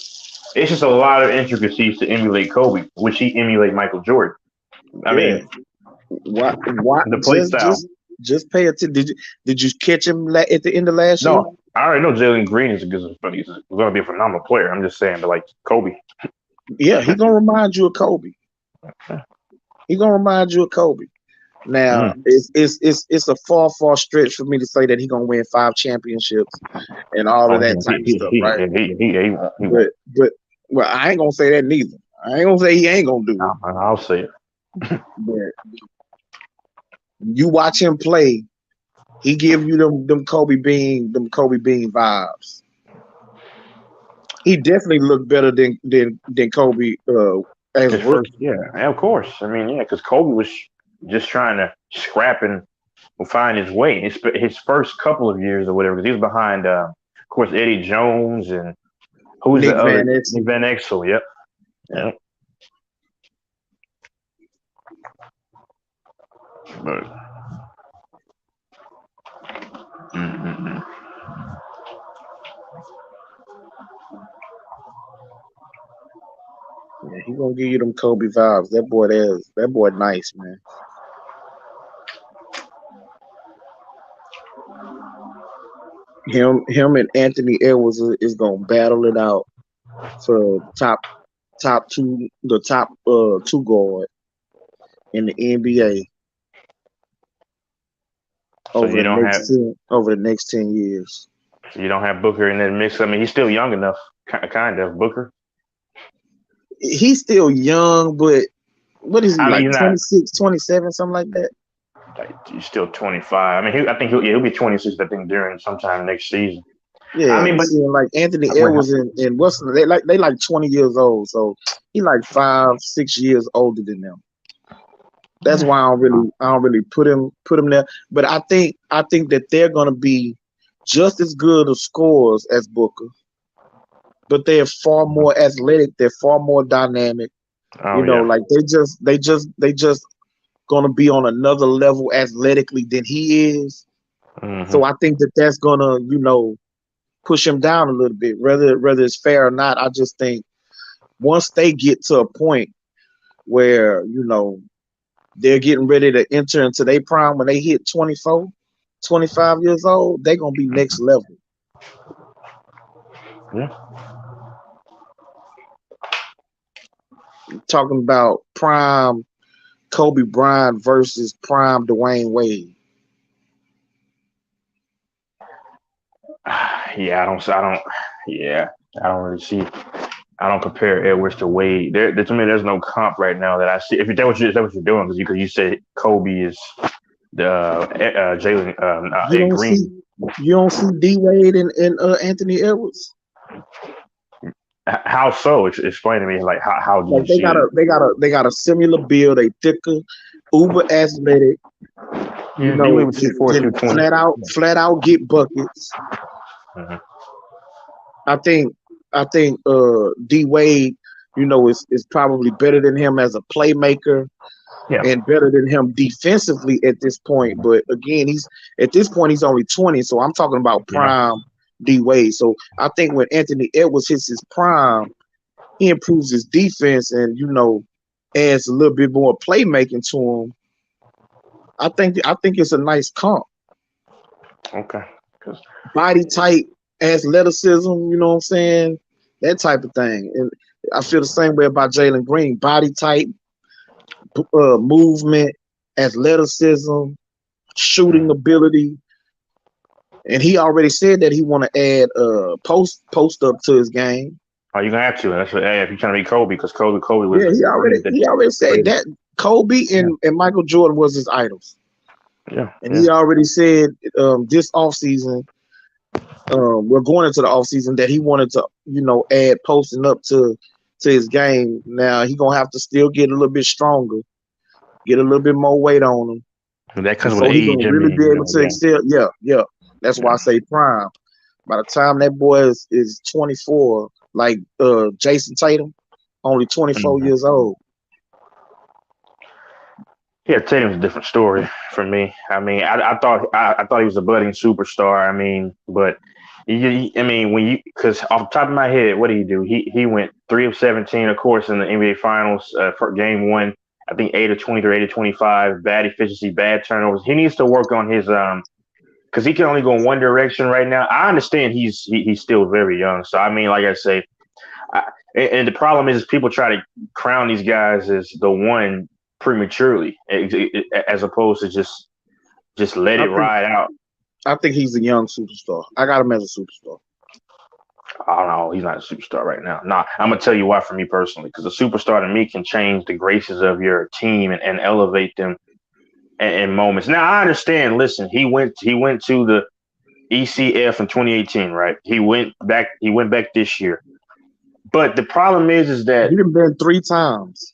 It's just a lot of intricacies to emulate Kobe, which he emulate Michael Jordan. I yeah, mean, what the play just style. just pay attention. Did you catch him at the end of last year? No, I already know Jalen Green is going to be a phenomenal player. I'm just saying, but like Kobe. Yeah, he gonna remind you of Kobe. He gonna remind you of Kobe. Now it's a far stretch for me to say that he gonna win 5 championships and all Oh, of that type of stuff, right? he won't. But well, I ain't gonna say that neither. I ain't gonna say he ain't gonna do it. I'll say it. But you watch him play, he give you them Kobe Bean vibes. He definitely looked better than Kobe as a His first, rookie. yeah, of course. I mean, yeah, because Kobe was just trying to scrap and find his way. His first couple of years or whatever, because he was behind, of course, Eddie Jones and who's the Nick other Van Nick Exel. Van Exel. Yep. Yep. But mm-mm. Yeah, he gonna give you them Kobe vibes. That boy nice, man. Him and Anthony Edwards is gonna battle it out for top two, the top two guard in the NBA so you don't have over the next 10 years. Booker in that mix. I mean, he's still young enough, kind of Booker. He's still young, but what is he I mean, like he's not 26, 27, something like that? like he's still 25. I mean, I think he'll be 26. I think during sometime next season. I Yeah, mean, but see, like Anthony wait, Edwards and Wilson, they like 20 years old, so he like 5, 6 years older than them. That's why I don't really put him there. But I think that they're gonna be just as good of scorers as Booker, but they're far more athletic. They're far more dynamic. oh yeah, Like they just gonna be on another level athletically than he is. mm-hmm. So I think that that's gonna push him down a little bit, whether it's fair or not. I just think once they get to a point where they're getting ready to enter into their prime, when they hit 24, 25 years old, they're gonna be next level. Yeah. Talking about prime Kobe Bryant versus prime Dwayne Wade. Yeah, I don't really see. I don't compare Edwards to Wade. To me, there's no comp right now that I see. If that what you're doing, because you said Kobe is the Jalen You Ed don't see Green. you don't see D Wade and Anthony Edwards. How so? Explain to me, like how do Like you see it? they got a similar build, a thicker, uber athletic, Yeah, D Wade was 2'4", can 220. flat out get buckets. Mm-hmm. I think D Wade, is probably better than him as a playmaker Yeah. and better than him defensively at this point. But again, he's only 20, so I'm talking about Yeah. prime D Wade. So I think when Anthony Edwards hits his prime, he improves his defense and adds a little bit more playmaking to him. I think it's a nice comp. Okay. Body type, athleticism, you know what I'm saying? That type of thing. And I feel the same way about Jalen Green. Body type, movement, athleticism, shooting ability. And he already said that he want to add post up to his game. Oh, you're gonna have to. That's what, if you're trying to be Kobe, because Kobe was. Yeah, he already said that Kobe and Michael Jordan was his idols. Yeah. And he already said this offseason, we're going into the offseason, that he wanted to, add posting up to his game. Now he gonna have to still get a little bit stronger, get a little bit more weight on him. And that comes with Before he age. gonna I really mean, be able to excel. Yeah. That's why I say prime. By the time that boy is 24, like Jason Tatum, only 24 years old. Yeah, Tatum's a different story for me. I mean, I thought he was a budding superstar. I mean, but because off the top of my head, what did he do? He went 3 of 17, of course, in the NBA Finals for Game 1. I think 8 of 23, 8 of 25. Bad efficiency, bad turnovers. He needs to work on his because he can only go in one direction right now. I understand he's still very young. So I mean, like I say, and the problem is people try to crown these guys as the one prematurely, as opposed to just let it ride out. I think he's a young superstar. I got him as a superstar. I don't know. He's not a superstar right now. Nah, I'm gonna tell you why for me personally, because a superstar to me can change the graces of your team and elevate them in moments. Now I understand. Listen, he went to the ECF in 2018, right? He went back this year. But the problem is that He done been 3 times.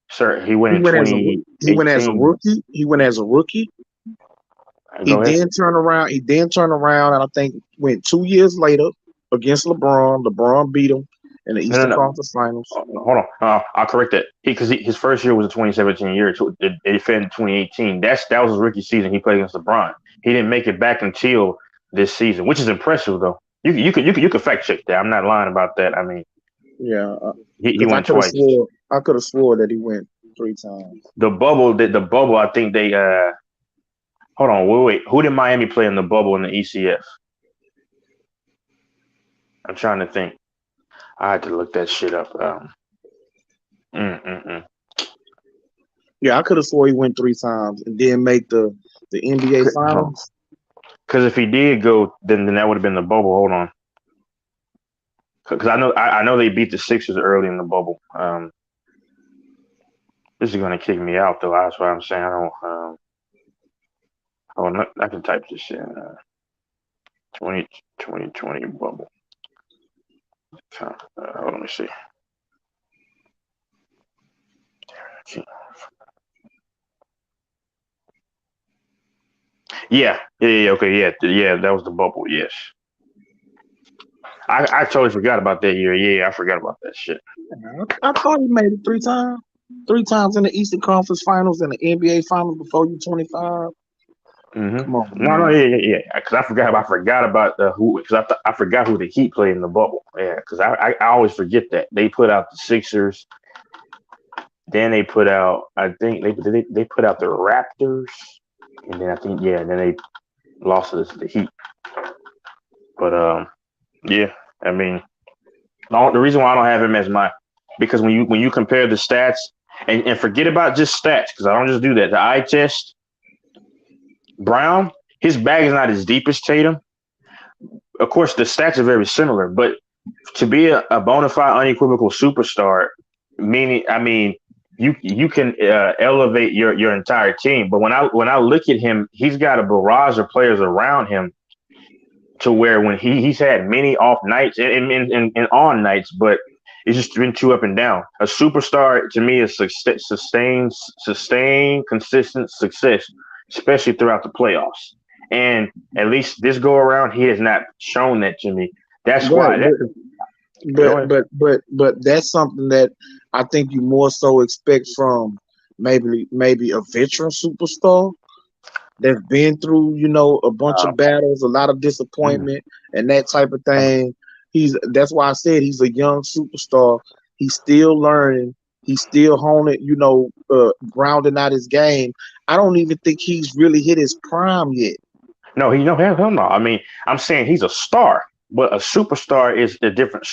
sir, he went He in went as a he went as a 2018. rookie. He went as a rookie. He Go ahead. then turned around. He then turned around, and I think went 2 years later against LeBron. LeBron beat him in the Eastern No. Conference Finals. Hold on. I'll correct that. Because his first year was the 2017 year. It finished in 2018. That was his rookie season. He played against LeBron. He didn't make it back until this season, which is impressive though. You could fact check that. I'm not lying about that. I mean, Yeah, he because went twice. I could have swore that he went 3 times. The bubble. I think they. Hold on. Wait. Who did Miami play in the bubble in the ECF? I'm trying to think. I had to look that shit up. Yeah, I could have swore he went 3 times and then make the NBA Finals. Because if he did go, then that would have been the bubble. Hold on. Because I know they beat the Sixers early in the bubble. This is gonna kick me out though. That's what I'm saying. I don't. I can type this in. 2020 bubble. Hold on, let me see. Yeah. Okay. Yeah. That was the bubble. Yes. I totally forgot about that year. Yeah, I forgot about that shit. I thought he made it 3 times. 3 times in the Eastern Conference Finals and the NBA Finals before you 25. Mm-hmm. Come on, No, yeah. Because I forgot about who. Because I forgot who the Heat played in the bubble. Yeah, because I always forget that they put out the Sixers. Then they put out. I think they put out the Raptors, and then then they lost to the Heat. But yeah. I mean, the reason why I don't have him as because when you compare the stats and forget about just stats, because I don't just do that. The eye test. Brown, his bag is not as deep as Tatum. Of course, the stats are very similar, but to be a bona fide, unequivocal superstar, you can elevate your entire team. But when I look at him, he's got a barrage of players around him, to where when he's had many off nights and on nights, but it's just been too up and down. A superstar to me is sustained, consistent success, especially throughout the playoffs. And at least this go around, he has not shown that to me. That's why. But that's something that I think you more so expect from maybe a veteran superstar that's been through, a bunch of battles, a lot of disappointment, and that type of thing. That's why I said he's a young superstar. He's still learning. He's still honing, grounding out his game. I don't even think he's really hit his prime yet. No, hell no. I mean, I'm saying he's a star, but a superstar is a different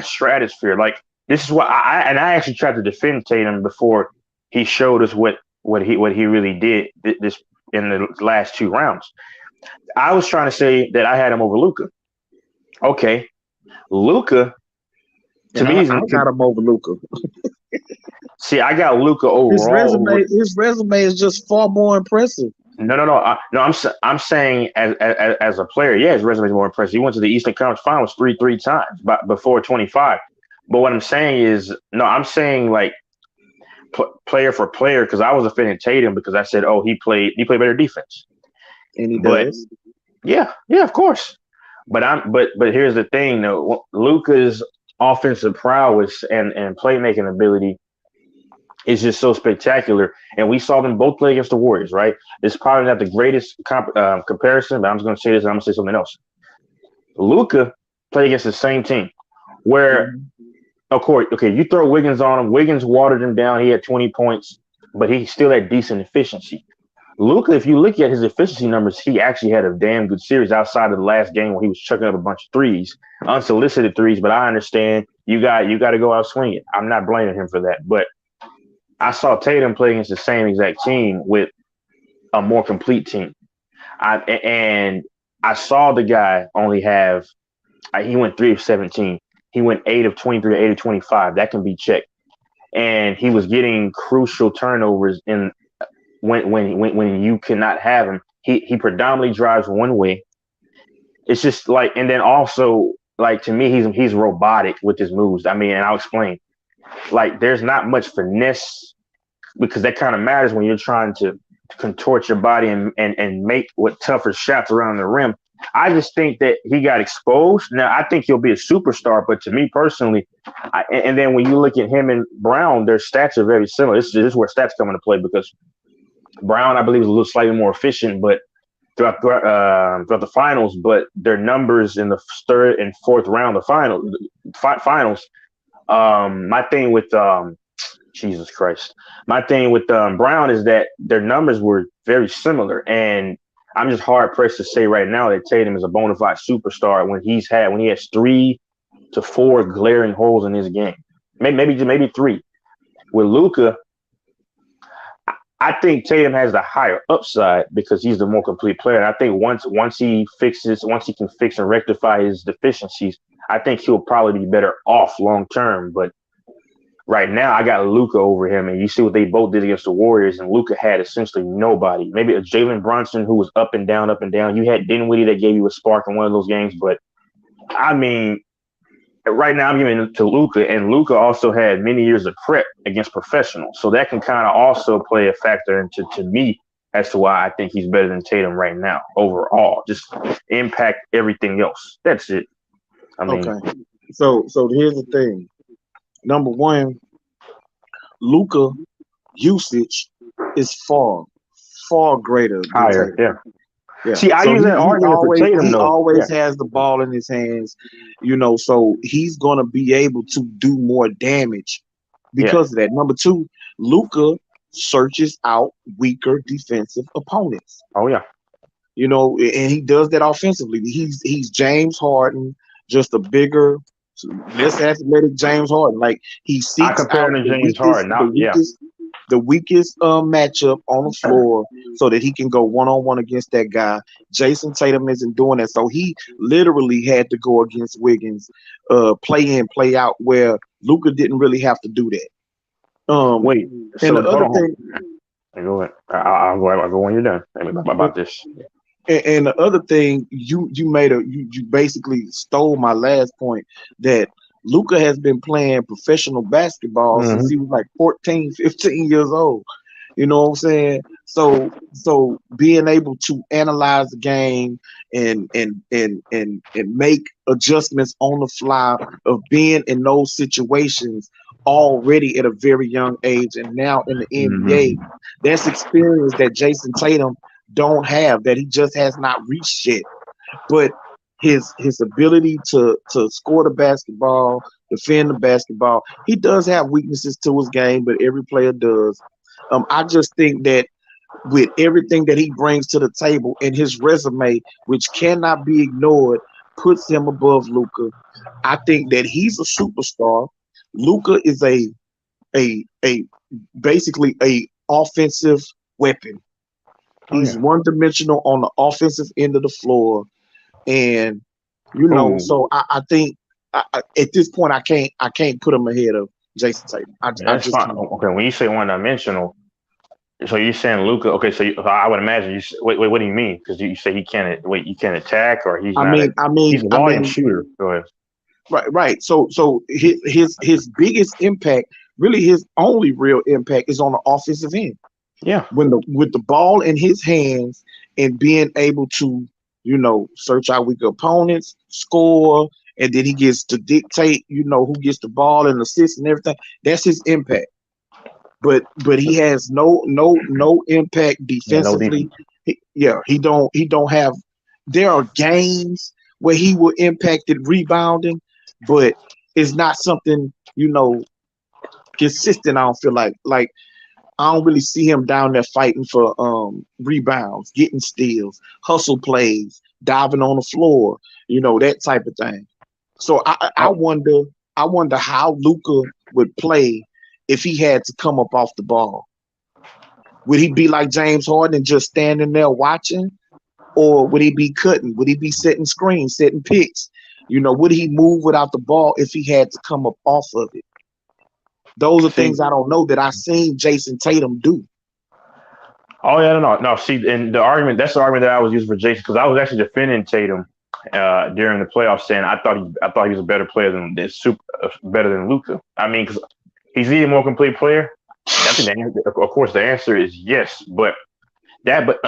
stratosphere. Like, this is what I actually tried to defend Tatum before he showed us what he really did this in the last 2 rounds. I was trying to say that I had him over Luka. Okay, Luka. To me, I got him over Luka. See, I got Luka overall. His resume is just far more impressive. No. I'm saying as a player, yeah, his resume is more impressive. He went to the Eastern Conference Finals three times, but before 25. But what I'm saying is, no, I'm saying like player for player, because I was offending Tatum because I said, oh, he played better defense, and he does. Yeah, of course. But here's the thing, though. Luka's offensive prowess and playmaking ability is just so spectacular. And we saw them both play against the Warriors, right? It's probably not the greatest comparison, but I'm just going to say this and I'm going to say something else. Luka played against the same team where, of course, okay, you throw Wiggins on him. Wiggins watered him down. He had 20 points, but he still had decent efficiency. Luka, if you look at his efficiency numbers, he actually had a damn good series outside of the last game where he was chucking up a bunch of threes, unsolicited threes. But I understand you got to go out swinging. I'm not blaming him for that. But I saw Tatum play against the same exact team with a more complete team. I saw the guy only have he went 3 of 17. He went 8 of 23, 8 of 25. That can be checked. And he was getting crucial turnovers in when you cannot have him. He predominantly drives one way. It's just like, and then also like to me, he's robotic with his moves. I mean, and I'll explain. Like, there's not much finesse because that kind of matters when you're trying to contort your body and make what tougher shots around the rim. I just think that he got exposed. Now, I think he'll be a superstar, but to me personally, and then when you look at him and Brown, their stats are very similar. This is where stats come into play because Brown, I believe, is a little slightly more efficient, but throughout the finals, but their numbers in the third and fourth round of finals. My thing with Jesus Christ, my thing with Brown is that their numbers were very similar, and I'm just hard pressed to say right now that Tatum is a bona fide superstar when he has 3 to 4 glaring holes in his game, maybe 3. With Luka, I think Tatum has the higher upside because he's the more complete player. And I think once he can fix and rectify his deficiencies, I think he'll probably be better off long term. But right now, I got Luka over him, and you see what they both did against the Warriors, and Luka had essentially nobody. Maybe a Jalen Brunson who was up and down, up and down. You had Dinwiddie that gave you a spark in one of those games, but I mean, right now I'm giving it to Luka, and Luka also had many years of prep against professionals, so that can kind of also play a factor into to me as to why I think he's better than Tatum right now overall. Just impact everything else. That's it. I mean, Okay. So here's the thing. Number one, Luka usage is far greater than higher, Tatum. yeah. See, I So use that argument for Tatum, he though. always Yeah. has the ball in his hands, so he's gonna be able to do more damage because of that. Number two, Luka searches out weaker defensive opponents. Oh yeah. And he does that offensively. He's James Harden, just a bigger, less athletic James Harden. Like he I seeks compare out him to the James weakest, Harden. the weakest, the weakest matchup on the floor so that he can go one-on-one against that guy. Jason Tatum isn't doing that, so he literally had to go against Wiggins, play in, play out, where Luka didn't really have to do that. Wait, And so the other thing, go ahead. I'll go when you're done. About this. and the other thing, you basically stole my last point, that Luka has been playing professional basketball since he was like 14, 15 years old. You know what I'm saying? So being able to analyze the game and make adjustments on the fly of being in those situations already at a very young age, and now in the NBA, that's experience that Jason Tatum don't have, that he just has not reached yet. But his ability to score the basketball, defend the basketball, he does have weaknesses to his game, but every player does. I just think that with everything that he brings to the table and his resume, which cannot be ignored, puts him above Luka. I think that he's a superstar. Luka is a basically a offensive weapon. He's one-dimensional on the offensive end of the floor, and so I think at this point I can't put him ahead of Jason Tatum. I That's just fine. can't. Okay, when you say one-dimensional, so you're saying Luka? Okay, so I would imagine you. Wait, what do you mean? Because you say he can't. Wait, you can't attack, or he's not. He's a volume shooter. Go ahead. Right. So his biggest impact, really his only real impact, is on the offensive end. Yeah. With the ball in his hands and being able to, search out weak opponents, score, and then he gets to dictate, who gets the ball and assist and everything. That's his impact. But he has no impact defensively. He don't have. There are games where he will impact it rebounding, but it's not something consistent. I don't feel like I don't really see him down there fighting for rebounds, getting steals, hustle plays, diving on the floor, that type of thing. So I wonder how Luka would play if he had to come up off the ball. Would he be like James Harden and just standing there watching? Or would he be cutting? Would he be setting screens, setting picks? Would he move without the ball if he had to come up off of it? Those are things I don't know that I've seen Jason Tatum do. Oh yeah, no. See, and that's the argument that I was using for Jason, because I was actually defending Tatum during the playoffs, saying I thought he was a better player than better than Luka. I mean, because he's the more complete player. I think of course the answer is yes, but but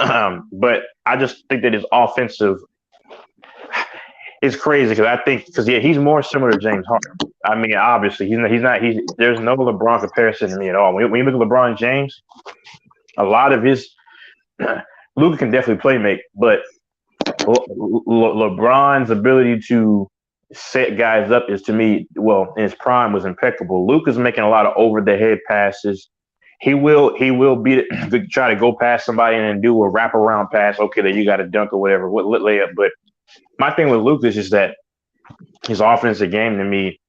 I just think that his offensive is crazy because he's more similar to James Harden. I mean, obviously there's no LeBron comparison to me at all. When you look at LeBron James, a lot of his Luka can definitely play make, but LeBron's ability to set guys up is, to me, well, in his prime was impeccable. Luka's making a lot of over the head passes. He will try to go past somebody and then do a wraparound pass. Okay, then you got to dunk or whatever, layup. But my thing with Luka is just that his offensive game to me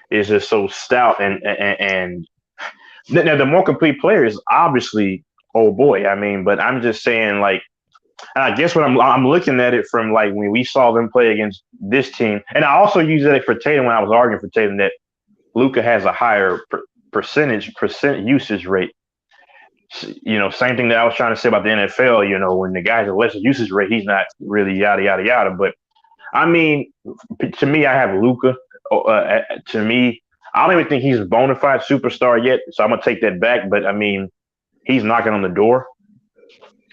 is just so stout, and now the more complete player is obviously, oh boy. I mean, but I'm just saying, like, and I guess when I'm looking at it from like when we saw them play against this team, and I also use that for Tatum when I was arguing for Tatum that Luka has a higher percent usage rate. You know, same thing that I was trying to say about the NFL. You know, when the guy's a lesser usage rate, he's not really yada yada yada. But I mean, to me, I have Luka. To me, I don't even think he's a bona fide superstar yet, so I'm gonna take that back. But I mean, he's knocking on the door.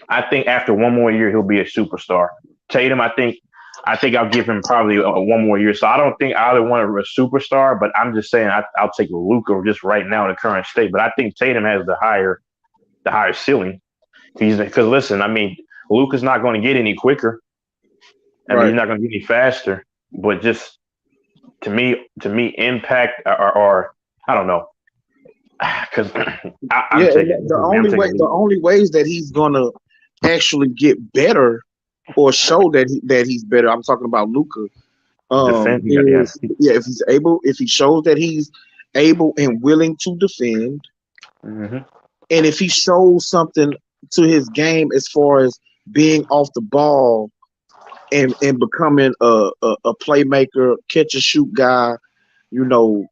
I think after one more year, he'll be a superstar. Tatum, I think I'll give him probably one more year. So I don't think either one are a superstar, but I'm just saying I'll take Luka just right now in the current state. But I think Tatum has the higher ceiling. Because listen, I mean, Luka's not going to get any quicker. I mean, he's not going to get any faster. But just to me, impact or I don't know. Because the only ways that he's gonna actually get better or show that he's better. I'm talking about Luka. If he shows that he's able and willing to defend, and if he shows something to his game as far as being off the ball and becoming a playmaker, catch and shoot guy, you know,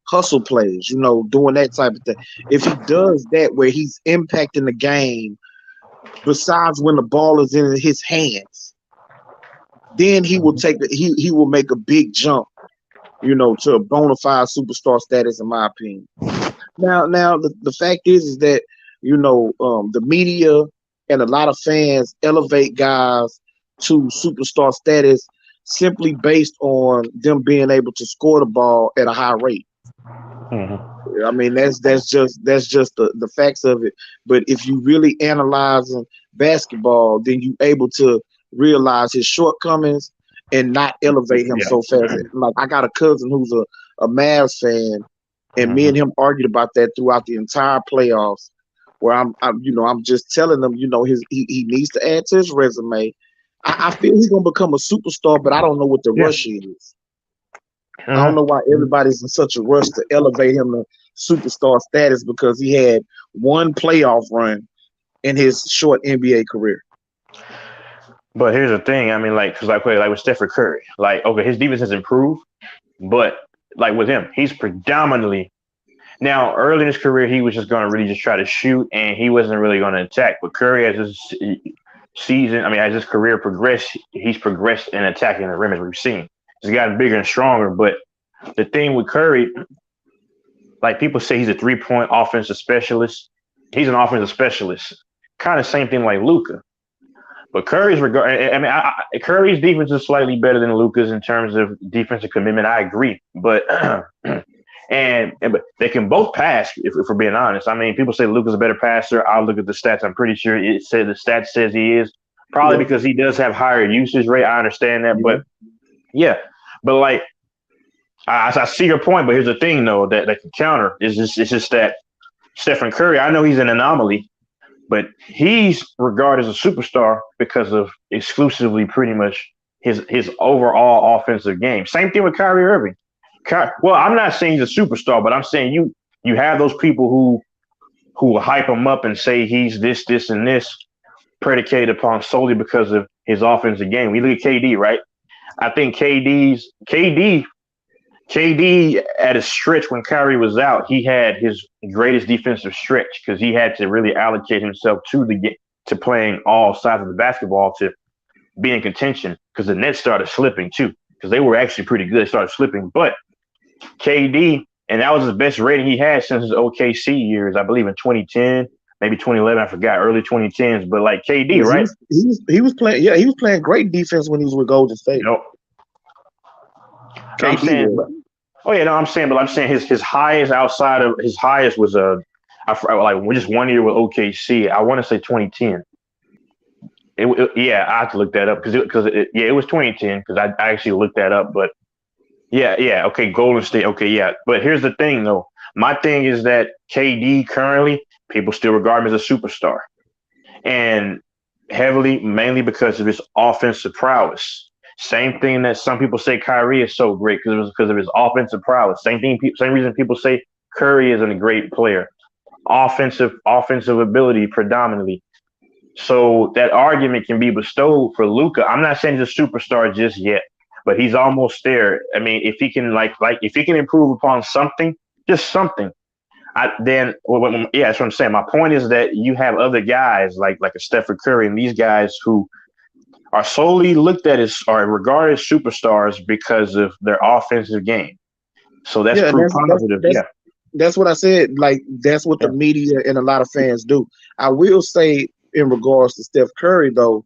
hustle plays, you know, doing that type of thing. If he does that where he's impacting the game besides when the ball is in his hands, then he will he will make a big jump, you know, to a bona fide superstar status, in my opinion. Now the fact is that, you know, the media and a lot of fans elevate guys to superstar status simply based on them being able to score the ball at a high rate. I mean, that's just the facts of it. But if you really analyzing basketball, then you able to realize his shortcomings and not elevate him so fast. Like, I got a cousin who's a Mavs fan, and me and him argued about that throughout the entire playoffs. Where I'm just telling him, you know, he needs to add to his resume. I feel he's gonna become a superstar, but I don't know what the rush is. I don't know why everybody's in such a rush to elevate him to superstar status because he had one playoff run in his short NBA career. But here's the thing. I mean, like with Stephen Curry, like, okay, his defense has improved, but like with him, he's predominantly now early in his career, he was just going to really just try to shoot, and he wasn't really going to attack. But Curry, as his season, I mean, as his career progressed, he's progressed in attacking the rim, as we've seen. He's gotten bigger and stronger. But the thing with Curry, like, people say he's a 3-point offensive specialist. He's an offensive specialist. Kind of same thing like Luka. But Curry's Curry's defense is slightly better than Luka's in terms of defensive commitment. I agree. But but they can both pass, if we're being honest. I mean, people say Luka's a better passer. I'll look at the stats. I'm pretty sure the stats says he is. Probably because he does have higher usage rate. I understand that. But like, I see your point. But here's the thing, though, that can counter is just that Stephen Curry, I know he's an anomaly, but he's regarded as a superstar because of exclusively pretty much his overall offensive game. Same thing with Kyrie Irving. Well, I'm not saying he's a superstar, but I'm saying you have those people who hype him up and say he's this, and this, predicated upon solely because of his offensive game. We look at KD, right? I think KD at a stretch when Kyrie was out, he had his greatest defensive stretch because he had to really allocate himself to playing all sides of the basketball to be in contention because the Nets started slipping too because they were actually pretty good. They started slipping, but KD, and that was his best rating he had since his OKC years, I believe in 2010, maybe 2011, I forgot, early 2010s. But like KD, He right? was, he was playing. Yeah, he was playing great defense when he was with Golden State. Nope. I'm KD saying, was. I'm saying his highest outside of his highest was like just 1 year with OKC. I want to say 2010. I have to look that up because it was 2010 because I actually looked that up. But okay, Golden State, okay, yeah. But here's the thing though. My thing is that KD currently people still regard him as a superstar, and mainly because of his offensive prowess. Same thing that some people say Kyrie is so great because it was because of his offensive prowess. Same reason people say Curry isn't a great player. Offensive ability predominantly. So that argument can be bestowed for Luka. I'm not saying he's a superstar just yet, but he's almost there. I mean, if he can if he can improve upon something, just something, that's what I'm saying. My point is that you have other guys like a Stephen Curry and these guys who are solely looked at as or regarded as superstars because of their offensive game. So that's proof positive. That's what I said. Like that's what the media and a lot of fans do. I will say in regards to Steph Curry though,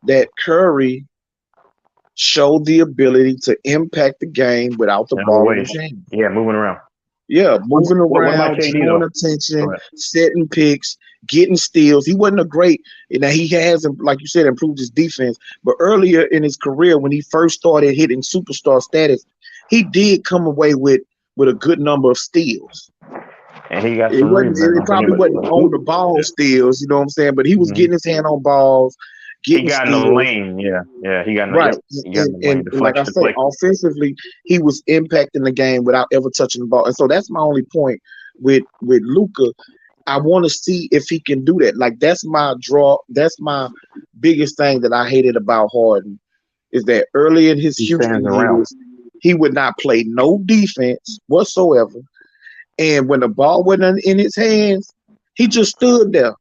that Curry showed the ability to impact the game without the ball in his hand. Yeah, moving around. Yeah, moving What around, about KD, drawing though? attention, setting picks, getting steals. He wasn't a great, now he has, like you said, improved his defense. But earlier in his career, when he first started hitting superstar status, he did come away with a good number of steals. And he got It some wasn't. rebounds. It probably wasn't on the ball steals. You know what I'm saying? But he was getting his hand on balls, getting he got steals. in the lane. Yeah. He got in the, right. he got in the lane. And like I say, offensively, he was impacting the game without ever touching the ball. And so that's my only point with Luka. I want to see if he can do that. Like that's my draw. That's my biggest thing that I hated about Harden is that early in his Houston years, he would not play no defense whatsoever. And when the ball wasn't in his hands, he just stood there.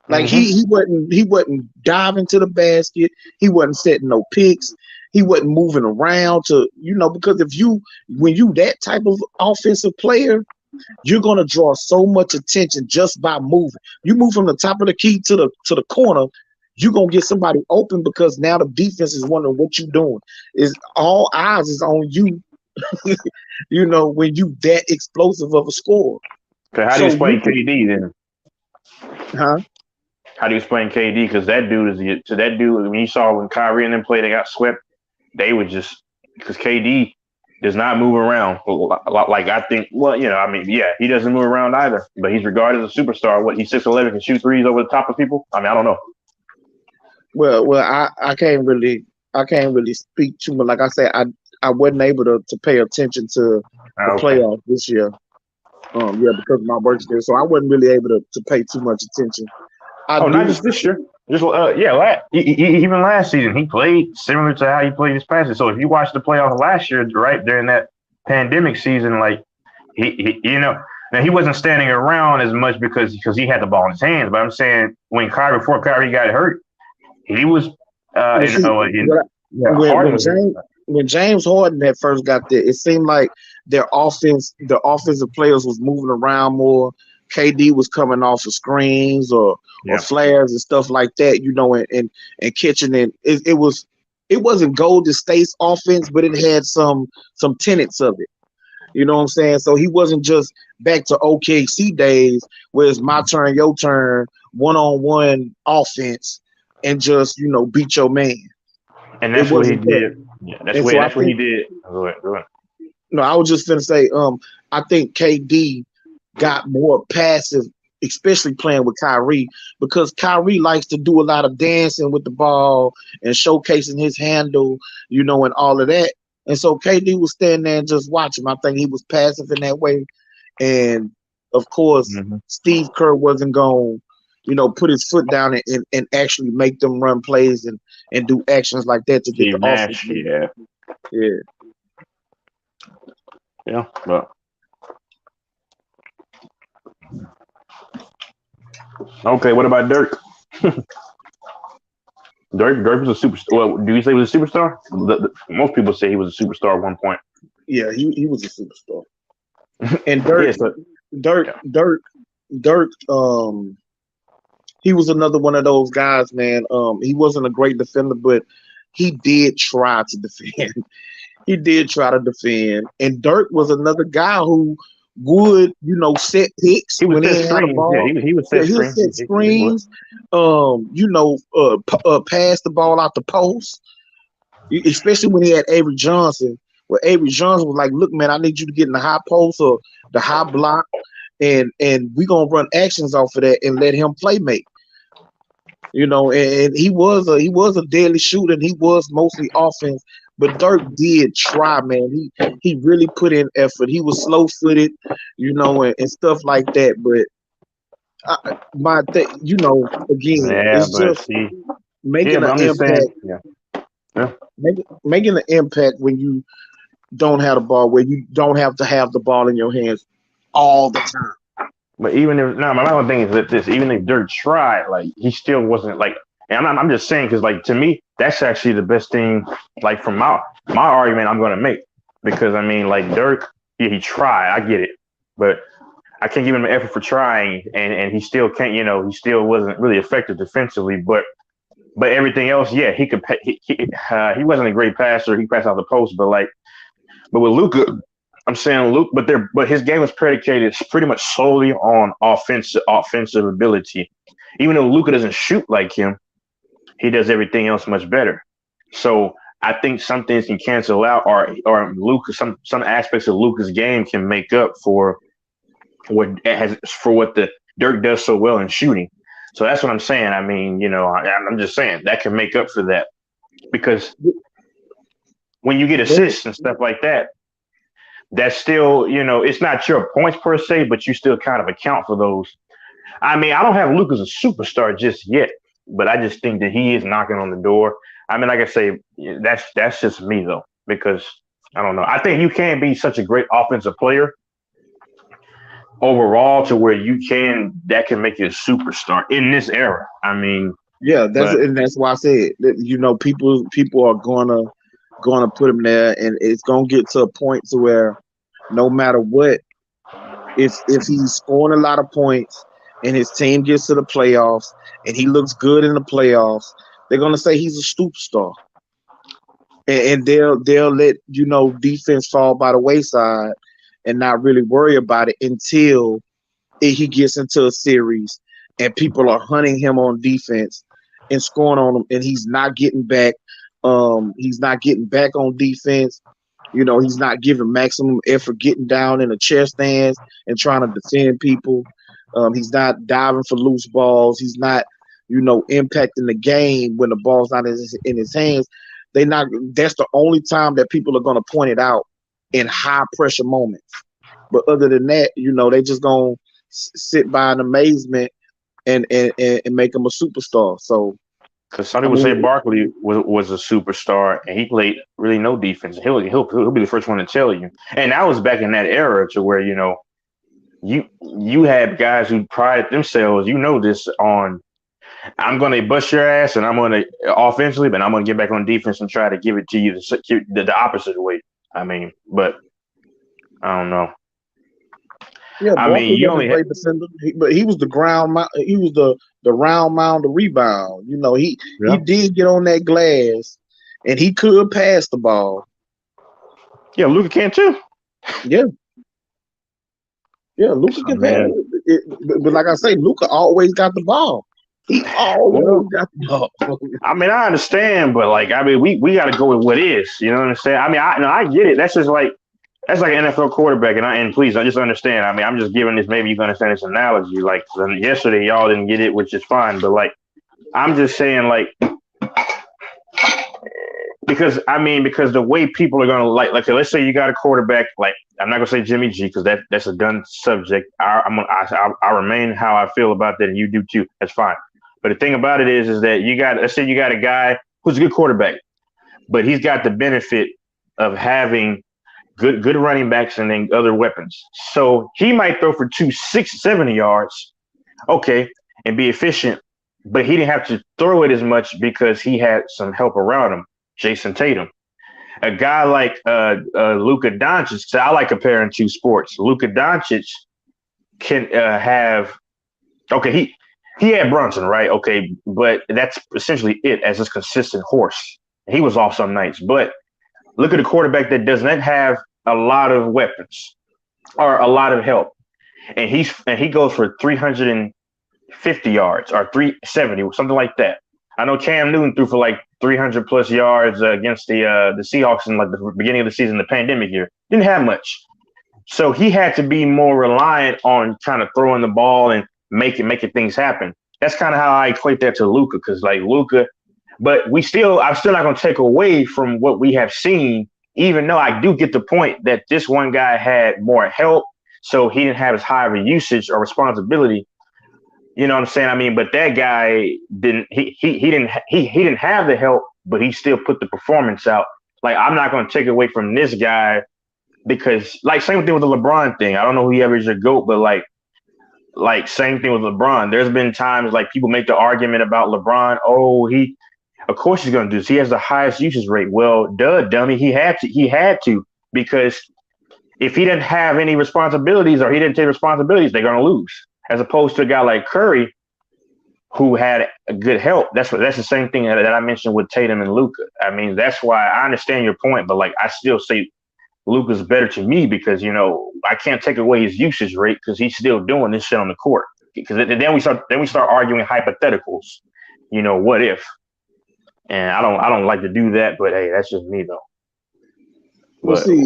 Like he wasn't diving to the basket. He wasn't setting no picks. He wasn't moving around to, because when you that type of offensive player, you're gonna draw so much attention just by moving. You move from the top of the key to the corner, you're gonna get somebody open because now the defense is wondering what you're doing. Is all eyes is on you. When you that explosive of a score. So how do you explain KD then? Huh? How do you explain KD? Because that dude when you saw when Kyrie and them play, they got swept. They would just because KD does not move around. Like I think, he doesn't move around either. But he's regarded as a superstar. What, he's 6'11", can shoot threes over the top of people? I mean, I don't know. Well, I can't really speak too much. Like I said, I wasn't able to pay attention to the playoffs this year. Because of my work schedule, so I wasn't really able to pay too much attention. Not just this year. Just even last season he played similar to how he played this past year. So if you watch the playoffs last year, right during that pandemic season, like now he wasn't standing around as much because he had the ball in his hands. But I'm saying before Kyrie got hurt, he was when James Harden had first got there, it seemed like the offensive players was moving around more. KD was coming off of screens or flares and stuff like that, and catching it. It wasn't Golden State's offense, but it had some tenets of it. You know what I'm saying? So he wasn't just back to OKC days where it's my turn, your turn, one-on-one offense, and just beat your man. And that's what he did. Yeah, that's what he did. Go ahead. No, I was just gonna say, I think KD got more passive, especially playing with Kyrie, because Kyrie likes to do a lot of dancing with the ball and showcasing his handle, and all of that. And so KD was standing there and just watching. I think he was passive in that way. And of course, Steve Kerr wasn't going to, put his foot down and actually make them run plays and do actions like that to get the offense. Yeah, but okay, what about Dirk? Dirk was a superstar. Well, do you say he was a superstar? Most people say he was a superstar at one point. Yeah, he was a superstar. And Yeah, so Dirk, Dirk, Dirk. He was another one of those guys, man. He wasn't a great defender, but he did try to defend. He did try to defend. And Dirk was another guy who would, set picks he would when set he had a screens. Yeah, ball. he would Yeah, set he'll screens. set He would. screens. Pass the ball out the post, especially when he had Avery Johnson. Where Avery Johnson was like, "Look, man, I need you to get in the high post or the high block, and we gonna run actions off of that and let him play make." And he was a deadly shooter, and he was mostly offense. But Dirk did try, man. He really put in effort. He was slow footed, and stuff like that. But again, Yeah, it's but just see, yeah, making but an I'm just saying, impact, yeah. making an impact when you don't have the ball, where you don't have to have the ball in your hands all the time. But even if my other thing is that even if Dirk tried, like he still wasn't like. And I'm just saying because like to me that's actually the best thing. Like from my argument I'm going to make because I mean like Dirk, yeah, he tried, I get it, but I can't give him an effort for trying, and he still can't. He still wasn't really effective defensively, but everything else, yeah, he could. He wasn't a great passer. He passed out the post, but with Luka, I'm saying Luke, but his game was predicated pretty much solely on offensive ability. Even though Luka doesn't shoot like him, he does everything else much better. So I think some things can cancel out, or Luka, some aspects of Luka's game can make up for what the Dirk does so well in shooting. So that's what I'm saying. I mean, I'm just saying that can make up for that because when you get assists and stuff like that, that's still, it's not your points per se, but you still kind of account for those. I mean, I don't have Luke as a superstar just yet, but I just think that he is knocking on the door. I mean, like I say, that's just me though, because I don't know. I think you can be such a great offensive player overall to where that can make you a superstar in this era. I mean, yeah, that's why I said that, people are gonna put him there, and it's gonna get to a point to where no matter what, if he's scoring a lot of points and his team gets to the playoffs and he looks good in the playoffs, they're gonna say he's a superstar, and they'll let defense fall by the wayside and not really worry about it until he gets into a series and people are hunting him on defense and scoring on him, and he's not getting back. He's not getting back on defense. He's not giving maximum effort getting down in the chest stands and trying to defend people. He's not diving for loose balls. He's not, impacting the game when the ball's not in his hands. That's the only time that people are going to point it out in high pressure moments. But other than that, they just going to sit by in amazement and make him a superstar. So, because some people say Barkley was a superstar and he played really no defense. He'll be the first one to tell you. And that was back in that era to where you had guys who prided themselves. This on. I'm going to bust your ass and I'm going to offensively, but I'm going to get back on defense and try to give it to you the opposite way. I mean, but I don't know. Yeah, Barkley was a great defender, but he was the ground. He was the round mound, the rebound. He did get on that glass, and he could pass the ball. Yeah, Luka can too. Yeah, Luka can pass. But like I say, Luka always got the ball. He always got the ball. I mean, I understand, but we got to go with what is. You know what I'm saying? I mean, I get it. That's just like. That's like an NFL quarterback, and please, I just understand. I mean, I'm just giving this. Maybe you can understand this analogy. Like yesterday, y'all didn't get it, which is fine. But I'm just saying, because the way people are gonna let's say you got a quarterback. Like I'm not gonna say Jimmy G because that's a done subject. I remain how I feel about that, and you do too. That's fine. But the thing about it is that let's say you got a guy who's a good quarterback, but he's got the benefit of having good running backs and then other weapons. So he might throw for 260, 70 yards, okay, and be efficient. but he didn't have to throw it as much because he had some help around him. Jason Tatum, a guy like Luka Doncic. So I like comparing two sports. Luka Doncic can have he had Brunson, right? Okay, but that's essentially it as his consistent horse. He was off some nights, but look at a quarterback that does not have a lot of weapons or a lot of help, and he goes for 350 yards or 370, something like that. I know Cam Newton threw for like 300 plus yards against the Seahawks in like the beginning of the season, the pandemic year. Didn't have much, so he had to be more reliant on kind of throwing the ball and making things happen. That's kind of how I equate that to Luka, because like Luka, but I'm still not going to take away from what we have seen, even though I do get the point that this one guy had more help, so he didn't have as high of a usage or responsibility. You know what I'm saying? I mean, but that guy didn't. He didn't have the help, but he still put the performance out. Like, I'm not going to take away from this guy because, like, same thing with the LeBron thing. I don't know who ever is your GOAT, but like same thing with LeBron. There's been times like people make the argument about LeBron. Oh, of course he's going to do this. He has the highest usage rate. Well, duh, dummy. He had to because if he didn't have any responsibilities or he didn't take responsibilities, they're going to lose. As opposed to a guy like Curry, who had a good help. That's the same thing that I mentioned with Tatum and Luka. I mean, that's why I understand your point, but like I still say Luka's better to me because, you know, I can't take away his usage rate because he's still doing this shit on the court. Because then we start arguing hypotheticals. You know, what if? And I don't like to do that, but hey, that's just me though. Well, see,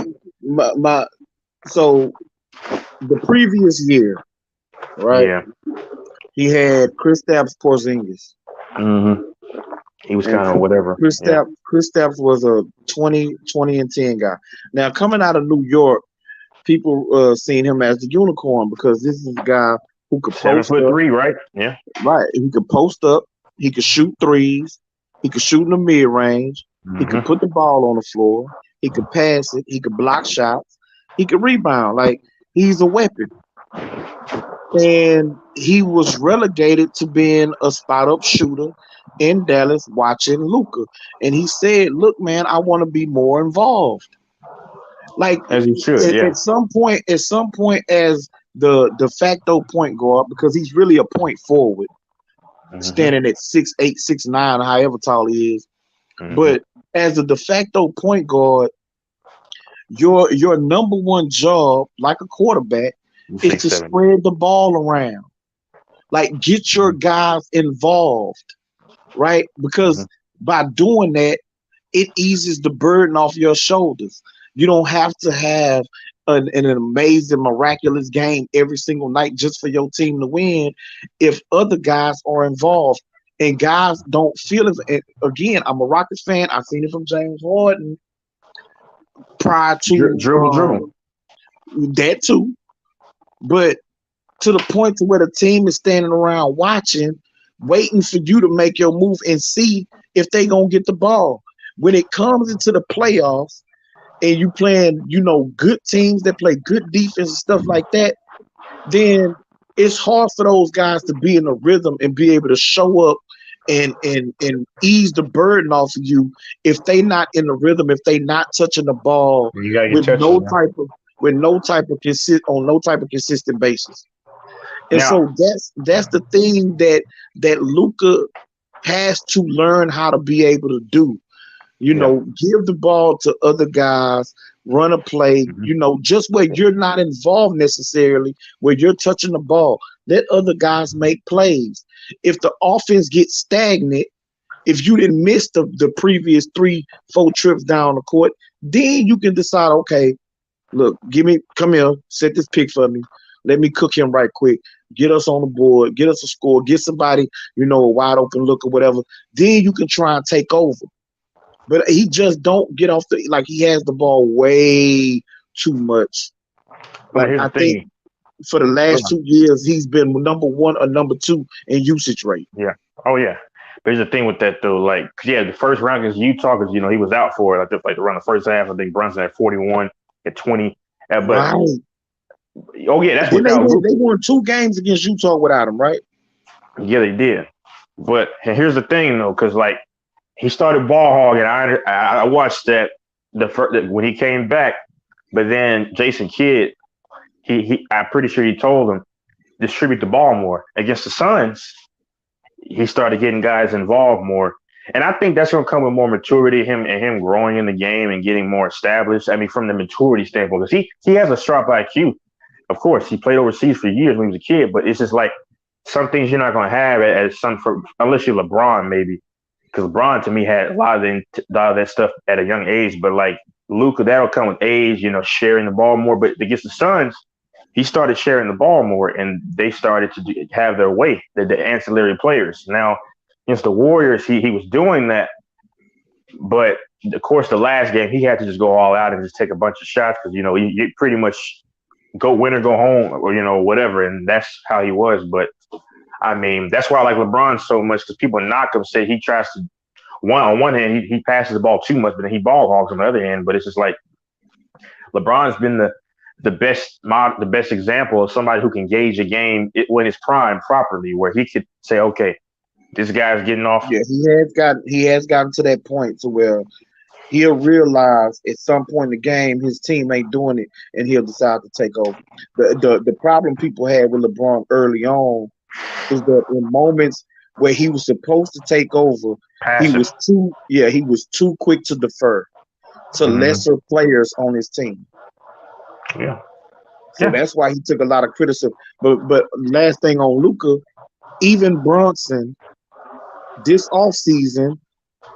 so the previous year, right? Yeah. He had Kristaps Porzingis. Mm-hmm. He was kind of whatever. Kristaps was a 20-10 guy. Now, coming out of New York, people seen him as the unicorn because this is a guy who could post 7'3", right? Yeah. Right. He could post up. He could shoot threes. He could shoot in the mid range. Mm-hmm. He could put the ball on the floor. He could pass it. He could block shots. He could rebound. Like, he's a weapon. And he was relegated to being a spot-up shooter in Dallas watching Luka. And he said, look, man, I want to be more involved. Like, as he should, at some point, as the de facto point guard, because he's really a point forward, standing at 6'8", 6'9", however tall he is. But as a de facto point guard, your number one job, like a quarterback, is to spread the ball around. Like, get your guys involved, right? Because by doing that, it eases the burden off your shoulders. You don't have to have an amazing, miraculous game every single night just for your team to win if other guys are involved. And guys don't feel it. And again, I'm a Rockets fan. I've seen it from James Harden prior to dribble. That too. But to the point to where the team is standing around watching, waiting for you to make your move and see if they gonna get the ball. When it comes into the playoffs and you playing, you know, good teams that play good defense and stuff like that, then it's hard for those guys to be in a rhythm and be able to show up and ease the burden off of you if they not in the rhythm, if they not touching the ball with no type of consistent basis. And so that's the thing that Luka has to learn how to be able to do. You know, give the ball to other guys, run a play, you know, just where you're not involved necessarily, where you're touching the ball. Let other guys make plays. If the offense gets stagnant, if you didn't miss the previous 3-4 trips down the court, then you can decide, okay, look, come here, set this pick for me. Let me cook him right quick. Get us on the board, get us a score, get somebody, you know, a wide open look or whatever. Then you can try and take over. But he just don't get off he has the ball way too much. Like, I think for the last 2 years, he's been number 1 or number 2 in usage rate. Yeah. Oh, yeah. There's a thing with that, though. Like, the first round against Utah, because, you know, he was out for it. Like around the first half, I think Brunson had 41 at 20. Right. Oh, yeah, that's without they won 2 games against Utah without him, right? Yeah, they did. But here's the thing though, because like he started ball hogging. I watched that when he came back, but then Jason Kidd, I'm pretty sure he told him distribute the ball more. Against the Suns, he started getting guys involved more. And I think that's going to come with more maturity, him growing in the game and getting more established. I mean, from the maturity standpoint, because he has a sharp IQ. Of course, he played overseas for years when he was a kid, but it's just like some things you're not going to have unless you're LeBron, maybe. Because LeBron, to me, had a lot of that stuff at a young age. But like Luka, that'll come with age, sharing the ball more. But against the Suns, he started sharing the ball more, and they started to have their way, the ancillary players. Now, against the Warriors, he was doing that, but of course, the last game, he had to just go all out and just take a bunch of shots because, you pretty much go win or go home or, whatever, and that's how he was. But, I mean, that's why I like LeBron so much because people knock him, say he tries to on one hand, he passes the ball too much, but then he ball hogs on the other hand. But it's just like LeBron's been the best example of somebody who can gauge a game when it's prime properly, where he could say, okay, this guy's getting off. Yeah, he has gotten to that point to where he'll realize at some point in the game his team ain't doing it, and he'll decide to take over. The problem people had with LeBron early on is that in moments where he was supposed to take over, he was too quick to defer to lesser players on his team. Yeah. So that's why he took a lot of criticism. But last thing on Luka, even Brunson this offseason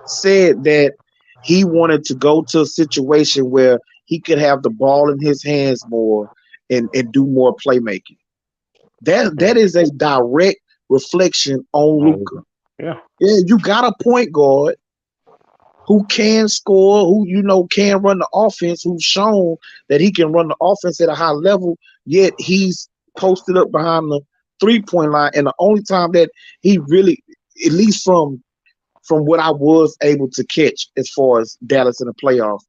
said that he wanted to go to a situation where he could have the ball in his hands more and do more playmaking. That is a direct reflection on Luka. Yeah, you got a point guard who can score, who can run the offense, who's shown that he can run the offense at a high level, yet he's posted up behind the 3-point line. And the only time that he really, at least from what I was able to catch as far as Dallas in the playoffs,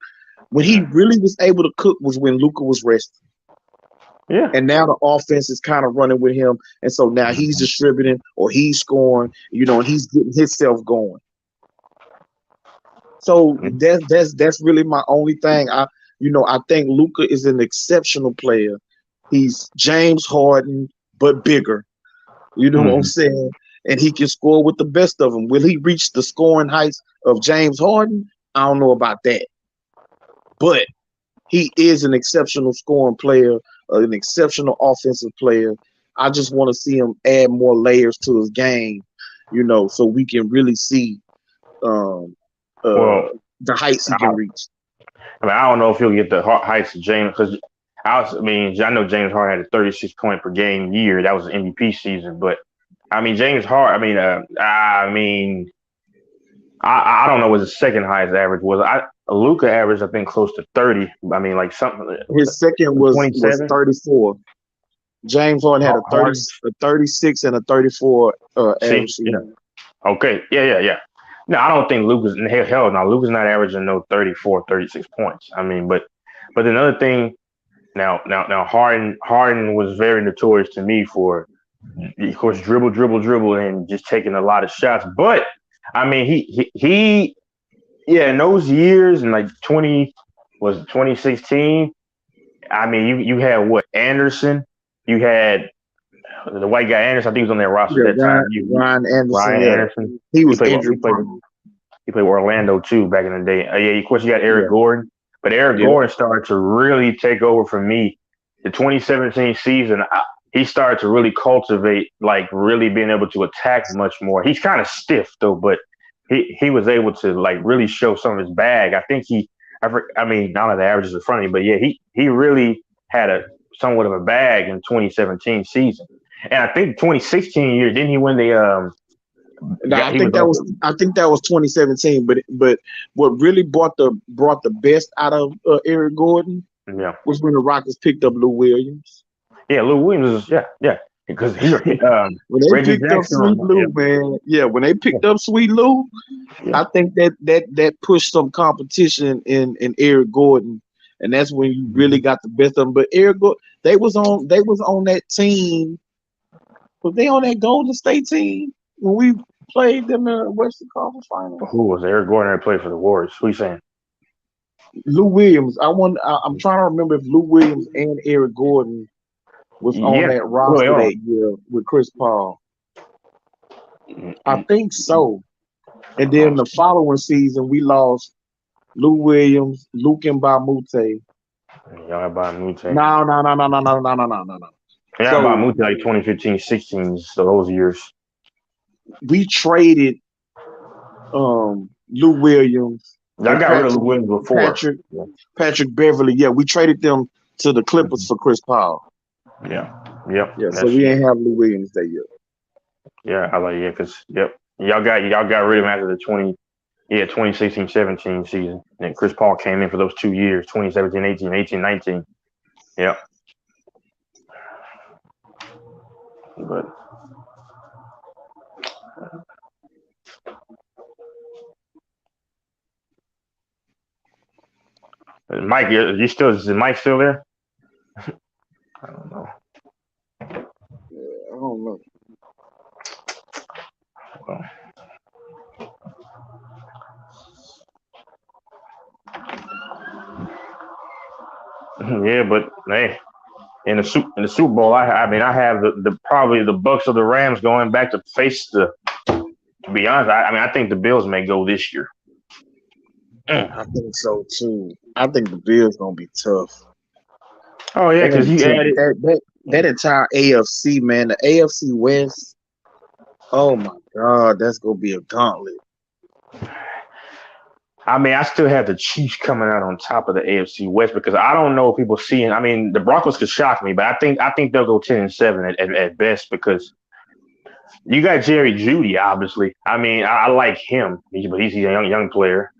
when he really was able to cook was when Luka was resting. Yeah. And now the offense is kind of running with him. And so now he's distributing or he's scoring, and he's getting himself going. So that's really my only thing. I think Luka is an exceptional player. He's James Harden, but bigger. You know what I'm saying? And he can score with the best of them. Will he reach the scoring heights of James Harden? I don't know about that. But he is an exceptional scoring player, an exceptional offensive player. I just want to see him add more layers to his game, so we can really see the heights he can reach. I mean, I don't know if he'll get the heights of James because I know James Harden had a 36 point per game year. That was an MVP season, but I mean, James Harden. I don't know what his second highest average was. Luka averaged, I think, close to 30. I mean, like something. His second was 34. James Harden had a 36 and a 34 average. Okay. Yeah. No, I don't think Luka's Luka's not averaging no 34, 36 points. I mean, but another thing, now Harden was very notorious to me for, of course, dribble, and just taking a lot of shots. But I mean, he in those years, in like 2016. I mean, you had what, Anderson? You had the white guy Anderson. I think he was on that roster at that time. Ryan Anderson. He was injured. He played Orlando too back in the day. Of course, you got Eric Gordon, but Eric Gordon started to really take over for me. The 2017 season, he started to really cultivate, like really being able to attack much more. He's kind of stiff though, but he was able to like really show some of his bag. I think I don't have the averages in front of me, but yeah, he really had somewhat of a bag in 2017 season. And I think 2016 year, didn't he win the I think that was 2017, but what really brought the best out of Eric Gordon was when the Rockets picked up Lou Williams. Yeah, Lou Williams is because when they picked up Sweet Lou, man. Yeah, when they picked up Sweet Lou, I think that pushed some competition in Eric Gordon, and that's when you really got the best of them. But Eric Gordon, they was on that team. Was they on that Golden State team when we played them in the Western Conference Finals? Who was Eric Gordon that played for the Warriors? Who you saying? Lou Williams. I'm trying to remember if Lou Williams and Eric Gordon was on Yeah. that Who they roster on? that year with Chris Paul. I think so. And then the following season, we lost Lou Williams, Luke Mbamute. Y'all about Mute. No. Yeah, about So Mute like 2015, 16. So those years. we traded Lou Williams Y'all and got rid of Lou Williams before. Patrick Beverly. Yeah, we traded them to the Clippers for Chris Paul. Yeah. Yep. Yeah, so we ain't have Lou Williams that year. Yeah, I like because y'all got rid of him after the 2016-17 season. And Chris Paul came in for those 2 years, 2017-18, 18-19. Yep. But Mike, is Mike still there? I don't know. I don't know. Well, yeah, but hey, in the Super Bowl, I have the probably the Bucks or the Rams going back to face the. To be honest, I think the Bills may go this year. I think so too. I think the Bills gonna be tough. Oh yeah, because you added that entire AFC, man, the AFC West. Oh my God, that's gonna be a gauntlet. I still have the Chiefs coming out on top of the AFC West because I don't know if people seeing. The Broncos could shock me, but I think they'll go 10-7 at best because you got Jerry Jeudy. Obviously, I like him, but he's a young player.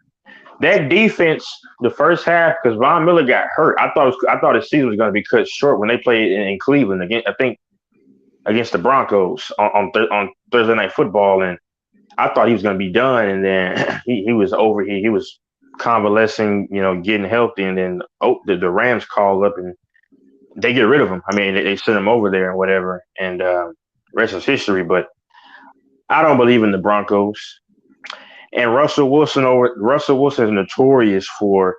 That defense, the first half, because Von Miller got hurt. I thought his season was going to be cut short when they played in Cleveland again. I think against the Broncos on Thursday Night Football, and I thought he was going to be done, and then he was over. He was convalescing, getting healthy, and then the Rams called up and they get rid of him. They sent him over there and whatever, and rest is history. But I don't believe in the Broncos. And Russell Wilson is notorious for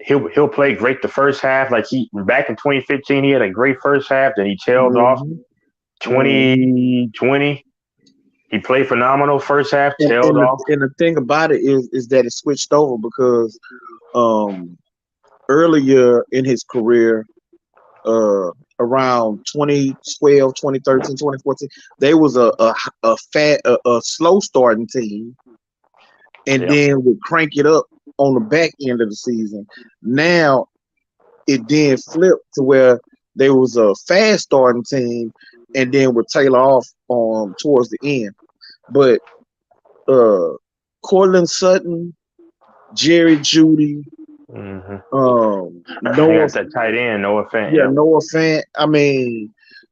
he'll play great the first half. Like back in 2015, he had a great first half, then he tailed off. 2020, he played phenomenal first half, tailed off. And the thing about it is that it switched over because earlier in his career, around 2012, 2013, 2014, they was a slow starting team, and then would crank it up on the back end of the season. Now it then flipped to where they was a fast starting team, and then would tail off towards the end. But Cortland Sutton, Jerry Jeudy, Noah, that tight end, Noah Fant. Yeah, Noah Fant.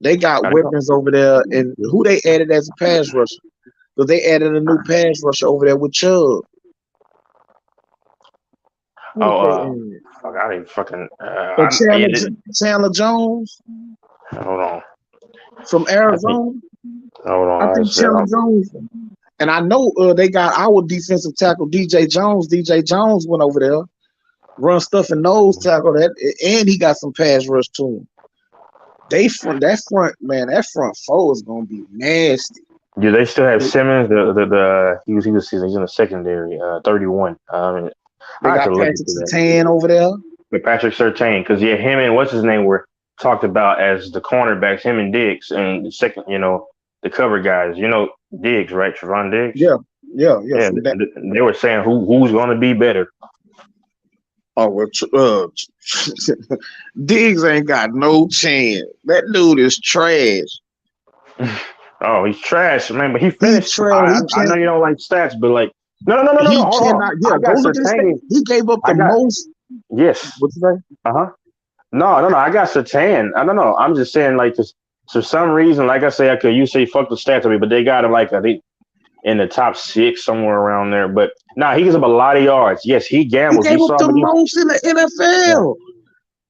They got weapons over there, and who they added as a pass rusher? Because they added a new pass rusher over there with Chubb. Fuck, I didn't fucking. Chandler Jones. Hold on. From Arizona. Hold on. I think Chandler Jones. And I know they got our defensive tackle, DJ Jones. DJ Jones went over there, run stuff and nose tackle that, and he got some pass rush to him. That front four is gonna be nasty. Yeah, they still have Simmons. He's in the secondary. 31. They got Patrick Surtain over there. With Patrick Surtain, because him and what's his name were talked about as the cornerbacks. Him and Diggs, and the second, the cover guys. Diggs, right? Trevon Diggs. Yeah. They were saying who's going to be better. Oh well, Diggs ain't got no chance. That dude is trash. Oh, he's trash, man. But he finished. Trash. I know you don't like stats, but like, no. He cannot. Yeah, go look at his stats. He gave up the most. Yes. What's his name? No. I got Surtain. I don't know. I'm just saying, like, this, for some reason, like I say, you say fuck the stats of me, but they got him like I think in the top 6 somewhere around there. But he gives up a lot of yards. Yes, he gambles. He gave up the most in the NFL.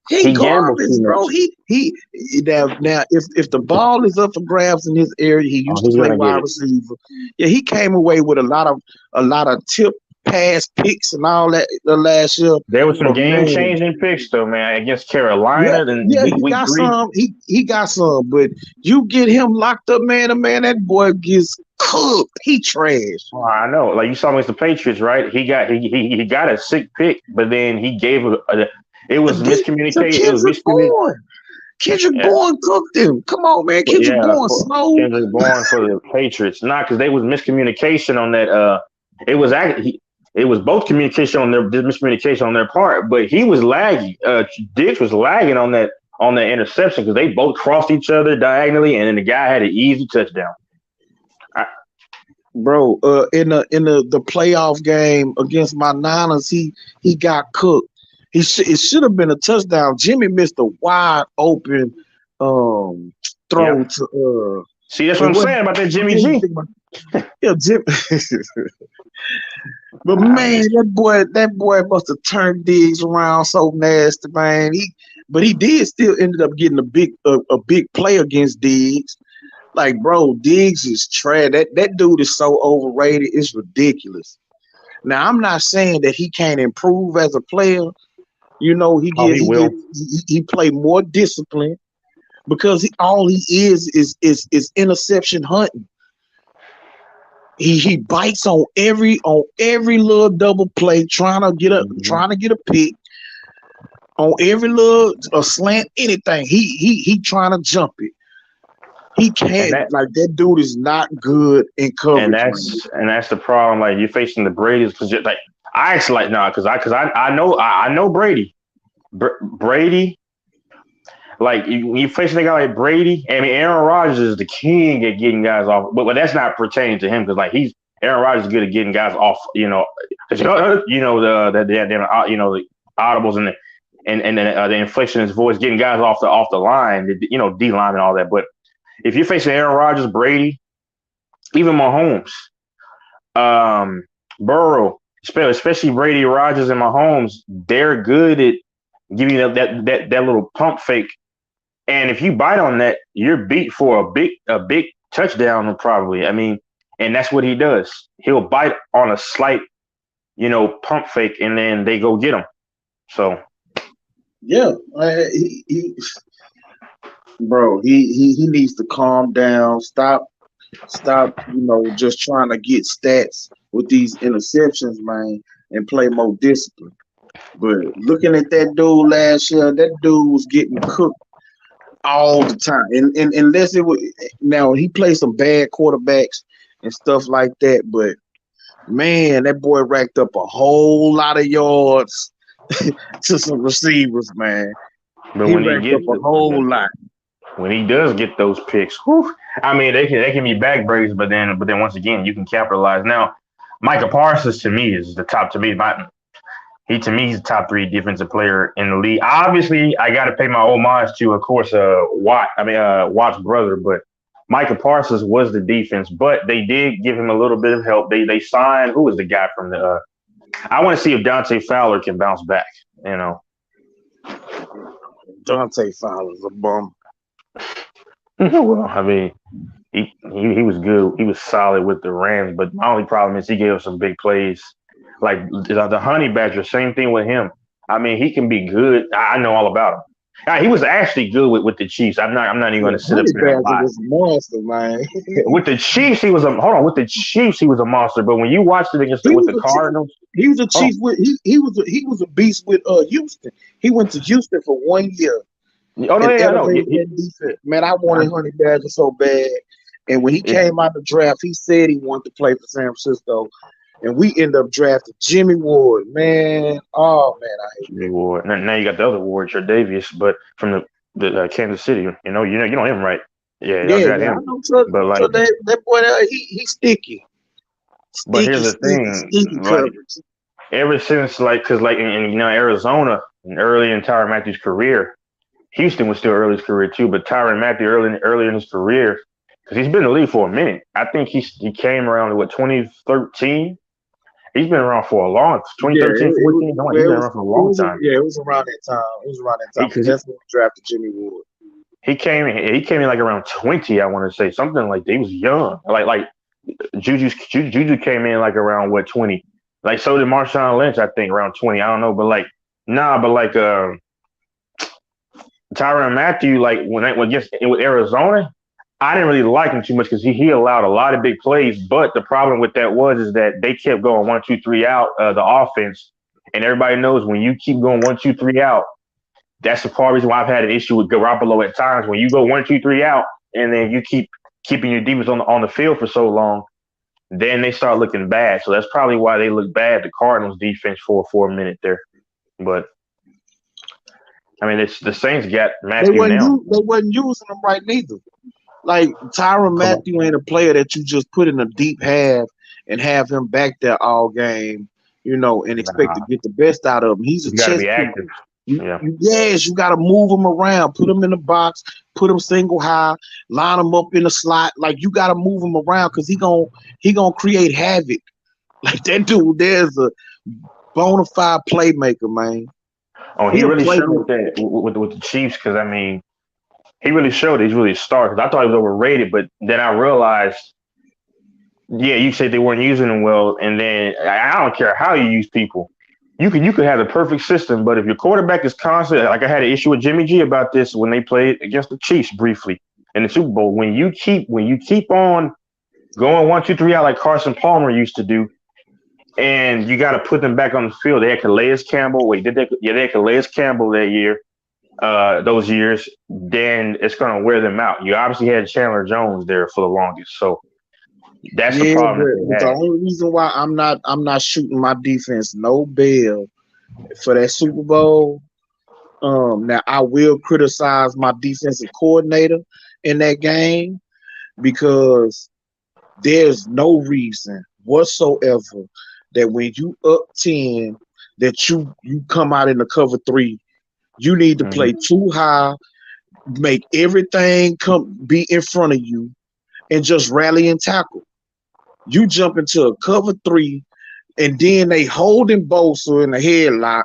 He He gambles garbage, too bro. much. He now if the ball is up for grabs in his area, he Oh, used to he's play gonna get wide it. receiver. Yeah, he came away with a lot of tip pass picks and all that the last year. There was some But game man, changing picks though, man, against yeah, Carolina. Then yeah, he week got three. some. He got some, but you get him locked up, man to man, that boy gets cooked. He trash. Oh, I know. Like you saw him against the Patriots, right? He got a sick pick, but then he gave it was To miscommunicated. It was Kendrick miscommunicated. Bourne. Kendrick Yeah, Bourne cooked him. Come on, man. Kendrick yeah. Bourne For slow. Kendrick Bourne for the Patriots, not because they was miscommunication on that. It was actually it was both communication on their miscommunication on their part, but he was lagging. Diggs was lagging on that interception because they both crossed each other diagonally, and then the guy had an easy touchdown. Bro, in the playoff game against my Niners, he got cooked. It should have been a touchdown. Jimmy missed a wide open throw Yep. to See, that's what I'm saying about that Jimmy G. Yeah, Jim. But man, that boy must have turned Diggs around so nasty, man. But he did still ended up getting a big play against Diggs. Like, bro, Diggs is trash. That dude is so overrated. It's ridiculous. Now, I'm not saying that he can't improve as a player. You know, he play more discipline because all he is interception hunting. He bites on every little double play, trying to get a pick on every little slant, anything. He trying to jump it. He can't, like, that dude is not good in coverage. And that's the problem. Like, you're facing the Brady's because like I actually like because I know Brady. Brady, like you facing a guy like Brady. I mean, Aaron Rodgers is the king at getting guys off, but that's not pertaining to him because like Aaron Rodgers is good at getting guys off. You know, the audibles and the inflection in his voice, getting guys off the line. You know, D line and all that, but. If you're facing Aaron Rodgers, Brady, even Mahomes, Burrow, especially Brady, Rodgers, and Mahomes, they're good at giving you that little pump fake. And if you bite on that, you're beat for a big touchdown probably. I mean, and that's what he does. He'll bite on a slight, pump fake, and then they go get him. So, yeah, bro, he needs to calm down. Stop, just trying to get stats with these interceptions, man, and play more discipline. But looking at that dude last year, that dude was getting cooked all the time. And unless it was now he played some bad quarterbacks and stuff like that, but man, that boy racked up a whole lot of yards to some receivers, man. But he when racked up a whole lot. When he does get those picks, whew, I mean they can be back breaks, but then once again you can capitalize. Now, Micah Parsons to me is the top. To me, he's the top 3 defensive player in the league. Obviously, I got to pay my homage to, of course, Watt's brother, but Micah Parsons was the defense. But they did give him a little bit of help. They signed who was the guy from the. I want to see if Dante Fowler can bounce back. Dante Fowler's a bum. Well, I mean, he was good. He was solid with the Rams, but my only problem is he gave us some big plays. Like the Honey Badger, same thing with him. I mean, he can be good. I know all about him. He was actually good with the Chiefs. I'm not even going to sit up here and lie. Was a monster, man. With the Chiefs, he was a monster. But when you watched it with the Cardinals, he was a Chief he was a beast with Houston. He went to Houston for 1 year. Oh no, yeah, I know. Man, I wanted Honey Badger so bad. And when he came out the draft, he said he wanted to play for San Francisco. And we end up drafting Jimmy Ward, man. Oh man, I hate Jimmy Ward. Now you got the other Ward, Tre'Davious, but from the Kansas City. You know him, right? Yeah, got him. I know. But like that boy, he's sticky. But here's the thing, ever since because in Arizona, and early in Tyrann Mathieu's career, Houston was still early in his career too. But Tyrann Mathieu early in his career, because he's been in the league for a minute. I think he came around to 2013. He's been around for a long 2013, 14. No, he's been around for a long time. It was around that time. It was around that time. Because that's when we drafted Jimmy Ward. He came in like around 20, I want to say. Something like that. He was young. Like Juju came in like around 20. Like so did Marshawn Lynch, I think, around 20. I don't know, but Tyrann Mathieu, like when with Arizona, I didn't really like him too much because he allowed a lot of big plays. But the problem with that is that they kept going 1, 2, 3 out the offense, and everybody knows when you keep going 1, 2, 3 out, that's the part of the reason why I've had an issue with Garoppolo at times. When you go 1, 2, 3 out, and then you keep keeping your defense on the field for so long, then they start looking bad. So that's probably why they look bad, the Cardinals defense, for a minute there. But I mean, it's the Saints got Matthew now. They wasn't using them right neither. Like Tyrann Mathieu ain't a player that you just put in a deep half and have him back there all game, and expect to get the best out of him. He's a chess player. Yes, you got to move him around, put him in the box, put him single high, line him up in the slot. Like you got to move him around because he gonna create havoc. Like that dude, there's a bona fide playmaker, man. Oh, he really showed that with the Chiefs because I mean, he really showed he's really a star. Because I thought he was overrated, but then I realized, you said they weren't using him well, and then I don't care how you use people. You could have the perfect system, but if your quarterback is constant, like I had an issue with Jimmy G about this when they played against the Chiefs briefly in the Super Bowl. When you keep on going 1, 2, 3 out like Carson Palmer used to do, and you got to put them back on the field. They had Calais Campbell. They had Calais Campbell that year, those years. Then it's going to wear them out. You obviously had Chandler Jones there for the longest, so. That's the problem. The only reason why I'm not shooting my defense no bail for that Super Bowl. Now I will criticize my defensive coordinator in that game because there's no reason whatsoever that when you up 10 that you come out in the cover 3. You need to play too high, make everything be in front of you, and just rally and tackle. You jump into a cover 3, and then they holding Bosa in the headlock.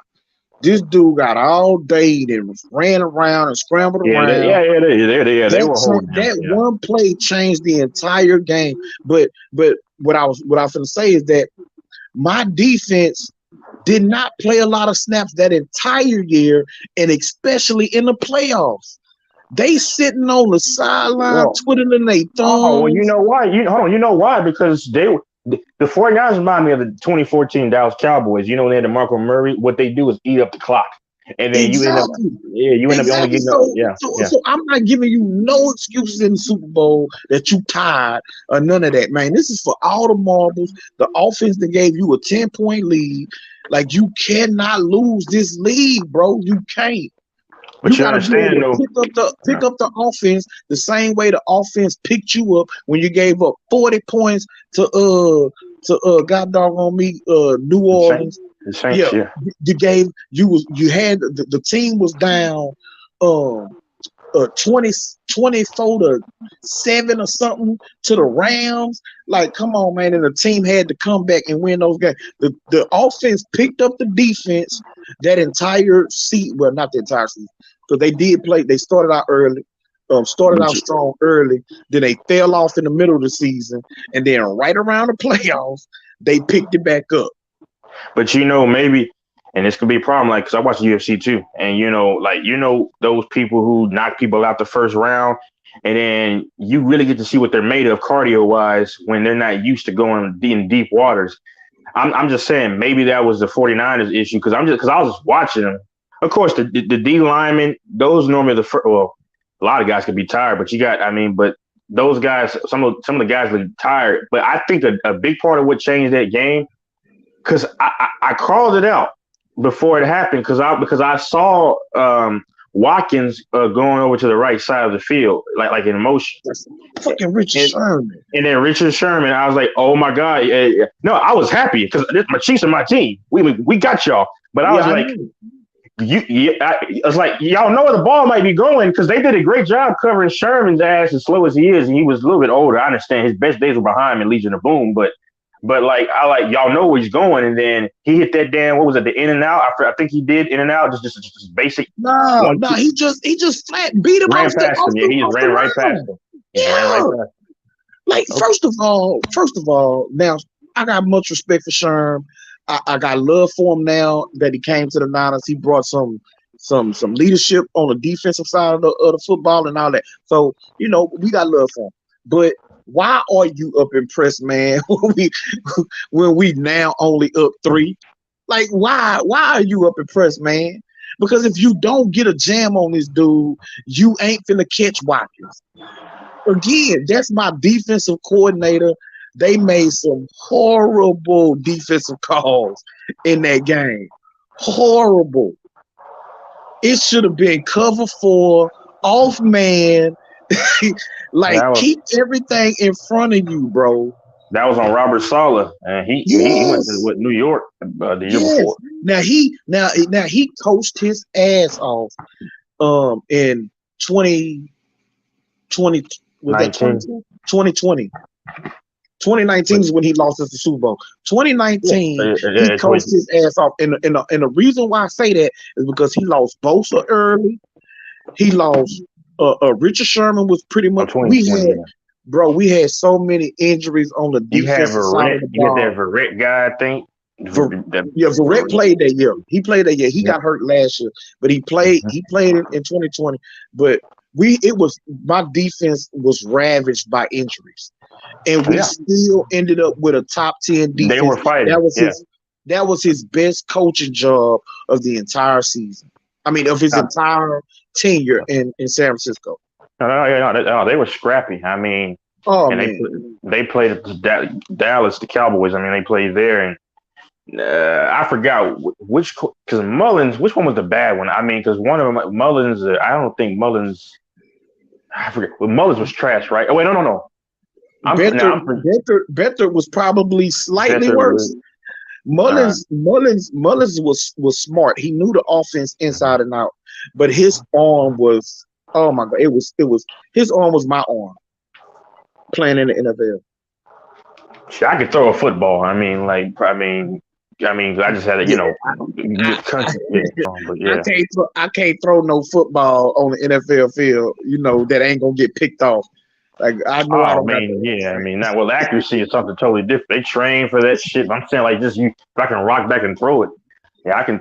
This dude got all day and ran around and scrambled around. They were holding that one play changed the entire game. But what I was gonna say is that my defense did not play a lot of snaps that entire year, and especially in the playoffs. They sitting on the sideline, twiddling their thumbs. Oh, well, you know why? You know why? Because the 49ers remind me of the 2014 Dallas Cowboys. When they had DeMarco Murray, what they do is eat up the clock. And then you end up only getting So I'm not giving you no excuses in the Super Bowl that you tired or none of that, man. This is for all the marbles. The offense that gave you a 10-point lead. Like, you cannot lose this league, bro. You can't. But you understand, though. Pick up the offense the same way the offense picked you up when you gave up 40 points to God doggone me, New Orleans. The Saints, You had the team was down 24 to 7 or something to the Rams. Like, come on, man. And the team had to come back and win those games. The offense picked up the defense that entire season. Well, not the entire season, because they did play. They started out early, started out strong early. Then they fell off in the middle of the season. And then right around the playoffs, they picked it back up. But maybe, and this could be a problem, like, because I watch the UFC too, and those people who knock people out the first round, and then you really get to see what they're made of cardio wise when they're not used to going in deep waters. I'm just saying maybe that was the 49ers issue because I was just watching them. Of course, the D linemen, those normally the first. Well, a lot of guys could be tired, but but those guys, some of the guys look tired. But I think a big part of what changed that game, because I called it out before it happened because I saw Watkins going over to the right side of the field like in motion. That's fucking Richard Sherman. And then Richard Sherman, I was like, oh my God. No, I was happy because my Chiefs are my team. We got y'all. But I was like, I was like, y'all know where the ball might be going because they did a great job covering Sherman's ass as slow as he is, and he was a little bit older. I understand his best days were behind him in Legion of Boom, but But like y'all know where he's going, and then he hit that damn what was it, the in and out? I think he did in and out, just basic No, one no, two, he just flat beat him ran past him. Yeah, he just off the ran right past line. him. He ran right Yeah. past him. Like Okay. first of all, now I got much respect for Sherm. I got love for him now that he came to the Niners. He brought some leadership on the defensive side of the football and all that. So we got love for him. But why are you up impressed, man? when we now only up 3? Like why are you up impressed, man? Because if you don't get a jam on this dude, you ain't finna catch Watkins. Again, that's my defensive coordinator. They made some horrible defensive calls in that game. Horrible. It should have been cover 4, off man. Like, keep everything in front of you, bro. That was on Robert Saleh, and he went to New York the year before. Now he coached his ass off in 2020 was that 2020. 2019 is when he lost us the Super Bowl. 2019, he coached his ass off. And the reason why I say that is because he lost Bosa early. He lost Richard Sherman was pretty much we had so many injuries on the defensive side of the ball. You had that Verrett guy, I think. Verrett played that year. He played that year. He got hurt last year, but he played in 2020. But my defense was ravaged by injuries. And we still ended up with a top 10 defense. They were fighting. That was his best coaching job of the entire season. I mean, of his entire tenure in San Francisco. No, they were scrappy. I mean, they played Dallas, the Cowboys. I mean, they played there, and I forgot which because Mullins. Which one was the bad one? I mean, because one of them, Mullins. I don't think Mullins. I forget. Well, Mullins was trash, right? Oh wait, no. Better was probably slightly worse. Mullins was smart. He knew the offense inside and out, but his arm was my god. It was his arm was my arm playing in the NFL. I could throw a football. I mean, I just had to, I can't throw no football on the NFL field. That ain't gonna get picked off. Like I know. I mean, accuracy is something totally different. They train for that shit. I'm saying if I can rock back and throw it. Yeah, I can.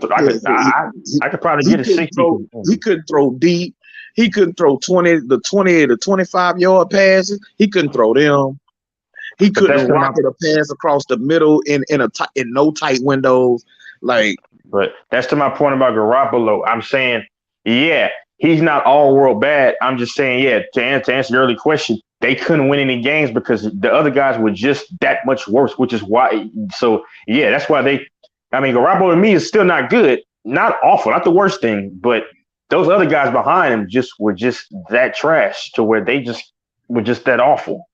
I could probably get a 60. He couldn't throw deep. He couldn't throw 20 to 25-yard passes. He couldn't throw them. He couldn't rocket a pass across the middle in no tight windows. But that's to my point about Garoppolo. I'm saying, he's not all world bad. I'm just saying, to answer your early question, they couldn't win any games because the other guys were just that much worse, which is why. So that's why Garoppolo to me is still not good, not awful, not the worst thing, but those other guys behind him were just that trash to where they just were just that awful,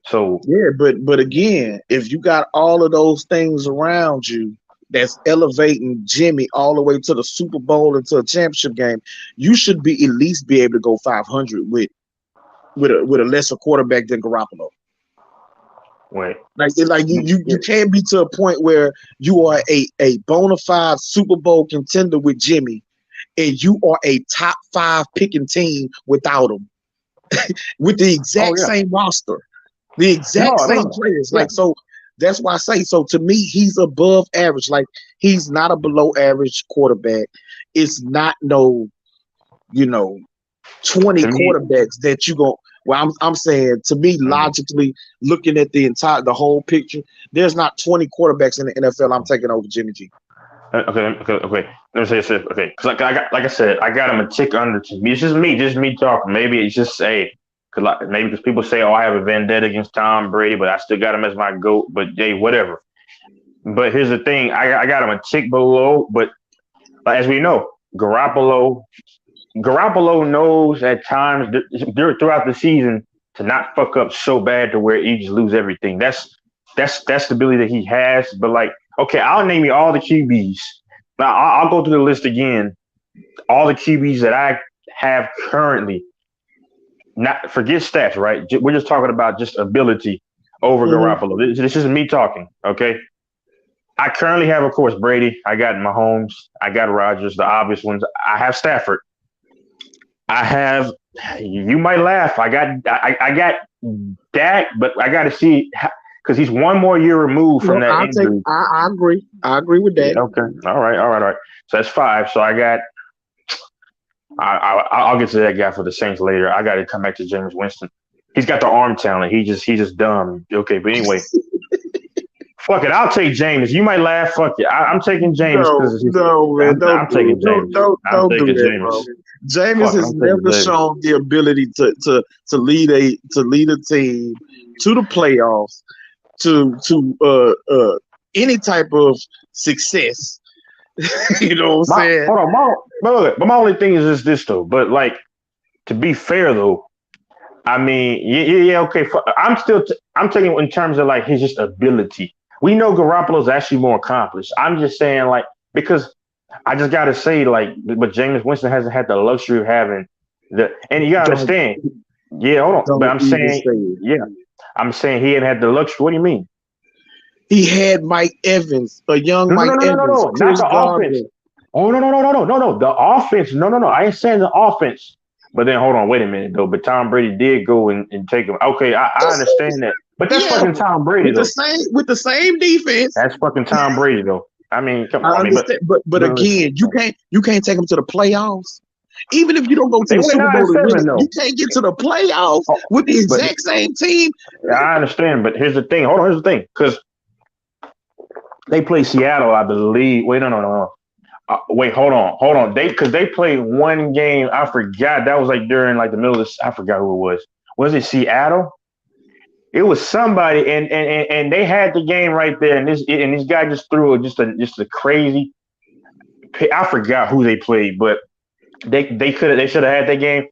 So but again, if you got all of those things around you that's elevating Jimmy all the way to the Super Bowl and to a championship game, you should at least be able to go 500 with a lesser quarterback than Garoppolo. Wait, you can't be to a point where you are a bona fide Super Bowl contender with Jimmy, and you are a top 5 picking team without him, with the exact same roster, the exact same players. So. That's why I say, so to me, he's above average. Like, he's not a below average quarterback. It's not 20 quarterbacks that you go. Well, I'm saying, to me, logically, looking at the whole picture, there's not 20 quarterbacks in the NFL I'm taking over Jimmy G. Okay. Let me say this. Okay, because like I said, I got him a tick under to me. It's just me talking. Maybe it's just because people say, I have a vendetta against Tom Brady, but I still got him as my GOAT. But whatever. But here's the thing: I got him a tick below. But as we know, Garoppolo knows at times throughout the season to not fuck up so bad to where he just lose everything. That's the ability that he has. But I'll name you all the QBs. Now I'll go through the list again. All the QBs that I have currently. Not forget stats, right? We're just talking about just ability over Garoppolo. This is me talking, okay? I currently have, of course, Brady. I got Mahomes. I got Rodgers, the obvious ones. I have Stafford. I have. You might laugh. I got Dak, but I got to see because he's one more year removed from that injury. I agree. I agree with that. Yeah, okay. All right. So that's 5. So I got. I'll get to that guy for the Saints later. I got to come back to Jameis Winston. He's got the arm talent. He's just dumb. Okay, but anyway. Fuck it, I'll take James. You might laugh. Fuck it, I'm taking James because man, I'm taking James. Don't do that, bro. James has never shown the ability to lead a team to the playoffs, to any type of success. You know what I'm saying? Hold on, but my only thing is just this though. But like, to be fair though, I mean, yeah, okay. I'm taking in terms of like his just ability. We know Garoppolo's actually more accomplished. I'm just saying, like, because I just got to say, like, but Jameis Winston hasn't had the luxury of having and you got to understand. Yeah, hold on. But I'm saying he ain't had the luxury. What do you mean? He had Mike Evans, a young Mike Evans. No, not the offense. Oh, no. The offense. No. I ain't saying the offense. But then, hold on, wait a minute, though. But Tom Brady did go and take him. Okay, I understand that. But that's fucking Tom Brady, though. With the same defense. That's fucking Tom Brady, though. I mean, come on. I understand, but again, you can't take him to the playoffs. Even if you don't go to the Super Bowl, you can't get to the playoffs with the exact same team. I understand, but here's the thing. Hold on, here's the thing. Because they play Seattle, I believe. Wait, no. Wait, hold on. They played one game. I forgot. That was like during like the middle of this. I forgot who it was. Was it Seattle? It was somebody, and they had the game right there. And this guy just threw just a crazy. I forgot who they played, but they should have had that game.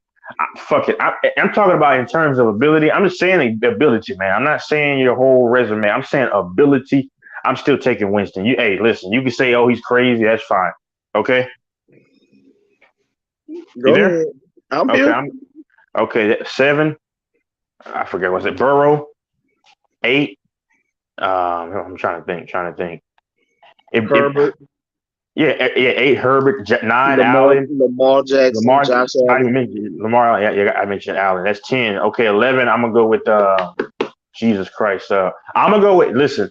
Fuck it. I'm talking about in terms of ability. I'm just saying ability, man. I'm not saying your whole resume. I'm saying ability. I'm still taking Winston. Hey, listen. You can say, oh, he's crazy. That's fine. Okay. Go ahead. I'm here. Okay. 7. I forget. Was it Burrow? 8. I'm trying to think. Herbert. 8 Herbert. 9 Allen. Lamar Jackson. Josh Allen. Lamar. Yeah, I mentioned Allen. That's 10. Okay, 11. I'm gonna go with Jesus Christ. I'm gonna go with. Listen,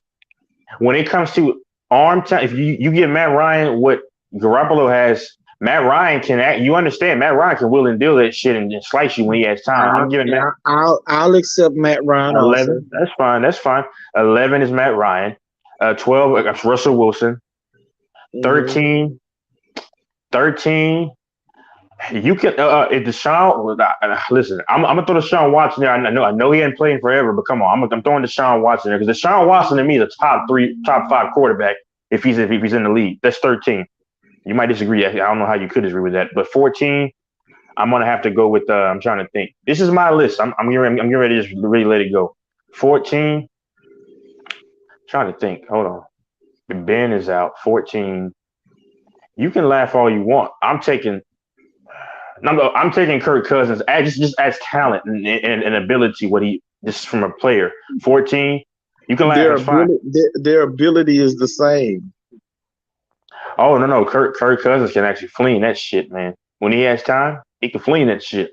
when it comes to arm time, if you give Matt Ryan what Garoppolo has, Matt Ryan can act. You understand? Matt Ryan can will and deal that shit and slice you when he has time. I'm giving Matt. I'll accept Matt Ryan. 11. Also. That's fine. 11 is Matt Ryan. 12. Russell Wilson. 13. You can if Deshaun. Listen, I'm gonna throw Deshaun Watson there. I know he hadn't played forever, but come on, I'm throwing Deshaun Watson there because Deshaun Watson to me is a top 5 quarterback if he's in the league. That's 13. You might disagree. I don't know how you could agree with that, but 14. I'm gonna have to go with. I'm trying to think. This is my list. I'm getting ready to just really let it go. 14. Trying to think. Hold on. Ben is out. 14. You can laugh all you want. I'm taking Kirk Cousins just as talent and ability. What he just from a player. 14. You can laugh. Their ability is the same. Oh no! Kirk Cousins can actually fling that shit, man. When he has time, he can fling that shit.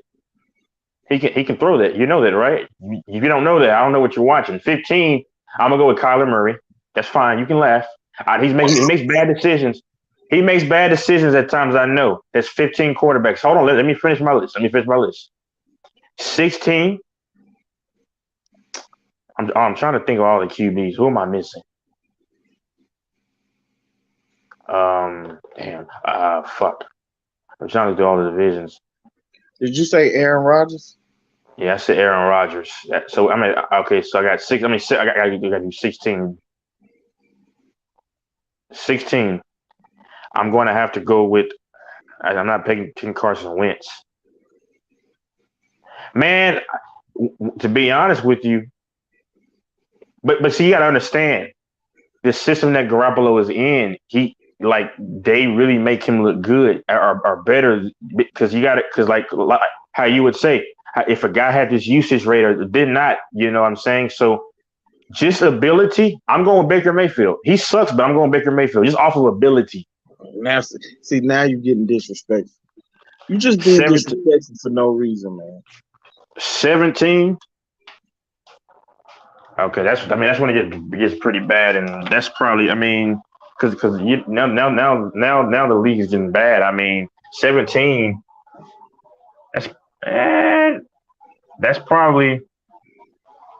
He can throw that. You know that, right? If you don't know that, I don't know what you're watching. 15. I'm gonna go with Kyler Murray. That's fine. You can laugh. He makes bad decisions. He makes bad decisions at times. I know. That's 15 quarterbacks. Hold on. Let me finish my list. 16. I'm trying to think of all the QBs. Who am I missing? Fuck. I'm trying to do all the divisions. Did you say Aaron Rodgers? Yeah, I said Aaron Rodgers. So I mean, okay. So I got 6. I got to do 16. 16. I'm going to have to go with. I'm not picking Carson Wentz. Man, to be honest with you, but see, you got to understand the system that Garoppolo is in. They really make him look good or better because you got it. Because like how you would say, if a guy had this usage rate or did not, you know what I'm saying? So Just ability. I'm going Baker Mayfield. He sucks, but I'm going Baker Mayfield just off of ability. Now, see, now you're getting disrespectful. You just being 17, disrespectful for no reason, man. 17. Okay, that's when it gets pretty bad, and that's probably because now the league is getting bad. 17. That's probably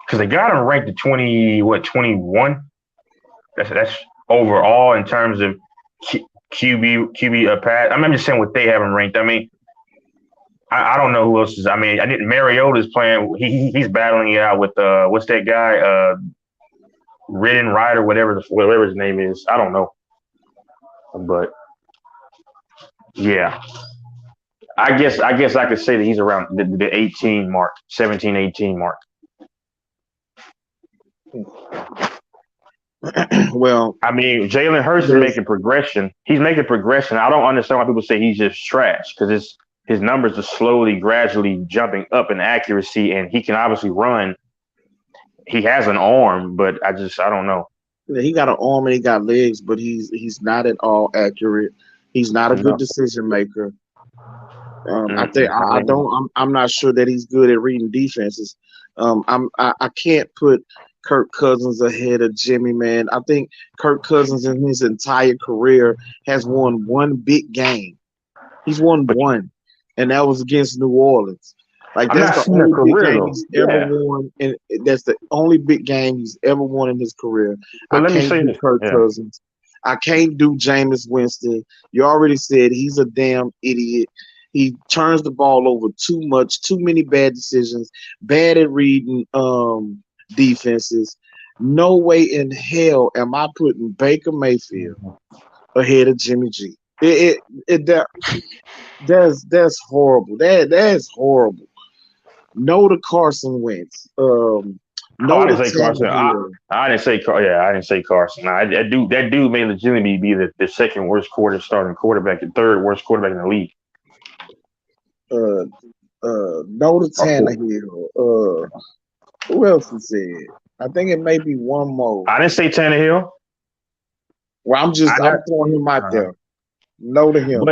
because they got him ranked at 21. That's overall in terms of QB pass. I'm just saying what they have him ranked. I don't know who else is. I didn't. Mariota's playing. He's battling it out with what's that guy? Ridden Rider, whatever his name is. I don't know, but yeah. I guess I could say that he's around the 18 mark, 17, 18 mark. Well, Jalen Hurts is making progression. He's making progression. I don't understand why people say he's just trash because his numbers are slowly, gradually jumping up in accuracy, and he can obviously run. He has an arm, but I don't know. He got an arm and he got legs, but he's not at all accurate. He's not a good decision maker. I'm not sure that he's good at reading defenses. I can't put Kirk Cousins ahead of Jimmy, man. I think Kirk Cousins in his entire career has won one big game. He's won one, and that was against New Orleans. That's the only big game he's ever won, and that's the only big game he's ever won in his career. But I can't do Kirk Cousins. I can't do Jameis Winston. You already said he's a damn idiot. He turns the ball over too much, too many bad decisions, bad at reading defenses. No way in hell am I putting Baker Mayfield ahead of Jimmy G. That's horrible. That's horrible. No to Carson Wentz. I didn't say Carson. I didn't say Carson. That dude may legitimately be the second worst starting quarterback, the third worst quarterback in the league. No to Tannehill. Who else is said? I think it may be one more. I didn't say Tannehill. Well, I'm throwing him out there. No to him.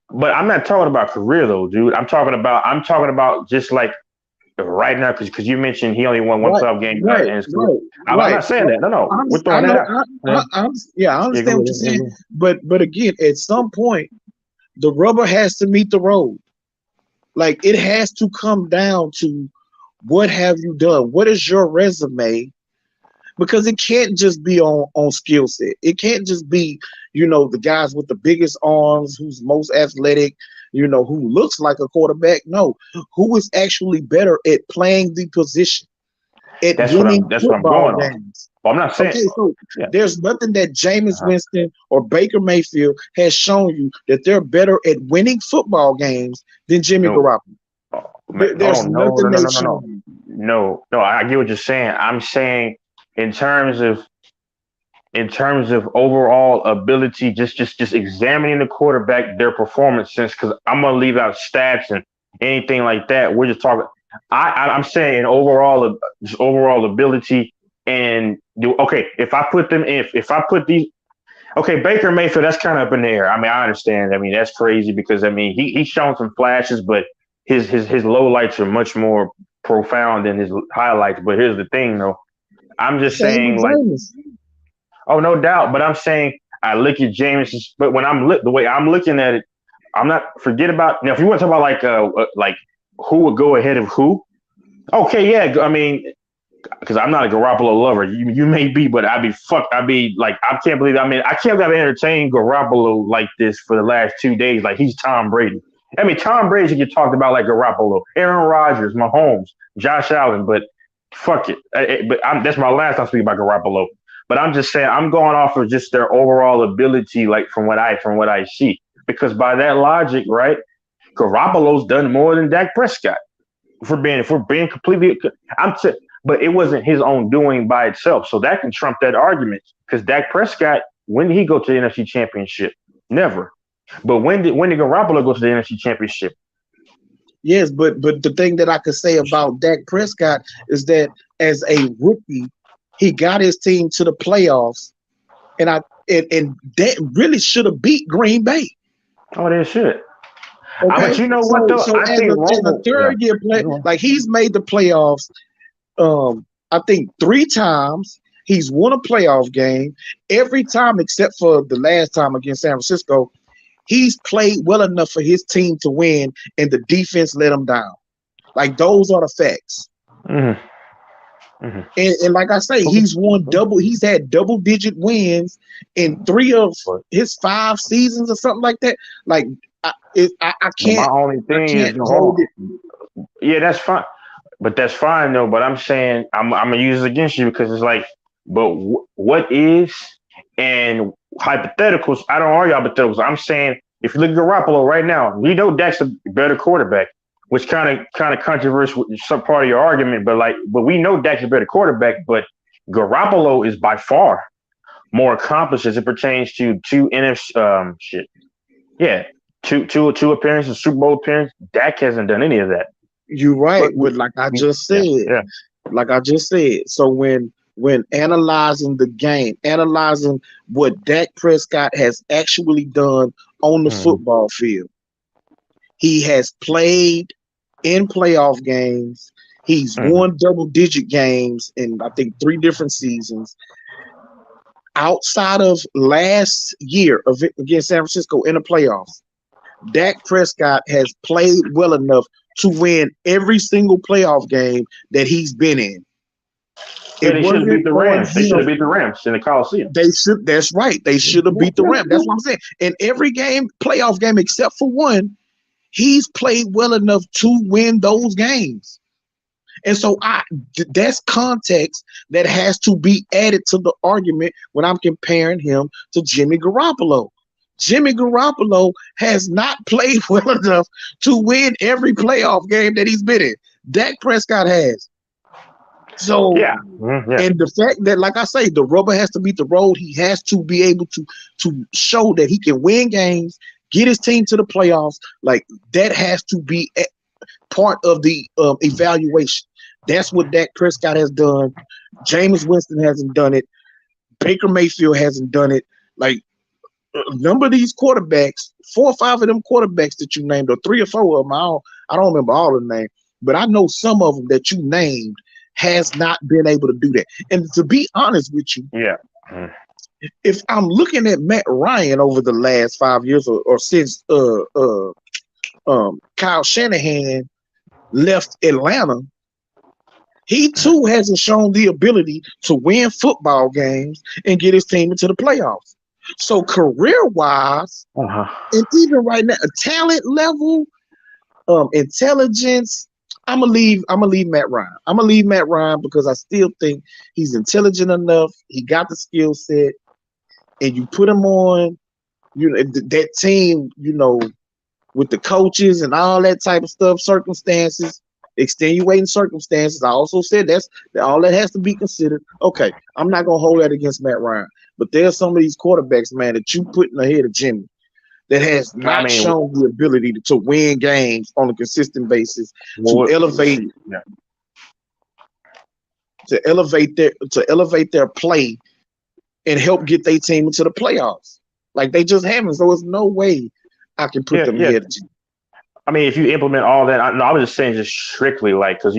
But I'm not talking about career though, dude. I'm talking about just like right now because you mentioned he only won one playoff game in his career. I'm not saying that. No. We're throwing that out. I understand what you're saying. But again, at some point, the rubber has to meet the road. Like it has to come down to what have you done? What is your resume? Because it can't just be on skill set. It can't just be, the guys with the biggest arms, who's most athletic, who looks like a quarterback. No, who is actually better at playing the position, at winning football games. Well, I'm not saying. Okay, so there's nothing that Jameis Winston or Baker Mayfield has shown you that they're better at winning football games than Jimmy Garoppolo. There's nothing they've shown you. No, I get what you're saying. I'm saying in terms of overall ability, just examining the quarterback, their performance because I'm gonna leave out stats and anything like that. We're just talking. I'm saying overall ability and if I put these. Okay, Baker Mayfield, that's kind of up in the air. I understand. That's crazy because he's shown some flashes, but his lowlights are much more profound than his highlights. But here's the thing, though. I'm just saying, oh, no doubt. But I'm saying I look at James, but when the way I'm looking at it, I'm not forget about now. If you want to talk about like who would go ahead of who, okay, yeah. Because I'm not a Garoppolo lover. You may be, but I'd be like, I can't believe I've entertained Garoppolo like this for the last 2 days. Like he's Tom Brady. Tom Brady should get talked about like Garoppolo, Aaron Rodgers, Mahomes, Josh Allen, but fuck it. That's my last time speaking about Garoppolo. But I'm just saying I'm going off of just their overall ability, like from what I see. Because by that logic, right, Garoppolo's done more than Dak Prescott. If we're being completely, but it wasn't his own doing by itself. So that can trump that argument. Because Dak Prescott, when did he go to the NFC Championship? Never. But when did Garoppolo go to the NFC Championship? Yes, but the thing that I could say about Dak Prescott is that as a rookie He got his team to the playoffs, and that really should have beat Green Bay. Oh, they should. Okay, But you know what so though? I as think a Romo. Yeah. third year player, like he's made the playoffs. I think 3 times. He's won a playoff game every time except for the last time against San Francisco. He's played well enough for his team to win, and the defense let him down. Like those are the facts. And like I say, he's won double. He's had double-digit wins in 3 of his 5 seasons or something like that. Like I can't. My only thing is hold it. Yeah, that's fine. But that's fine though. But I'm saying I'm gonna use it against you because it's like, but what is and hypotheticals? I don't argue hypotheticals. I'm saying if you look at Garoppolo right now, we know Dak's a better quarterback, which kind of controversial with some part of your argument. But we know Dak's a better quarterback. But Garoppolo is by far more accomplished as it pertains to 2 NFC two appearances, Super Bowl appearance. Dak hasn't done any of that. You're right, but like I just said, so when analyzing the game, analyzing what Dak Prescott has actually done on the football field, he has played in playoff games. He's won double-digit games in I think 3 different seasons. Outside of last year against San Francisco in the playoffs, Dak Prescott has played well enough to win every single playoff game that he's been in. Yeah, they should have beat the Rams. They should have beat the Rams in the Coliseum. That's right. They should have beat the Rams. That's what I'm saying. In every game, playoff game except for one, he's played well enough to win those games. And so that's context that has to be added to the argument when I'm comparing him to Jimmy Garoppolo. Jimmy Garoppolo has not played well enough to win every playoff game that he's been in. Dak Prescott has. So, and the fact that, like I say, the rubber has to meet the road. He has to be able to show that he can win games, get his team to the playoffs. Like that has to be part of the evaluation. That's what Dak Prescott has done. Jameis Winston hasn't done it. Baker Mayfield hasn't done it. Like a number of these quarterbacks, 4 or 5 of them quarterbacks that you named, or 3 or 4 of them, I don't remember all of the names, but I know some of them that you named has not been able to do that. And to be honest with you, if I'm looking at Matt Ryan over the last 5 years or since Kyle Shanahan left Atlanta, he too hasn't shown the ability to win football games and get his team into the playoffs. So career-wise, and even right now, talent level, intelligence, I'm gonna leave Matt Ryan. I'm gonna leave Matt Ryan because I still think he's intelligent enough. He got the skill set, and you put him on, that team, with the coaches and all that type of stuff, circumstances, extenuating circumstances. I also said that's all that has to be considered. Okay, I'm not gonna hold that against Matt Ryan, but there's some of these quarterbacks, man, that you putting ahead of Jimmy that has not shown the ability to win games on a consistent basis, to elevate their play and help get their team into the playoffs. Like they just haven't. So there's no way I can put them ahead of Jimmy. I mean, if you implement all that, I was just saying, just strictly because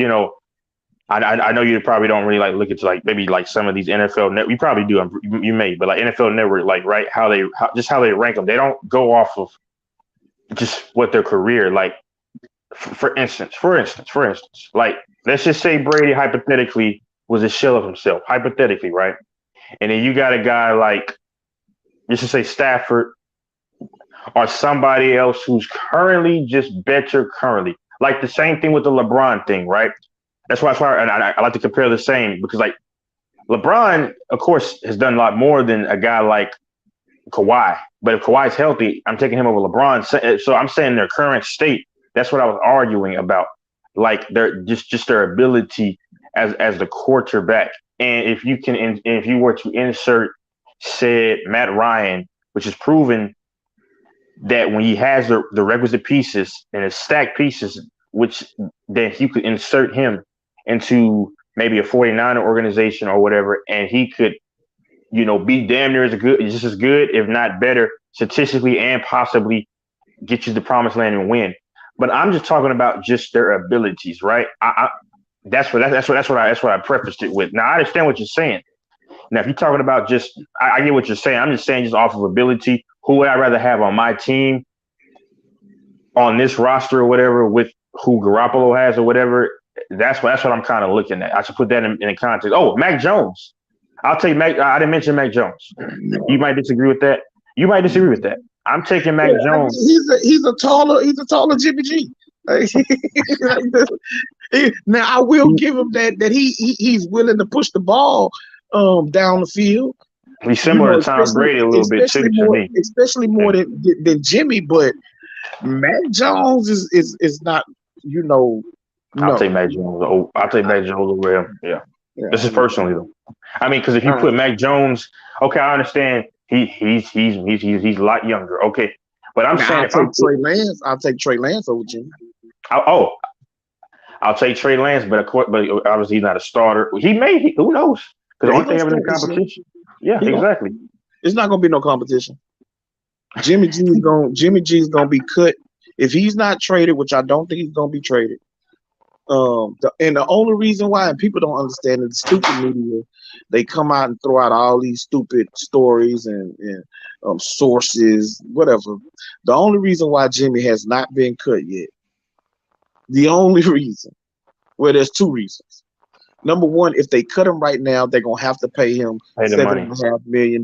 I know you probably don't really look at maybe some of these NFL you probably do, you may, but NFL Network, right, how they rank them. They don't go off of just what their career for instance, like let's just say Brady hypothetically was a shell of himself, hypothetically, right? And then you got a guy like, let's just say Stafford or somebody else who's currently just better currently. Like the same thing with the LeBron thing, right? That's why I like to compare the same because LeBron, of course, has done a lot more than a guy like Kawhi. But if Kawhi's healthy, I'm taking him over LeBron. So I'm saying their current state. That's what I was arguing about. Like their just their ability as the quarterback. And if you were to insert said Matt Ryan, which is proven that when he has the requisite pieces and his stacked pieces, which then you could insert him into maybe a 49er organization or whatever, and he could, be damn near just as good, if not better, statistically and possibly get you to the promised land and win. But I'm just talking about just their abilities, right? That's what I prefaced it with. Now I understand what you're saying. Now if you're talking about I get what you're saying. I'm just saying just off of ability. Who would I rather have on my team on this roster or whatever with who Garoppolo has or whatever? That's what I'm kind of looking at. I should put that in context. Oh, Mac Jones. I'll take Mac. I didn't mention Mac Jones. You might disagree with that. You might disagree with that. I'm taking Mac Yeah, I mean, Jones. he's a taller Jimmy G. Now I will give him that he's willing to push the ball down the field. He's similar to Tom Brady a little bit too to me. Especially more than Jimmy, but Mac Jones is not, no. I'll take Mac Jones. I'll take Mac Jones over him. Yeah. This is personally though. I mean, because if you put Mac Jones, okay, I understand he's a lot younger. Okay, but I'm saying I'll take Trey Lance over Jimmy. I'll take Trey Lance, but obviously he's not a starter. Who knows? Because the only thing having competition. Yeah, exactly. It's not gonna be no competition. Jimmy G is gonna be cut if he's not traded, which I don't think he's gonna be traded. And the only reason why, and people don't understand it, the stupid media, they come out and throw out all these stupid stories and sources, whatever. The only reason why Jimmy has not been cut yet, the only reason, well, there's two reasons. Number one, if they cut him right now, they're gonna have to pay him $7.5 million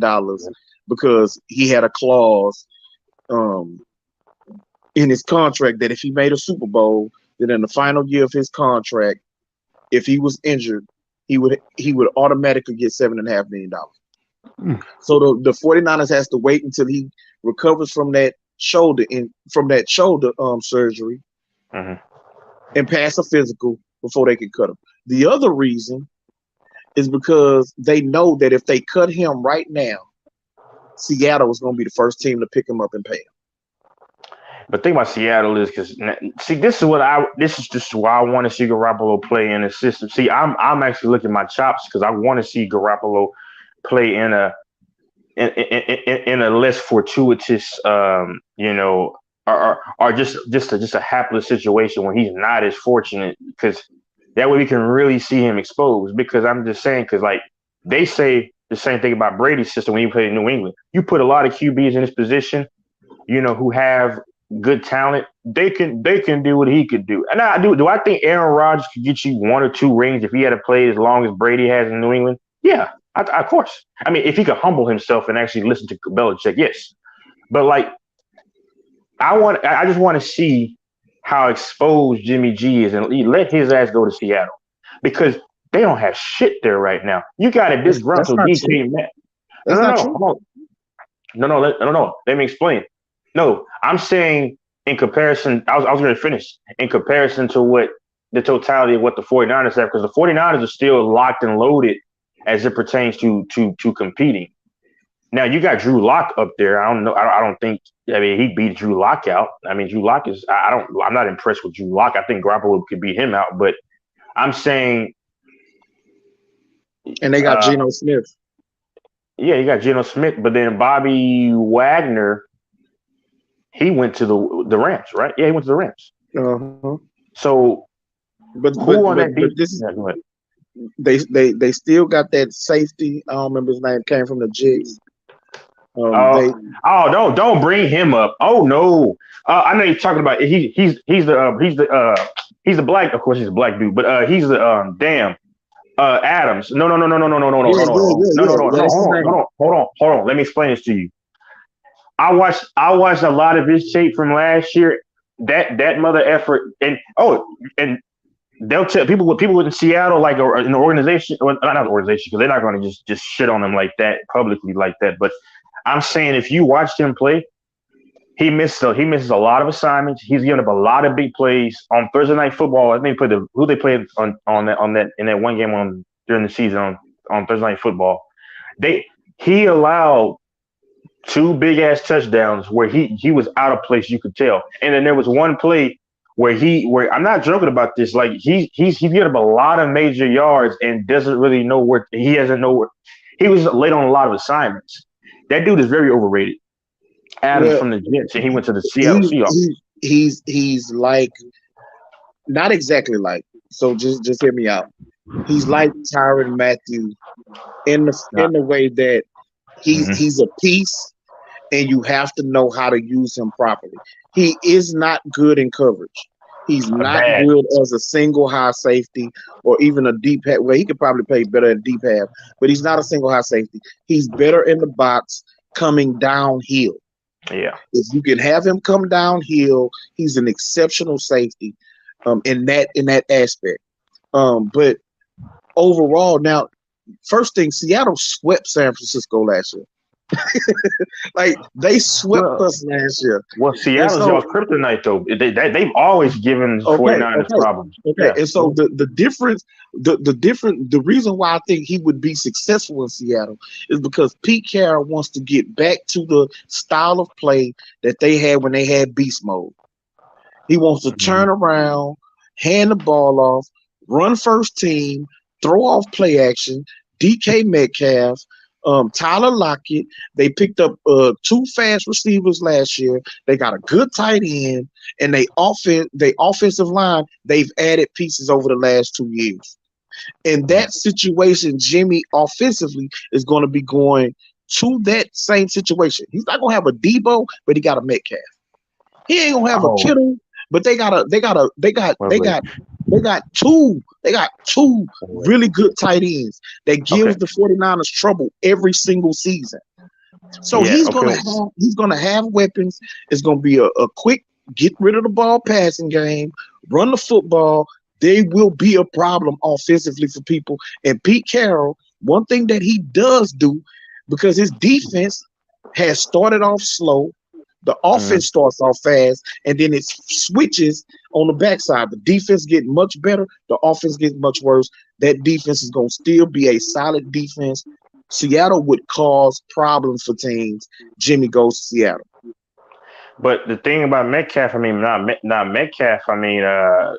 because he had a clause in his contract that if he made a Super Bowl, then in the final year of his contract, if he was injured, he would automatically get $7.5 million. So the 49ers has to wait until he recovers from that shoulder surgery and pass a physical before they can cut him. The other reason is because they know that if they cut him right now, Seattle is going to be the first team to pick him up and pay him. But the thing about Seattle is this is just why I want to see Garoppolo play in a system. See, I'm actually looking at my chops because I want to see Garoppolo play in a less fortuitous, or just a hapless situation when he's not as fortunate, because that way we can really see him exposed. Because I'm just saying, because like they say the same thing about Brady's system when he played in New England. You put a lot of QBs in this position, who have good talent, they can do what he could do. And do I think Aaron Rodgers could get you 1 or 2 rings if he had to play as long as Brady has in New England? Yeah, of course. I mean, if he could humble himself and actually listen to Belichick, yes. But like, I just want to see how exposed Jimmy G is and let his ass go to Seattle, because they don't have shit there right now. You got a disgruntled DK Metcalf. No. Let me explain. No, I'm saying in comparison, I was going to finish, in comparison to what the totality of what the 49ers have, because the 49ers are still locked and loaded as it pertains to competing. Now you got Drew Lock up there. I don't know. I don't think. I mean, he beat Drew Lock out. I mean, Drew Lock is. I'm not impressed with Drew Lock. I think Garoppolo could beat him out, but I'm saying. And they got Geno Smith. Yeah, you got Geno Smith, but then Bobby Wagner. He went to the Rams, right? Yeah, he went to the Rams. So, but they still got that safety. I don't remember his name. Came from the Jigs. Don't bring him up. Oh no, I know you're talking about. He's the black. Of course, he's a black dude, but he's the Adams. No. Hold on. Let me explain this to you. I watched a lot of his tape from last year. That mother effort, and they'll tell people in Seattle, like in the organization, well, not the organization, because they're not going to just shit on him like that publicly like that. But I'm saying, if you watched him play, he misses a lot of assignments. He's giving up a lot of big plays on Thursday Night Football. I think who they played on that in that one game during the season on Thursday Night Football. He allowed 2 big ass touchdowns where he was out of place, you could tell. And then there was one play where I'm not joking about this. Like he's given up a lot of major yards and doesn't really know where he doesn't know where he was late on a lot of assignments. That dude is very overrated. Adams Well, from the Jets, and he went to the Seattle he, Seahawks. he's like not exactly like. So just hear me out. He's like Tyrann Matthew Nah. in the way that Mhm. he's a piece, and you have to know how to use him properly. He is not good in coverage. He's not Bad. good as a single high safety or even a deep half. Well, he could probably play better at deep half, but he's not a single high safety. He's better in the box coming downhill. Yeah. If you can have him come downhill, he's an exceptional safety in that aspect. But overall, now, first thing, Seattle swept San Francisco last year. Like they swept Well, us last year. well, And Seattle's so y'all's kryptonite though. They've always given okay, 49ers okay, problems. okay. Yeah. And so the difference, the reason why I think he would be successful in Seattle is because Pete Carroll wants to get back to the style of play that they had when they had beast mode. He wants to turn around, hand the ball off, run first team, throw off play action, DK Metcalf, Tyler Lockett. They picked up two fast receivers last year. They got a good tight end, and they offensive line, they've added pieces over the last 2 years. In that situation, Jimmy offensively is going to be going to that same situation. He's not going to have a Debo, but he got a Metcalf. He ain't gonna have a Oh, Kittle, but they got two really good tight ends that okay. gives the 49ers trouble every single season. So Yeah. he's Okay. gonna have weapons. It's gonna be a quick get rid of the ball passing game, run the football. They will be a problem offensively for people. And Pete Carroll, one thing that he does do, because his defense has started off slow, the offense starts off fast, and then it switches on the backside. The defense gets much better, the offense gets much worse. That defense is going to still be a solid defense. Seattle would cause problems for teams. Jimmy goes to Seattle. But the thing about Metcalf, I mean, not Metcalf. I mean,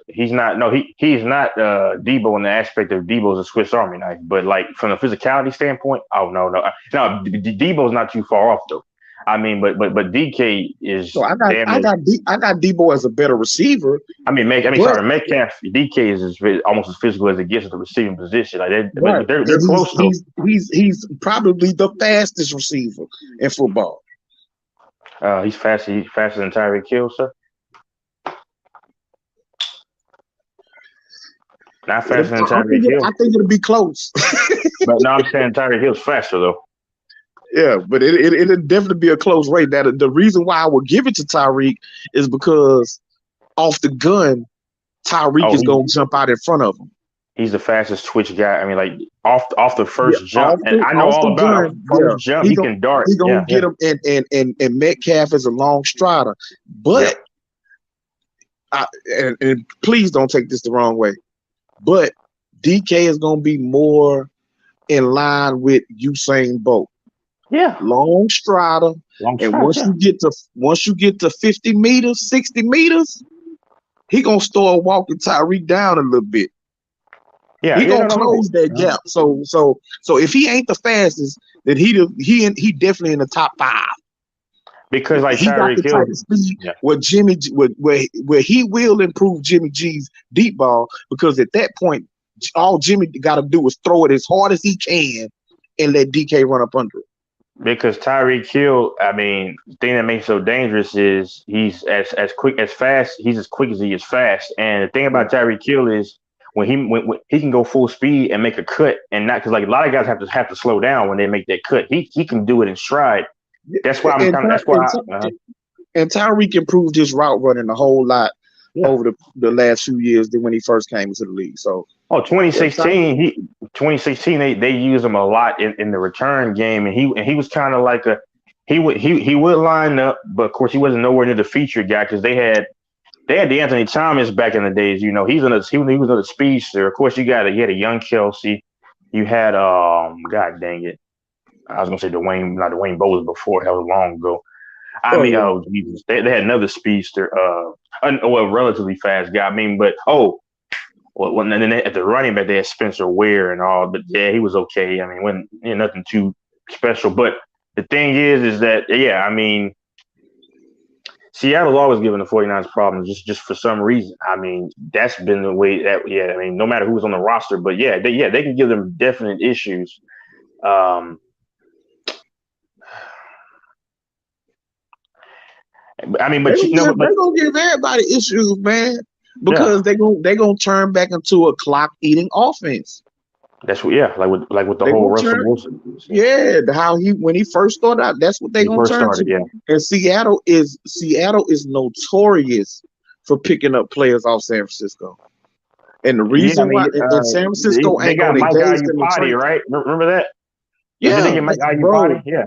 he's not. No, he's not Debo in the aspect of Debo's a Swiss Army knife. But like from a physicality standpoint, oh no. Debo's not too far off though. I mean, but DK is So I damn near. got Debo as a better receiver. Metcalf. DK is almost as physical as it gets at the receiving position. Like right. they're close though. He's probably the fastest receiver in football. He's faster. He's faster than Tyreek Hill, sir. Not faster than Tyreek Hill. I think it'll be close. But no, I'm saying Tyreek Hill's faster though. Yeah, but it'll definitely be a close race. That the reason why I would give it to Tyreek is because off the gun, Tyreek is going to jump out in front of him. He's the fastest twitch guy. I mean, like off the first jump, and I know all about it. First jump, he can dart. He's gonna get him, and Metcalf is a long strider. But and please don't take this the wrong way. But DK is gonna be more in line with Usain Bolt. Yeah, long strider. And once you get to 50 meters, 60 meters, he gonna start walking Tyreek down a little bit. Yeah, he gonna close that gap. So if he ain't the fastest, then he definitely in the top 5. Because like he got the Hill, type of speed where he will improve Jimmy G's deep ball, because at that point, all Jimmy got to do is throw it as hard as he can and let DK run up under it. Because Tyreek Hill, I mean, the thing that makes him so dangerous is he's as quick as fast. He's as quick as he is fast. And the thing about Tyreek Hill is when he can go full speed and make a cut, and not because like a lot of guys have to slow down when they make that cut. He can do it in stride. That's why And Tyreek improved his route running a whole lot over the last few years than when he first came into the league. So 2016 they used him a lot in the return game, and he was kind of like he would line up, but of course he wasn't nowhere near the featured guy because they had the Anthony Thomas back in the days. You know, he was another speedster. Of course, you had a young Kelsey. You had God dang it, I was gonna say not Dwayne Bowles before. That was long ago. I mean, oh Jesus, they had another speedster, well, relatively fast guy. I mean, but well, and then at the running back they had Spencer Ware and all, but yeah, he was okay. I mean, wasn't nothing too special. But the thing is that I mean, Seattle's always given the 49ers problems just for some reason. I mean, that's been the way that I mean, no matter who's on the roster, but they can give them definite issues. I mean, but they're gonna give everybody issues, man, because they gonna turn back into a clock eating offense. That's what, like with the whole Russell Wilson. Yeah, how when he first started out, that's what they gonna turn to. Yeah. And Seattle is notorious for picking up players off San Francisco. And the reason why San Francisco they got Mike Iupati, right? Remember that? Yeah, did they get Mike Iupati? Yeah.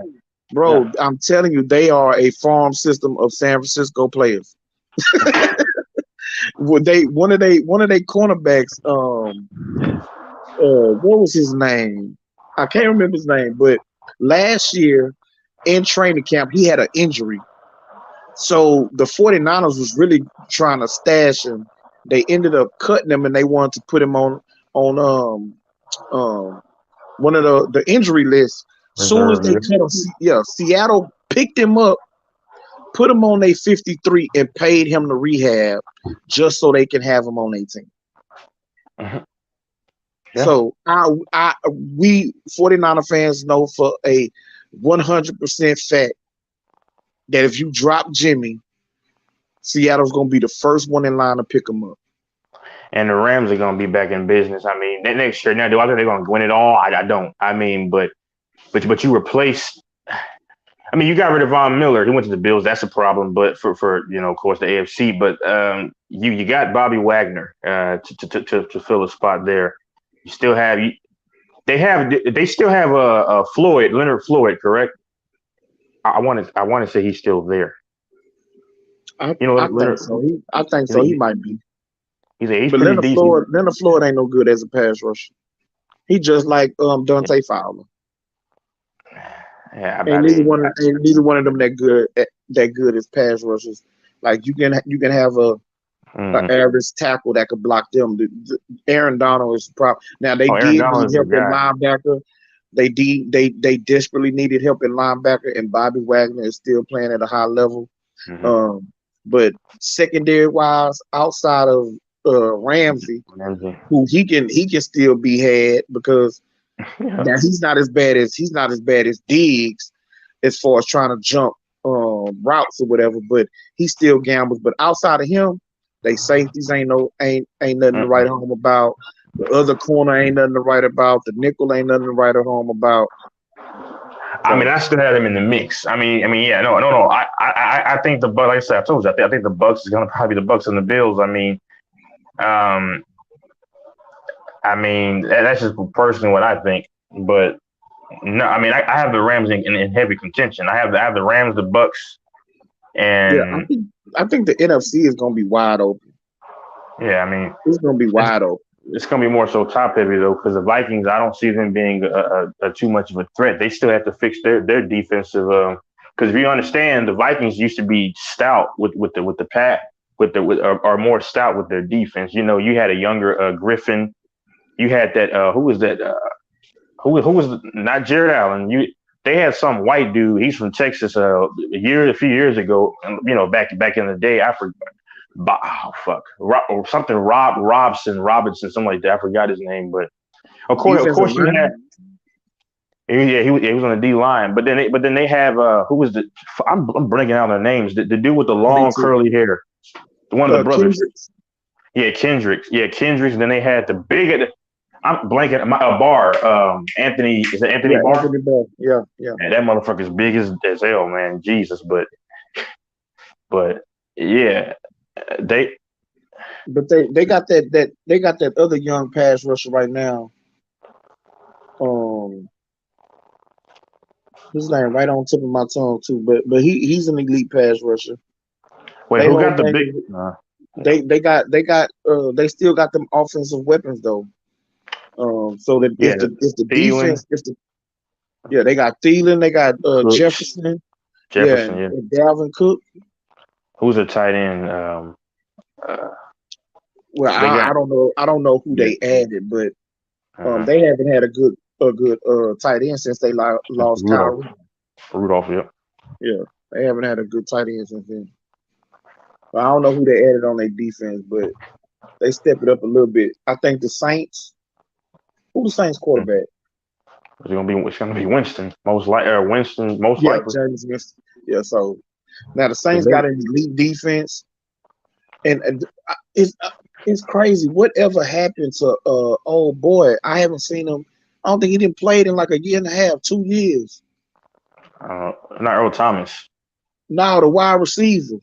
Bro, yeah. I'm telling you, they are a farm system of San Francisco players. One of their cornerbacks, what was his name? I can't remember his name, but last year in training camp, he had an injury. So the 49ers was really trying to stash him. They ended up cutting him, and they wanted to put him on one of the injury lists. As soon as they cut him, Seattle picked him up, put him on their 53, and paid him to rehab just so they can have him on their team. Yeah. So we 49er fans know for a 100% fact that if you drop Jimmy, Seattle's gonna be the first one in line to pick him up. And the Rams are gonna be back in business. I mean, next year. Now, do I think they're gonna win it all? I don't. I mean, but you replaced. I mean, you got rid of Von Miller. He went to the Bills. That's a problem. But for of course, the AFC. But you got Bobby Wagner to fill a spot there. You still have they still have Leonard Floyd, correct? I want to say he's still there. I think so. I think so. He might be. He's but pretty Leonard decent. Floyd ain't no good as a pass rusher. He just like Dante Fowler. Yeah, neither one of them that good as pass rushers. Like you can have an average tackle that could block them. Aaron Donald is the problem. Now they did need help in linebacker. They desperately needed help in linebacker, and Bobby Wagner is still playing at a high level. Mm-hmm. But secondary wise, outside of Ramsey, who he can still be had because now he's not as bad as Diggs as far as trying to jump routes or whatever, but he still gambles. But outside of him, they safeties ain't nothing to write home about. The other corner ain't nothing to write about. The nickel ain't nothing to write home about. I mean, I still have them in the mix. I mean, yeah, no. I think the Bucs, like I said, I told you, I think the Bucs is gonna probably be the Bucs and the Bills. I mean, that's just personally what I think. But no, I mean, I have the Rams in heavy contention. I have the Rams, the Bucs, and I think the NFC is gonna be wide open. Yeah, I mean, it's gonna be wide open. It's gonna be more so top heavy though, because the Vikings, I don't see them being a too much of a threat. They still have to fix their defensive. Because if you understand, the Vikings used to be stout with the pack, are more stout with their defense. You had a younger Griffin. You had that who was that? Who was not Jared Allen? They had some white dude. He's from Texas. A few years ago. Back in the day, I forgot. Robinson, something like that. I forgot his name, but of course you had. Yeah, he was on the D line, but then they have who was the? I'm bringing out their names. The dude with the long curly hair, one of the brothers. Kendricks. Kendricks. And then they had the big. I'm blanking. Barr. Anthony. Is it Anthony Barr? Anthony Barr. Yeah. Man, that motherfucker's big as hell, man. Jesus, but yeah. They got that other young pass rusher right now. His name right on tip of my tongue too, but he's an elite pass rusher. Wait, who got the big? They still got them offensive weapons though. So that if the defense, they got Thielen, they got Jefferson, Yeah, Jefferson, yeah. and Dalvin Cook. Who's a tight end? Well, They got I don't know. I don't know who yeah. they added, but Uh-huh. they haven't had a good tight end since they lost Rudolph. Kyrie. Rudolph, yeah. Yeah, they haven't had a good tight end since then. But I don't know who they added on their defense, but they stepped it up a little bit. I think the Saints. Who the Saints quarterback? It's gonna be Winston, most Yeah, likely. James Winston. Yeah, so now the 'Cause Saints got an elite defense, and it's crazy. Whatever happened to old boy? I haven't seen him. I don't think he didn't play in like a year and a half, 2 years. Not Earl Thomas. Now the wide receiver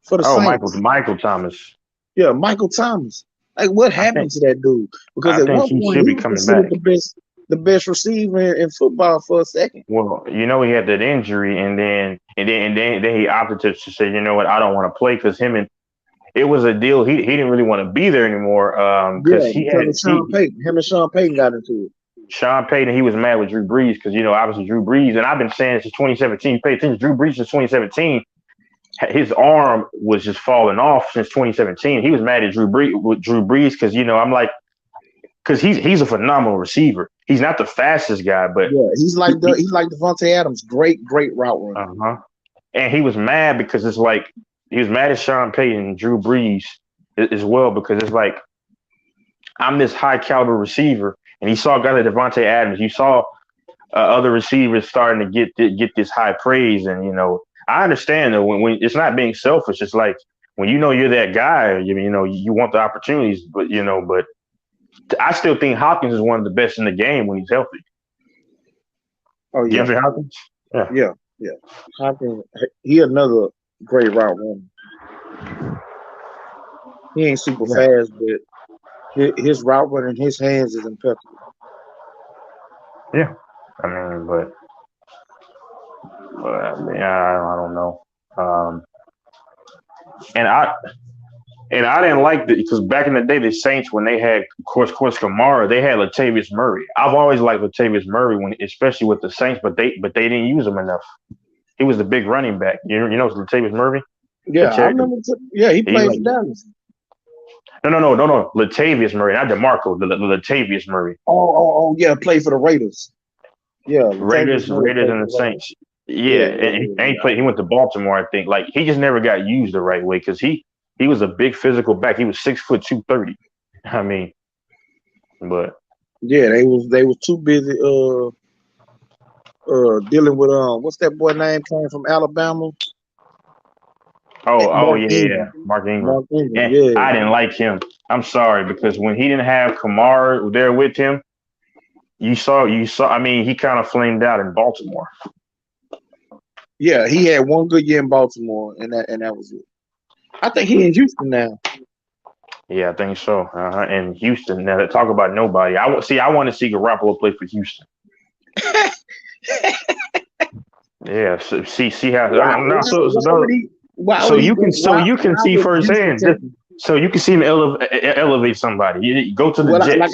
for the Oh, Saints. Michael Thomas. Yeah, Michael Thomas. Like, what happened to that dude? Because I at think one he point should he be was coming considered back. the best receiver in football for a second. Well, he had that injury, and then he opted to say, you know what, I don't want to play because it was a deal. He didn't really want to be there anymore. Because Yeah, because of Sean Payton. Him and Sean Payton got into it. Sean Payton, he was mad with Drew Brees because obviously Drew Brees, and I've been saying since 2017. Pay attention, Drew Brees since 2017. His arm was just falling off since 2017. He was mad at Drew Brees because I'm like, because he's a phenomenal receiver. He's not the fastest guy, but yeah, he's like Devontae Adams, great route runner. And he was mad because it's like he was mad at Sean Payton and Drew Brees as well because it's like I'm this high caliber receiver, and he saw guys like Devontae Adams. You saw other receivers starting to get this high praise, and I understand though when it's not being selfish. It's like when you're that guy, you want the opportunities, but I still think Hopkins is one of the best in the game when he's healthy. Oh yeah, DeAndre Hopkins. Yeah. Hopkins, he another great route runner. He ain't super fast, but his route running, his hands is impeccable. Yeah, I mean, but I mean, I don't know. And I didn't like that because back in the day, the Saints, when they had, of course, Kamara, they had Latavius Murray. I've always liked Latavius Murray especially with the Saints, but they didn't use him enough. He was the big running back. You know Latavius Murray? Yeah, I remember. He played for Dallas. No. Latavius Murray, not DeMarco. Latavius Murray. Oh, yeah, played for the Raiders. Yeah, Raiders and the Saints. Yeah, and he played. He went to Baltimore, I think. Like he just never got used the right way because he was a big physical back. He was 6 foot 230. I mean, but yeah, they was too busy dealing with what's that boy name came from Alabama? Mark Ingram. Yeah, I didn't like him. I'm sorry because when he didn't have Kamara there with him, you saw. I mean, he kind of flamed out in Baltimore. Yeah, he had one good year in Baltimore, and that was it. I think he in Houston now. Yeah, I think so. And Houston. Now, to talk about nobody. I want to see Garoppolo play for Houston. Yeah. See how. So you can see firsthand. So you can see him elevate somebody. You go to the Jets.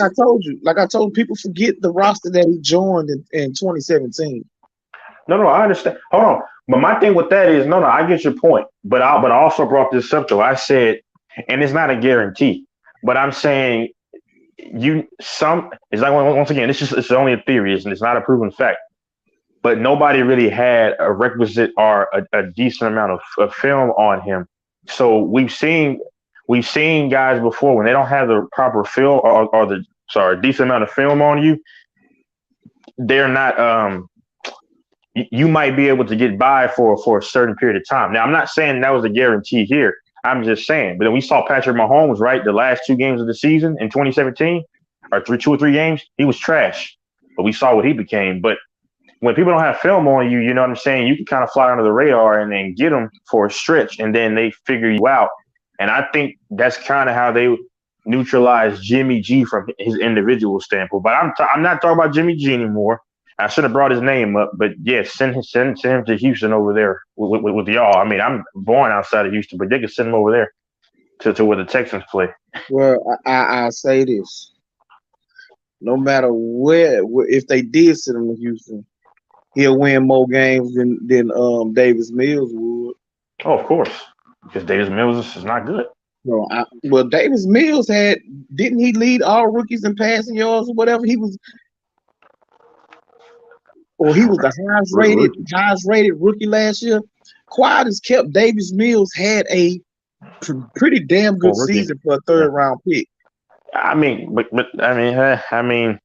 Like I told people, forget the roster that he joined in 2017. No, I understand. Hold on. But my thing with that is, I get your point. But I also brought this up though. I said, and it's not a guarantee, but I'm saying it's like once again, it's only a theory, and it's not a proven fact. But nobody really had a requisite or a decent amount of film on him. So we've seen guys before when they don't have the proper film or decent amount of film on you, they're not you might be able to get by for a certain period of time. Now, I'm not saying that was a guarantee here. I'm just saying. But then we saw Patrick Mahomes, right? The last 2 games of the season in 2017, or 2 or 3 games, he was trash. But we saw what he became. But when people don't have film on you, you know what I'm saying? You can kind of fly under the radar and then get them for a stretch, and then they figure you out. And I think that's kind of how they neutralize Jimmy G from his individual standpoint. But I'm not talking about Jimmy G anymore. I should have brought his name up, but yeah, send him to Houston over there with y'all. I mean, I'm born outside of Houston, but they can send him over there to where the Texans play. Well, I say this: no matter where, if they did send him to Houston, he'll win more games than Davis Mills would. Oh, of course, because Davis Mills is not good. No, well, Davis Mills didn't he lead all rookies in passing yards or whatever? He was the highest rated rookie last year. Quiet as kept, Davis Mills had a pretty damn good season for a third round pick. I mean, but I mean,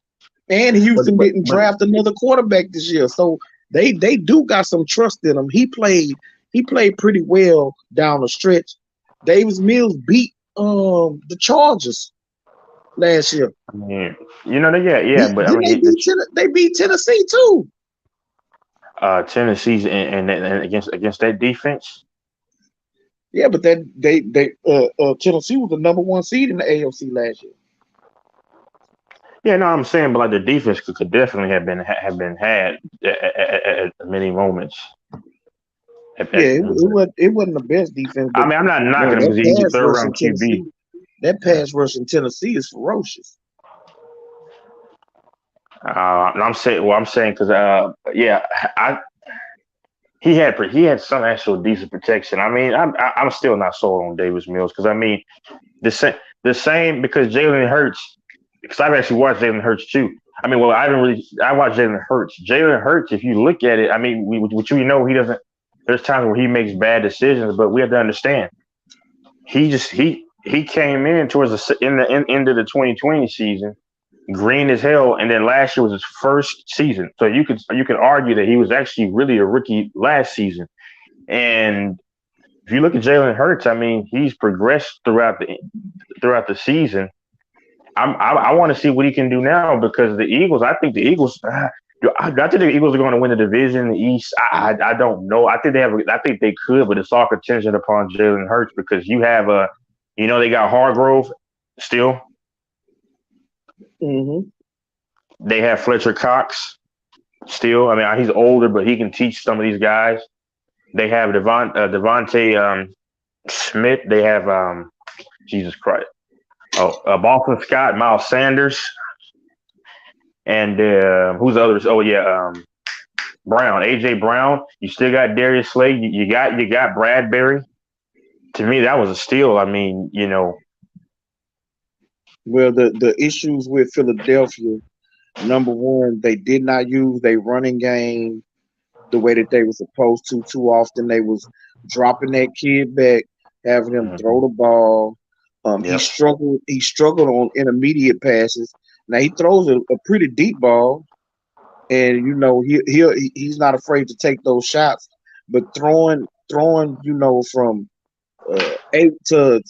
and Houston didn't draft another quarterback this year, so they do got some trust in him. He played pretty well down the stretch. Davis Mills beat the Chargers last year. I mean, you know, but I mean, they beat Tennessee too. Tennessee's and against that defense. Yeah, but Tennessee was the number 1 seed in the AFC last year. Yeah, no, I'm saying, but like the defense could definitely have been had at many moments. It wasn't the best defense. I mean, I'm not knocking him because he's a third round QB. That pass rush in Tennessee is ferocious. I'm saying because he had some actual decent protection. I mean, I'm still not sold on Davis Mills because I mean the same because Jalen Hurts. Because I've actually watched Jalen Hurts too. I mean, well, I watched Jalen Hurts. Jalen Hurts, if you look at it, I mean, he doesn't. There's times where he makes bad decisions, but we have to understand. He came in towards the end of the 2020 season, green as hell, and then last year was his first season. So you could argue that he was actually really a rookie last season. And if you look at Jalen Hurts, I mean, he's progressed throughout the season. I want to see what he can do now because the Eagles. I think the Eagles are going to win the division in the East. I don't know. I think they could, but it's all contingent upon Jalen Hurts because you have they got Hargrove still. Mm-hmm. They have Fletcher Cox still. I mean, he's older, but he can teach some of these guys. They have Devontae Smith. They have Jesus Christ. Boston Scott, Miles Sanders, and who's the others? Oh yeah, Brown, AJ Brown. You still got Darius Slay. You got Bradbury. To me, that was a steal. I mean, you know. Well, the issues with Philadelphia, number one, they did not use their running game the way that they were supposed to. Too often, they was dropping that kid back, having him throw the ball. He struggled on intermediate passes. Now he throws a pretty deep ball, and you know he's not afraid to take those shots. But throwing from 8 to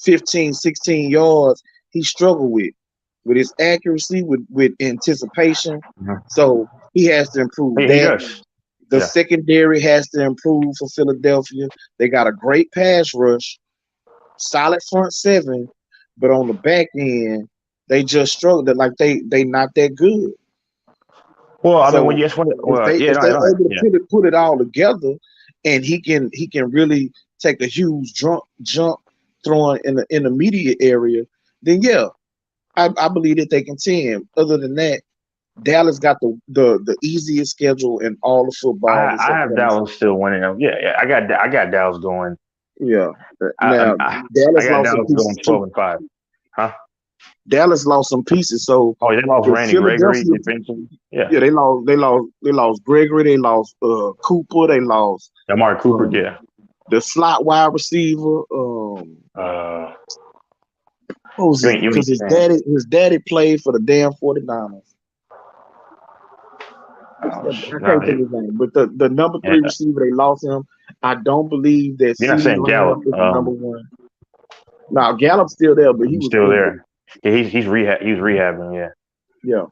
15, 16 yards, he struggled with his accuracy, with anticipation. So he has to improve that. The secondary has to improve for Philadelphia. They got a great pass rush. Solid front seven, but on the back end, they just struggled. Like they not that good. Well, I mean, if they're able to put it all together, and he can really take a huge jump throwing in the intermediate area, then I believe that they can contend. Other than that, Dallas got the easiest schedule in all of football. I have Dallas still winning. Yeah, I got Dallas going. Yeah. Now Dallas lost some pieces going 12-5. Huh? Dallas lost some pieces. So they lost Randy Gregory. Yeah, they lost Gregory. They lost Cooper. They lost Amari Cooper. The slot wide receiver. What was it? Because his daddy played for the damn 49ers. I can't think of his name, but the number 3 receiver, they lost him. I don't believe that. You're not saying Gallup is number 1. Now Gallup's still there, but he's still there. Yeah, he's rehabbing. Yeah.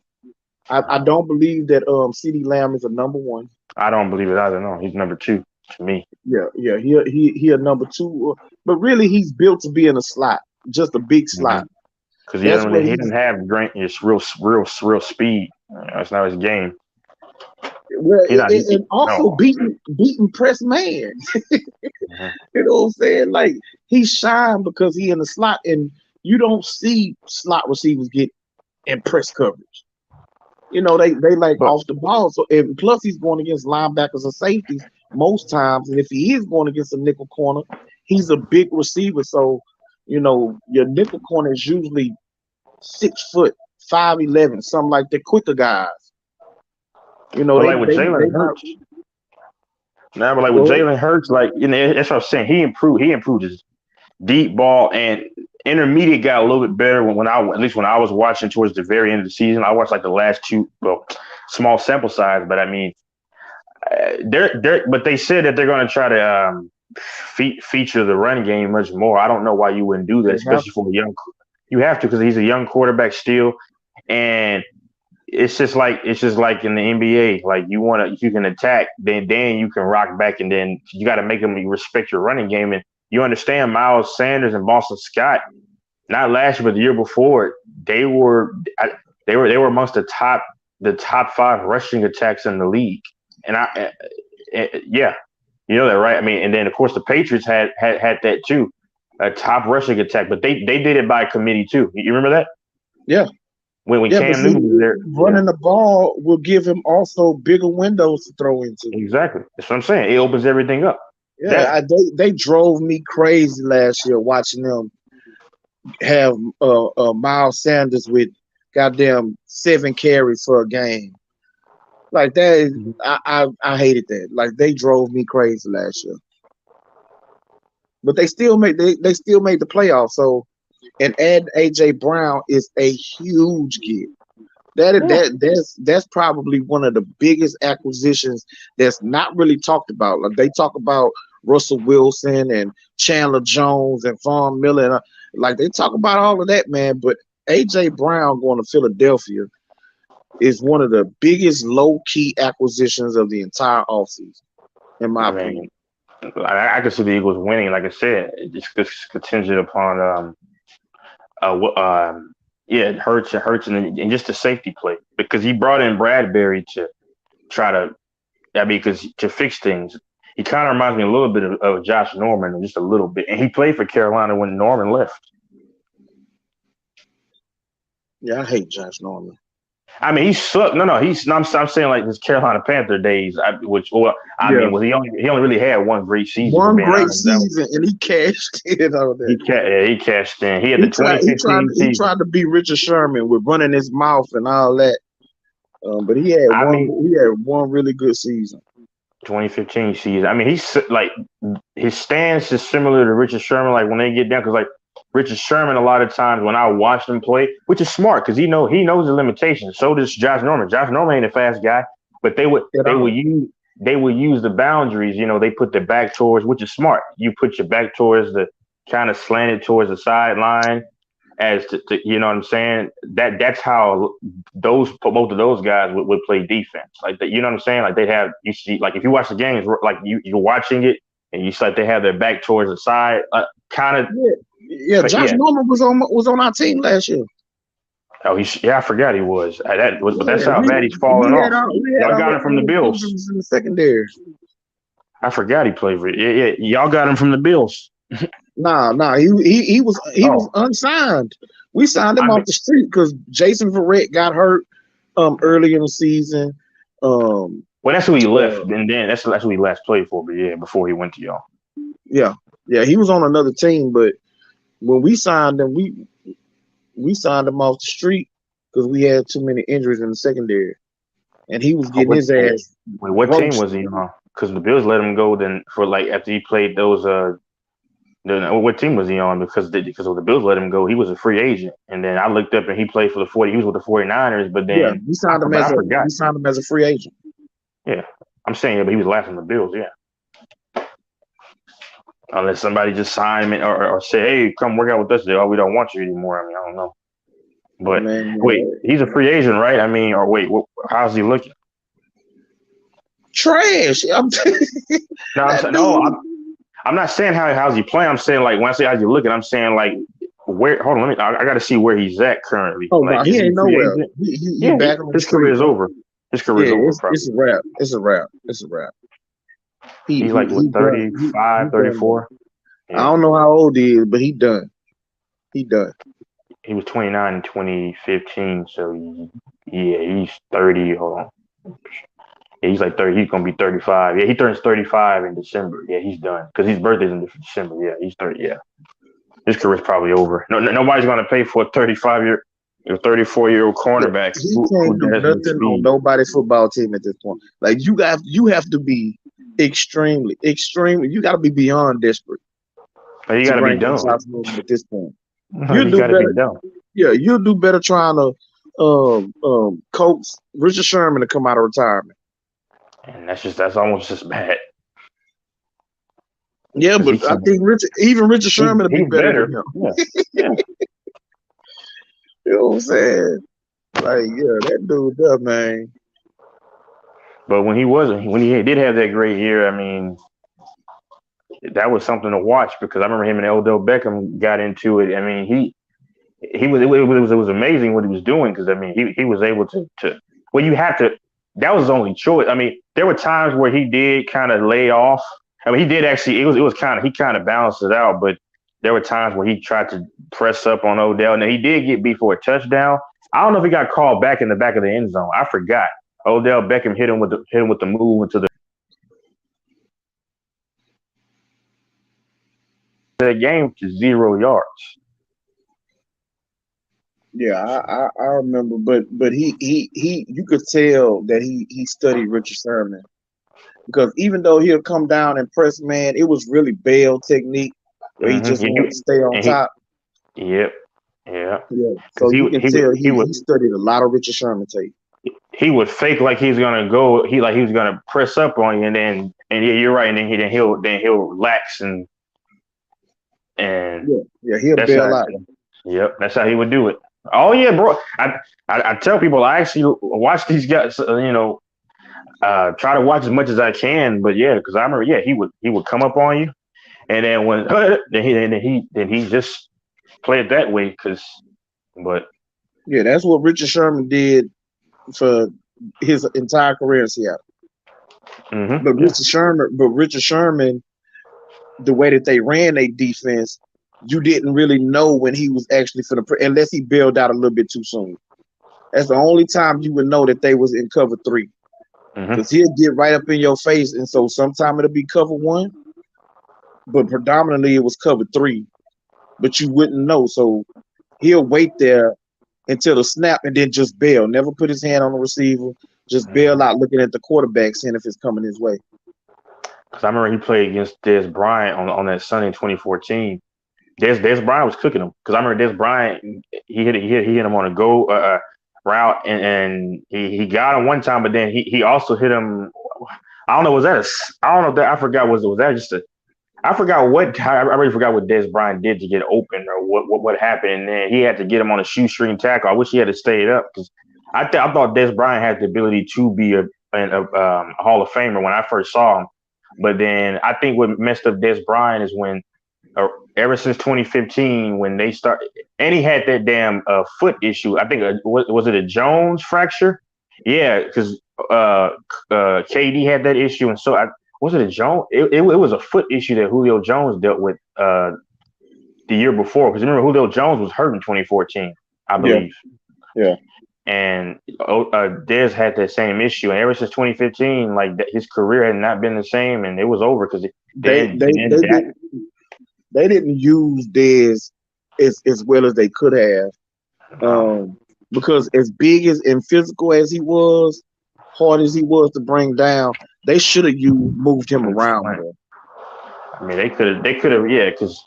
I don't believe that CeeDee Lamb is a number 1. I don't believe it either. No, he's number 2 to me. Yeah. He a number 2, but really he's built to be in a slot, just a big slot. Because he doesn't have great, it's real speed. That's not his game. Well, and also beating press man. You know what I'm saying? Like he shined because he in the slot, and you don't see slot receivers get in press coverage. You know, they like But off the ball. So and plus he's going against linebackers and safeties most times. And if he is going against a nickel corner, he's a big receiver. So, you know, your nickel corner is usually 6 foot, 5'11", something like the quicker guys. You know, but like with they Jalen not Hurts, now, but like with go ahead. Jalen Hurts, like you know, that's what I'm saying. He improved. He improved his deep ball and intermediate got a little bit better when I at least when I was watching towards the very end of the season. I watched like the last two, well, small sample size, but I mean, but they said that they're going to try to feature the run game much more. I don't know why you wouldn't do that, They have especially for a young. You have to because he's a young quarterback still, and it's just like in the NBA. Like you can attack, then you can rock back, and then you got to make them respect your running game. And you understand Miles Sanders and Boston Scott, not last year but the year before, they were they were amongst the top five rushing attacks in the league. And yeah, you know that, right? I mean, and then of course the Patriots had that too, a top rushing attack, but they did it by committee too. You remember that yeah. when Yeah, but Cam see, Newton was there? Yeah, running the ball will give him also bigger windows to throw into. exactly. That's what I'm saying. It opens everything up. Yeah, That they drove me crazy last year watching them have Miles Sanders with goddamn 7 carries for a game. Like that, I hated that. Like they drove me crazy last year. But they still made the playoffs. So and adding AJ Brown is a huge get. yeah. That's probably one of the biggest acquisitions that's not really talked about. Like they talk about Russell Wilson and Chandler Jones and Von Miller, and like they talk about all of that, man. But AJ Brown going to Philadelphia is one of the biggest low key acquisitions of the entire offseason, in my I opinion. mean, I could see the Eagles winning. Like I said, it's contingent upon yeah, Hurts, and just the safety play because he brought in Bradbury to try to, I mean, because to fix things. He kind of reminds me a little bit of Josh Norman, just a little bit, and he played for Carolina when Norman left. Yeah, I hate Josh Norman. I mean, he sucked. No, he's. No, I'm saying like his Carolina Panther days, I Yeah, mean, he only really had one great season for one being great honest. season, and he cashed in on that. He cashed in. He had the He tried. He tried. 2015 He season. tried to be Richard Sherman with running his mouth and all that. But he had I one. mean, He had one really good season. 2015 season. I mean, he's like his stance is similar to Richard Sherman. Like when they get down, because like Richard Sherman, a lot of times when I watch him play, which is smart because he knows the limitations. So does Josh Norman. Josh Norman ain't a fast guy, but they would At all. use the boundaries. You know, they put their back towards, which is smart. You put your back towards the kind of slanted towards the sideline, as to you know what I'm saying. That's how both of those guys would play defense. Like that, you know what I'm saying. Like they have you see like if you watch the games, like you're watching it and you see like they have their back towards the side, kind of. Yeah. But Josh yeah, Norman was on our team last year. oh, yeah, I forgot he was. But that's Yeah, how bad he's falling off. we had Y'all got our him from the Bills. improvements in the secondary. I forgot he played for. Yeah, y'all got him from the Bills. Nah. He was Oh, unsigned. We signed him I off mean, the street because Jason Verrett got hurt early in the season. Um, well, that's who he left, uh, and then that's who he last played for. But yeah, before he went to y'all. yeah, he was on another team, but when we signed him, we signed him off the street because we had too many injuries in the secondary, and he was Oh, getting his ass wait, what team was roasted. he on? Because the Bills let him go. Then for like after he played those. Then what team was he on? Because the Bills let him go, he was a free agent. And then I looked up and he played for the 40. He was with the 49ers, but Yeah, then I forgot. we signed him as a free agent. Yeah, I'm saying, yeah, but he was last on the Bills. Yeah, unless somebody just signed him or say, hey, come work out with us. Oh, we don't want you anymore. I mean, I don't know. But Man, wait, he's a free agent, right? I mean, or wait, how's he looking? trash. No, I'm That saying no. dude. I'm not saying how's he playing. I'm saying like when I say how's he looking, I'm saying like where. Hold on, I got to see where he's at currently. Oh Like, no, is he he a ain't free nowhere. agent? He Yeah, back on the his career street. is over. His career is Yeah, over, it's probably. a wrap. It's a wrap. It's a wrap. He's like what, He done. He 35, done now. 34? I Yeah. don't know how old he is, but he done. He done. He was 29 in 2015, so Yeah, he's 30. Hold on. Yeah, he's like 30. He's gonna be 35. Yeah, he turns 35 in December. Yeah, he's done because his birthday's in December. Yeah, he's 30. Yeah, his career's probably over. Nobody's gonna pay for a 34-year-old cornerback He who can't do has no nothing on speed. nobody's football team at this point. Like you have to be extremely. You got to be beyond desperate But you to gotta be bring in dumb. Josh Rosen at this point. You You'll do gotta be better. dumb. Yeah, you'll do better trying to coax Richard Sherman to come out of retirement. And that's almost just bad. Yeah, but I think Richard Sherman will be He's better better. than him. Yeah. Yeah. You know what I'm saying? Like, yeah, that dude does, man. But when he did have that great year, I mean, that was something to watch because I remember him and Odell Beckham got into it. I mean, it was amazing what he was doing because I mean he was able to well you have to that was his only choice. I mean, there were times where he did kind of lay off. I mean, he did actually. It was kind of he kind of balanced it out, but there were times where he tried to press up on Odell. Now he did get beat for a touchdown. I don't know if he got called back in the back of the end zone. I forgot. Odell Beckham hit him with the move into the game to 0 yards. Yeah, I remember, but he you could tell that he studied Richard Sherman because even though he'll come down and press man, it was really bail technique where he just wanted to stay on top. Yep. Yeah. Yeah. So you can tell he studied a lot of Richard Sherman tape. He would fake like he's gonna go. He was gonna press up on you, and yeah, you're right. And then he'll relax and he'll bail out. Yep, that's how he would do it. Oh yeah, bro. I tell people I actually watch these guys. Try to watch as much as I can. But yeah, because I remember, yeah, he would come up on you, and then when then he just play it that way. But yeah, that's what Richard Sherman did for his entire career in Seattle. Mm-hmm. But Richard Sherman, the way that they ran their defense, you didn't really know when he was actually for the unless he bailed out a little bit too soon. That's the only time you would know that they was in cover 3. Because he'll get right up in your face, and so sometime it'll be cover 1, but predominantly it was cover 3. But you wouldn't know, so he'll wait there until the snap and then just bail. Never put his hand on the receiver, just bail out, looking at the quarterback, seeing if it's coming his way. Because I remember he played against Dez Bryant on that Sunday in 2014. Dez Bryant was cooking him because I remember Dez Bryant he hit him on a go route and he got him one time, but then he also hit him. I don't know. I forgot. Was that just a? I forgot what. I already forgot what Dez Bryant did to get open or what happened. And then he had to get him on a shoestring tackle. I wish he had to stay it up because I thought Dez Bryant had the ability to be a Hall of Famer when I first saw him. But then I think what messed up Dez Bryant is when ever since 2015 when they started, and he had that damn foot issue. I think was it a Jones fracture? Yeah, because KD had that issue, and so was it a Jones? It was a foot issue that Julio Jones dealt with the year before. Because remember, Julio Jones was hurt in 2014, I believe. Yeah. And Dez had that same issue, and ever since 2015, like his career had not been the same, and it was over because they didn't use Dez as well as they could have, because as big as and physical as he was, hard as he was to bring down, they should have moved him around more. I mean, they could have, yeah, because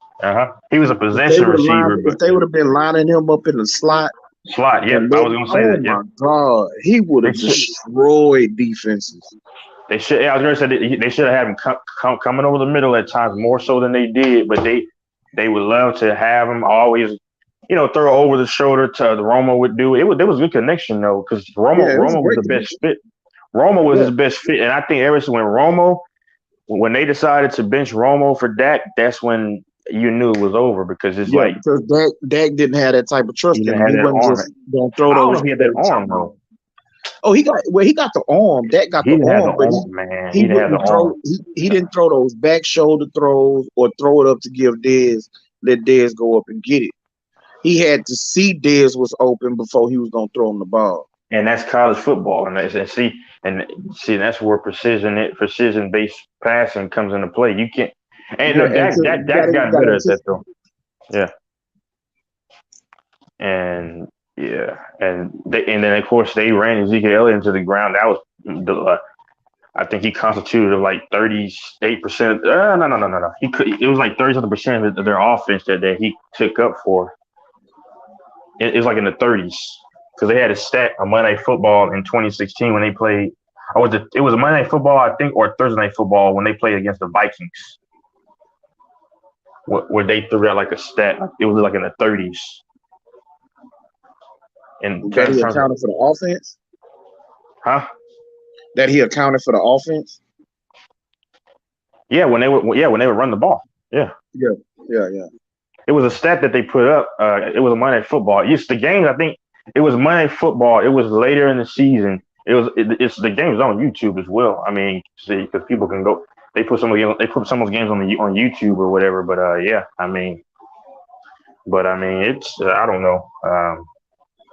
he was a possession receiver. If they would have been lining him up in the slot. Slot, yeah, I was gonna say that. Oh my God, he would have destroyed defenses. They should. Yeah, I was gonna say they should have had him coming over the middle at times more so than they did. But they would love to have him always, throw over the shoulder to the Romo would do. There was a good connection though, because Romo was the best fit. Romo was his best fit, and I think ever since when they decided to bench Romo for Dak, that's when you knew it was over because it's because Dak didn't have that type of trust in him. He wasn't just gonna throw those. I don't know if he had that arm though. Oh, he got the arm. Dak got the arm, but he didn't throw. He didn't throw those back shoulder throws or throw it up to give Dez, let Dez go up and get it. He had to see Dez was open before he was gonna throw him the ball. and that's college football. And that's where precision based passing comes into play. You can't. And Yeah, no, and so Dak you gotta, you got gotta better at that anticipate. though. Yeah, and and then of course they ran Ezekiel Elliott into the ground. That was I think he constituted of like 38%. No. It was like 30% of their offense that he took up for. It was like in the 30s because they had a stat on Monday Night Football in 2016 when they played. It was a Monday Night Football, I think, or Thursday Night Football when they played against the Vikings, where they threw out like a stat. It was like in the 30s. In That he terms of, accounted for the offense. huh? That he accounted for the offense. Yeah, when they would run the ball. Yeah. Yeah. It was a stat that they put up. It was a Monday Night Football. It's the games. I think it was Monday Night Football. It was later in the season. It's the games on YouTube as well. I mean, see, because people can go. They put some of those games on YouTube or whatever. But yeah, I mean, it's I don't know.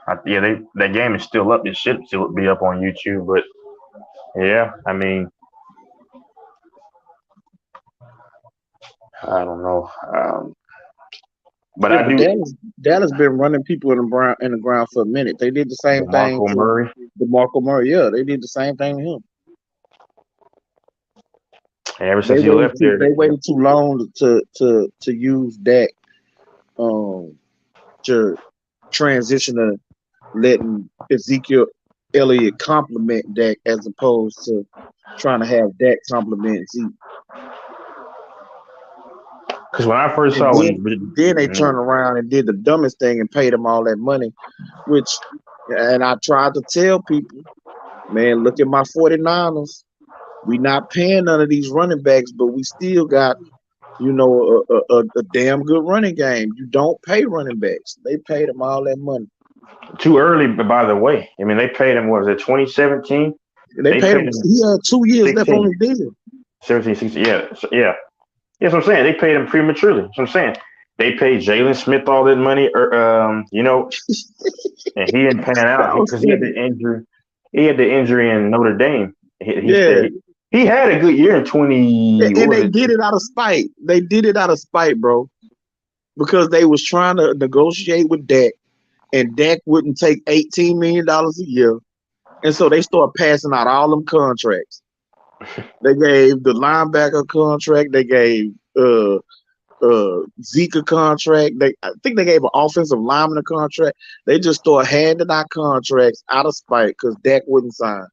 That game is still up. It should still be up on YouTube. But yeah, I mean, I don't know. But Yeah, I but do. Dallas been running people in the ground for a minute. They did the same thing DeMarco to Murray. DeMarco Murray. Yeah, they did the same thing to him. And ever since he left there, They waited too long to use Dak to transition to letting Ezekiel Elliott compliment Dak as opposed to trying to have Dak compliment Zeke. because when I first saw Then they turned around and did the dumbest thing and paid him all that money, and I tried to tell people, man, look at my 49ers. We not paying none of these running backs, but we still got, a damn good running game. You don't pay running backs. They paid them all that money. too early, by the way. I mean, they paid him, what was it, 2017? They paid him. He had 2 years left on his deal. 17, 16, yeah. That's what I'm saying. They paid him prematurely. That's what I'm saying. They paid Jalen Smith all that money, and he didn't pan out because he had the injury. He had the injury in Notre Dame. He had a good year in 20. And they did it out of spite. They did it out of spite, bro, because they was trying to negotiate with Dak, and Dak wouldn't take $18 million a year, and so they started passing out all them contracts. They gave the linebacker contract. They gave Zeke a contract. I think they gave an offensive lineman a contract. They just started handing out contracts out of spite because Dak wouldn't sign,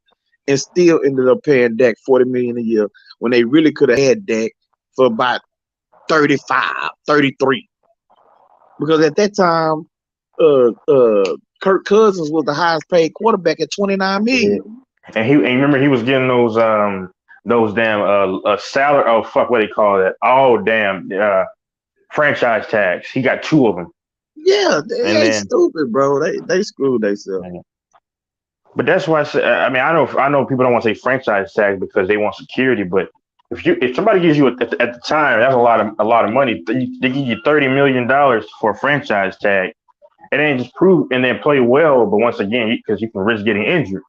and still ended up paying Dak $40 million a year when they really could have had Dak for about 35, 33. Because at that time, Kirk Cousins was the highest paid quarterback at $29 million. And remember he was getting those damn salary. Oh fuck, what do they call that? Oh damn, franchise tags. He got 2 of them. Yeah, they stupid, bro. They screwed themselves. But that's why I say. I mean, I know people don't want to say franchise tag because they want security. But if somebody gives you at the time, that's a lot of money. They give you $30 million for a franchise tag, and then just prove and then play well. But once again, because you can risk getting injured.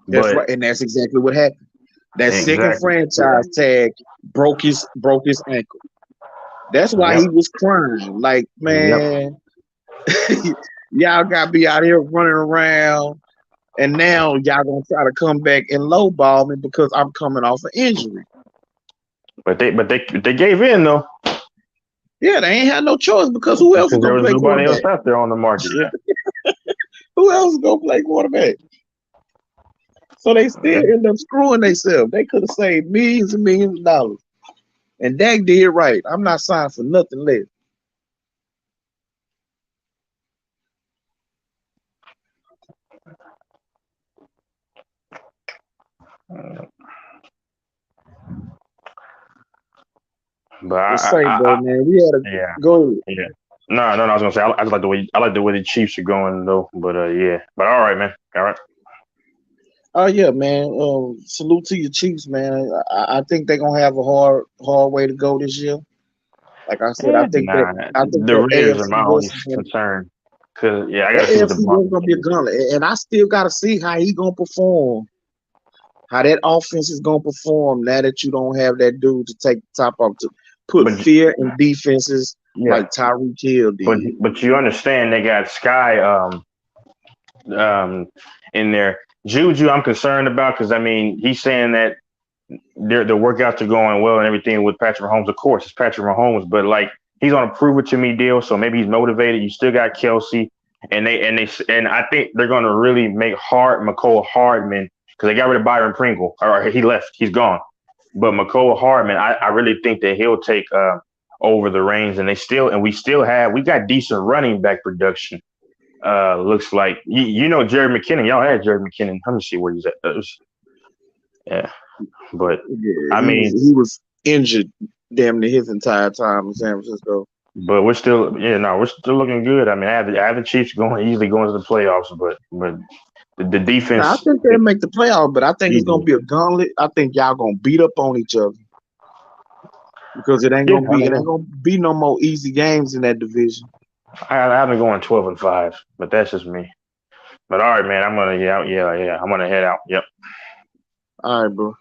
That's right, and that's exactly what happened. That second franchise tag broke his ankle. That's why he was crying. Like, man, y'all got me out here running around, and now y'all gonna try to come back and lowball me because I'm coming off an injury. But they gave in though. Yeah, they ain't had no choice because who else was gonna play quarterback? Nobody else out there on the market. Yeah. Who else is gonna play quarterback? So they still end up screwing themselves. They could have saved millions and millions of dollars. And Dak did right. I'm not signed for nothing less. But bro, man, we had a go ahead. Yeah. No, I was gonna say I like the way the Chiefs are going though. But yeah. But all right, man. All right. Oh yeah, man. Salute to your Chiefs, man. I think they're gonna have a hard way to go this year. Like I said, I think the Raiders are my only concern. Cause I That gotta see what the AFC was Broncos gonna be a do. gauntlet, and I still gotta see how he gonna perform. How that offense is gonna perform now that you don't have that dude to take the top off to put But fear in defenses yeah, like Tyreek Hill did. but you understand they got Sky um in there. Juju, I'm concerned about because I mean he's saying that the workouts are going well and everything with Patrick Mahomes. Of course, it's Patrick Mahomes, but like he's on a prove it to me deal, so maybe he's motivated. You still got Kelsey, and I think they're going to really make McCole Hardman because they got rid of Byron Pringle, or he left, he's gone. But McCole Hardman, I really think that he'll take over the reins, and we got decent running back production. Looks like you know Jared McKinnon. Y'all had Jared McKinnon. Let me see where he's at. Yeah. But Yeah, I mean, he was injured damn near his entire time in San Francisco. but we're still looking good. I mean, I have the Chiefs easily going to the playoffs, but the Now, I defense think they'll make the playoff, but I think it's gonna easily. be a gauntlet. I think y'all gonna beat up on each other because it ain't Yeah, gonna I be mean, no more easy games in that division. I haven't going 12-5, but that's just me. But all right, man, I'm gonna I'm gonna head out. Yep. All right, bro.